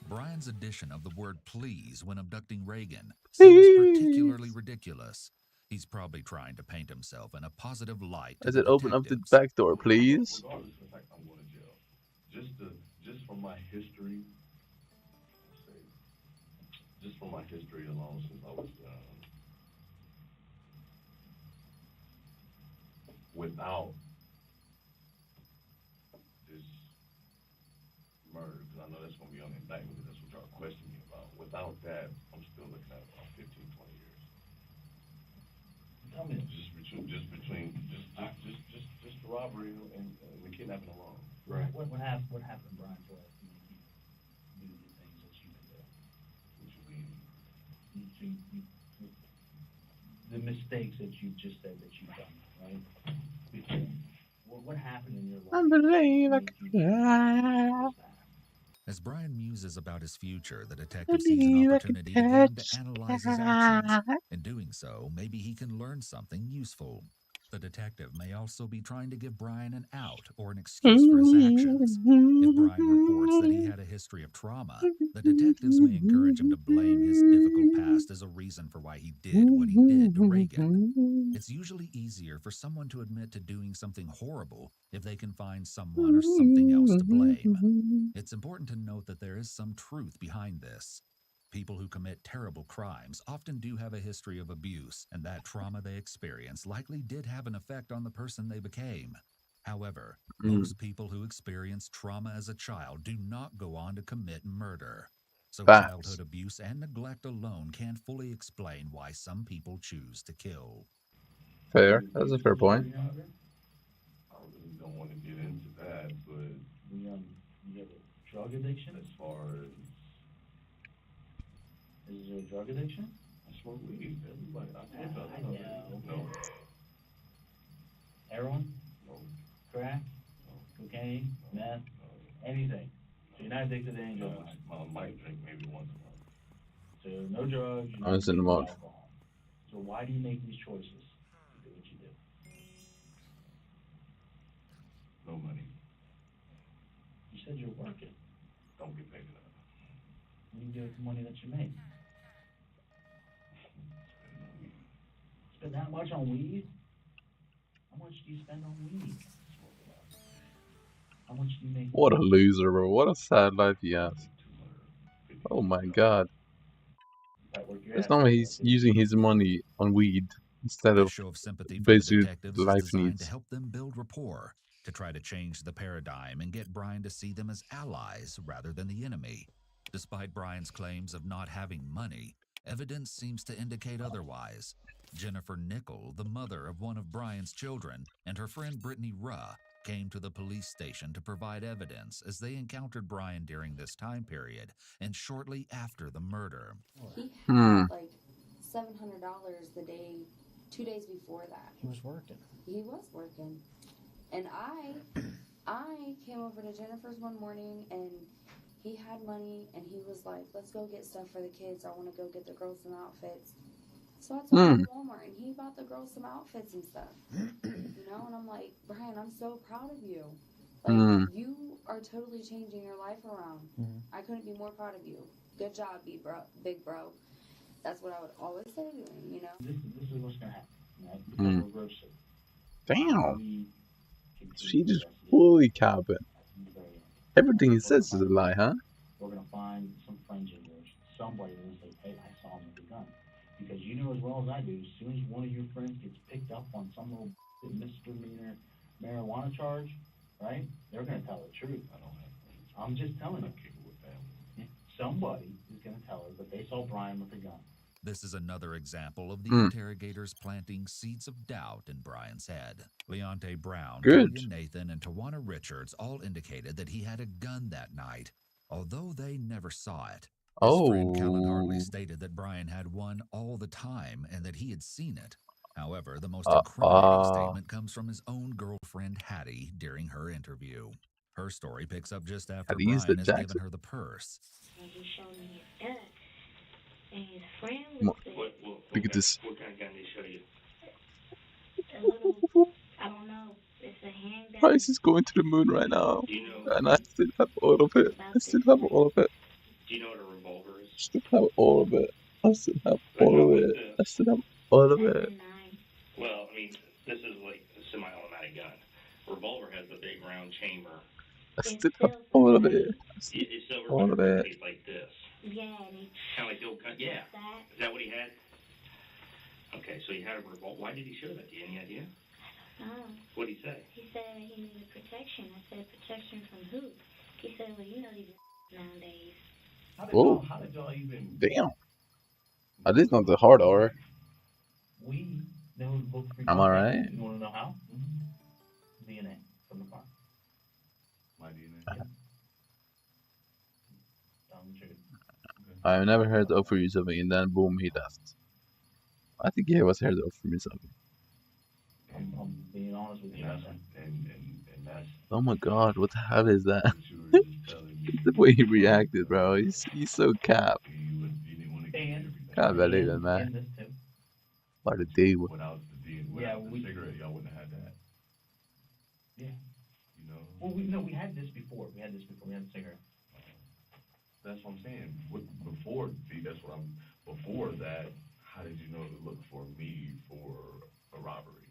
Brian's addition of the word please when abducting Reagan seems particularly ridiculous. He's probably trying to paint himself in a positive light. I said, open up the back door, please. Regardless of the fact I'm going to jail. Just from my history, just from my history alone since I was without this murder, because I know that's going to be on the indictment, because that's what y'all questioning me about. Without that, I'm still looking at about 15, 20 years. Tell me. Just the robbery and the kidnapping alone. Right. What happened, Brian, to make you do the things that you can do? What you mean? The mistakes that you just said that you've done, right? What happened in your life? I believe I can fly. As Brian muses about his future, the detective sees an opportunity again to analyze his actions. In doing so, maybe he can learn something useful. The detective may also be trying to give Brian an out or an excuse for his actions. If Brian reports that he had a history of trauma, the detectives may encourage him to blame his difficult past as a reason for why he did what he did to Reagan. It's usually easier for someone to admit to doing something horrible if they can find someone or something else to blame. It's important to note that there is some truth behind this. People who commit terrible crimes often do have a history of abuse, and that trauma they experience likely did have an effect on the person they became. However, most people who experience trauma as a child do not go on to commit murder. So childhood abuse and neglect alone can't fully explain why some people choose to kill. Fair. That's a fair point. I really don't want to get into that, but you have a drug addiction? As far as... Is there a drug addiction? I smoke weed. Everybody. I know. No. Heroin? No. Crack? No. Cocaine? Meth? No. Anything? So you're not addicted to any drugs? I might drink maybe once a month. So no drugs? Once in a month. Alcohol. So why do you make these choices to do what you do? said you're working. Don't get paid enough. You give it the money that you make. Spend that much on weed? How much do you spend on weed? How much do you make? What a loser, bro. What a sad life he has. Oh my god. It's not like he's using his money on weed instead This of show of sympathy from the basically detectives is life designed to needs. help them build rapport, to try to change the paradigm and get Brian to see them as allies rather than the enemy. Despite Brian's claims of not having money, evidence seems to indicate otherwise. Jennifer Nickel, the mother of one of Brian's children, and her friend Brittany Ruh came to the police station to provide evidence as they encountered Brian during this time period and shortly after the murder. He had like $700 the day, 2 days before that. He was working. He was working. And I came over to Jennifer's one morning and he had money and he was like, let's go get stuff for the kids. I want to go get the girls some outfits. So I took him to Walmart and he bought the girls some outfits and stuff. You know, and I'm like, Brian, I'm so proud of you. Like, you are totally changing your life around. I couldn't be more proud of you. Good job, big bro. That's what I would always say to him, you know? This is what's going to happen, right? Because we're grocery. Damn. She just fully capping. Everything he says is a lie, huh? We're going to find some friends of yours. Somebody will say, hey, I saw him with a gun. Because you know as well as I do, as soon as one of your friends gets picked up on some little misdemeanor marijuana charge, right? They're going to tell the truth. I don't have friends. I'm just telling you. Somebody is going to tell her that they saw Brian with a gun. This is another example of the interrogators planting seeds of doubt in Brian's head. Leonte Brown, Julian Nathan, and Tawana Richards all indicated that he had a gun that night, although they never saw it. His friend Callan Hartley stated that Brian had one all the time and that he had seen it. However, the most incriminating statement comes from his own girlfriend, Hattie, during her interview. Her story picks up just after Brian has given her the purse. He showed me his gun. And his friend was there. Look at this. What kind of gun did he show you? A little, I don't know. It's a handgun. Price is going to the moon right now. And I still have all of it. I still have all of it. Do you know what a revolver is? I still have all of it. I still have all of it. I still have all of it. Well, I mean, this is like a semi-automatic gun. A revolver has a big round chamber. I still have all of it. It's silver, all of it. It's like this. Yeah. Kind of like the old gun. Yeah. Is that what he had? Okay, so he had a revolver. Why did he show that? Do you have any idea? I don't know. What did he say? He said he needed protection. I said, protection from who? He said, well, you know these nowadays. How did y'all even... Damn. At least not the hard R. We know the book for Am I right? You want to know how? DNA from the car. My DNA? Yeah. I've never heard to offer you something, and then boom, he left. I think he was here to offer me something. I'm being honest with you. And that's... Oh my god, what the hell is that? The way he reacted, bro. He's so cap. Can't believe it, man. What a dude. Without the cigarette, y'all wouldn't have had that. Yeah. You know? Well, we had this before. We had the cigarette. That's what I'm saying. Before that, how did you know to look for me for a robbery?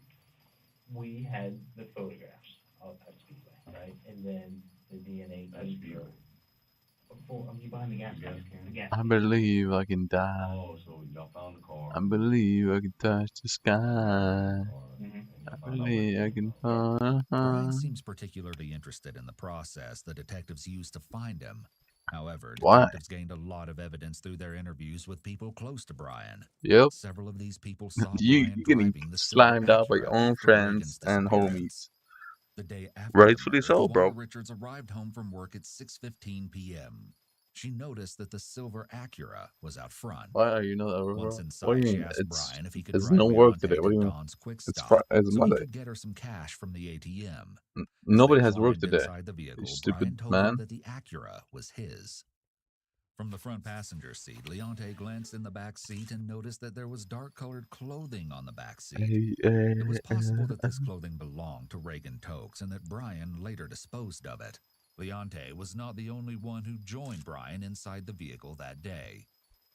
We had the photographs of that Speedway, right? And then the DNA came through. You behind the gas can. I believe I can die. Oh, so y'all found the car. I believe I can touch the sky. I believe I can fly. Brian seems particularly interested in the process the detectives used to find him. However, Why? detectives gained a lot of evidence through their interviews with people close to Brian. Yep. Several of these people saw You're Brian getting driving the slimed out by Acura your own after friends Reagan's and homies. The day after Rightfully the murder, so, bro. Tawana Richards arrived home from work at 6:15 p.m. She noticed that the silver Acura was out front. Why are you not Once over? inside, What do you she mean? asked Brian if he could It's drive no work Leonte today. What do to you mean? Don's Quick It's Stop It's so he Monday. could get her some cash from the ATM. Nobody has work today. Inside the vehicle, You stupid Brian told her man. that the Acura was his. From the front passenger seat, Leonte glanced in the back seat and noticed that there was dark-colored clothing on the back seat. It was possible that this clothing belonged to Reagan Tokes and that Brian later disposed of it. Leonte was not the only one who joined Brian inside the vehicle that day.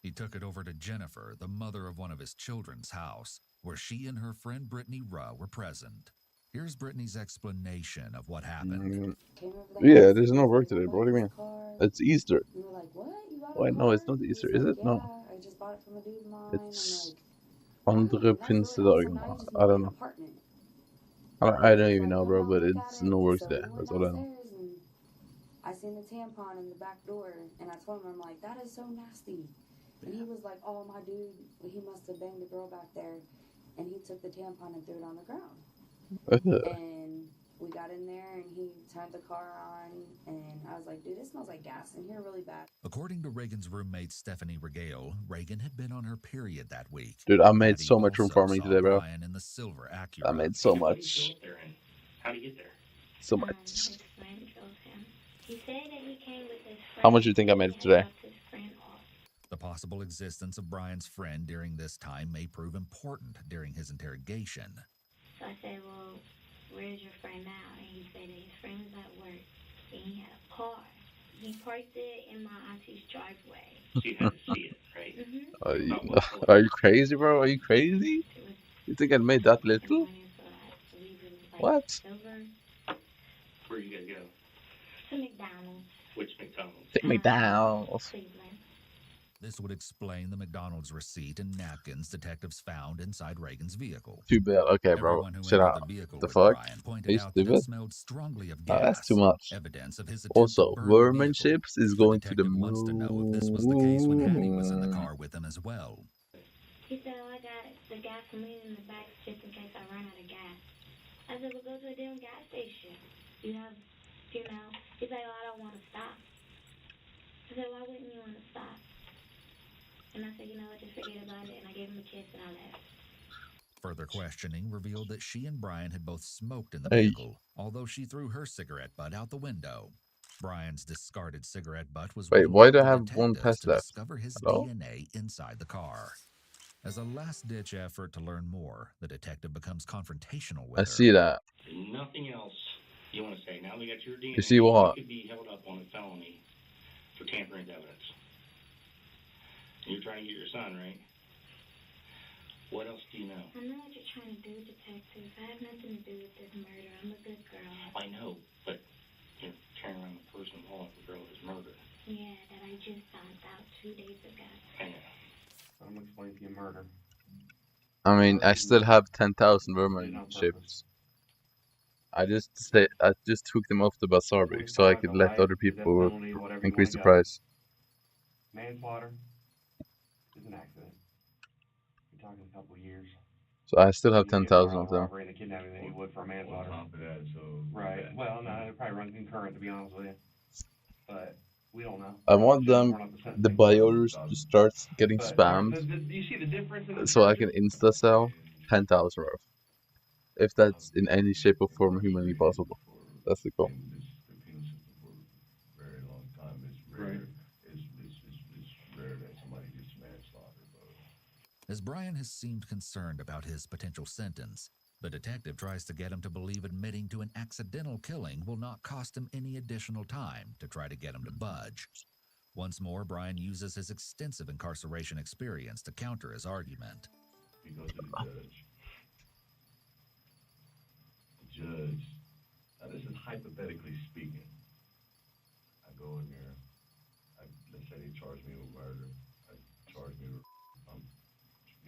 He took it over to Jennifer, the mother of one of his children's house, where she and her friend Brittany Ruh were present. Here's Brittany's explanation of what happened. Yeah, there's no work today, bro. What do you mean? It's Easter. And we're like, what? You got a Wait, no, car? it's not Easter, He's is like, it? No. yeah, I just bought it from a dude of mine. It's I'm like, andere that's really awesome. Pinsedagen. Now you just I moved don't in an know. apartment. I don't He's even like, know, come bro, on, but look at it's it. no work So today. we went That's all I know. downstairs and I seen the tampon in the back door, and I told him, I'm like, that is so nasty. And he was like, oh, my dude, he must have banged a girl back there, and he took the tampon and threw it on the ground. And we got in there, and he turned the car on, and I was like, dude, it smells like gas in here really bad. According to Reagan's roommate Stephanie Regale, Reagan had been on her period that week. Dude, I made Patty so much room also for me saw today, bro. Brian in the silver Acura. I made so What did you much. go up there in? How did you get there? So much. His friend drove him. He said that he came with his friend. How much do you think I made today? The possible existence of Brian's friend during this time may prove important during his interrogation. So I said, well, where's your friend now? And he said that his friend was at work and he had a car. He parked it in my auntie's driveway. So you had to see it, right? Mm-hmm. Are you crazy, bro? Are you crazy? You think I made that little? What? Where'd you guys go? To McDonald's. Which McDonald's? Take McDonald's. Cleveland. This would explain the McDonald's receipt and napkins detectives found inside Reagan's vehicle. Too bad. Okay, bro. Everyone who Shut entered up. the vehicle The with fuck? Brian Are pointed you out that it stupid? smelled strongly of Oh, gas. that's too much. Evidence of his attempt Also, to burn the Vermin vehicle. Chips is The going to the detective wants to know if this was the case when Hattie was in the car with him as well. He said, oh, I got the gasoline in the back just in case I run out of gas. I said, well, go to a damn gas station. You have, you know. He's like, oh, I don't want to stop. I said, why wouldn't you want to stop? And I said, you know what, just forget about it. And I gave him a kiss and I left. Further questioning revealed that she and Brian had both smoked in the Hey. vehicle, although she threw her cigarette butt out the window. Brian's discarded cigarette butt was Wait, removed why do I to have one detectives pest to left? discover his Hello? DNA inside the car. As a last-ditch effort to learn more, the detective becomes confrontational with I her. see that. Nothing else you want to say. Now we got your DNA. You see what? You could be held up on a felony for tampering with evidence. And you're trying to get your son, right? What else do you know? I know what you're trying to do, detective. I have nothing to do with this murder. I'm a good girl. I know, but you're carrying around the person involved with the girl that was murdered. Yeah, that I just found out 2 days ago. I know. I'm gonna explain to you murder. I mean, I still have 10,000 Vermin Chips. I just took them off the bazaar break so I could let other people increase the price. Manslaughter is an accident. You're talking a couple of years. So I still have 10,000 of them. Robbery and a kidnapping than you would for a manslaughter. On top of that, so Right. Well, no, it probably runs concurrent, to be honest with you. But we don't know. I want them, the buy orders, to start getting But spammed do you see the difference in the so I can insta sell 10,000 worth. If that's in any shape or form humanly possible. That's the goal. very long time. It's rare. It's rare that somebody gets manslaughter, but As Brian has seemed concerned about his potential sentence, the detective tries to get him to believe admitting to an accidental killing will not cost him any additional time to try to get him to budge. Once more, Brian uses his extensive incarceration experience to counter his argument. you go to the judge. The judge. Now this is hypothetically speaking. I go in there. Let's say they charge me with murder. Charge me with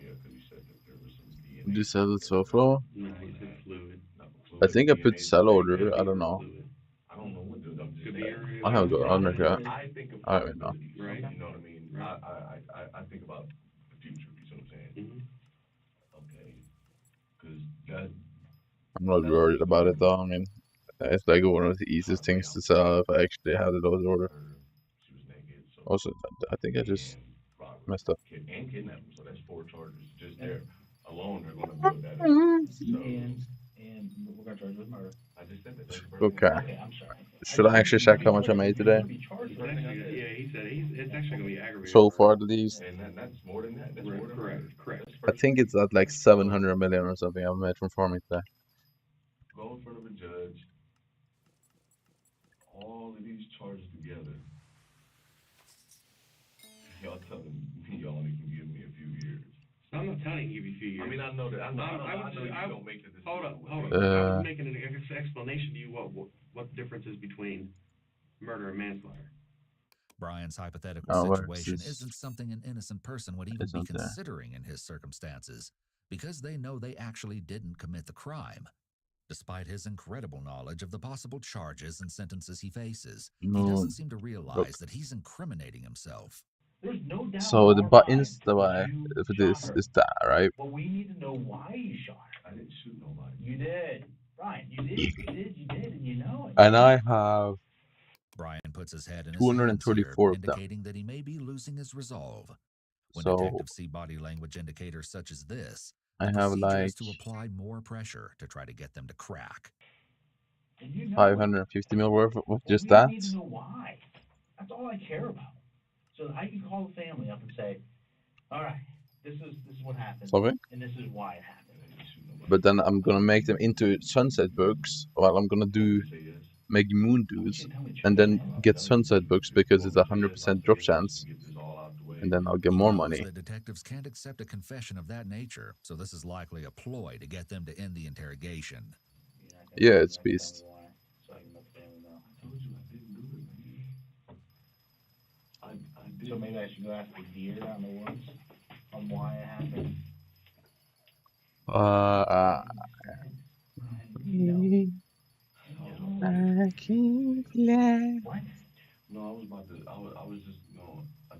yeah, because you said that there was some DNA. Did you sell it so far? No, he said fluid. I think I put sell order. I don't know. I don't know what the I'll have a go. I'll make that. I think of I don't know. possibilities, right? You know what I mean? I think about the future. You know what I'm saying? Okay, because that. I'm not worried about it though. I mean, it's like one of the easiest things to sell if I actually had it on order. Also, I think I just messed up. And kidnapping, so that's 4 charges. Just there alone, they're going to build that up. So, And we're gonna charge you with murder. I just said that. Okay. I'm sorry. Should I actually check how much I made today? Yeah, he said it's actually gonna be aggravated. So far, at least. And that's more than that. That's more than correct. I think it's at like 700 million or something I've made from farming today. Go in front of a judge. All of these charges together. Y'all telling me y'all only can give me a few years. I'm not telling you a few years. I mean, I know that. I know you don't make the decision. Hold up. I was making an explanation to you what the difference is between murder and manslaughter. Brian's hypothetical situation isn't something an innocent person would even be considering in his circumstances, because they know they actually didn't commit the crime. Despite his incredible knowledge of the possible charges and sentences he faces, he doesn't seem to realize that he's incriminating himself. There's no doubt. So the buttons for this is that, right? Well, we need to know why you shot her. I didn't shoot nobody. You did. Brian, you did, and you know it. And I have Brian puts his head in his 234 hands of them. indicating that he may be losing his resolve. When So detectives see body language indicators such as this, I the have procedure like is to apply more pressure to try to get them to crack. 550 mil worth of just We that. need to know why. That's all I care about. So I can call the family up and say, all right, this is what happened, Sorry? and this is why it happened. But then I'm gonna make them into sunset bugs, while I'm gonna do Maggie Moon dudes, and then get sunset bugs because it's 100% drop chance, and then I'll get more money. The detectives can't accept a confession of that nature, so this is likely a ploy to get them to end the interrogation. Yeah, it's beast. So maybe I should go ask the deer out in the woods on why it happened. I can't fly. What? No, I was about to. I was just,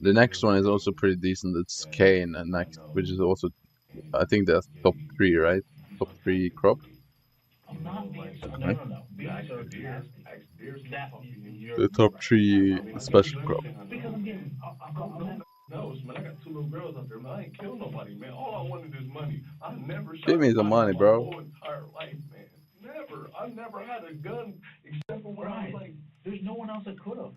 The next one is also pretty decent. It's Kane, and next, which is also, I think that's top 3, right? Top 3 crop. I'm not being Right? no. Being sarcastic. The top 3 special crop. Because I'm getting. No, man, I got 2 little girls out there, man. I ain't killed nobody, man. All I wanted is money. I never shot Give me some money, my bro. whole entire life, man. Never. I never had a gun except for when I was like. There's no one else that could have.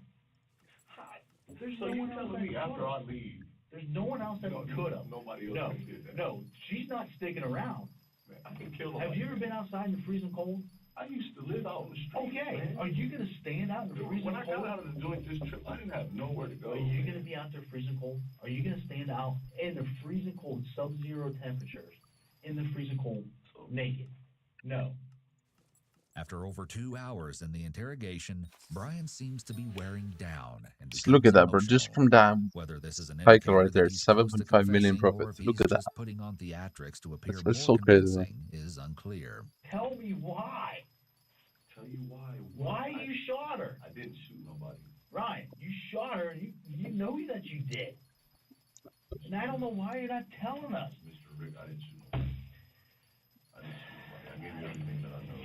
So you're telling me after I leave? There's no one else that could have. Nobody else did that. No, she's not sticking around. Man, I can kill nobody. Have you ever been outside in the freezing cold? I used to live out on the street. Okay. Man. Are you gonna stand out in the freezing cold? When I got out of the joint this trip, I didn't have nowhere to go. Are you gonna be out there freezing cold? Are you gonna stand out in the freezing cold, sub-zero temperatures, in the freezing cold, naked? No. After over 2 hours in the interrogation, Brian seems to be wearing down. And Just look at that, bro. Just from that Hypixel right there, 7.5 million profit. Look at that. Putting on theatrics to appear That's more so crazy. convincing is unclear. Tell me why. Tell you why. Why you shot her? I didn't shoot nobody. Ryan, you shot her, and you know that you did. And I don't know why you're not telling us. Mr. Rick, I didn't shoot nobody. I gave you everything that I know.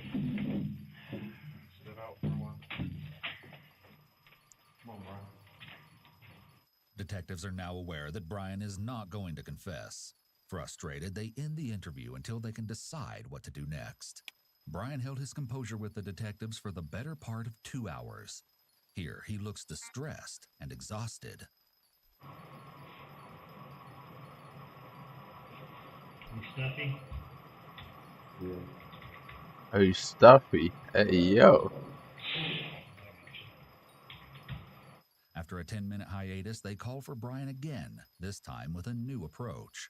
Sit out for a while. Come on, Brian. Detectives are now aware that Brian is not going to confess. Frustrated, they end the interview until they can decide what to do next. Brian held his composure with the detectives for the better part of 2 hours. Here, he looks distressed and exhausted. You stuffy? Yeah. Are you stuffy? Hey, yo. After a 10-minute hiatus, they call for Brian again, this time with a new approach.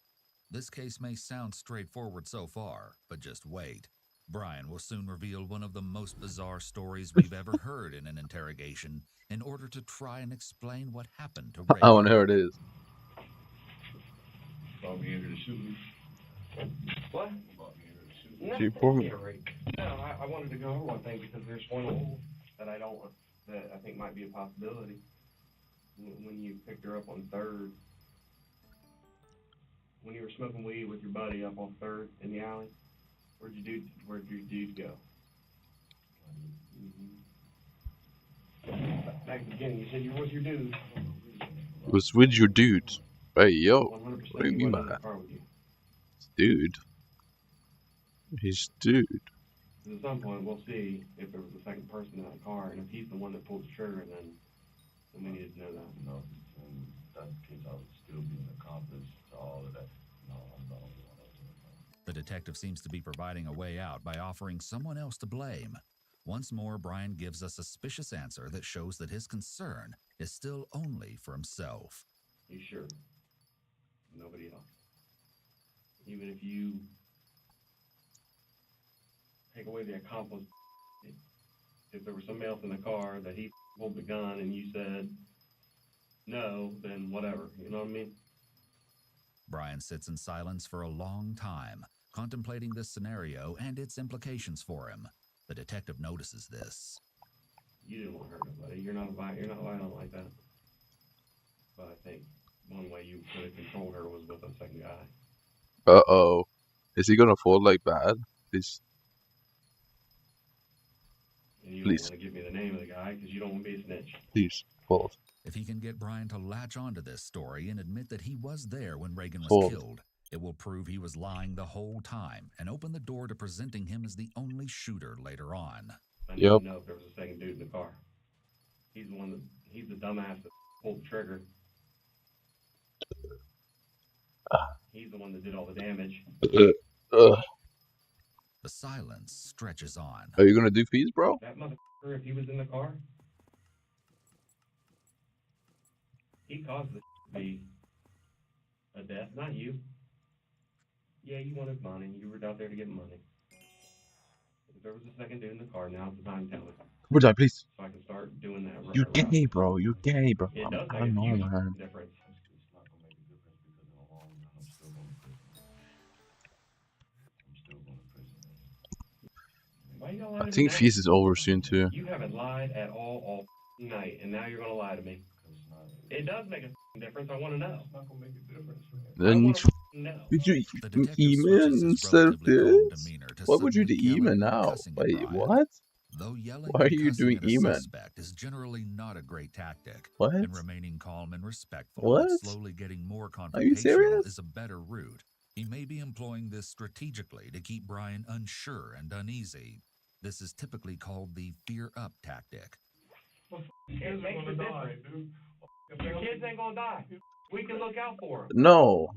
This case may sound straightforward so far, but just wait. Brian will soon reveal one of the most bizarre stories we've ever heard in an interrogation in order to try and explain what happened to Ray. I want to hear what it is. Brought me in here to shoot me. What? Brought me in here to shoot me. Shoot for me. No, I wanted to go over one thing because there's one hole that I think might be a possibility. When you picked her up on 3rd, when you were smoking weed with your buddy up on 3rd in the alley, where'd your dude go? Back at the beginning, you said you were with your dude. It was with your dude. Hey, yo. 100% What do you mean by wasn't in that? the car with you. Dude. He's dude. At some point, we'll see if there was a second person in that car, and if he's the one that pulled the trigger, then we need to know that. No, in that case, I would still be an accomplice to all of that. No, I'm the only one out there. The detective seems to be providing a way out by offering someone else to blame. Once more, Brian gives a suspicious answer that shows that his concern is still only for himself. You sure? Nobody else. Even if you take away the accomplice, if there was somebody else in the car that he pulled the gun and you said no, then whatever. You know what I mean? Brian sits in silence for a long time, contemplating this scenario and its implications for him. The detective notices this. You didn't want to hurt nobody. You're not violent like that. But I think one way you could have controlled her was with a second guy. Uh-oh. Is he gonna fall like bad? Please. And you don't want to give me the name of the guy because you don't want to be a snitch. Please, fall. If he can get Brian to latch onto this story and admit that he was there when Reagan was killed, it will prove he was lying the whole time and open the door to presenting him as the only shooter later on. I need to know if there was a second dude in the car. He's the dumbass that pulled the trigger. He's the one that did all the damage. The silence stretches on. Are you gonna do fees, bro? That motherfucker, if he was in the car, he caused it to be a death, not you. Yeah, you wanted money. You were out there to get money. If there was a second dude in the car, now's the time to tell it. Would I please? So I can start doing that. You're gay, bro. You're gay, bro. It does I don't know, man. difference. I think fees is over soon too. You haven't lied at all night, and now you're gonna lie to me. It does make a difference. I want to know. It's not gonna make a difference. Then would you email instead of this? What would you do email now? Wait, what? Why are you doing email? Suspect is generally not a great tactic. What? And remaining calm and respectful, what? But slowly getting more confrontational. Are you serious? Is a better route. He may be employing this strategically to keep Brian unsure and uneasy. This is typically called the fear-up tactic. It makes a difference, dude. Your kids ain't gonna die. We can look out for them. No.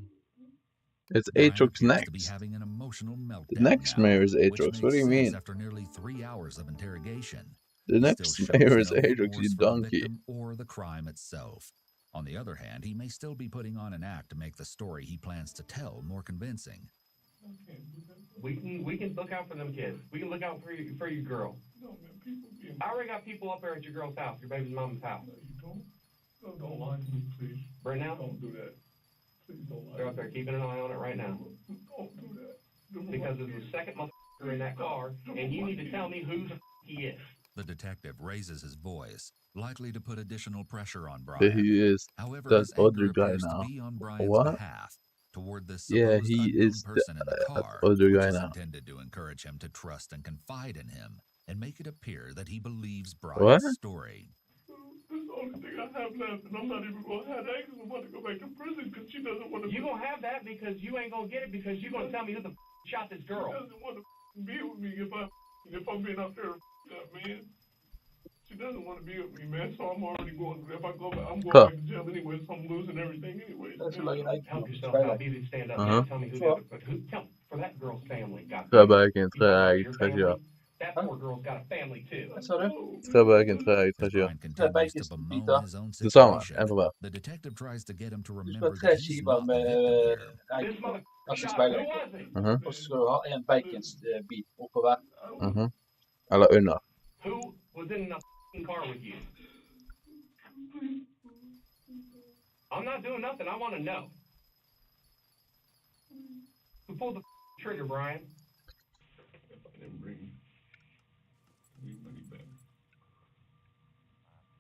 It's Aatrox next. To be having an emotional meltdown the next mayor is Aatrox. What do you mean? After nearly 3 hours of interrogation, the next mayor is Aatrox, you donkey. Or the crime itself. On the other hand, he may still be putting on an act to make the story he plans to tell more convincing. We can look out for them kids. We can look out for your girl. No, man, I already got people up there at your girl's house, your baby's mom's house. No, you don't. No, don't lie to me, please. Right now? Don't do that. Please don't lie. They're up there keeping an eye on it right now. Don't do that. Because there's a second motherfucker in that car, and you need to tell me who the he is. The detective raises his voice, likely to put additional pressure on Brian. There he is. However, that his other anger guy appears now. To be on Brian's what? Behalf. Toward this yeah, he is person in the car, other guy which is now. Intended to encourage him to trust and confide in him, and make it appear that he believes what? Brian's story. This is the only thing I have left, and I'm not even going to have that because I want to go back to prison because she doesn't want to. You're going to have that because you ain't going to get it because you're going to tell me who the shot this girl. She doesn't want to be with me if I'm being out there, man. She doesn't want to be with me, man, so I'm already going. If I go back, I'm going back to jail anyway, so I'm losing everything anyway. Help yourself out. Be the stand up. Tell me for that girl's family. That poor girl's got a family too. The detective tries to get him to remember that he's not the victim here. This mother shot. Who was it? Och så ska du ha en baconsbit oppover. Eller under. Who was in the car with you? I'm not doing nothing. I want to know. Who pulled the trigger, Brian? If I didn't bring money back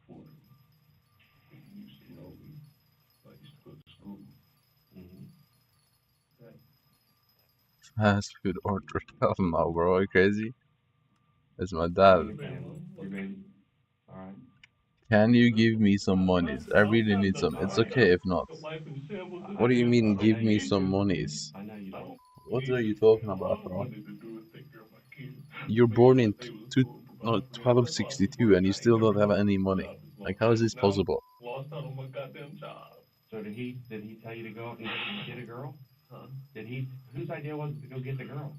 for him, he used to know me. I used to go to school. Fast food order. Hell no, bro. Are you crazy? It's my dad. Can you give me some monies? I really need some. It's okay if not. What do you mean, give me some monies? What are you talking about, bro? You're born in 1262 and you still don't have any money. Like, how is this possible? Lost out on my goddamn job. So did he tell you to go out and get a girl? Huh? Whose idea was it to go get the girl?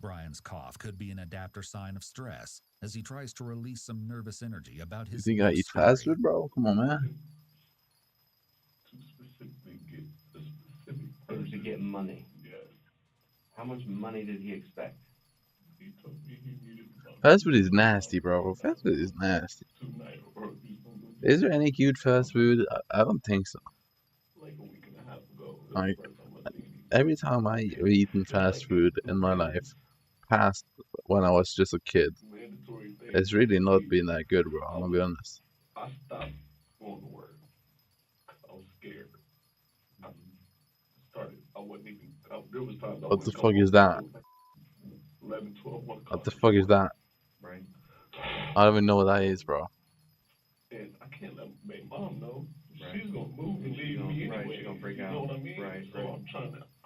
Brian's cough could be an adapter sign of stress as he tries to release some nervous energy about You his think new I eat story. fast food, bro? Come on, man. To specifically get the specific Or to get money. Yes. How much money did he expect? He told me he needed about Fast food is nasty, bro. Fast food is nasty. tonight, or he's gonna go Is there any cute fast food? I don't think so. like a week and a half ago. Like, every time I eaten fast food in my life, past when I was just a kid, Mandatory thing. it's really not been that good, bro. I'm gonna be honest. I stopped going to work. I was scared. I started. I wasn't even. There was times I What the wouldn't fuck come is home that? until like 11, 12, 1 o'clock. What the fuck is that? Right. I don't even know what that is, bro. And I can't let my mom know. Right. She's gonna move and leave me anyway. Right, she's gonna freak out. You know what I mean? Right, So right.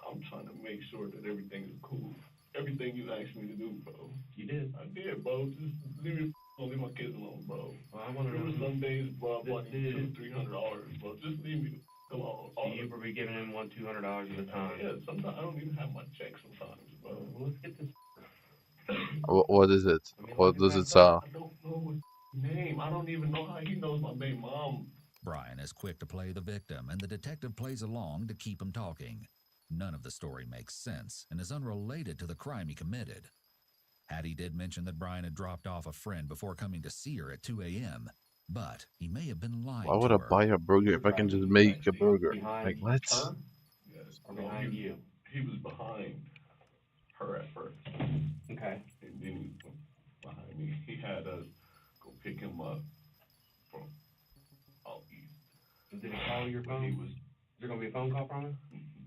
I'm trying to make sure that everything is cool. Everything you asked me to do, bro. You did. I did, bro. Just leave my kids alone, bro. Well, I want to There were know. Mm-hmm. some days, bro, I bought $200-300, bro. Just leave me alone. So you were giving him $200 at a time. Yeah, sometimes I don't even have my check sometimes, bro. Well, let's get this. What is it? I mean, What does it say? I don't know his name. I don't even know how he knows my main mom. Brian is quick to play the victim, and the detective plays along to keep him talking. None of the story makes sense and is unrelated to the crime he committed. Hattie did mention that Brian had dropped off a friend before coming to see her at 2 a.m., but he may have been lying Why would to I her. buy a burger if I can just make a burger? Like, what? Her? Yes. Or behind you? He was behind her at first. Okay. And then he went behind me. He had us go pick him up from out east. Did he call your phone? Is there going to be a phone call from him?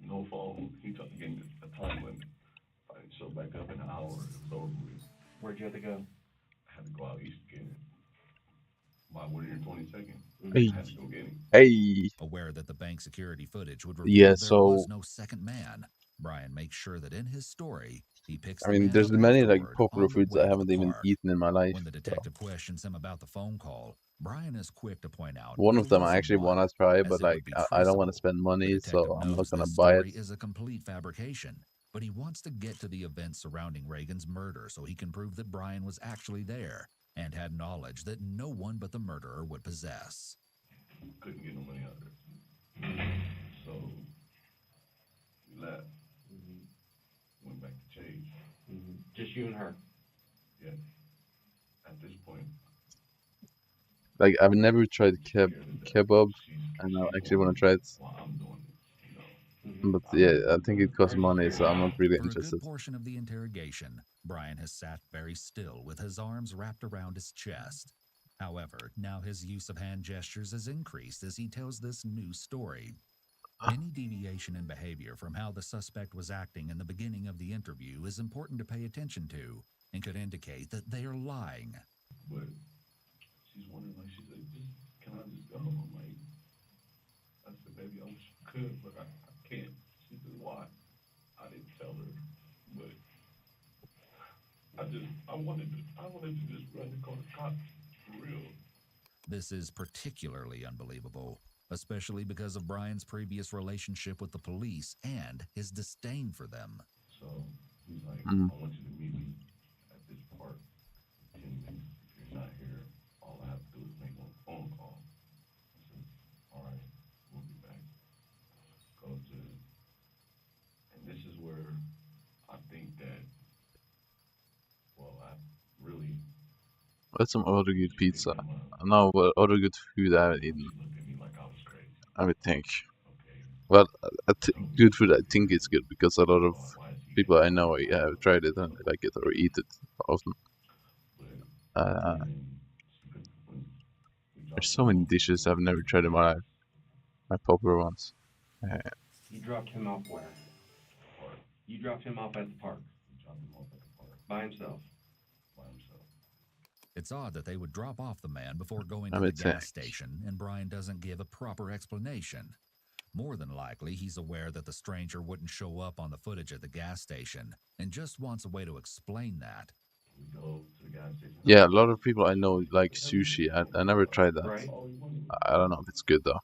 No phone. He told me getting a time limit. If I didn't show back up in an hour, it was over with. Where'd you have to go? I had to go out east again. By 122nd. Hey. I had to go get him. Hey. Aware that the bank security footage would reveal Yeah, there so was no second man, Brian makes sure that in his story, he picks I the mean, man there's up many like afterward popular on the foods way I to haven't the even park. eaten in my life. When the So detective questions him about the phone call, Brian is quick to point out one that of it them I wasn't actually one, want to try, as but it like would be I don't want to traceable. spend money, The so detective I'm not knows gonna this buy it. story is a complete fabrication, but he wants to get to the events surrounding Reagan's murder so he can prove that Brian was actually there and had knowledge that no one but the murderer would possess. Couldn't get no money out of it. So we left. Went back to Chase. Just you and her? Yeah. At this point. Like I've never tried kebab, and I actually want to try it. But yeah, I think it costs money, so I'm not really For a interested. good portion of the interrogation, Brian has sat very still with his arms wrapped around his chest. However, now his use of hand gestures has increased as he tells this new story. Any deviation in behavior from how the suspect was acting in the beginning of the interview is important to pay attention to and could indicate that they are lying. But she's wondering, like, she's like, can I just go? I'm like, I said, baby, I wish I could, but I can't. She said, why? I didn't tell her, but I wanted to just run and call the cops for real. This is particularly unbelievable, especially because of Brian's previous relationship with the police and his disdain for them. So he's like, I want you to meet me at this park in 10 minutes. If you're not here, all I have to do is make one phone call. I said, all right, we'll be back. Go to, and this is where I think that, well, I really... What's some other good pizza? No, what other good food I haven't eaten? I would think. Well, good food I think it's good because a lot of people I know have tried it and they like it or eat it often. There's so many dishes I've never tried in my life. My popular ones. You dropped him off where? You dropped him off at the park. By himself. It's odd that they would drop off the man before going to I the would say. gas station, and Brian doesn't give a proper explanation. More than likely, he's aware that the stranger wouldn't show up on the footage at the gas station, and just wants a way to explain that. We go to the gas station. Yeah, a lot of people I know like sushi. I never tried that. I don't know if it's good though.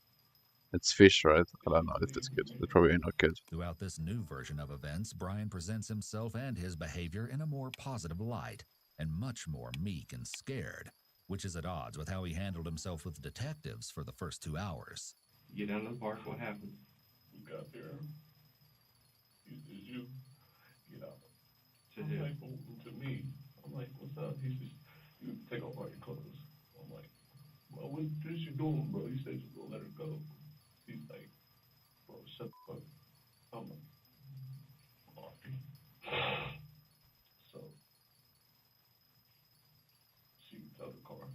It's fish, right? I don't know if it's good. It's probably not good. Throughout this new version of events, Brian presents himself and his behavior in a more positive light, and much more meek and scared, which is at odds with how he handled himself with detectives for the first 2 hours. You get down to the park, what happened? We got there. He says, you get out. To I'm who? like, to me. I'm like, what's up? He says, you take off all your clothes. I'm like, well, what is you doing, bro? He said, just gonna let her go. He's like, bro, shut the fuck up. I'm like, okay. So, she gets out of the car.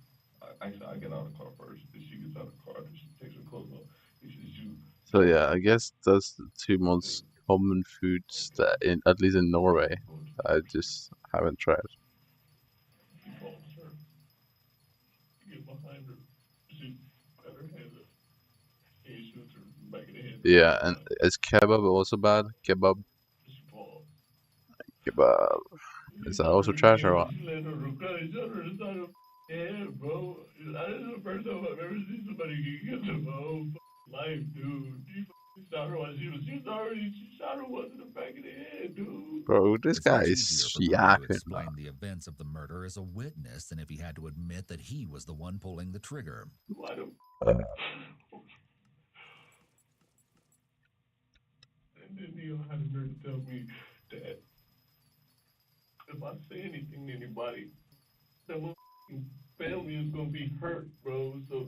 I get out of the car first. Then she gets out of the car. Then she takes her clothes off. He says, you. So yeah, I guess that's the 2 most common foods that at least in Norway, I just haven't tried. He follows her. He gets behind her. She got her hands up. And he shoots her back in the head. Yeah, and is kebab also bad? Kebab? She falls. Kebab. Is that also trash or what? She let her shot her inside her head, bro. That is the first time I've ever seen somebody get killed in my whole life, dude. She shot her while she shot her once in the back of the head, dude. Bro, this It's guy much is easier for Brian to yapping. explain the events of the murder as a witness than if he had to admit that he was the one pulling the trigger. Why the And then he had the nerve to tell me that if I say anything to anybody, that my family is gonna be hurt, bro. So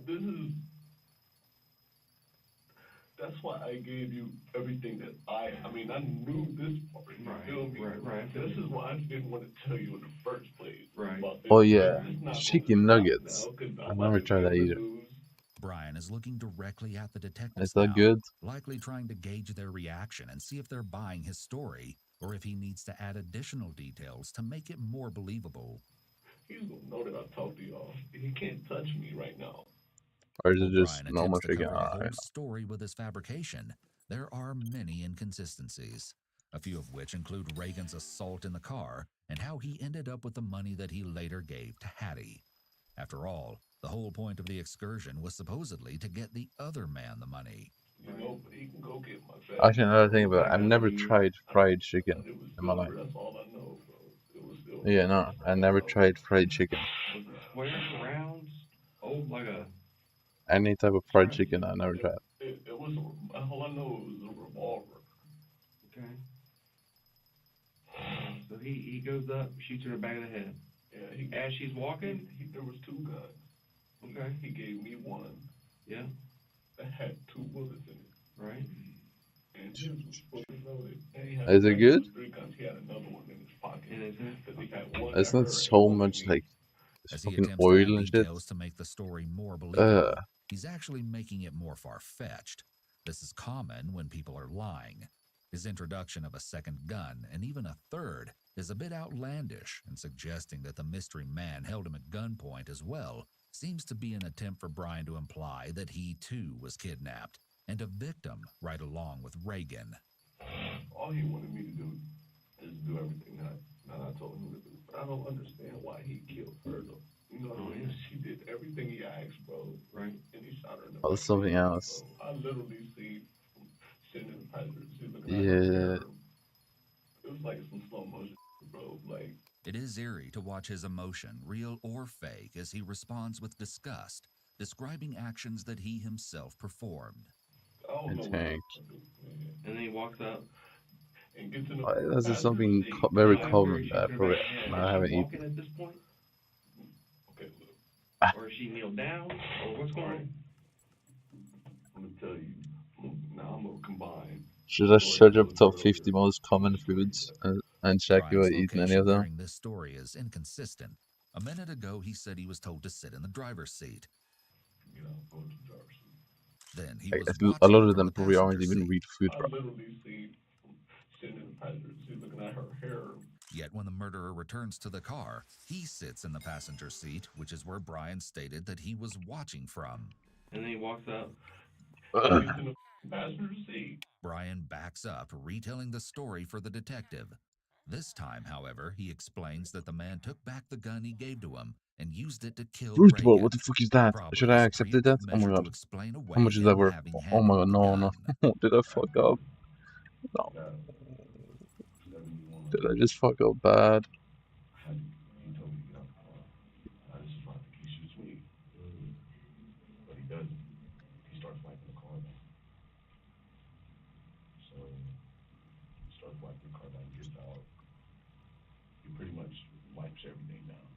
that's why I gave you everything that I mean, I knew this part. You feel me? Right. This is why I didn't want to tell you in the first place. Right. Oh yeah, chicken nuggets. I never tried that either. Brian is looking directly at the detectives Is that now, good? likely trying to gauge their reaction and see if they're buying his story or if he needs to add additional details to make it more believable. He's gonna know that I talked to y'all. He can't touch me right now. Or is it While just Brian normal attempts to chicken? cover the I whole don't know. story with his fabrication, there are many inconsistencies, a few of which include Reagan's assault in the car and how he ended up with the money that he later gave to Hattie. After all, the whole point of the excursion was supposedly to get the other man the money. You know, but he can go get my bag. Actually, another thing about it, I've never tried fried chicken in my life. That's all I know, bro. It was still. Yeah, no, I never tried fried chicken. Was it squares, rounds, like a... Any type of fried chicken, I never tried. It was, all I know it was a revolver. Okay. So he goes up, shoots her in the back of the head. Yeah. As she's walking? There was 2 guns. Okay. He gave me one. Yeah. That had 2 bullets in it. Right. And his was fully loaded. And he had Is it good? 3 guns. He had another one in his pocket. And is it? Because he had one. It's not so much like As he fucking attempts to oil add and shit. details to make the story more believable, he's actually making it more far-fetched. This is common when people are lying. His introduction of a second gun, and even a third, is a bit outlandish, and suggesting that the mystery man held him at gunpoint as well seems to be an attempt for Brian to imply that he too was kidnapped, and a victim right along with Reagan. All he wanted me to do is do everything that I told him to do. But I don't understand why he killed her, though. You know what I mean? She did everything he asked, bro. Right? And he shot her in the Oh, back. something else. I literally see sitting in the passenger seat looking Yeah. at her. It was like some slow motion, bro. Like, it is eerie to watch his emotion, real or fake, as he responds with disgust, describing actions that he himself performed. And then he walks up and gets in the This is something very common that probably I haven't eaten. Walking at this point? Okay, look. Or is she kneeled down? Or what's going on? I'm gonna tell you. Now I'm gonna combine. Should I search up top 50 most common foods and check if I've eaten any of them? During this story is inconsistent. A minute ago, he said he was told to sit in the driver's seat. You know, go to the driver's seat. Then he Like, was a lot of watching them from probably the aren't passenger even seat. real food. I literally see sitting in the passenger seat looking at her hair. Yet when the murderer returns to the car, he sits in the passenger seat, which is where Brian stated that he was watching from. And then he walks up. Gets in the passenger seat. Brian backs up, retelling the story for the detective. This time, however, he explains that the man took back the gun he gave to him and used it to kill Fruitball, Reagan. what the fuck is that? Should I accepted that? Oh my god. How much is that worth? Oh my god, no. Did I fuck up? No. Did I just fuck up bad? He told me to get out the car. This is why I think he shoots me. But he doesn't. He starts wiping the car down. So he starts wiping the car down, gets out. He pretty much wipes everything down.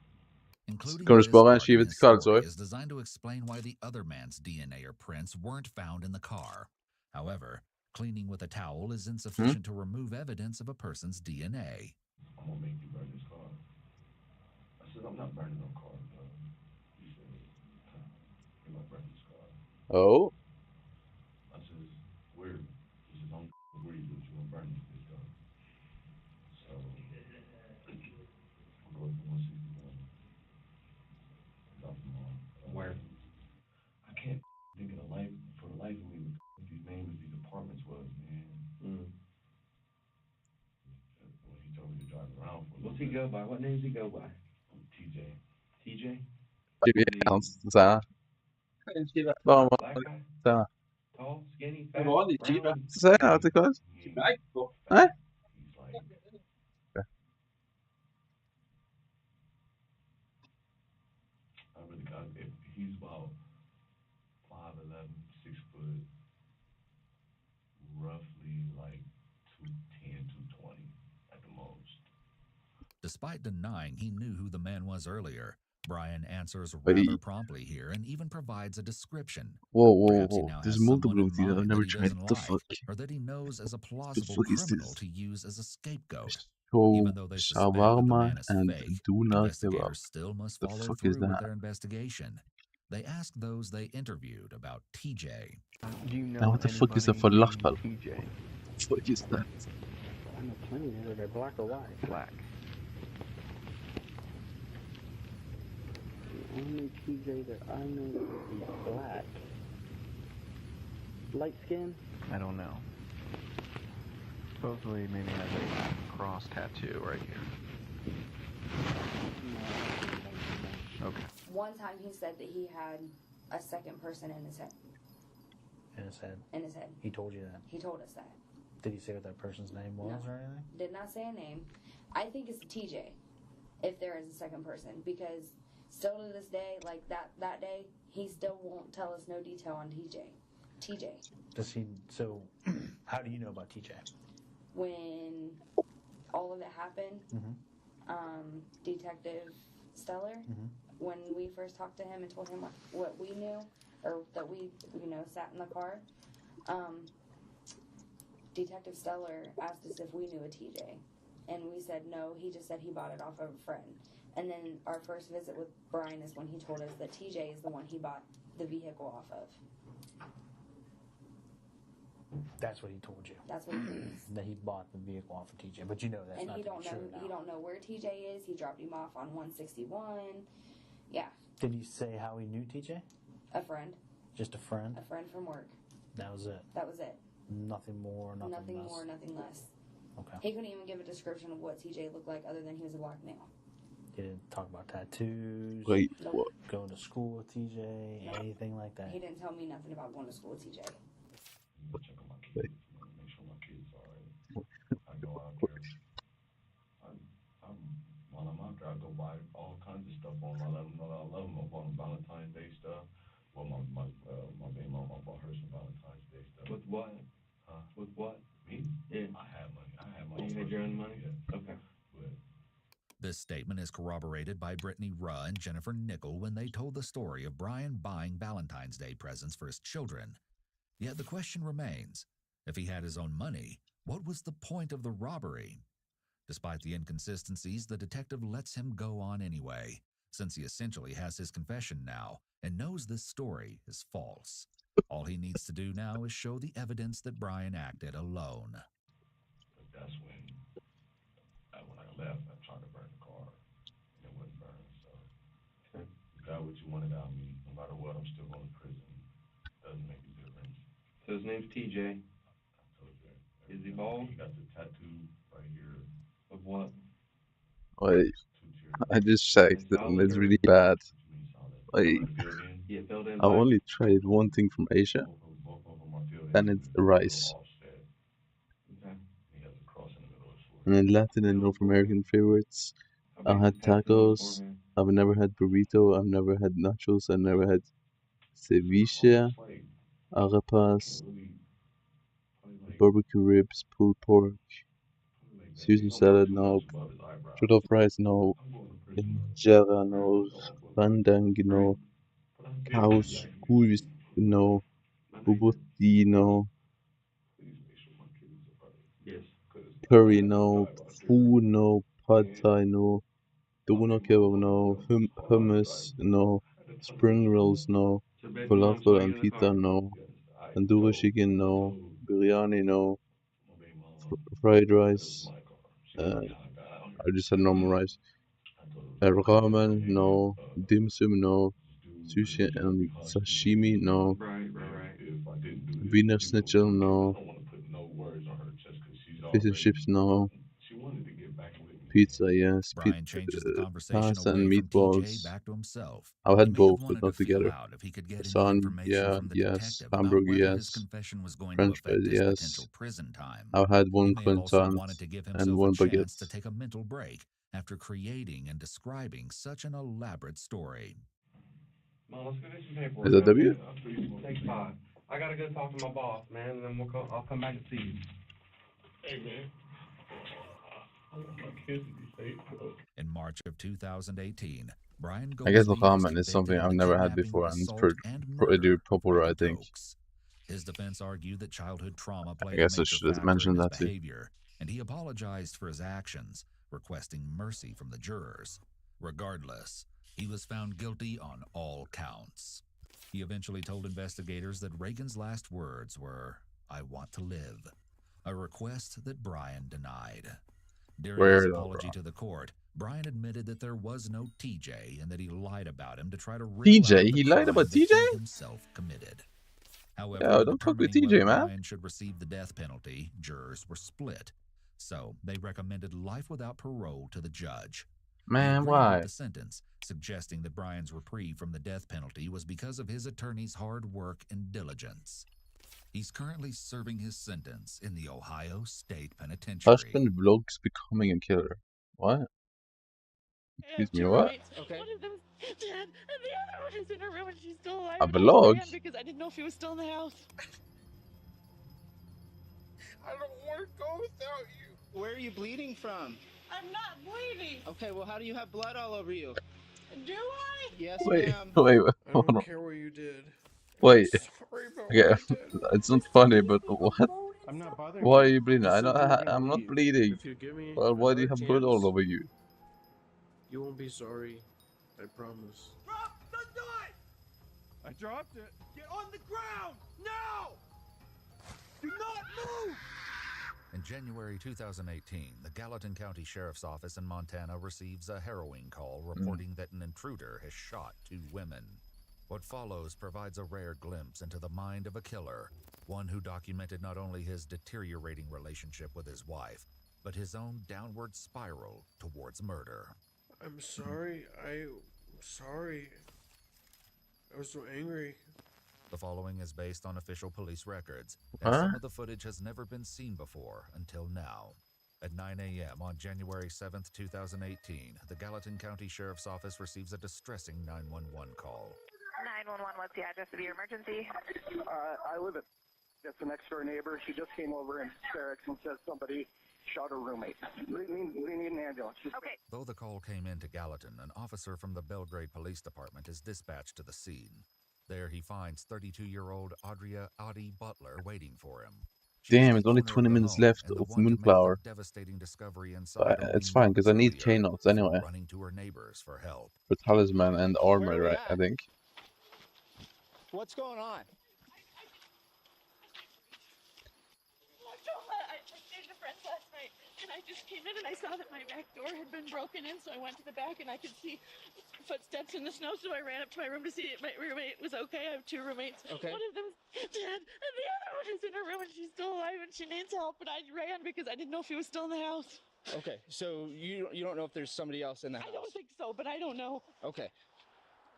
Including Kan du this spara en part in skiva his till kallsorg? story is designed to explain why the other man's DNA or prints weren't found in the car. However, cleaning with a towel is insufficient to remove evidence of a person's DNA. I'm gonna make you burn this car. I said, I'm not burning no car, bro. He said, you're gonna burn this car. Oh. I said, weird. He says, I'm weird, but you're gonna burn this bitch, though. So, I'm going to 161. Drop them off. Where? I can't think of the life, for the life of me, what these names of these apartments was, man. When he told me to drive around for a little bit. What's he go by? What names he go by? TJ. TJ? Så bara så Tall, skinny, fat, brown. så här att det går. Nej. I really got it. He's about 5'11", 6 foot, roughly like 210, 220 at the most. Despite denying he knew who the man was earlier, Brian answers rather promptly here and even provides a description. Perhaps he now There's has multiple someone in things I've mind never that he tried. doesn't What the like, fuck? or that he knows as a The plausible fuck is criminal this? to use as a scapegoat. So Even though they suspect that the shawarma man is and fake, do not give up. investigators still must The follow fuck is through with that? their investigation. They ask those they interviewed about TJ. Do you know Now what the fuck is a anybody falafel? named TJ? What the fuck is that? I know plenty. Are they black or white? Black. The only TJ that I know is black. Light skin? I don't know. Supposedly maybe has a cross tattoo right here. Okay. One time he said that he had a second person in his head. In his head? In his head. He told you that? He told us that. Did he say what that person's name was or anything? Did not say a name. I think it's TJ, if there is a second person, because still to this day, like that day, he still won't tell us no detail on TJ. Does he? So, how do you know about TJ? When all of it happened, Detective Stellar, when we first talked to him and told him what we knew, or that we, sat in the car, Detective Stellar asked us if we knew a TJ, and we said no. He just said he bought it off of a friend. And then our first visit with Brian is when he told us that TJ is the one he bought the vehicle off of. That's what he told you. That's what he told us. That he bought the vehicle off of TJ, but you know that's And not he don't true know. now. He don't know where TJ is. He dropped him off on 161. Yeah. Did he say how he knew TJ? A friend. Just a friend? A friend from work. That was it? That was it. Nothing more, nothing less? Nothing more, nothing less. Okay. He couldn't even give a description of what TJ looked like other than he was a black male. He didn't talk about tattoos? Wait, Nope. what? Going to school with TJ? Anything like that? He didn't tell me nothing about going to school with TJ. Check on my kids, make sure my kids are alright. I go out there. While I'm out there, I go buy all kinds of stuff on. I let them know that I love them. I bought them Valentine's Day stuff. Well, my baby mama bought her some Valentine's Day stuff. With what? Huh? With what? Me? Yeah. I have money. I have money. You had your own money? Yeah. Okay. But This statement is corroborated by Brittany Ruh and Jennifer Nickel when they told the story of Brian buying Valentine's Day presents for his children. Yet the question remains, if he had his own money, what was the point of the robbery? Despite the inconsistencies, the detective lets him go on anyway, since he essentially has his confession now and knows this story is false. All he needs to do now is show the evidence that Brian acted alone. But that's when I left, I tried to burn the car, and it wouldn't burn. So you got what you wanted out of me. No matter what, I'm still going to prison. Doesn't make a difference. So his name's TJ. I told you. Is he bald? He got the tattoo right here. Of what? Wait, I just checked and it's really bad. Like, I've only tried one thing from Asia, and it's rice. And then Latin and North American favorites, I've had tacos. I've never had burrito. I've never had nachos. I've never had ceviche, arepas, barbecue ribs, pulled pork, Caesar salad, no. Jollof rice, no. Injera, no. Bandang, no. Couscous, no. Bobotie, no. Curry, no. Pho, no. Pad Thai, no. Doner kebab, no. Hummus, no. Spring rolls, no. Falafel and pizza, no. Tandoori chicken, no. Biryani, no. Fried rice. I just had normal rice. Ramen, no. Dim sum, no. Sushi and sashimi, no. Wiener Schnitzel, no. Fish and chips, no. Pizza, yes. Brian changes the conversation Pasta away and from TJ meatballs. back to himself. I've He had may have both, but wanted to not feel together. out if he could get any Lasagna, information yeah, from the yes. detective about Hamburger, whether his yes. confession was going to French affect fries, his yes. potential prison time. I've had He one may have also croissant wanted to give and himself one a chance baguette. to take a mental break after creating and describing such an elaborate story. Mom, let's go get some paperwork. Is that W? Okay? Take 5. I gotta go talk to my boss, man, and then I'll come back and see you. Hey, man. I want my kids to be safe, bro. In March of 2018, Brian I guess Goldsby was ramen is something convicted of I've the never had kidnapping, before, and it's assault, and murder pretty of popular, I Regan think. Tokes. His defense argued that childhood trauma I played a guess I major should have factor in mentioned his that too. behavior, and he apologized for his actions, requesting mercy from the jurors. Regardless, he was found guilty on all counts. He eventually told investigators that Reagan's last words were, "I want to live," a request that Brian denied. During his apology to the court, Brian admitted that there was no TJ and that he lied about him to try to wriggle out of TJ? the He lied crime about that TJ? he himself committed. However, Yo, in don't fuck with determining TJ, whether man. Brian should receive the death penalty, jurors were split. So they recommended life without parole to the judge. Man, he agreed why? with the sentence, suggesting that Brian's reprieve from the death penalty was because of his attorney's hard work and diligence. He's currently serving his sentence in the Ohio State Penitentiary. Husband vlogs becoming a killer. What? Excuse me, what? Okay. One of them's dead, and the other one is in her room, and she's still alive. A and I vlog? ran because I didn't know if he was still in the house. I don't want to go without you. Where are you bleeding from? I'm not bleeding. Okay, well, how do you have blood all over you? Do I? Yes, Wait, ma'am. wait, I hold don't on. care what you did. Wait. Sorry about Okay, what you did. it's not funny, but what? I'm not bothering Why you. are you bleeding? You said you were gonna I'm not leave. bleeding. If you give me Well, why do you another have blood all chance, over you? you won't be sorry. I promise. Drop the knife! I dropped it. Get on the ground! Now! Do not move! In January 2018, the Gallatin County Sheriff's Office in Montana receives a harrowing call reporting that an intruder has shot 2 women. What follows provides a rare glimpse into the mind of a killer, one who documented not only his deteriorating relationship with his wife, but his own downward spiral towards murder. I'm sorry. I'm sorry. I was so angry. The following is based on official police records, and Huh? some of the footage has never been seen before until now. At 9 a.m. on January 7th, 2018, the Gallatin County Sheriff's Office receives a distressing 911 call. 911, what's the address of your emergency? I live at just the next door neighbor. She just came over in hysterics and says somebody shot her roommate. We need an ambulance. Okay. Though the call came into Gallatin, an officer from the Belgrade Police Department is dispatched to the scene. There he finds 32-year-old Audrey Butler waiting for him. Damn, it's only 20 minutes left of Moonflower. Devastating discovery inside It's fine, because I need K-Notes anyway. running to her neighbors for help. For Talisman and Armor, right? I think. What's going on? I stayed at a friend's last night, and I just came in and I saw that my back door had been broken in, so I went to the back and I could see footsteps in the snow, so I ran up to my room to see if my roommate was okay. I have 2 roommates. Okay. One of them's dead, and the other one is in her room, and she's still alive, and she needs help, and I ran because I didn't know if he was still in the house. Okay, so you don't know if there's somebody else in the house? I don't think so, but I don't know. Okay.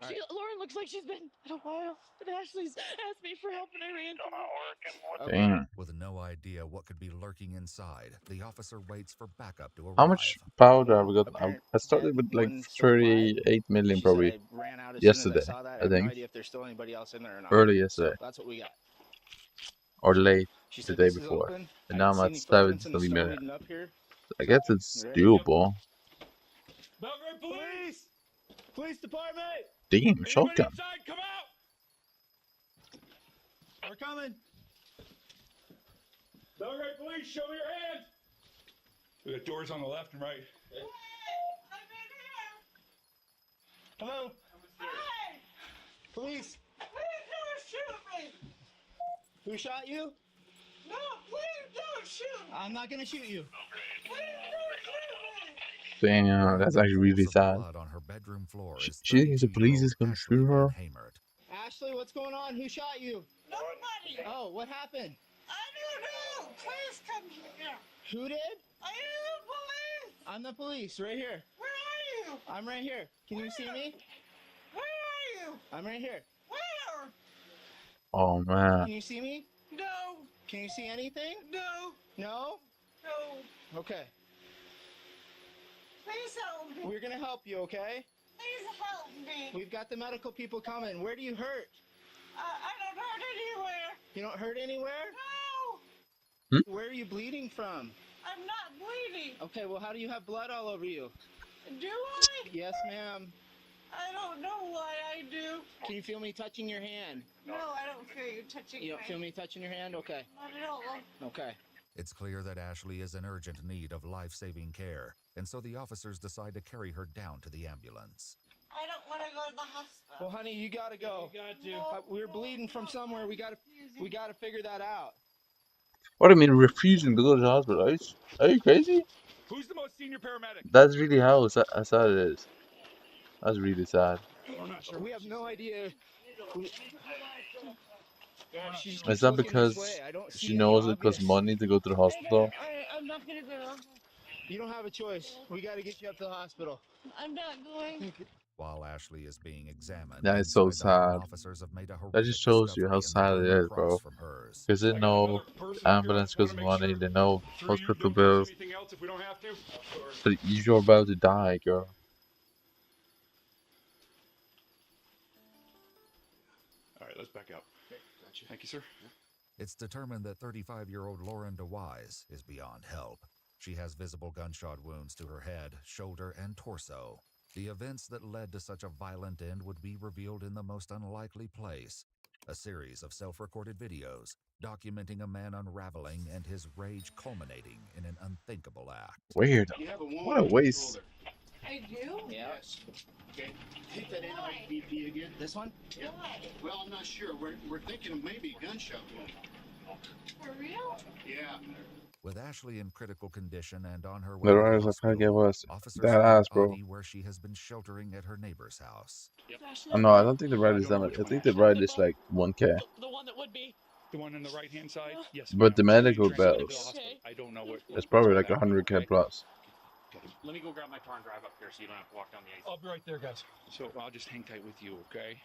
Lauren looks like she's been in a while, but Ashley's asked me for help and I ran to her. Damn. With no idea what could be lurking inside, the officer waits for backup to arrive. How much powder have we got? I started with like 38 million She said probably I ran out as yesterday, soon as I saw that. I I have no think. idea if there's still anybody else in there or not. Early yesterday. So that's what we got. Or late She the said day this is before. open. And I now didn't I'm see at any footprints in the 70 snow million. leading up here. I guess it's You ready? doable. Belgrade Police! Police Department! Damn, Anybody shotgun. inside, come out! We're coming. Belgrade Police, show me your hands! We got doors on the left and right. Hello? Hey! Police! Please don't shoot me! Who shot you? No, please don't shoot me! I'm not gonna shoot you. Please don't shoot me! Damn, that's actually really sad. Blood on her bedroom floor is She thinks the police is gonna shoot her. Ashley, what's going on? Who shot you? Nobody! Oh, what happened? I don't know! Please come here! Who did? I am the police! I'm the police, right here. Where are you? I'm right here. Can you see me? Where are you? I'm right here. Where? Oh man. Can you see me? No. Can you see anything? No. No? No. Okay. Please help me. We're gonna help you, okay? Please help me. We've got the medical people coming. Where do you hurt? I don't hurt anywhere. You don't hurt anywhere? No. Where are you bleeding from? I'm not bleeding. Okay, well, how do you have blood all over you? Do I? Yes, ma'am. I don't know why I do. Can you feel me touching your hand? No, I don't feel you touching You don't feel me touching your hand? Okay. Not at all. Okay. It's clear that Ashley is in urgent need of life-saving care, and so the officers decide to carry her down to the ambulance. I don't want to go to the hospital. Well, honey, you gotta go. You got to. We're bleeding from somewhere. We gotta figure that out. What do you mean refusing to go to the hospital? Are you crazy? Who's the most senior paramedic? That's really how sad it is. That's really sad. I'm not sure. We have no idea. Is that because she knows it costs money to go to the hospital? I'm not going to go. You don't have a choice. We gotta get you up to the hospital. I'm not going. While Ashley is being examined, That is so inside the home, sad. officers have made a That just shows you how sad it is, bro. Because they know ambulance costs money, they know hospital bills. But you're about to die, girl. All right, let's back up. Gotcha. Thank you, sir. It's determined that 35-year-old Lauren DeWise is beyond help. She has visible gunshot wounds to her head, shoulder, and torso. The events that led to such a violent end would be revealed in the most unlikely place. A series of self-recorded videos documenting a man unraveling and his rage culminating in an unthinkable act. Weird. What a waste. I do? Yes. Okay. Take that NIPP again. This one? Yeah. Well, I'm not sure. We're thinking of maybe a gunshot wound. For real? Yeah. With Ashley in critical condition and on her way The to riders the are trying to hospital, give us officers that find ass, bro. Audie where she has been sheltering at her neighbor's house. Oh, no, I don't think the ride is that much. I think the ride is like 1K. The one that would be. The one on the right-hand side? Yes. But the medical Transport to the bills, hospital. I don't know what. it's probably like what's 100K plus. Let me go grab my car and drive up here so you don't have to walk down the ice. I'll be right there, guys. So I'll just hang tight with you, okay?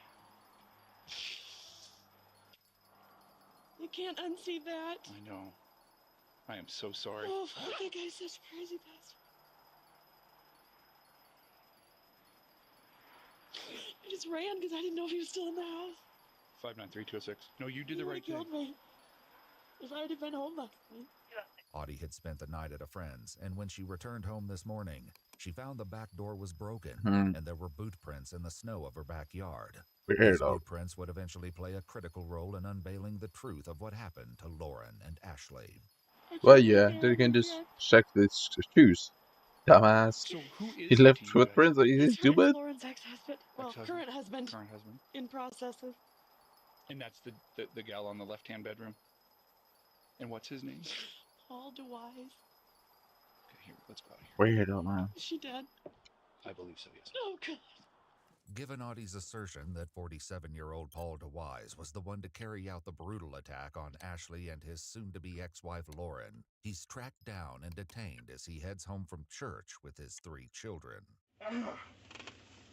You can't unsee that. I know. I am so sorry. Oh, that guy's such a crazy bastard. I just ran because I didn't know if he was still in the house. 593-206. No, you did the He right thing. killed me. If I had been home last night. Audie had spent the night at a friend's, and when she returned home this morning, she found the back door was broken, and there were boot prints in the snow of her backyard. These boot prints would eventually play a critical role in unveiling the truth of what happened to Lauren and Ashley. Well, yeah, they can just check the shoes. Dumbass. So who is He he left to you footprints, are you He's stupid? Lauren's ex-husband. Well, Ex-husband? current husband. Current husband. In processes. And that's the gal on the left-hand bedroom? And what's his name? Paul DeWise. Okay, here, let's go out of here. Weird, oh man. Is she dead? I believe so, yes. Oh, God. Giovanotti's assertion that 47-year-old Paul DeWise was the one to carry out the brutal attack on Ashley and his soon-to-be ex-wife Lauren, he's tracked down and detained as he heads home from church with his 3 children.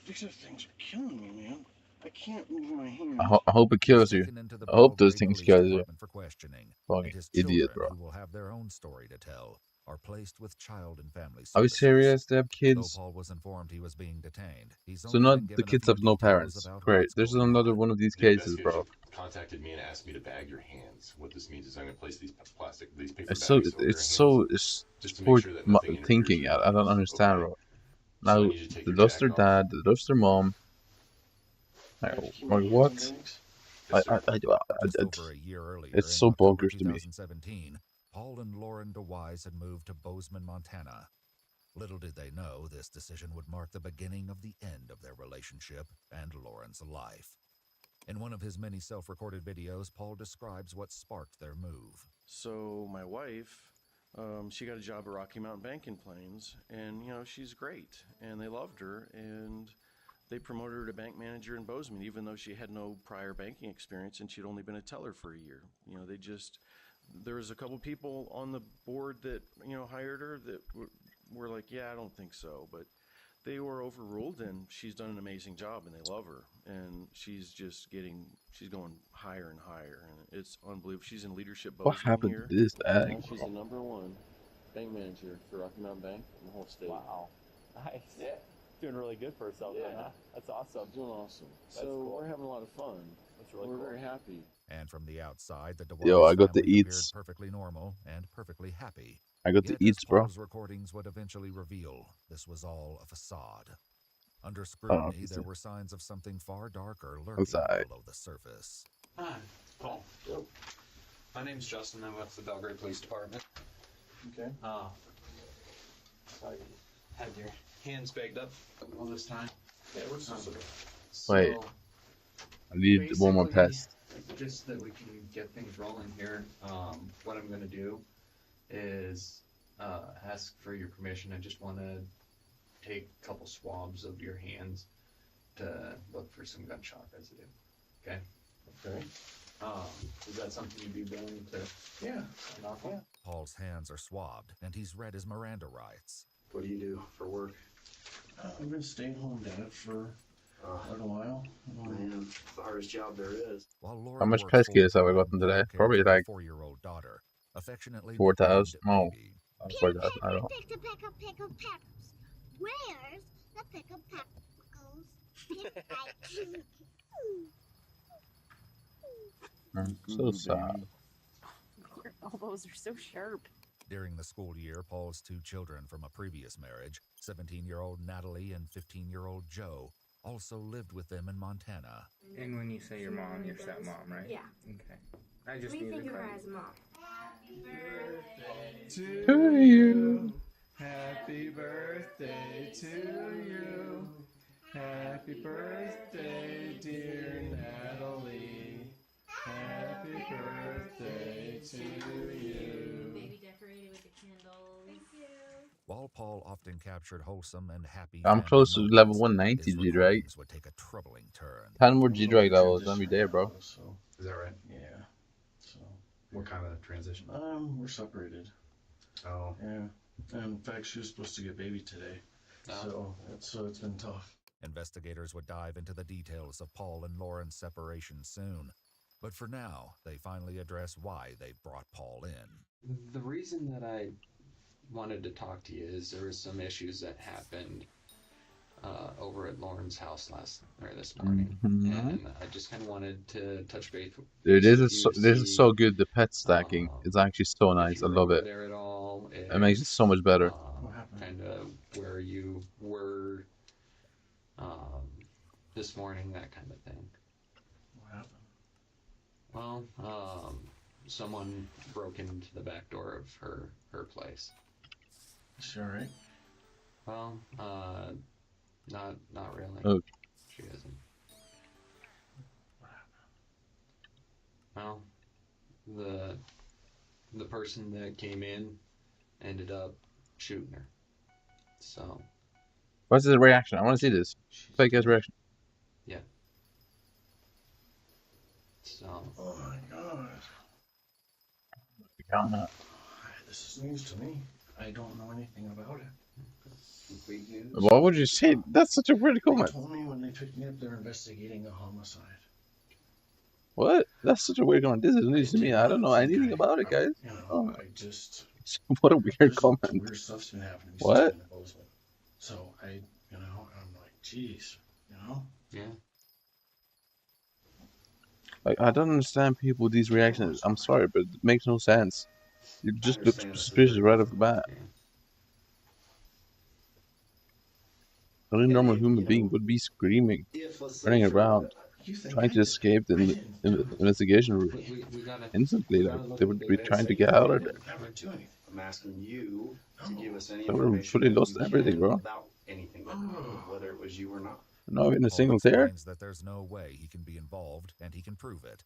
These things are killing me, man. I can't move my hands. I hope it kills you. I hope those things kill you. For questioning, Fucking and his idiot, children, bro. who will have their own story to tell, are placed with child and family services. Are you serious? They have kids? Though Paul was informed he was being detained, So not the kids have no parents. Great. There's another one of these cases, bro. Contacted me and asked me to bag your hands. What this means is I'm going to place these paper It's bags over your hands. It's poor thinking. I don't understand, bro. Now, they lost their dad, they lost their mom. Like what? Just over a year earlier, it's so bonkers to me. 2017, Paul and Lauren DeWise had moved to Bozeman, Montana. Little did they know this decision would mark the beginning of the end of their relationship and Lauren's life. In one of his many self-recorded videos, Paul describes what sparked their move. So my wife, she got a job at Rocky Mountain Bank in Plains, and you know, she's great, and they loved her, and they promoted her to bank manager in Bozeman, even though she had no prior banking experience and she'd only been a teller for a year. You know, there was a couple people on the board that, you know, hired her that were like, yeah, I don't think so, but they were overruled, and she's done an amazing job, and they love her, and she's going higher and higher, and it's unbelievable. She's in leadership Bozeman. What happened here. to this bag? Now she's the #1 bank manager for Rocky Mountain Bank in the whole state. Wow, nice. Yeah. Doing really good for herself, yeah. Then, huh? That's awesome. Doing awesome. That's so cool. We're having a lot of fun. That's really we're cool. very happy. And from the outside, the Yo, I got the family eats. appeared perfectly normal and perfectly happy. I got the Yet, eats, as bro. Paul's recordings would eventually reveal, this was all a facade. Under scrutiny, there were signs of something far darker lurking below the surface. Hi, Paul. Yo. My name's Justin. I'm with the Belgrade Police Department. Okay. So you had your hands bagged up all this time. Yeah, what's Wait. I need one more pest. Just that we can get things rolling here, what I'm going to do is ask for your permission. I just want to take a couple swabs of your hands to look for some gunshot residue. Okay? Okay. Is that something you'd be willing to? Yeah. Yeah. Paul's hands are swabbed, and he's read his Miranda rights. What do you do for work? I've been stay-at-home dad for quite a while. Man, it's the hardest job there is. How much pest kits have I gotten today? Probably like 4-year-old daughter, affectionately 4,000. No, 4,000. I don't know. Pickle peppers. Where's the pickle peppers? So sad. Your elbows are so sharp. During the school year, Paul's 2 children from a previous marriage, 17-year-old Natalie and 15-year-old Joe, also lived with them in Montana. And when you say your mom, your stepmom, right? Yeah. Okay. I just We need think to of her clarify. as a mom. To you. Happy birthday to you. Happy birthday, dear Natalie. Happy birthday to you. Baby decorated with the candles. Thank you. While Paul often captured wholesome and happy I'm family close to moments, level 190 his G-Drag. recordings would take a troubling turn. 10 more G-Drag levels every day, bro. Is that right? Yeah. So. What kind of transition? We're separated. Oh. Yeah. And in fact, she was supposed to get baby today. Oh. So it's been tough. Investigators would dive into the details of Paul and Lauren's separation soon. But for now, they finally address why they brought Paul in. The reason that I wanted to talk to you is there were some issues that happened over at Lauren's house this morning, and I just kind of wanted to touch base. Dude, this is so good. The pet stacking is actually so nice. I love it. There at all, It makes it so much better. Kind of where you were this morning, that kind of thing. What happened? Well, someone broke into the back door of her place. Is she alright? Well, not really. Oh. She isn't. Well, the person that came in ended up shooting her. So. What's his reaction? I want to see this. Fake ass reaction. So. Oh my god. Yeah. This is news to me. I don't know anything about it. Complete news. Why would you say that's such a weird comment? They told me when they picked me up they're investigating a homicide. What? That's such a weird comment. This is news to me. I don't know anything about it, guys. You know, Oh. I just... What a weird comment. Some weird stuff's been happening since What? I've been in Bozeman. So I'm like, geez, Yeah. Like, I don't understand people with these reactions. I'm sorry, but it makes no sense. You just look suspicious right off the bat. Any normal human being would be screaming, running around, trying to escape the investigation room instantly. Like, they would be trying to get out of there. I'm asking you to give us any They would have information fully lost everything, bro. about anything, whether it was you or not. Not even a Paul single tear. explains that there's no way he can be involved, and he can prove it.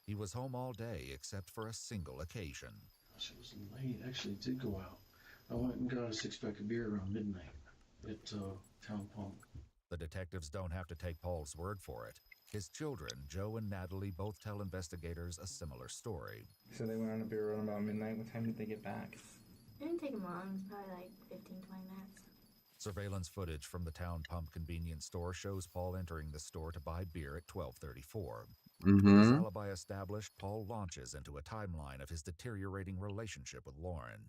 He was home all day except for a single occasion. It was late. Actually, it did go out. I went and got a 6-pack of beer around midnight at Town Pump. The detectives don't have to take Paul's word for it. His children, Joe and Natalie, both tell investigators a similar story. So they went on a beer run about midnight. What time did they get back? It didn't take them long. It was probably like 15, 20 minutes. Surveillance footage from the Town Pump convenience store shows Paul entering the store to buy beer at 12:34. With his alibi established, Paul launches into a timeline of his deteriorating relationship with Lauren.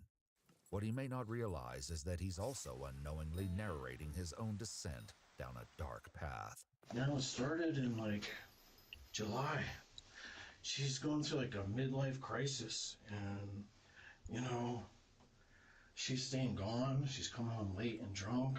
What he may not realize is that he's also unknowingly narrating his own descent down a dark path. Now it started in July. She's going through a midlife crisis, and she's staying gone. She's coming home late and drunk.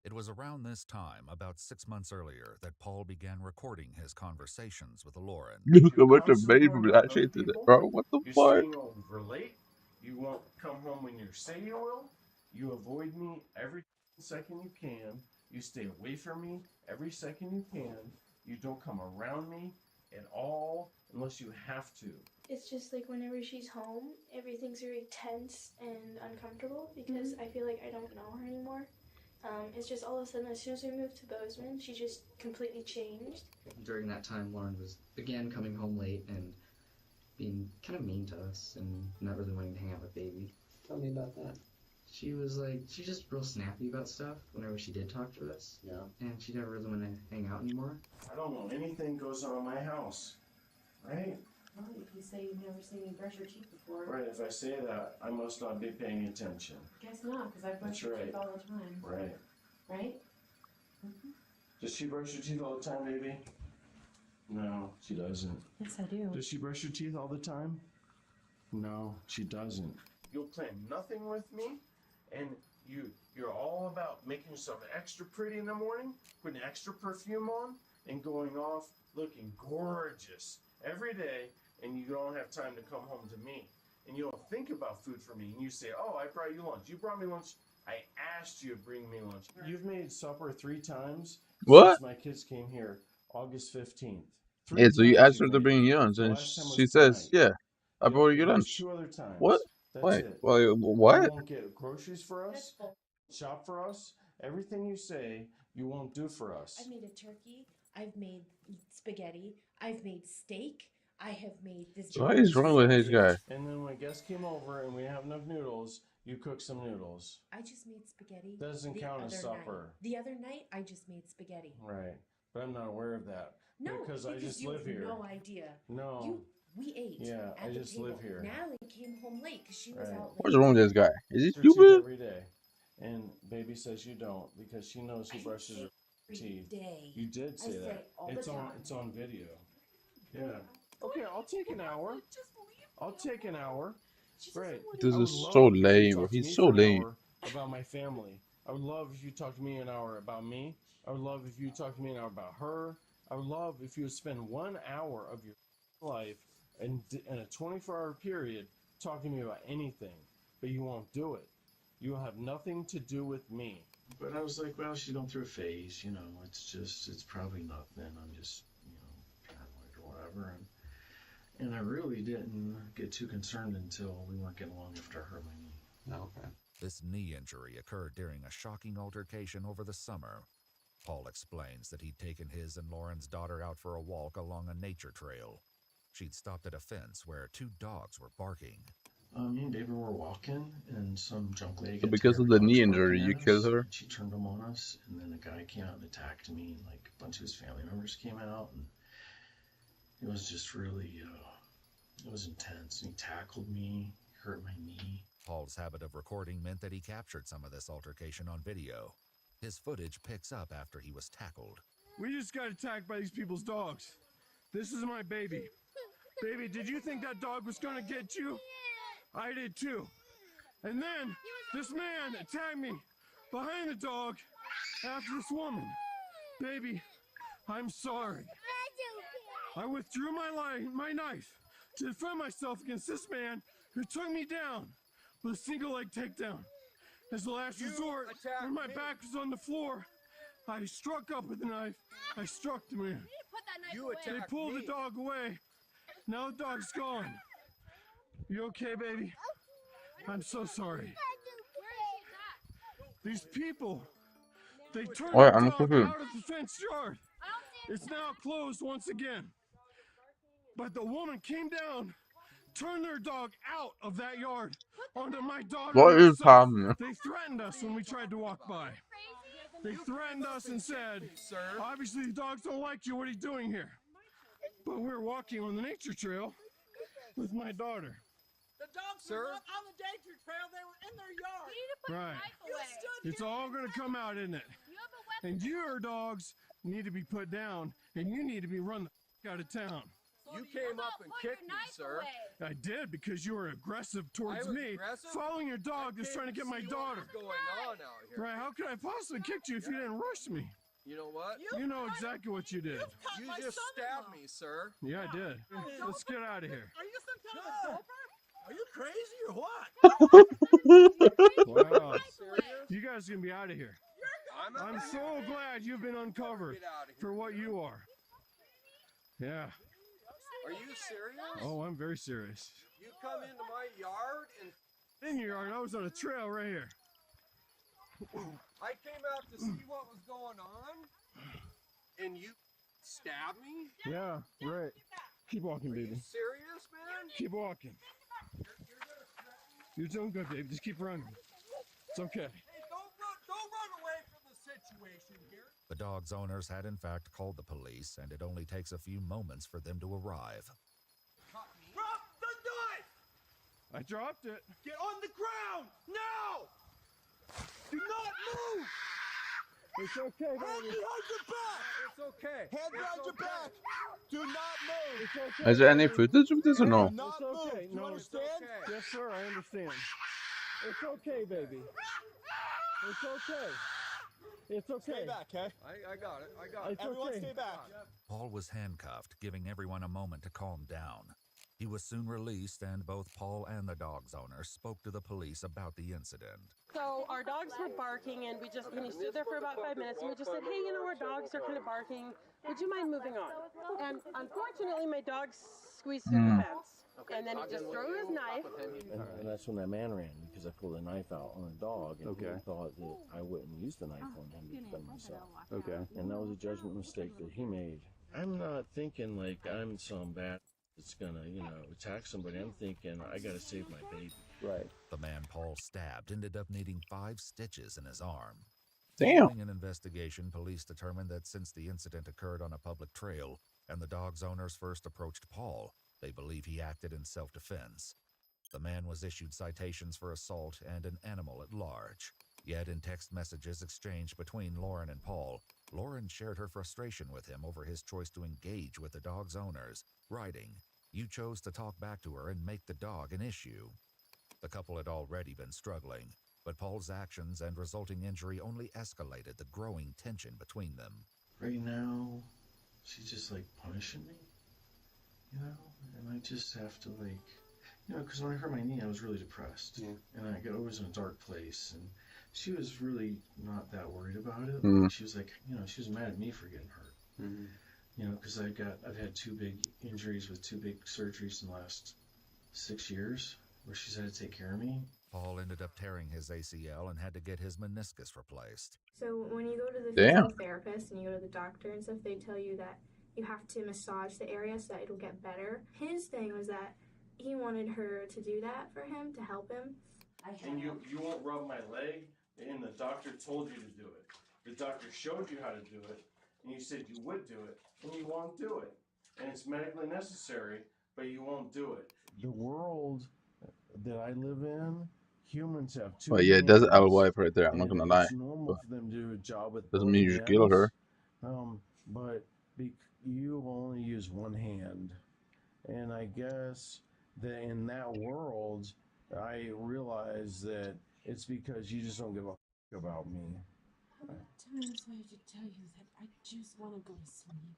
It was around this time, about 6 months earlier, that Paul began recording his conversations with Lauren. Look what the baby from that shit today, bro. What the You're fuck? staying over late. You won't come home when you say you will. You avoid me every second you can. You stay away from me every second you can. You don't come around me at all unless you have to. It's just whenever she's home, everything's very tense and uncomfortable because I feel like I don't know her anymore. It's just all of a sudden, as soon as we moved to Bozeman, she just completely changed. During that time, Lauren began coming home late and being kind of mean to us and not really wanting to hang out with baby. Tell me about that. She was she's just real snappy about stuff whenever she did talk to us. Yeah. And she never really wanted to hang out anymore. I don't know anything goes on in my house, right? Well, if you say you've never seen me brush your teeth before. Right, if I say that, I must not be paying attention. Guess not, because I brush your teeth all the time. Right. Right? Does she brush your teeth all the time, baby? No, she doesn't. Yes, I do. Does she brush your teeth all the time? No, she doesn't. You'll plan nothing with me, and you're all about making yourself extra pretty in the morning, putting extra perfume on, and going off looking gorgeous every day, and you don't have time to come home to me. And you don't think about food for me, and you say, oh, I brought you lunch. You brought me lunch. I asked you to bring me lunch. You've made supper 3 times What? since my kids came here, August 15th. Yeah, so you asked her to bring you lunch, and she says, yeah, I brought you lunch. 2 other times. What? That's Wait, it. well, You what? won't get groceries for us, shop for us. Everything you say, you won't do for us. I've made a turkey. I've made spaghetti. I've made steak. I have made this. What is wrong with this guy? And then when guests came over and we didn't have enough noodles, you cooked some noodles. I just made spaghetti. Doesn't count as supper. The other night, I just made spaghetti. Right, but I'm not aware of that. No, because I just you live have here. no idea. No. We ate. Yeah, at I the just table. live here. Natalie came home late because she was out late. What's wrong with this guy? Is he Brush your teeth stupid? every day, and baby says you don't because she knows who brushes her teeth. Day. You did say that. It's on video. Yeah. Okay, I'll take an hour. I'll take an hour. Right. This I would is love so if you lame, talked bro. to He's me so for an lame. hour about my family. I would love if you talked to me an hour about me. I would love if you talked to me an hour about her. I would love if you would spend 1 hour of your life in a 24-hour period talking to me about anything, but you won't do it. You will have nothing to do with me. But I was like, well, she's going through a phase, it's probably nothing. I'm just, paranoid or whatever. And I really didn't get too concerned until we weren't getting along after I hurt my knee. Okay. This knee injury occurred during a shocking altercation over the summer. Paul explains that he'd taken his and Lauren's daughter out for a walk along a nature trail. She'd stopped at a fence where 2 dogs were barking. Me and David were walking, and some junk lady So got because tired of of the dogs knee barking injury, at you us, killed her? and she turned them on us, and then a guy came out and attacked me, and like a bunch of his family members came out, and it was just really, it was intense. And he tackled me, hurt my knee. Paul's habit of recording meant that he captured some of this altercation on video. His footage picks up after he was tackled. We just got attacked by these people's dogs. This is my baby. Baby, did you think that dog was gonna get you? I did too. And then this man attacked me behind the dog after this woman. Baby, I'm sorry. I withdrew my knife to defend myself against this man who took me down with a single leg takedown. As a last resort, when my back was on the floor, I struck up with the knife. I struck the man. They pulled the dog away. Now the dog's gone. You okay, baby? I'm so sorry. These people, they turned Alright, the I'm dog confused. out of the fenced yard. It's now closed once again. But the woman came down, turned their dog out of that yard onto my daughter What and is myself. happening? They threatened us when we tried to walk by. They threatened us and said, obviously the dogs don't like you, what are you doing here? But we're walking on the nature trail with my daughter. The dogs were not on the nature trail, they were in their yard. You need to put Right. the knife away. It's all going to come out, isn't it? And your dogs need to be put down, and you need to be run the out of town. You came up and kicked me, sir. I did because you were aggressive towards me. Aggressive? Following your dog is trying to get my daughter. What's going on out here? Right, how could I possibly kick you if you didn't rush me? You know what? You know exactly what you did. You just stabbed me, sir. Yeah, I did. Let's get out of here. Are you some kind of doper? Are you crazy or what? Wow. You guys are going to be out of here. I'm so glad you've been uncovered for what you are. Yeah. Are you serious? Oh, I'm very serious. You come into my yard and In your yard, I was on a trail right here. I came out to see what was going on, and you stabbed me? Yeah, right. Keep walking, Are you baby. serious, man? Keep walking. You're doing good, baby. Just keep running. It's okay. Hey, don't run away from the situation here. The dog's owners had in fact called the police, and it only takes a few moments for them to arrive. Drop the knife! I dropped it. Get on the ground now! Do not move! It's okay, Hand baby. behind your back! It's okay. Hand behind your back! Do not move! It's okay. Is there any footage of this or no? Do not move! Okay. You No, understand? Yes, sir, I understand. It's okay, baby. It's okay. It's okay. Stay back, okay? I got it. I got it. It's Everyone okay. stay back. Paul was handcuffed, giving everyone a moment to calm down. He was soon released, and both Paul and the dog's owner spoke to the police about the incident. So our dogs were barking, and he stood there for about 5 minutes, and we just said, hey, you know, our dogs are kind of barking. Would you mind moving on? And unfortunately, my dog squeezed through the fence. And then he just threw his knife. And that's when that man ran, because I pulled a knife out on a dog, and he thought that I wouldn't use the knife on him to defend myself. Okay. And that was a judgment mistake that he made. I'm not thinking like I'm some bad that's gonna, attack somebody. I'm thinking I gotta save my baby. Right. The man Paul stabbed ended up needing 5 stitches in his arm. Damn. Following an investigation, police determined that since the incident occurred on a public trail and the dog's owners first approached Paul, they believe he acted in self-defense. The man was issued citations for assault and an animal at large. Yet in text messages exchanged between Lauren and Paul, Lauren shared her frustration with him over his choice to engage with the dog's owners, writing, "You chose to talk back to her and make the dog an issue." The couple had already been struggling, but Paul's actions and resulting injury only escalated the growing tension between them. Right now, she's just like punishing me, and I just have to because when I hurt my knee, I was really depressed, and I was in a dark place, and she was really not that worried about it. Mm. She was like, she was mad at me for getting hurt, because I've had 2 big injuries with 2 big surgeries in the last 6 years, where she's had to take care of me. Paul ended up tearing his ACL and had to get his meniscus replaced. So when you go to the Damn. physical therapist and you go to the doctor and stuff, they tell you that you have to massage the area so that it'll get better. His thing was that he wanted her to do that for him, to help him. And you won't rub my leg, and the doctor told you to do it. The doctor showed you how to do it, and you said you would do it, and you won't do it. And it's medically necessary, but you won't do it. The world that I live in, humans have two Well, yeah, hands. that's our wife right there. I'm not And gonna lie, it's normal but for them to do a job with doesn't both mean you should kill her. hands. But you only use one hand. And I guess that in that world, I realize that it's because you just don't give a f about me. How many times do I have to tell you that I just want to go to sleep?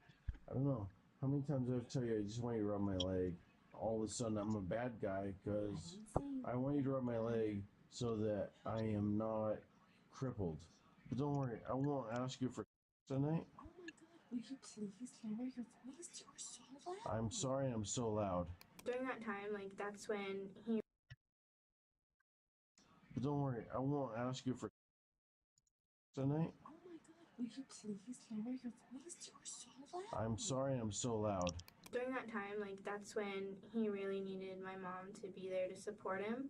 I don't know. How many times do I have to tell you I just want you to rub my leg? All of a sudden I'm a bad guy because I want you to rub my leg so that I am not crippled. But don't worry, I won't ask you for tonight. Oh my god, will you please lower your voice? You're so loud. I'm sorry I'm so loud. During that time, like, that's when he... But don't worry, I won't ask you for tonight. Oh my god, will you please lower your voice? You're so loud. I'm sorry I'm so loud. During that time, like, that's when he really needed my mom to be there to support him.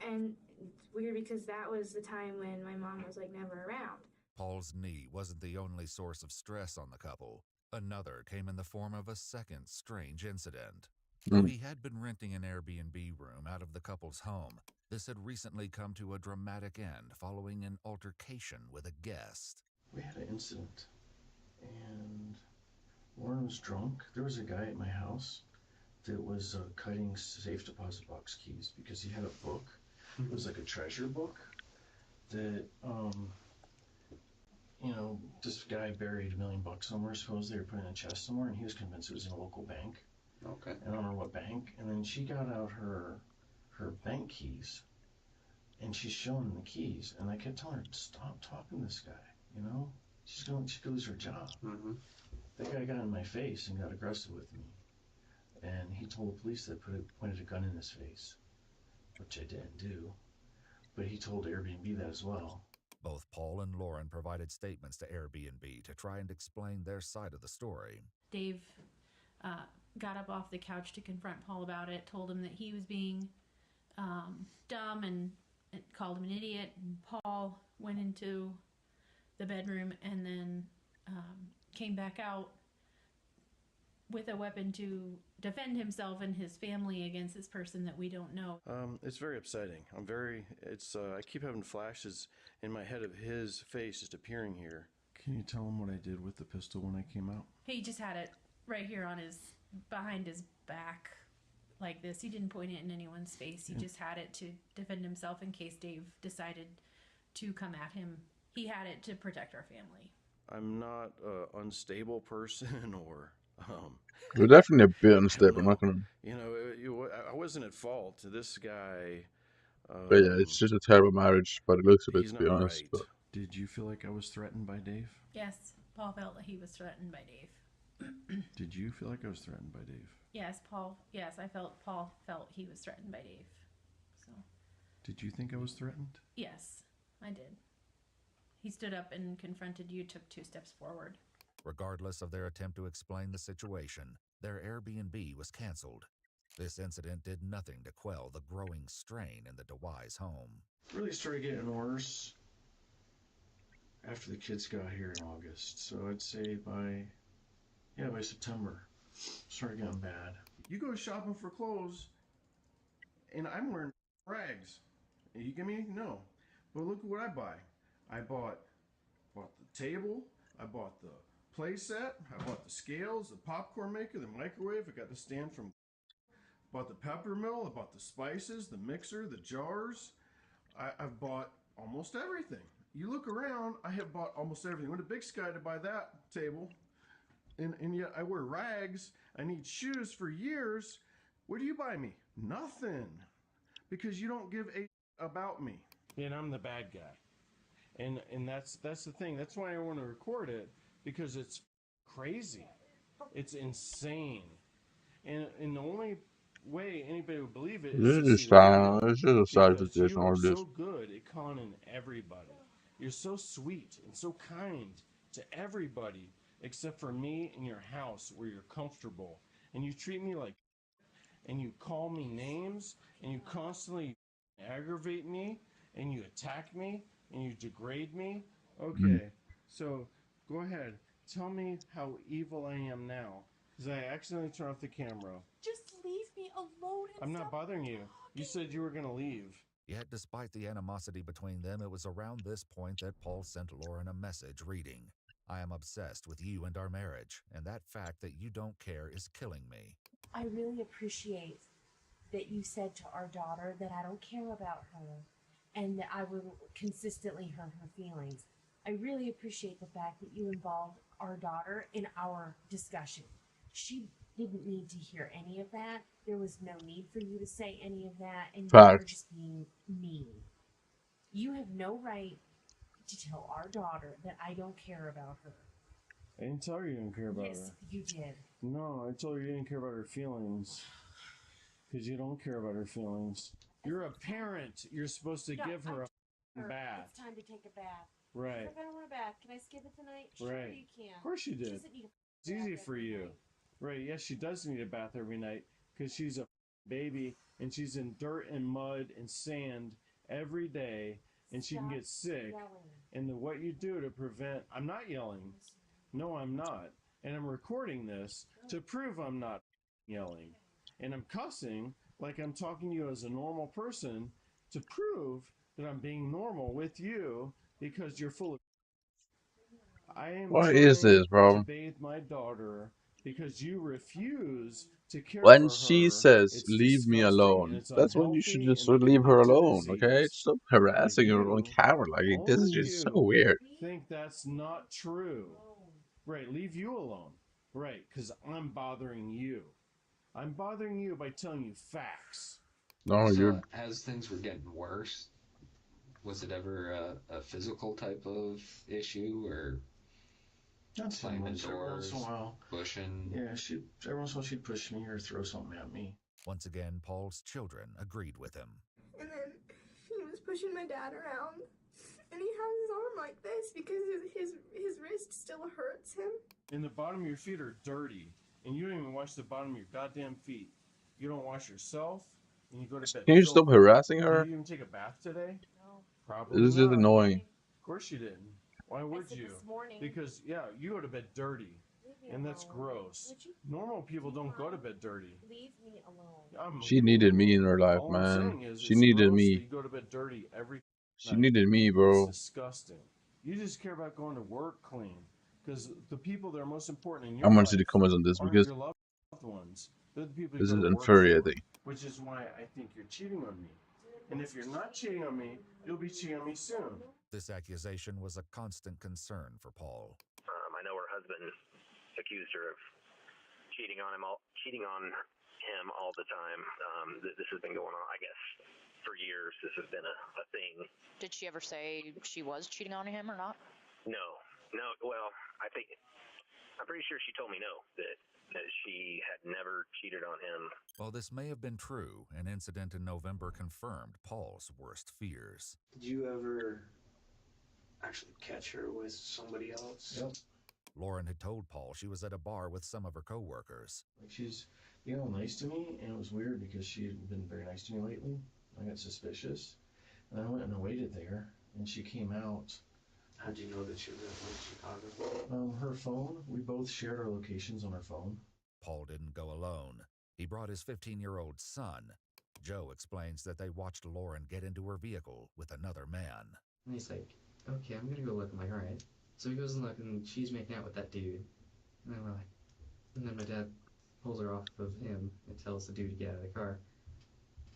And it's weird because that was the time when my mom was, like, never around. Paul's knee wasn't the only source of stress on the couple. Another came in the form of a second strange incident. Though he had been renting an Airbnb room out of the couple's home, this had recently come to a dramatic end following an altercation with a guest. We had an incident, and Lauren was drunk. There was a guy at my house that was cutting safe deposit box keys because he had a book. It was like a treasure book that, this guy buried $1 million somewhere. Supposedly they were putting in a chest somewhere, and he was convinced it was in a local bank. Okay. I don't know what bank. And then she got out her bank keys, and she's showing him the keys. And I kept telling her, stop talking to this guy. She could lose her job. Mm-hmm. That guy got in my face and got aggressive with me. And he told the police that pointed a gun in his face, which I didn't do. But he told Airbnb that as well. Both Paul and Lauren provided statements to Airbnb to try and explain their side of the story. Dave got up off the couch to confront Paul about it, told him that he was being dumb and called him an idiot. And Paul went into the bedroom and then came back out with a weapon to defend himself and his family against this person that we don't know. It's very upsetting. I keep having flashes in my head of his face just appearing here. Can you tell him what I did with the pistol when I came out? He just had it right here on behind his back like this. He didn't point it in anyone's face. He just had it to defend himself in case Dave decided to come at him. He had it to protect our family. I'm not an unstable person or... You're definitely a bit unstable. I'm not gonna. I wasn't at fault. This guy. But yeah, it's just a terrible marriage by the looks of it, to be honest. Right. But... Did you feel like I was threatened by Dave? Yes, Paul felt that he was threatened by Dave. Did you feel like I was threatened by Dave? Yes, I felt Paul felt he was threatened by Dave. So. Did you think I was threatened? Yes, I did. He stood up and confronted you, took 2 steps forward. Regardless of their attempt to explain the situation, their Airbnb was canceled. This incident did nothing to quell the growing strain in the DeWise home. Really started getting worse after the kids got here in August. So I'd say by September, started getting bad. You go shopping for clothes, and I'm wearing rags. You get me? No. But look at what I buy. I bought the table. I bought the play set. I bought the scales, the popcorn maker, the microwave. I got the stand from... Bought the pepper mill. I bought the spices, the mixer, the jars. I've bought almost everything. You look around, I have bought almost everything. Went to Big Sky to buy that table. And yet I wear rags. I need shoes for years. What do you buy me? Nothing. Because you don't give a about me. And I'm the bad guy. And that's the thing. That's why I want to record it. Because it's crazy. It's insane. And the only way anybody would believe it is It's just a side situation. You're so good at conning everybody. You're so sweet and so kind to everybody. except for me and your house where you're comfortable. And you treat me like, and you call me names, and you constantly aggravate me, and you attack me, and you degrade me. Okay, so go ahead. Tell me how evil I am now, because I accidentally turned off the camera. Just leave me alone and I'm not bothering you. You said you were going to leave. Yet, despite the animosity between them, it was around this point that Paul sent Lauren a message reading, "I am obsessed with you and our marriage, and that fact that you don't care is killing me." I really appreciate that you said to our daughter that I don't care about her and that I will consistently hurt her feelings. I really appreciate the fact that you involved our daughter in our discussion. She didn't need to hear any of that. There was no need for you to say any of that, and you were just being mean. You have no right to tell our daughter that I don't care about her. I didn't tell her you didn't care about her. Yes, you did. No, I told her you didn't care about her feelings. Because you don't care about her feelings. You're a parent. You're supposed to give her a bath. It's time to take a bath. Right. She's like, I don't want a bath. Can I skip it tonight? Sure, Right. you can. Of course you She did. doesn't need a It's easy bath for every you. night. Right, yes, she does need a bath every night because she's a baby and she's in dirt and mud and sand every day and she can get sick. And then what you do to prevent... I'm not yelling. No, I'm not. And I'm recording this to prove I'm not yelling. And I'm cussing like I'm talking to you as a normal person to prove that I'm being normal with you because you're full of... I am What is this, to bro? bathe my daughter because you refuse to care When for she her. says, It's "Leave me disgusting and alone," it's that's when you should unhealthy just and sort it of can leave her lead to alone, okay? disease. Stop But harassing her on camera. Like, this is only just so you weird. think that's not true. Right, leave you alone. Right, because I'm bothering you. I'm bothering you by telling you facts. No, So, you're... as things were getting worse, was it ever a physical type of issue, or Not too slamming much. Every once in a doors, while. pushing? Yeah, every once in a while she'd push me or throw something at me. Once again, Paul's children agreed with him. And then he was pushing my dad around, and he has his arm like this because his wrist still hurts him. And the bottom of your feet are dirty, and you don't even wash the bottom of your goddamn feet. You don't wash yourself, and you go to bed. Can you stop harassing her? Did you even take a bath today? No. Probably This is just not. annoying. Of course you didn't. Why would said you? this morning. Because, yeah, you go to bed dirty, and that's gross. Normal people don't go to bed dirty. Leave me alone. She needed me in her life, All I'm man. saying is She it's needed gross that me. you go to bed dirty every She night. needed me, It's bro. disgusting. You just care about going to work clean. Because the people that are most important in your I'm gonna life see the comments on this aren't because your loved ones. They're the people you this go is to work infuriating. for, which is why I think you're cheating on me. And if you're not cheating on me, you'll be cheating on me soon. This accusation was a constant concern for Paul. I know her husband accused her of cheating on him all the time. This has been going on, I guess, for years. This has been a thing. Did she ever say she was cheating on him or not? No. Well, I'm pretty sure she told me no, that she had never cheated on him. While this may have been true, an incident in November confirmed Paul's worst fears. Did you ever actually catch her with somebody else? Yep. Lauren had told Paul she was at a bar with some of her coworkers. She's being all nice to me, and it was weird because she hadn't been very nice to me lately. I got suspicious, and I went and I waited there, and she came out. How'd you know that she was in Chicago? Her phone. We both shared our locations on our phone. Paul didn't go alone. He brought his 15-year-old son. Joe explains that they watched Lauren get into her vehicle with another man. And he's like, okay, I'm gonna go look. I'm like, all right. So he goes and look, and she's making out with that dude. And then we're like, and then my dad pulls her off of him and tells the dude to get out of the car.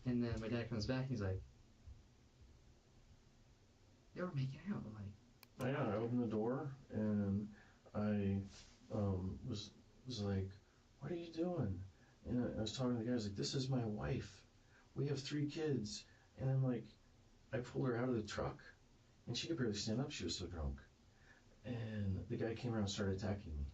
And then my dad comes back and he's like, they were making out. I'm like, Yeah, I opened the door and I was like, what are you doing? And I was talking to the guy. I was like, this is my wife. We have 3 kids. And I'm like, I pulled her out of the truck and she could barely stand up. She was so drunk. And the guy came around and started attacking me.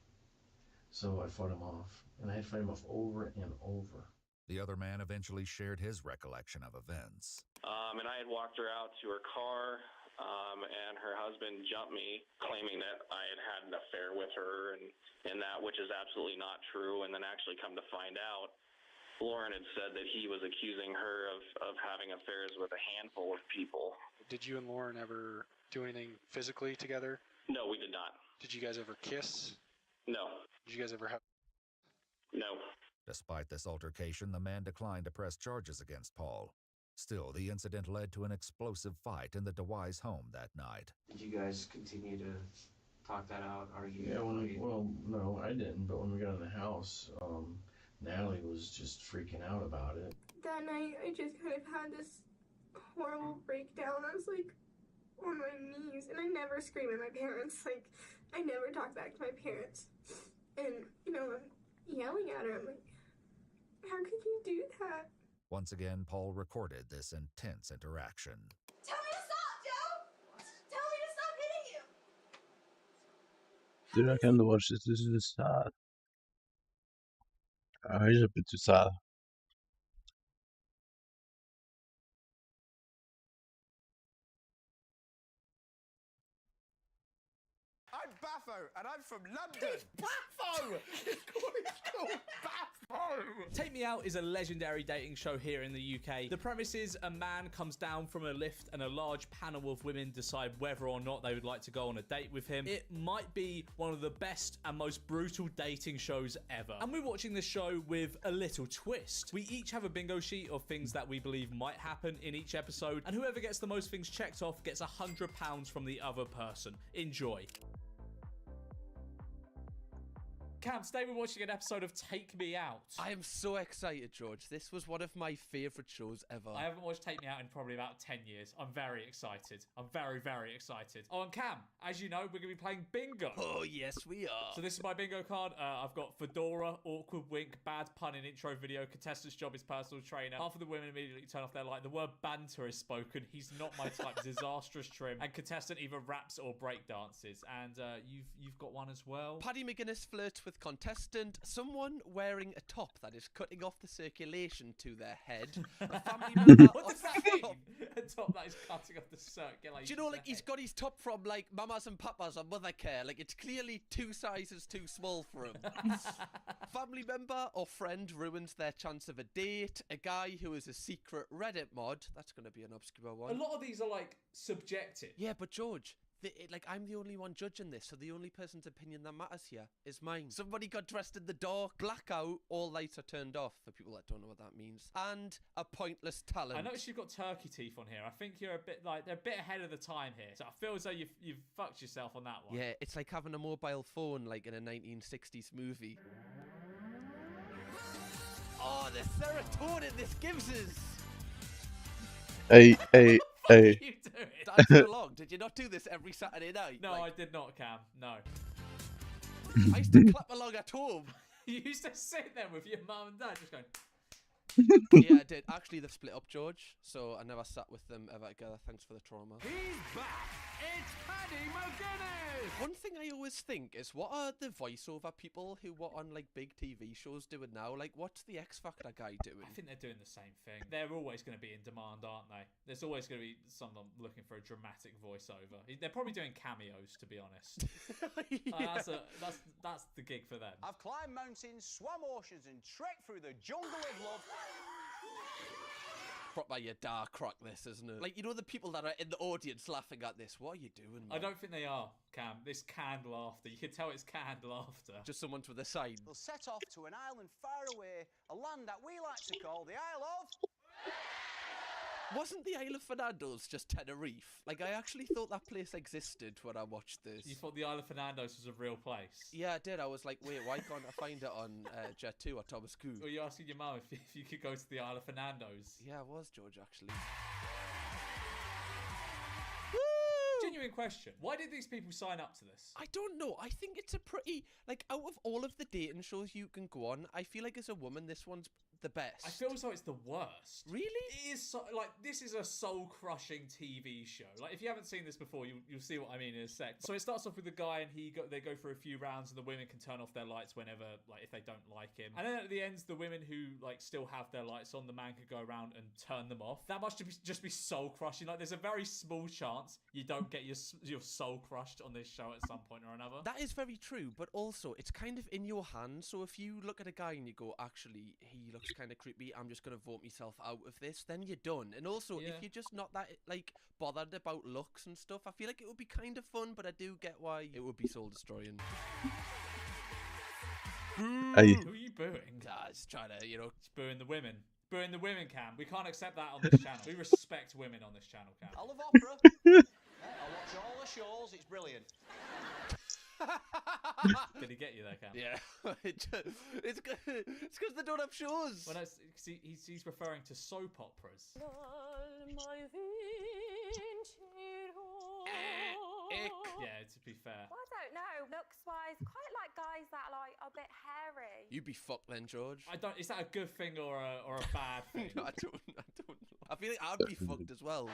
So I fought him off, and I had to fight him off over and over. The other man eventually shared his recollection of events. And I had walked her out to her car, and her husband jumped me, claiming that I had an affair with her, and that, which is absolutely not true. And then actually come to find out, Lauren had said that he was accusing her of having affairs with a handful of people. Did you and Lauren ever do anything physically together? No, we did not. Did you guys ever kiss? No. Did you guys ever have... No. Despite this altercation, the man declined to press charges against Paul. Still, the incident led to an explosive fight in the DeWise home that night. Did you guys continue to talk that out, argue? Yeah, well, no, I didn't, but when we got in the house, Natalie was just freaking out about it. That night, I just kind of had this horrible breakdown. I was like on my knees, and I never scream at my parents. Like, I never talk back to my parents. And, you know, I'm yelling at her. I'm like, how could you do that? Once again, Paul recorded this intense interaction. Tell me to stop, Joe! Tell me to stop hitting you! Dude, I can't watch this. This is sad. It's a bit too sad. I'm Baffo, and I'm from London. Baffo! It's called Baffo! Take Me Out is a legendary dating show here in the UK. The premise is a man comes down from a lift and a large panel of women decide whether or not they would like to go on a date with him. It might be one of the best and most brutal dating shows ever. And we're watching this show with a little twist. We each have a bingo sheet of things that we believe might happen in each episode, and whoever gets the most things checked off gets £100 from the other person. Enjoy. Cam, today we're watching an episode of Take Me Out. I am so excited, George. This was one of my favourite shows ever. I haven't watched Take Me Out in probably about 10 years. I'm very excited. I'm very, very excited. Oh, and Cam, as you know, we're going to be playing bingo. Oh, yes, we are. So this is my bingo card. I've got Fedora, Awkward Wink, Bad Pun in Intro Video, Contestant's Job is Personal Trainer. Half of the women immediately turn off their light. The word banter is spoken. He's not my type. Disastrous Trim. And Contestant either raps or break dances. And you've got one as well. Paddy McGuinness flirts with Contestant. Someone wearing a top that is cutting off the circulation to their head. A family member. What does that mean? A top that is cutting off the circulation. Do you know, like, he's got his top from, like, Mamas and Papas or Mother Care. Like, it's clearly 2 sizes too small for him. Family member or friend ruins their chance of a date. A guy who is a secret Reddit mod. That's going to be an obscure one. A lot of these are, like, subjective. Yeah, but George, like, I'm the only one judging this, so the only person's opinion that matters here is mine. Somebody got dressed in the dark, blackout, all lights are turned off, for people that don't know what that means, and a pointless talent. I noticed you've got turkey teeth on here. I think you're they're a bit ahead of the time here, so I feel as though you've fucked yourself on that one. Yeah, it's like having a mobile phone, like in a 1960s movie. Oh, the serotonin this gives us! Hey. What are you doing? Dancing along. Did you not do this every Saturday night? No, I did not, Cam. No. I used to clap along at home. You used to sit there with your mum and dad just going... Yeah, I did. Actually, they've split up, George, so I never sat with them ever together. Thanks for the trauma. He's back. It's Paddy McGuinness. One thing I always think is, what are the voiceover people who were on, like, big TV shows doing now? Like, what's the X Factor guy doing? I think they're doing the same thing. They're always going to be in demand, aren't they? There's always going to be someone looking for a dramatic voiceover. They're probably doing cameos, to be honest. Yeah. That's the gig for them. I've climbed mountains, swum oceans, and trekked through the jungle of love. Proper your dark rock, this, isn't it? Like, you know the people that are in the audience laughing at this? What are you doing, man? I don't think they are, Cam. This canned laughter. You can tell it's canned laughter. Just someone with a sign. We'll set off to an island far away, a land that we like to call the Isle of... Wasn't the Isle of Fernando's just Tenerife? Like, I actually thought that place existed when I watched this. You thought the Isle of Fernando's was a real place? Yeah, I did. I was like, wait, why can't I find it on Jet 2 or Thomas Cook? Were you asking your mum if you could go to the Isle of Fernando's? Yeah, I was, George, actually. genuine question. Why did these people sign up to this? I don't know. I think it's a pretty, like, out of all of the dating shows you can go on, I feel like as a woman, this one's the best. I feel as though it's the worst. Really? It is so, like, this is a soul-crushing TV show. Like, if you haven't seen this before, you'll see what I mean in a sec. So it starts off with the guy, and they go for a few rounds, and the women can turn off their lights whenever, like, if they don't like him. And then at the end, the women who, like, still have their lights on, the man could go around and turn them off. That must just be soul-crushing. Like, there's a very small chance you don't get your soul crushed on this show at some point or another. That is very true, but also, it's kind of in your hands. So if you look at a guy and you go, actually, he looks kind of creepy, I'm just going to vote myself out of this, then you're done. And also, if you're just not that, like, bothered about looks and stuff, I feel like it would be kind of fun, but I do get why it would be soul-destroying. Who are you booing? Just trying to, you know... Just booing the women. Booing the women, Cam. We can't accept that on this channel. We respect women on this channel, Cam. I love opera. I watch all the shows. It's brilliant. Did he get you there, Cam? Yeah. It's because they don't have shows. Well, no, he's referring to soap operas. Yeah, to be fair. Well, I don't know. Looks-wise, quite like guys that are like a bit hairy. You'd be fucked then, George. I don't. Is that a good thing or a bad thing? I don't know. I feel like I'd be fucked as well.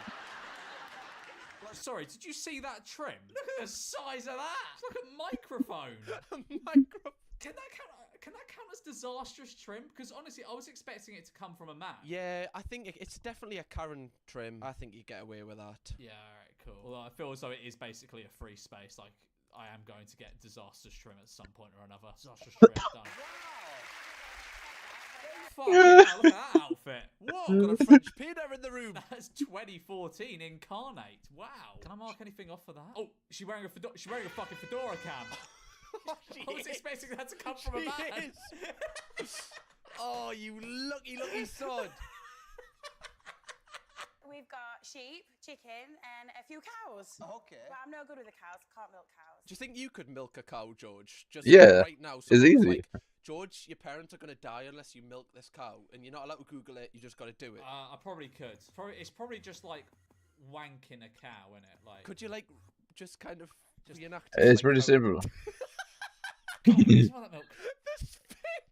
Sorry, did you see that trim? Look at the size of that. It's like a microphone. Can that count as disastrous trim? Because honestly, I was expecting it to come from a man. Yeah, I think it's definitely a Karen trim. I think you get away with that. Yeah, alright, cool. Although I feel as though it is basically a free space. Like, I am going to get disastrous trim at some point or another. Disastrous trim, done. Fucking hell, look at that outfit. Whoa, got a French peanut in the room. That's 2014 incarnate. Wow. Can I mark anything off for that? Oh, she's wearing a fucking fedora, Cam. I was expecting that to come from a man. Oh, you lucky sod. We've got sheep, chicken, and a few cows. Okay. But I'm no good with the cows. Can't milk cows. Do you think you could milk a cow, George? Just Yeah, right now. it's easy. Like, George, your parents are going to die unless you milk this cow, and you're not allowed to Google it. You just got to do it. I probably could. It's probably just like wanking a cow, isn't it? Like, could you like just kind of reenact? It's like, pretty simple. Smell that milk.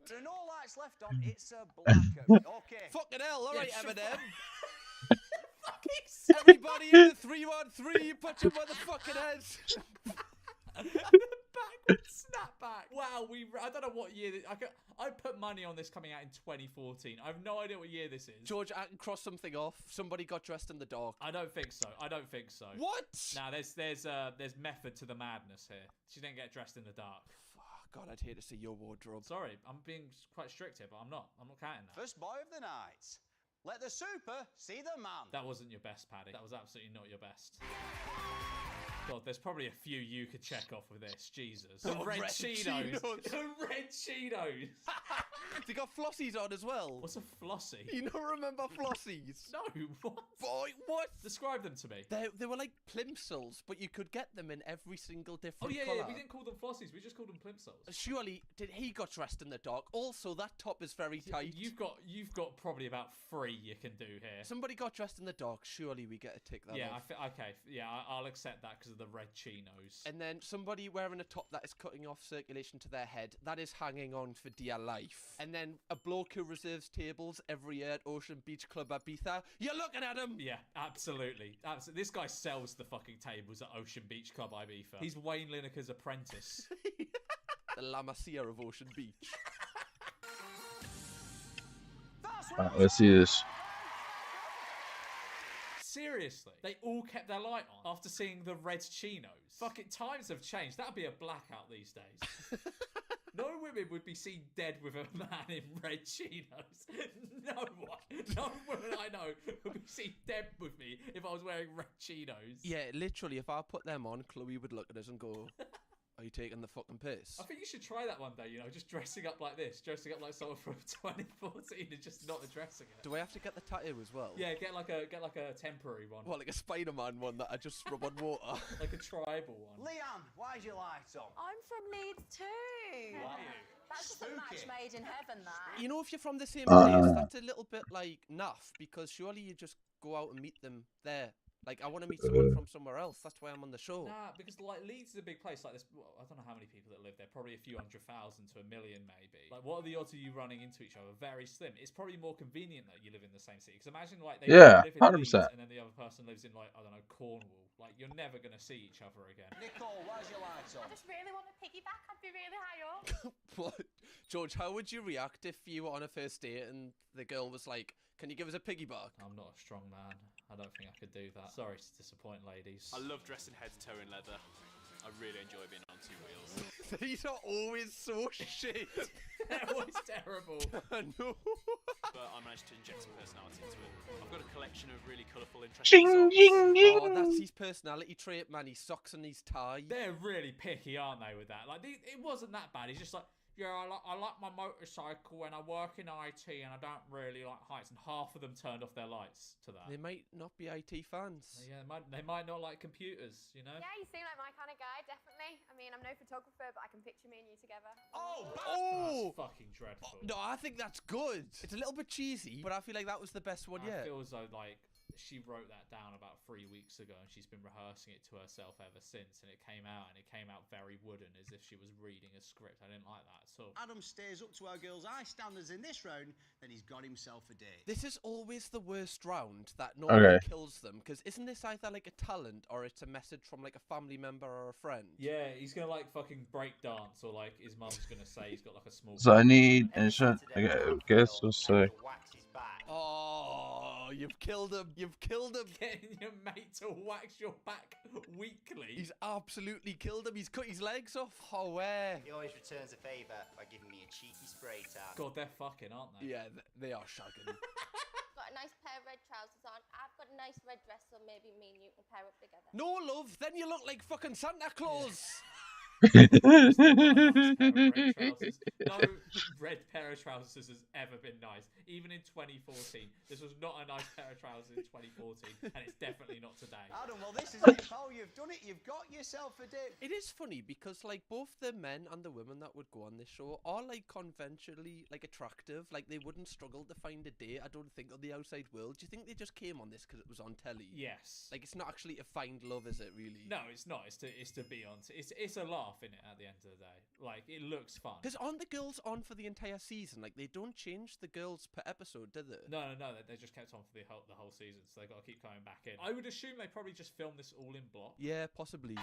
There are no lights left on. It's a blackout. Okay. Fucking hell! All right, Eminem. Fucking Everybody in the 313, put your motherfucking heads. Backward snapback. Wow, I don't know what year. I put money on this coming out in 2014. I have no idea what year this is. George, I can cross something off. Somebody got dressed in the dark. I don't think so. What? Nah, there's method to the madness here. She didn't get dressed in the dark. God, I'd hate to see your wardrobe. Sorry, I'm being quite strict here, but I'm not. I'm not counting that. First boy of the night. Let the super see the man. That wasn't your best, Paddy. That was absolutely not your best. God, there's probably a few you could check off with this. Jesus. The red Cheetos. The red Cheetos. They got flossies on as well. What's a flossy? You don't remember flossies? No, what? Boy, what? Describe them to me. They were like plimsolls, but you could get them in every single different colour. colour. Yeah, we didn't call them flossies. We just called them plimsolls. Surely, he got dressed in the dark? Also, that top is very tight. You've got probably about 3 you can do here. Somebody got dressed in the dark. Surely we get a tick that off. Okay. Yeah, I'll accept that because of the red chinos. And then somebody wearing a top that is cutting off circulation to their head. That is hanging on for dear life. And then a bloke who reserves tables every year at Ocean Beach Club Ibiza. You're looking at him! Yeah, absolutely. This guy sells the fucking tables at Ocean Beach Club Ibiza. He's Wayne Lineker's apprentice. The La Masia of Ocean Beach. Alright, let's see this. Seriously, they all kept their light on after seeing the red chinos. Fucking times have changed. That'd be a blackout these days. No women would be seen dead with a man in red chinos. No woman I know would be seen dead with me if I was wearing red chinos. Yeah, literally, if I put them on, Chloe would look at us and go, are you taking the fucking piss? I think you should try that one day, just dressing up like this. Dressing up like someone from 2014 and just not addressing it. Do I have to get the tattoo as well? Yeah, get like a temporary one. What, like a Spider-Man one that I just rub on water? Like a tribal one. Leanne, why's your light on? I'm from Leeds too. Who are you? That's just a match made in heaven, that. You know, if you're from the same place, that's a little bit like naff, because surely you just go out and meet them there. Like, I want to meet someone from somewhere else. That's why I'm on the show. Nah, because like Leeds is a big place. Like this, well, I don't know how many people that live there. Probably a few 100,000 to a million, maybe. Like, what are the odds of you running into each other? Very slim. It's probably more convenient that you live in the same city. Because imagine like they Yeah, live in Leeds 100%. and then the other person lives in like I don't know Cornwall. Like you're never gonna see each other again. Nicole, where's your lights on? I just really want to piggyback. I'd be really high up. What? George, how would you react if you were on a first date and the girl was like, "Can you give us a piggyback?" I'm not a strong man. I don't think I could do that. Sorry to disappoint, ladies. I love dressing head to toe in leather. I really enjoy being on two wheels. These are always so shit. They're always terrible. I know. But I managed to inject some personality into it. I've got a collection of really colourful, interesting socks. Oh, that's his personality trait, man. His socks and his tie. They're really picky, aren't they, with that? Like, it wasn't that bad. He's just like, yeah, I like my motorcycle and I work in IT and I don't really like heights. And half of them turned off their lights to that. They might not be IT fans. Yeah, they might not like computers, you know? Yeah, you seem like my kind of guy, definitely. I mean, I'm no photographer, but I can picture me and you together. Oh! That's fucking dreadful. No, I think that's good. It's a little bit cheesy, but I feel like that was the best one yet. I feel as though, like, she wrote that down about 3 weeks ago and she's been rehearsing it to herself ever since, and it came out very wooden, as if she was reading a script. I didn't like that at all. Adam stays up to our girls' eye standards in this round, then he's got himself a date. This is always the worst round that normally kills them, because isn't this either like a talent or it's a message from like a family member or a friend? Yeah, he's gonna like fucking break dance, or like his mum's gonna say he's got like a small. So I need insurance. I guess we'll say. Oh, you've killed him. You've killed him. Getting your mate to wax your back weekly. He's absolutely killed him. He's cut his legs off. Oh, where? He always returns a favour by giving me a cheeky spray tan. God, they're fucking, aren't they? Yeah, they are shagging. Got a nice pair of red trousers on. I've got a nice red dress, so maybe me and you can pair up together. No, love. Then you look like fucking Santa Claus. No red pair of trousers has ever been nice. Even in 2014. This was not a nice pair of trousers in 2014, and it's definitely not today. Adam, well, this is it, pal. You've done it. You've got yourself a date. It is funny because, like, both the men and the women that would go on this show are, like, conventionally, like, attractive. Like, they wouldn't struggle to find a date, I don't think, on the outside world. Do you think they just came on this because it was on telly? Yes. Like, it's not actually to find love, is it, really? No, it's not. It's to be on. It's a laugh in it at the end of the day. Like, it looks fun. Because aren't the girls on for the entire season? Like, they don't change the girls per episode, do they? No. They just kept on for the whole season, so they got to keep coming back in. I would assume they probably just filmed this all in block. Yeah, possibly.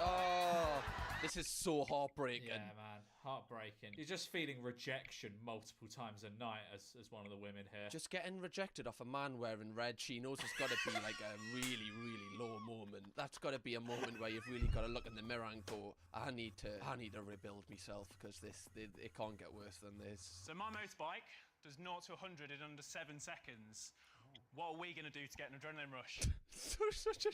Oh, this is so heartbreaking. Yeah, man, heartbreaking. You're just feeling rejection multiple times a night as one of the women here. Just getting rejected off a man wearing red chinos has got to be like a really, really low moment. That's got to be a moment where you've really got to look in the mirror and go, I need to rebuild myself, because it can't get worse than this. So my motorbike does 0 to 100 in under 7 seconds. What are we going to do to get an adrenaline rush? Such a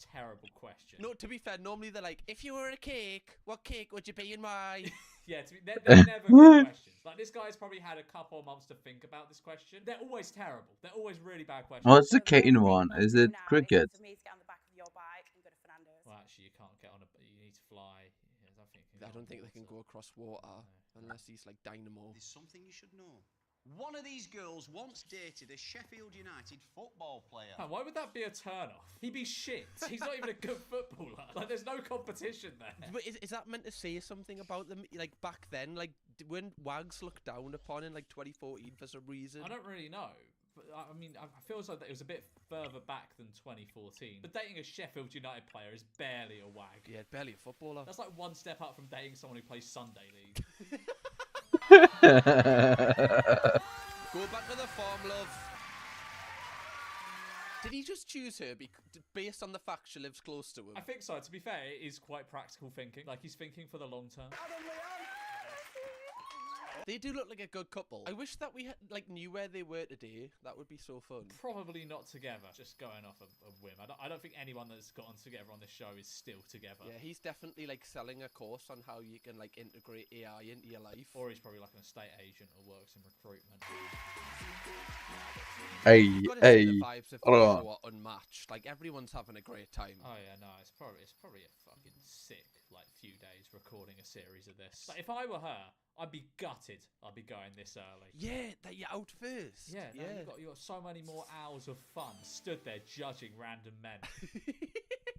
terrible question. No, to be fair, normally they're like, if you were a cake, what cake would you be and why? Yeah, they're never good questions. Like, this guy's probably had a couple of months to think about this question. They're always terrible. They're always really bad questions. What's the kitten one? Is it cricket? For me to get on the back of your bike and go to Fernandez. Well, actually, you can't get on you need to fly. I don't think they can go across water unless he's like Dynamo. There's something you should know. One of these girls once dated a Sheffield United football player. Man, why would that be a turn-off? He'd be shit. He's not even a good footballer. Like, there's no competition there. But is that meant to say something about them? Like, back then, like, when Wags looked down upon in, like, 2014 for some reason? I don't really know. But, I mean, I feel as though that it was a bit further back than 2014. But dating a Sheffield United player is barely a wag. Yeah, barely a footballer. That's like one step up from dating someone who plays Sunday League. Go back to the farm, love. Did he just choose her based on the fact she lives close to him? I think so. To be fair, it is quite practical thinking. Like, he's thinking for the long term. They do look like a good couple. I wish that we had, like, knew where they were today. That would be so fun. Probably not together. Just going off a whim. I don't think anyone that's gotten together on this show is still together. Yeah, he's definitely, like, selling a course on how you can, like, integrate AI into your life. Or he's probably like an estate agent or works in recruitment. Hey. The vibes of the show are unmatched. Like, everyone's having a great time. Oh yeah, no, it's probably a fucking sick like few days recording a series of this. Like, if I were her, I'd be gutted. I'd be going this early. Yeah, that you're out first. Yeah, no, you got so many more hours of fun stood there judging random men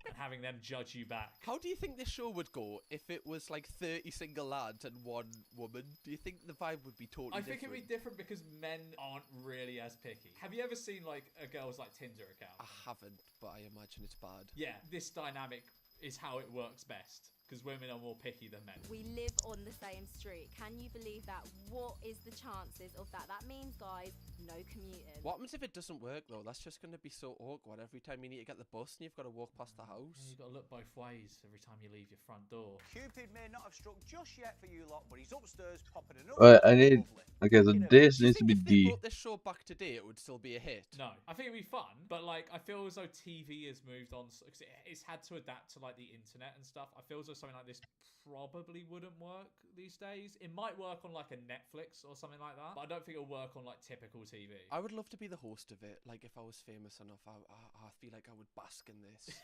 and having them judge you back. How do you think this show would go if it was like 30 single lads and one woman? Do you think the vibe would be totally different? I think it'd be different because men aren't really as picky. Have you ever seen like a girl's like Tinder account? I haven't, but I imagine it's bad. Yeah, this dynamic is how it works best. Because women are more picky than men. We live on the same street. Can you believe that? What is the chances of that? That means, guys, no commuting. What happens if it doesn't work though? That's just going to be so awkward. Every time you need to get the bus and you've got to walk past the house. Yeah, you've got to look both ways every time you leave your front door. Cupid may not have struck just yet for you lot, but he's upstairs popping another. I need. Okay, so this needs to be If they D. brought this show back today, it would still be a hit. No, I think it'd be fun, but like I feel as though TV has moved on because it's had to adapt to like the internet and stuff. I feel as though something like this probably wouldn't work these days. It might work on like a Netflix or something like that, but I don't think it'll work on like typical TV. I would love to be the host of it. Like if I was famous enough, I feel like I would bask in this.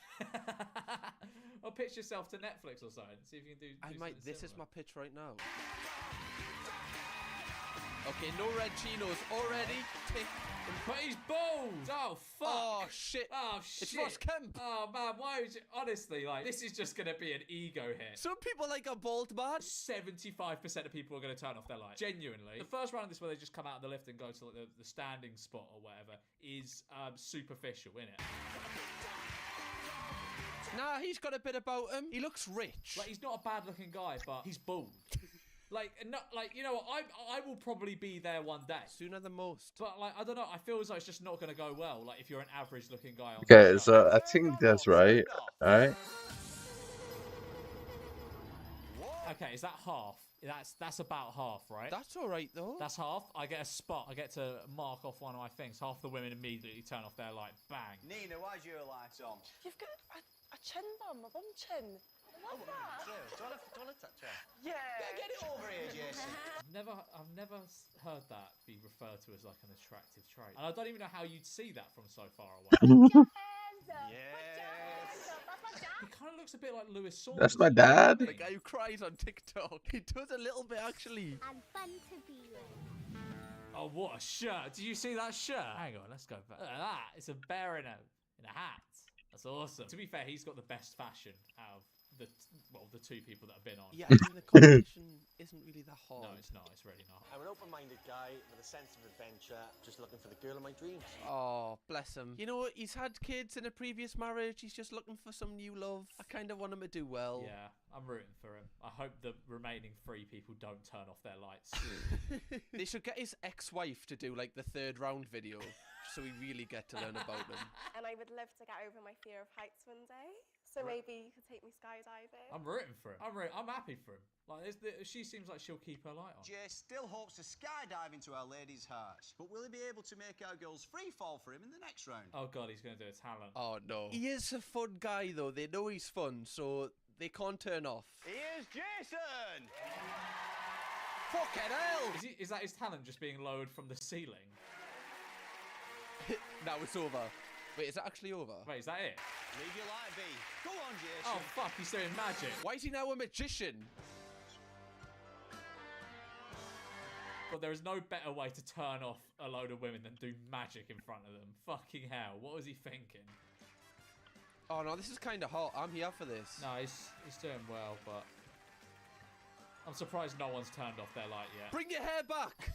Or pitch yourself to Netflix or something. See if you can do. I might. This is similar. my pitch right now. Okay, no red chinos already. But he's bald! Oh, fuck! Oh, shit. Oh, shit. It's Ross Kemp. Oh, man, why would you... Honestly, like, this is just going to be an ego hit. Some people like a bald man. 75% of people are going to turn off their light. Genuinely. The first round of this where they just come out of the lift and go to like, the standing spot or whatever is superficial, innit? Nah, he's got a bit about him. He looks rich. Like, he's not a bad-looking guy, but he's bald. Like, not like, you know what? I will probably be there one day. Sooner than most. But like, I don't know. I feel as though it's just not going to go well. Like, if you're an average-looking guy on. Okay, so I think that's right. All right. Okay, is that half? That's about half, right? That's all right though. That's half. I get a spot. I get to mark off one of my things. Half the women immediately turn off their light. Bang. Nina, why's your light on? You've got a chin bum, a bum chin. I love that. Do you want to touch her? Yeah. Get it over here, Jason. I've never heard that be referred to as like an attractive trait, and I don't even know how you'd see that from so far away. Yes. He kind of looks a bit like Lewis Saunders. That's my dad. The guy who cries on TikTok. He does a little bit actually. And fun to be with. Oh, what a shirt! Did you see that shirt? Hang on, let's go back. Look at that. It's a bear in a hat. That's awesome. To be fair, he's got the best fashion out of the two people that have been on. Yeah, I mean, the competition isn't really that hard. No, it's not. It's really not. I'm an open-minded guy with a sense of adventure, just looking for the girl of my dreams. Oh, bless him. You know what? He's had kids in a previous marriage. He's just looking for some new love. I kind of want him to do well. Yeah, I'm rooting for him. I hope the remaining 3 people don't turn off their lights. They should get his ex-wife to do like the 3rd round video, so we really get to learn about him. And I would love to get over my fear of heights one day. So maybe you could take me skydiving. I'm rooting for him. I'm happy for him. Like, she seems like she'll keep her light on. Jay still hopes to skydive into our ladies' hearts, but will he be able to make our girls free fall for him in the next round? Oh god, he's going to do a talent. Oh no. He is a fun guy though. They know he's fun, so they can't turn off. Here's Jason! Fucking hell! Is that his talent just being lowered from the ceiling? Now it's over. Wait, is that actually over? Wait, is that it? Leave your light be. Go on, Jason. Oh fuck, he's doing magic. Why is he now a magician? But there is no better way to turn off a load of women than do magic in front of them. Fucking hell, what was he thinking? Oh no, this is kind of hot. I'm here for this. No, he's doing well, but I'm surprised no one's turned off their light yet. Bring your hair back!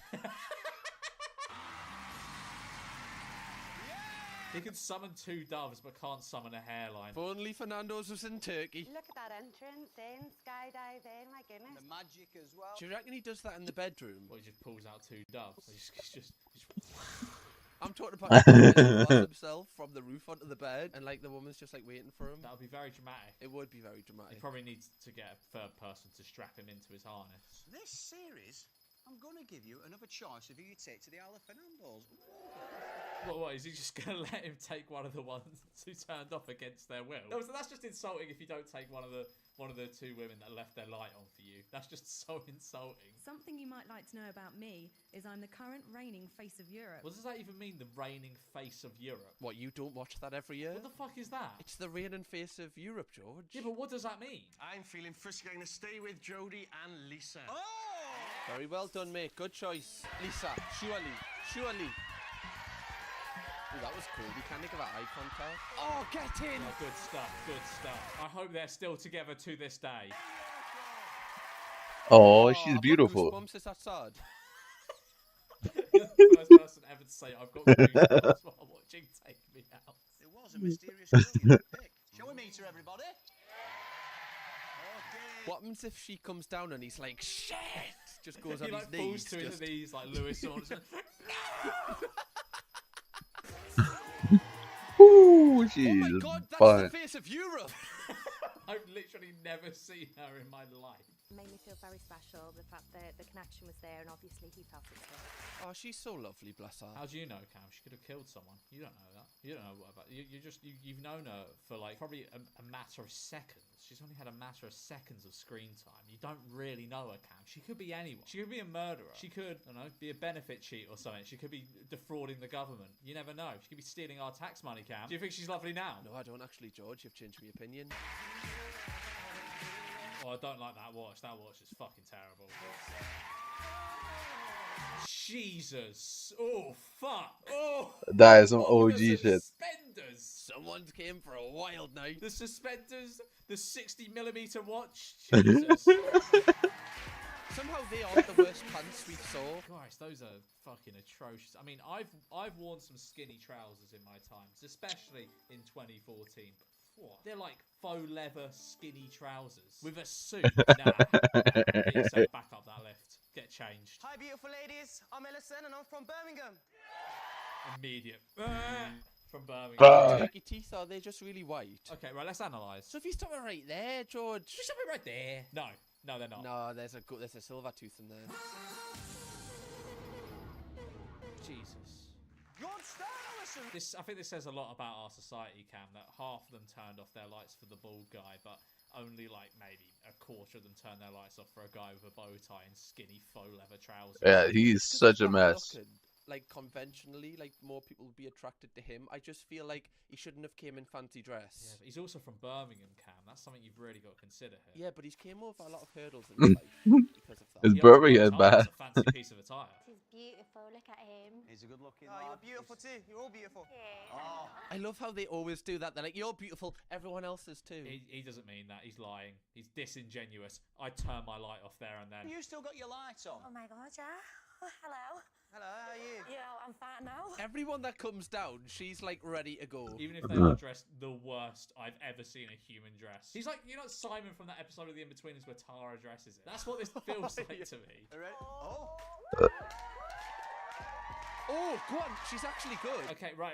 He can summon 2 doves, but can't summon a hairline. If only Fernando's was in Turkey. Look at that entrance in, skydiving, my goodness. The magic as well. Do you reckon he does that in the bedroom? Well, he just pulls out 2 doves. He's just... I'm talking about himself from the roof onto the bed, and like the woman's just like waiting for him. That would be very dramatic. It would be very dramatic. He probably needs to get a 3rd person to strap him into his harness. This series, I'm going to give you another choice of who you take to the Isle of Fernando's. What, is he just going to let him take one of the ones who turned off against their will? No, so that's just insulting if you don't take one of the one of the two women that left their light on for you. That's just so insulting. Something you might like to know about me is I'm the current reigning face of Europe. What does that even mean, the reigning face of Europe? What, you don't watch that every year? What the fuck is that? It's the reigning face of Europe, George. Yeah, but what does that mean? I'm feeling frisky. I'm going to stay with Jodie and Lisa. Oh! Very well done, mate. Good choice. Lisa, surely. Ooh, that was cool. You can't give her eye contact. Oh, get in! Oh, good stuff. I hope they're still together to this day. Oh, she's beautiful. Goosebumps, is that sad? You're the first person ever to say I've got goosebumps while watching Take Me Out. There was a mysterious girl you could pick. Shall we meet her, everybody? Okay. What happens if she comes down and he's like, shit? Just goes on he his like knees. falls to his knees like Lewis Saunders. Ooh, she's oh my god, that's fine. the face of Europe! I've literally never seen her in my life. It made me feel very special, the fact that the connection was there, and obviously he felt it too. Oh, she's so lovely, bless her. How do you know, Cam? She could have killed someone. You don't know that. You don't know what about you've known her for like probably a matter of seconds. She's only had a matter of seconds of screen time. You don't really know her, Cam. She could be anyone. She could be a murderer. She could, I don't know, be a benefit cheat or something. She could be defrauding the government. You never know. She could be stealing our tax money, Cam. Do you think she's lovely now? No, I don't actually, George. You've changed my opinion. Oh, I don't like that watch. That watch is fucking terrible. Jesus. Oh, fuck. Oh. That is some OG the shit. Suspenders. Someone came for a wild night. The suspenders. The 60mm watch. Jesus. Somehow they aren't the worst pants we saw. Christ, those are fucking atrocious. I mean, I've worn some skinny trousers in my times, especially in 2014. What? They're like faux leather skinny trousers with a suit. Nah. Get yourself back up that lift. Get changed. Hi, beautiful ladies. I'm Ellison and I'm from Birmingham. Immediate. From Birmingham. Take your teeth, are they just really white? Okay, right, let's analyse. So if you stop it right there, George. Should we stop it right there? No, they're not. No, there's a silver tooth in there. Jesus. Good start, Ellison. I think this says a lot about our society, Cam, that half of them turned off their lights for the bald guy, but only like maybe a quarter of them turned their lights off for a guy with a bow tie and skinny faux leather trousers. Yeah, he's such a mess. Like conventionally, like more people would be attracted to him. I just feel like he shouldn't have came in fancy dress. Yeah, but he's also from Birmingham, Cam. That's something you've really got to consider here. Yeah, but he's came over a lot of hurdles in his life because of that. It's Birmingham bad. It's a fancy piece of attire. He's beautiful. Look at him. He's a good-looking Oh, lad. you're beautiful too. You're all beautiful. Yeah. Oh. I love how they always do that. They're like, you're beautiful, everyone else is too. He doesn't mean that. He's lying. He's disingenuous. I turn my light off there and then. You still got your lights on? Oh my god, yeah. Hello. Hello, how are you? Yeah, I'm fat now. Everyone that comes down, she's like ready to go. Even if they are dressed the worst I've ever seen a human dress. He's like, you know, Simon from that episode of The In-Betweeners where Tara dresses it. That's what this feels like to me. Oh. Oh, go on. She's actually good. Okay, right.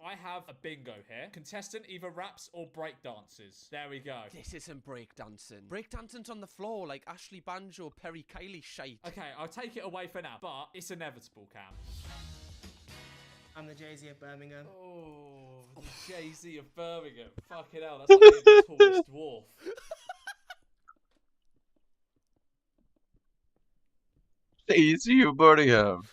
I have a bingo here. Contestant either raps or break dances. There we go. This isn't breakdancing. Breakdancing's on the floor like Ashley Banjo, Perry Kylie shite. Okay, I'll take it away for now, but it's inevitable, Cam. I'm the Jay-Z of Birmingham. Oh, the Jay-Z of Birmingham. Fucking hell, that's like being the tallest dwarf. Jay-Z of Birmingham.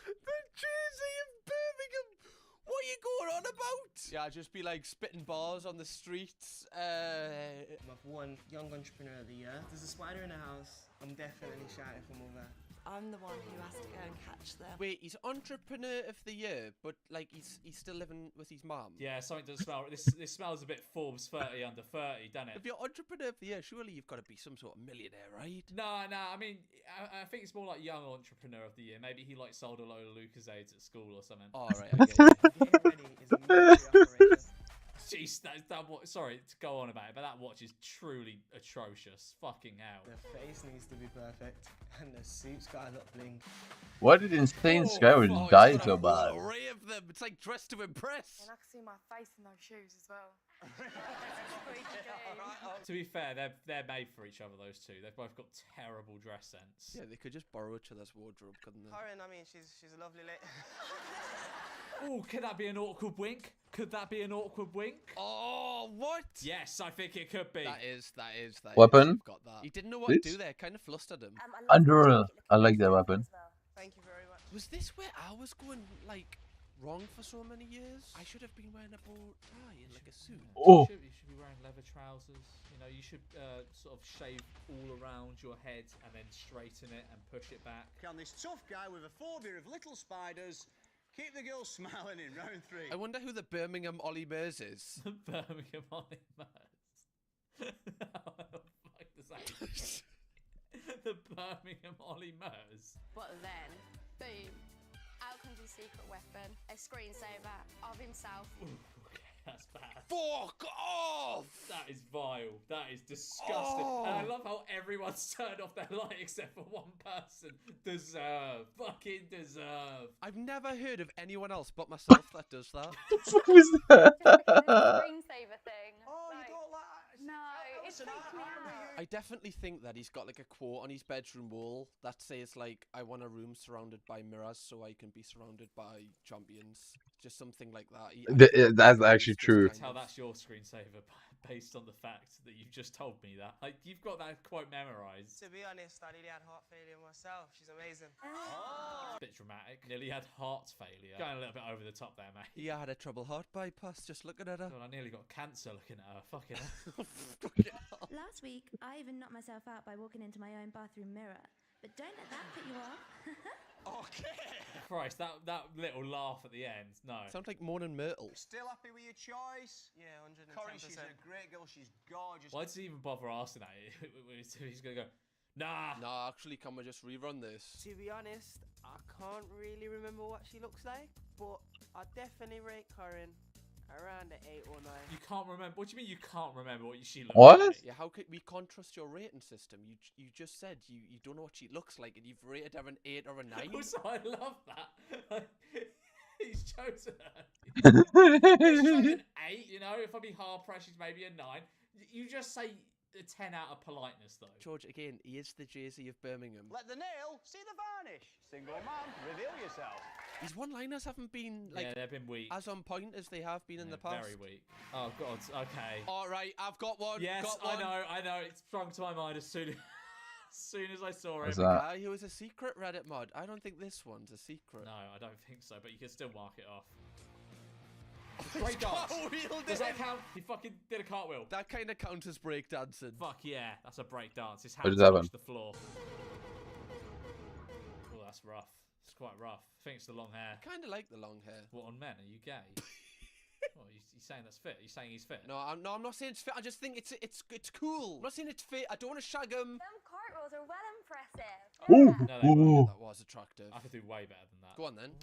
What are you going on about? Yeah, just be like spitting bars on the streets. I've won Young Entrepreneur of the Year. There's a spider in the house. I'm definitely shouting for more there. I'm the one who has to go and catch them. Wait, he's Entrepreneur of the Year, but like he's still living with his mum. Yeah, something doesn't smell. This smells a bit Forbes 30 under 30, doesn't it? If you're Entrepreneur of the Year, surely you've got to be some sort of millionaire, right? No. I mean, I think it's more like Young Entrepreneur of the Year. Maybe he like sold a load of Lucasades at school or something. Oh, right. Okay. Jeez, that watch. Sorry to go on about it, but that watch is truly atrocious. Fucking hell. The face needs to be perfect, and the suit's got a lot of bling. Why did Insane Skyward die so bad? Array of them. It's like Dress to Impress. And I can see my face in those shoes as well. To be fair, they're made for each other. Those two. They've both got terrible dress sense. Yeah, they could just borrow each other's wardrobe, couldn't they? Karen, I mean, she's a lovely lady. Oh, could that be an awkward wink? Could that be an awkward wink? Oh, what? Yes, I think it could be. That is. Weapon? You've got that. He didn't know what Please? to do there. Kind of flustered him. Under. I like that weapon. Thank you very much. Was this where I was going, like, wrong for so many years? I should have been wearing a bow tie and, like, a suit. Oh. You should be wearing leather trousers. You know, you should sort of shave all around your head and then straighten it and push it back. Can this tough guy with a phobia of little spiders keep the girl smiling in round 3? I wonder who the Birmingham Ollie Murs is. The Birmingham Ollie Murs. How the fuck does that mean? The Birmingham Ollie Murs. But then, boom, out comes his secret weapon, a screensaver of himself. Ooh, okay, that's bad. Fuck off! That is vile. That is disgusting. Oh. And I love how everyone's turned off their light except for one person. Deserve. Fucking deserve. I've never heard of anyone else but myself that does that. What the fuck was that? Screensaver thing. Oh, like, you don't like... No, it freaks me out. I definitely think that he's got like a quote on his bedroom wall that says like, I want a room surrounded by mirrors so I can be surrounded by champions. Just something like that. That's actually true. That's how that's your screensaver based on the fact that you've just told me that. Like, you've got that quote memorized. To be honest, I nearly had heart failure myself. She's amazing. A bit dramatic. Nearly had heart failure. Going a little bit over the top there, mate. Yeah, I had a trouble heart bypass just looking at her. God, I nearly got cancer looking at her. Fucking hell. Last week, I even knocked myself out by walking into my own bathroom mirror. But don't let that put you off. Okay. Christ, that little laugh at the end. No. Sounds like Morning Myrtle. Still happy with your choice? Yeah, 110%. Corey, she's a great girl. She's gorgeous. Why does he even bother asking that? He's going to go, nah. Nah, actually, can we just rerun this? To be honest, I can't really remember what she looks like, but I definitely rate Corinne around an 8 or 9. You can't remember? What do you mean you can't remember what she looks What? like? Yeah, how could we can't trust your rating system? You just said you don't know what she looks like, and you've rated her an 8 or a 9. Also, I love that. He's chosen her. He's chosen an 8, you know? If I be hard pressed, she's maybe a 9. You just say a 10 out of politeness, though. George, again, he is the Jay-Z of Birmingham. Let the nail see the varnish. Single man, reveal yourself. His one-liners haven't been like yeah, they've been weak. as on point as they have been in the past. Very weak. Oh God. Okay. All right, I've got one. Yes, got one. I know. It sprung to my mind as soon as I saw What's it. that? Guy who is a secret Reddit mod. I don't think this one's a secret. No, I don't think so. But you can still mark it off. Break dance. Cartwheeled Does that him. count? He fucking did a cartwheel. That kind of counts as breakdancing. Fuck yeah, that's a break dance. His What hands does that touch mean? the floor. Oh, that's rough. It's quite rough. I think it's the long hair. I kind of like the long hair. What, on men? Are you gay? What, you saying that's fit? Are you saying he's fit? No, I'm not saying it's fit. I just think it's cool. I'm not saying it's fit. I don't want to shag him. Them cartwheels are well impressive. Ooh, No, they weren't. ooh. That was attractive. I could do way better than that. Go on then.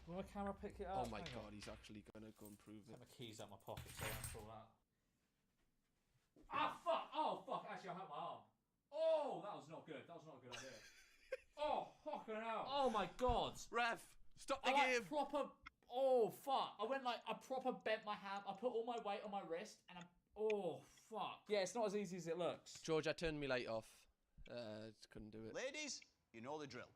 Will my camera pick it up? Oh my Hang god, on. he's actually gonna go and prove Take it. my keys out my pocket so I don't fall out. Ah, fuck! Oh, fuck! Actually, I hurt my arm. Oh, that was not good. That was not a good idea. Oh, fucking hell. Oh my god. Ref, stop the I game. proper... Oh, fuck. I proper bent my hand. I put all my weight on my wrist and oh, fuck. Yeah, it's not as easy as it looks. George, I turned my light off. Just couldn't do it. Ladies, you know the drill.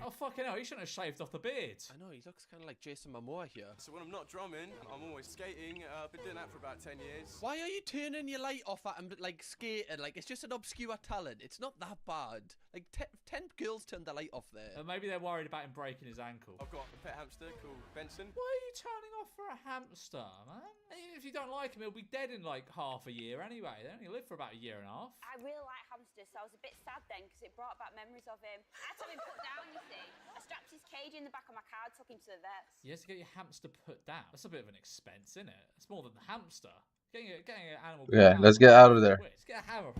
Oh, fucking hell. He shouldn't have shaved off the beard. I know, he looks kind of like Jason Momoa here. So when I'm not drumming, I'm always skating. I've been doing that for about 10 years. Why are you turning your light off at him, like, skating? Like, it's just an obscure talent. It's not that bad. Like, 10 girls turned the light off there. Maybe they're worried about him breaking his ankle. I've got a pet hamster called Benson. Why are you turning off for a hamster, man? If you don't like him, he'll be dead in like half a year anyway. They only live for about a year and a half. I really like hamsters, so I was a bit sad then because it brought back memories of him. I had to have him put down, you see. I strapped his cage in the back of my car, took him to the vets. You have to get your hamster put down. That's a bit of an expense, isn't it? It's more than the hamster. Getting an animal. Yeah, put let's down get out of there. Let's get a hammer.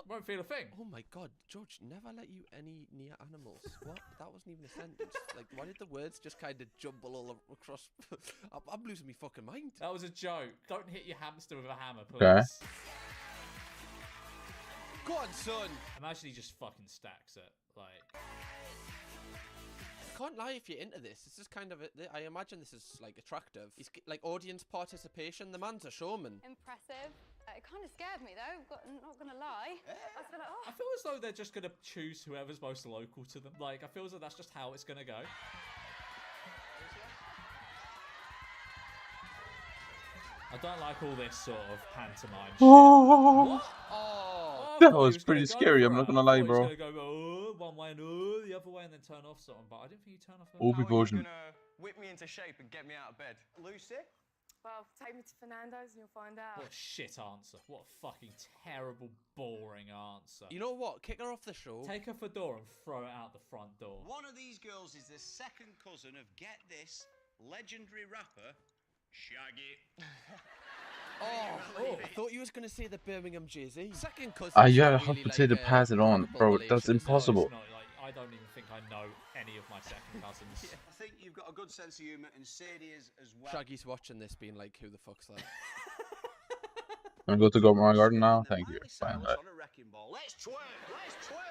Won't feel a thing. Oh my god, George, never let you any near animals. What? That wasn't even a sentence. Like, why did the words just kind of jumble all across? I'm losing my fucking mind. That was a joke. Don't hit your hamster with a hammer, please. Okay. Go on, son. Imagine he just fucking stacks it. Like, I can't lie if you're into this. This is kind of, I imagine this is like attractive. It's like audience participation. The man's a showman. Impressive. It kind of scared me though, not gonna lie. I was like, oh. I feel as though they're just gonna choose whoever's most local to them. Like, I feel as though that's just how it's gonna go. I don't like all this sort of pantomime shit. What? Oh, That was pretty scary, I'm not gonna lie, bro. He was gonna go one way and the other way and then turn off something, but I didn't think you turn off the OP version. Gonna whip me into shape and get me out of bed. Lucy? Well, take me to Fernando's and you'll find out. What a shit answer. What a fucking terrible, boring answer. You know what? Kick her off the show. Take a fedora and throw it out the front door. One of these girls is the second cousin of, get this, legendary rapper Shaggy. Oh, I thought you was going to say the Birmingham Jay-Z. Second cousin. You had a hot potato, pass it on, bro. That's impossible. No, like, I don't even think I know any of my second cousins. I think you've got a good sense of humour, and Sadie is as well. Shaggy's watching this being like, who the fuck's that? I'm going to go to my garden now. Thank you. Bye.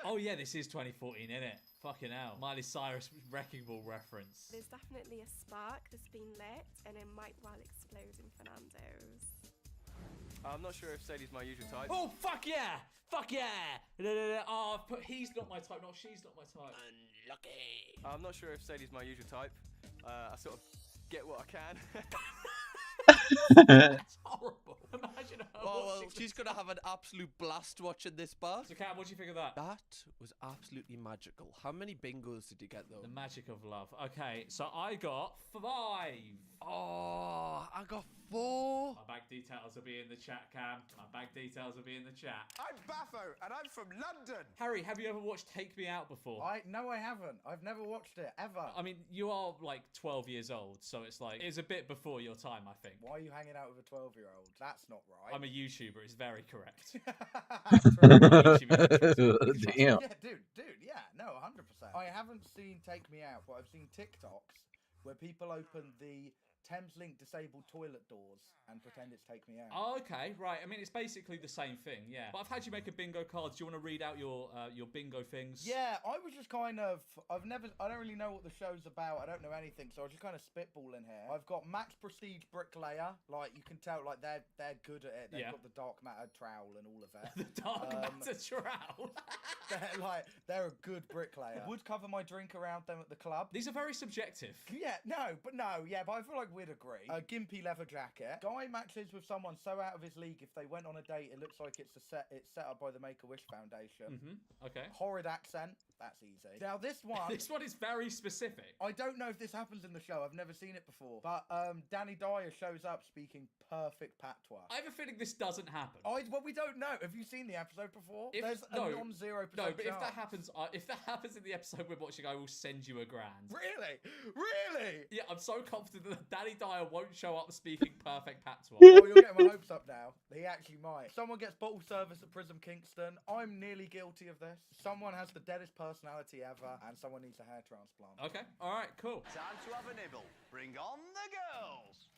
Oh yeah, this is 2014, isn't it? Fucking hell. Miley Cyrus Wrecking Ball reference. There's definitely a spark that's been lit, and it might well explode in Fernando's. I'm not sure if Sadie's my usual type. Oh, fuck yeah! Fuck yeah! Oh, but he's not my type, not she's not my type. Unlucky. I'm not sure if Sadie's my usual type. I sort of get what I can. That's horrible. Imagine her well, she's going to have an absolute blast watching this, Bart. So, Cam, what do you think of that? That was absolutely magical. How many bingos did you get, though? The magic of love. Okay, so I got 5. Oh, I got 4. My bank details will be in the chat, Cam. My bank details will be in the chat. I'm Baffo, and I'm from London. Harry, have you ever watched Take Me Out before? No, I haven't. I've never watched it, ever. I mean, you are like 12 years old, so it's like, it's a bit before your time, I think. Why are you hanging out with a 12-year-old? That's not right. I'm a YouTuber, it's very correct. Damn. Yeah, dude, yeah, no, 100%. I haven't seen Take Me Out, but I've seen TikToks where people open the Thames Link disabled toilet doors and pretend it's Take Me Out. Oh, okay, right. I mean, it's basically the same thing, yeah. But I've had you make a bingo card. Do you want to read out your bingo things? Yeah, I was just kind of, I don't really know what the show's about. I don't know anything, so I was just kind of spitballing here. I've got Max Prestige Bricklayer. Like, you can tell, like, they're good at it. They've got the dark matter trowel and all of it. The dark matter trowel? they're a good bricklayer. Would cover my drink around them at the club. These are very subjective. Yeah, but I feel like we'd agree. A gimpy leather jacket. Guy matches with someone so out of his league, if they went on a date, it looks like it's set up by the Make-A-Wish Foundation. Okay. Horrid accent. That's easy. Now this one... This one is very specific. I don't know if this happens in the show. I've never seen it before. But Danny Dyer shows up speaking perfect patois. I have a feeling this doesn't happen. Well, we don't know. Have you seen the episode before? There's a non-0% No, but chance. if that happens in the episode we're watching, I will send you $1,000. Really? Really? Yeah, I'm so confident that Danny Dyer won't show up speaking perfect patois. Oh, you're getting my hopes up now. He actually might. Someone gets bottle service at Prism Kingston. I'm nearly guilty of this. Someone has the deadest personality ever, and someone needs a hair transplant. Okay, alright, cool. Time to have a nibble. Bring on the girls.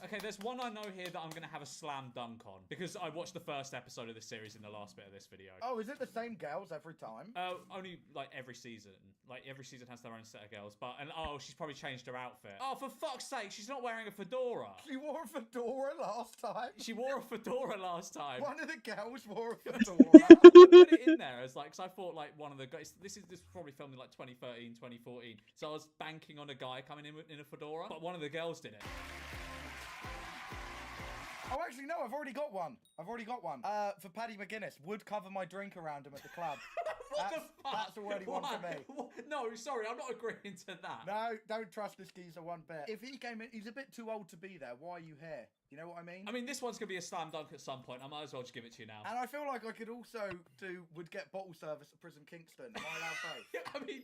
Okay, there's one I know here that I'm going to have a slam dunk on, because I watched the first episode of this series in the last bit of this video. Oh, is it the same girls every time? Only, like, every season. Like, every season has their own set of girls, she's probably changed her outfit. Oh, for fuck's sake, she's not wearing a fedora. She wore a fedora last time. She wore a fedora last time. One of the girls wore a fedora. Yeah, I put it in there as, like, because I thought, like, one of the guys, this was probably filmed in, like, 2013, 2014, so I was banking on a guy coming in a fedora, but one of the girls did it. Oh, actually, no, I've already got one. For Paddy McGuinness, would cover my drink around him at the club. The fuck? That's already one for me. No, sorry, I'm not agreeing to that. No, don't trust this geezer one bit. If he came in, he's a bit too old to be there. Why are you here? You know what I mean? I mean, this one's going to be a slam dunk at some point. I might as well just give it to you now. And I feel like I could also would get bottle service at Prism Kingston. Am I allowed both? I mean,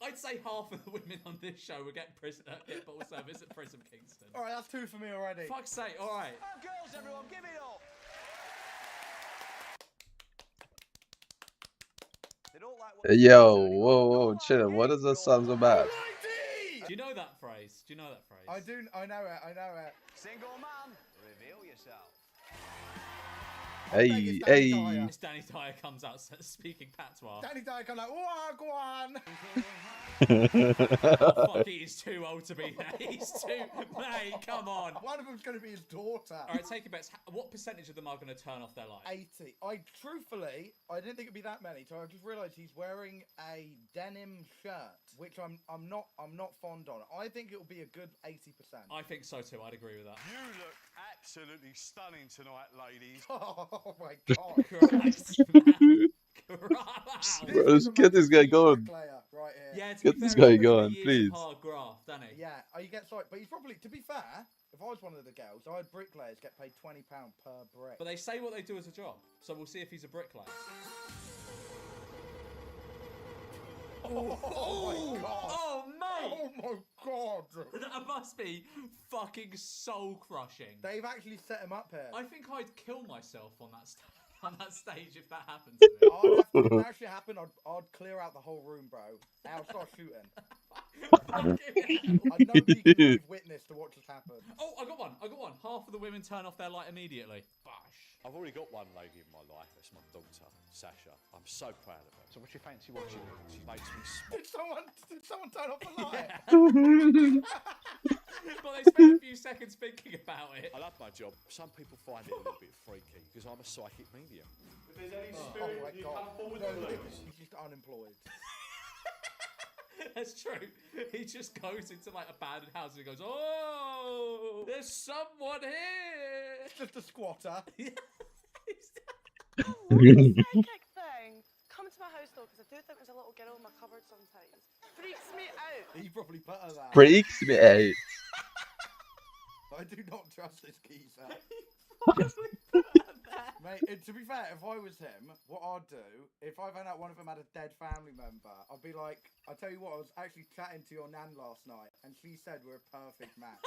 I'd say half of the women on this show would get bottle service at Prism Kingston. All right, that's 2 for me already. Fuck's sake, all right. Oh, girls, everyone, give it up. They don't like what Yo, whoa, chill. What is this song about? Do you know that phrase? I do. I know it. Single man, reveal yourself. Hey, hey. It's Danny Dyer comes out speaking patois. Danny Dyer comes like, "Oh, go on." Oh, fuck, he is too old to be there. He's too... Mate, come on. One of them's going to be his daughter. All right, take your bets. What percentage of them are going to turn off their light? 80. I didn't think it'd be that many, so I just realised he's wearing a denim shirt, which I'm not fond on. I think it'll be a good 80%. I think so too. I'd agree with that. You look absolutely stunning tonight, ladies. Oh my god. Christ, man. Bro, let's get this guy going. Right here. Yeah, Get this guy going, please. Hard graft, doesn't he? Yeah, he gets like, but he's probably, to be fair, if I was one of the girls, I had bricklayers get paid £20 per brick. But they say what they do as a job, so we'll see if he's a bricklayer. Oh my god! Oh mate! Oh my god! That must be fucking soul crushing. They've actually set him up here. I think I'd kill myself on that stage if that happened to me. If that actually happened, I'd clear out the whole room, bro. I'll start shooting. Nobody can give witness to what just happened. Oh, I got one. Half of the women turn off their light immediately. Bosh. I've already got one lady in my life. That's my daughter, Sasha. I'm so proud of her. So what you fancy watching? She makes me Did someone turn off the light? But they spend a few seconds thinking about it. I love my job. Some people find it a little bit freaky because I'm a psychic medium. If there's any Oh spirit, my you god. come forward No, and lose. he's just unemployed. That's true. He just goes into like abandoned house and he goes, "Oh, there's someone here." It's just a squatter. Psychic thing. Come to my house though, because I do think there's a little girl in my cupboard sometimes. Freaks me out. He probably put her there. Freaks me out. I do not trust this geezer. Mate, to be fair, if I was him, what I'd do, if I found out one of them had a dead family member, I'd be like, I'll tell you what, I was actually chatting to your nan last night, and she said we're a perfect match.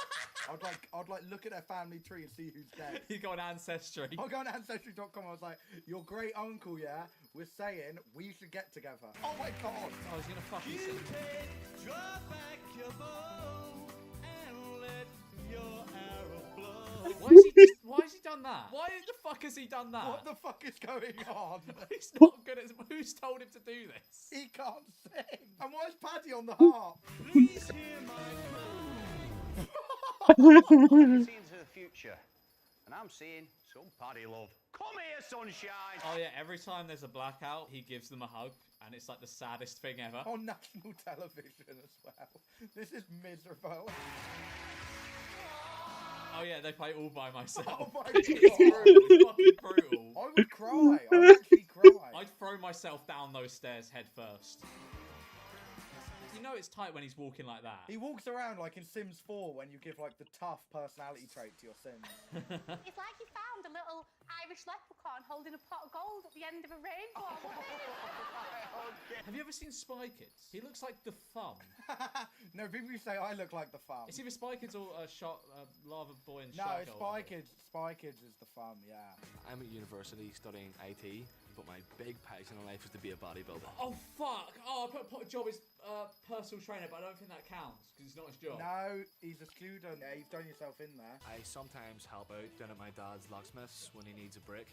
I'd look at their family tree and see who's dead. You go on Ancestry. I'll go on Ancestry.com, I was like, your great uncle, yeah, was saying we should get together. Oh my god! Oh, he's gonna fucking sing. Draw back your bow and let your arrow blow. Why has he done that? Why the fuck has he done that? What the fuck is going on? He's not good at... Who's told him to do this? He can't sing. And why is Paddy on the harp? Please hear my I'm seeing into the future, and I'm seeing some paddy love. Come here, sunshine. Oh yeah, every time there's a blackout, he gives them a hug, and it's like the saddest thing ever. On national television as well. This is miserable. Oh yeah, they play All By Myself. Oh my god. It's fucking brutal. I would cry. I would actually cry. I'd throw myself down those stairs head first. You know it's tight when he's walking like that. He walks around like in Sims 4 when you give like the tough personality trait to your Sims. It's like you found a little Irish leprechaun holding a pot of gold at the end of a rainbow. Have you ever seen Spy Kids? He looks like the Thumb. No, people say I look like the Thumb. It's either Spy Kids or Lava Boy and No, Shark it's Girl. Spy Kids. Spy Kids is the Thumb, yeah. I'm at university studying IT, but my big passion in life is to be a bodybuilder. Oh fuck! Oh, I put a job as personal trainer, but I don't think that counts because it's not his job. No, he's a student. Yeah, you've done yourself in there. I sometimes help out down at my dad's locksmith's when he needs a brick,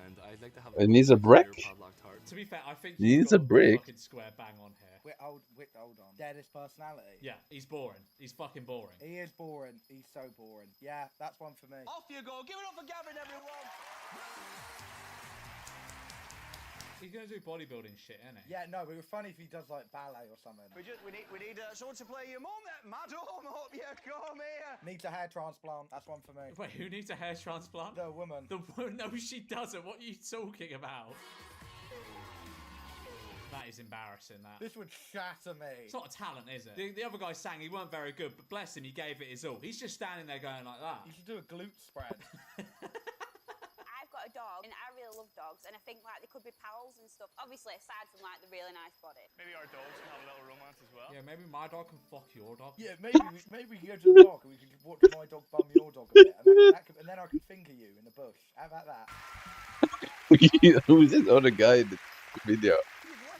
and I'd like to have. It needs a brick? To be fair, I think He needs you've a got brick. fucking square bang on here. Wait, hold on. Deadest personality. Yeah, he's boring. He's fucking boring. He is boring. He's so boring. Yeah, that's one for me. Off you go. Give it up for Gavin, everyone. He's gonna do bodybuilding shit, isn't he? Yeah, no, but it would be funny if he does like ballet or something. We need someone to play your mum. Madam, up you come here. Needs a hair transplant. That's one for me. Wait, who needs a hair transplant? The woman. The woman? No, she doesn't. What are you talking about? That is embarrassing, that. This would shatter me. It's not a talent, is it? The other guy sang, he weren't very good, but bless him, he gave it his all. He's just standing there going like that. You should do a glute spread. I've got a dog, and I really love dogs, and I think like they could be pals and stuff. Obviously, aside from like the really nice body. Maybe our dogs can have a little romance as well. Yeah, maybe my dog can fuck your dog. Yeah, maybe we can go to the park and we can watch my dog bum your dog a bit, and then I can finger you in the bush. How about that? Who's this other guy in the video?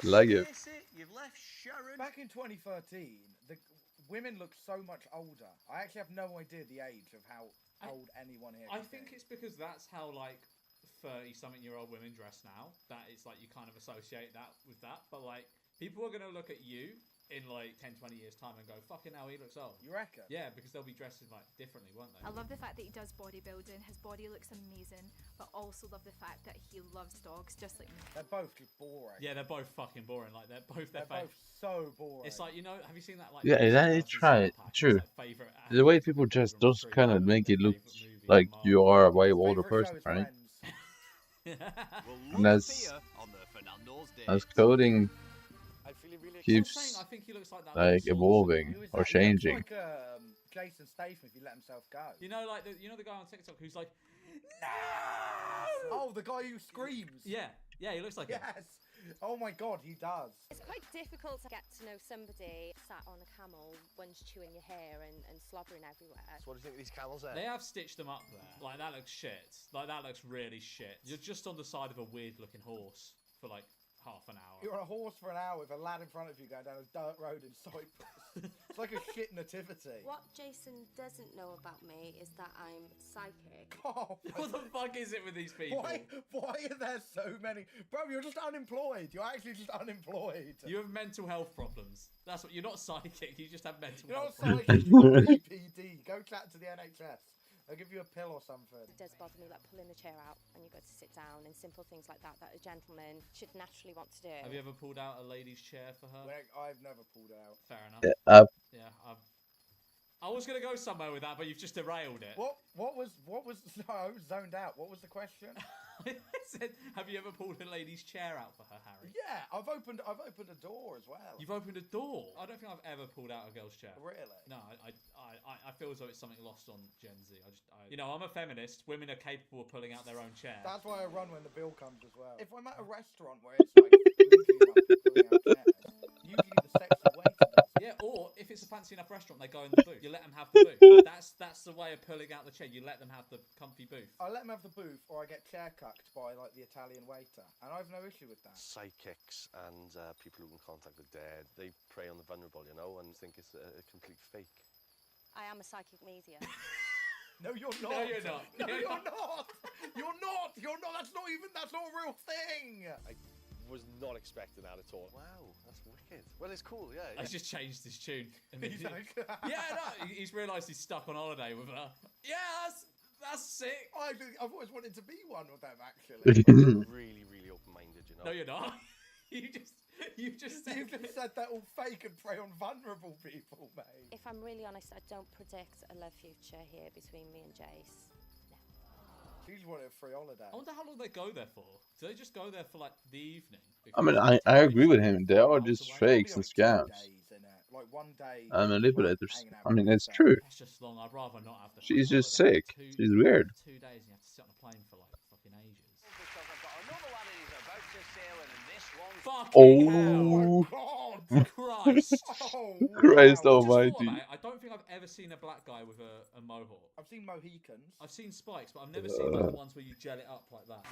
I like it. You've left Sharon. Back in 2013, the women look so much older. I actually have no idea the age of how old anyone here. I think it's because that's how like 30-something-year-old women dress now, that it's like you kind of associate that with that. But like, people are gonna look at you in like 10, 20 years time and go, fucking hell, he looks old. You reckon? Yeah, because they'll be dressing like differently, won't they? I love the fact that he does bodybuilding. His body looks amazing, but also love the fact that he loves dogs just like me. They're both just boring. Yeah, they're both fucking boring. Like they're both so boring. It's like, you know, have you seen that? Like, Yeah, that is right. True. The way people dress does kind of make it look like you are a way older person, right? And as coding keeps like evolving or changing. Like Jason Statham if he let himself go. You know, like the guy on TikTok who's like, no! Oh, the guy who screams. Yeah, he looks like yes. Oh my god, he does. It's quite difficult to get to know somebody sat on a camel, one's chewing your hair and slobbering everywhere. So what do you think of these camels there? They have stitched them up there. Like, that looks shit. Like, that looks really shit. You're just on the side of a weird-looking horse for, like, half an hour. You're on a horse for an hour with a lad in front of you going down a dirt road in Cyprus. It's like a shit nativity. What Jason doesn't know about me is that I'm psychic. Oh, what the fuck is it with these people? Why are there so many? Bro, you're just unemployed. You're actually just unemployed. You have mental health problems. That's what. You're not psychic. You just have mental you're health not problems. psychic. You're BPD. Go chat to the NHS. They'll give you a pill or something. It does bother me, like pulling the chair out and you go to sit down and simple things like that a gentleman should naturally want to do. Have you ever pulled out a lady's chair for her? I've never pulled it out. Fair enough. I was gonna go somewhere with that, but you've just derailed it. What was? No, I was zoned out. What was the question? I said, have you ever pulled a lady's chair out for her, Harry? Yeah, I've opened a door as well. You've opened a door? I don't think I've ever pulled out a girl's chair. Really? No, I feel as though it's something lost on Gen Z. You know, I'm a feminist. Women are capable of pulling out their own chair. That's why I run when the bill comes as well. If I'm at a restaurant where it's like pulling out chairs, usually the sexy waiter does. Yeah, or if it's a fancy enough restaurant, they go in the booth. You let them have the booth. That's the way of pulling out the chair. You let them have the comfy booth. I let them have the booth, or I get chair cucked by like the Italian waiter, and I've no issue with that. Psychics and people who can contact the dead, they prey on the vulnerable, you know, and think it's a complete fake. I am a psychic medium. No, you're not. No, you're not. No, you're not. You're not. You're not. That's not a real thing. I was not expecting that at all. Wow, that's wicked. Well, it's cool, yeah. He's just changed his tune. He's like, he's realised he's stuck on holiday with her. Yeah, that's sick. I've always wanted to be one of them, actually. Really, really open-minded, you know. No, you're not. You've just said they're all fake and prey on vulnerable people, mate. If I'm really honest, I don't predict a love future here between me and Jace. She just wanted a free holiday. I wonder how long they go there for. Do they just go there for like the evening? I mean, I agree with him. They are just fakes and scams. Like 1 day. And manipulators. I mean, it's true. That's just long. I'd rather not have the. She's just sick. She's weird. 2 days and you have to sit on a plane for like fucking ages. Oh, Christ! Christ Wow. almighty! I don't think I've ever seen a black guy with a mohawk. I've seen Mohicans. I've seen spikes, but I've never seen like the ones where you gel it up like that.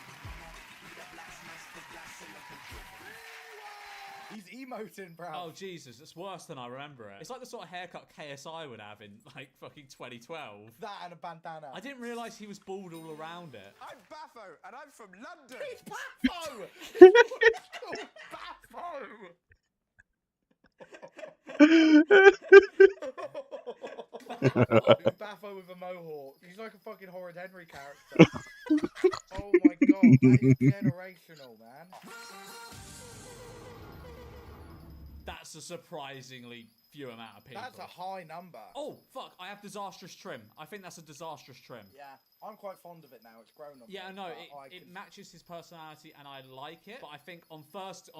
He's emoting, bro. Oh Jesus, it's worse than I remember it. It's like the sort of haircut KSI would have in like fucking 2012. That and a bandana. I didn't realise he was bald all around it. I'm Baffo, and I'm from London. He's Baffo! Baffo! Baffo with a mohawk. He's like a fucking Horrid Henry character. Oh my god, that is generational, man. That's a surprisingly few amount of people. That's a high number. Oh, fuck. I have disastrous trim. I think that's a disastrous trim. Yeah, I'm quite fond of it now. It's grown on me. Yeah, no, it matches his personality and I like it. But I think on first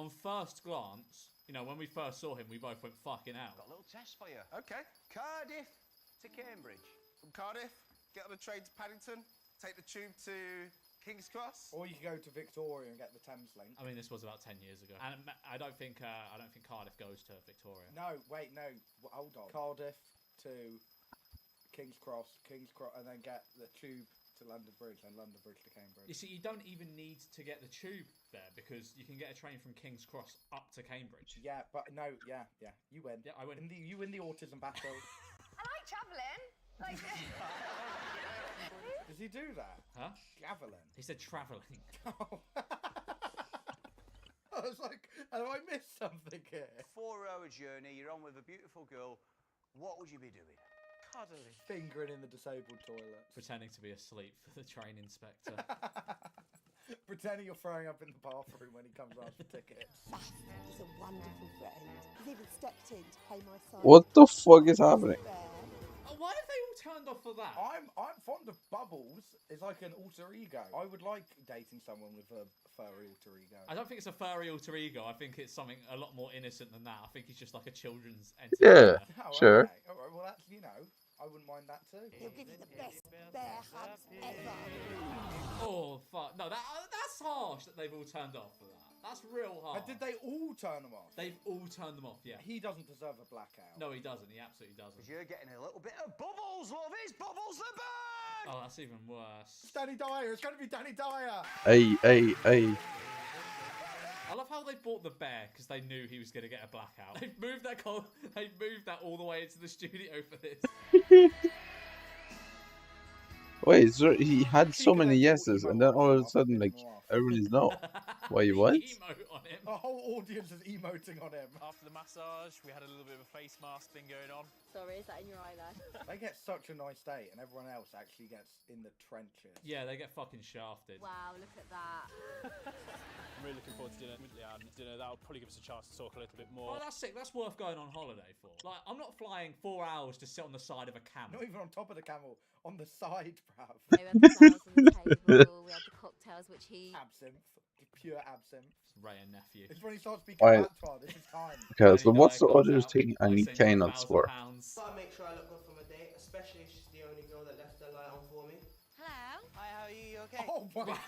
glance, you know, when we first saw him, we both went fucking out. Got a little test for you. Okay. Cardiff to Cambridge. From Cardiff, get on the train to Paddington, take the tube to King's Cross. Or you could go to Victoria and get the Thames link. I mean, this was about 10 years ago, and I don't think Cardiff goes to Victoria. No, wait, no, hold on. Cardiff to King's Cross, and then get the tube to London Bridge, and London Bridge to Cambridge. You see, you don't even need to get the tube there because you can get a train from King's Cross up to Cambridge. Yeah, but no, yeah, you win. Yeah, I win. You win the autism battle. I like travelling. Like, Is Does he do that? Huh? Javelin. He said travelling. Oh. I was like, have I missed something here? 4-hour journey, you're on with a beautiful girl. What would you be doing? Cuddling. Fingering in the disabled toilet. Pretending to be asleep for the train inspector. Pretending you're throwing up in the bathroom when he comes around for tickets. He's a wonderful friend. He's even stepped in to pay my side. What the fuck is happening? Why have they all turned off for that? I'm fond of Bubbles. It's like an alter ego. I would like dating someone with a furry alter ego. I don't think it's a furry alter ego. I think it's something a lot more innocent than that. I think he's just like a children's Yeah, Oh, sure. Okay. All right, well, that's, you know, I wouldn't mind that too. He'll give you the best bear hugs ever. Oh fuck! No, that's harsh that they've all turned off for that. That's real harsh. Did they all turn them off? They've all turned them off. Yeah. He doesn't deserve a blackout. No, he doesn't. He absolutely doesn't. You're getting a little bit of Bubbles, love. It's Bubbles the bird! Oh, that's even worse. It's Danny Dyer. It's going to be Danny Dyer. Hey. I love how they bought the bear because they knew he was going to get a blackout. They've moved that all the way into the studio for this. Wait, so he had so many yeses, and then all of a sudden, like, everybody's no. Wait, what? Emote on him. A whole audience is emoting on him. After the massage, we had a little bit of a face mask thing going on. Sorry, is that in your eye there? They get such a nice date, and everyone else actually gets in the trenches. Yeah, they get fucking shafted. Wow, look at that. I'm really looking forward to dinner with Leanne. Dinner, that'll probably give us a chance to talk a little bit more. Oh, that's sick. That's worth going on holiday for. Like, I'm not flying 4 hours to sit on the side of a camel. Not even on top of the camel, on the side, bruv. We had the flowers on the table, we had the cocktails, which he... Absinthe. Pure absinthe. It's Ray and nephew. It's when he starts speaking Alright. patois. This is time. Okay, so what's the other thing I need K-nuts for? Gotta make sure I look good for my date, especially if she's the only girl that left her light on for me. Hello? Hi, how are you? You okay? Oh my god.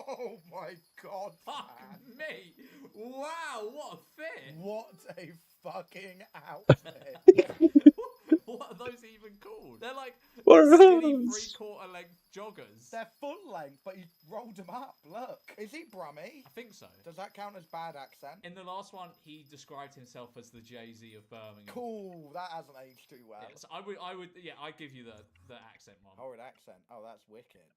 Oh my god. Fuck me. Wow, what a fit. What a fucking outfit. What are those even called? They're like What are skinny those? 3/4 length joggers. They're full length, but he rolled them up. Look. Is he Brummy? I think so. Does that count as bad accent? In the last one, he described himself as the Jay-Z of Birmingham. Cool. That hasn't aged too well. Yes, I'd give you the accent one. Horrid accent. Oh, that's wicked.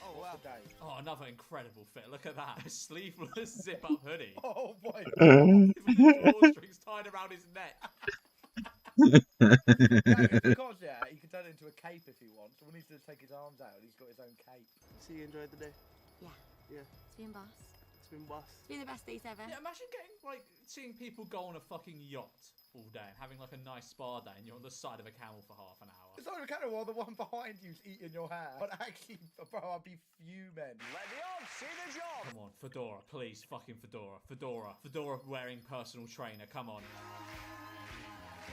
Oh, wow. Oh, another incredible fit. Look at that. Sleeveless zip-up hoodie. Oh, my God. Drawstrings tied around his neck. Because, yeah, he can turn it into a cape if he wants. Someone needs to take his arms out. He's got his own cape. So you enjoyed the day? Yeah. Yeah. It's been boss. It's been boss. It's been the best days ever. Yeah, imagine seeing people go on a fucking yacht all day and having like a nice spa day and you're on the side of a camel for half an hour. It's not a camel while the one behind you's eating your hair. But actually, bro, I'd be fuming. Let the odds see the job. Come on, Fedora, please, fucking Fedora. Fedora wearing personal trainer, come on.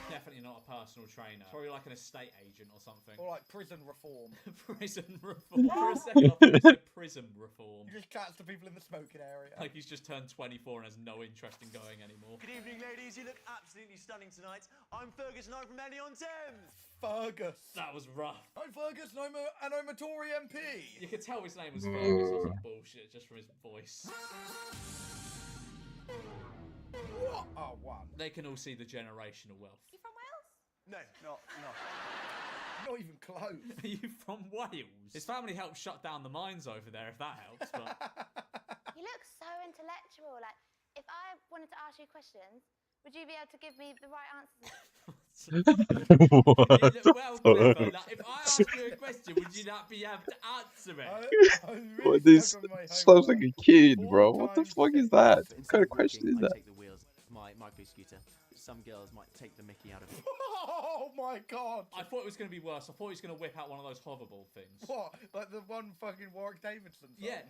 Definitely not a personal trainer. Probably like an estate agent or something. Or like prison reform. Prison reform. For a second, I thought you said prison reform. He just chats to people in the smoking area. Like he's just turned 24 and has no interest in going anymore. Good evening, ladies. You look absolutely stunning tonight. I'm Fergus and I'm from Ellie-on-Thames. Fergus. That was rough. I'm Fergus and I'm a Tory MP. You could tell his name was Fergus or some bullshit just from his voice. What? Oh, one. They can all see the generational wealth. You from Wales? No, not. Not even close. Are you from Wales? His family helped shut down the mines over there, if that helps. But You look so intellectual. Like, if I wanted to ask you questions, would you be able to give me the right answers? Well, clever. Like, if I asked you a question, would you not be able to answer it? What, this sounds like a kid, bro. What the fuck is that? What kind of question is that? Take the wheels. My micro scooter. Some girls might take the mickey out of it. Oh my god! I thought it was going to be worse. I thought he was going to whip out one of those hoverboard things. What? Like the one fucking Warwick Davidson song?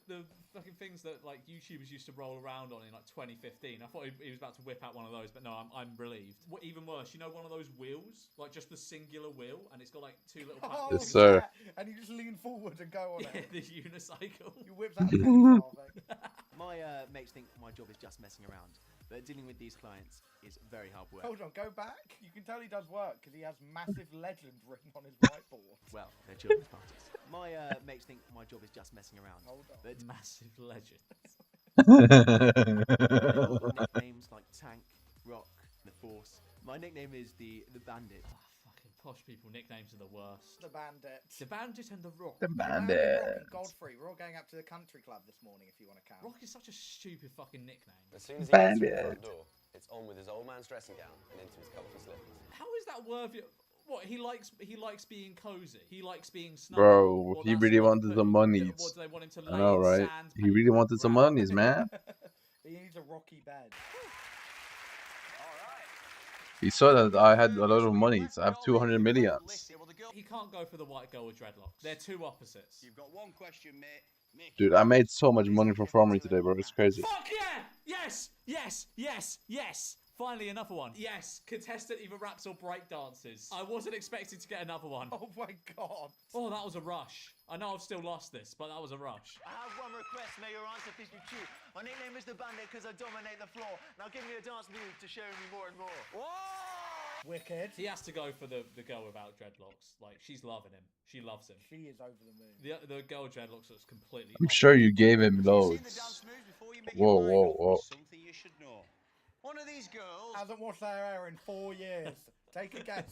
The fucking things that like YouTubers used to roll around on in like 2015. I thought he was about to whip out one of those, but no, I'm relieved. Even worse, you know, one of those wheels, like just the singular wheel, and it's got like two little. Oh, Yes, sir. yeah. And you just lean forward and go on it. The unicycle. You whip that thing. My mates think my job is just messing around, but dealing with these clients is very hard work. Hold on, go back. You can tell he does work because he has massive legend written on his whiteboard. Well, they're children's parties. My mates think my job is just messing around. Hold on. But Massive legend. nicknames like Tank, Rock, the Force. My nickname is the Bandit. Fucking Posh people nicknames are the worst. The Bandit. The Bandit and the Rock. The Rock Bandit. and Godfrey. We're all going up to the country club this morning if you want to come. Rock is such a stupid fucking nickname. As soon as he gets through the front Bandit. door, it's on with his old man's dressing gown and into his comfy slippers. How is that worthy? What he likes being cozy. He likes being snug. Bro, Well, he that's really what wanted some monies. What do they want him to I lay know, in right? sand, He really wanted some monies, man. He needs a rocky bed. He saw that I had a lot of monies. I have 200 millions. He can't go for the white girl with dreadlocks. They're two opposites. You've got one question, mate. Dude, I made so much money from farming today, bro. It's crazy. Fuck yeah! Yes! Yes! Yes! Yes! Finally, another one. Yes, contestant either raps or break dances. I wasn't expecting to get another one. Oh my god. Oh, that was a rush. I know I've still lost this, but that was a rush. I have one request. May your answer please be true. My nickname is the Bandit because I dominate the floor. Now give me a dance move to show me more and more. Whoa! Wicked. He has to go for the girl without dreadlocks. Like, she's loving him. She loves him. She is over the moon. The girl with dreadlocks looks completely... I'm sure you gave him loads. Whoa, whoa, whoa. Something you should know. One of these girls hasn't washed their hair in 4 years. Take a guess.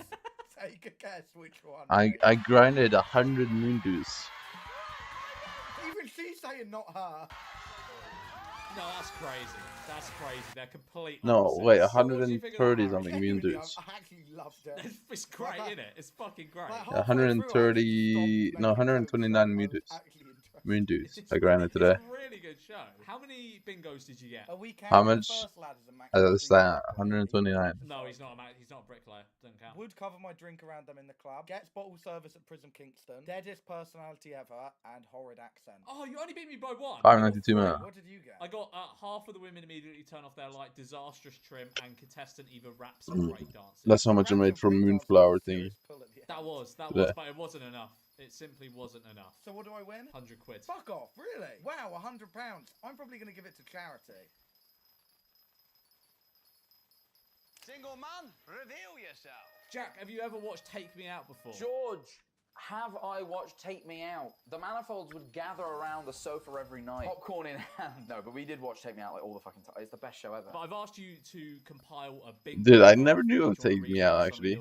Take a guess which one. I grinded 100 moon dews. Even she's saying not her. No, that's crazy. That's crazy. They're complete No, opposites. wait, So what do you think of 130 that? something moon dews. I actually loved it. It's great, isn't it? It's fucking great. 130, no, 129 moon dews. Moon dews. I grinded today. It's a really good show. How many bingos did you get? How much? That's that, 129. No, he's not a bricklayer. Doesn't count. Would cover my drink around them in the club. Gets bottle service at Prism Kingston. Deadest personality ever and horrid accent. Oh, you only beat me by one. 592 man. What did you get? I got half of the women immediately turn off their light, disastrous trim, and contestant either raps or break dances. That's how much I made from moonflower thingy. That was, Yeah. but it wasn't enough. It simply wasn't enough. So what do I win? 100 quid. Fuck off, really? Wow, £100. I'm probably going to give it to charity. Single man, reveal yourself. Jack, have you ever watched Take Me Out before? George, have I watched Take Me Out? The Manifolds would gather around the sofa every night, popcorn in hand. No, but we did watch Take Me Out like all the fucking time. It's the best show ever. But I've asked you to compile a big... Dude, I never knew it would take me out, actually.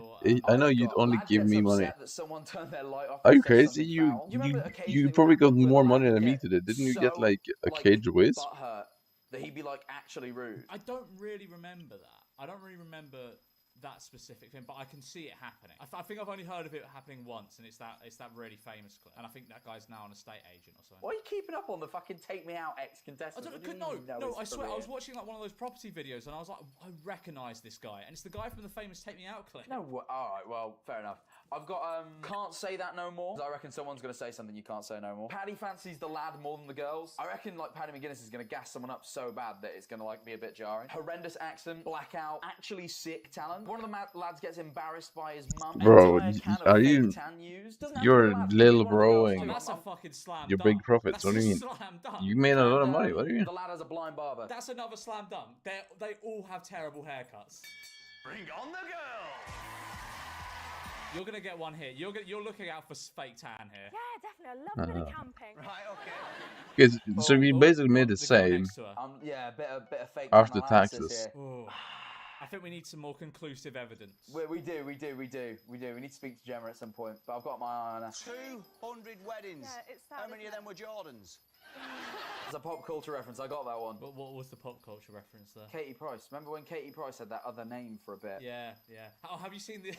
I know you'd only give me money. That someone turned their light off Are you and said crazy? something You foul. Do you remember occasionally you probably got when more Lad money would than me get today. Didn't you get so, like a cage whiz? butthurt that he'd be like actually rude? I don't really remember that. I don't really remember that specific thing, but I can see it happening. I think I've only heard of it happening once, and it's that really famous clip. And I think that guy's now an estate agent or something. Why are you keeping up on the fucking Take Me Out ex-contestants? I swear, I was watching like one of those property videos, and I was like, I recognise this guy, and it's the guy from the famous Take Me Out clip. No, all right, well, fair enough. I've got can't say that no more. I reckon someone's gonna say something you can't say no more. Paddy fancies the lad more than the girls. I reckon like Paddy McGuinness is gonna gas someone up so bad that it's gonna like be a bit jarring. Horrendous accent, blackout, actually sick talent. One of the lads gets embarrassed by his mum. Bro, Entire can of are fake you? tan used. Doesn't have to You're be a lad, little one of the girls broing. do. That's a fucking slam You're dunk. big profits. That's What do you a mean? slam dunk. You made a lot of money. What do you mean? The lad has a blind barber. That's another slam dunk. They all have terrible haircuts. Bring on the girl. You're gonna get one here. You're looking out for fake tan here. Yeah, definitely. I love a bit of camping. Right, okay. Because so we basically made the same Yeah, a bit of fake after tan analysis taxes. here. Ooh. I think we need some more conclusive evidence. We do. We need to speak to Gemma at some point, but I've got my eye on her. 200 weddings. Yeah, it's sad, How many of isn't them were Jordans? It's a pop culture reference. I got that one. But what was the pop culture reference there? Katie Price. Remember when Katie Price had that other name for a bit? Yeah. Oh, have you seen the?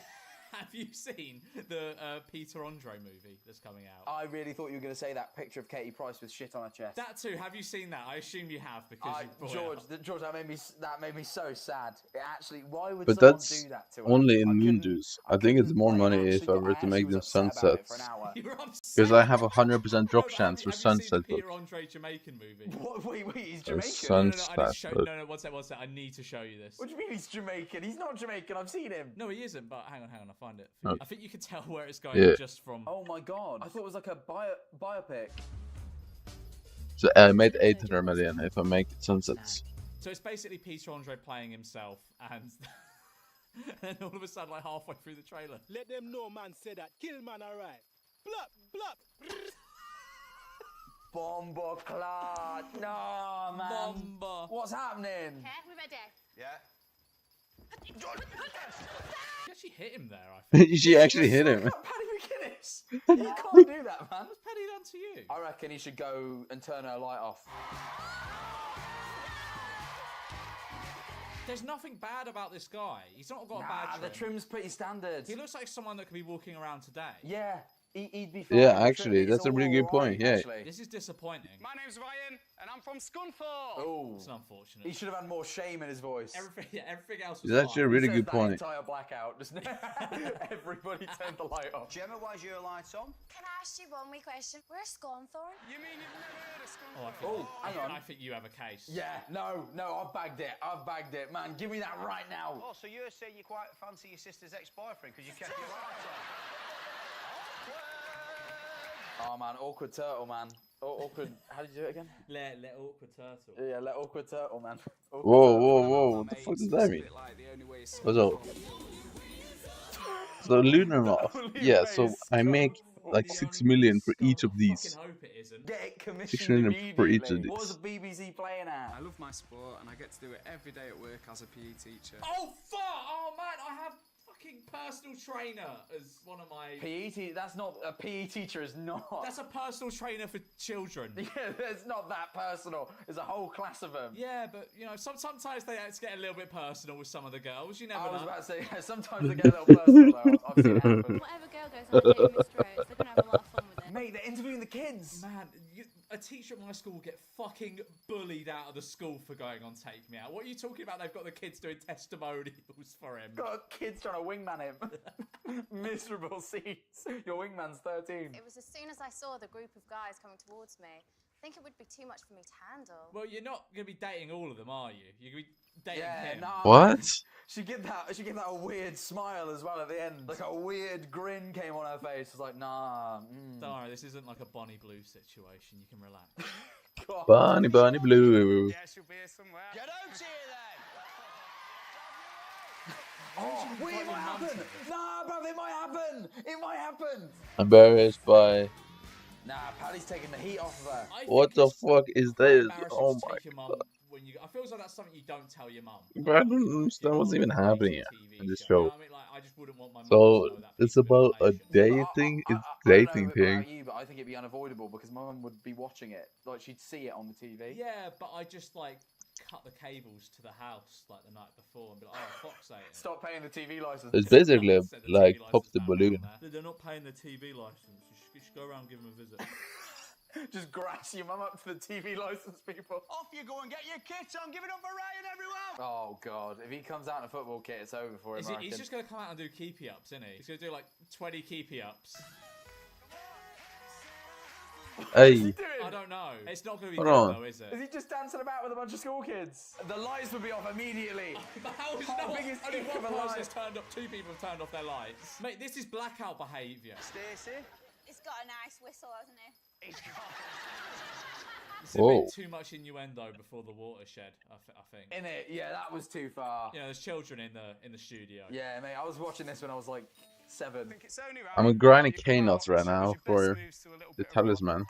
Have you seen the Peter Andre movie that's coming out? I really thought you were going to say that picture of Katie Price with shit on her chest. That too. Have you seen that? I assume you have because you brought it up. George, that made me so sad. It actually, why would But someone that's do that to her? only in moon dews. I think it's more money if I were to make them sunsets. Because I have 100% drop chance for sunset. Peter Andre Jamaican movie. Wait, he's Jamaican? Sunset. No, one sec. I need to show you this. What do you mean he's Jamaican? He's not Jamaican. I've seen him. No, he isn't. But hang on, I'll find it. Oh. I think you can tell where it's going just from. Oh my god! I thought it was like a biopic. So I made 800 million if I make sunsets. So it's basically Peter Andre playing himself, and then all of a sudden, like halfway through the trailer, Let them know, man, say that. Kill man, alright. Blup. Bomba clot. No, man. Bomba. What's happening? Okay, we ready? Yeah. She actually hit him there, I think. She actually hit him. Paddy McGuinness. You can't do that, man. What's Paddy done to you? I reckon he should go and turn her light off. There's nothing bad about this guy. He's not got a bad trim. The trim's pretty standard. He looks like someone that could be walking around today. Yeah, he'd be fine. Yeah, actually, that's a really good point. Yeah. This is disappointing. My name's Ryan, and I'm from Scunthorpe. Oh, it's unfortunate. He should have had more shame in his voice. Everything else was It's actually a fine. really He good says point. that entire blackout, doesn't it? Everybody turned the light off. Gemma, why's your light on? Can I ask you one wee question? Where's Scunthorpe? You mean you've never heard of Scunthorpe? Hang on. I think you have a case. Yeah, no, I've bagged it. Man, give me that right now. Oh, so you're saying you quite fancy your sister's ex-boyfriend because you kept your light on? Oh man, awkward turtle, man. Awkward. How did you do it again? Let awkward turtle. Yeah, let awkward turtle, man. Awkward Whoa, turtle. whoa, whoa! What the fuck does that mean? What's up? So lunar off. Yeah. So I make like 6 million for each of these. Get it commissioned 6 million for each of immediately. What was these. the BBC playing at? I love my sport and I get to do it every day at work as a PE teacher. Oh fuck! Oh man, I have fucking personal trainer as one of my PE teacher? That's not a PE teacher. Is not. That's a personal trainer for children. Yeah, it's not that personal. There's a whole class of them. Yeah, but you know, sometimes they get a little bit personal with some of the girls. You never know. I was about to say, sometimes they get a little personal though. I've seen it happen. Whatever girl goes on a date with Mr. Oates, they're gonna have a lot of fun with it. Mate, they're interviewing the kids. Man, a teacher at my school will get fucking bullied out of the school for going on Take Me Out. What are you talking about? They've got the kids doing testimonials for him. Got kids trying to wingman him. Miserable scenes. Your wingman's 13. It was as soon as I saw the group of guys coming towards me. I think it would be too much for me to handle. Well, you're not going to be dating all of them, are you? You're going to be dating him. Nah, What? She gave that a weird smile as well at the end. Like a weird grin came on her face. It was like, nah. Don't worry, this isn't like a Bonnie Blue situation. You can relax. Bunny, bunny blue. Yes, you'll be here somewhere. Get out here then! Oh, wait, it might happen. Nah, bruv, it might happen. It might happen. Embarrassed by. Nah, Paddy's taking the heat off of her. What the fuck is this? Embarrassing Oh to my take your mum when you. I feel like that's something you don't tell your mum. But I don't understand what's even happening in this show. You know what I mean? Like, I just wouldn't want my mum So to know that it's piece of about a information. dating. It's I don't dating know thing. about you, but I think it'd be unavoidable because my mum would be watching it. Like she'd see it on the TV. Yeah, but I just like cut the cables to the house like the night before and be like, oh, Fox ate it. Stop paying the TV license. It's basically Set the like TV pop license the down balloon. on there. They're not paying the TV license. You should go around and give them a visit. Just grass your mum up to the TV license, people. Off you go and get your kits on. Give it up for Ryan, everyone! Oh god, if he comes out in a football kit, it's over for him. I He's reckon. just going to come out and do keepy ups, isn't he? He's going to do like 20 keepy ups. Hey. I don't know. It's not going to be Hold good on. though, is it? Is he just dancing about with a bunch of school kids? The lights would be off immediately. But how is Hot no biggest only ick one of a person light. has turned up, two people have turned off their lights? Mate, this is blackout behaviour. Stacey? He's got a nice whistle, hasn't he? He's got... It's a Whoa. bit too much innuendo before the watershed, I think. In it, yeah, that was too far. You know, there's children in the studio. Yeah, mate, I was watching this when I was like 7. I'm grinding K-nuts right now for the talisman.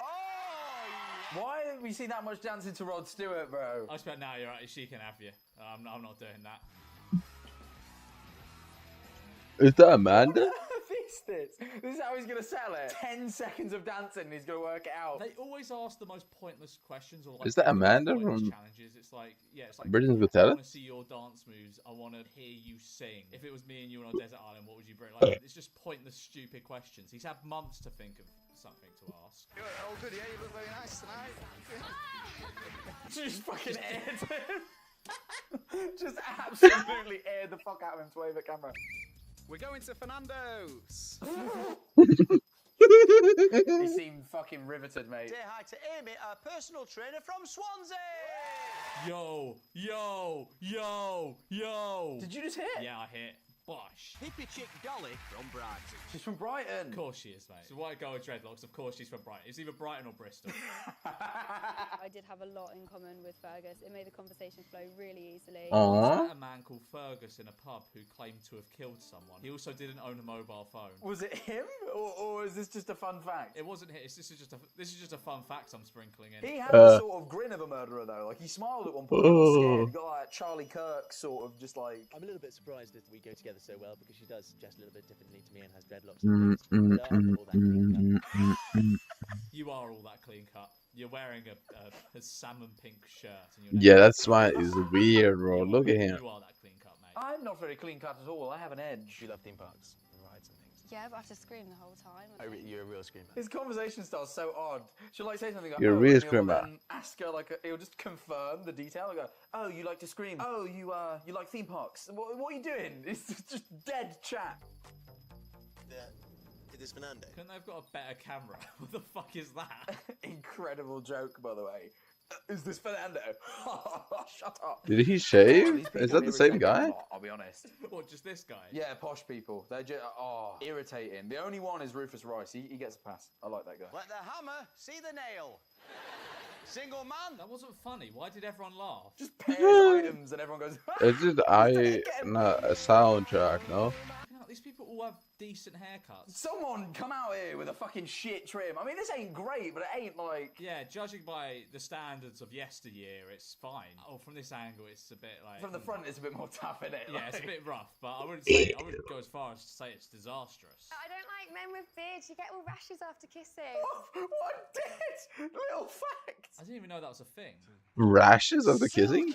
Why have we seen that much dancing to Rod Stewart, bro? I expect now you're right, she can have you. I'm not doing that. Is that Amanda? This is how he's gonna sell it. 10 seconds of dancing and he's gonna work it out. They always ask the most pointless questions or like Is that Amanda pointless from challenges. It's like, yeah, it's like Britain's Got I Talent? want to see your dance moves. I want to hear you sing. If it was me and you on a desert island, what would you bring? Like, it's just pointless, stupid questions. He's had months to think of something to ask. Oh, good, yeah, you look very nice tonight. Just fucking aired him. Just absolutely aired the fuck out of him to wave at camera. We're going to Fernando's. He seemed fucking riveted, mate. Say hi to Amy, our personal trainer from Swansea! Yo, yo, yo, yo. Did you just hit? Yeah, I hit. Bosh. Hippie chick Dolly from Brighton. She's from Brighton. Of course she is, mate. She's a white girl with dreadlocks. Of course she's from Brighton. It's either Brighton or Bristol. I I did have a lot in common with Fergus. It made the conversation flow really easily. I met a man called Fergus in a pub who claimed to have killed someone. He also didn't own a mobile phone. Was it him, or is this just a fun fact? It wasn't his. This is just a fun fact I'm sprinkling in. He had the sort of grin of a murderer though. Like he smiled at one point. He was scared. He got like Charlie Kirk sort of just like. I'm a little bit surprised that we go together so well because she does dress a little bit differently to me and has dreadlocks. You are all that clean cut. You're wearing a salmon pink shirt. And Yeah, that's why it's weird, bro. Look at him. You are that clean cut, mate. I'm not very clean cut at all. I have an edge. You love theme parks and rides and things. Yeah, but I have to scream the whole time. Oh, you're a real screamer. His conversation style's so odd. She'll like say something like, You're a oh, real and he'll screamer. then ask her like, he'll just confirm the detail. He'll go, oh, you like to scream. Oh, you like theme parks. What are you doing? It's just dead chat. It is Fernando. Couldn't they have got a better camera? What the fuck is that? Incredible joke, by the way. Is this Fernando? Shut up. Did he shave? Is that the same guy? I'll be honest. What, just this guy? Yeah, posh people. They're just, irritating. The only one is Rufus Rice. He gets a pass. I like that guy. Let the hammer see the nail. Single man. That wasn't funny. Why did everyone laugh? Just pairs items and everyone goes. It's just a soundtrack, no? These people all have decent haircuts. Someone come out here with a fucking shit trim. I mean, this ain't great, but it ain't like... Yeah, judging by the standards of yesteryear, it's fine. Oh, from this angle, it's a bit like... From the front, it's a bit more tough, isn't it? Yeah, like... it's a bit rough, but I wouldn't go as far as to say it's disastrous. I don't like men with beards. You get all rashes after kissing. What did? Little fact. I didn't even know that was a thing. Rashes after kissing?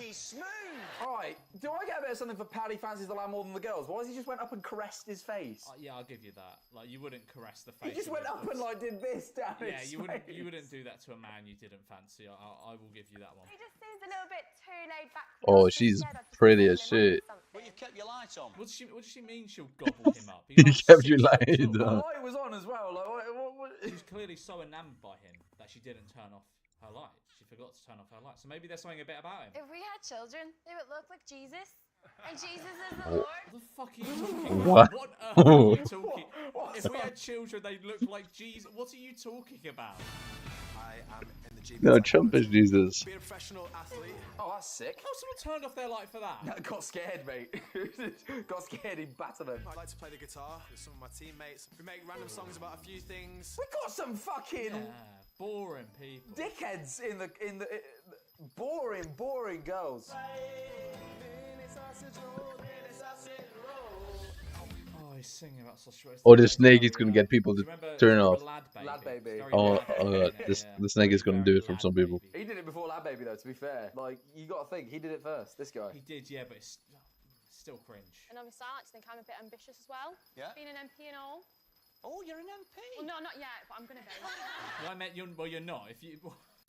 Alright, do I get a bit of something for Paddy fancies the lad more than the girls? Why has he just went up and caressed his face? Yeah, I'll give you that. Like, you wouldn't caress the face. He just went up and like did this down his face. You wouldn't do that to a man you didn't fancy. I will give you that one. He just seems a little bit too laid back. Oh, she's pretty as shit. Well, you've kept your lights on. What does she mean she'll gobble him up? He kept your lights on. The light was on as well. Like, what? She's clearly so enamored by him that she didn't turn off her light. She forgot to turn off her light. So maybe there's something a bit about him. If we had children, they would look like Jesus. And Jesus is the Lord. What the fuck are you talking What? about? What earth are you talking? If we had children, they'd look like Jesus. What are you talking about? I am in the gym. No, Trump is Jesus. Be a professional athlete. Oh, that's sick. Oh, someone turned off their light for that. Got scared, mate. Got scared, he battered him. I like to play the guitar with some of my teammates. We make random songs about a few things. We got some fucking boring people. Dickheads in the boring girls. Oh, he's singing about such. Oh, the snake is gonna get people to turn off. Lad Baby. Oh, the snake is gonna do it for some people. He did it before Lad Baby, though, to be fair. Like, you gotta think, he did it first, this guy. He did, yeah, but it's still cringe. And obviously, I like to think I'm a bit ambitious as well. Yeah. Being an MP and all. Oh, you're an MP? Well, no, not yet, but I'm going to be. Well, I meant you're not. If you...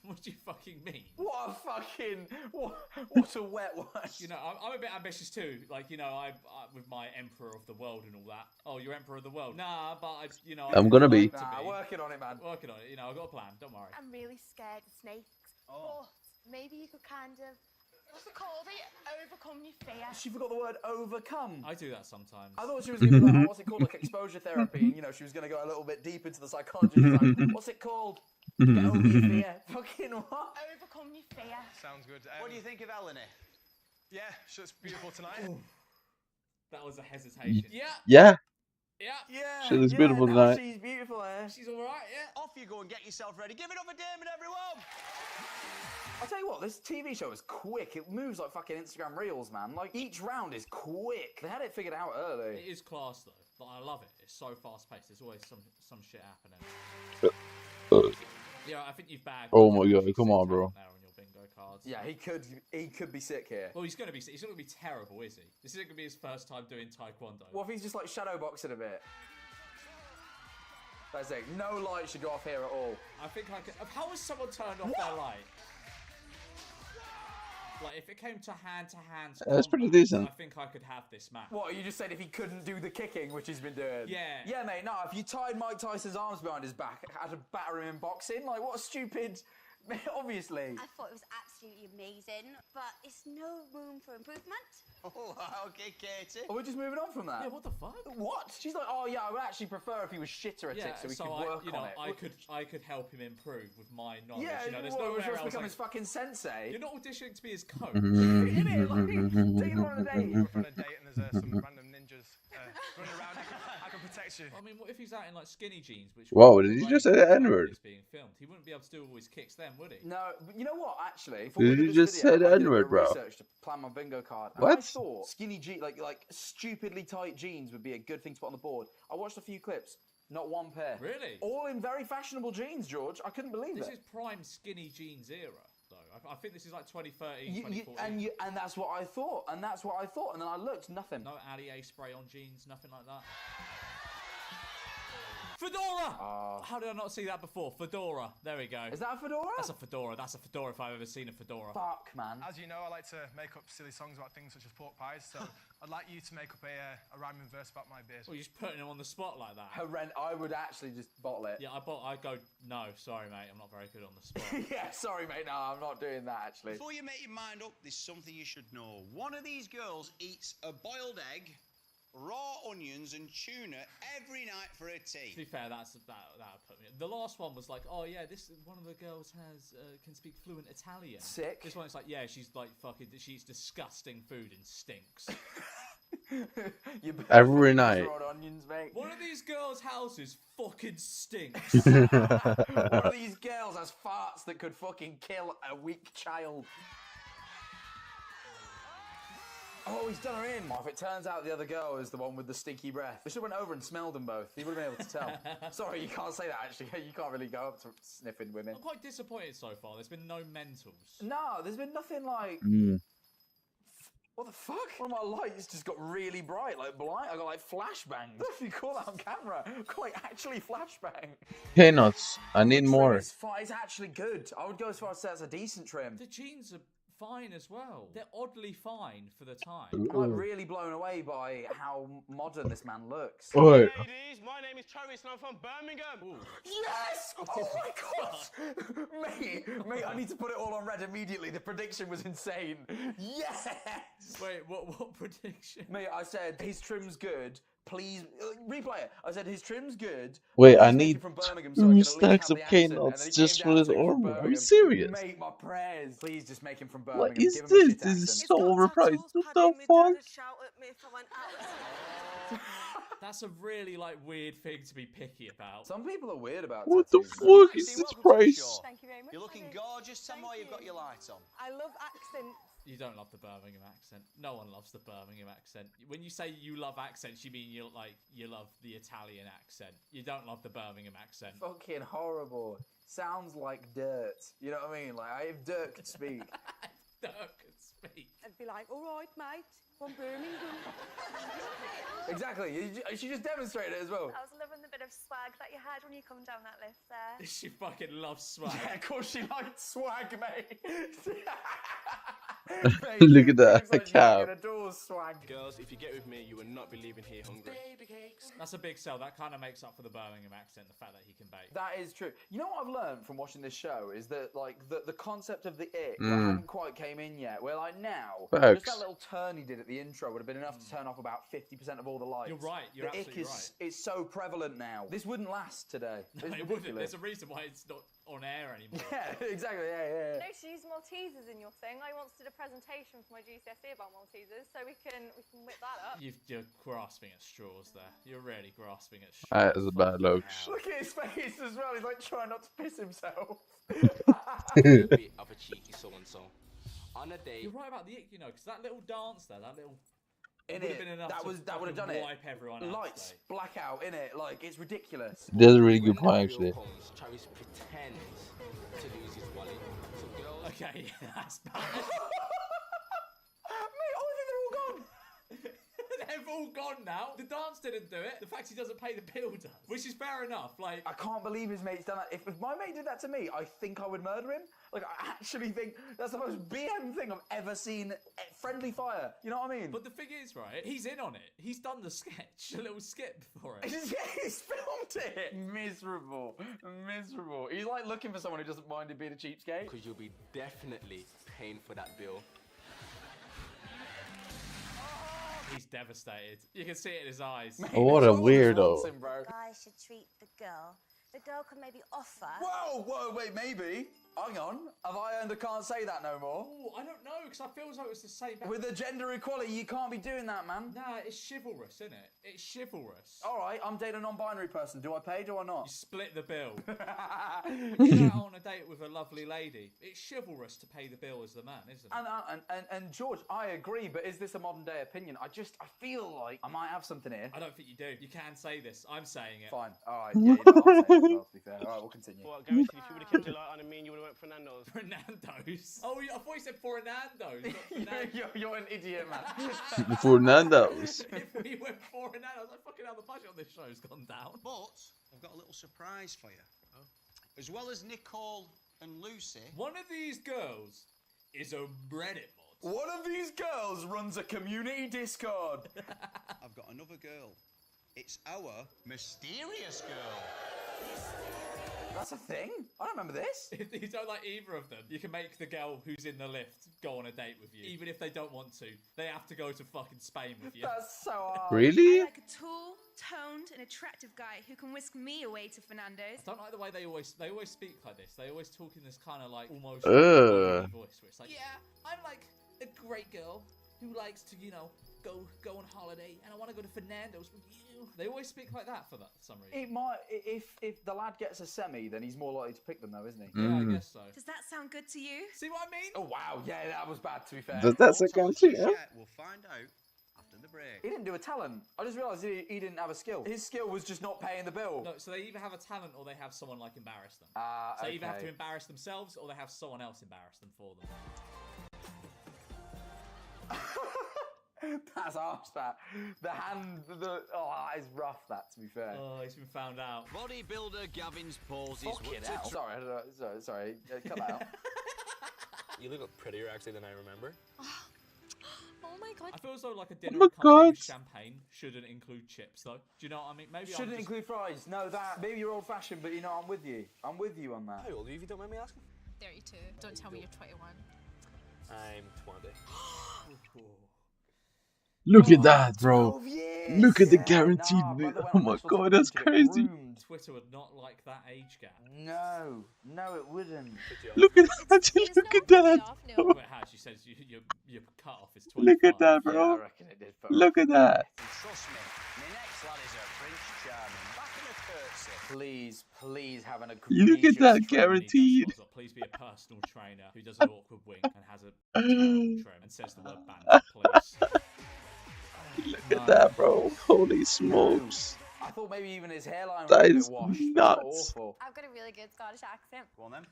What do you fucking mean? What a fucking... What a wet one. You know, I'm a bit ambitious too. Like, you know, I with my Emperor of the World and all that. Oh, you're Emperor of the World. Nah, but I'm gonna be. Nah, working on it, man. Working on it. You know, I've got a plan. Don't worry. I'm really scared of snakes. But maybe you could kind of... What's it called? Overcome your fear. She forgot the word overcome. I do that sometimes. I thought she was going to be like, what's it called, like exposure therapy. And, you know, she was going to go a little bit deep into the psychology. Like, what's it called? Get over your fear. Fucking what? Overcome your fear. Sounds good. What do you think of Eleni? Yeah, she looks beautiful tonight. That was a hesitation. Yeah. Yeah. She looks beautiful tonight. She's beautiful, She's alright, yeah. Off you go and get yourself ready. Give it up for Damon, everyone! I'll tell you what, this TV show is quick. It moves like fucking Instagram Reels, man. Like, each round is quick. They had it figured out early. It is class, though. Like, I love it. It's so fast-paced. There's always some shit happening. Yeah, I think you've bagged... Oh my god, come on, bro. There on your bingo cards. Yeah, he could be sick here. Well, he's not going to be terrible, is he? This isn't going to be his first time doing taekwondo. What if he's just like shadow boxing a bit? That's it. No light should go off here at all. I think I could... How has someone turned off their light? Like, if it came to hand-to-hand That's pretty decent. I think I could have this match. What, you just said if he couldn't do the kicking, which he's been doing? Yeah. Yeah, mate, no, if you tied Mike Tyson's arms behind his back, had to batter him in boxing, like, what a stupid Obviously. I thought it was absolutely amazing, but it's no room for improvement. Oh, okay, Katie. Are we just moving on from that? Yeah, what the fuck? What? She's like, oh yeah, I would actually prefer if he was shitter at it, so we could work on it. I could help him improve with my knowledge. Yeah, you know, there's what, nowhere just else. become his fucking sensei. You're not auditioning to be his coach. Innit? Like, take it on a date. We're on a date and there's some random ninjas running around. I can protect you. I mean, what if he's out in like skinny jeans? Which Whoa, did he just say the N-word? Is being filmed. He wouldn't be able to do all his kicks then, would he? No, but you know what? Actually, Did he just say the N-word, bro? Research to plan my bingo card. And What? I thought skinny jeans, like stupidly tight jeans, would be a good thing to put on the board. I watched a few clips. Not one pair. Really? All in very fashionable jeans, George. I couldn't believe This it. is prime skinny jeans era, though. I think this is like 2013, 2014. And that's what I thought. And that's what I thought. And then I looked, nothing. No Allier spray on jeans, nothing like that. Fedora! How did I not see that before? Fedora. There we go. Is that a fedora? That's a fedora. That's a fedora if I've ever seen a fedora. Fuck, man. As you know, I like to make up silly songs about things such as pork pies, so I'd like you to make up a rhyming verse about my beard. Well, you're just putting him on the spot like that. I would actually just bottle it. Yeah, I go, no, sorry, mate, I'm not very good on the spot. Yeah, sorry, mate, no, I'm not doing that, actually. Before you make your mind up, there's something you should know. One of these girls eats a boiled egg, raw onions and tuna every night for her tea. To be fair, that put me. The last one was like, oh yeah, this one of the girls can speak fluent Italian. Sick. This one's like, yeah, she's like fucking, she eats disgusting food and stinks. Every night. Raw onions, mate. One of these girls' houses fucking stinks. One of these girls has farts that could fucking kill a weak child. Oh, he's done her in. If it turns out the other girl is the one with the stinky breath, we should have went over and smelled them both. He would have been able to tell. Sorry, you can't say that, actually. You can't really go up to sniffing women. I'm quite disappointed so far. There's been no mentals. No, there's been nothing like... What the fuck? One of my lights just got really bright, like blind. I got like flashbangs. If you call that on camera, quite actually flashbang. Peanuts. I need more. It's actually good. I would go as far as to say it's a decent trim. The jeans are fine as well. They're oddly fine for the time. I'm really blown away by how modern this man looks. Oi. Ladies, my name is Travis and I'm from Birmingham. Yes! Oh my god! mate, I need to put it all on red immediately. The prediction was insane. Yes! Wait, what prediction? Mate, I said his trim's good. Please replay it. I said his trim's good. Wait, I need 2 stacks of peanuts just for this armor. Are you serious? Mate, my prayers. Please just make him from Birmingham. What is this? This is so overpriced. What the fuck? That's a really like weird thing to be picky about. Some people are weird about What the tattoos. fuck is this price? Thank you very much. You're looking gorgeous. Tell me why you've got your lights on. I love accents. You don't love the Birmingham accent. No one loves the Birmingham accent. When you say you love accents, you mean you love the Italian accent. You don't love the Birmingham accent. Fucking horrible. Sounds like dirt. You know what I mean? Like, if dirt could speak. Dirt could speak. I'd be like, all right, mate, from Birmingham. Exactly. She just demonstrated it as well. I was loving the bit of swag that you had when you come down that lift there. She fucking loves swag. Yeah, of course she liked swag, mate. Look at that, the cab. Swag. Girls, if you get with me, you will not be leaving here hungry. That's a big sell. That kind of makes up for the Birmingham accent, the fact that he can bake. That is true. You know what I've learned from watching this show is that like the concept of the ick that hadn't quite came in yet. Where like now, just that little turn he did at the intro would have been enough to turn off about 50% of all the lights. You're right. You're the absolutely ick is right. it's so prevalent now. This wouldn't last today. No, it wouldn't. There's a reason why it's not on air anymore. Yeah, exactly. Yeah. No, she used Maltesers in your thing. I once did a presentation for my GCSE about Maltesers, so we can whip that up. You're grasping at straws there. You're really grasping at straws. That is a bad look. Look at his face as well. He's like trying not to piss himself. Bit of a cheeky so-and-so. On a date. You're right about the ick, you know, because that little dance there, that little... In would it, have been enough that would have done it. Wipe everyone out Lights, today. blackout, in it, like it's ridiculous. That's a really good point, actually. Travis pretends to lose his wallet. So girls... Okay, that's bad. Mate, I think they're all gone. They've all gone now. The dance didn't do it. The fact he doesn't pay the bill does, which is fair enough. Like, I can't believe his mate's done that. If my mate did that to me, I think I would murder him. Like, I actually think that's the most BM thing I've ever seen. Friendly fire. You know what I mean? But the thing is, right, he's in on it. He's done the sketch, a little skit for it. He's filmed it. Miserable. Miserable. He's like looking for someone who doesn't mind him being a cheapskate. Because you'll be definitely paying for that bill. He's devastated. You can see it in his eyes. Oh, what a weirdo. Guy should treat the girl. The girl could maybe offer. Whoa, wait, maybe. Hang on. Have I earned a can't say that no more? Oh, I don't know, because I feel as though it's the same. With the gender equality, you can't be doing that, man. Nah, it's chivalrous, isn't it? It's chivalrous. All right, I'm dating a non-binary person. Do I pay? Do I not? You split the bill. You're out on a date with a lovely lady. It's chivalrous to pay the bill as the man, isn't it? And George, I agree, but is this a modern day opinion? I feel like I might have something here. I don't think you do. You can say this. I'm saying it. Fine. All right. Yeah, you know, I'm saying it as well, to be fair. All right, we'll continue. What, Gareth, if you would have kept your light on and me and you would have went for Nando's? Fernando's? Oh, I thought you said for Nando's. You're an idiot, man. Fernando's. If we went for Nando's, I fucking how the budget on this show's gone down. But I've got a little surprise for you. As well as Nicole and Lucy, one of these girls is a Reddit mod. One of these girls runs a community Discord. I've got another girl. It's our mysterious girl. That's a thing? I don't remember this. If you don't like either of them, you can make the girl who's in the lift go on a date with you. Even if they don't want to. They have to go to fucking Spain with you. That's so hard. Really? I like a tall, toned, and attractive guy who can whisk me away to Fernando's. I don't like the way they always speak like this. They always talk in this kind of like almost voice where it's like, yeah, I'm like a great girl who likes to, you know, go on holiday, and I want to go to Fernando's with you. They always speak like that for some reason. It might, if the lad gets a semi, then he's more likely to pick them, though, isn't he? Yeah, I guess so. Does that sound good to you? See what I mean? Oh wow, yeah, that was bad. To be fair. Does that sound cheap? Yeah? We'll find out after the break. He didn't do a talent. I just realised he didn't have a skill. His skill was just not paying the bill. No, so they either have a talent or they have someone like embarrass them. So they either have to embarrass themselves or they have someone else embarrass them for them. That's harsh, that. The hand, that is rough, that, to be fair. Oh, he's been found out. Bodybuilder Gavin's poses. Fucking hell. Sorry, cut that out. You look prettier, actually, than I remember. Oh my god. I feel as though like a dinner my accompanied with God. champagne shouldn't include chips, though. Do you know what I mean? Maybe Shouldn't include fries. No, that. Maybe you're old-fashioned, but you know, I'm with you. I'm with you on that. How old are you, if you don't mind me asking? 32. Don't tell me you're 21. I'm 20. Look at that, bro. 12 years. Look at the guaranteed. Oh my god, that's crazy. Twitter would not like that age gap. No, it wouldn't. Look at that. Look at that. Well, it has. She says your cutoff is 25. Look at that, bro. Yeah, I reckon it did. Look at that. And trust me, my next lad is a Prince Charming. Back in a curtsy. Please have an Look at that, guaranteed. Please be a personal trainer who does an awkward wink and has a terrible trim and says the word bandit, please. Look at that, bro. Holy smokes. I thought maybe even his hairline That was a bit is washed. nuts. Awful. I've got a really good Scottish accent. Go on then.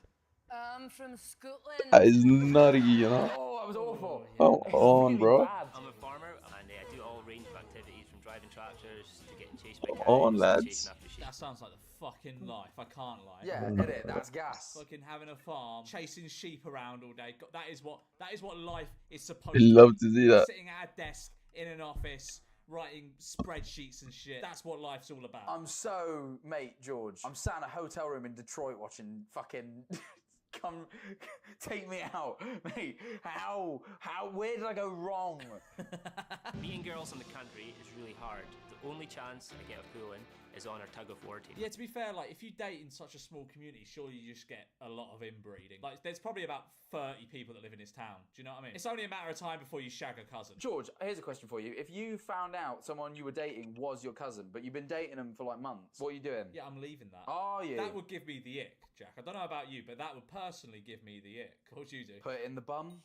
From Scotland. That is nutty, you know. Oh, that was awful. Come on, bro. I'm a farmer and I do all range of activities from driving tractors to getting chased by cows. Come on, to lads. chasing after sheep. That sounds like the fucking life. I can't lie. Yeah, it. That's gas. Fucking having a farm, chasing sheep around all day. That is what life is supposed I to be. love to see that. Sitting at a desk in an office, writing spreadsheets and shit. That's what life's all about. Mate, George, I'm sat in a hotel room in Detroit watching fucking... Come, take me out, mate. Where did I go wrong? Meeting girls in the country is really hard. The only chance I get of pulling is on our tug of war team. Yeah, to be fair, like if you date in such a small community, surely you just get a lot of inbreeding. Like there's probably about 30 people that live in this town. Do you know what I mean? It's only a matter of time before you shag a cousin. George, here's a question for you. If you found out someone you were dating was your cousin, but you've been dating them for like months, what are you doing? Yeah, I'm leaving that. Are you? That would give me the ick, Jack. I don't know about you, but that would personally give me the ick. What would you do? Put it in the bum?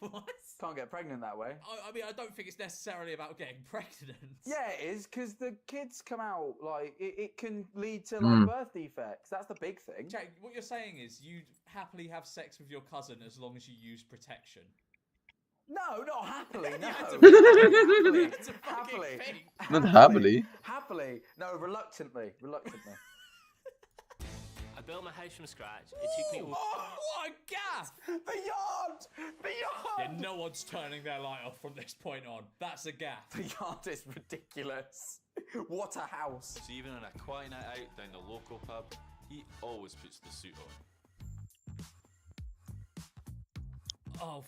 What? Can't get pregnant that way. I mean, I don't think it's necessarily about getting pregnant. Yeah, it is, because the kids come out, like, it can lead to, like, birth defects. That's the big thing. Jack, what you're saying is you'd happily have sex with your cousin as long as you use protection. No, not happily. No. Happily. Not happily. Happily. No, reluctantly. Reluctantly. I built my house from scratch. It took me. Oh, what a gas! Beyond! Yeah, no one's turning their light off from this point on. That's a gaff. The yard is ridiculous. What a house. So even on a quiet night out down the local pub, he always puts the suit on. Oh,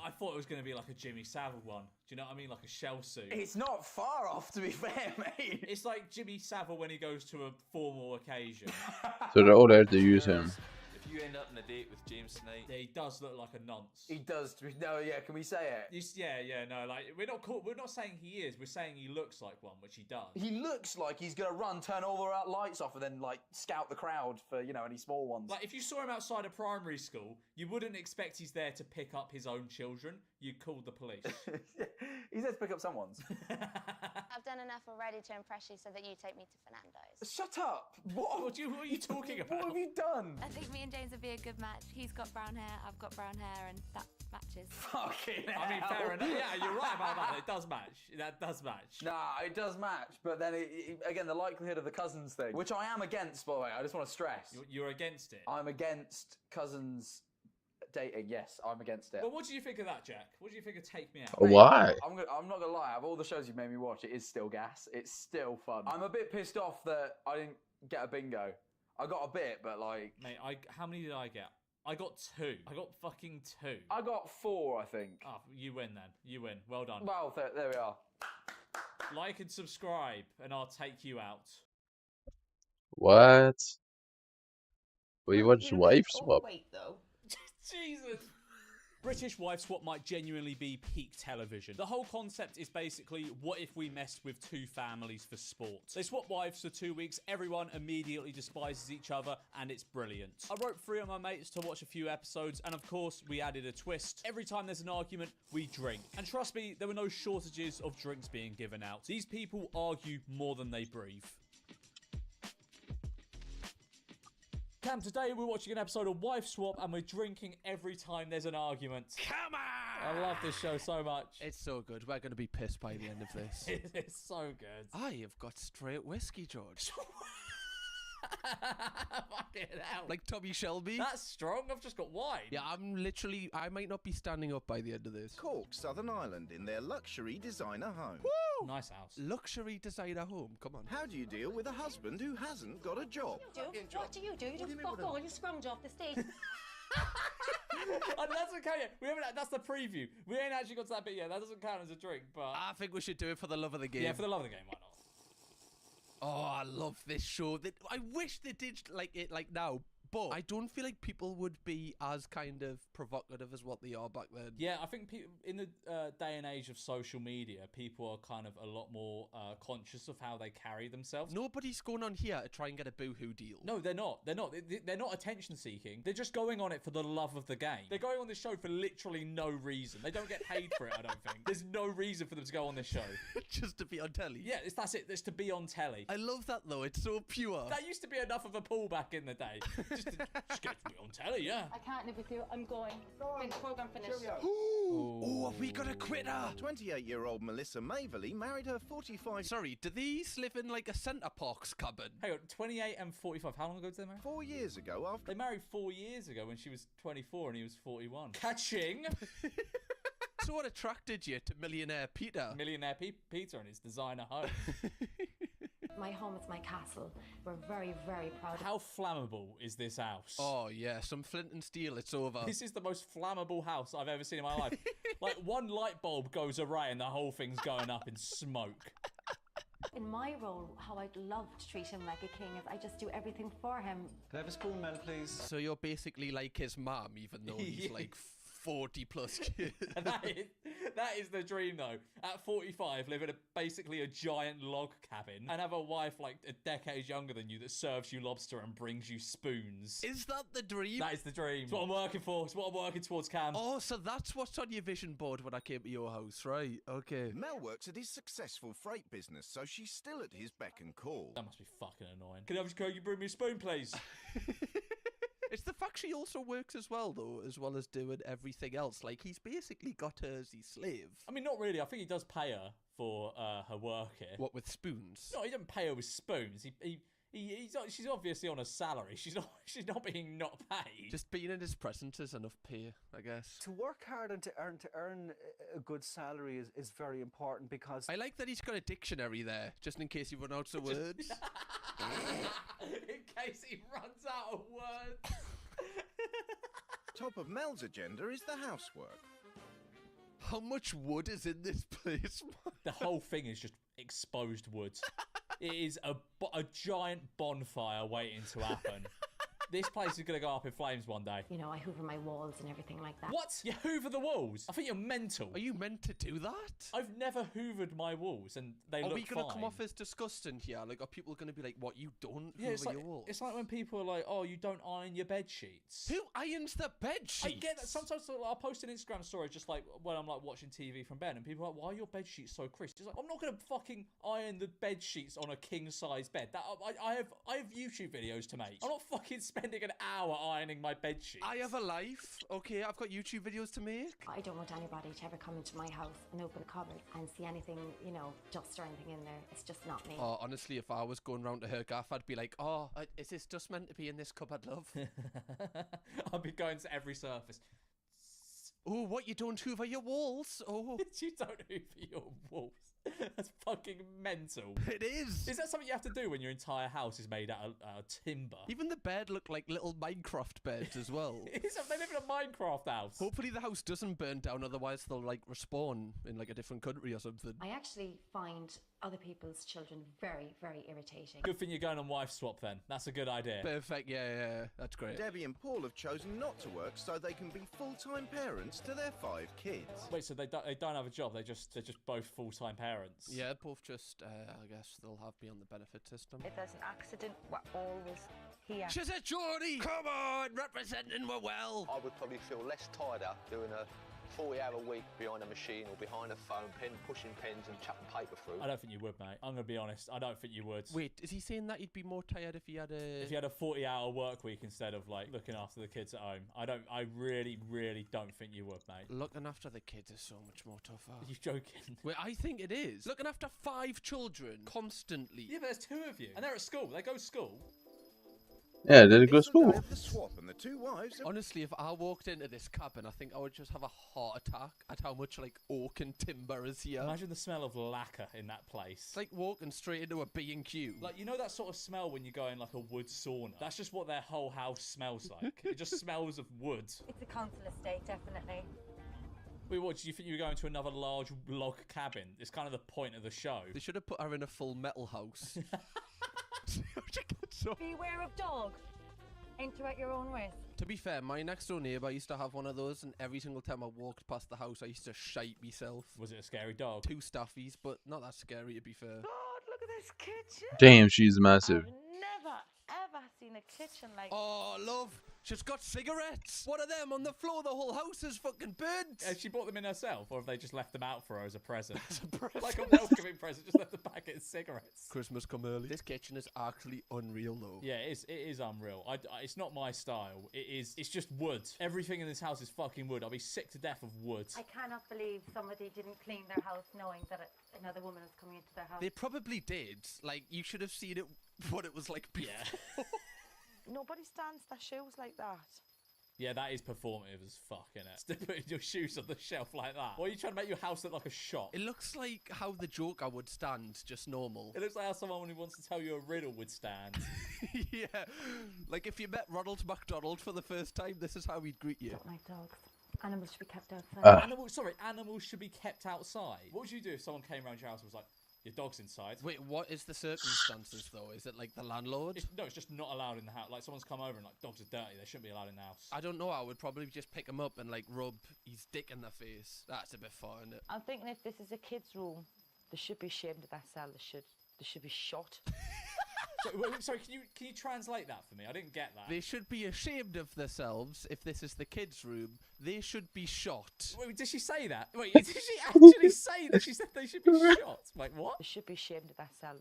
I thought it was going to be like a Jimmy Savile one. Do you know what I mean? Like a shell suit. It's not far off, to be fair, mate. It's like Jimmy Savile when he goes to a formal occasion. So they're all there to use him. If you end up on a date with James tonight, Yeah, he does look like a nonce. He does. No, yeah, can we say it? No, like we're not saying he is. We're saying he looks like one, which he does. He looks like he's going to run, turn all the lights off, and then, like, scout the crowd for, you know, any small ones. Like, if you saw him outside a primary school, you wouldn't expect he's there to pick up his own children. You'd call the police. He's there to pick up someone's. I've done enough already to impress you so that you take me to Fernando's. Shut up! What are you talking about? What have you done? I think me and James would be a good match. He's got brown hair, I've got brown hair, and that matches. Fucking hell. I mean, fair enough. Yeah, you're right about that. It does match. That does match. Nah, it does match, but then again, the likelihood of the cousins thing, which I am against, by the way. I just want to stress. You're against it. I'm against cousins dating. Yes, I'm against it. Well, what do you think of that, Jack? What do you think of Take Me Out? Why? I'm not gonna lie. Of all the shows you've made me watch, it is still gas. It's still fun. I'm a bit pissed off that I didn't get a bingo. I got a bit, but like, mate, how many did I get? I got 2. I got fucking 2. I got 4, I think. Oh, you win then. You win. Well done. Well, there we are. Like and subscribe, and I'll take you out. What? Well, you watch Wife Swap. Wait, though. Jesus. British Wife Swap might genuinely be peak television. The whole concept is basically, what if we messed with 2 families for sport? They swap wives for 2 weeks, everyone immediately despises each other, and it's brilliant. I wrote 3 of my mates to watch a few episodes, and of course, we added a twist. Every time there's an argument, we drink. And trust me, there were no shortages of drinks being given out. These people argue more than they breathe. Cam, today we're watching an episode of Wife Swap and we're drinking every time there's an argument. Come on! I love this show so much. It's so good. We're going to be pissed by the end of this. It's so good. I have got straight whiskey, George. Fucking hell. Like Tommy Shelby. That's strong. I've just got wine. Yeah, I might not be standing up by the end of this. Cork, Southern Ireland, in their luxury designer home. Woo! Nice house. Luxury designer home. Come on. How do you deal with a husband who hasn't got a job? What do you do? You just fuck all. You scrounge off the stage. And that's okay yet. We haven't. That's the preview. We ain't actually got to that bit yet. That doesn't count as a drink, but I think we should do it for the love of the game. Yeah, for the love of the game. Why not? Oh, I love this show. I wish they did like it like now, but I don't feel like people would be as kind of provocative as what they are back then. Yeah, I think in the day and age of social media, people are kind of a lot more conscious of how they carry themselves. Nobody's going on here to try and get a boohoo deal. No, they're not. They're not. They're not attention seeking. They're just going on it for the love of the game. They're going on this show for literally no reason. They don't get paid for it, I don't think. There's no reason for them to go on this show. Just to be on telly. Yeah, that's it. It's to be on telly. I love that though. It's so pure. That used to be enough of a pull back in the day. Just get to be on telly, yeah. I can't live with you. I'm going. When the program finished. Oh, have we got a quitter? 28-year-old Melissa Maverley married her 45... Sorry, do these live in like a Centre Parks cabin? Hang on, 28 and 45. How long ago did they marry? 4 years ago after... They married 4 years ago when she was 24 and he was 41. Catching! So what attracted you to Millionaire Peter? Millionaire Peter and his designer home. My home is my castle. We're very, very proud. How flammable is this house? Oh yeah, some flint and steel, it's over. This is the most flammable house I've ever seen in my life. Like one light bulb goes awry and the whole thing's going up in smoke. In my role, how I'd love to treat him like a king is I just do everything for him. Can I have a spoon, man, please? So you're basically like his mum, even though he's like 40 plus kids. That is the dream though. At 45, live in basically a giant log cabin and have a wife like a decade younger than you that serves you lobster and brings you spoons. Is that the dream? That is the dream. It's what I'm working for. It's what I'm working towards, Cam. Oh, so that's what's on your vision board when I came to your house, right? Okay. Mel works at his successful freight business, so she's still at his beck and call. That must be fucking annoying. Can you bring me a spoon, please? It's the fact she also works as well, though, as well as doing everything else. Like, he's basically got her as his slave. I mean, not really. I think he does pay her for her work here. What, with spoons? No, he doesn't pay her with spoons. She's obviously on a salary. She's not being not paid. Just being in his presence is enough pay, I guess. To work hard and to earn a good salary is very important because... I like that he's got a dictionary there, just in case he runs out of words. In case he runs out of words. Top of Mel's agenda is the housework. How much wood is in this place? The whole thing is just exposed wood. It is a giant bonfire waiting to happen. This place is going to go up in flames one day. You know, I hoover my walls and everything like that. What? You hoover the walls? I think you're mental. Are you meant to do that? I've never hoovered my walls and they look fine. Are we going to come off as disgusting here? Like, are people going to be like, what, you don't hoover your walls? It's like when people are like, oh, you don't iron your bed sheets. Who irons the bed sheets? I get that. Sometimes I'll post an Instagram story just like when I'm like watching TV from bed and people are like, why are your bed sheets so crisp? It's like, I'm not going to fucking iron the bed sheets on a king size bed. I have YouTube videos to make. I'm not fucking spending an hour ironing my bed sheets. I have a life, okay? I've got YouTube videos to make. I don't want anybody to ever come into my house and open a cupboard and see anything, you know, dust or anything in there. It's just not me. Oh, honestly, if I was going round to her gaff, I'd be like, oh, is this just meant to be in this cupboard, love? I'd be going to every surface. Oh, what, you don't hoover your walls? Oh. You don't hoover your walls. That's fucking mental. It is. Is that something you have to do when your entire house is made out of timber? Even the bed looked like little Minecraft beds as well. They live in a Minecraft house. Hopefully the house doesn't burn down, otherwise they'll like respawn in like a different country or something. I actually find other people's children very, very irritating. Good thing you're going on wife swap then. That's a good idea. Perfect, yeah, that's great. Debbie and Paul have chosen not to work so they can be full-time parents to their 5 kids. Wait, so they don't have a job? They're just both full-time parents? Yeah, both just, I guess they'll have me on the benefit system. If there's an accident, we're always here. She's a Geordie! Come on, representing we're well. I would probably feel less tired out doing a 40-hour week behind a machine or behind a phone, pushing pens and chucking paper through. I don't think you would, mate. I'm going to be honest. I don't think you would. Wait, is he saying that he'd be more tired if he had a 40-hour work week instead of like looking after the kids at home? I really, really don't think you would, mate. Looking after the kids is so much more tougher. Are you joking? Wait, I think it is. Looking after 5 children constantly. Yeah, but there's 2 of you. And they're at school. They go to school. Yeah, they go to school. The swap and the 2 wives. Honestly, if I walked into this cabin, I think I would just have a heart attack at how much like oak and timber is here. Imagine the smell of lacquer in that place. It's like walking straight into a B&Q. Like, you know that sort of smell when you go in like a wood sauna? That's just what their whole house smells like. It just smells of wood. It's a council estate, definitely. Wait, what, do you think you were going to another large log cabin? It's kind of the point of the show. They should have put her in a full metal house. Beware of dogs. Enter at your own risk. To be fair, my next door neighbour used to have one of those, and every single time I walked past the house, I used to shite myself. Was it a scary dog? 2 staffies, but not that scary, to be fair. God, look at this kitchen. Damn, she's massive. I've never, ever seen a kitchen like this. Oh, love. She's got cigarettes. What are them on the floor? The whole house is fucking burnt. Has she bought them in herself, or have they just left them out for her as a present? Like a welcoming present, just left a packet of cigarettes. Christmas come early. This kitchen is actually unreal, though. Yeah, it is unreal. It's not my style. It's just wood. Everything in this house is fucking wood. I'll be sick to death of wood. I cannot believe somebody didn't clean their house knowing that another woman was coming into their house. They probably did. Like, you should have seen it, what it was like before. Yeah. Nobody stands their shoes like that. Yeah, that is performative as fuck, innit? Still putting your shoes on the shelf like that. Why are you trying to make your house look like a shop? It looks like how the Joker would stand, just normal. It looks like how someone who wants to tell you a riddle would stand. Yeah. Like if you met Ronald McDonald for the first time, this is how he'd greet you. Don't like dogs. Animals should be kept outside. Animals should be kept outside. What would you do if someone came around your house and was like, your dog's inside? Wait, what is the circumstances though? Is it like the landlord? No, it's just not allowed in the house. Like someone's come over and like, dogs are dirty. They shouldn't be allowed in the house. I don't know. I would probably just pick him up and like rub his dick in their face. That's a bit far, isn't it? I'm thinking if this is a kid's room, they should be ashamed of that cell. They should be shot. Sorry, can you translate that for me? I didn't get that. They should be ashamed of themselves if this is the kids' room. They should be shot. Wait, did she say that? Wait, did she actually say that? She said they should be shot. Like, what? They should be ashamed of that cell.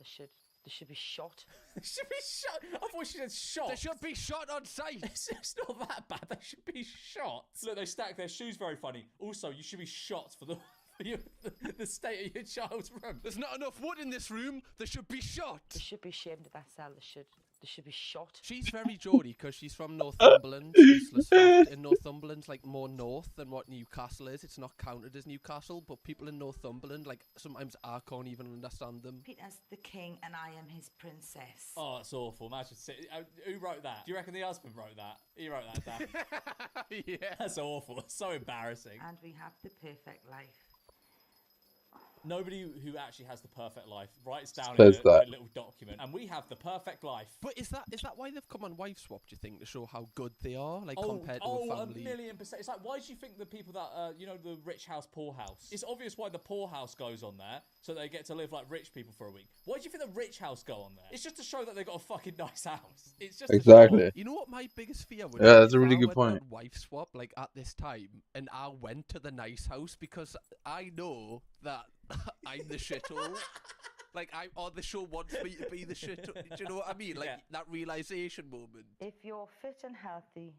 They should be shot. They should be shot. I thought she said shot. They should be shot on sight. It's not that bad. They should be shot. Look, they stack their shoes very funny. Also, you should be shot for the state of your child's room. There's not enough wood in this room. They should be shot. They should be ashamed of that cell. They should be shot. She's very Geordie because she's from Northumberland. Useless fact. And Northumberland's like more north than what Newcastle is. It's not counted as Newcastle, but people in Northumberland, like sometimes I can't even understand them. Peter's the king and I am his princess. Oh, that's awful. Imagine who wrote that? Do you reckon the husband wrote that? He wrote that down. Yeah. That's awful. It's so embarrassing. And we have the perfect life. Nobody who actually has the perfect life writes down Says in a that. little document, and we have the perfect life. But is that why they've come on Wife Swap, do you think, to show how good they are, like compared to a family? 1,000,000%. It's like, why do you think the people that, the rich house, poor house? It's obvious why the poor house goes on there, so they get to live like rich people for a week. Why do you think the rich house go on there? It's just to show that they got a fucking nice house. It's just Exactly. You know what my biggest fear would Yeah, be? that's a if really I good went point. on Wife Swap, like at this time, and I went to the nice house because I know that I'm the shithole. Like, the show wants me to be the shithole. Do you know what I mean? Like, that realization moment. If you're fit and healthy,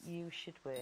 you should work.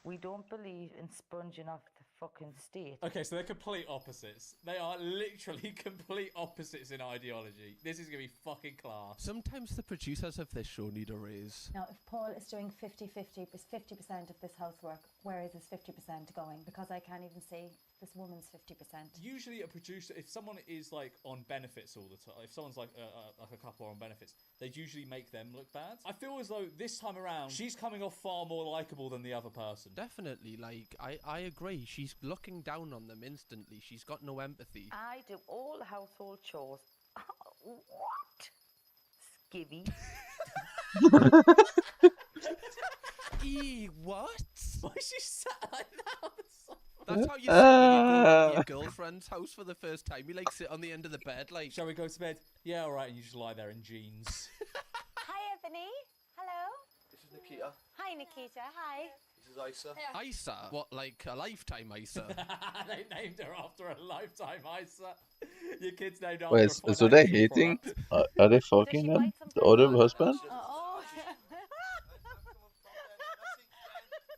We don't believe in sponging off the fucking state. Okay, so they're complete opposites. They are literally complete opposites in ideology. This is going to be fucking class. Sometimes the producers of this show need a raise. Now, if Paul is doing 50-50, 50% of this housework, where is his 50% going? Because I can't even see this woman's 50%. Usually a producer, if someone is like on benefits all the time, if someone's like a couple are on benefits, they'd usually make them look bad. I feel as though this time around, she's coming off far more likeable than the other person. Definitely, like, I agree. She's looking down on them instantly. She's got no empathy. I do all the household chores. What? Skivvy. What? Why is she sat like that? That's how you sit when you go to your girlfriend's house for the first time. You like sit on the end of the bed, like. Shall we go to bed? Yeah, all right. And you just lie there in jeans. Hi, Ebony. Hello. This is Nikita. Hi, Nikita. Hi. This is Isa. Isa? What, like a lifetime Isa? They named her after a lifetime Isa. Your kid's named after Wait, a so they're hating? Are they fucking them? The other husband?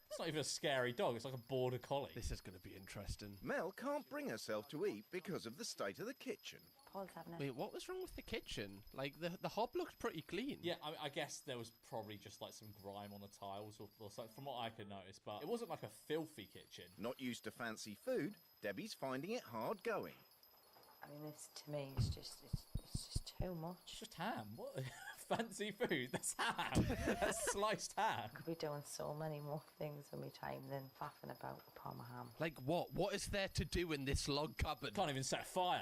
It's not even a scary dog. It's like a border collie. This is going to be interesting. Mel can't bring herself to eat because of the state of the kitchen. Paul's having it. Wait, what was wrong with the kitchen? Like, the hob looked pretty clean. Yeah, I guess there was probably just like some grime on the tiles or something, from what I could notice, but it wasn't like a filthy kitchen. Not used to fancy food, Debbie's finding it hard going. I mean, this to me is just too much. It's just ham. What? Fancy food? That's ham. That's sliced ham. Could be doing so many more things with my time than faffing about with Parma ham. Like what? What is there to do in this log cabin? Can't even set a fire.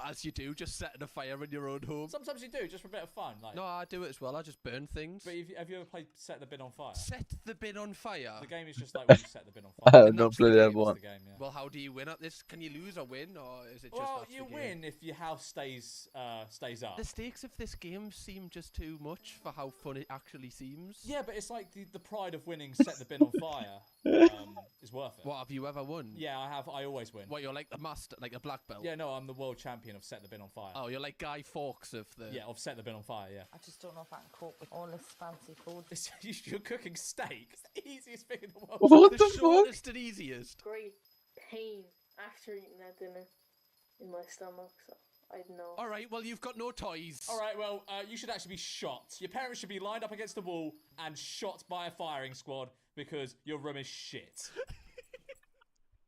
As you do, just setting a fire in your own home. Sometimes you do, just for a bit of fun. Like. No, I do it as well. I just burn things. But have you ever played Set the Bin on Fire? Set the bin on fire? The game is just like when you set the bin on fire. I don't play that one. Game, yeah. Well, how do you win at this? Can you lose or win, or is it just Well, that's you the win game? if your house stays up. The stakes of this game seem just too much for how fun it actually seems. Yeah, but it's like the pride of winning Set the Bin on Fire is worth it. What, have you ever won? Yeah, I have. I always win. What, you're like the master, like a black belt? Yeah, no, I'm the world champion of Set the Bin on Fire. Oh, you're like Guy Fawkes of the... Yeah, of Set the Bin on Fire, yeah. I just don't know if I can cope with all this fancy food. You're cooking steak. It's the easiest thing in the world. What the the fuck? shortest and easiest. Great pain after eating that dinner in my stomach, so I'd know. All right, well, you've got no toys. All right, well, you should actually be shot. Your parents should be lined up against the wall and shot by a firing squad because your room is shit.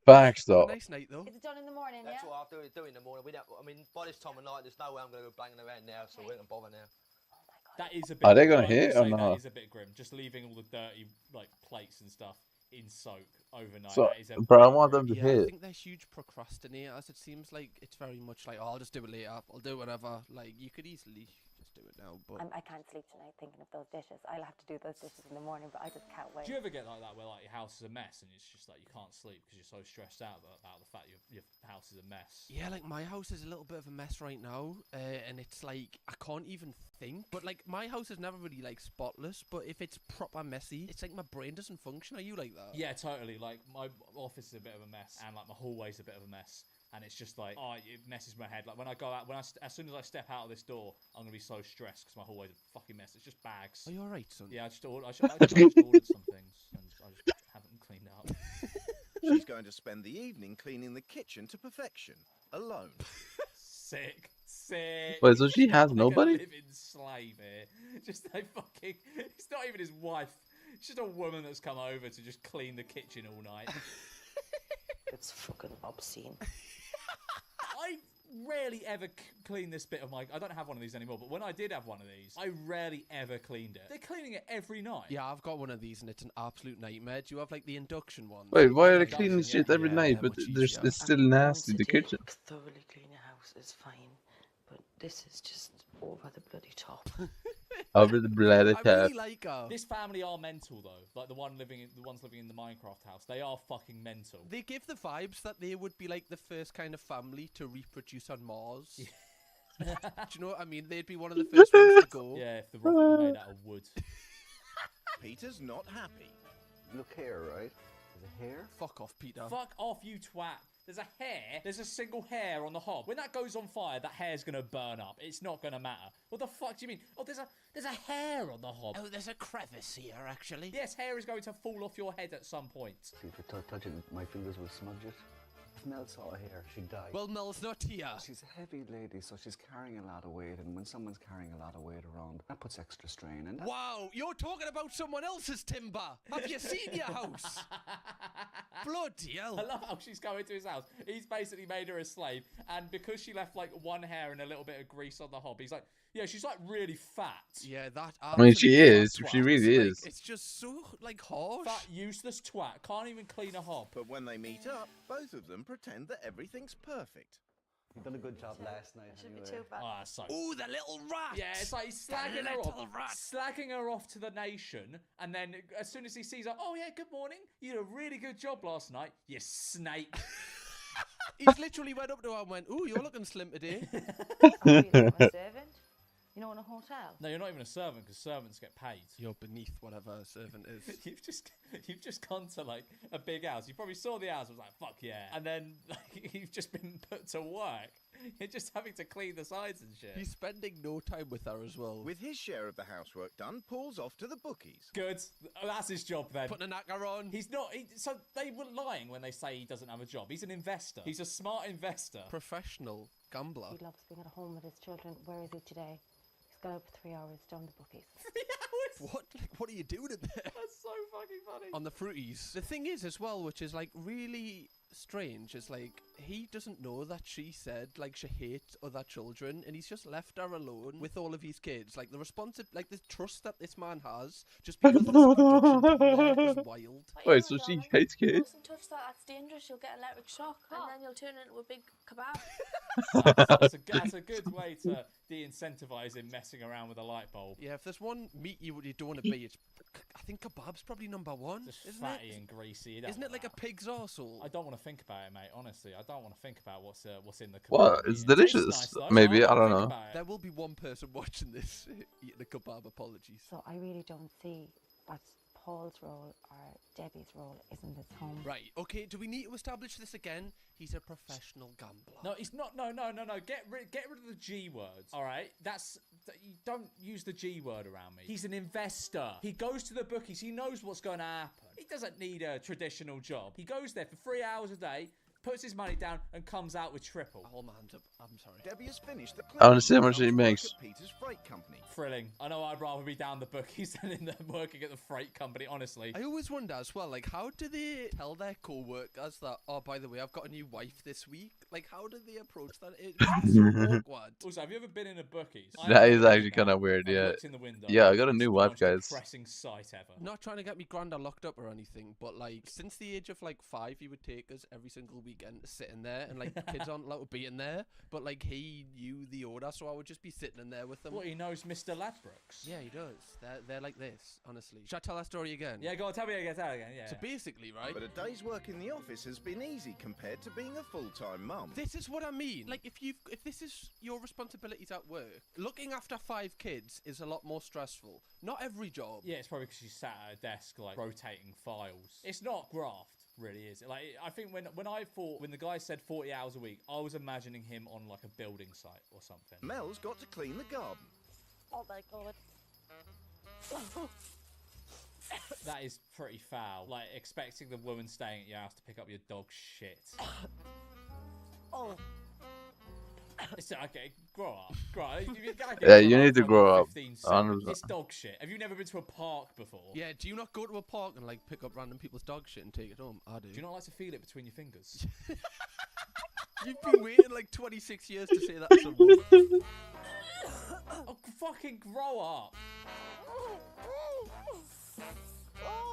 Facts though. Nice night though. Is it done in the morning, That's yeah? what I'll do in the morning. I mean, by this time of night, there's no way I'm going to go banging around now, so we don't bother now. That is a bit. Are they gonna I will hit or say not? That is a bit grim. Just leaving all the dirty like plates and stuff in soak overnight. So, that is a bro, I bit want grim. them to Yeah, I hit. think they're huge procrastinators. It seems like it's very much like, oh, I'll just do it later. I'll do whatever. Like, you could easily just do it now, but... I can't sleep tonight thinking of those dishes. I'll have to do those dishes in the morning, but I just can't wait. Do you ever get like that where like your house is a mess and it's just like you can't sleep because you're so stressed out about the fact your house is a mess? Yeah, like my house is a little bit of a mess right now, and it's like I can't even think. But like my house is never really like spotless, but if it's proper messy, it's like my brain doesn't function. Are you like that? Yeah, totally. Like my office is a bit of a mess and like my hallway's a bit of a mess. and it's just like, oh, it messes my head. Like when I go out, as soon as I step out of this door, I'm gonna be so stressed because my hallway's a fucking mess. It's just bags. Are you alright, son? Yeah, I just ordered some things and I just haven't cleaned it up. She's going to spend the evening cleaning the kitchen to perfection, alone. Sick. Wait, so she has Like nobody? a living slave here. Just like fucking. It's not even his wife. It's just a woman that's come over to just clean the kitchen all night. It's fucking obscene. I rarely ever clean this bit of my... I don't have one of these anymore, but when I did have one of these, I rarely ever cleaned it. They're cleaning it every night. Yeah, I've got one of these and it's an absolute nightmare. Do you have like the induction one? Wait, why are they cleaning shit every night? But it's still nasty, the kitchen. Thoroughly clean a house is fine, but this is just over the bloody top. Over the bloody I top. really like her. This family are mental though. Like the ones living in the Minecraft house. They are fucking mental. They give the vibes that they would be like the first kind of family to reproduce on Mars. Do you know what I mean? They'd be one of the first ones to go. Yeah, if the rocket was made out of wood. Peter's not happy. Look here, right? There's a hair. Fuck off, Peter. Fuck off, you twat. There's a hair. There's a single hair on the hob. When that goes on fire, that hair's gonna burn up. It's not gonna matter. What the fuck do you mean? Oh, there's a hair on the hob. Oh, there's a crevice here, actually. Yes, hair is going to fall off your head at some point. See, if you touch it, my fingers will smudge it. If Mel saw her hair, she'd die. Well, Mel's not here. She's a heavy lady, so she's carrying a lot of weight, and when someone's carrying a lot of weight around, that puts extra strain. And wow, you're talking about someone else's timber. Have you seen your house? Bloody hell. I love how she's going to his house. He's basically made her a slave, and because she left like one hair and a little bit of grease on the hob, he's like, yeah, she's like really fat. Yeah, that. I mean, she is. She really like, is. It's just so like harsh. Fat, useless twat. Can't even clean a hob. But when they meet up, both of them pretend that everything's perfect. you've done a good job last night. Should anyway. be too bad. Ah, so. Ooh, the little rat. Yeah, it's like he's slagging her off to the nation, and then as soon as he sees her, oh yeah, good morning. You did a really good job last night, you snake. He's literally went up to her and went, ooh, you're looking slim today. Are you a servant? You know, in a hotel. No, you're not even a servant because servants get paid. You're beneath whatever a servant is. You've just gone to like a big house. You probably saw the house. Was like, fuck yeah. And then like, you've just been put to work. You're just having to clean the sides and shit. He's spending no time with her as well. With his share of the housework done, Paul's off to the bookies. Good. Oh, that's his job then. Putting a knacker on. He's not. So they were lying when they say he doesn't have a job. He's an investor. He's a smart investor. Professional gambler. He loves being at home with his children. Where is he today? He's gone out for 3 hours down the bookies. 3 hours? What? Like, what are you doing in there? That's so fucking funny. On the fruities. The thing is as well, which is like really strange, is like he doesn't know that she said like she hates other children, and he's just left her alone with all of his kids. Like the the trust that this man has just because of this abduction there is wild. Wait, so she hates kids? You mustn't touch that. That's dangerous. You'll get electric shock, and then you'll turn into a big kebab. That's a good way to de-incentivize him messing around with a light bulb. Yeah, if there's one meat you don't want to be, it's, I think kebab's probably number one. Just isn't fatty it? and greasy. Isn't it like a pig's arsehole? I don't want to think about it, mate. Honestly, I don't want to think about what's in the kebab. What? It's delicious. Nice, Maybe, I don't know. There will be one person watching this eating a kebab. Apologies. So I really don't see what's Paul's role or Debbie's role is in this home. Right. Okay. Do we need to establish this again? He's a professional gambler. No, he's not. No. Get rid of the G words. All right. You don't use the G word around me. He's an investor. He goes to the bookies. He knows what's going to happen. He doesn't need a traditional job. He goes there for 3 hours a day, puts his money down, and comes out with triple. Hold my hands up. I'm sorry. Debbie has finished the I want to see how much he makes. at Peter's freight company. Thrilling. I know I'd rather be down the bookies than in the working at the freight company, honestly. I always wonder as well, like, how do they tell their co-workers that, oh, by the way, I've got a new wife this week? Like, how do they approach that? It's so awkward. Also, have you ever been in a bookies? That is actually kind of weird, yeah. In the window. Yeah, I got a new wife, It's the most guys. depressing sight ever. Not trying to get me granda locked up or anything, but, like, since the age of, like, 5, he would take us every single weekend to sit in there, and, like, the kids aren't allowed to be in there, but, like, he knew the order, so I would just be sitting in there with them. What, he knows Mr. Ladbrokes? Yeah, he does. They're like this, honestly. Should I tell that story again? Yeah, go on, tell me again, yeah. So basically, right? But a day's work in the office has been easy compared to being a full-time mum. This is what I mean. Like, if this is your responsibilities at work, looking after 5 kids is a lot more stressful. Not every job. Yeah, it's probably because you sat at a desk, like, rotating files. It's not graft. really is. Like, I think when the guy said 40 hours a week, I was imagining him on like a building site or something. Mel's got to clean the garden. Oh my god. That is pretty foul. Like, expecting the woman staying at your house to pick up your dog's shit. Oh. It's okay, grow up. Yeah, you need to grow up. 15 Honestly. seconds. It's dog shit. Have you never been to a park before? Yeah, do you not go to a park and like pick up random people's dog shit and take it home? I do. Do you not like to feel it between your fingers? You've been waiting like 26 years to say that to someone. Oh, fucking grow up.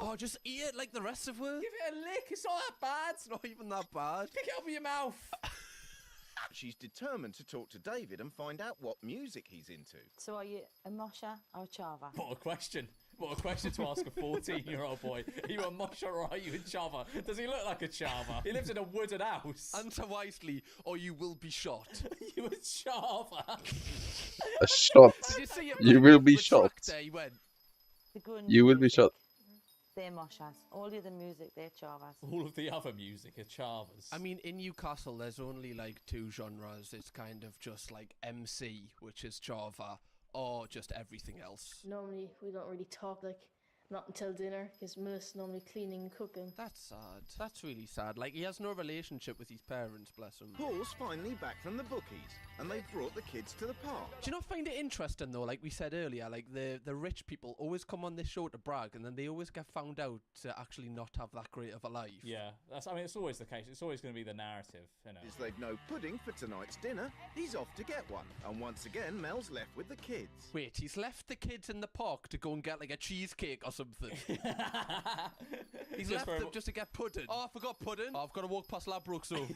Oh, just eat it like the rest of us. Give it a lick. It's not that bad. It's not even that bad. Pick it up with your mouth. She's determined to talk to David and find out what music he's into. So are you a mosher or a chava? What a question. What a question to ask a 14-year-old boy. Are you a mosher or are you a chava? Does he look like a chava? He lives in a wooden house. Answer wisely or you will be shot. You a chava? A shot. Did you see him? You will be shot. There he went. You will be shot. They're moshers. All the other music, they're chavas. All of the other music are chavas. I mean, in Newcastle, there's only like 2 genres. It's kind of just like MC, which is chava, or just everything else. Normally, we don't really talk, like, not until dinner, because Melissa's normally cleaning and cooking. That's sad. That's really sad. Like, he has no relationship with his parents, bless him. Paul's finally back from the bookies, and they've brought the kids to the park. Do you not find it interesting, though, like we said earlier, like the rich people always come on this show to brag, and then they always get found out to actually not have that great of a life? Yeah, I mean, it's always the case. It's always going to be the narrative, you know. As they've no pudding for tonight's dinner, he's off to get one. And once again, Mel's left with the kids. Wait, he's left the kids in the park to go and get like a cheesecake or something. He's left them just to get pudding. Oh, I forgot pudding. Oh, I've got to walk past Ladbroke, so.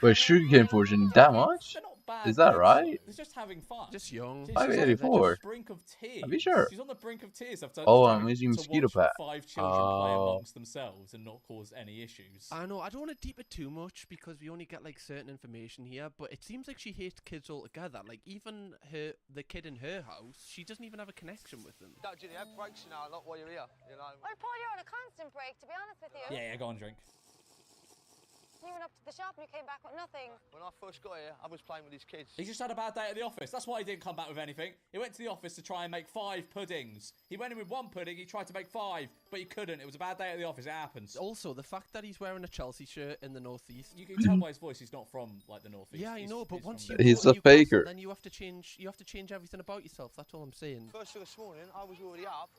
Wait, sugarcane fortune that much? They're not bad Is that kids. right? They're just having fun. Just young. She's on the 584. brink of tears. Are you sure? She's on the brink of tears. Oh, I'm using mosquito watch bat. 5 children play amongst themselves and not cause any issues. I know, I don't want to deep it too much because we only get like certain information here, but it seems like she hates kids altogether. Like even the kid in her house, she doesn't even have a connection with them. Don't you have breaks now, not while you're here, you know? Well, Paul, you're on a constant break, to be honest with you. Yeah, go on, drink. You went up to the shop and you came back with nothing. When I first got here, I was playing with his kids. He just had a bad day at the office. That's why he didn't come back with anything. He went to the office to try and make 5 puddings. He went in with 1 pudding, he tried to make 5, but he couldn't. It was a bad day at the office. It happens. Also, the fact that he's wearing a Chelsea shirt in the northeast. You can tell by his voice he's not from like the northeast. Yeah, I know, but once you He's go a to Newcastle, faker. then you have to change everything about yourself. That's all I'm saying. First thing this morning, I was already up.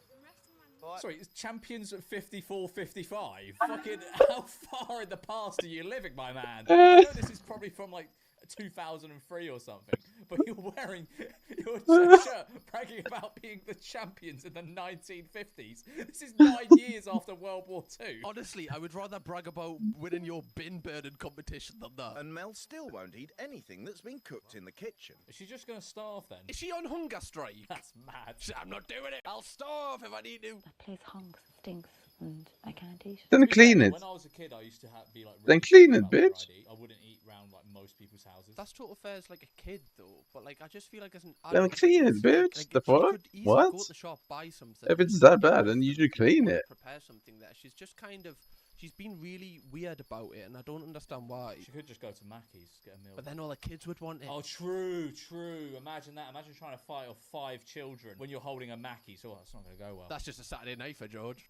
Right. Sorry, it's champions at 54, 55. Fucking, how far in the past are you living, my man? I know this is probably from like 2003 or something, but you're wearing your shirt bragging about being the champions in the 1950s. This is 9 years after World War II. Honestly, I would rather brag about winning your bin burning competition than that. And Mel still won't eat anything that's been cooked in the kitchen. Is she just going to starve then? Is she on hunger strike? That's mad. I'm not doing it. I'll starve if I need to. That place honks and stinks and I can't eat. Then clean it. When I was a kid, I used to be like. Then clean it, bitch. I wouldn't eat round like most people's houses. That's total fair as like a kid though, but like I just feel like as an Then adult, clean it, bitch. like, The she fuck? could easily What? Go to the shop, buy something. If it's that bad, then you should clean it. Prepare something there. She's just kind of. She's been really weird about it, and I don't understand why. She could just go to Mackey's, get a meal. But then all the kids would want it. Oh, true. Imagine that. Imagine trying to fight off 5 children when you're holding a Mackey's. Oh, that's not going to go well. That's just a Saturday night for George.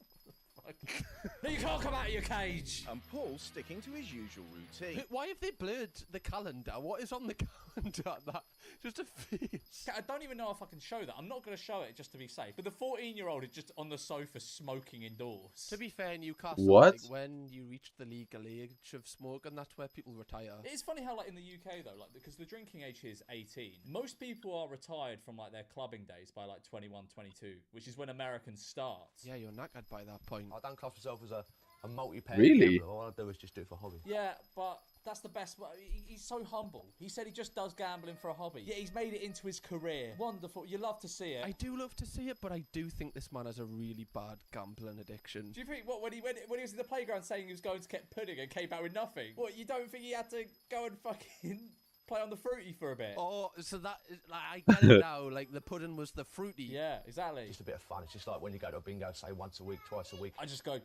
No, you can't come out of your cage. And Paul's sticking to his usual routine. Why have they blurred the calendar? What is on the calendar? That just a face. I don't even know if I can show that. I'm not going to show it just to be safe. But the 14-year-old is just on the sofa smoking indoors. To be fair, Newcastle, What? like, when you reach the legal age of smoking, that's where people retire. It's funny how, like, in the UK, though, like, because the drinking age here is 18. Most people are retired from, like, their clubbing days by, like, 21, 22, which is when Americans start. Yeah, you're knackered by that point. I don't class myself as a multi-pair. Really? Gambler. All I do is just do it for hobby. Yeah, but that's the best. He's so humble. He said he just does gambling for a hobby. Yeah, he's made it into his career. Wonderful. You love to see it. I do love to see it, but I do think this man has a really bad gambling addiction. Do you think when he was in the playground saying he was going to get pudding and came out with nothing? What, you don't think he had to go and fucking play on the fruity for a bit? Oh, so that is, like, I get it now. Like the pudding was the fruity. Yeah, exactly. Just a bit of fun. It's just like when you go to a bingo, say once a week, twice a week. I just go.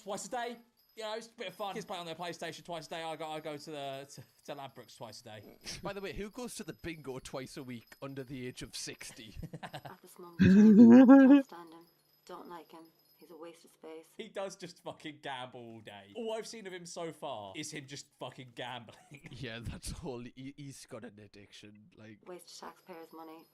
twice a day. You know, it's a bit of fun. Kids play on their PlayStation twice a day. I go to Ladbrokes twice a day. By the way, who goes to the bingo twice a week under the age of 60? At this moment, can't stand him. Don't like him. He's a waste of space. He does just fucking gamble all day. All I've seen of him so far is him just fucking gambling. Yeah, that's all. He's got an addiction. Like, Waste of taxpayers' money.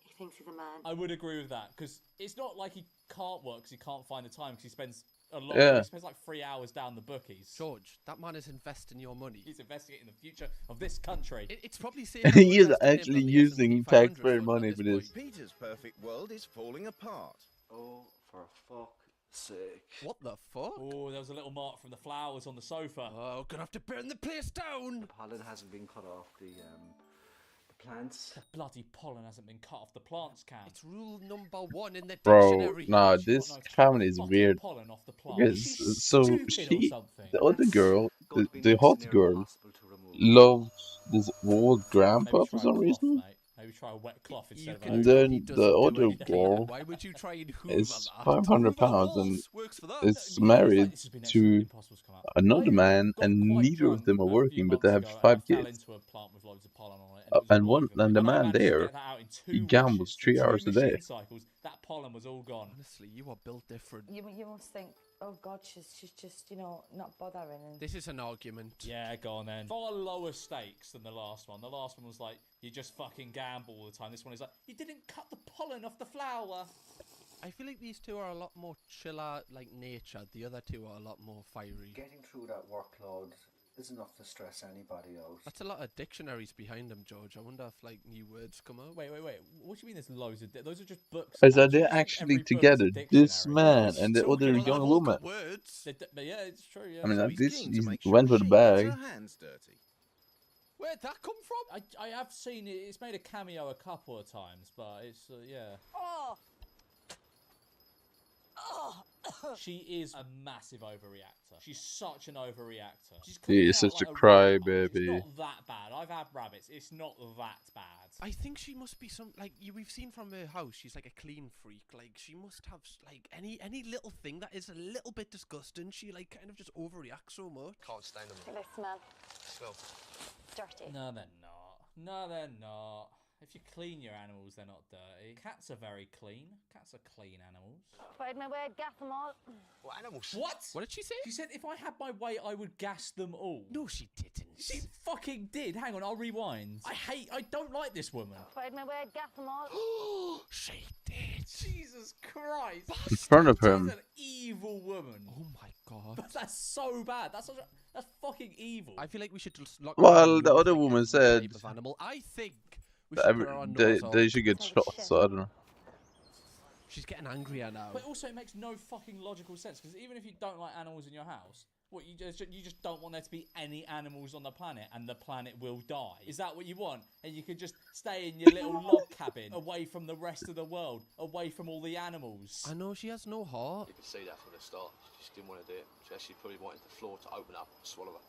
He thinks he's a man. I would agree with that, because it's not like he can't work because he can't find the time, because he spends a lot. Yeah. He spends like 3 hours down the bookies. George, that man is investing your money. He's investigating the future of this country. It's probably safe. He is actually using taxpayer money for this. Peter's perfect world is falling apart. Oh, for fuck's sake. What the fuck? Oh, there was a little mark from the flowers on the sofa. Oh, gonna have to burn the place down. The pollen hasn't been cut off the plants. The bloody pollen hasn't been cut off the plants, Cam. It's rule number 1 in the Bro, dictionary. nah, this family is weird. Pollen off the plant. Because, so stupid or she, something? the other girl, the hot girl, loves this old grandpa for some reason. Maybe try a wet cloth instead of And then the other girl Why would you try and hoover is that? £500 and is married to another man, and neither of them are working, but they have 5 kids. And the man there, he gambles 3 hours a day. That pollen was all gone. Honestly, you are built different. You must think, oh God, she's just, you know, not bothering. And This is an argument. Yeah, go on then. Far lower stakes than the last one. The last one was like, you just fucking gamble all the time. This one is like, you didn't cut the pollen off the flower. I feel like these two are a lot more chiller, like nature. The other two are a lot more fiery. Getting through that workload is enough to stress anybody out. That's a lot of dictionaries behind them, George. I wonder if like new words come out. Wait. What do you mean there's loads of... Those are just books. Is that they're actually together, this man and the other young woman. Words. Yeah, it's true, yeah. I mean, at least he went for the bag. Where'd that come from? I have seen it. It's made a cameo a couple of times, but it's, yeah. Oh. She is a massive overreactor. She's such an overreactor. She's He is such a crybaby. It's not that bad. I've had rabbits. It's not that bad. I think she must be some we've seen from her house. She's like a clean freak. Like she must have like any little thing that is a little bit disgusting. She like kind of just overreacts so much. Can't stand them. They smell Smell. dirty. No, they're not. No, they're not. If you clean your animals, they're not dirty. Cats are very clean. Cats are clean animals. If I had my way, I'd gas them all. What animals? What? What did she say? She said if I had my way, I would gas them all. No, she didn't. She fucking did. Hang on, I'll rewind. I don't like this woman. If I had my way, I'd gas them all. She did. Jesus Christ. In front of him. She's an evil woman. Oh my God. But that's so bad. That's fucking evil. I feel like we should just lock. Well, the other woman said type of animal. I think we should put her on nose they off. should get shot, so I don't know. She's getting angrier now. But also, it makes no fucking logical sense, because even if you don't like animals in your house, what you just don't want there to be any animals on the planet, and the planet will die. Is that what you want? And you could just stay in your little log cabin, away from the rest of the world, away from all the animals. I know she has no heart. You could see that from the start. She just didn't want to do it. She actually probably wanted the floor to open up and swallow her.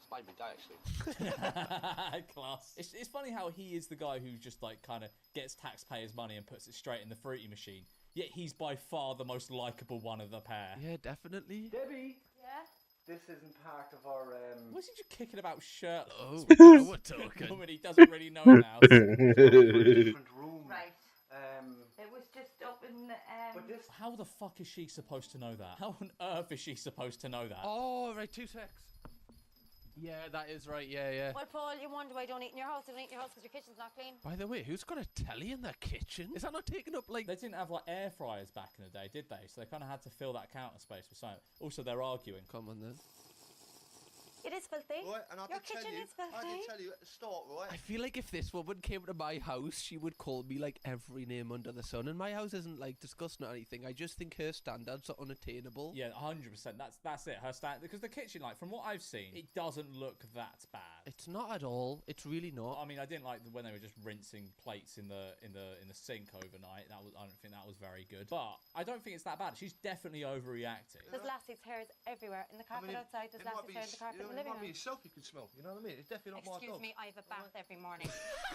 It's made me day, actually. Class. It's funny how he is the guy who just like kind of gets taxpayers' money and puts it straight in the fruity machine. Yet he's by far the most likable one of the pair. Yeah, definitely. Debbie, Yeah? this isn't part of our What's he just kicking about shirtless? Oh, now we're talking. Woman he doesn't really know about. different room. Right. It was just up in the. But this. How the fuck is she supposed to know that? How on earth is she supposed to know that? Oh, right, 2 secs. Yeah, that is right. Yeah. Well, Paul, you wonder why I don't eat in your house. I don't eat in your house because your kitchen's not clean. By the way, who's got a telly in their kitchen? Is that not taking up like? They didn't have like air fryers back in the day, did they? So they kind of had to fill that counter space with something. Also, they're arguing. Come on then. It is filthy. Right, and Your kitchen is filthy. I did tell you at the start, right? I feel like if this woman came to my house, she would call me like every name under the sun. And my house isn't like disgusting or anything. I just think her standards are unattainable. Yeah, 100%. That's it. Her stand, because the kitchen, like from what I've seen, it doesn't look that bad. It's not at all. It's really not. I mean, I didn't like when they were just rinsing plates in the sink overnight. I don't think that was very good. But I don't think it's that bad. She's definitely overreacting. There's Lassie's hairs everywhere. In the carpet outside, there's Lassie's hair in the carpet in the living room. Yourself you can smell, you know what I mean? It's definitely not my dog. Excuse me, I have a bath every morning.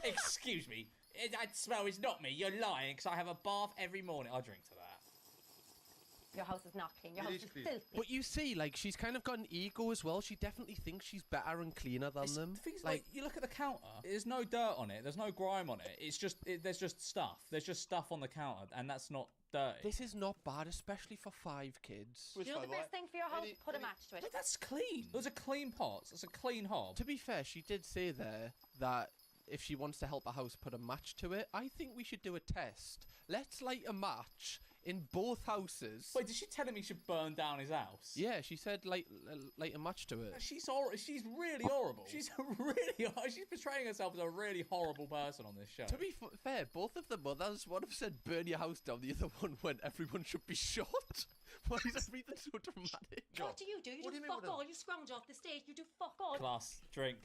Excuse me, that smell is not me. You're lying, because I have a bath every morning. I'll drink to that. Your house is not clean. Your house is filthy. But you see, like, she's kind of got an ego as well. She definitely thinks she's better and cleaner than them. The thing is, like, you look at the counter. There's no dirt on it. There's no grime on it. It's just there's just stuff. There's just stuff on the counter, and that's not dirty. This is not bad, especially for 5 kids. You know the best thing for your house? Put a match to it. But that's clean. Those are clean pots. That's a clean hob. To be fair, she did say there that if she wants to help a house put a match to it, I think we should do a test. Let's light a match in both houses. Wait, did she tell him he should burn down his house? Yeah, she said light a match to it. She's really horrible. She's she's portraying herself as a really horrible person on this show. To be fair, both of the mothers, one of them said burn your house down, the other one went everyone should be shot. Why is everything so dramatic? What do? You do fuck all. You scrounge off the stage. You do fuck all. Class, drink.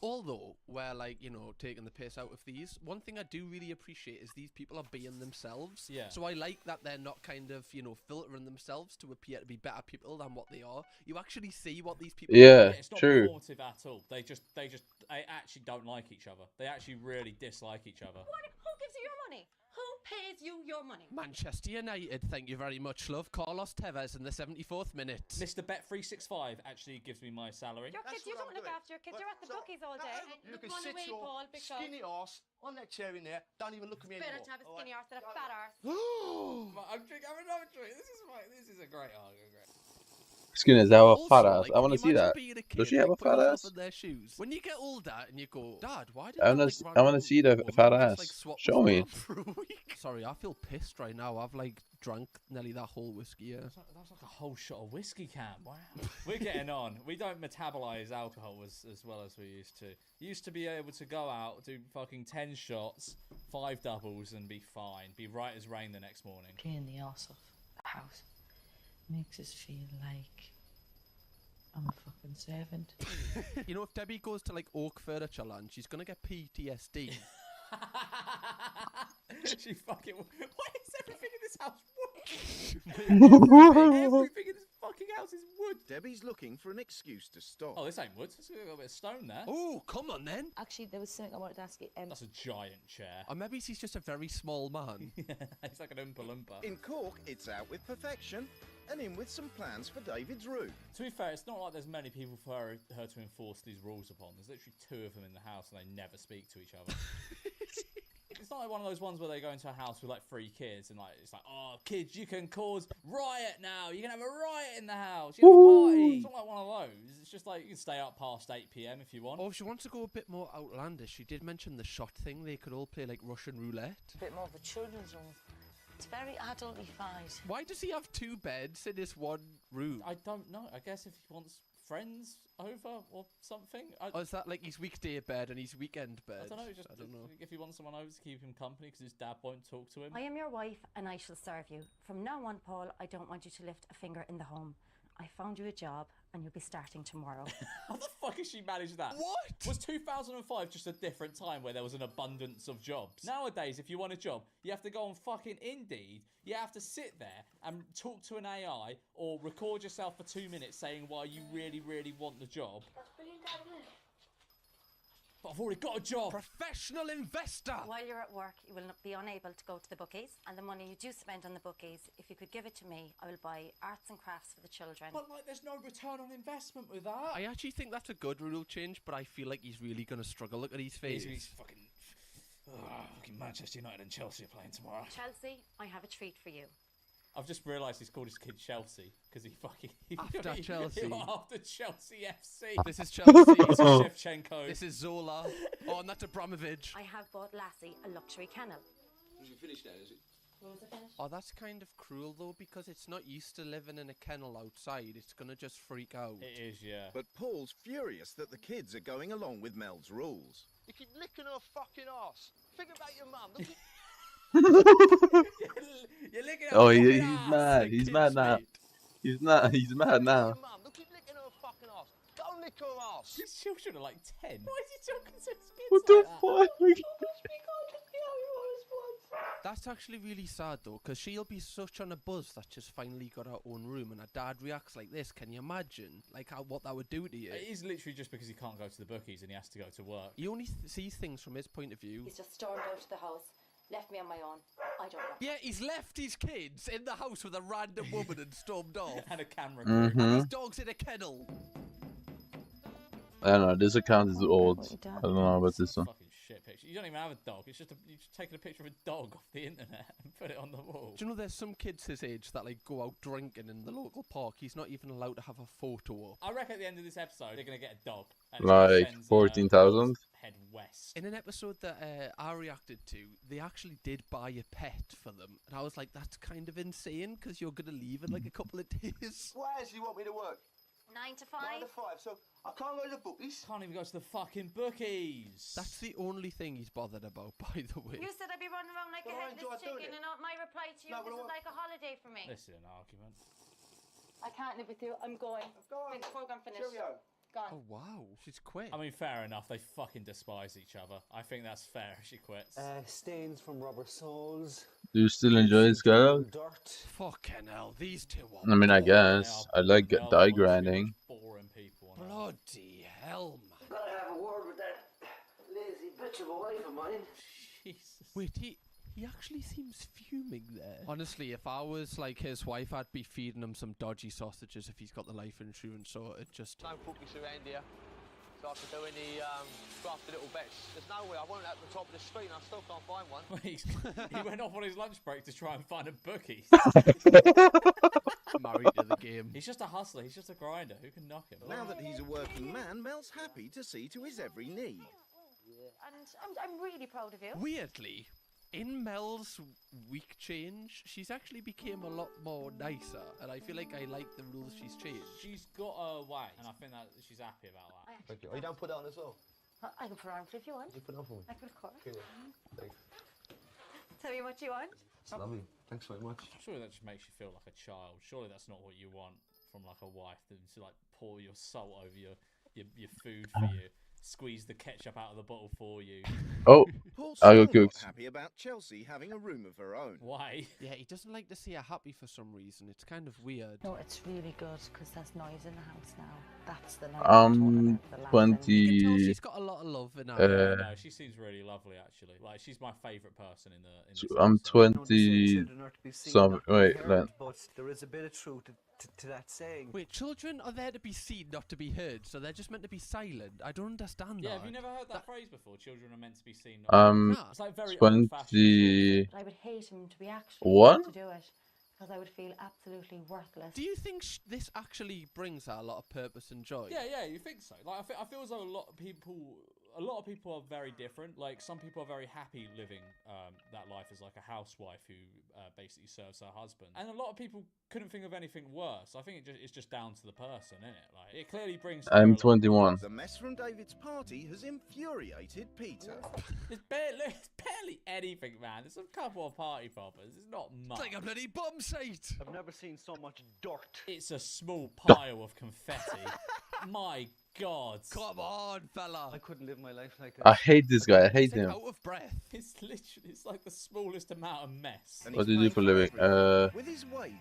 Although we're like, you know, taking the piss out of these, one thing I do really appreciate is these people are being themselves. Yeah. So I like that they're not kind of, you know, filtering themselves to appear to be better people than what they are. You actually see what these people Yeah, are. It's not true. performative at all. They actually don't like each other. They actually really dislike each other. Who gives you your money? Who pays you your money? Manchester United, thank you very much, love. Carlos Tevez in the 74th minute. Mr. Bet365 actually gives me my salary. Your kids, you don't look after your kids. You're at the bookies all day. You can Run sit away, your Paul, because skinny arse on that chair in there. Don't even look at me better anymore. to have a skinny arse than a fat arse. I'm drinking another drink. This is a great argument. Skin is have a Also, fat ass. like, I want to see imagine that. being a kid, Does she have a like, putting fat yourself ass? in their shoes. When you get older and you go, Dad, why did I that, wanna like, s- I wanna random see the woman fat just, ass. like, swap Show with me. mum for a week? Sorry, I feel pissed right now. I've like drunk nearly that whole whiskey. Yeah. That's like a whole shot of whiskey can. Wow. We're getting on. We don't metabolize alcohol as well as we used to. Used to be able to go out, do fucking 10 shots, 5 doubles, and be fine. Be right as rain the next morning. Clean the arse off the house makes us feel like I'm a fucking servant. You know, if Debbie goes to like Oak Furniture Land, she's gonna get PTSD. She fucking. Why is everything in this house wood? Everything in this fucking house is wood. Debbie's looking for an excuse to stop. Oh, this ain't wood. There's got a bit of stone there. Oh, come on then. Actually, there was something I wanted to ask you. That's a giant chair. Or maybe he's just a very small man. He's like an Oompa Loompa. In Cork, it's out with perfection and in with some plans for David's room. To be fair, it's not like there's many people for her to enforce these rules upon. There's literally 2 of them in the house and they never speak to each other. It's not like one of those ones where they go into a house with like 3 kids and like it's like, oh, kids, you can cause riot now. You can have a riot in the house. You have a party. It's not like one of those. It's just like you can stay up past 8 PM if you want. Oh, if she wants to go a bit more outlandish, she did mention the shot thing. They could all play like Russian roulette. A bit more of a children's room. It's very adultified. Why does he have 2 beds in this one room? I don't know. I guess if he wants friends over or something. Or is that like his weekday bed and his weekend bed? I don't know. Just I don't know. If he wants someone over to keep him company because his dad won't talk to him. I am your wife and I shall serve you. From now on, Paul, I don't want you to lift a finger in the home. I found you a job and you'll be starting tomorrow. How the fuck has she managed that? What? Was 2005 just a different time where there was an abundance of jobs? Nowadays, if you want a job, you have to go on fucking Indeed. You have to sit there and talk to an AI or record yourself for 2 minutes saying why you really, really want the job. That's brilliant, isn't it? But I've already got a job. Professional investor. While you're at work, you will be unable to go to the bookies, and the money you do spend on the bookies, if you could give it to me, I will buy arts and crafts for the children. But like, there's no return on investment with that. I actually think that's a good rule change, but I feel like he's really going to struggle. Look at his face. He's fucking Manchester United and Chelsea are playing tomorrow. Chelsea, I have a treat for you. I've just realised he's called his kid Chelsea because he fucking After Chelsea. After Chelsea FC. This is Chelsea. This is Shevchenko. This is Zola. Oh, and that's Abramovich. I have bought Lassie a luxury kennel. Is it finished now, is it? Was it finished? Oh, that's kind of cruel though, because it's not used to living in a kennel outside. It's gonna just freak out. It is, yeah. But Paul's furious that the kids are going along with Mel's rules. You keep licking her fucking arse. Think about your mum. Look at You're licking Oh, her he's fucking mad. arse. He's mad now. He's mad. He's mad now. your mum. Look, keep licking her fucking arse. Don't lick her arse. His children are like 10. Why is he talking to his kids What the like that? fuck? That's actually really sad though, because she'll be such on a buzz that she's finally got her own room, and her dad reacts like this. Can you imagine, like what that would do to you? It is literally just because he can't go to the bookies and he has to go to work. He only sees things from his point of view. He's just stormed out of the house, left me on my own. I don't know. Yeah, he's left his kids in the house with a random woman and stormed off. And a camera crew. And his dog's in a kennel. I don't know. This account is old. I don't know about this one. Fucking shit picture. You don't even have a dog. It's just you've just taken a picture of a dog off the internet and put it on the wall. Do you know there's some kids his age that like go out drinking in the local park? He's not even allowed to have a photo up. I reckon at the end of this episode they're gonna get a dog. And Like 14,000. head west. In an episode that I reacted to, they actually did buy a pet for them, and I was like, "That's kind of insane because you're gonna leave in like a couple of days." What hours do you want me to work? 9 to 9 to 5, so I can't go to the bookies. Can't even go to the fucking bookies. That's the only thing he's bothered about, by the way. You said I'd be running around like Well, a I headless enjoy doing chicken, it. and my reply to you, No, this but is I- like a holiday for me. This is an argument. I can't live with you. I'm going. Big program finished. Cheerio. Gone. Oh wow, she's quit. I mean, fair enough. They fucking despise each other. I think that's fair. She quits. Stains from rubber soles. Do you still enjoy Skyblock? Dirt. Fucking hell, these two are. I mean, I guess. I like die grinding. Boring people. Bloody hell, man. Gotta have a word with that lazy bitch of a wife of mine. Jesus. Wait, he actually seems fuming there. Honestly, if I was like his wife, I'd be feeding him some dodgy sausages if he's got the life insurance sorted. Just. No bookies around here, so I could do any crafty little bets. There's nowhere. I went at the top of the street and I still can't find one. He went off on his lunch break to try and find a bookie. Married to the game. He's just a hustler. He's just a grinder. Who can knock him? Now that he's a working man, Mel's happy to see to his every need. And I'm really proud of you. Weirdly, in Mel's week change, she's actually became a lot more nicer, and I feel like I like the rules she's changed. She's got her way, and I think that she's happy about that. Thank you. Oh, you don't put that on as well? I can put it on for you if you want. You put it on for me. I could, of course. Cool. Thanks. Tell me what you want. It's lovely. Thanks very much. Surely that just makes you feel like a child. Surely that's not what you want from like a wife to like pour your salt over your food for you, squeeze the ketchup out of the bottle for you. Oh, Paul's I still got cooked. not happy about Chelsea having a room of her own. Why? Yeah, he doesn't like to see her happy for some reason. It's kind of weird. No, it's really good because there's noise in the house now. That's the noise. I'm talking about, the laughing. You can tell 20. she's got a lot of love in her. No, she seems really lovely actually. Like she's my favourite person in the. I'm episode. 20. Some. Wait, then. But there is a bit of truth to that saying. Wait, children are there to be seen, not to be heard, so they're just meant to be silent. I don't understand Yeah, that. have you never heard that phrase before? Children are meant to be seen. It's like very 20. But I would hate him to be actually What? able to do it because I would feel absolutely worthless. Do you think this actually brings her a lot of purpose and joy? Yeah, you think so? Like I feel as though a lot of people are very different. Like some people are very happy living that life as like a housewife who basically serves her husband, and a lot of people couldn't think of anything worse. I think it's just down to the person, isn't it? Like it clearly brings. I'm 21. The mess from David's party has infuriated Peter. It's barely anything, man. There's a couple of party poppers. It's not much. It's like a bloody bomb site. I've never seen so much dirt. It's a small pile of confetti. My God. Come on, fella. I couldn't live my life like I this. hate this guy. I hate It's like him. out of breath. It's literally, it's like the smallest amount of mess. And What he's do you do paid for a living? everything with his wages.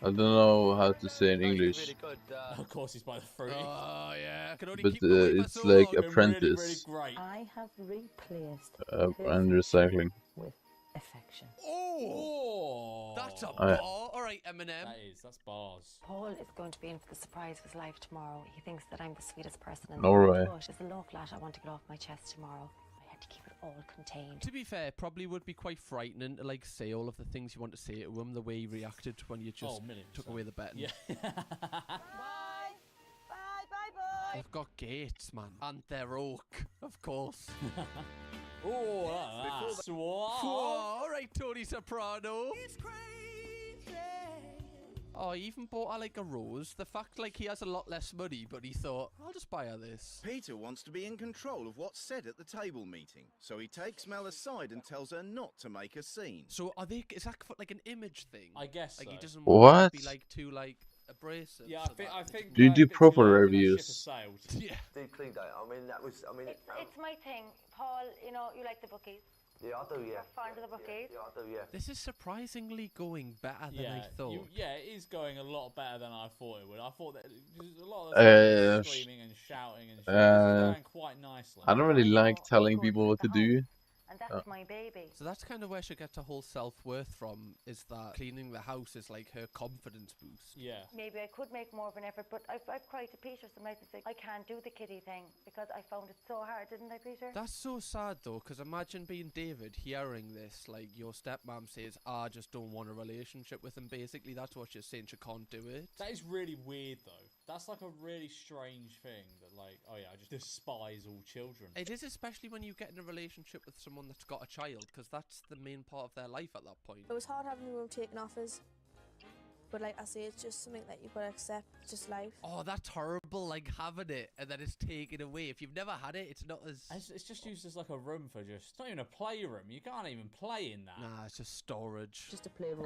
I don't know how to say in English. Really good. Of course, he's by the fruity. Oh yeah, I can only But keep going for it's so like long. apprentice Great. I have replaced and recycling. with affection. Oh, that's a Oh, yeah. bar. All right, Eminem. That's bars. Paul is going to be in for the surprise of his life tomorrow. He thinks that I'm the sweetest person in the Norway. world. But it's a low flat I want to get off my chest tomorrow. I had to keep it all contained. To be fair, it probably would be quite frightening to like say all of the things you want to say to him the way he reacted when you just took away the betting. Yeah. They've got gates, man, and they're oak, of course. Oh, that's All right, Tony Soprano. Oh, he even bought her like a rose. The fact like he has a lot less money, but he thought, I'll just buy her this. Peter wants to be in control of what's said at the table meeting, so he takes Mel aside and tells her not to make a scene. So are they? Is that like an image thing? I guess like so. he doesn't want What? to be like too like abrasive. Yeah, so I think. Do you do Victor proper Logan, that reviews? ship has sailed. Yeah. Deep clean day. I mean, that was. I mean, It's my thing. Paul, you know, you like the bookies. yeah, I do. Yeah. You're fond of the bookies. Yeah, I do. Yeah. This is surprisingly going better than I thought. Yeah, it is going a lot better than I thought it would. I thought that there's a lot of screaming and shouting and shit. It's going quite nicely. I don't really like telling people what to do. and that's my baby. So that's kind of where she gets her whole self-worth from, is that cleaning the house is like her confidence boost. Yeah. Maybe I could make more of an effort, but I've cried to Peter some nights and said, I can't do the kitty thing because I found it so hard, didn't I, Peter? That's so sad though, because imagine being David hearing this, like your stepmom says, I just don't want a relationship with him. Basically, that's what she's saying, she can't do it. That is really weird though. That's like a really strange thing that like, oh yeah, I just despise all children. It is, especially when you get in a relationship with someone that's got a child, because that's the main part of their life at that point. It was hard having the room taken off us, but like I say, it's just something that you've got to accept, it's just life. Oh, that's horrible, like having it and then it's taken away. If you've never had it, it's not as... It's just used as like a room for just... It's not even a playroom. You can't even play in that. Nah, it's just storage. Just a playroom.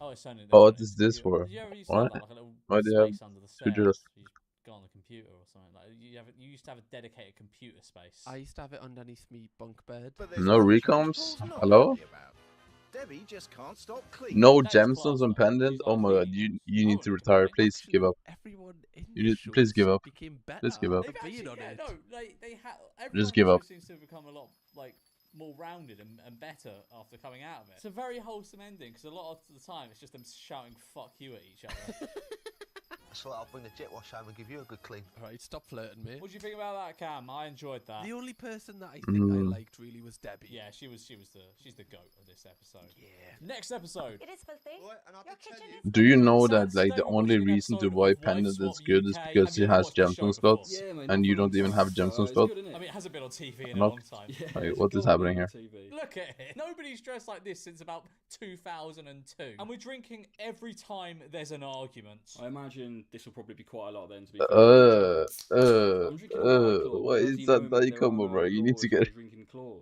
Oh, it's only... Oh, what is this for? Did you ever used to What? have that, like a little Why do you have space under the two stairs? drills? You just go on the computer or something. Like you used to have a dedicated computer space. I used to have it underneath me bunk bed. No recoms? Hello? Debbie just can't stop cleaning. No gemstones and pendants? Oh my god, you need to retire. Please give up. Everyone in You need, please give up. became better. Please give up. for being on it. No, they Just give up. Seems to have become a lot like more rounded and better after coming out of it. It's a very wholesome ending because a lot of the time it's just them shouting "fuck you" at each other. I thought I'll bring the jet wash home and give you a good clean. Alright, stop flirting, mate. What do you think about that, Cam? I enjoyed that. The only person that I think I liked really was Debbie. Yeah, she's the goat of this episode. Yeah. Next episode. It is filthy. Your kitchen is Do you know that like the only reason to why pendant is good is because it has gemstone spots and you don't even have a gemstone spot? I mean, it hasn't been on TV in a Not- long time. Like, what is happening here? Look at it. Nobody's dressed like this since about 2002. And we're drinking every time there's an argument. I imagine this will probably be quite a lot then, to be What is that Daikoma, bro? You need to get... Oh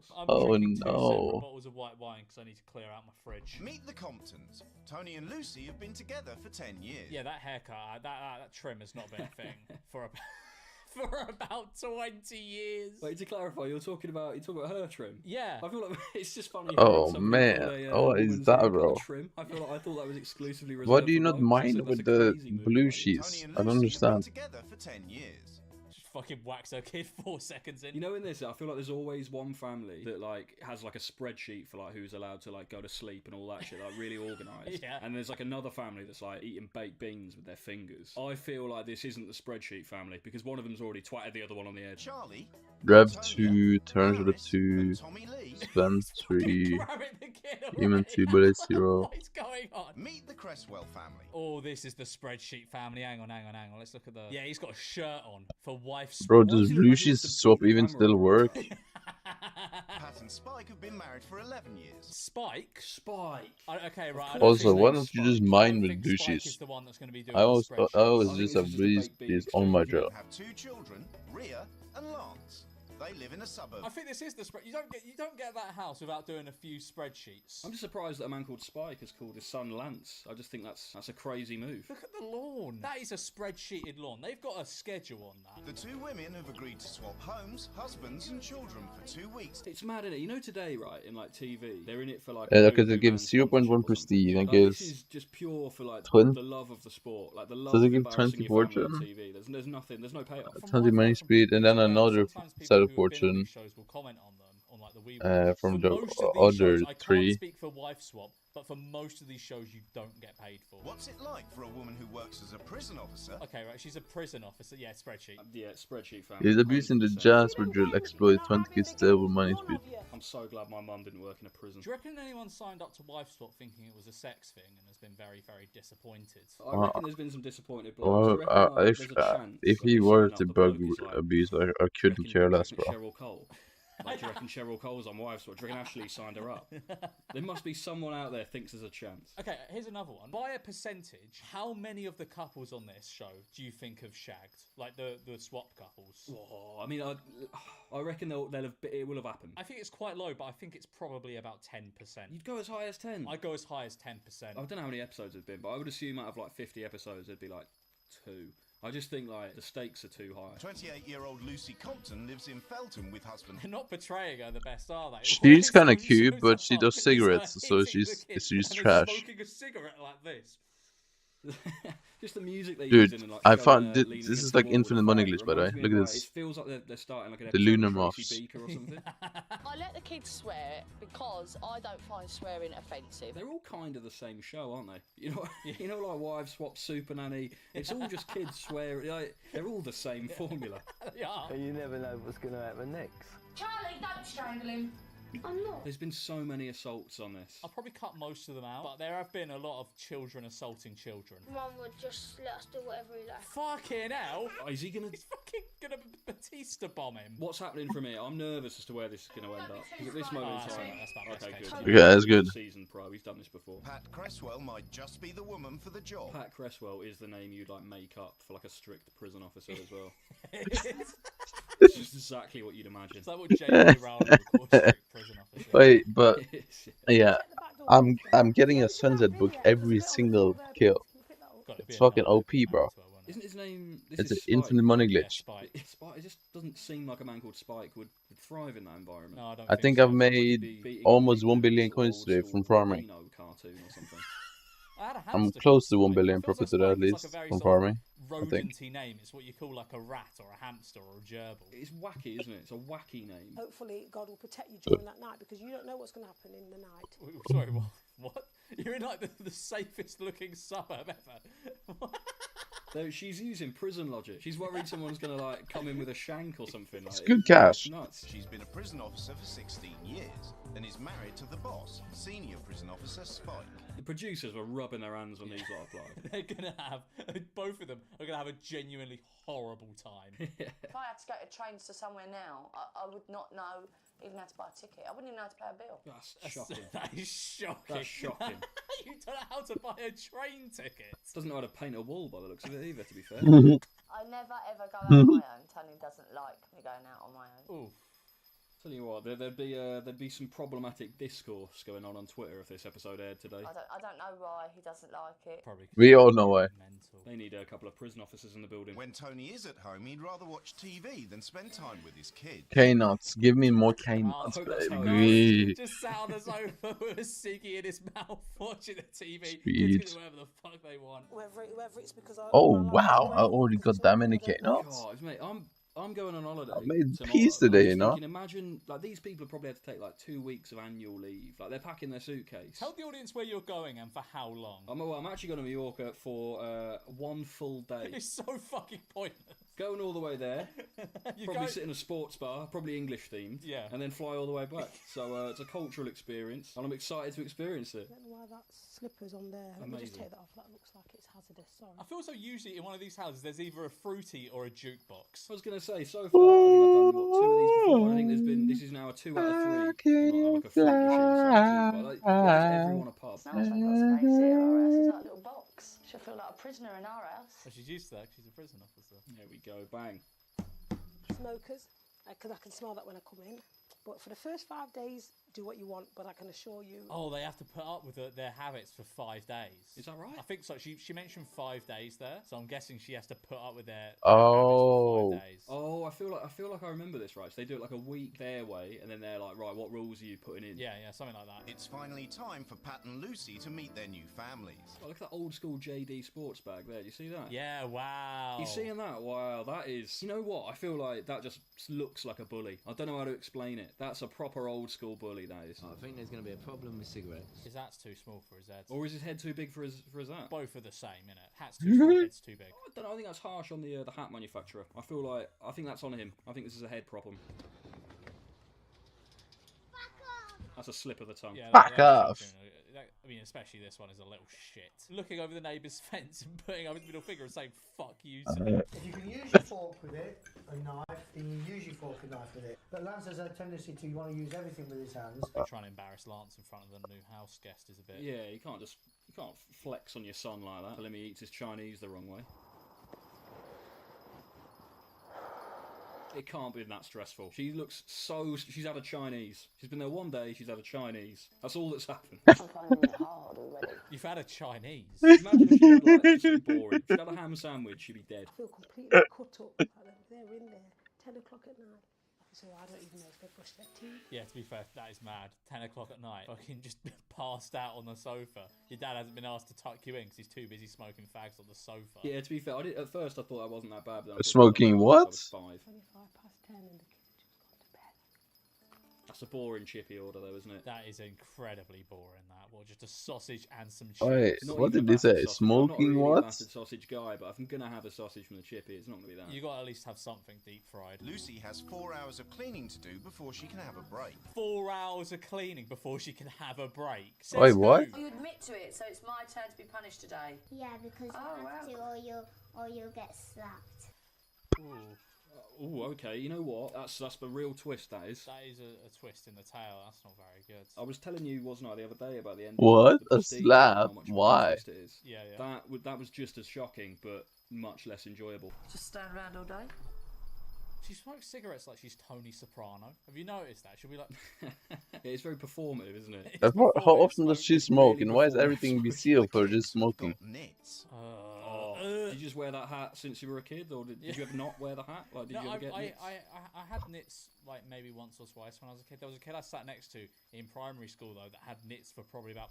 Two separate no. bottles of white wine because I need to clear out my fridge. Meet the Comptons. Tony and Lucy have been together for 10 years. Yeah, that haircut, that trim has not been a thing for about 20 years. Wait, to clarify, you're talking about her trim? Yeah. I feel like it's just funny. Oh something man. called a, Oh, what is woman's that, hair bro? Trim. I feel like I thought that was exclusively reserved. Why do you for not blokes. mind That's with a the crazy move, blue mate. sheets? Tony and I don't Lucy have been understand. together for 10 years. Just fucking wax her kid 4 seconds in. You know, in this, I feel like there's always one family that like has like a spreadsheet for like who's allowed to like go to sleep and all that shit, like really organised. Yeah. And there's like another family that's like eating baked beans with their fingers. I feel like this isn't the spreadsheet family because one of them's already twatted the other one on the edge. Charlie, Rev 2, turns with 2, spend 3, Human 2, bullet 0. What is going on? Meet the Cresswell family. Oh, this is the spreadsheet family. Hang on. Let's look at the... Yeah, he's got a shirt on for wife's... Bro, does blue sheets swap even still work? Pat and Spike have been married for 11 years. Spike? Okay, right. Also, why don't you just mine with blue Spike is sheets? the one that's going to be doing I always the I always spreadsheets. just have these on my drill. Have 2 children, Rhea and Lance. They live in a suburb. I think this is the spread. You don't get that house without doing a few spreadsheets. I'm just surprised that a man called Spike has called his son Lance. I just think that's a crazy move. Look at the lawn. That is a spreadsheeted lawn. They've got a schedule on that. The 2 women have agreed to swap homes, husbands and children for 2 weeks. It's mad, isn't it? You know, today, right, in like TV, they're in it for like. Because it gives 0.1 prestige and Like, this gives is just pure for like twin. the love of the sport, like the love. Does it of give embarrassing 20 your family on fortune? TV. There's nothing. There's no payoff. 20 money speed and then another set of fortune Will comment on them on like the from for the most of these other shows, I 3. can't speak for Wife Swap, but for most of these shows you don't get paid for. What's it like for a woman who works as a prison officer? Okay, right, she's a prison officer. Yeah, spreadsheet. Yeah, spreadsheet family. He's abusing the Jasper drill, exploit 20 kids stable money speed. I'm so glad my mum didn't work in a prison. Do you reckon anyone signed up to Wife Swap thinking it was a sex thing and has been very, very disappointed? I reckon there's been some disappointed blokes. Do you reckon, like, there's a chance if that he they were sign to up the bug bloke who's like, abuse, I couldn't care less, bro. Cheryl Cole. Like, do you reckon Cheryl Cole's on Wives Swap? Do you reckon Ashley signed her up? There must be someone out there thinks there's a chance. Okay, here's another one. By a percentage, how many of the couples on this show do you think have shagged? Like the swap couples? Oh, I mean, I reckon it will have happened. I think it's quite low, but I think it's probably about 10%. You'd go as high as 10? I'd go as high as 10%. I don't know how many episodes there's been, but I would assume out of like 50 episodes, there'd be like 2. I just think like the stakes are too high. 28-year-old Lucy Compton lives in Felton with husband. They're not portraying her the best, are they? She's kind of cute, but she does cigarettes, so she's and trash. Smoking a cigarette like this. Just the music they Dude, use in like I showing, found leaning this against is the like wall with infinite a money phone. glitch, by the way. Reminds me Look of, at like, this. It feels like they're starting like an The episode lunar of Tracy moths. Beaker or something. I let the kids swear because I don't find swearing offensive. They're all kind of the same show, aren't they? You know, like Wives Swap, Super Nanny. It's all just kids swearing. Like, they're all the same formula. And you never know what's going to happen next. Charlie, don't strangle him. I'm not. There's been so many assaults on this. I'll probably cut most of them out, but there have been a lot of children assaulting children. Mum would just let us do whatever we like. Fucking hell! Is he gonna? He's fucking gonna Batista bomb him. What's happening from here? I'm nervous as to where this is gonna end up. Because at this moment in time, okay, good. Yeah, that's good. Seasoned pro, he's done this before. Pat Cresswell might just be the woman for the job. Pat Cresswell is the name you'd like make up for like a strict prison officer as well. It's just exactly what you'd imagine. It's like what J.K. Rowling would call a strict prison officer. Wait, but yeah, I'm getting a sunset book every single kill. It's fucking OP, bro. Isn't his name? It's an infinite money glitch. Spike. It just doesn't seem like a man called Spike would thrive in that environment. No, I don't I think I've made almost 1 billion coins today from farming. Cartoon or something. I'm close to 1 billion profit today at least from farming. I think. Rodenty name. It's what you call like a rat or a hamster or a gerbil. It's wacky, isn't it? It's a wacky name. Hopefully, God will protect you during that night because you don't know what's going to happen in the night. Sorry, what? You're in like the safest looking suburb ever. No, she's using prison logic. She's worried someone's gonna like come in with a shank or something. It's like, good cash. Nuts. She's been a prison officer for 16 years and is married to the boss, senior prison officer Spike. The producers were rubbing their hands on these lot of like. They're gonna have both of them are gonna have a genuinely horrible time. If I had to go to trains to somewhere now, I would not know even how to buy a ticket. I wouldn't even know how to pay a bill. That's shocking. That is shocking. That's shocking. You don't know how to buy a train ticket. Doesn't know how to paint a wall by the looks of it either, to be fair. I never ever go out on my own. Tony doesn't like me going out on my own. Oof. Tell you what, there'd be some problematic discourse going on Twitter if this episode aired today. I don't know why he doesn't like it. Probably. We all know why. They need a couple of prison officers in the building. When Tony is at home, he'd rather watch TV than spend time with his kids. K-nuts. Give me more K-nuts, baby. Just sat on the sofa with a ciggy in his mouth watching the TV. Speed. Kids can do whatever the fuck they want. Whether it's because Oh, wow. I already got that many K-nuts. God, mate, I'm going on holiday. I made tomorrow. peace today, you I'm know? thinking, imagine, like, these people have probably had to take, like, 2 weeks of annual leave. Like, they're packing their suitcase. Tell the audience where you're going and for how long. I'm actually going to Mallorca for 1 full day. It's so fucking pointless. Going all the way there, probably sit in a sports bar, probably English themed, yeah, and then fly all the way back. So it's a cultural experience, and I'm excited to experience it. I don't know why that slipper's on there. Let me just Amazing. take that off. That looks like it's hazardous. Sorry. I feel so usually in one of these houses there's either a fruity or a jukebox. I was going to say, so far, I think I've done, what, 2 of these before. I think this is now a 2 out of 3. Not like a fruit machine, like everyone a pub. Sounds like got space here. Our house is like a little box. She'll feel like a prisoner in our house. Well, she's used to that. She's a prison officer. There we go. Bang. Smokers, because I can smell that when I come in. But for the first 5 days, do what you want, but I can assure you... Oh, they have to put up with their habits for 5 days. Is that right? I think so. She mentioned 5 days there, so I'm guessing she has to put up with their Oh. habits for 5 days. Oh, I feel like I remember this, right? So they do it like a week their way, and then they're like, right, what rules are you putting in? Yeah, something like that. It's finally time for Pat and Lucy to meet their new families. Oh, look at that old school JD sports bag there. Do you see that? Yeah, wow. You seeing that? Wow, that is... You know what? I feel like that just looks like a bully. I don't know how to explain it. That's a proper old school bully, that is. I think there's going to be a problem with cigarettes. His hat's too small for his head. Or is his head too big for his hat? Both are the same, innit? Hat's too small, head's too big. I don't know. I think that's harsh on the hat manufacturer. I think that's on him. I think this is a head problem. That's a slip of the tongue. Yeah, Back off. I mean, especially this one is a little shit. Looking over the neighbour's fence and putting up his middle finger and saying, fuck you, sir. If you can use your fork with it, a knife, then you use your fork and knife with it. But Lance has a tendency to want to use everything with his hands. Trying to embarrass Lance in front of the new house guest is a bit... Yeah, you can't flex on your son like that. Tell him he eats his Chinese the wrong way. It can't be that stressful. She looks so... She's had a Chinese. She's been there 1 day, she's had a Chinese. That's all that's happened. I'm finding it hard already. You've had a Chinese? Imagine if she had, like, just boring. If she had a ham sandwich, she'd be dead. I feel completely cut up. They're in there. 10 o'clock at night. so I don't even know if they brush their teeth. Yeah, to be fair, that is mad. 10 o'clock at night, fucking just passed out on the sofa. Your dad hasn't been asked to tuck you in because he's too busy smoking fags on the sofa. Yeah, to be fair, at first I thought I wasn't that bad. But then I thought Smoking what? I was 5. 10 and the kids just gone to bed. That's a boring chippy order, though, isn't it? That is incredibly boring. That, well, just a sausage and some chips. Wait, Not what even did they say? battered sausage. Smoking I'm not really what? a battered sausage guy, but if I'm gonna have a sausage from the chippy, it's not gonna be that. You got to at least have something deep fried. Lucy has 4 hours of cleaning to do before she can have a break. 4 hours of cleaning before she can have a break. Wait, what? You admit to it, so it's my turn to be punished today. Yeah, because you have to, or you'll get slapped. Ooh, okay. You know what? That's the real twist. That is. That is a twist in the tail. That's not very good. I was telling you, wasn't I, the other day about the end. What? Of the A Prestige, slap? how much of a Why? twist it is. Yeah. That was just as shocking, but much less enjoyable. Just stand around all day. She smokes cigarettes like she's Tony Soprano. Have you noticed that? She'll be like... Yeah, it's very performative, isn't it? How often does she smoke, and why is everything be sealed for just smoking? Did you just wear that hat since you were a kid, or did you ever not wear the hat? Like, did you ever get nits? I had nits like maybe once or twice when I was a kid. There was a kid I sat next to in primary school though that had nits for probably about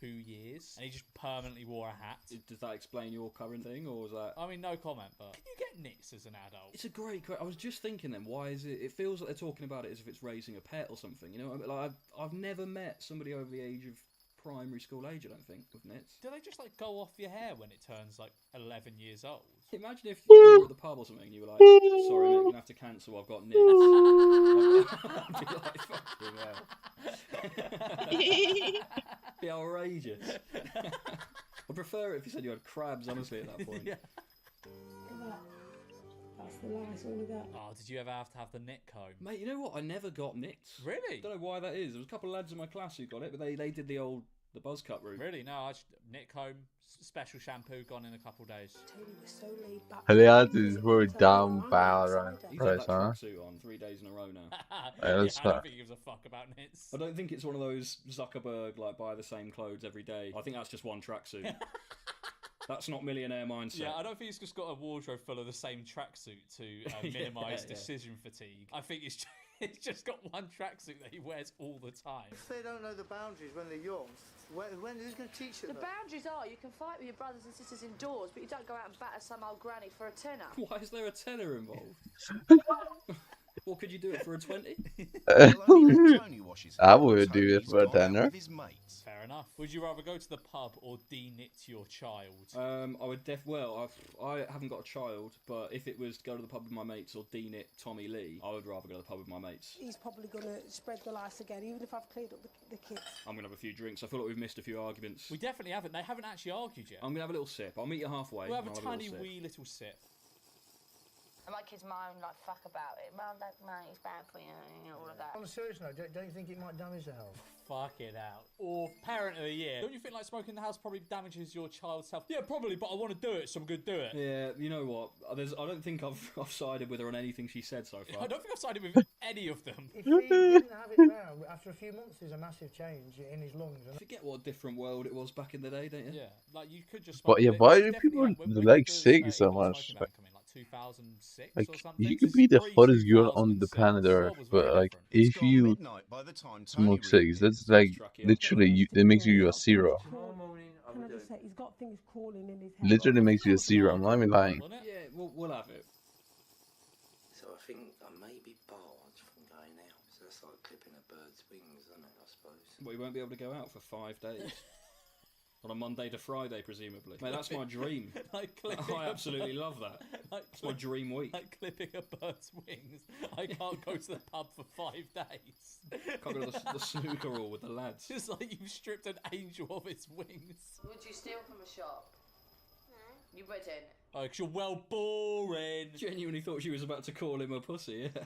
2 years, and he just permanently wore a hat. Does that explain your current thing, or was that? I mean, no comment. But can you get nits as an adult? It's a great question. I was just thinking then, why is it? It feels like they're talking about it as if it's raising a pet or something. You know, I mean, like I've never met somebody over the age of primary school age, I don't think, with nits. Do they just like go off your hair when it turns like 11 years old? Imagine if you were at the pub or something and you were like, sorry mate, you're gonna have to cancel, I've got nits. I'd be like, fucking hell. Be outrageous. I'd prefer it if you said you had crabs, honestly, at that point. Yeah. That's the last all of that. Oh, did you ever have to have the knit comb? Mate, you know what? I never got nits. Really? Don't know why that is. There was a couple of lads in my class who got it, but they did the buzz cut route. Really? No, I just knit comb, special shampoo, gone in a couple days. Tony was so laid back. Aliat is very down bad right He's had that huh? tracksuit on 3 days in a row now. I don't think he gives a fuck about nits. I don't think it's one of those Zuckerberg, like, buy the same clothes every day. I think that's just one tracksuit. That's not millionaire mindset. Yeah, I don't think he's just got a wardrobe full of the same tracksuit to minimise decision fatigue. I think he's just got one tracksuit that he wears all the time. If they don't know the boundaries when they're young, who's going to teach them? The boundaries are you can fight with your brothers and sisters indoors, but you don't go out and batter some old granny for a tenner. Why is there a tenner involved? Well, could you do it for a 20? I would do it for a tenner. Fair enough. Would you rather go to the pub or de-knit your child? I would I haven't got a child, but if it was to go to the pub with my mates or de-knit Tommy Lee, I would rather go to the pub with my mates. He's probably going to spread the lice again, even if I've cleared up the kids. I'm going to have a few drinks. I feel like we've missed a few arguments. We definitely haven't. They haven't actually argued yet. I'm going to have a little sip. I'll meet you halfway. We'll have a tiny wee little sip. And my kids moan like fuck about it. Mum, don't moan, it's bad for you, all of that. On a serious note, don't you think it might damage the health? Fuck it out. Or parent of the year. Don't you think like smoking in the house probably damages your child's health? Yeah, probably, but I want to do it, so I'm going to do it. Yeah, you know what? I don't think I've sided with her on anything she said so far. I don't think I've sided with any of them. If he didn't have it now, after a few months, there's a massive change in his lungs. Forget what a different world it was back in the day, don't you? Yeah, like you could just. But yeah, why do people like cig so much? Like, 2006 like or something. you could be the hottest girl on the planet Earth, but like if you smoke cigs, that's like literally it makes you a zero. Can I just say, he's got things crawling in his head. Literally makes you a zero. I'm not even lying. Yeah, we'll have it. So I think I may be barred from going out. So that's like clipping a bird's wings, isn't it, I suppose? Well, you won't be able to go out for 5 days. On a Monday to Friday, presumably. Mate, that's my dream. I absolutely love that. It's my dream week. Like clipping a bird's wings. I can't go to the pub for 5 days. Can't go to the snooker hall with the lads. Just like you've stripped an angel of its wings. Would you steal from a shop? No. You wouldn't? Oh, because you're well boring. Genuinely thought she was about to call him a pussy, yeah.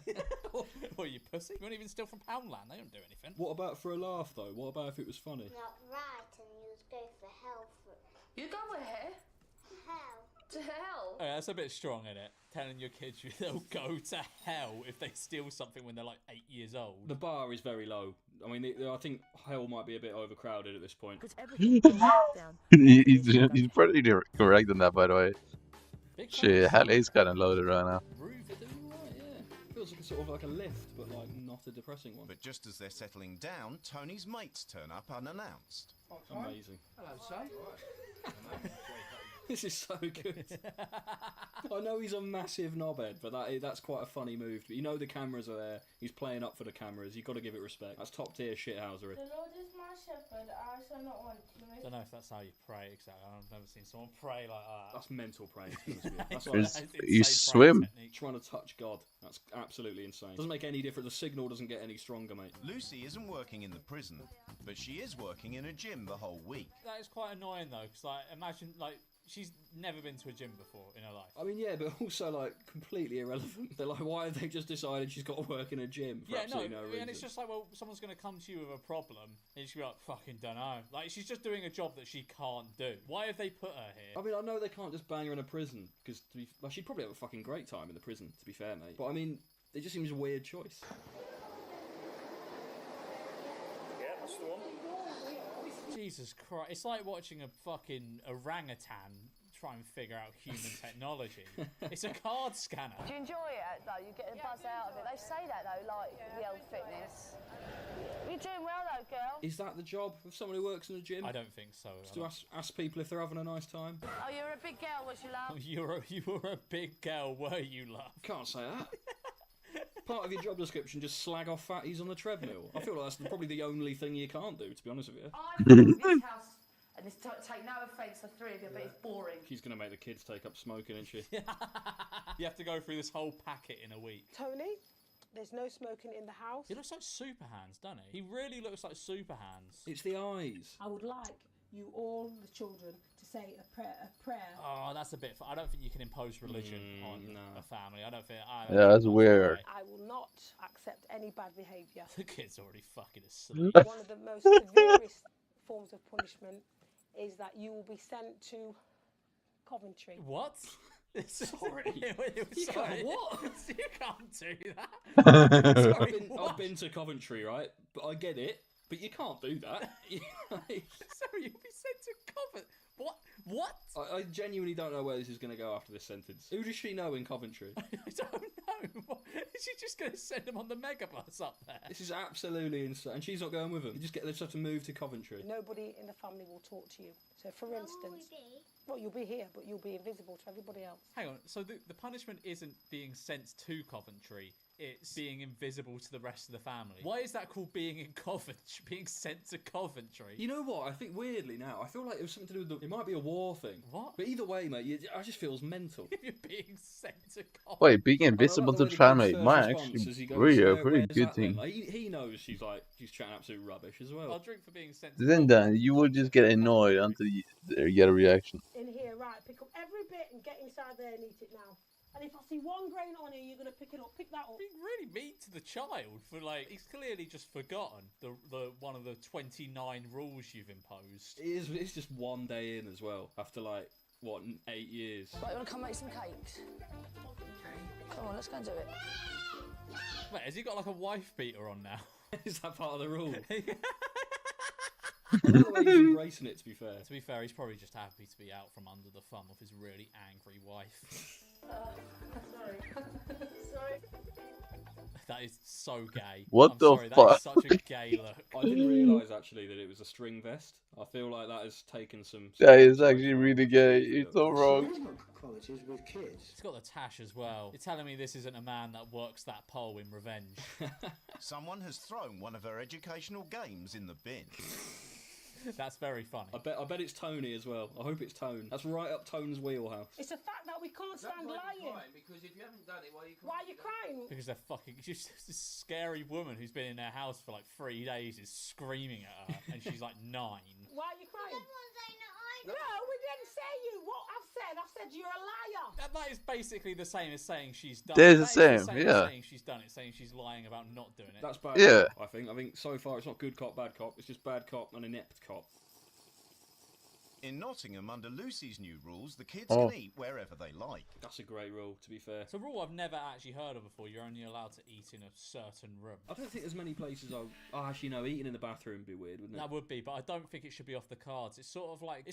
What, you pussy? You won't even steal from Poundland. They don't do anything. What about for a laugh, though? What about if it was funny? Not right, and you would go for hell for it. You go where? Hell. To hell? Oh, yeah, that's a bit strong, isn't it? Telling your kids they'll go to hell if they steal something when they're like 8 years old. The bar is very low. I mean, I think hell might be a bit overcrowded at this point. He's pretty correct in that, by the way. Shit, hell is kind of loaded right now. Feels looks like a sort of like a lift, but like not a depressing one. But just as they're settling down, Tony's mates turn up unannounced. Amazing. Hello, son. This is so good. I know he's a massive knobhead, but that's quite a funny move. But you know the cameras are there. He's playing up for the cameras. You've got to give it respect. That's top tier shithousery. The Lord is my shepherd, I shall not want. I don't know if that's how you pray exactly. I've never seen someone pray like that. That's mental praying. To be honest with you. That's You swim. Trying to touch God. That's absolutely insane. Doesn't make any difference. The signal doesn't get any stronger, mate. Lucy isn't working in the prison, but she is working in a gym the whole week. That is quite annoying though, because like imagine like she's never been to a gym before in her life. I mean, yeah, but also like completely irrelevant. They're like, why have they just decided she's got to work in a gym for absolutely no reason? And it's just like, well, someone's going to come to you with a problem, and she'll be like, fucking dunno. Like she's just doing a job that she can't do. Why have they put her here? I mean, I know they can't just bang her in a prison because like, she'd probably have a fucking great time in the prison. To be fair, mate. But I mean, it just seems a weird choice. Yeah, that's the one. Jesus Christ, it's like watching a fucking orangutan try and figure out human technology. It's a card scanner. Do you enjoy it though? You get a buzz out of it. They say that though, like the old fitness. You're doing well though, girl. Is that the job of someone who works in a gym? I don't think so. Just to ask people if they're having a nice time? Oh, you're a big girl, was you, love? You were a big girl, were you, love? Can't say that. Part of your job description, just slag off fatties on the treadmill. I feel like that's probably the only thing you can't do, to be honest with you. I think this house, and this take no offence, the three of you, but it's boring. She's going to make the kids take up smoking, isn't she? You have to go through this whole packet in a week. Tony, there's no smoking in the house. He looks like Super Hands, doesn't he? He really looks like Super Hands. It's the eyes. I would like you all, the children, to say a prayer. Oh, that's a bit. I don't think you can impose religion on a family. I don't think. Yeah, that's weird. I will not accept any bad behaviour. The kid's already fucking asleep. One of the most severest forms of punishment is that you will be sent to Coventry. What? Sorry. You can't what? You can't do that. Sorry, I've been to Coventry, right? But I get it. But you can't do that. Sorry, you'll be sent to Coventry. What? I genuinely don't know where this is going to go after this sentence. Who does she know in Coventry? I don't know. What? Is she just going to send them on the megabus up there? This is absolutely insane. And she's not going with them. You just get them to have to move to Coventry. Nobody in the family will talk to you. So, for instance, well, you'll be here, but you'll be invisible to everybody else. Hang on. So the punishment isn't being sent to Coventry. It's being invisible to the rest of the family. Why is that called being in Coventry? Being sent to Coventry? You know what? I think weirdly now, I feel like it was something to do with it might be a war thing. What? But either way, mate, I just feels mental. If you're being sent to Coventry. Wait, being invisible to the family might actually be a pretty good thing. Like, he knows she's chatting absolute rubbish as well. I'll drink for being sent to Then you will just get annoyed until you get a reaction. In here, right, pick up every bit and get inside there and eat it now. And if I see one grain on here, you're going to pick it up. Pick that up. Being really mean to the child for he's clearly just forgotten the one of the 29 rules you've imposed. It's just one day in as well after 8 years. Right, you want to come make some cakes? Come on, let's go and do it. Wait, has he got a wife beater on now? Is that part of the rule? I don't know why he's embracing it, to be fair. To be fair, he's probably just happy to be out from under the thumb of his really angry wife. Sorry. That is so gay. What the sorry, fuck? That is such a gay look. I didn't realise actually that it was a string vest. I feel like that has taken some. That is actually really gay. It's so wrong. Qualities with kids. It's got the tash as well. You're telling me this isn't a man that works that pole in revenge? Someone has thrown one of her educational games in the bin. That's very funny. I bet it's Tony as well. I hope it's Tone. That's right up Tone's wheelhouse. It's the fact that we can't stand lying. Because if you haven't done it, why are you crying? Because they're fucking. Just this scary woman who's been in their house for 3 days is screaming at her, and she's 9. Why are you crying? No, we didn't say you. What I've said you're a liar. That is basically the same as saying she's done. They're it. the same, yeah. Saying she's done it, saying she's lying about not doing it. That's bad. Yeah. Cop, I think so far it's not good cop, bad cop. It's just bad cop and inept cop. In Nottingham, under Lucy's new rules, the kids Oh. can eat wherever they like. That's a great rule, to be fair. It's a rule I've never actually heard of before. You're only allowed to eat in a certain room. I don't think there's many places oh, actually, no, eating in the bathroom would be weird, wouldn't it? That would be, but I don't think it should be off the cards. It's sort of like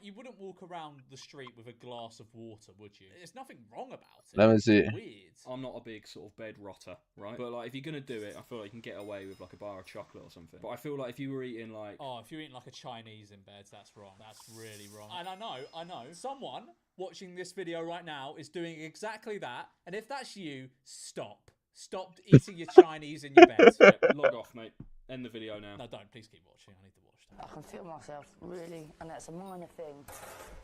you wouldn't walk around the street with a glass of water, would you? There's nothing wrong about it. Let me see. It's weird. I'm not a big sort of bed rotter, right? But like, if you're gonna do it, I feel like you can get away with like a bar of chocolate or something. But I feel like if you were eating like, if you're eating like a Chinese in bed, that's wrong. That's really wrong. And I know, someone watching this video right now is doing exactly that. And if that's you, stop. Stop eating your Chinese in your bed. yeah, log off, mate. End the video now. No, don't. Please keep watching. I need to watch that. I can feel myself, really, and that's a minor thing.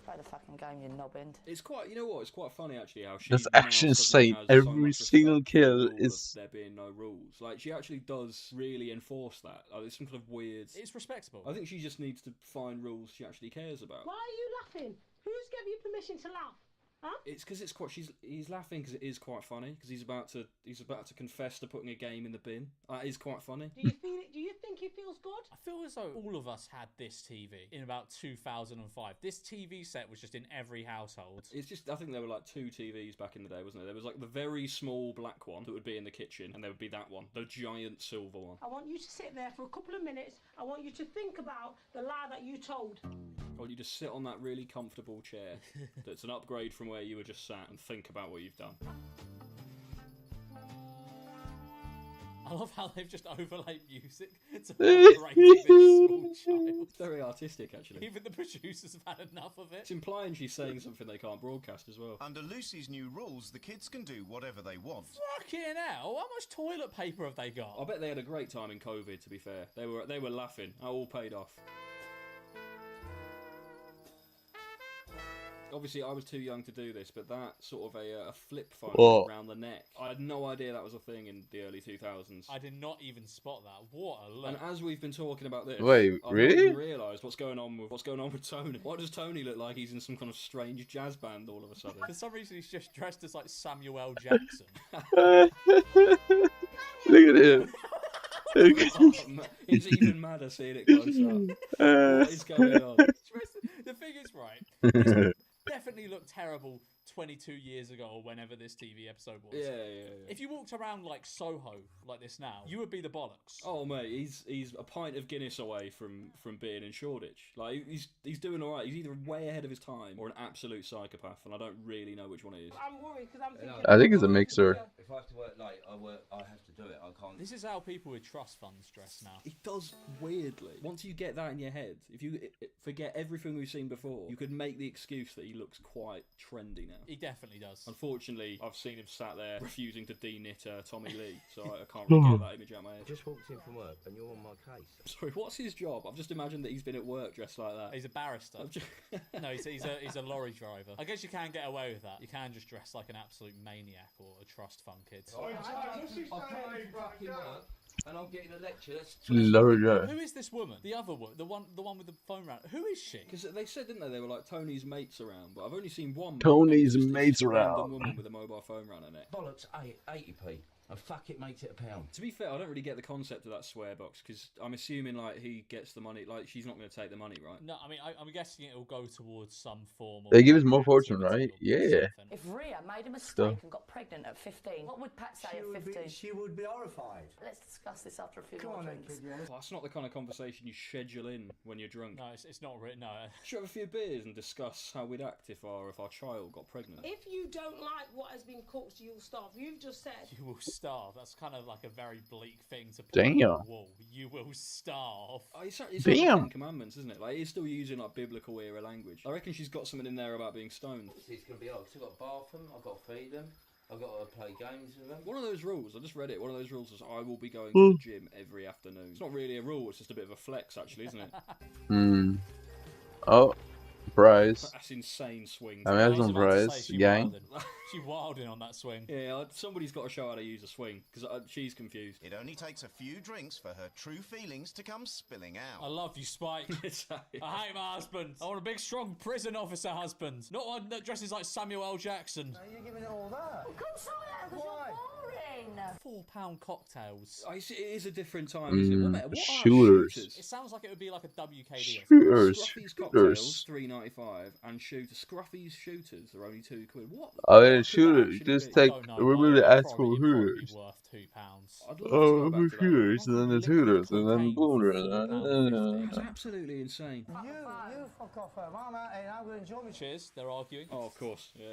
Play the fucking game, you knobend. It's quite, you know what? It's quite funny actually how she. This now action suddenly scene, has so every much single respect for the kill rule of is. there being no rules. Like she actually does really enforce that. Like, it's some kind of weird. It's respectable. I think she just needs to find rules she actually cares about. Why are you laughing? Who's gave you permission to laugh? Huh? It's because it's quite. He's laughing because it is quite funny. Because he's about to confess to putting a game in the bin. It is quite funny. Do you feel it? Do you think he feels good? I feel as though all of us had this TV in about 2005. This TV set was just in every household. It's just, I think there were like 2 TVs back in the day, wasn't there? There was like the very small black one that would be in the kitchen, and there would be that one, the giant silver one. I want you to sit there for a couple of minutes. I want you to think about the lie that you told. I want you to sit on that really comfortable chair that's an upgrade from where you were just sat and think about what you've done. I love how they've just overlaid music to narrating this small child. It's very artistic, actually. Even the producers have had enough of it. It's implying she's saying something they can't broadcast as well. Under Lucy's new rules, the kids can do whatever they want. Fucking hell, how much toilet paper have they got? I bet they had a great time in COVID, to be fair. They were laughing. It all paid off. Obviously, I was too young to do this, but that sort of a flip phone around the neck, I had no idea that was a thing in the early 2000s. I did not even spot that. What a look. And as we've been talking about this, Wait, I've really? not even realised what's going on with Tony. Why does Tony look like he's in some kind of strange jazz band all of a sudden? For some reason, he's just dressed as like Samuel L. Jackson. Look at him. He's even madder seeing it close up. What is going on? The thing is, right, definitely looked terrible 22 years ago or whenever this TV episode was. Yeah. If you walked around like Soho like this now, you would be the bollocks. Oh mate, he's a pint of Guinness away from being in Shoreditch. Like he's doing all right. He's either way ahead of his time or an absolute psychopath, and I don't really know which one it is. I'm worried because I'm thinking. I think it's a mixer. If I have to work late, I have to do it. I can't. This is how people with trust funds dress now. It does weirdly. Once you get that in your head, if you forget everything we've seen before, you could make the excuse that he looks quite trendy now. He definitely does. Unfortunately, I've seen him sat there refusing to de-knit Tommy Lee, so I can't really get that image out of my head. I just walked in from work and you're on my case. Sorry, what's his job? I've just imagined that he's been at work dressed like that. He's a barrister. No, he's a lorry driver. I guess you can get away with that. You can just dress like an absolute maniac or a trust fund kid. And I'm getting a lecture. Who is this woman? The other one, the one with the phone round. Who is she? Because they said, didn't they were like Tony's mates around, but I've only seen one. Tony's just mates this random around. woman with a mobile phone round her neck. Bollocks, 80p. And fuck it, makes it a pound. To be fair, I don't really get the concept of that swear box because I'm assuming like he gets the money. Like she's not going to take the money, right? No, I mean I'm guessing it will go towards some form. They give us more fortune, right? Yeah. If Rhea made a mistake and got pregnant at 15, what would Pat say at 15? She would be horrified. Let's discuss this after a few Come more on, drinks. then, kid, Well, that's not the kind of conversation you schedule in when you're drunk. No, it's not written. No. Should have a few beers and discuss how we'd act if our child got pregnant. If you don't like what has been cooked, you'll starve. You've just said. You will starve. That's kind of like a very bleak thing to put Damn. on the wall. You will starve. Oh, it's like Damn. 10 Commandments, isn't it? Like he's still using like biblical era language. I reckon she's got something in there about being stoned. It's going to be hard. I've got to bath them. I've got to feed them. I've got to play games with them. One of those rules, I just read it. One of those rules is I will be going to the gym every afternoon. It's not really a rule. It's just a bit of a flex, actually, isn't it? Oh, prize. That's insane swing. I mean, that's some prize. Gang. She wilding on that swing. Yeah, somebody's got to show how to use a swing because she's confused. It only takes a few drinks for her true feelings to come spilling out. I love you, Spike. I hate my husband. I want a big, strong prison officer husband, not one that dresses like Samuel L. Jackson. Are you giving it all that? Well, come some of that because you're boring. £4 cocktails. It is a different time, isn't it? What are Shooters. shooters? It sounds like it would be like a WKD. Scruffy's cocktails, $3.95, and Scruffy's shooters are only £2. What? Oh, shooter, just take. Remember the actual hooters. Worth £2. Oh, hooters, and then the hooters, and then boomers. It's absolutely insane. You fuck off home. I'm out here. I'm going to enjoy me. Cheers. They're arguing. Oh, of course. Yeah.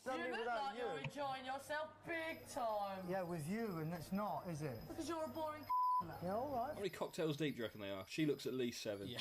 You look like you're enjoying yourself big time. Yeah, with you, and it's not, is it? Because you're a boring Yeah, all right. How many cocktails deep do you reckon they are? She looks at least 7. Yeah.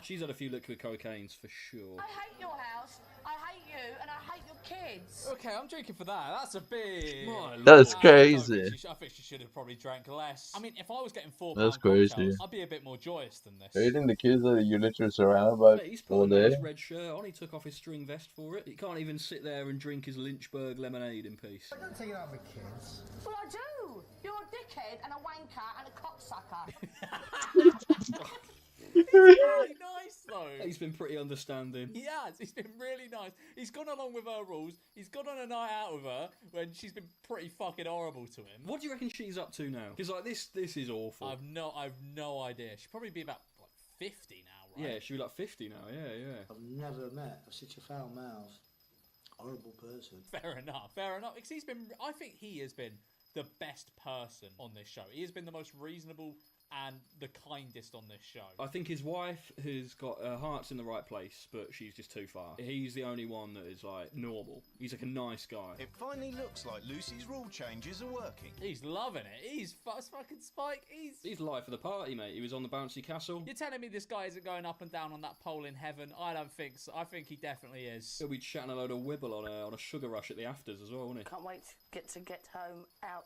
She's had a few liquid cocaines for sure. I hate your house, I hate you, and I hate your kids. Okay, I'm drinking for that. That's a big. That's crazy. I think she should have probably drank less. I mean, if I was getting £4 That's crazy. cocktails, I'd be a bit more joyous than this. Hating the kids that you literally surrounded by He's all put day. his red shirt on. He took off his string vest for it. He can't even sit there and drink his Lynchburg lemonade in peace. I don't take it out with kids. Well, I do. You're a dickhead and a wanker and a cocksucker. He's really nice though. He's been pretty understanding. He has. He's been really nice. He's gone along with her rules. He's gone on a night out with her when she's been pretty fucking horrible to him. What do you reckon she's up to now? Because like this is awful. I've no idea. She'd probably be about like 50 now, right? Yeah, she'd be like 50 now. Yeah. I've never met such a foul-mouthed, horrible person. Fair enough. Because I think he has been the best person on this show. He has been the most reasonable and the kindest on this show. I think his wife has got her heart's in the right place, but she's just too far. He's the only one that is like normal. He's like a nice guy. It finally looks like Lucy's rule changes are working. He's loving it. He's fucking Spike. He's life of the party, mate. He was on the bouncy castle. You're telling me this guy isn't going up and down on that pole in heaven? I don't think so. I think he definitely is. He'll be chatting a load of wibble on a sugar rush at the afters as well, won't he? Can't wait to get home out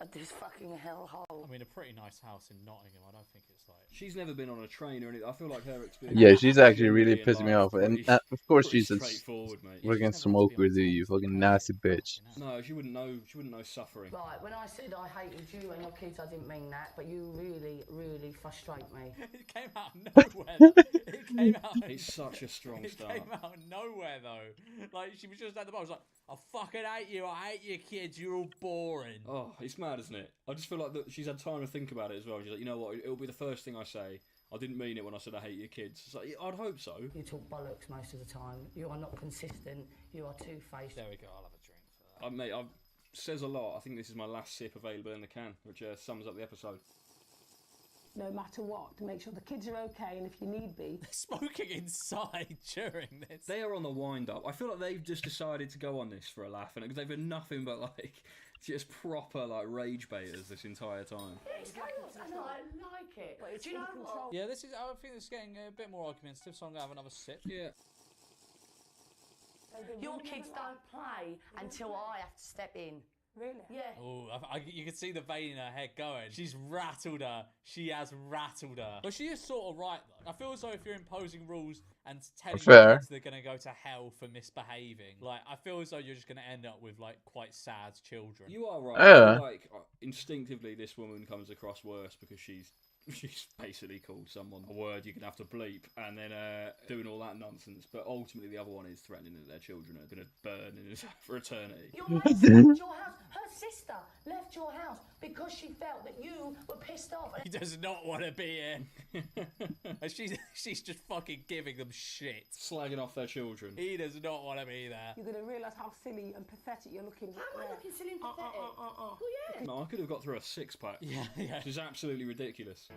of this fucking hellhole. I mean, a pretty nice house in Nottingham. I don't think it's like... She's never been on a train or anything. I feel like her experience... Yeah, she's actually really pissing me off. And of course she's a straightforward, mate. fucking smoker, dude, you fucking nasty bitch. No, she wouldn't know suffering. Right, when I said I hated you and your kids, I didn't mean that, but you really, really frustrate me. It came out of nowhere. It came out... It's such a strong start. It came out of nowhere, though. Like, she was just at the bar. She was like, I fucking hate you. I hate your kids. You're all boring. Oh, it's mad, isn't it? I just feel like that she's had time to think about it as well. She's like, you know what? It'll be the first thing I say. I didn't mean it when I said I hate your kids. It's like, I'd hope so. You talk bollocks most of the time. You are not consistent. You are two-faced. There we go. I'll have a drink for that. Mate, says a lot. I think this is my last sip available in the can, which sums up the episode. No matter what, to make sure the kids are okay, and if you need be... Smoking inside during this. They are on the wind-up. I feel like they've just decided to go on this for a laugh, and they've been nothing but, like, just proper, like, rage baiters this entire time. It's chaos, and I like it. But do you know what? Yeah, I think it's getting a bit more argumentative, so I'm going to have another sip. Yeah. Your kids don't play until I have to step in. Really? Yeah. Oh, you can see the vein in her head going. She's rattled her. She has rattled her. But she is sort of right, though. I feel as though if you're imposing rules and telling your kids they're going to go to hell for misbehaving, like, I feel as though you're just going to end up with, like, quite sad children. You are right. Yeah. I feel like, instinctively, this woman comes across worse because she's basically called someone a word you can have to bleep and then doing all that nonsense. But ultimately, the other one is threatening that their children are going to burn for eternity. Your mate left your house. Her sister left your house because she felt that you were pissed off. He does not want to be here. And she's just fucking giving them shit. Slagging off their children. He does not want to be there. You're going to realise how silly and pathetic you're looking. How am I looking silly and pathetic? Well, yeah. No, I could have got through a 6-pack. Yeah. Which is absolutely ridiculous.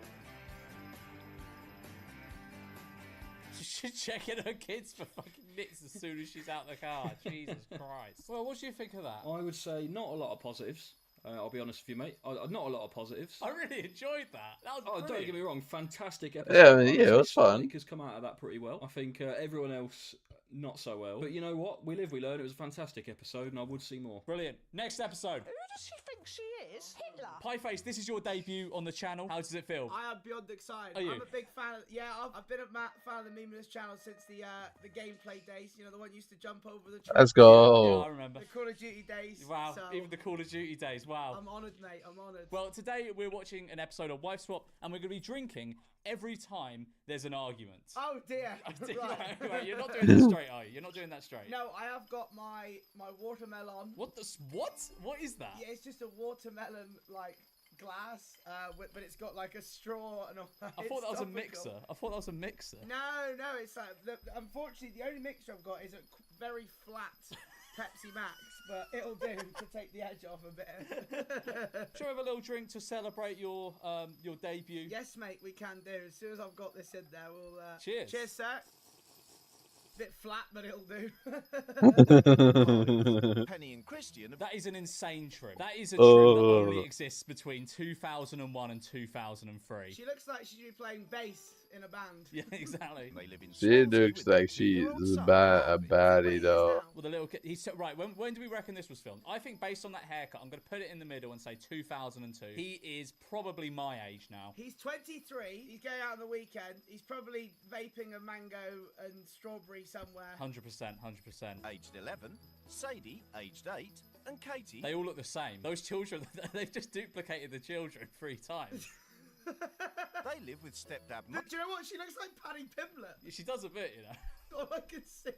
She's checking her kids for fucking nits as soon as she's out the car. Jesus Christ. Well, what do you think of that? I would say not a lot of positives. I'll be honest with you, mate. Not a lot of positives. I really enjoyed that. That was brilliant. Don't get me wrong. Fantastic episode. Yeah, it was fun. Spike has come out of that pretty well. I think everyone else not so well. But you know what? We live, we learn. It was a fantastic episode, and I would see more. Brilliant. Next episode. does she think she is? Hitler. Pieface, this is your debut on the channel. How does it feel? I am beyond excited. Are you? I'm a big fan. I've been a fan of the Memeless channel since the gameplay days. You know, the one used to jump over the. Let's go. Yeah, I remember. The Call of Duty days. Wow, so even the Call of Duty days. Wow. I'm honoured, mate. I'm honoured. Well, today we're watching an episode of Wife Swap, and we're going to be drinking every time there's an argument. Oh dear. Right, you're not doing that straight, are you? You're not doing that straight. No, I have got my watermelon. What? What is that? Yeah, it's just a watermelon like glass, but it's got like a straw and all. I thought that was a mixer. I thought that was a mixer. No, it's like unfortunately the only mixture I've got is a very flat Pepsi Max, but it'll do to take the edge off a bit. Shall we have a little drink to celebrate your debut? Yes, mate, we can do. As soon as I've got this in there, we'll. Cheers. Cheers, sir. Bit flat, but it'll do. Penny and Christian. That is an insane trim. That is a trim that only exists between 2001 and 2003. She looks like she should be playing bass in a band. Yeah, exactly. They live in She looks like she is a baddie though. Well, the little kid. He's right. When do we reckon this was filmed? I think based on that haircut, I'm going to put it in the middle and say 2002. He is probably my age now. He's 23. He's going out on the weekend. He's probably vaping a mango and strawberry somewhere. 100%. Aged 11, Sadie, aged 8, and Katie. They all look the same. Those children, they've just duplicated the children 3 times. They live with stepdad. Do you know what? She looks like Paddy Pimblett. She does a bit, you know. All I can see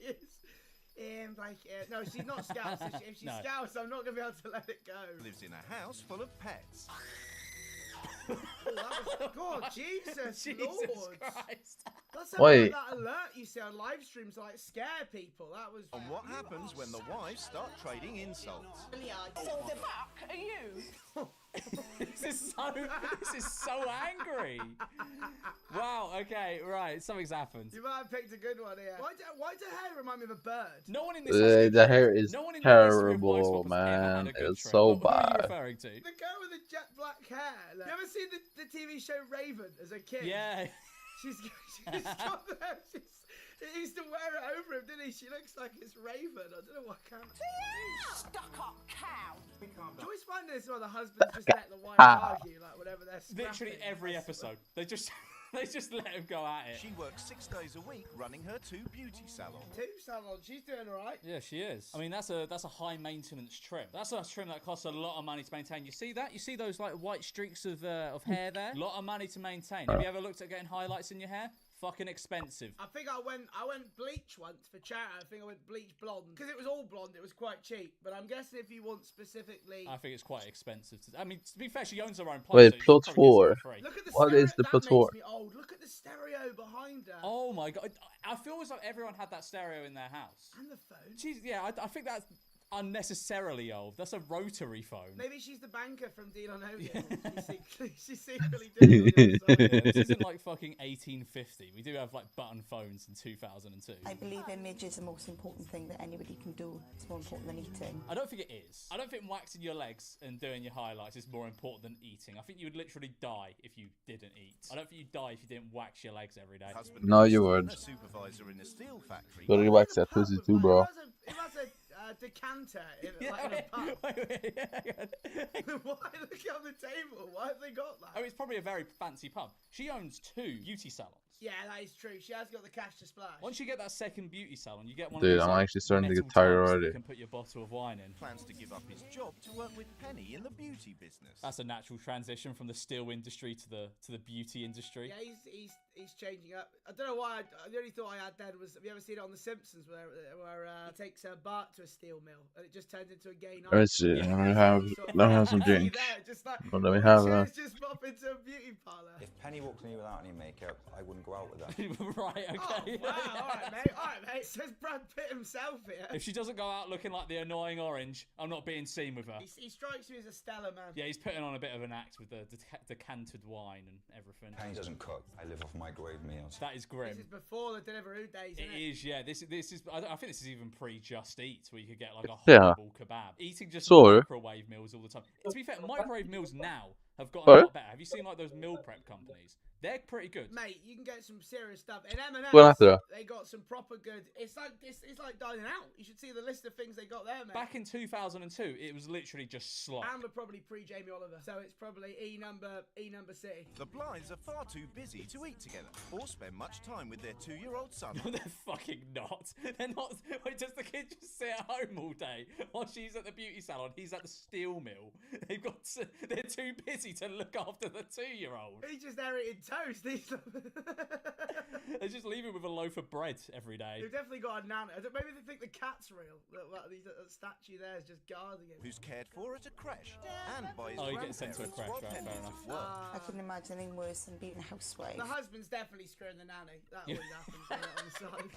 is no, she's not Scouse. If she's Scouse, I'm not going to be able to let it go. Lives in a house full of pets. Oh, that was God, Jesus Lord. Christ. That's Wait. That alert you see on live streams to like scare people. That was. And what happens when the wives start trading insults? So the fuck are you? This is so angry. Wow. Okay. Right. Something's happened. You might have picked a good one here. Why does her hair remind me of a bird? No one in this. The hair is terrible, man. It's so What are you bad. referring to? The girl with the jet black hair. Like, you ever seen the TV show Raven as a kid? Yeah. She's got that. He used to wear it over him, didn't he? She looks like it's Raven. I don't know what kind of. Stuck up cow. Do you always find this where the husbands just let the wife argue, like whatever they're scrapping? Literally every episode, they just let him go at it. She works 6 days a week running her 2 beauty salons. 2 salons. She's doing all right. Yeah, she is. I mean, that's a high maintenance trim. That's a trim that costs a lot of money to maintain. You see that? You see those like white streaks of hair there? A lot of money to maintain. Have you ever looked at getting highlights in your hair? Fucking expensive. I think I went bleach once for charity. I think I went bleach blonde because it was all blonde. It was quite cheap. But I'm guessing if you want specifically, I think it's quite expensive. I mean, to be fair, she owns her own place. Wait, plot 4. Look at the What stereo. is the That plot makes 4? me old. Look at the stereo behind her. Oh my god! I feel as though everyone had that stereo in their house. And the phone. Jeez, yeah, I think that's unnecessarily old. That's a rotary phone. Maybe she's the banker from Deal or No Deal. She's secretly doing it. This isn't like fucking 1850. We do have like button phones in 2002. I believe image is the most important thing that anybody can do. It's more important than eating. I don't think it is. I don't think waxing your legs and doing your highlights is more important than eating. I think you would literally die if you didn't eat. I don't think you'd die if you didn't wax your legs every day. No, you would. A supervisor in a steel factory. Gotta wax that pussy too, bro. It has a decanter in a pub. Why look on the table? Why have they got that? Oh, it's probably a very fancy pub. She owns 2 beauty salons. Yeah, that is true. She has got the cash to splash. Once you get that second beauty salon, you get one Dude, of those, I'm like, actually starting to metal get tired tubs that already. You can put your bottle of wine in. Plans to give up his job to work with Penny in the beauty business. That's a natural transition from the steel industry to the beauty industry. Yeah, he's changing up. I don't know why. The only thought I had then was, have you ever seen it on The Simpsons where he takes Bart to a steel mill and it just turns into a gay night? Let's see. Let me have some drinks. Let me have that. Just pop into a beauty parlour. If Penny walked me without any makeup, I wouldn't go out with her. Right, okay. Oh, wow, alright, mate. Says Brad Pitt himself here. If she doesn't go out looking like the annoying orange, I'm not being seen with her. He strikes me as a stellar man. Yeah, he's putting on a bit of an act with the decanted wine and everything. Penny doesn't cook. I live off microwave meals. That is grim. This is before the Deliveroo days, isn't it? It is, yeah. This is. I think this is even pre-Just Eat, where you could get like a horrible kebab. Eating just microwave meals all the time. To be fair, microwave meals now have gotten a What? lot better. Have you seen like those meal prep companies? They're pretty good. Mate, you can get some serious stuff. In M&S, What after that? they got some proper good... It's like dining out. You should see the list of things they got there, mate. Back in 2002, it was literally just slop. And we're probably pre-Jamie Oliver, so it's probably E number city. The Blythes are far too busy to eat together or spend much time with their 2-year-old son. No, they're fucking not. They're not. Wait, does the kid just sit at home all day while she's at the beauty salon? He's at the steel mill. They're too busy to look after the 2-year-old. He's just there eating toast. They just leave him with a loaf of bread every day. They've definitely got a nana. Maybe they think the cat's real. That statue there is just guarding him. Who's cared for at a creche and by his Oh, he gets sent to a creche, while right, fair Penny's enough. at work. I couldn't imagine anything worse than being a housewife. The husband's definitely screwing the nanny. That always happens on the side.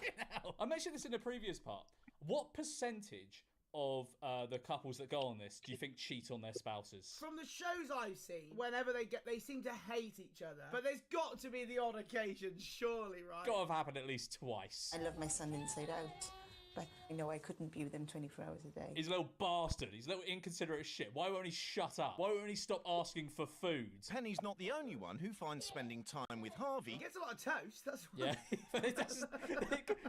I mentioned this in the previous part. What percentage of the couples that go on this do you think cheat on their spouses? From the shows I've seen, whenever they seem to hate each other. But there's got to be the odd occasion, surely, right? Got to have happened at least twice. I love my son inside out, but you know I couldn't be with him 24 hours a day. He's a little bastard. He's a little inconsiderate as shit. Why won't he shut up? Why won't he stop asking for food? Penny's not the only one who finds spending time with Harvey. He gets a lot of toast, that's why. Yeah, because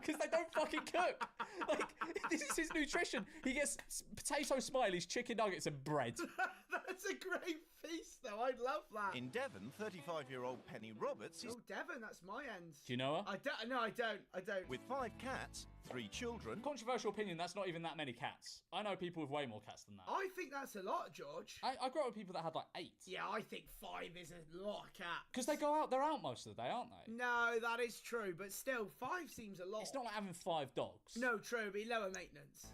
they don't fucking cook. Like, this is his nutrition. He gets potato smileys, chicken nuggets, and bread. That's a great feast, though. I'd love that. In Devon, 35-year-old Penny Roberts is... Oh, Devon, that's my end. Do you know her? No, I don't. With 5 cats, 3 children... Controversial opinion, that's not even that many cats. I know people with way more cats than that. I think that's a lot, George. I grew up with people that had like 8. Yeah, I think 5 is a lot of cats. Because they're out most of the day, aren't they? No, that is true, but still, 5 seems a lot. It's not like having 5 dogs. No, true, be lower maintenance.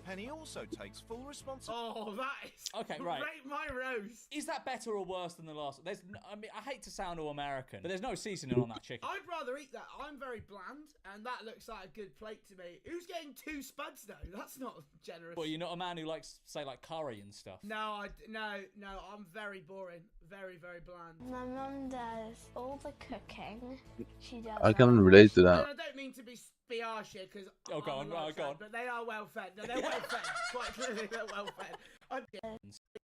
Penny also takes full responsibility. Oh, that is okay, right. My roast. Is that better or worse than the last? I mean, I hate to sound all American, but there's no seasoning on that chicken. I'd rather eat that. I'm very bland, and that looks like a good plate to me. Who's getting 2 spuds though? That's not generous. Well, you're not a man who likes, say, like curry and stuff. No, I'm very boring. Very, very bland. My mum does all the cooking. She does. I can relate to that. I don't mean to be harsh here, because go on. but they are well fed. No, they're well fed. Quite clearly, they're well fed.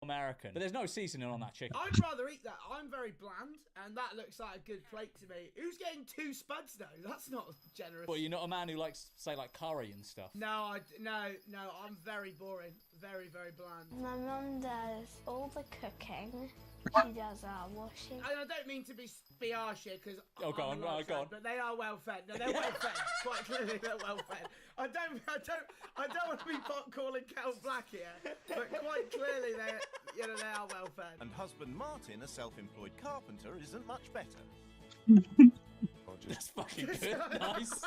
American, but there's no seasoning on that chicken. I'd rather eat that. I'm very bland, and that looks like a good plate to me. Who's getting 2 spuds though? That's not generous. Well, you're not a man who likes, say, like curry and stuff. No, I'm very boring. Very, very bland. My mum does all the cooking. She does our washing. I don't mean to be harsh here, because go on. But they are well fed. No, they're well fed. Quite clearly, they're well fed. I don't want to be pot calling kettle black here, but quite clearly they are well fed. And husband Martin, a self-employed carpenter, isn't much better. That's fucking good. Nice.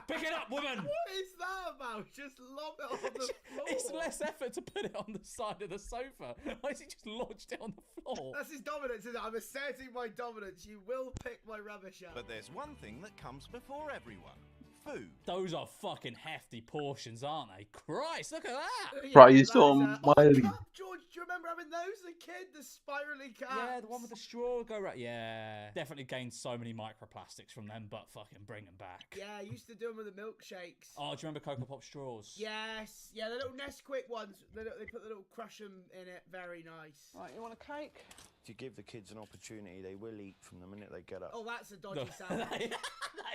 Pick it up, woman. What is that about? Just lob it on the floor. It's less effort to put it on the side of the sofa. Why has he just lodged it on the floor? That's his dominance, isn't it? I'm asserting my dominance. You will pick my rubbish up. But there's one thing that comes before everyone. Food. Those are fucking hefty portions, aren't they? Christ, look at that! Christ almighty. George, do you remember having those as a kid? The spirally cats? Yeah, the one with the straw go right. Yeah. Definitely gained so many microplastics from them, but fucking bring them back. Yeah, I used to do them with the milkshakes. Oh, do you remember Cocoa Pop straws? Yes. Yeah, the little Nesquik ones. They put the little crush 'em in it. Very nice. Right, you want a cake? If you give the kids an opportunity, they will eat from the minute they get up. Oh, that's a dodgy sound. That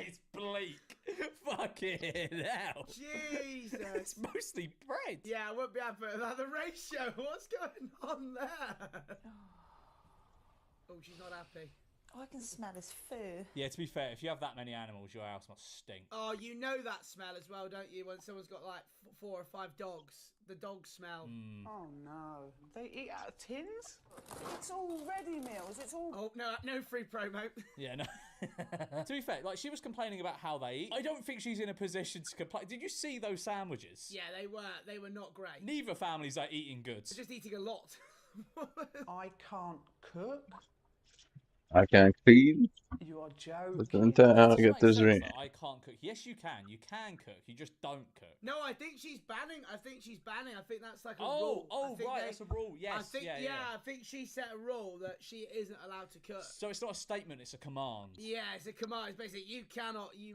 is bleak. Fucking hell. Jesus. It's mostly bread. Yeah, I wouldn't be happy with that. The ratio. What's going on there? Oh, she's not happy. Oh, I can smell his fur. Yeah, to be fair, if you have that many animals, your house must stink. Oh, you know that smell as well, don't you? When someone's got like 4 or 5 dogs. The dog smell. Oh no. They eat out of tins? It's all ready meals. It's all... Oh, no free promo. Yeah, no. To be fair, like, she was complaining about how they eat. I don't think she's in a position to complain. Did you see those sandwiches? Yeah, they were not great. Neither family's are eating good. They're just eating a lot. I can't cook. I can't clean. You are But joking. then I get this right. I can't cook. Yes, you can. You can cook. You just don't cook. No, I think she's banning. I think that's like a rule. Oh, right, that's a rule. Yes. I think, I think she set a rule that she isn't allowed to cook. So it's not a statement, it's a command. Yeah, it's a command. It's basically, you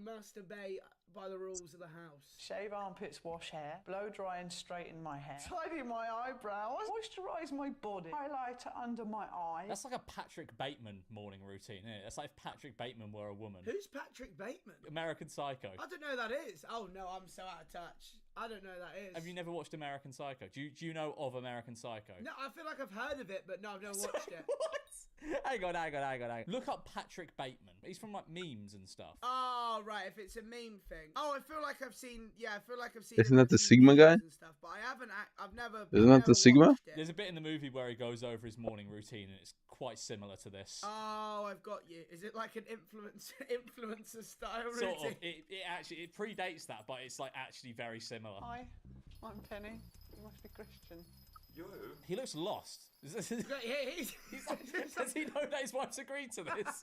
must obey by the rules of the house. Shave armpits, wash hair, blow dry and straighten my hair, tidy my eyebrows, moisturise my body, highlighter under my eye. That's like a Patrick Bateman morning routine, isn't it? That's like if Patrick Bateman were a woman. Who's Patrick Bateman? American Psycho. I don't know who that is. Oh no, I'm so out of touch. I don't know who that is. Have you never watched American Psycho? Do you know of American Psycho? No, I feel like I've heard of it, but no, I've never watched it. What? Hang on. Look up Patrick Bateman. He's from like memes and stuff. Oh right, if it's a meme thing. Oh, I feel like I've seen. Yeah, I feel like I've seen. Isn't that the Sigma guy? And stuff, but I haven't. I've never. Isn't that the Sigma? There's a bit in the movie where he goes over his morning routine, and it's quite similar to this. Oh, I've got you. Is it like an influencer style routine? Sort of. It predates that, but it's like actually very similar. Hi, I'm Penny. You must be Christian. He looks lost. Does he know that his wife's agreed to this?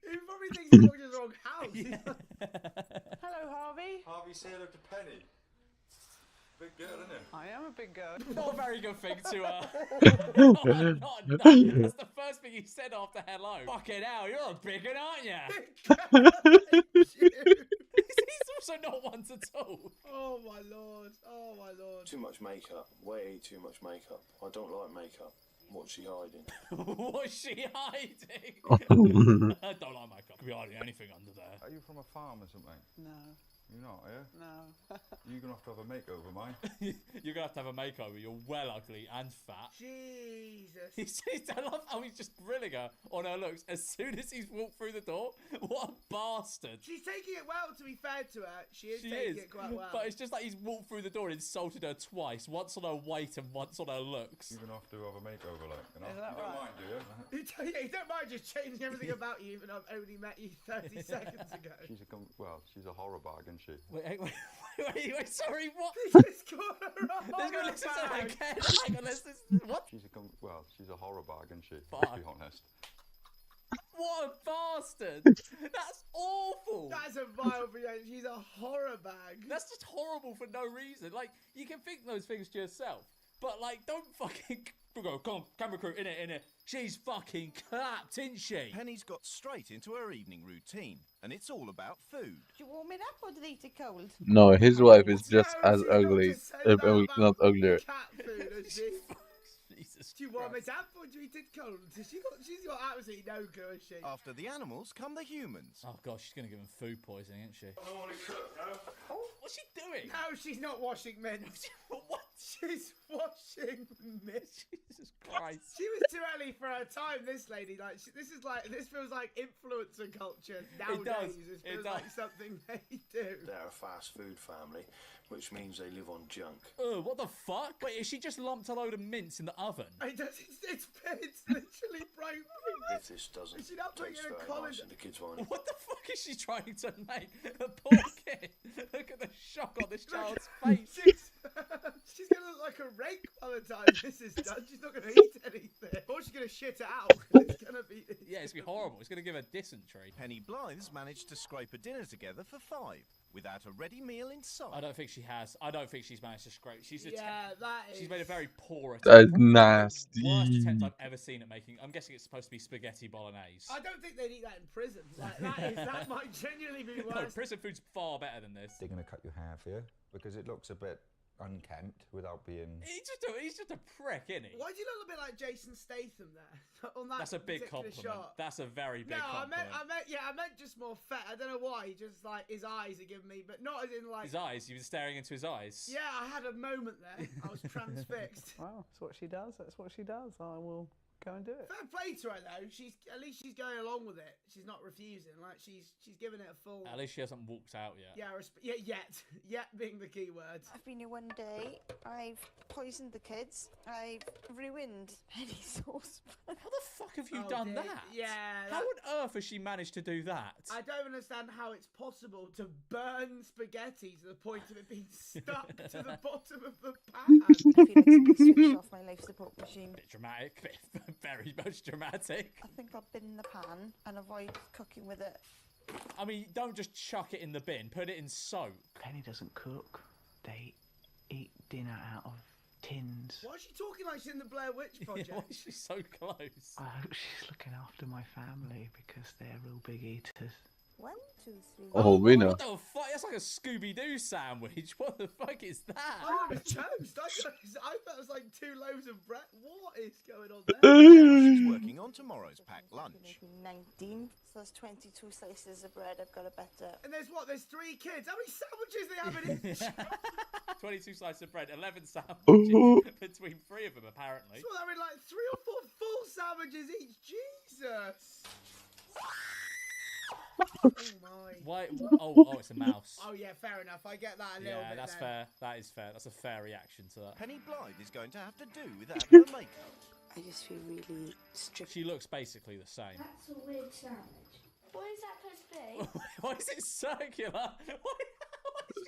He probably thinks he's walking to the wrong house. Yeah. Hello, Harvey. Harvey, say hello to Penny. Big girl, isn't it? I am a big girl. Not a very good thing to That's the first thing he said after hello. Fucking hell, you're a big one, aren't you? He's also not one to talk. Oh my lord. Oh my lord. Too much makeup. Way too much makeup. I don't like makeup. What's she hiding? What's she hiding? I don't like makeup. Could be hiding anything under there. Are you from a farm or something? No. You're not, are you? No. You're going to have a makeover, mate. You're going to have a makeover. You're well ugly and fat. Jesus. I love how he's just grilling her on her looks as soon as he's walked through the door. What a bastard. She's taking it well, to be fair to her. She is taking it quite well. But it's just like he's walked through the door and insulted her twice. Once on her weight and once on her looks. You're going to have a makeover, like, you know? Is that you don't right? mind, do you? You don't mind just changing everything about you, even though I've only met you 30 seconds ago. She's a horror bag, isn't she? Wait, sorry, what? Let's go listen to that again. Hang on, let's listen. What? She's a horror bag, isn't she? Fuck. To be honest. What a bastard! That's awful! That's a vile reaction. She's a horror bag. That's just horrible for no reason. Like, you can think those things to yourself, but like, don't fucking go, come on, camera crew, in it. She's fucking clapped, isn't she? Penny's got straight into her evening routine, and it's all about food. Do you warm it up or do you eat it cold? No, his wife is just as ugly. Not uglier. Cat food, is she? Jesus do you warm it up or do you eat it cold? She's got absolutely no clue, is she? After the animals come the humans. Oh gosh, she's gonna give him food poisoning, isn't she? I don't want to cook, no? Oh, what's she doing? No, she's not washing mince. What? She's washing mince. Jesus Christ. She was too early for her time, this lady. This feels like influencer culture nowadays. It feels like something they do. They're a fast food family, which means they live on junk. Oh, what the fuck? Wait, has she just lumped a load of mince in the oven? It's literally broken. If this doesn't Is she not putting taste in a very colander? nice and the kids won't eat. What the fuck is she trying to make? A poor kid. Look at the shock on this child's face. She's gonna look like a rake by the time this is done. She's not gonna eat anything. Or she's gonna shit it out. It's gonna be. Yeah, it's gonna be horrible. It's gonna give her dysentery. Penny Blythe's managed to scrape a dinner together for 5 without a ready meal in sight. I don't think she has. I don't think she's managed to scrape. She's made a very poor attempt. That's nasty. Worst attempt I've ever seen at making. I'm guessing it's supposed to be spaghetti bolognese. I don't think they'd eat that in prison. Like, that might genuinely be worse. No, prison food's far better than this. They're going to cut your hair for you because it looks a bit unkempt without being. He's just a prick, isn't he? Why do you look a bit like Jason Statham there? On that That's a big particular compliment. shot. That's a very big compliment. I meant just more fat. I don't know why. Just like his eyes are giving me, but not as in like his eyes. You were staring into his eyes. Yeah, I had a moment there. I was transfixed. Well, that's what she does. That's what she does. I will go and do it. Fair play to her though. At least she's going along with it. She's not refusing. Like she's giving it a full. At least she hasn't walked out yet. Yeah, yet being the key word. I've been here one day. I've poisoned the kids. I've ruined Penny's sauce. How the fuck have you done that? Yeah. How on earth has she managed to do that? I don't understand how it's possible to burn spaghetti to the point of it being stuck to the bottom of the pan. I feel like someone switched off my life support machine. Bit dramatic. Very much dramatic. I think I'll bin the pan and avoid cooking with it. I mean, don't just chuck it in the bin. Put it in soak. Penny doesn't cook. They eat dinner out of tins. Why is she talking like she's in the Blair Witch Project? Why is she so close? I hope she's looking after my family because they're real big eaters. 1, 2, 3. Oh, winner. What the fuck? That's like a Scooby-Doo sandwich. What the fuck is that? I thought it was toast. I thought it was like 2 loaves of bread. What is going on there? Now she's working on tomorrow's packed lunch. 19. So that's 22 slices of bread. I've got a better. And there's what? There's 3 kids. How many sandwiches they have in each? 22 slices of bread, 11 sandwiches between 3 of them, apparently. So I mean, like 3 or 4 full sandwiches each. Jesus. Oh my. Why? Oh, it's a mouse. Oh yeah, fair enough. I get that a little bit. Yeah, that's fair. That is fair. That's a fair reaction to that. Penny Blythe is going to have to do without her makeup. I just feel really stripped. She looks basically the same. That's a weird sandwich. What is that supposed to be? Why is it circular?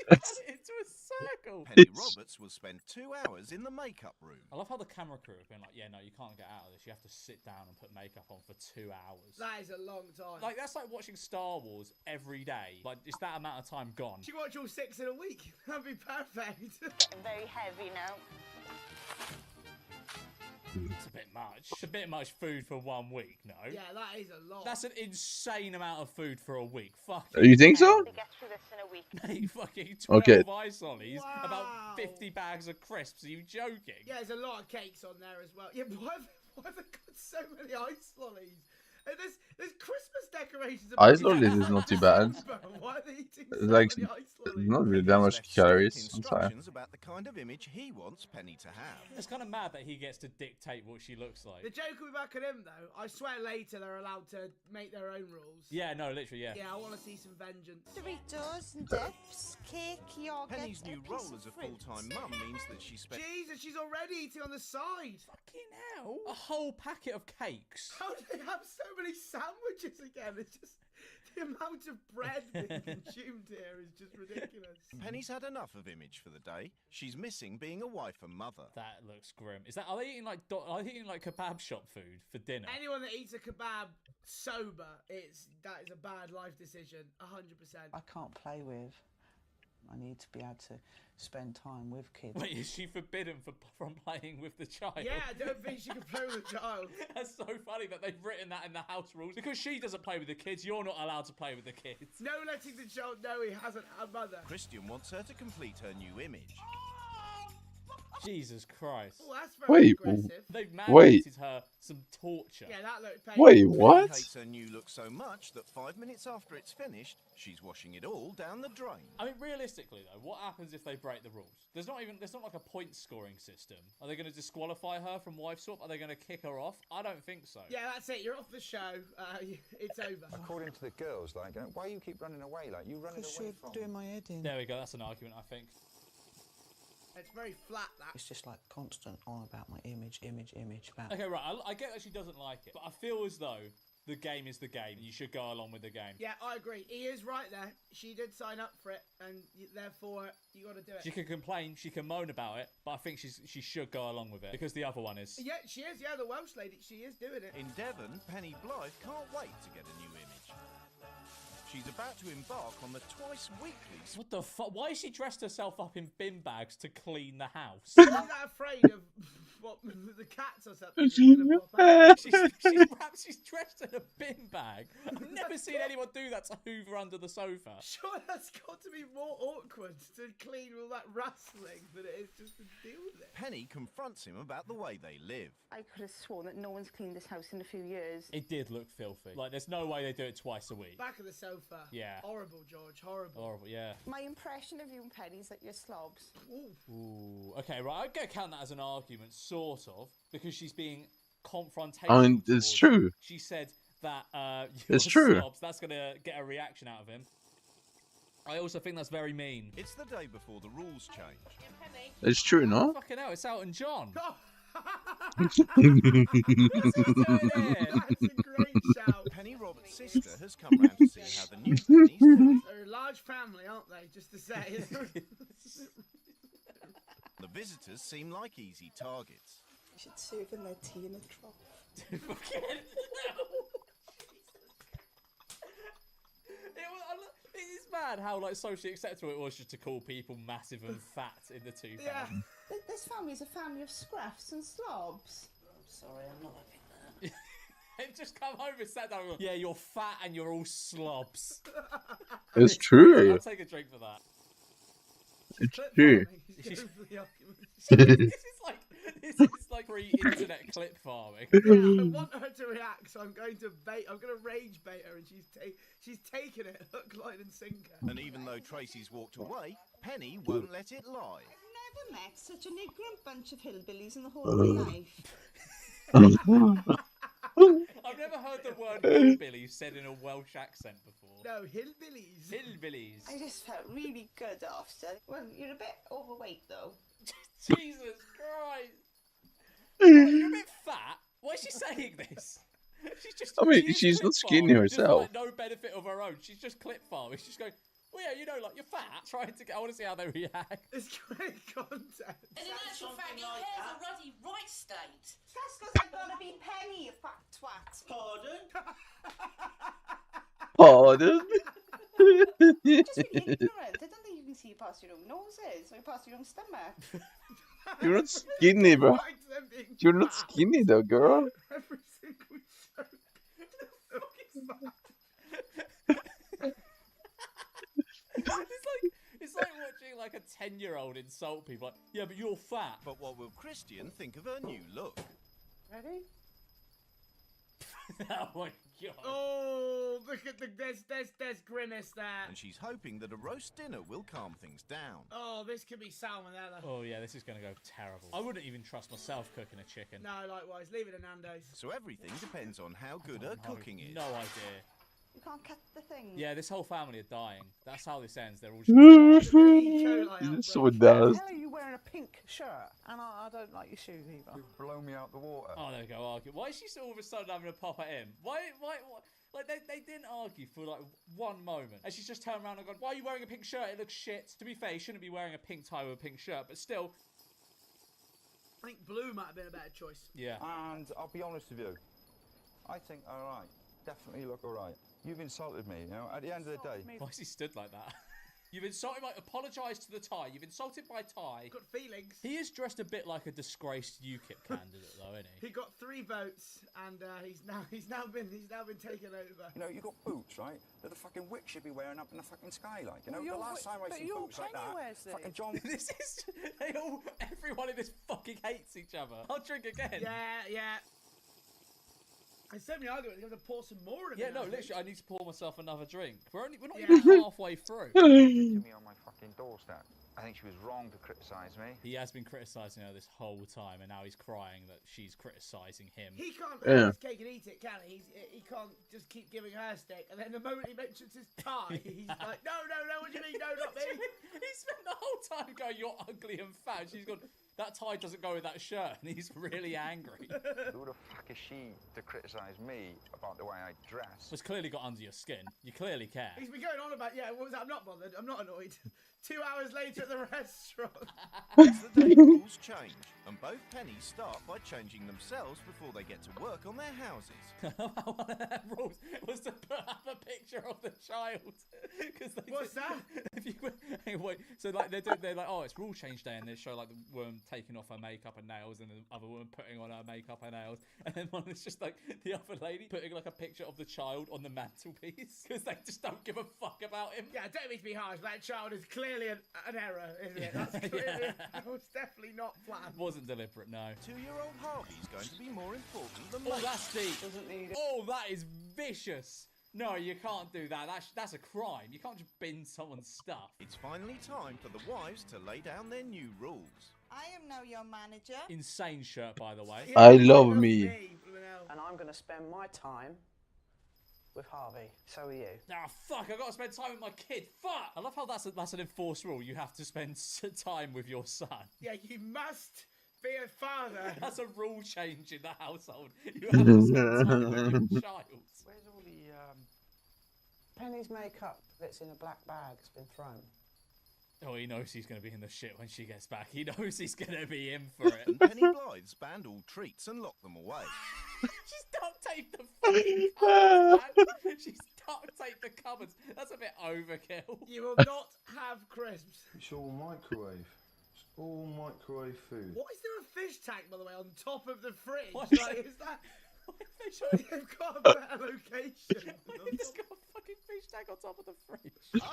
Why is it into a circle? Penny Roberts will spend 2 hours in the makeup room. I love how the camera crew have been like, yeah, no, you can't get out of this. You have to sit down and put makeup on for 2 hours. That is a long time. Like, that's like watching Star Wars every day. Like, it's that amount of time gone. She watch all 6 in a week. That'd be perfect. Very heavy now. It's a bit much. It's a bit much food for 1 week, no? Yeah, that is a lot. That's an insane amount of food for a week. Fuck. You think so? To get through this in a week. Mate, fucking 12 Okay. ice lollies, about 50 bags of crisps. Are you joking? Yeah, there's a lot of cakes on there as well. Yeah, why have they got so many ice lollies? And there's Christmas decorations. Ice lollies is not too bad. Why are they eating It's so like many ice lollies? not really that much calories. I'm sorry. Instructions about the kind of image he wants Penny to have. It's kind of mad that he gets to dictate what she looks like. The joke will be back at him though. I swear later they're allowed to make their own rules. Yeah, no, literally, yeah. Yeah, I want to see some vengeance. Doritos and dips, cake, yogurt. Penny's new a piece role of as a fruit. full-time mum means that she spends... Jesus, she's already eating on the side. Fucking hell. A whole packet of cakes. How do they have so many sandwiches again? It's just the amount of bread being consumed here is just ridiculous. Penny's had enough of image for the day. She's missing being a wife and mother. That looks grim. Is that? Are they eating like kebab shop food for dinner? Anyone that eats a kebab sober, that is a bad life decision. 100%. I can't play with. I need to be able to spend time with kids. Wait, is she forbidden from playing with the child? Yeah, I don't think she can play with a child. That's so funny that they've written that in the house rules. Because she doesn't play with the kids, you're not allowed to play with the kids. No letting the child know he hasn't a mother. Christian wants her to complete her new image. Jesus Christ. Oh, that's very Wait, aggressive. They've wait. mandated her some torture. Yeah, that looked painful. Wait, Penny what? hates her new look so much that 5 minutes after it's finished, she's washing it all down the drain. I mean, realistically though, what happens if they break the rules? There's not like a point scoring system. Are they going to disqualify her from wife swap? Are they going to kick her off? I don't think so. Yeah, that's it. You're off the show. It's over. According to the girls, like, why you keep running away? Like, you running Because away you're from? doing my head in. There we go. That's an argument, I think. It's very flat, that. It's just like constant on about my image. About Okay, right. I get that she doesn't like it, but I feel as though the game is the game, and you should go along with the game. Yeah, I agree. He is right there. She did sign up for it, and therefore you got to do it. She can complain, she can moan about it, but I think she should go along with it because the other one is. Yeah, she is. Yeah, the Welsh lady, she is doing it. In Devon, Penny Blythe can't wait to get a new image. She's about to embark on the twice-weekly... What the fuck? Why has she dressed herself up in bin bags to clean the house? She's not afraid of what the cats or something. She's dressed in a bin bag. I've never seen anyone do that to hoover under the sofa. Sure, that's got to be more awkward to clean all that rustling than it is just to deal with it. Penny confronts him about the way they live. I could have sworn that no one's cleaned this house in a few years. It did look filthy. Like, there's no way they do it twice a week. Back of the sofa. Yeah. Horrible, George. Horrible. Horrible, yeah. My impression of you and Penny is that you're slobs. Ooh. Okay, right. I'm going to count that as an argument, sort of, because she's being confrontational. I mean, it's true. She said that It's true. Slobs, that's going to get a reaction out of him. I also think that's very mean. It's the day before the rules change. It's true, no? Fucking hell, it's Elton John. That's a great shout. Penny Roberts' sister has come round to see how the new Penny's doing. They're a large family, aren't they? Just to say. The visitors seem like easy targets. You should serve in their tea in a trough. It is mad how like socially acceptable it was just to call people massive and fat in the 2000s. Yeah. This family is a family of scruffs and slobs. I'm sorry, I'm not having that. They've just come over, sat down, and gone, yeah, you're fat and you're all slobs. It's true. I'll take a drink for that. It's true. This is like pre-internet clip farming. Yeah, I want her to react, so I'm going to rage bait her, and she's taken it hook, line, and sinker. And even though Tracy's walked away, Penny won't let it lie. I've never met such an ignorant bunch of hillbillies in the whole of my life. I've never heard the word hillbilly said in a Welsh accent before. No, hillbillies. Hillbillies. I just felt really good after. Well, you're a bit overweight though. Jesus Christ. You're a bit fat. Why is she saying this? She's just. I mean, she's not skinny herself. Just, like, no benefit of her own. She's just clip farming. She's going, well, yeah, you know, like, you're fat. Trying to get. I want to see how they react. It's great content. And in actual fact, your hair's a ruddy right state. That's because I'm gonna be Penny, you fat twat. Pardon? Pardon? Just really ignorant. I don't think you can see past your own noses or past your own stomach. You're not skinny, bro. You're not skinny, though, girl. Every single show. It's like watching like a 10-year-old insult people. Like, yeah, but you're fat. But what will Christian think of her new look? Ready? Oh my god. Oh, look at there's grimace there. And she's hoping that a roast dinner will calm things down. Oh, this could be salmonella. Oh yeah, this is gonna go terrible. I wouldn't even trust myself cooking a chicken. No, likewise. Leave it at Nando's. So everything depends on how good her cooking is. No idea. You can't cut the thing. Yeah, this whole family are dying. That's how this ends. They're all just So does. Why are you wearing a pink shirt? And I don't like your shoes either. You blow me out the water. Oh, there we go, argue. Why is she all of a sudden having a pop at him? Why like, they didn't argue for, like, one moment. And she's just turned around and gone, why are you wearing a pink shirt? It looks shit. To be fair, you shouldn't be wearing a pink tie with a pink shirt, but still. I think blue might have been a better choice. Yeah. And I'll be honest with you. I think, alright. Definitely look alright. You've insulted me, you know, at the end of the day. Why is he stood like that? You've insulted my... Apologise to the tie. You've insulted my tie. Got feelings. He is dressed a bit like a disgraced UKIP candidate, though, isn't he? He got 3 votes, and he's now been taken over. You know, you got boots, right? They're the fucking witch you'd be wearing up in the fucking sky, like. You know, Well, the last time I see boots like that, fucking John. This is... Everyone in this fucking hates each other. I'll drink again. Yeah. I said me argument. You're going to pour some more in. Yeah, no, literally, I need to pour myself another drink. We're not Yeah. even halfway through. To me on my fucking doorstep. I think she was wrong to criticise me. He has been criticising her this whole time, and now he's crying that she's criticising him. He can't have his cake and eat it, can he? He can't just keep giving her stick, and then the moment he mentions his tie, he's like, no, what do you mean, no, not me? He spent the whole time going, you're ugly and fat. She's gone, that tie doesn't go with that shirt, and he's really angry. Who the fuck is she to criticise me about the way I dress? It's clearly got under your skin. You clearly care. He's been going on about, what was that? I'm not bothered. I'm not annoyed. 2 hours later at the restaurant. As the day rules change, and both pennies start by changing themselves before they get to work on their houses. One of their rules was to put up a picture of the child. What's that? Wait, so like they're like, oh, it's rule change day, and they show like the woman taking off her makeup and nails, and the other woman putting on her makeup and nails, and then one is just like the other lady putting like a picture of the child on the mantelpiece because they just don't give a fuck about him. Yeah, don't mean to be harsh, but that child is clearly an error, isn't it? That's clearly, that was definitely not planned. Wasn't deliberate, no. 2-year-old Harvey's going to be more important than Oh, Mate. that's deep. Doesn't need it. Oh, that is vicious. No, you can't do that. That's a crime. You can't just bin someone's stuff. It's finally time for the wives to lay down their new rules. I am now your manager. Insane shirt, by the way. I love me. And I'm going to spend my time with Harvey. So are you. Ah, fuck, I've got to spend time with my kid. Fuck! I love how that's an enforced rule. You have to spend time with your son. Yeah, you must be a father. That's a rule change in the household. You have to spend time with your child. Where's all the Penny's makeup that's in a black bag has been thrown? Oh, he knows he's going to be in the shit when she gets back. He knows he's going to be in for it. And Penny Blythe's banned all treats and locked them away. She's duct taped the fucking cupboards, man. She's duct taped the cupboards. That's a bit overkill. You will not have crisps. It's all microwave. It's all microwave food. What is there a fish tank, by the way, on top of the fridge? What? Like, is that... They've got a better location. It's got a fucking fish tank on top of the fridge.